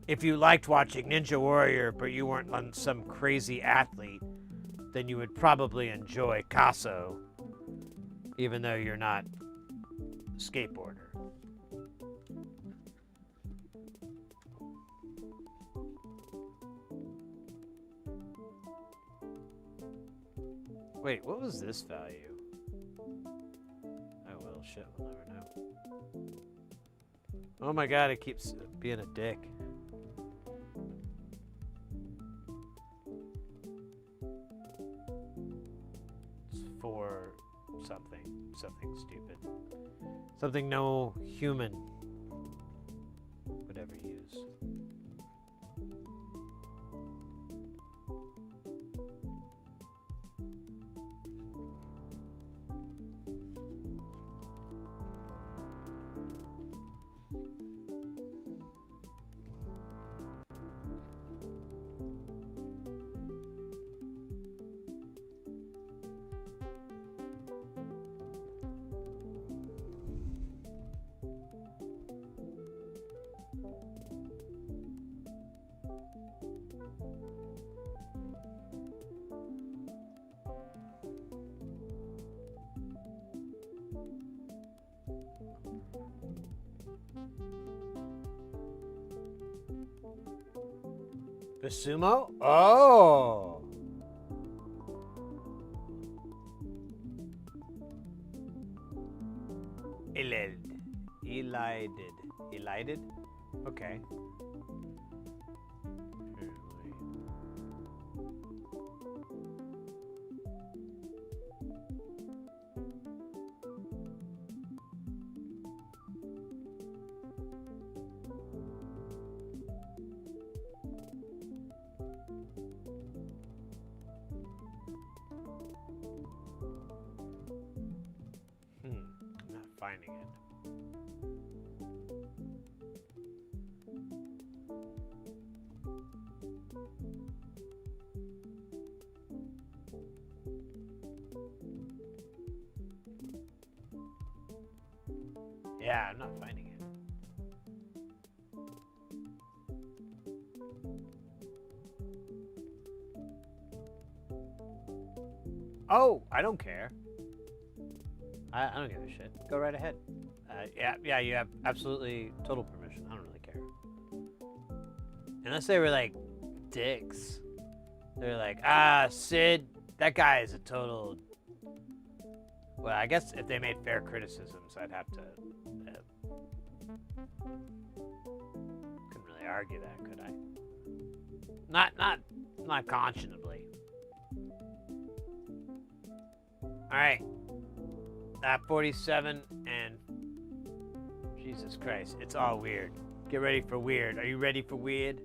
if you liked watching Ninja Warrior, but you weren't some crazy athlete, then you would probably enjoy Castle, even though you're not a skateboarder. Wait, what was this value? Oh well, shit, we'll never know. Oh my god, it keeps being a dick. It's for something stupid. Something no human would ever use. The sumo? Oh! Elided? Okay. finding it. Yeah, I'm not finding it. Oh, I don't care. I don't give a shit. Go right ahead. Yeah, you have absolutely total permission. I don't really care. Unless they were like dicks. They're like, Sid, that guy is a total. Well, I guess if they made fair criticisms, I'd have to. Couldn't really argue that, could I? Not conscionably. All right. 47 and Jesus Christ, it's all weird. Get ready for weird. Are you ready for weird?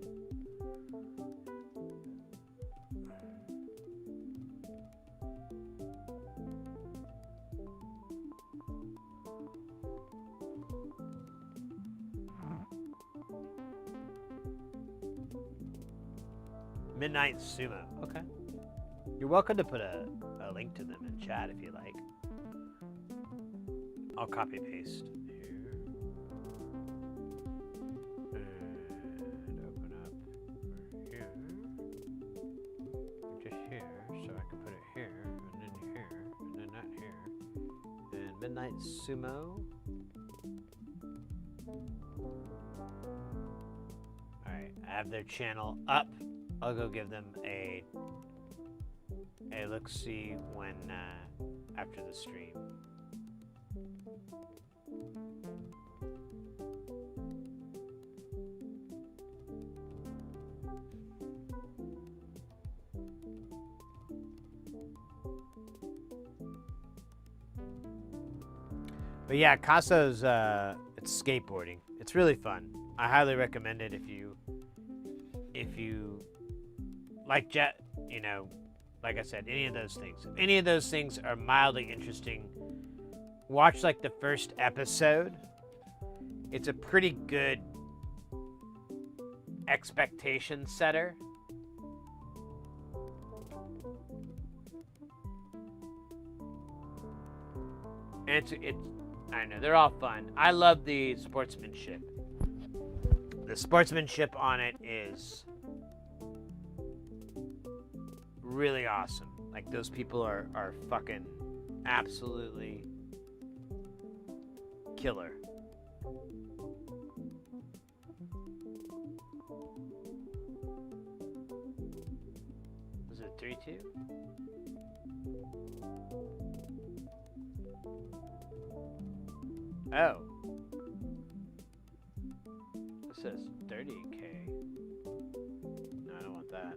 Midnight Sumo. Okay. You're welcome to put a link to them in chat if you like. I'll copy paste here. And open up here. Just here, so I can put it here, and then here, and then that here. And Midnight Sumo. Alright, I have their channel up. I'll go give them a look-see when after the stream. But yeah, Caso's it's skateboarding. It's really fun. I highly recommend it if you like you know, like I said, any of those things. If any of those things are mildly interesting, watch like the first episode. It's a pretty good expectation setter. And it's I don't know, they're all fun. I love the sportsmanship. The sportsmanship on it is really awesome. Like, those people are fucking absolutely killer. Was it 3-2? Oh. It says 30K. No, I don't want that.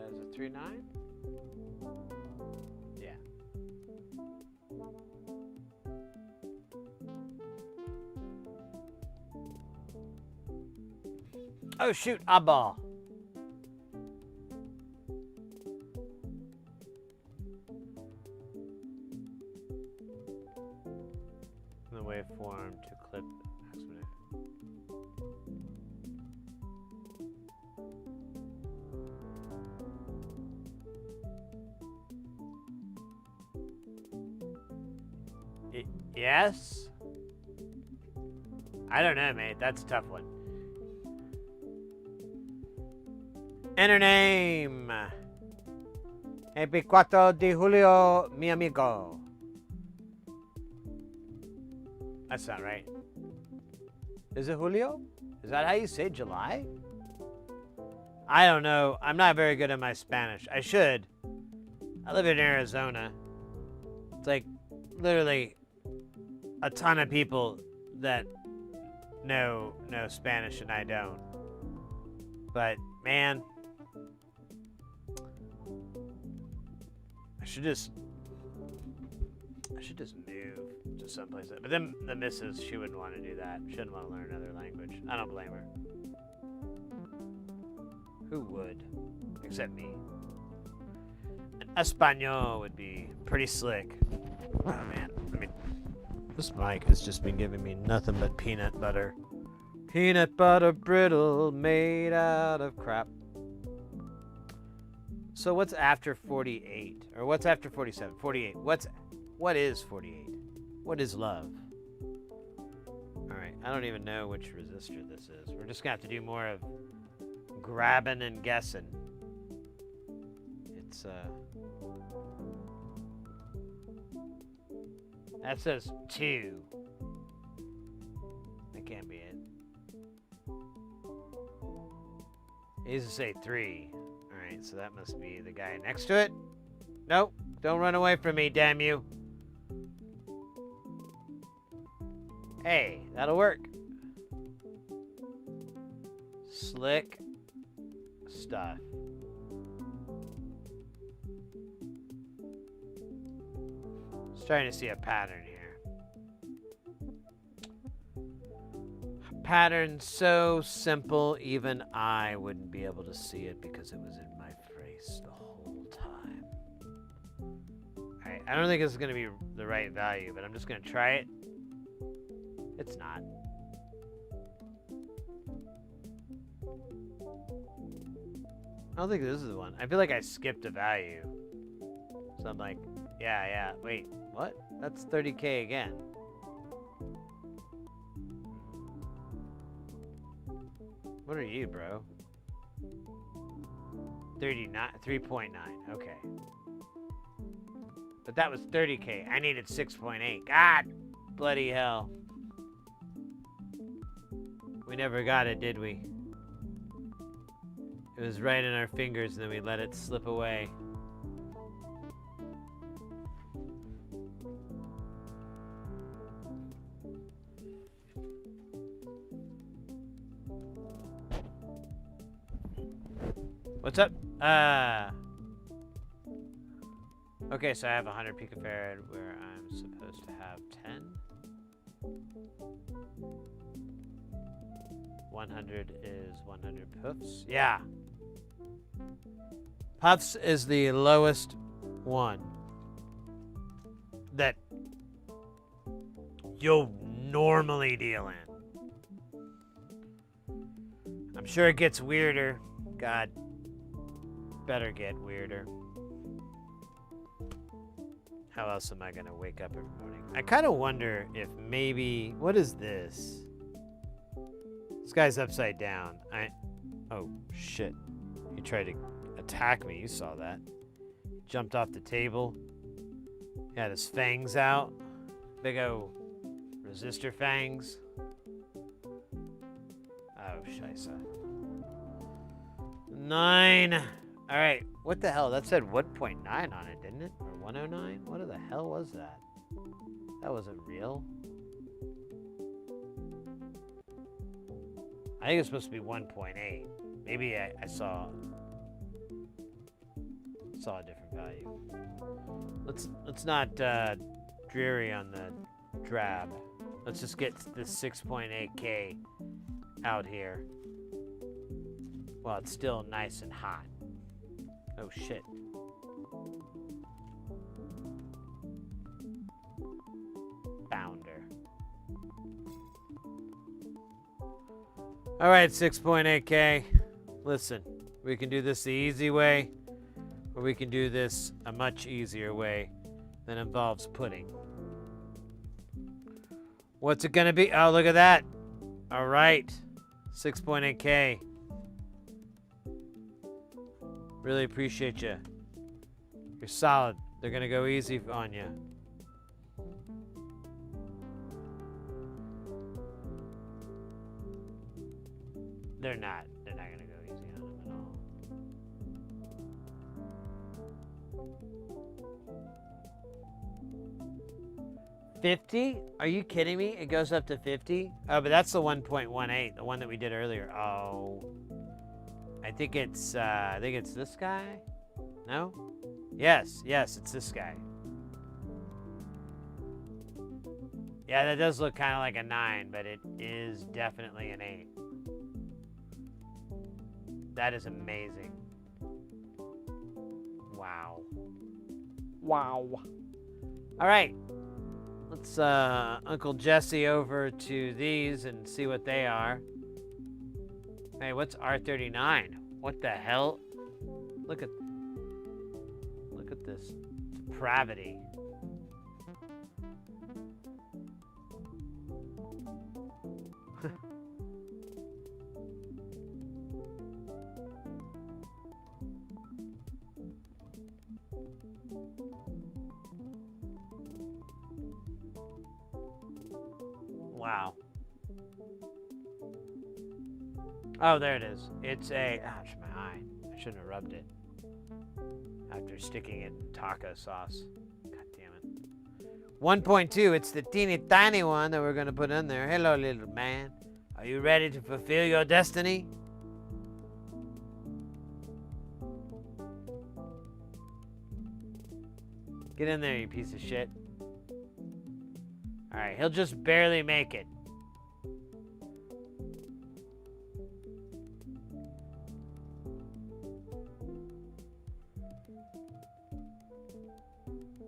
Is it 3-9? Yeah. Oh shoot, a ball. The waveform to clip exponent. Yes? I don't know, mate. That's a tough one. Enter name. 24 de Julio, mi amigo. That's not right. Is it Julio? Is that how you say July? I don't know. I'm not very good at my Spanish. I should. I live in Arizona. It's like literally a ton of people that know Spanish and I don't. But man, I should just move to someplace. But then the missus, she wouldn't want to do that. She didn't want to learn another language. I don't blame her. Who would? Except me. An Espanol would be pretty slick. Oh man, I mean, this mic has just been giving me nothing but peanut butter. Peanut butter brittle made out of crap. So what's after 48? Or what's after 47? 48. What is 48? What is love? Alright, I don't even know which resistor this is. We're just gonna have to do more of grabbing and guessing. It's that says 2. That can't be it. It needs to say 3. Alright, so that must be the guy next to it. Nope, don't run away from me, damn you. Hey, that'll work. Slick stuff. Starting to see a pattern here. A pattern so simple, even I wouldn't be able to see it because it was in my face the whole time. Alright, I don't think this is going to be the right value, but I'm just going to try it. It's not. I don't think this is the one. I feel like I skipped a value. So I'm like, yeah, wait, what? That's 30K again. What are you, bro? 3.9, okay. But that was 30K. I needed 6.8. God bloody hell. We never got it, did we? It was right in our fingers and then we let it slip away. What's up? Okay, so I have 100 picofarad where I'm supposed to have 10. 100 is 100 puffs. Yeah. Puffs is the lowest one that you'll normally deal in. I'm sure it gets weirder. God, better get weirder. How else am I gonna wake up every morning? I kind of wonder if maybe, what is this? This guy's upside down. Oh shit. He tried to attack me, you saw that. Jumped off the table. He had his fangs out. Big ol' resistor fangs. Oh, scheisse. 9. Alright, what the hell? That said 1.9 on it, didn't it? Or 109? What the hell was that? That wasn't real. I think it's supposed to be 1.8. Maybe I saw a different value. Let's not dreary on the drab. Let's just get this 6.8K out here while it's still nice and hot. Oh shit. Bounder. All right, 6.8K. Listen, we can do this the easy way, or we can do this a much easier way that involves pudding. What's it gonna be? Oh, look at that. All right, 6.8K. Really appreciate you. You're solid. They're gonna go easy on you. They're not gonna go easy on him at all. 50? Are you kidding me? It goes up to 50? Oh, but that's the 1.18, the one that we did earlier. Oh. I think it's this guy? No? Yes, it's this guy. Yeah, that does look kind of like a 9, but it is definitely an 8. That is amazing. Wow. Wow. All right. Let's Uncle Jesse over to these and see what they are. Hey, what's R39? What the hell? Look at this depravity. Wow. Oh, there it is. It's a... Ouch, my eye. I shouldn't have rubbed it. After sticking it in taco sauce. God damn it. 1.2. It's the teeny tiny one that we're going to put in there. Hello, little man. Are you ready to fulfill your destiny? Get in there, you piece of shit. Alright, he'll just barely make it.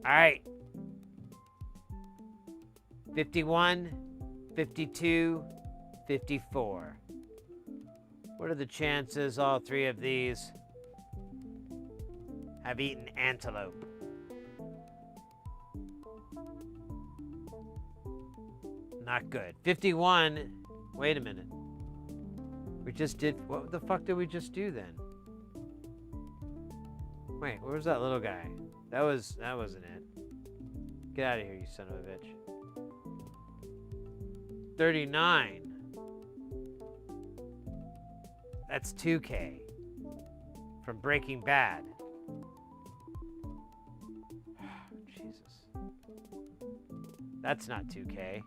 Alright. 51, 52, 54. What are the chances all three of these have eaten antelope? Not good. 51. Wait a minute. We just did... What the fuck did we just do then? Wait, where was that little guy? That wasn't it. Get out of here, you son of a bitch. 39. That's 2K. From Breaking Bad. Jesus. That's not 2K.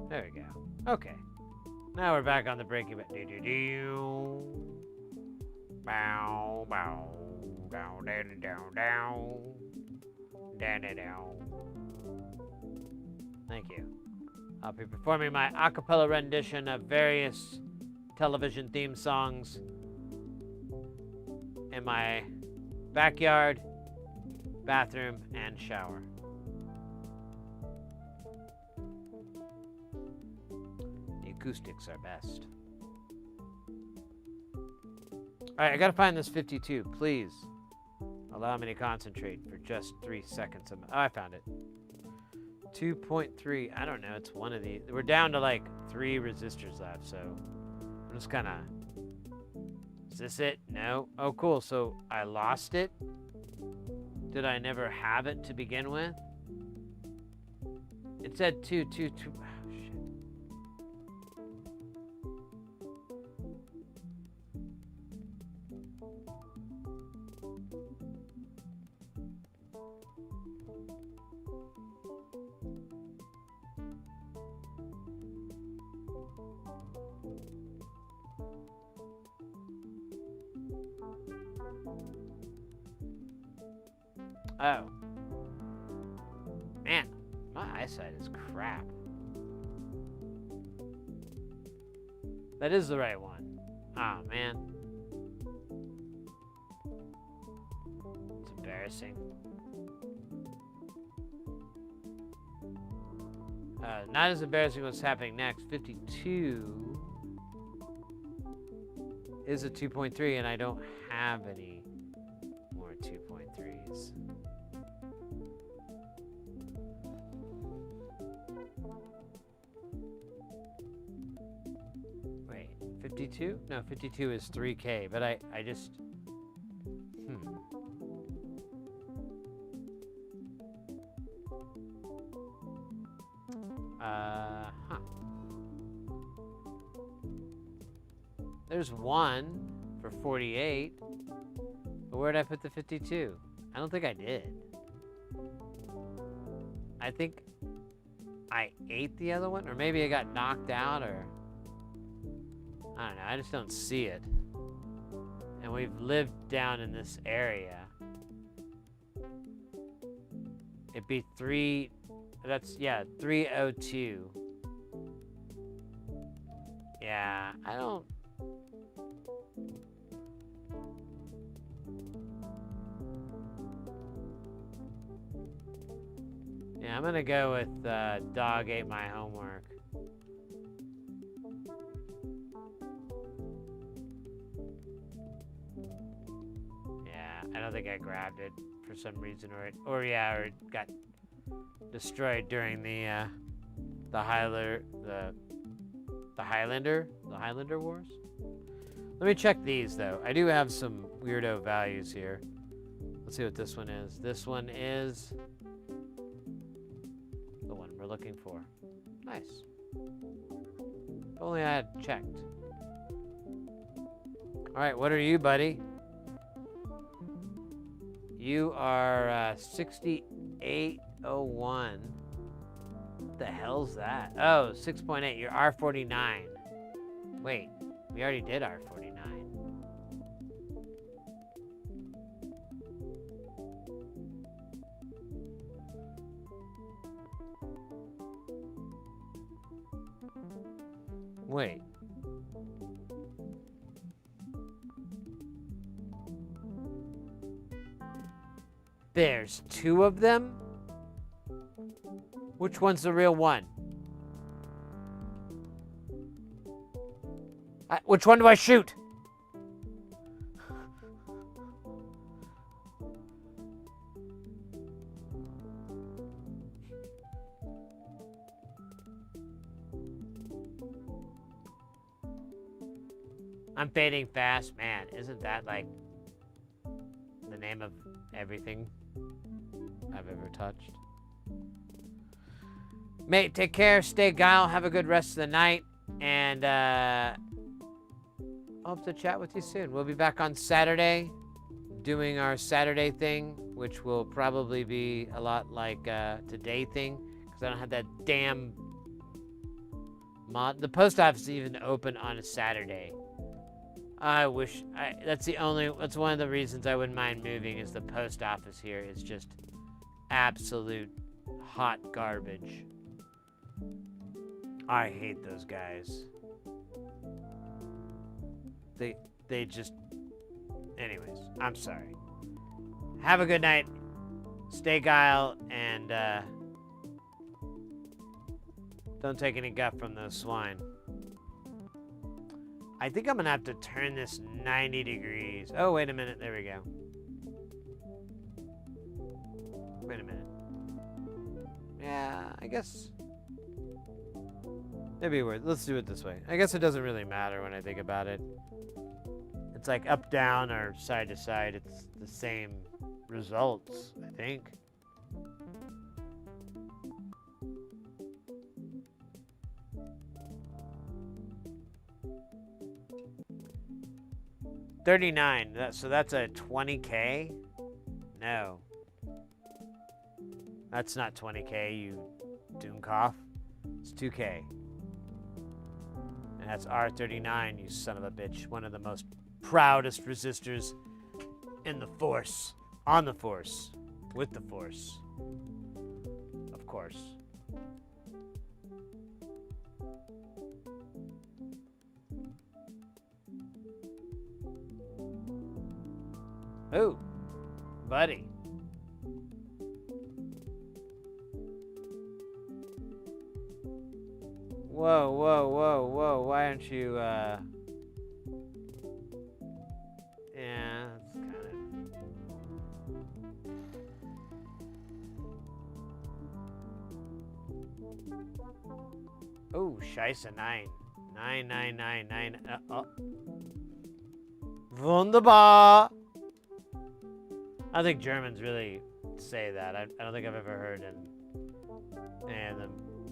There we go. Okay. Now we're back on the Breaking Bad. Bow, bow, down, down, down, down, down, down. Thank you. I'll be performing my a cappella rendition of various television theme songs in my backyard, bathroom, and shower. The acoustics are best. All right, I gotta find this 52. Please allow me to concentrate for just 3 seconds. Oh, I found it. 2.3. I don't know. It's one of these. We're down to like 3 resistors left, so I'm just kind of... Is this it? No. Oh, cool. So I lost it? Did I never have it to begin with? It said 2. Oh, shit. Oh. Man, my eyesight is crap. That is the right one. Oh, man. It's embarrassing. Not as embarrassing what's happening next. 52 is a 2.3, and I don't have any more 2.3s. Wait, 52? No, 52 is 3K, but I just... Huh. There's one for 48. But where'd I put the 52? I don't think I did. I think I ate the other one, or maybe I got knocked out, or... I don't know, I just don't see it. And and we've lived down in this area. It'd be 302. Yeah, I don't... Yeah, I'm gonna go with dog ate my homework. Yeah, I don't think I grabbed it for some reason, or it got destroyed during the Highlander Wars. Let me check these though. I do have some weirdo values here. Let's see what this one is. This one is the one we're looking for. Nice. If only I had checked. All right, what are you, buddy? You are 6801. What the hell's that? Oh, 6.8. You're R49. Wait, we already did R49. Wait. There's two of them? Which one's the real one? Which one do I shoot? I'm fading fast. Man, isn't that like the name of everything I've ever touched? Mate, take care. Stay guile. Have a good rest of the night. And I hope to chat with you soon. We'll be back on Saturday doing our Saturday thing, which will probably be a lot like today thing, because I don't have that damn mod. The post office is even open on a Saturday. I wish that's one of the reasons I wouldn't mind moving, is the post office here is just absolute hot garbage. I hate those guys. They just... Anyways, I'm sorry. Have a good night. Stay guile, and don't take any guff from those swine. I think I'm gonna have to turn this 90 degrees. Oh, wait a minute. There we go. Wait a minute. Yeah, I guess... Maybe weird. Let's do it this way. I guess it doesn't really matter when I think about it. It's like up, down, or side to side. It's the same results, I think. $39. So that's a 20K? No. That's not 20K, you doomcough. It's 2K. And that's R39, you son of a bitch. One of the most proudest resistors in the Force. On the Force. With the Force. Of course. Oh, buddy. Whoa, whoa, whoa, whoa. Why aren't you, yeah, that's kind of... Oh, Scheisse 9. 9. Oh. Wunderbar. I think Germans really say that. I don't think I've ever heard them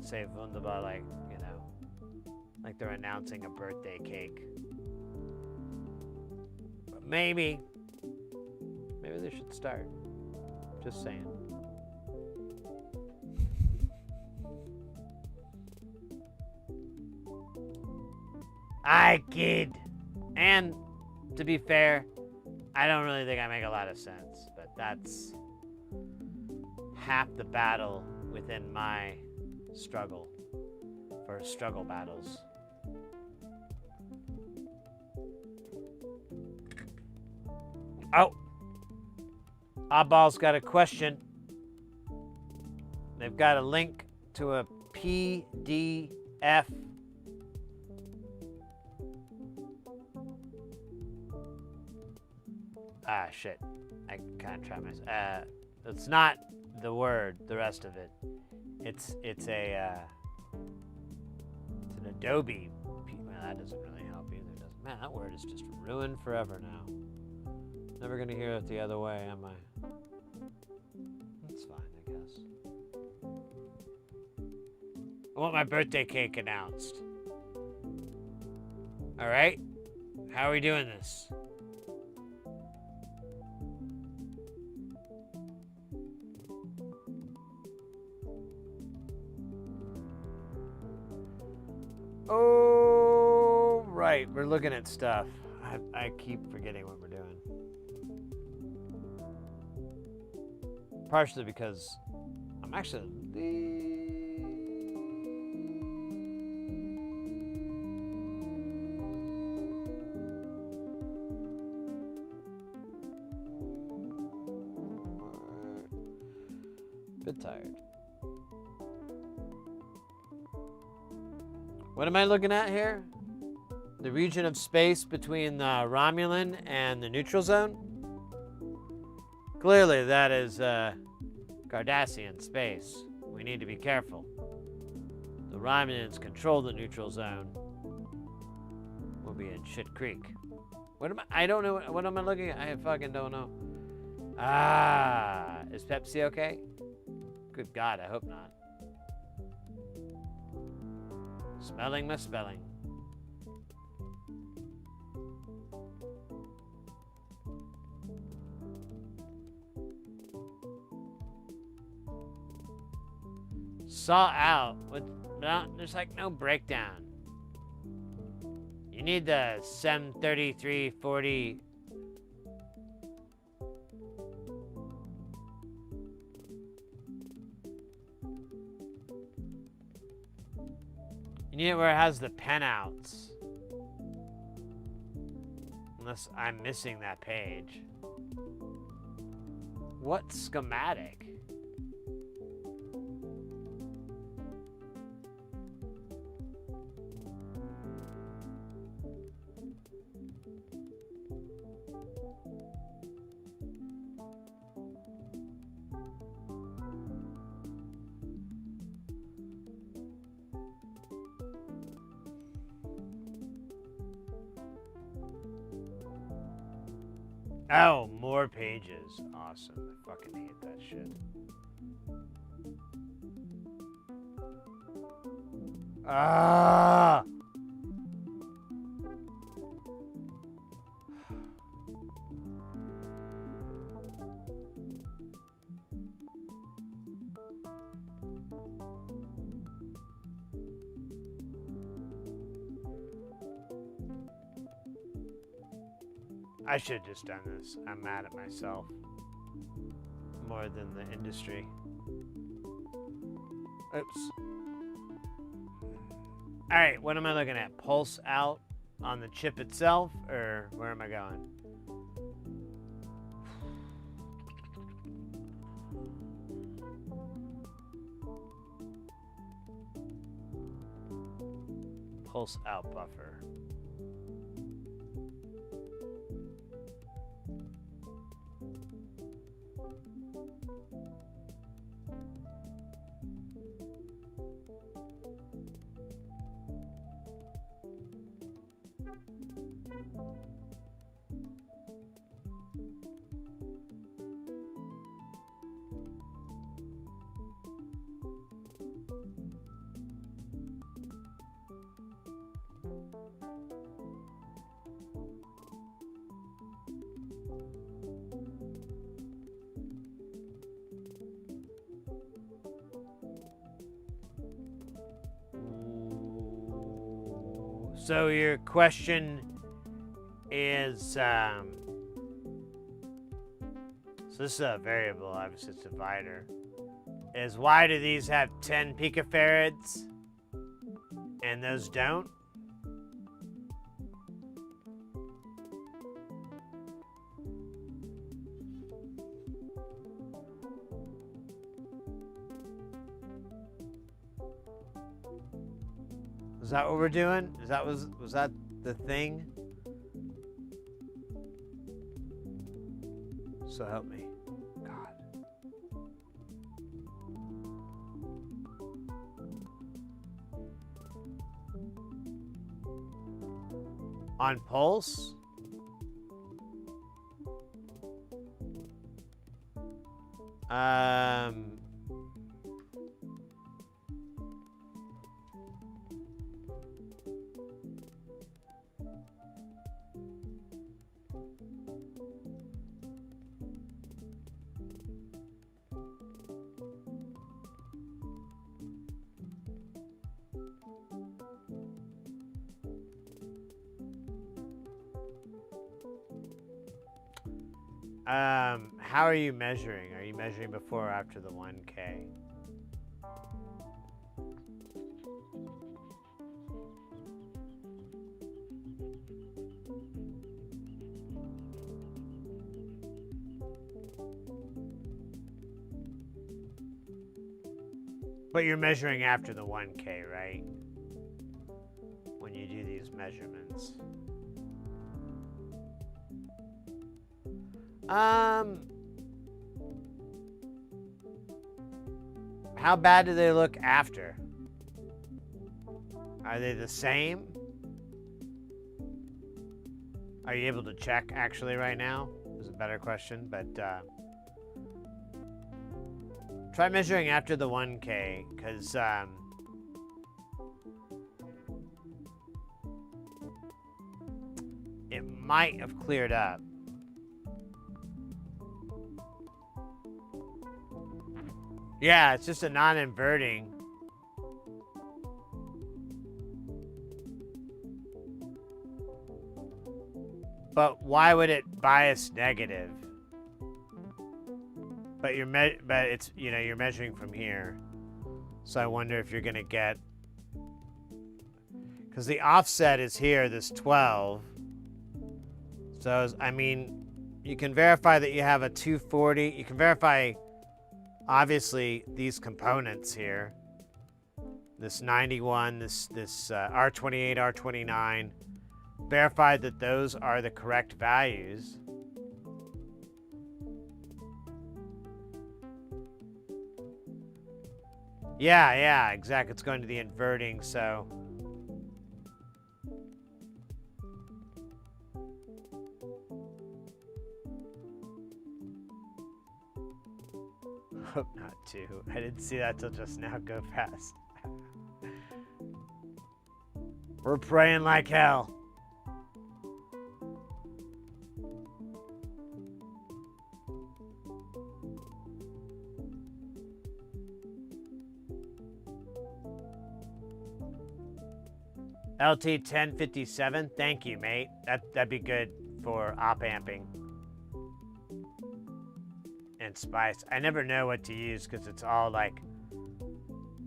say wunderbar like, you know, like they're announcing a birthday cake. But maybe they should start. Just saying. I kid. And to be fair, I don't really think I make a lot of sense, but that's half the battle within my struggle for struggle battles. Oh! Oddball's got a question. They've got a link to a PDF. Ah, shit. I can't try myself. It's not the word, the rest of it. It's an Adobe. Well, that doesn't really help either, does it? Man, that word is just ruined forever now. Never gonna hear it the other way, am I? That's fine, I guess. I want my birthday cake announced. All right? How are we doing this? Oh, right. We're looking at stuff. I keep forgetting what we're doing. Partially because I'm actually bit tired. What am I looking at here? The region of space between the Romulan and the neutral zone? Clearly, that is Cardassian space. We need to be careful. The Romulans control the neutral zone. We'll be in shit creek. What am I don't know. What am I looking at? I fucking don't know. Ah, is Pepsi okay? Good God, I hope not. Smelling my spelling. Saw out with there's like no breakdown. You need the SEM 3340. You need it where it has the pen outs. Unless I'm missing that page. What schematic? Oh, more pages. Awesome. I fucking hate that shit. Ah! I should have just done this. I'm mad at myself. More than the industry. Oops. Alright, what am I looking at? Pulse out on the chip itself? Or where am I going? Pulse out buffer. So your question is, So this is a variable, obviously it's a divider. Is why do these have 10 picofarads and those don't? Is that what we're doing? Was that the thing? So help me, God. On pulse? How are you measuring? Are you measuring before or after the 1K? But you're measuring after the 1K, right? When you do these measurements. How bad do they look after? Are they the same? Are you able to check actually right now? Is a better question, but try measuring after the 1K, because it might have cleared up. Yeah, it's just a non-inverting. But why would it bias negative? But it's, you know, you're measuring from here. So I wonder if you're gonna get, because the offset is here, this 12. So I mean, you can verify that you have a 240. You can verify, obviously, these components here. This 91, this R28, R29. Verify that those are the correct values. Yeah, exactly. It's going to the inverting, so. Hope not to. I didn't see that till just now go past. We're praying like hell. LT 1057, thank you, mate. That'd be good for op-amping. And spice. I never know what to use because it's all like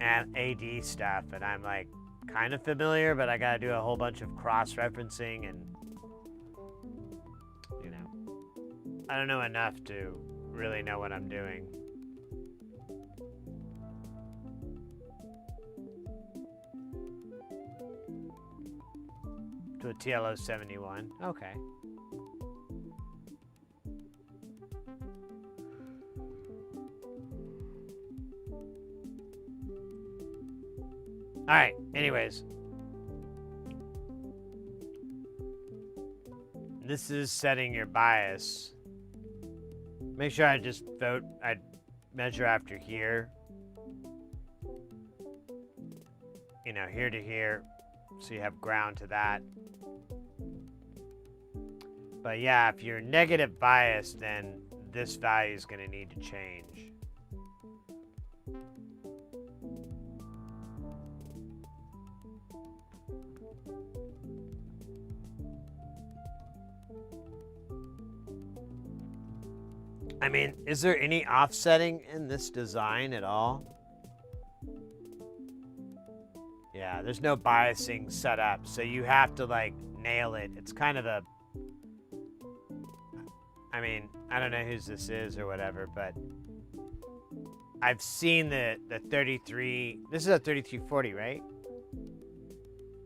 AD stuff, and I'm like kind of familiar, but I gotta do a whole bunch of cross-referencing, and you know, I don't know enough to really know what I'm doing. To a TLO 71. Okay. All right. Anyways, this is setting your bias. Make sure I just I measure after here. You know, here to here, so you have ground to that. But yeah, if you're negative bias, then this value is going to need to change. I mean, is there any offsetting in this design at all? Yeah, there's no biasing set up, so you have to like nail it. It's kind of a, I mean, I don't know whose this is or whatever, but I've seen the 33, this is a 3340, right?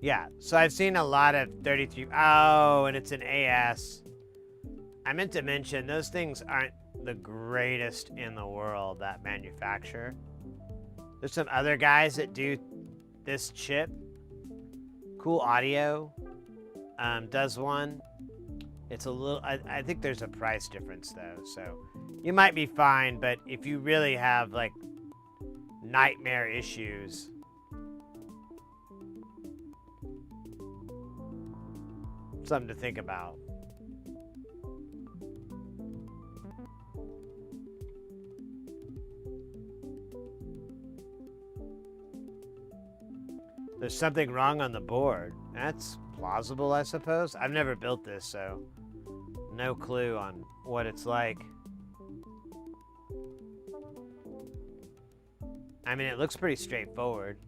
Yeah, so I've seen a lot of 33, oh, and it's an AS. I meant to mention, those things aren't the greatest in the world that manufacture. There's some other guys that do this chip. Cool Audio does one. It's a little, I think there's a price difference though, so you might be fine, but if you really have like nightmare issues, something to think about. There's something wrong on the board. That's plausible, I suppose. I've never built this, so no clue on what it's like. I mean, it looks pretty straightforward.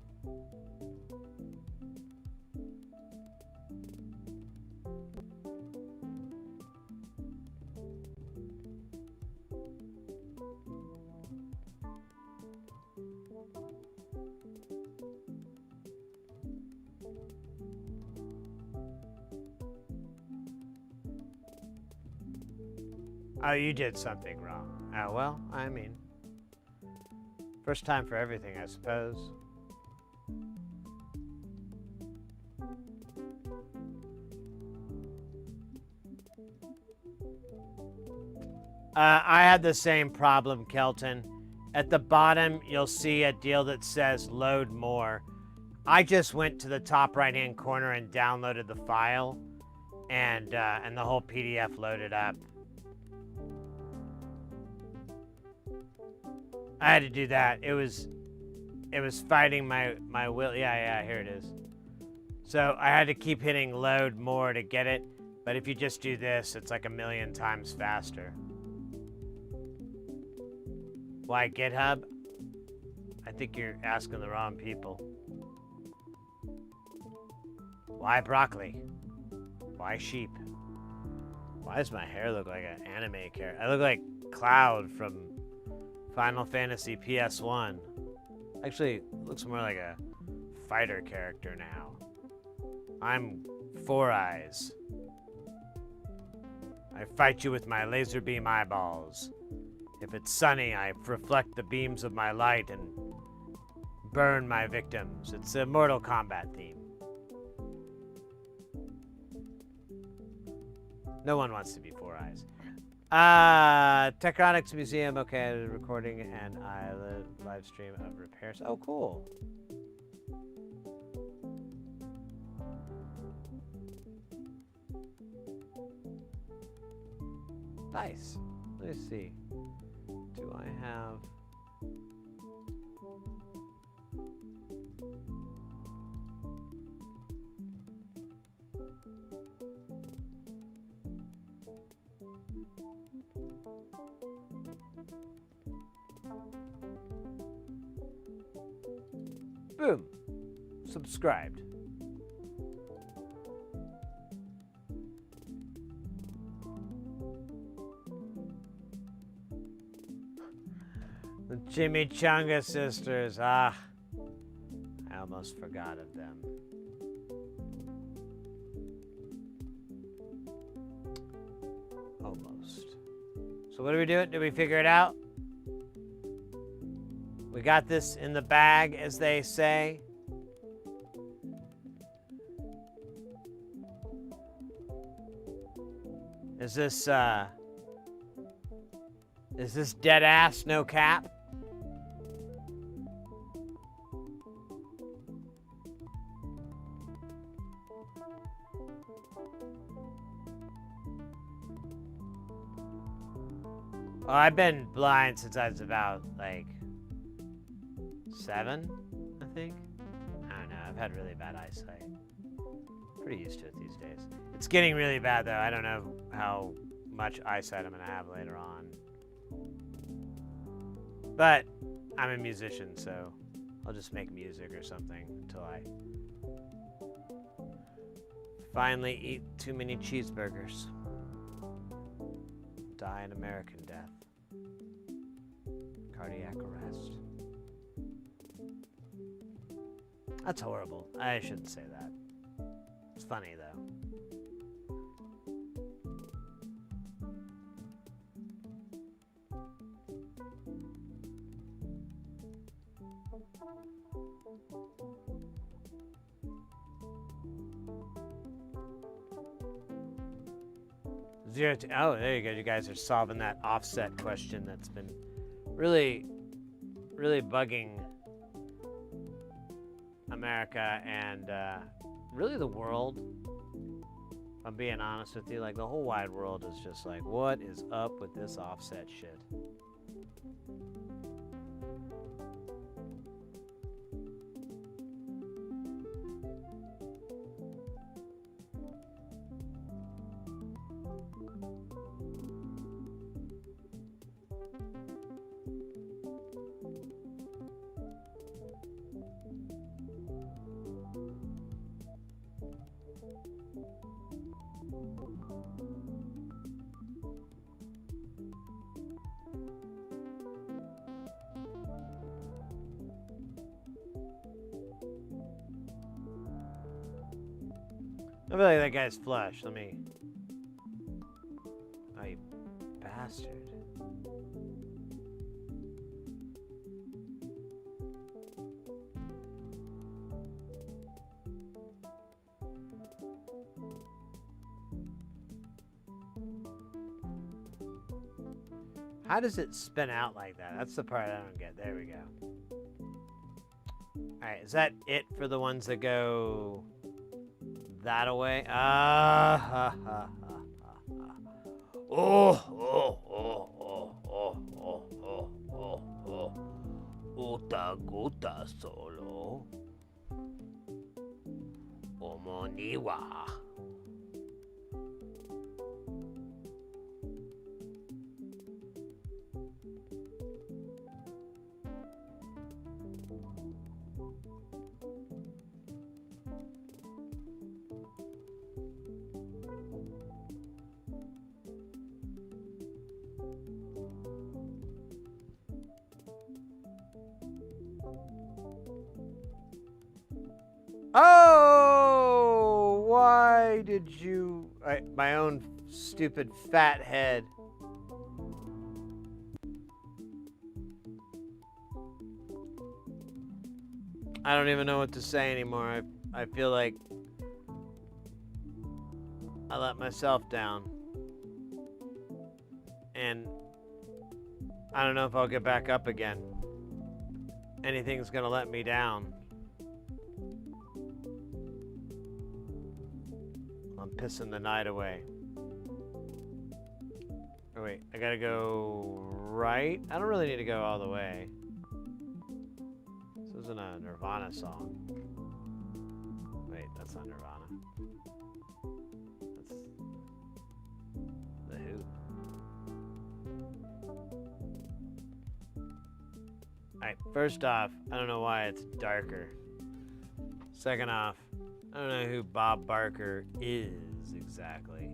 Oh, you did something wrong. Oh, well, I mean, first time for everything, I suppose. I had the same problem, Kelton. At the bottom, you'll see a deal that says load more. I just went to the top right-hand corner and downloaded the file, and the whole PDF loaded up. I had to do that. It was fighting my will. Yeah, here it is. So I had to keep hitting load more to get it, but if you just do this, it's like 1,000,000 times faster. Why GitHub? I think you're asking the wrong people. Why broccoli? Why sheep? Why does my hair look like an anime character? I look like Cloud from Final Fantasy PS1. Actually, it looks more like a fighter character now. I'm Four Eyes. I fight you with my laser beam eyeballs. If it's sunny, I reflect the beams of my light and burn my victims. It's a Mortal Kombat theme. No one wants to be Four Eyes. Techtronics Museum, okay, recording and live stream of repairs. Oh, cool. Nice. Let me see. Do I have... Boom. Subscribed. The Chimichanga sisters. Ah. I almost forgot of them. Almost. So what are we doing? Did we figure it out? We got this in the bag, as they say. Is this dead ass, no cap? Well, I've been blind since I was about, like, 7, I think. I don't know. I've had really bad eyesight. Pretty used to it these days. It's getting really bad, though. I don't know how much eyesight I'm going to have later on. But I'm a musician, so I'll just make music or something until I finally eat too many cheeseburgers. Die an American death. Cardiac arrest. That's horrible. I shouldn't say that. It's funny, though. Oh, there you go. You guys are solving that offset question that's been really, really bugging America and really the world. If I'm being honest with you, like the whole wide world is just like, what is up with this offset shit? I feel like that guy's flush. Let me. Oh, you bastard. How does it spin out like that? That's the part I don't get. There we go. Alright, is that it for the ones that go that away? Ah, ha, ha, ha, ha, ha. Oh, oh, oh, oh, oh, oh, oh, oh, oh. Uta guta solo. Omoniwa. Oh, why did you... my own stupid fat head. I don't even know what to say anymore. I feel like I let myself down. And I don't know if I'll get back up again. Anything's gonna let me down. I'm pissing the night away. Oh wait, I gotta go right? I don't really need to go all the way. This isn't a Nirvana song. Wait, that's not Nirvana. That's The Who. Alright, first off, I don't know why it's darker. Second off, I don't know who Bob Barker is exactly.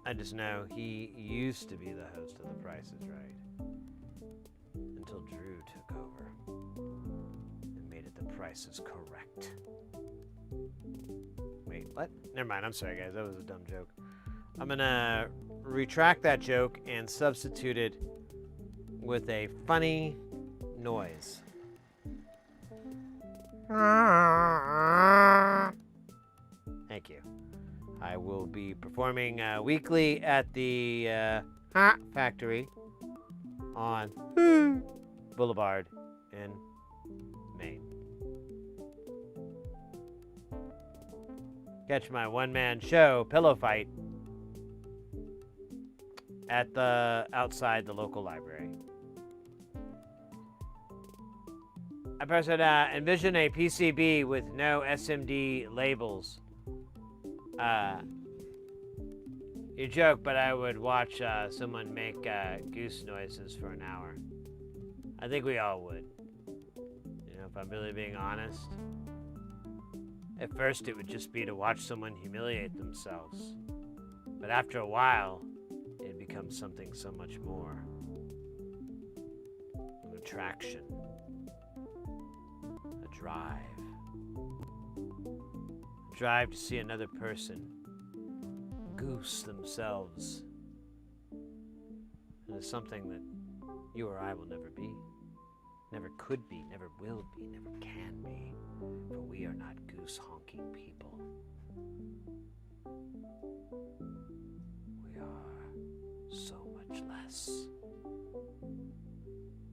I just know he used to be the host of The Price is Right. Until Drew took over and made it The Price is Correct. Wait, what? Never mind, I'm sorry guys, that was a dumb joke. I'm gonna retract that joke and substitute it with a funny noise. Thank you. I will be performing weekly at the factory on Boulevard in Maine. Catch my one-man show, Pillow Fight, at outside the local library. I posted, envision a PCB with no SMD labels. You joke, but I would watch someone make goose noises for an hour. I think we all would. You know, if I'm really being honest. At first, it would just be to watch someone humiliate themselves. But after a while, it becomes something so much more. An attraction. A drive. A drive to see another person goose themselves. And it's something that you or I will never be. Never could be, never will be, never can be. For we are not goose honking people. We are so much less.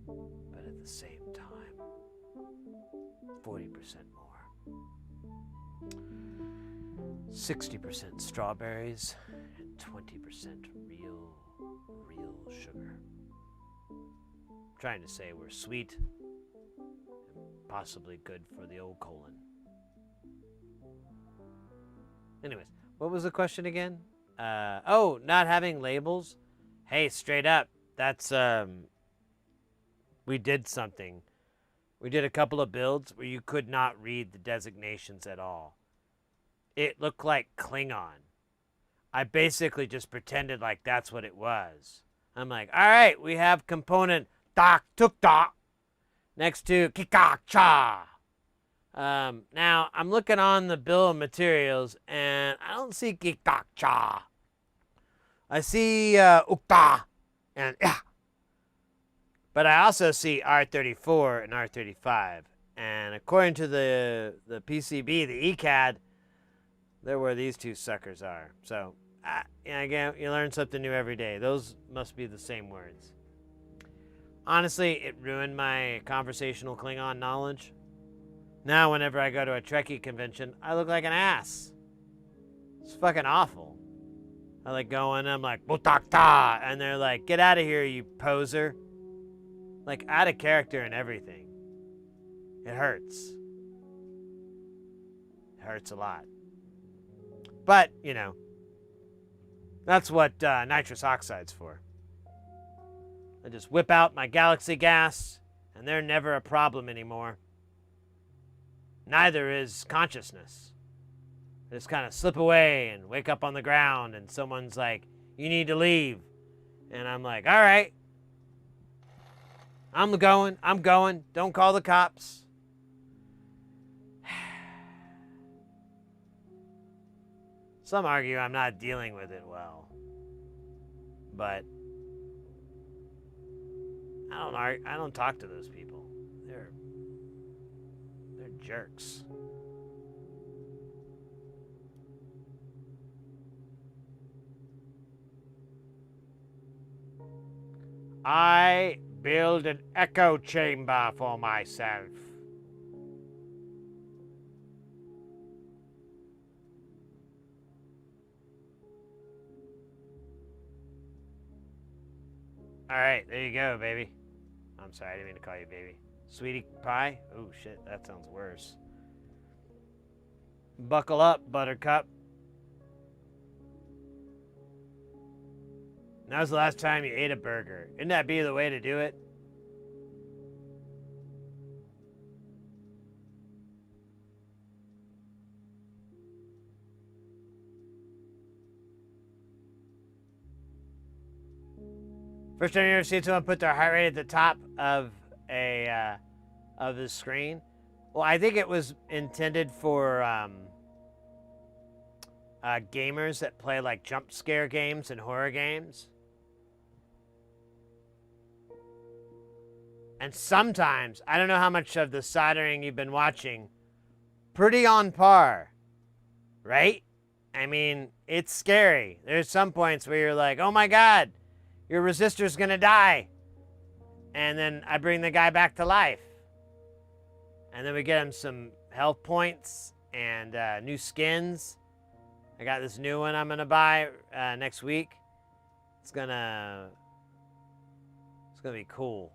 But at the same time, 40% more. 60% strawberries and 20% real sugar. I'm trying to say we're sweet and possibly good for the old colon. Anyways, what was the question again? Oh, not having labels? Hey, straight up, that's, we did something. We did a couple of builds where you could not read the designations at all. It looked like Klingon. I basically just pretended like that's what it was. I'm like, all right, we have component dak tuk dak next to kikak cha. Now, I'm looking on the bill of materials, and I don't see kikak cha. I see ukta and yeah. But I also see R34 and R35. And according to the PCB, the ECAD, they're where these two suckers are. So, again, you learn something new every day. Those must be the same words. Honestly, it ruined my conversational Klingon knowledge. Now, whenever I go to a Trekkie convention, I look like an ass. It's fucking awful. I like going, I'm like, Butakta, and they're like, get out of here, you poser. Like, out of character and everything. It hurts. It hurts a lot. But, you know, that's what nitrous oxide's for. I just whip out my galaxy gas, and they're never a problem anymore. Neither is consciousness. I just kind of slip away and wake up on the ground, and someone's like, you need to leave. And I'm like, all right. I'm going. Don't call the cops. Some argue I'm not dealing with it well. But I don't talk to those people. They're jerks. I build an echo chamber for myself. All right, there you go, baby. I'm sorry, I didn't mean to call you baby. Sweetie pie? Oh, shit, that sounds worse. Buckle up, buttercup. Now's the last time you ate a burger. Wouldn't that be the way to do it? First time you ever seen someone put their heart rate at the top of the screen? Well, I think it was intended for gamers that play like jump scare games and horror games. And sometimes, I don't know how much of the soldering you've been watching, pretty on par, right? I mean, it's scary. There's some points where you're like, oh my God, your resistor's gonna die. And then I bring the guy back to life. And then we get him some health points and new skins. I got this new one I'm gonna buy next week. It's gonna be cool.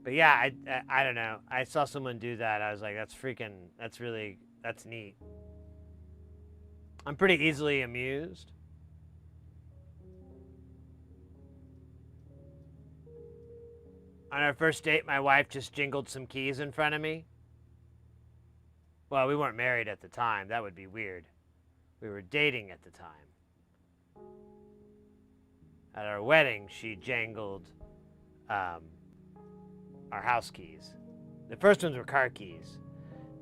But yeah, I don't know. I saw someone do that. I was like, that's neat. I'm pretty easily amused. On our first date, my wife just jingled some keys in front of me. Well, we weren't married at the time. That would be weird. We were dating at the time. At our wedding, she jangled our house keys. The first ones were car keys.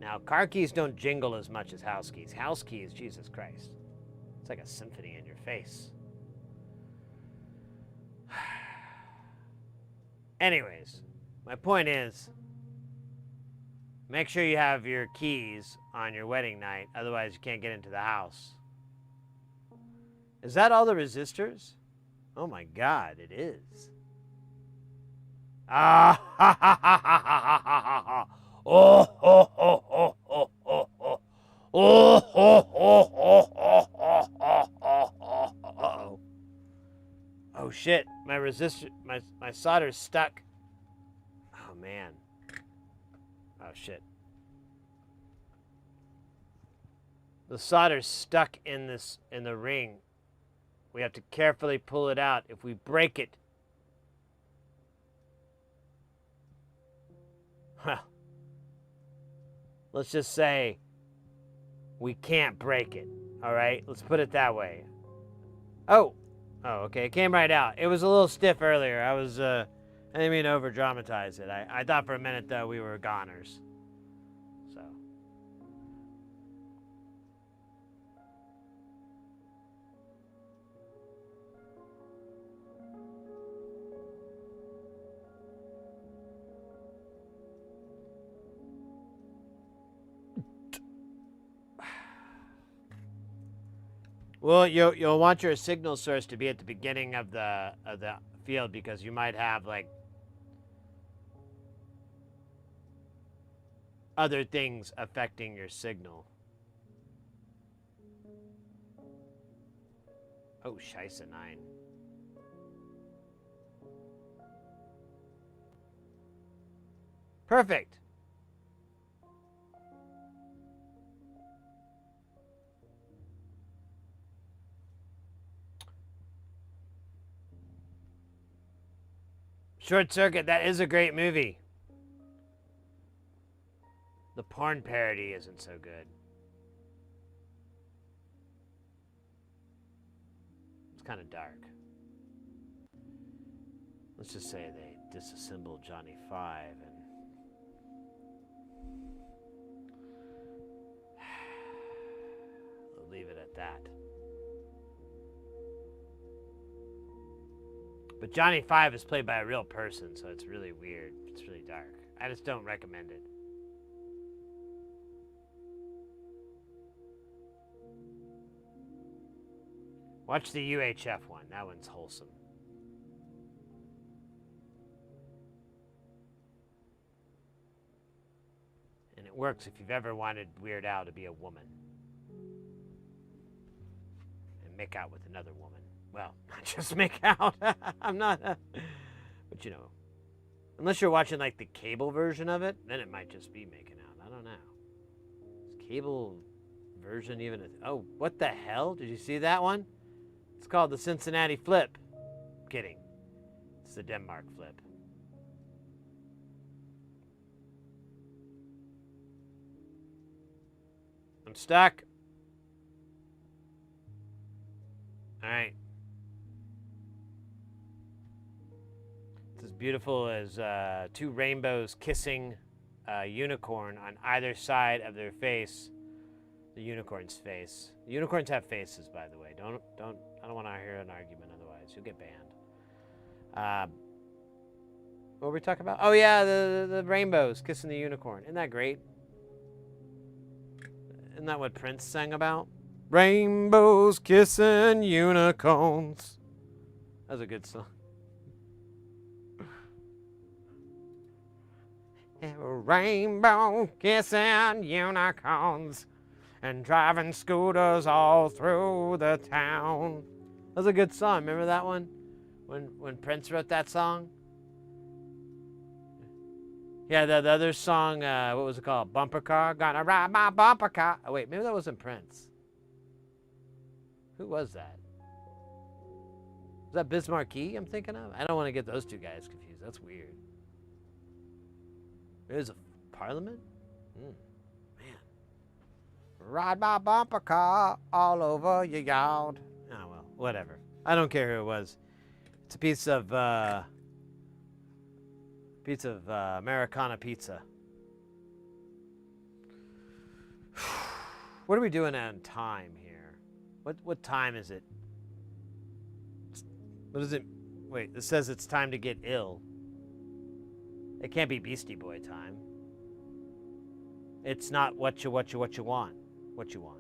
Now, car keys don't jingle as much as house keys. House keys, Jesus Christ. It's like a symphony in your face. Anyways, my point is, make sure you have your keys on your wedding night, otherwise you can't get into the house. Is that all the resistors? Oh my God, it is. Ah, ha, ha, ha, ha, ha, ha, ha. Oh, ho, ho, ho, ho, ho, ho. Oh, ho, ho, ho, ho, ho, ho, ho, ho. Oh shit, my resistor, my solder's stuck. Oh man. Oh shit. The solder's stuck in the ring. We have to carefully pull it out. If we break it, well, let's just say we can't break it. All right, let's put it that way. Oh, okay, it came right out. It was a little stiff earlier. I didn't mean to over dramatize it. I thought for a minute though we were goners. So. Well, you'll want your signal source to be at the beginning of the field because you might have like other things affecting your signal. Oh, Scheisse 9. Perfect. Short Circuit, that is a great movie. The porn parody isn't so good. It's kind of dark. Let's just say they disassembled Johnny Five and we'll leave it at that. But Johnny Five is played by a real person, so it's really weird. It's really dark. I just don't recommend it. Watch the UHF one. That one's wholesome. And it works if you've ever wanted Weird Al to be a woman. And make out with another woman. Well, not just make out. I'm not... but you know. Unless you're watching like the cable version of it, then it might just be making out. I don't know. Is cable version even a... Oh, what the hell? Did you see that one? It's called the Cincinnati Flip. Kidding. It's the Denmark Flip. I'm stuck. All right. It's as beautiful as two rainbows kissing a unicorn on either side of their face. The unicorn's face. The unicorns have faces, by the way. I don't want to hear an argument otherwise. You'll get banned. What were we talking about? Oh yeah, the rainbows kissing the unicorn. Isn't that great? Isn't that what Prince sang about? Rainbows kissing unicorns. That was a good song. Rainbow kissing unicorns and driving scooters all through the town. That was a good song. Remember that one? When Prince wrote that song? Yeah, the other song, what was it called? Bumper Car? Gonna ride my bumper car. Oh, wait, maybe that wasn't Prince. Who was that? Was that Biz Markie I'm thinking of? I don't want to get those two guys confused. That's weird. It was a Parliament? Man. Ride my bumper car all over your yard. Oh, well, whatever. I don't care who it was. It's a piece of Americana pizza. What are we doing on time here? What time is it? What is it? Wait, this says it's time to get ill. It can't be Beastie Boy time. It's not what you want. What you want.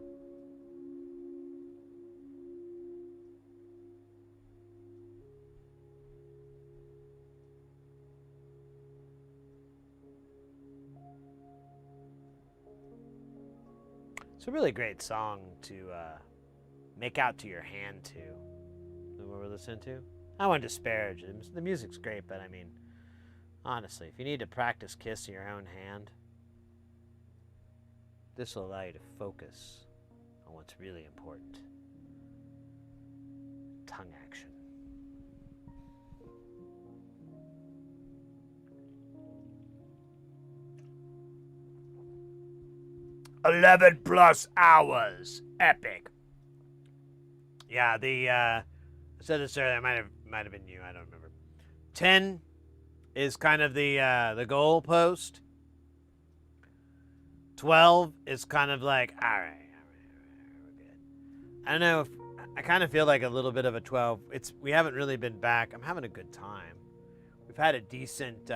It's a really great song to make out to your hand to. Is that what we're listening to? I want to disparage it. The music's great, but I mean, honestly, if you need to practice kissing your own hand, this will allow you to focus on what's really important. Tongue action. +11 hours. Epic. Yeah, I said this earlier. Might have been you. I don't remember. 10 is kind of the goal post. 12 is kind of like, all right, we're good. I don't know if I kind of feel like a little bit of a 12. We haven't really been back. I'm having a good time. We've had a decent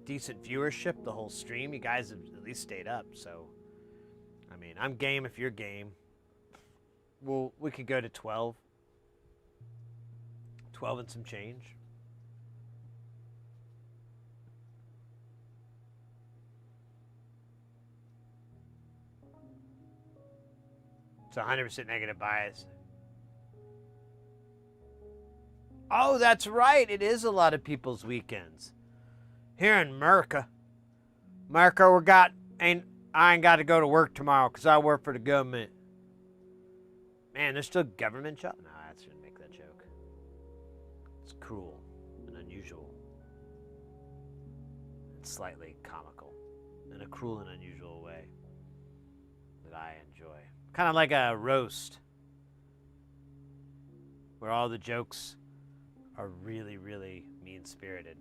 viewership the whole stream. You guys have at least stayed up, so I mean, I'm game if you're game. We could go to 12. 12 and some change. It's 100% negative bias. Oh, that's right. It is a lot of people's weekends. Here in America, I ain't got to go to work tomorrow because I work for the government. Man, there's still government jobs? No, I shouldn't make that joke. It's cruel and unusual. It's slightly comical in a cruel and unusual way that I enjoy. Kind of like a roast where all the jokes are really, really mean-spirited.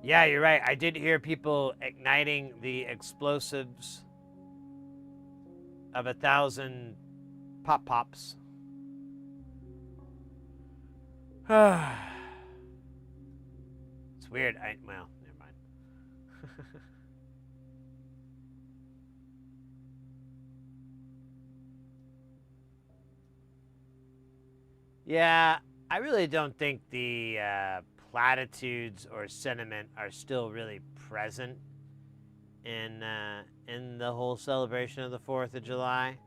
Yeah, you're right. I did hear people igniting the explosives of 1,000 pop-pops. It's weird. Well, never mind. Yeah, I really don't think the platitudes or sentiment are still really present in the whole celebration of the 4th of July.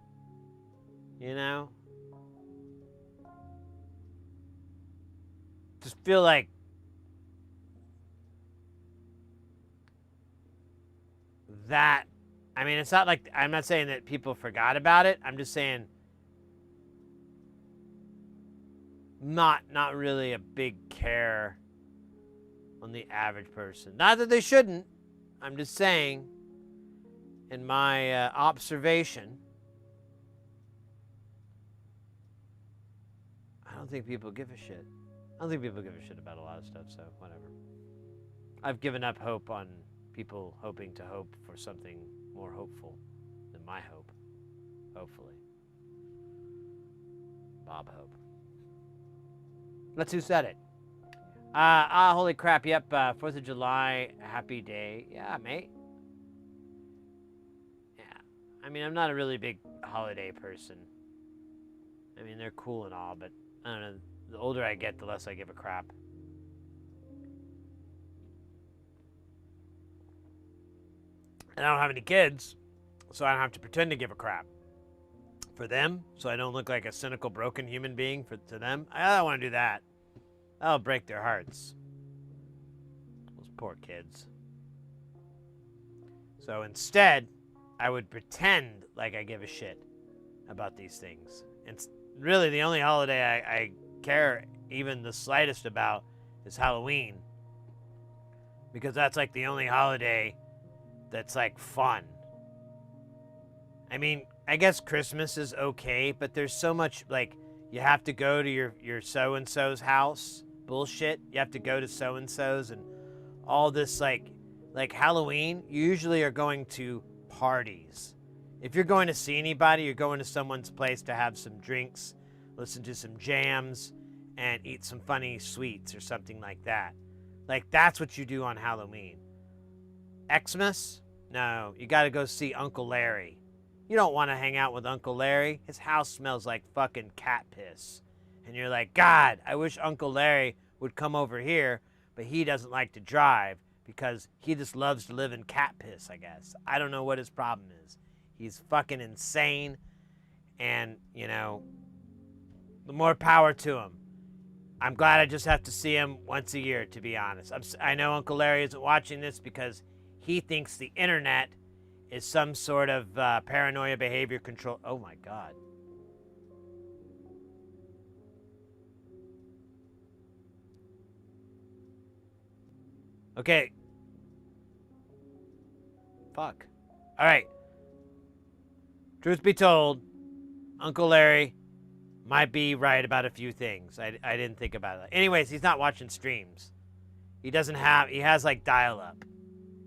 You know? Just feel like that, I mean, it's not like, I'm not saying that people forgot about it. I'm just saying not really a big care on the average person. Not that they shouldn't. I'm just saying, in my observation, I don't think people give a shit. I don't think people give a shit about a lot of stuff, so whatever. I've given up hope on people hoping to hope for something more hopeful than my hope. Hopefully. Bob Hope. That's who said it. Holy crap, yep, 4th of July, happy day. Yeah, mate. Yeah. I mean, I'm not a really big holiday person. I mean, they're cool and all, but I don't know. The older I get, the less I give a crap. And I don't have any kids, so I don't have to pretend to give a crap for them, so I don't look like a cynical, broken human being to them. I don't want to do that. That'll break their hearts. Those Poor kids. So instead, I would pretend like I give a shit about these things. It's really the only holiday I care even the slightest about is Halloween. Because that's like the only holiday that's like fun. I mean, I guess Christmas is okay, but there's so much like you have to go to your so-and-so's house bullshit. You have to go to so-and-so's and all this like Halloween, you usually are going to parties. If you're going to see anybody, you're going to someone's place to have some drinks, listen to some jams, and eat some funny sweets or something like that. Like, that's what you do on Halloween. Xmas? No, you gotta go see Uncle Larry. You don't want to hang out with Uncle Larry. His house smells like fucking cat piss. And you're like, God, I wish Uncle Larry would come over here, but he doesn't like to drive because he just loves to live in cat piss, I guess. I don't know what his problem is. He's fucking insane, and, you know, the more power to him. I'm glad I just have to see him once a year, to be honest. I know Uncle Larry isn't watching this because he thinks the internet is some sort of paranoia behavior control. Oh, my God. Okay. Fuck. All right. Truth be told, Uncle Larry might be right about a few things. I didn't think about it. Anyways, he's not watching streams. He has like dial-up.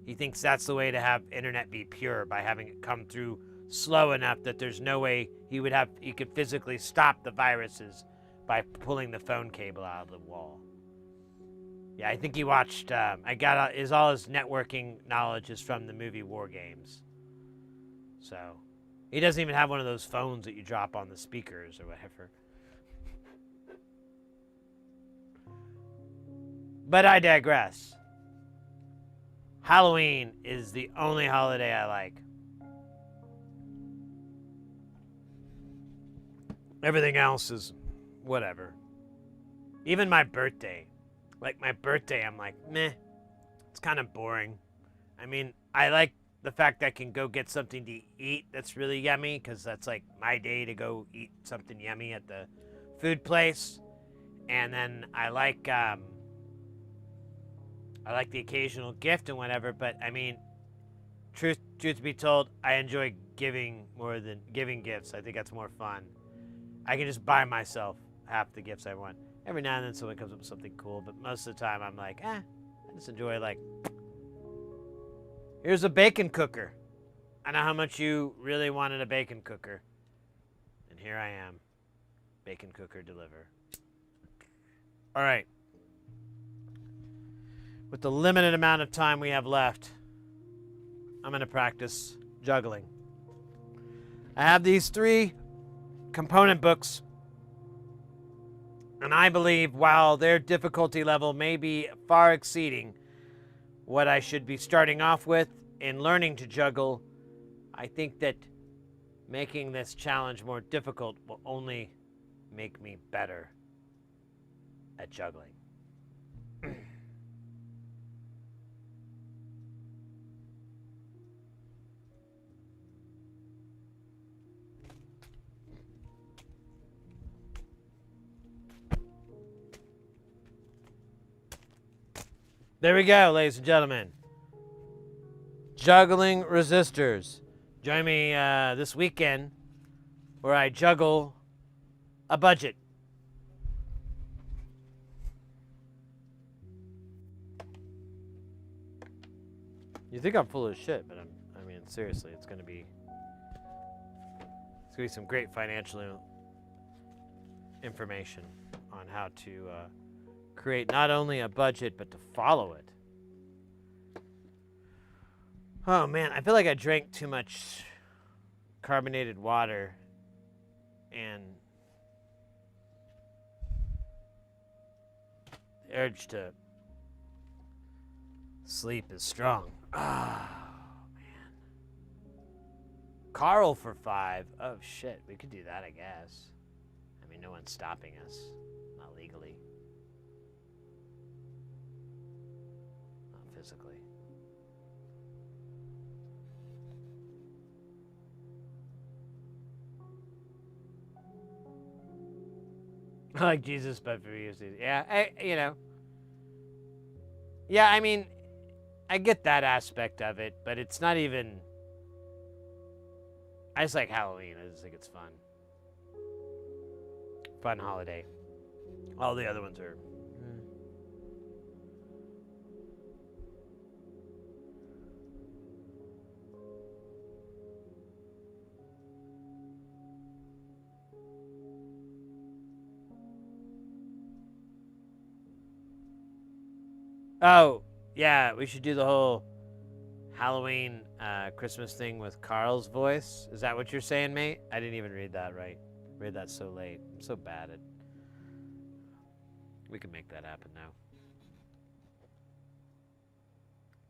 He thinks that's the way to have internet be pure, by having it come through slow enough that there's no way he could physically stop the viruses by pulling the phone cable out of the wall. Yeah, I think he watched, all his networking knowledge is from the movie War Games. So, he doesn't even have one of those phones that you drop on the speakers or whatever. But I digress. Halloween is the only holiday I like. Everything else is whatever. Even my birthday. Like, my birthday, I'm like, meh. It's kind of boring. I mean, I like the fact that I can go get something to eat that's really yummy, because that's like my day to go eat something yummy at the food place. And then I like the occasional gift and whatever, but I mean, truth be told, I enjoy giving more than giving gifts. I think that's more fun. I can just buy myself half the gifts I want. Every now and then someone comes up with something cool, but most of the time I'm like, I just enjoy, like, here's a bacon cooker. I know how much you really wanted a bacon cooker. And here I am. Bacon cooker deliver. All right. With the limited amount of time we have left, I'm going to practice juggling. I have these 3 component books, and I believe while their difficulty level may be far exceeding what I should be starting off with in learning to juggle, I think that making this challenge more difficult will only make me better at juggling. There we go, ladies and gentlemen. Juggling resistors. Join me this weekend where I juggle a budget. You think I'm full of shit, but I mean, seriously, it's gonna be some great financial information on how to create not only a budget, but to follow it. Oh man, I feel like I drank too much carbonated water, and the urge to sleep is strong. Oh man. Carl for 5. Oh shit, we could do that, I guess. I mean, no one's stopping us. Not legally. Not physically. Like Jesus, but for years. Yeah, Yeah, I mean, I get that aspect of it, but it's not even. I just like Halloween. I just think it's fun. Fun holiday. All the other ones are. Oh, yeah, we should do the whole Halloween Christmas thing with Carl's voice. Is that what you're saying, mate? I didn't even read that right. Read that so late. I'm so bad at. We can make that happen now.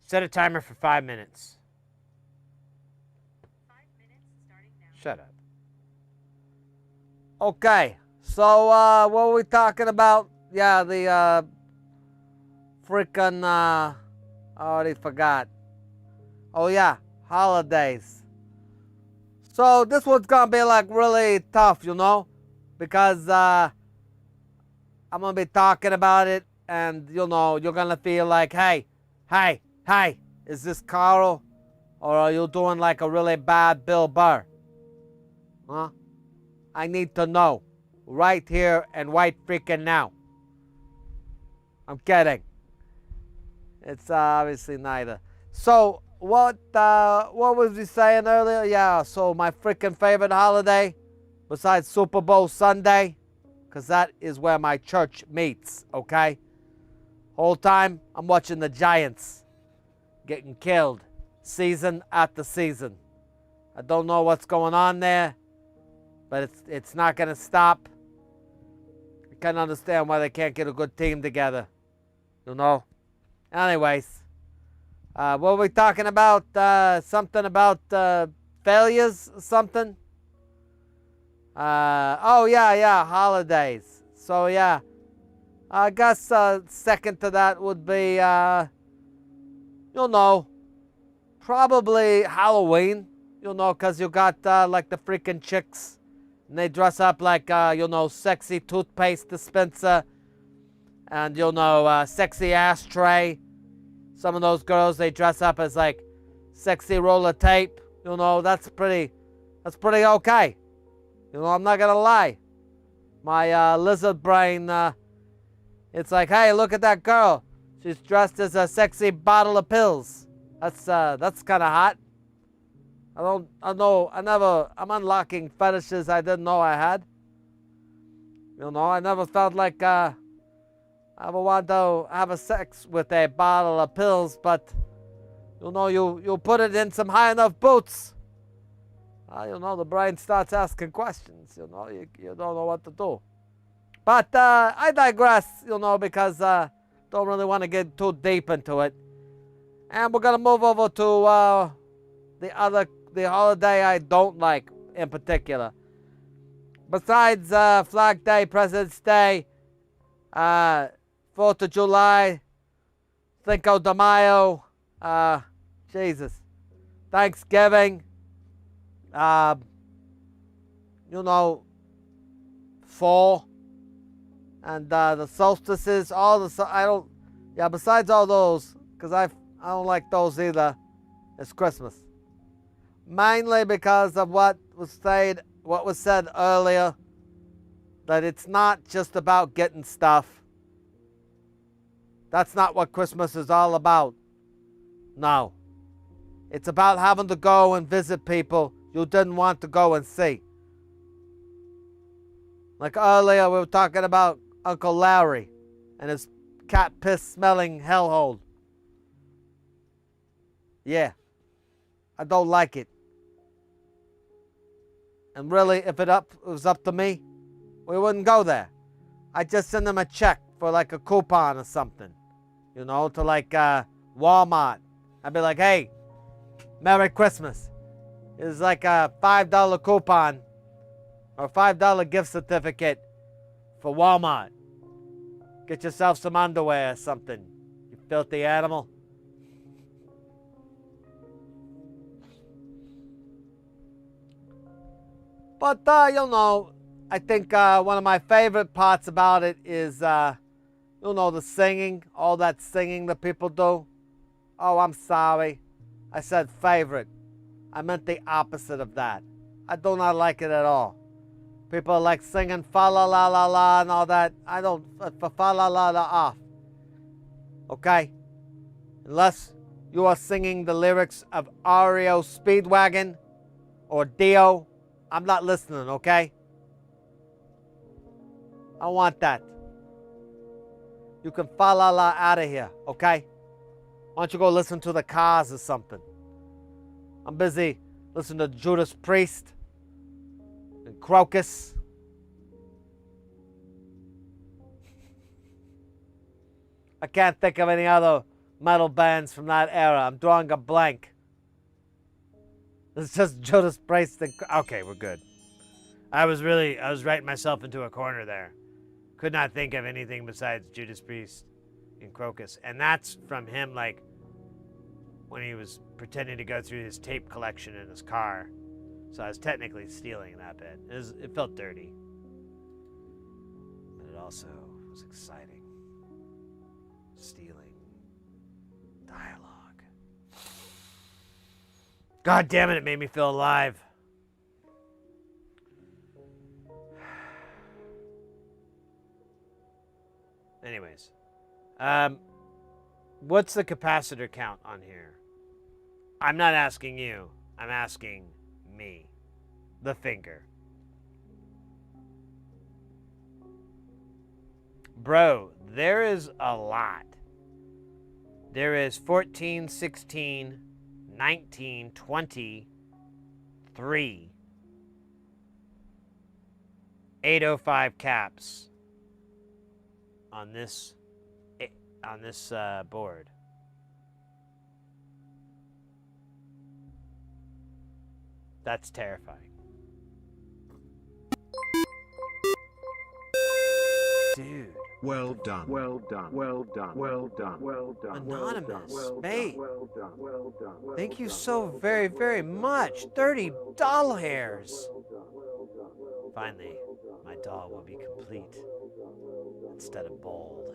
Set a timer for 5 minutes. 5 minutes starting now. Shut up. Okay, so what were we talking about? Yeah, the freaking I already forgot. Oh yeah, holidays. So this one's gonna be like really tough, you know, because I'm gonna be talking about it, and you know you're gonna feel like, hey, is this Carl, or are you doing like a really bad Bill Burr? Huh? I need to know right here and right freaking now. I'm kidding. It's obviously neither. So what was he saying earlier? Yeah, so my freaking favorite holiday besides Super Bowl Sunday, because that is where my church meets, okay? Whole time I'm watching the Giants getting killed season after season. I don't know what's going on there, but it's not going to stop. I can't understand why they can't get a good team together, you know? Anyways, what were we talking about? Something about failures, something? Oh, yeah, holidays. So, yeah, I guess second to that would be, you know, probably Halloween, you know, because you got like the freaking chicks, and they dress up like, you know, sexy toothpaste dispenser, and, you know, sexy ashtray. Some of those girls, they dress up as like sexy roller tape. You know, that's pretty okay. You know, I'm not gonna lie. My lizard brain, it's like, hey, look at that girl. She's dressed as a sexy bottle of pills. That's kind of hot. I'm unlocking fetishes I didn't know I had. You know, I never felt like, I ever want to have a sex with a bottle of pills, but you know, you put it in some high enough boots. You know, the brain starts asking questions. You know, you don't know what to do. But I digress. You know, because don't really want to get too deep into it. And we're gonna move over to the holiday I don't like in particular. Besides Flag Day, President's Day, 4th of July, Cinco de Mayo, Jesus, Thanksgiving, you know, fall, and the solstices, besides all those, because I don't like those either, it's Christmas. Mainly because of what was said earlier, that it's not just about getting stuff. That's not what Christmas is all about. No. It's about having to go and visit people you didn't want to go and see. Like earlier, we were talking about Uncle Larry and his cat piss smelling hellhole. Yeah. I don't like it. And really, if it was up to me, we wouldn't go there. I'd just send them a check for like a coupon or something. You know, to like Walmart. I'd be like, hey, Merry Christmas. It's like a $5 coupon or $5 gift certificate for Walmart. Get yourself some underwear or something, you filthy animal. But, you know, I think one of my favorite parts about it is, you know, the singing, all that singing that people do. Oh, I'm sorry. I said favorite. I meant the opposite of that. I do not like it at all. People like singing fa la la la la and all that. I don't, fa la la la off. Okay? Unless you are singing the lyrics of REO Speedwagon or Dio, I'm not listening, okay? I want that. You can fa la la out of here, okay? Why don't you go listen to the Cars or something? I'm busy listening to Judas Priest and Crocus. I can't think of any other metal bands from that era. I'm drawing a blank. It's just Judas Priest and... Okay, we're good. I was writing myself into a corner there. Could not think of anything besides Judas Priest and Crocus. And that's from him, like, when he was pretending to go through his tape collection in his car. So I was technically stealing that bit. It felt dirty. But it also was exciting. Stealing dialogue. God damn it, it made me feel alive. Anyways. What's the capacitor count on here? I'm not asking you. I'm asking me. The finger. Bro, there is a lot. There is 14, 16, 19, 20, 3, 805 caps on this board. That's terrifying. Dude. Well done. Well done. Well done. Well done. Well done. Anonymous, Well mate. Well done. Well done. Well Thank you done. so very, very much. $30. Finally, my doll will be complete instead of bald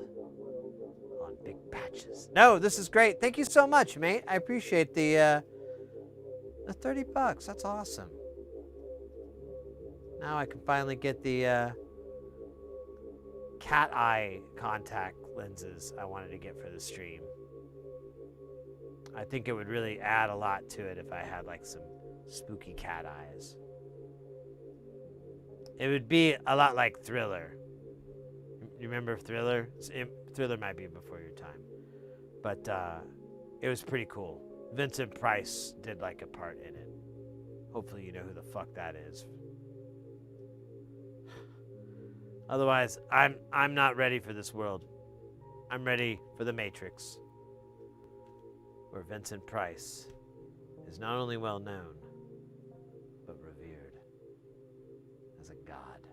on big patches. No, this is great. Thank you so much, mate. I appreciate the $30. That's awesome. Now I can finally get the cat eye contact lenses I wanted to get for the stream. I think it would really add a lot to it if I had like some spooky cat eyes. It would be a lot like Thriller. You remember Thriller? Thriller might be before your time. But it was pretty cool. Vincent Price did like a part in it. Hopefully you know who the fuck that is. Otherwise, I'm not ready for this world. I'm ready for the Matrix, where Vincent Price is not only well known, but revered as a god.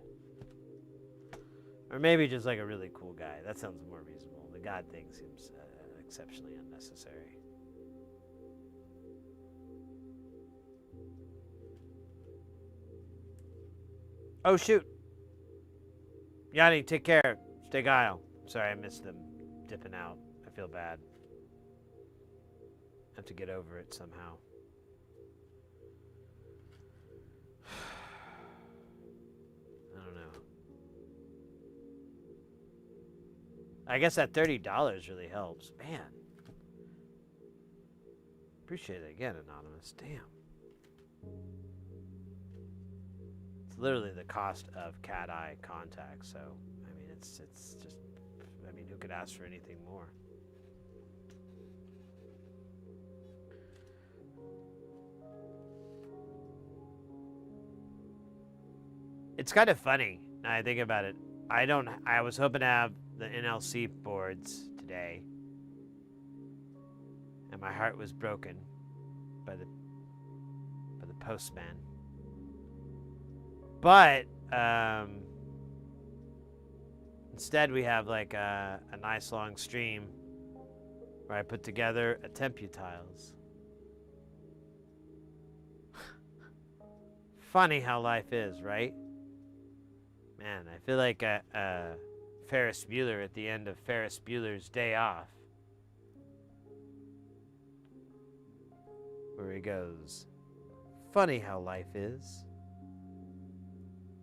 Or maybe just like a really cool guy. That sounds more reasonable. The god thing seems exceptionally unnecessary. Oh, shoot. Yanni, take care. Stay guile. Sorry, I missed them dipping out. I feel bad. Have to get over it somehow. I don't know. I guess that $30 really helps. Man. Appreciate it again, Anonymous. Damn. It's literally the cost of cat eye contacts, so I mean it's just, I mean, who could ask for anything more? It's kind of funny now I think about it. I was hoping to have the NLC boards today, and my heart was broken by the postman. But instead we have like a nice long stream where I put together a Temputiles. Funny how life is, right? Man, I feel like Ferris Bueller at the end of Ferris Bueller's Day Off, where he goes, funny how life is.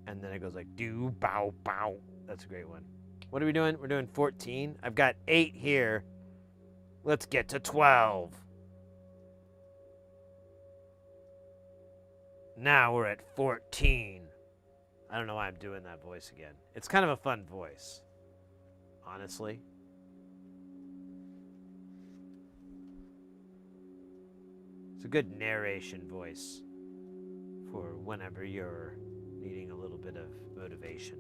And then it goes like, do, bow, bow. That's a great one. What are we doing? We're doing 14. I've got 8 here. Let's get to 12. Now we're at 14. I don't know why I'm doing that voice again. It's kind of a fun voice, honestly. It's a good narration voice for whenever you're needing a little bit of motivation.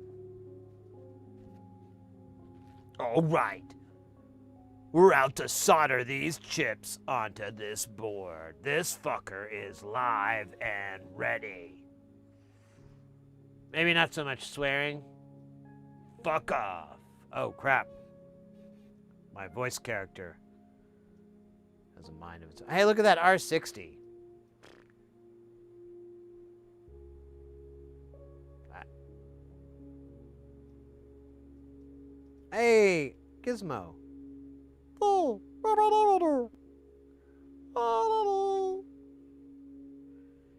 All right. We're out to solder these chips onto this board. This fucker is live and ready. Maybe not so much swearing. Fuck off. Oh, crap. My voice character has a mind of its own. Hey, look at that R60. Hey, Gizmo. Oh.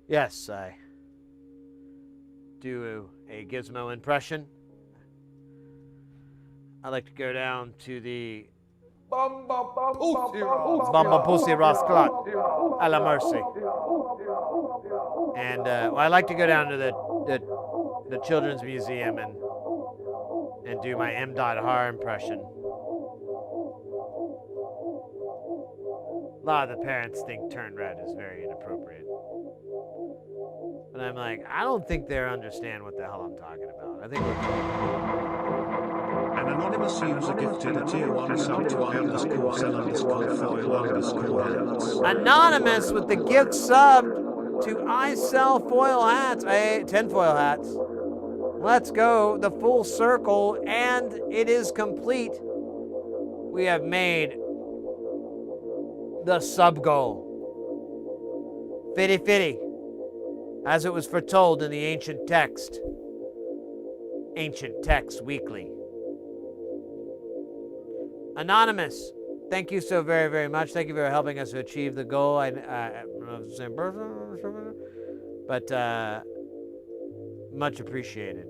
Yes, I do a Gizmo impression. I like to go down to the Bamba Pussy Rasclot a la mercy. And well, I like to go down to the Children's Museum and do my M. Har impression. A lot of the parents think Turn Red is very inappropriate. But I'm like, I don't think they understand what the hell I'm talking about. I think An anonymous user gifted a tier 1 sub to I_sell_foil_hats. Anonymous with the gift sub to I Sell Foil Hats. 10 foil hats. Let's go. The full circle, and it is complete. We have made the sub goal. Fitty fitty. As it was foretold in the ancient text. Ancient Text Weekly. Anonymous, thank you so very, very much. Thank you for helping us to achieve the goal. I don't know if it's the same person, but much appreciated.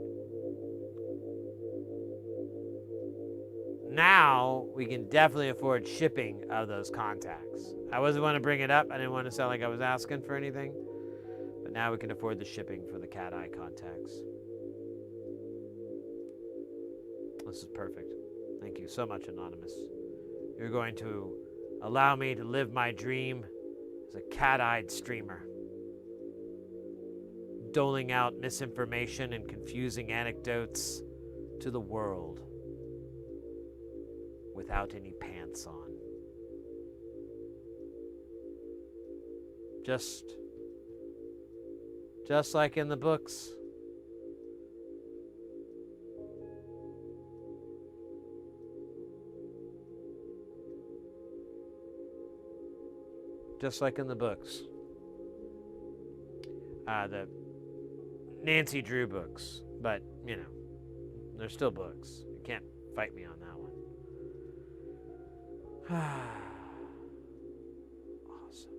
Now we can definitely afford shipping of those contacts. I wasn't want to bring it up. I didn't want to sound like I was asking for anything. But now we can afford the shipping for the cat eye contacts. This is perfect. Thank you so much, Anonymous. You're going to allow me to live my dream as a cat-eyed streamer, doling out misinformation and confusing anecdotes to the world without any pants on. Just like in the books. Just like in the books. The Nancy Drew books. But, you know, they're still books. You can't fight me on that one. Awesome.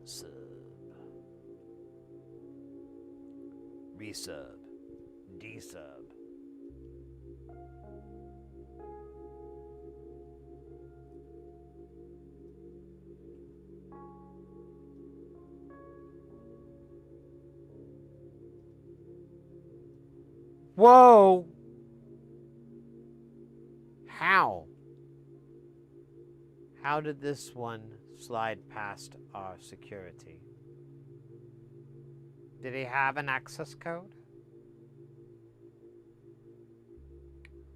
Sub. Resub. Desub. Whoa! How? How did this one slide past our security? Did he have an access code?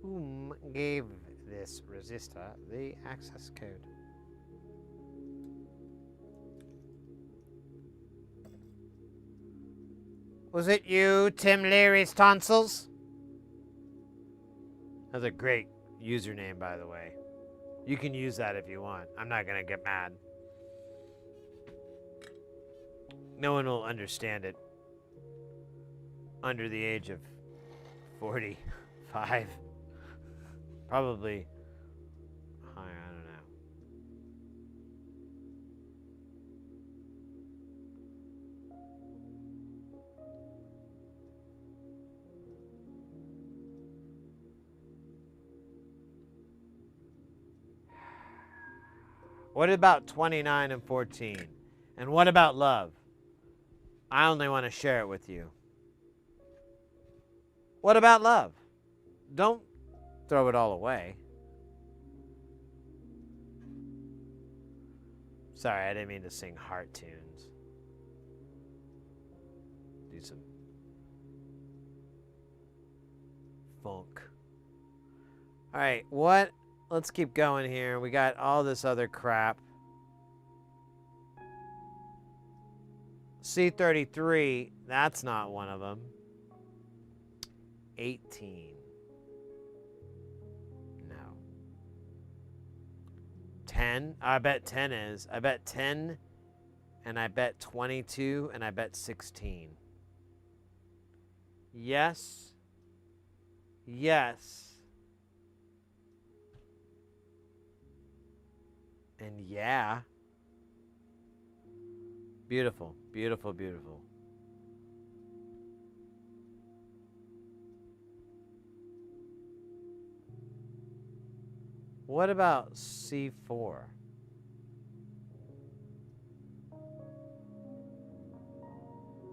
Whom gave this resistor the access code? Was it you, Tim Leary's tonsils? That's a great username, by the way. You can use that if you want. I'm not gonna get mad. No one will understand it under the age of 45. Probably higher, I don't know. What about 29 and 14? And what about love? I only want to share it with you. What about love? Don't throw it all away. Sorry, I didn't mean to sing heart tunes. Do some funk. All right, what? Let's keep going here. We got all this other crap. C33, that's not one of them. 18. No. 10? I bet 10 is. I bet 10, and I bet 22, and I bet 16. Yes. Yes. And yeah. Beautiful, beautiful, beautiful. What about C4?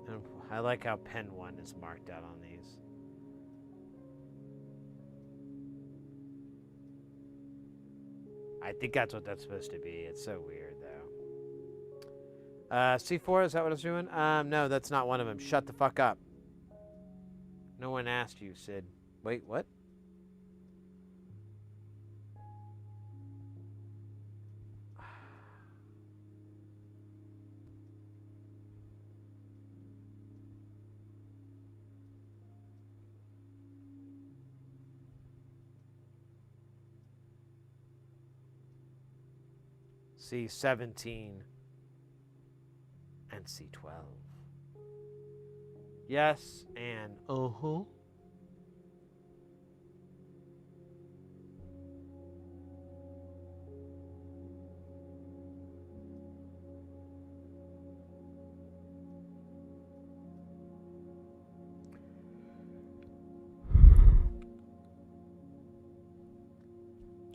And I like how pen 1 is marked out on these. I think that's what that's supposed to be. It's so weird, though. C4, is that what I was doing? No, that's not one of them. Shut the fuck up. No one asked you, Sid. Wait, what? C17 and C12. Yes, and uh-huh.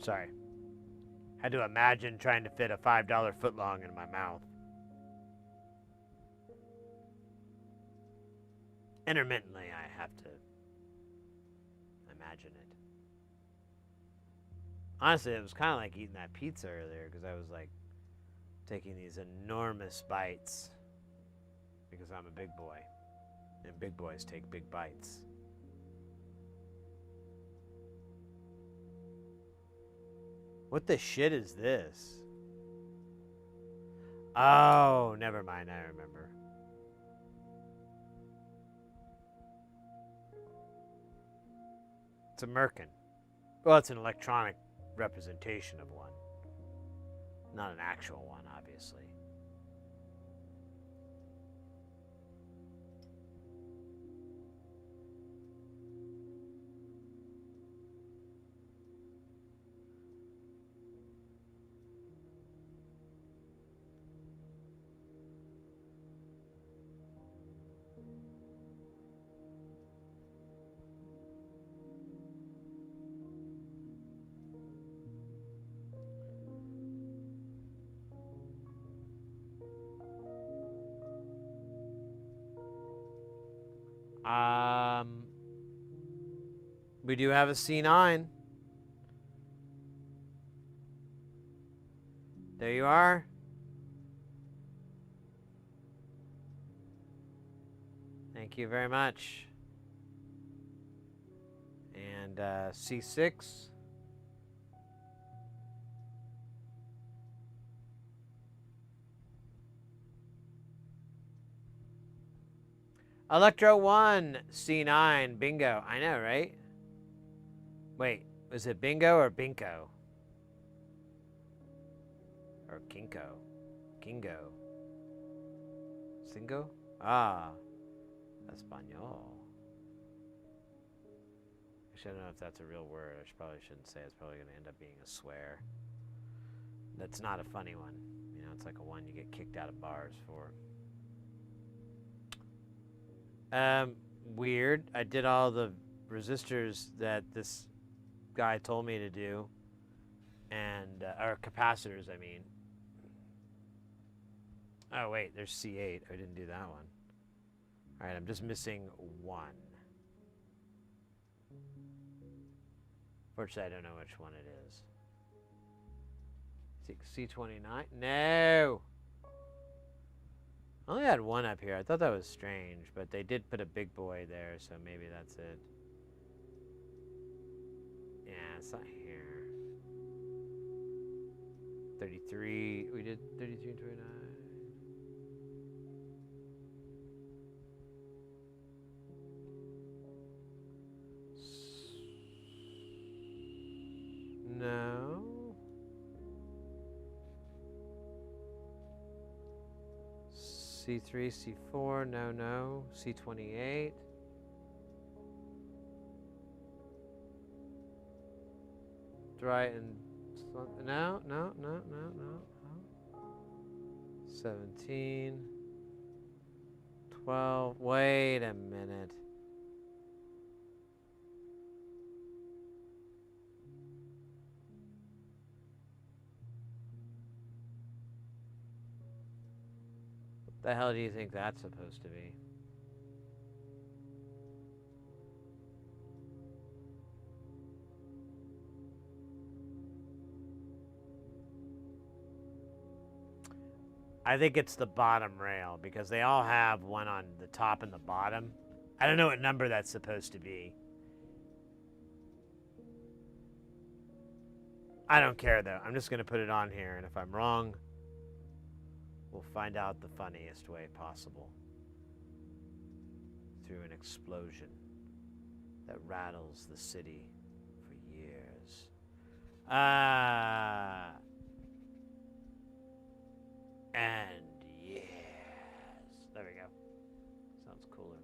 Sorry. Had to imagine trying to fit a $5 footlong in my mouth. Intermittently, I have to imagine it. Honestly, it was kind of like eating that pizza earlier because I was like taking these enormous bites because I'm a big boy, and big boys take big bites. What the shit is this? Oh, never mind, I remember. It's a merkin. Well, it's an electronic representation of one. Not an actual one, obviously. We do have a C9. There you are. Thank you very much. And C6. Electro 1, C9, bingo. I know, right? Wait, is it bingo or binko? Or kinko? Kingo? Singo? Ah, Espanol. Actually, I don't know if that's a real word. I probably shouldn't say. It's probably going to end up being a swear. That's not a funny one. You know, it's like a one you get kicked out of bars for. Weird. I did all the resistors that this guy told me to do, and or capacitors, I mean. Oh wait, there's C8. I didn't do that one. All right, I'm just missing one. Fortunately, I don't know which one it is. C29? No! I only had one up here. I thought that was strange, but they did put a big boy there, so maybe that's it. Yeah, it's not here. 33. We did 33 and 29. No. C3, C4, no. C28. Try and no. 17. 12. Wait a minute. What the hell do you think that's supposed to be? I think it's the bottom rail because they all have one on the top and the bottom. I don't know what number that's supposed to be. I don't care though. I'm just going to put it on here, and if I'm wrong, we'll find out the funniest way possible. Through an explosion that rattles the city for years. And yes. There we go. Sounds cooler.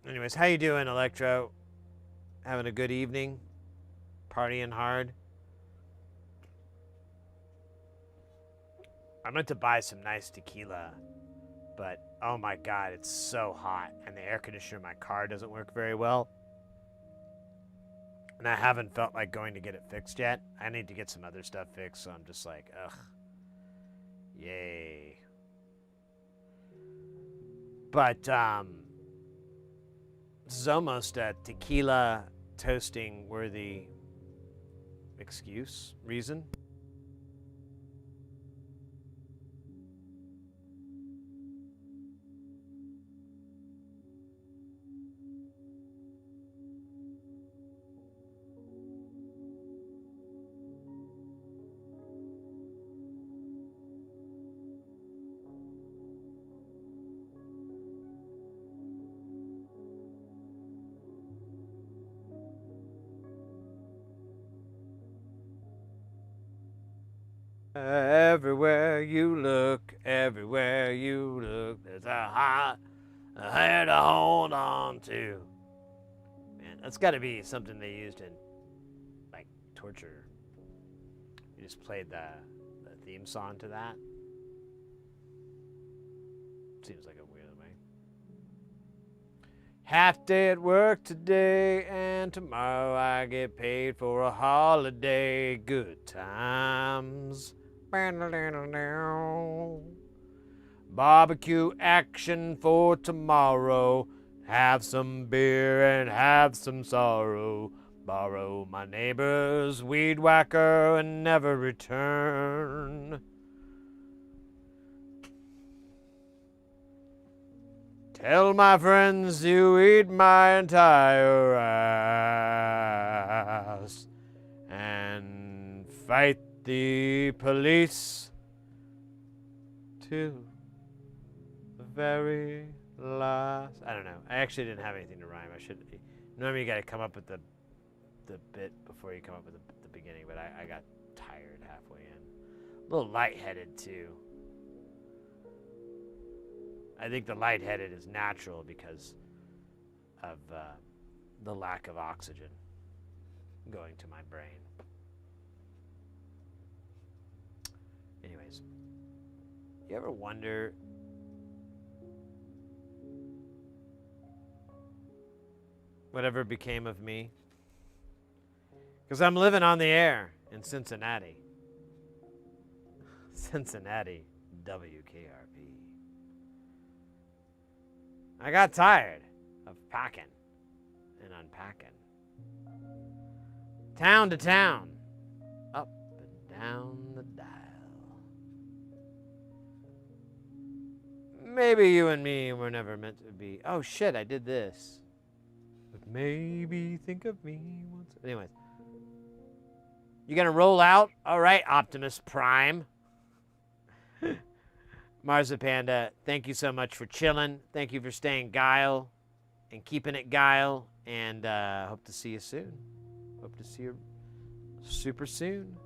Anyways, how you doing, Electro? Having a good evening? Partying hard? I meant to buy some nice tequila, but oh my god, it's so hot, and the air conditioner in my car doesn't work very well. And I haven't felt like going to get it fixed yet. I need to get some other stuff fixed, so I'm just like, ugh. Yay. But, this is almost a tequila toasting worthy reason. Everywhere you look, there's a heart here to hold on to. Man, that's got to be something they used in, like, torture. You just played the theme song to that. Seems like a weird way. Half day at work today, and tomorrow I get paid for a holiday. Good times. Barbecue action for tomorrow. Have some beer and have some sorrow. Borrow my neighbor's weed whacker and never return. Tell my friends to eat my entire ass and fight the police to the very last. I don't know. I actually didn't have anything to rhyme. I should. Normally, you got to come up with the bit before you come up with the beginning, but I got tired halfway in. A little lightheaded too. I think the lightheaded is natural because of the lack of oxygen going to my brain. Anyways, you ever wonder whatever became of me? Because I'm living on the air in Cincinnati. Cincinnati, WKRP. I got tired of packing and unpacking. Town to town, up and down the dial. Maybe you and me were never meant to be. Oh shit, I did this. But maybe think of me once. Anyways. You gonna roll out? All right, Optimus Prime. Marzipanda, thank you so much for chilling. Thank you for staying guile and keeping it guile. And hope to see you soon. Hope to see you super soon.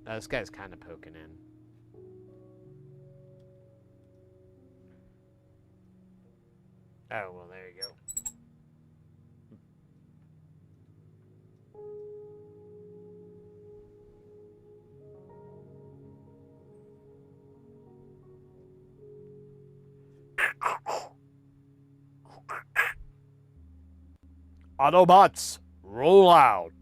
This guy's kind of poking in. Oh, well, there you go. Autobots, roll out.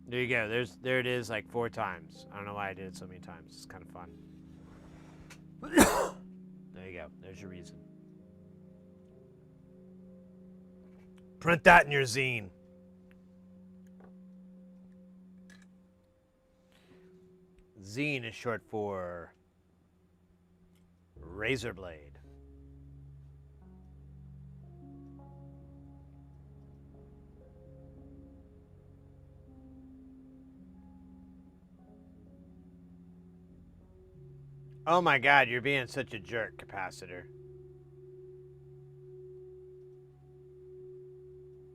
There you go. There it is, like 4 times. I don't know why I did it so many times. It's kind of fun. There you go. There's your reason. Print that in your zine. Zine is short for razor blade. Oh my God, you're being such a jerk, Capacitor.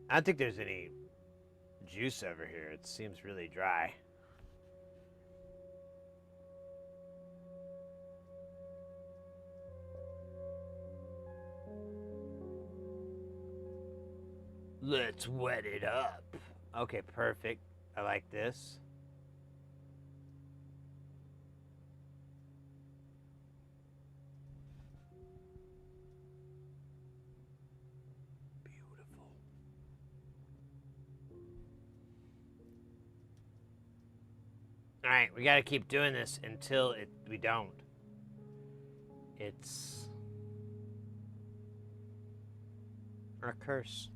I don't think there's any juice over here. It seems really dry. Let's wet it up. Okay, perfect. I like this. Beautiful. All right, we got to keep doing this until we don't. It's our curse.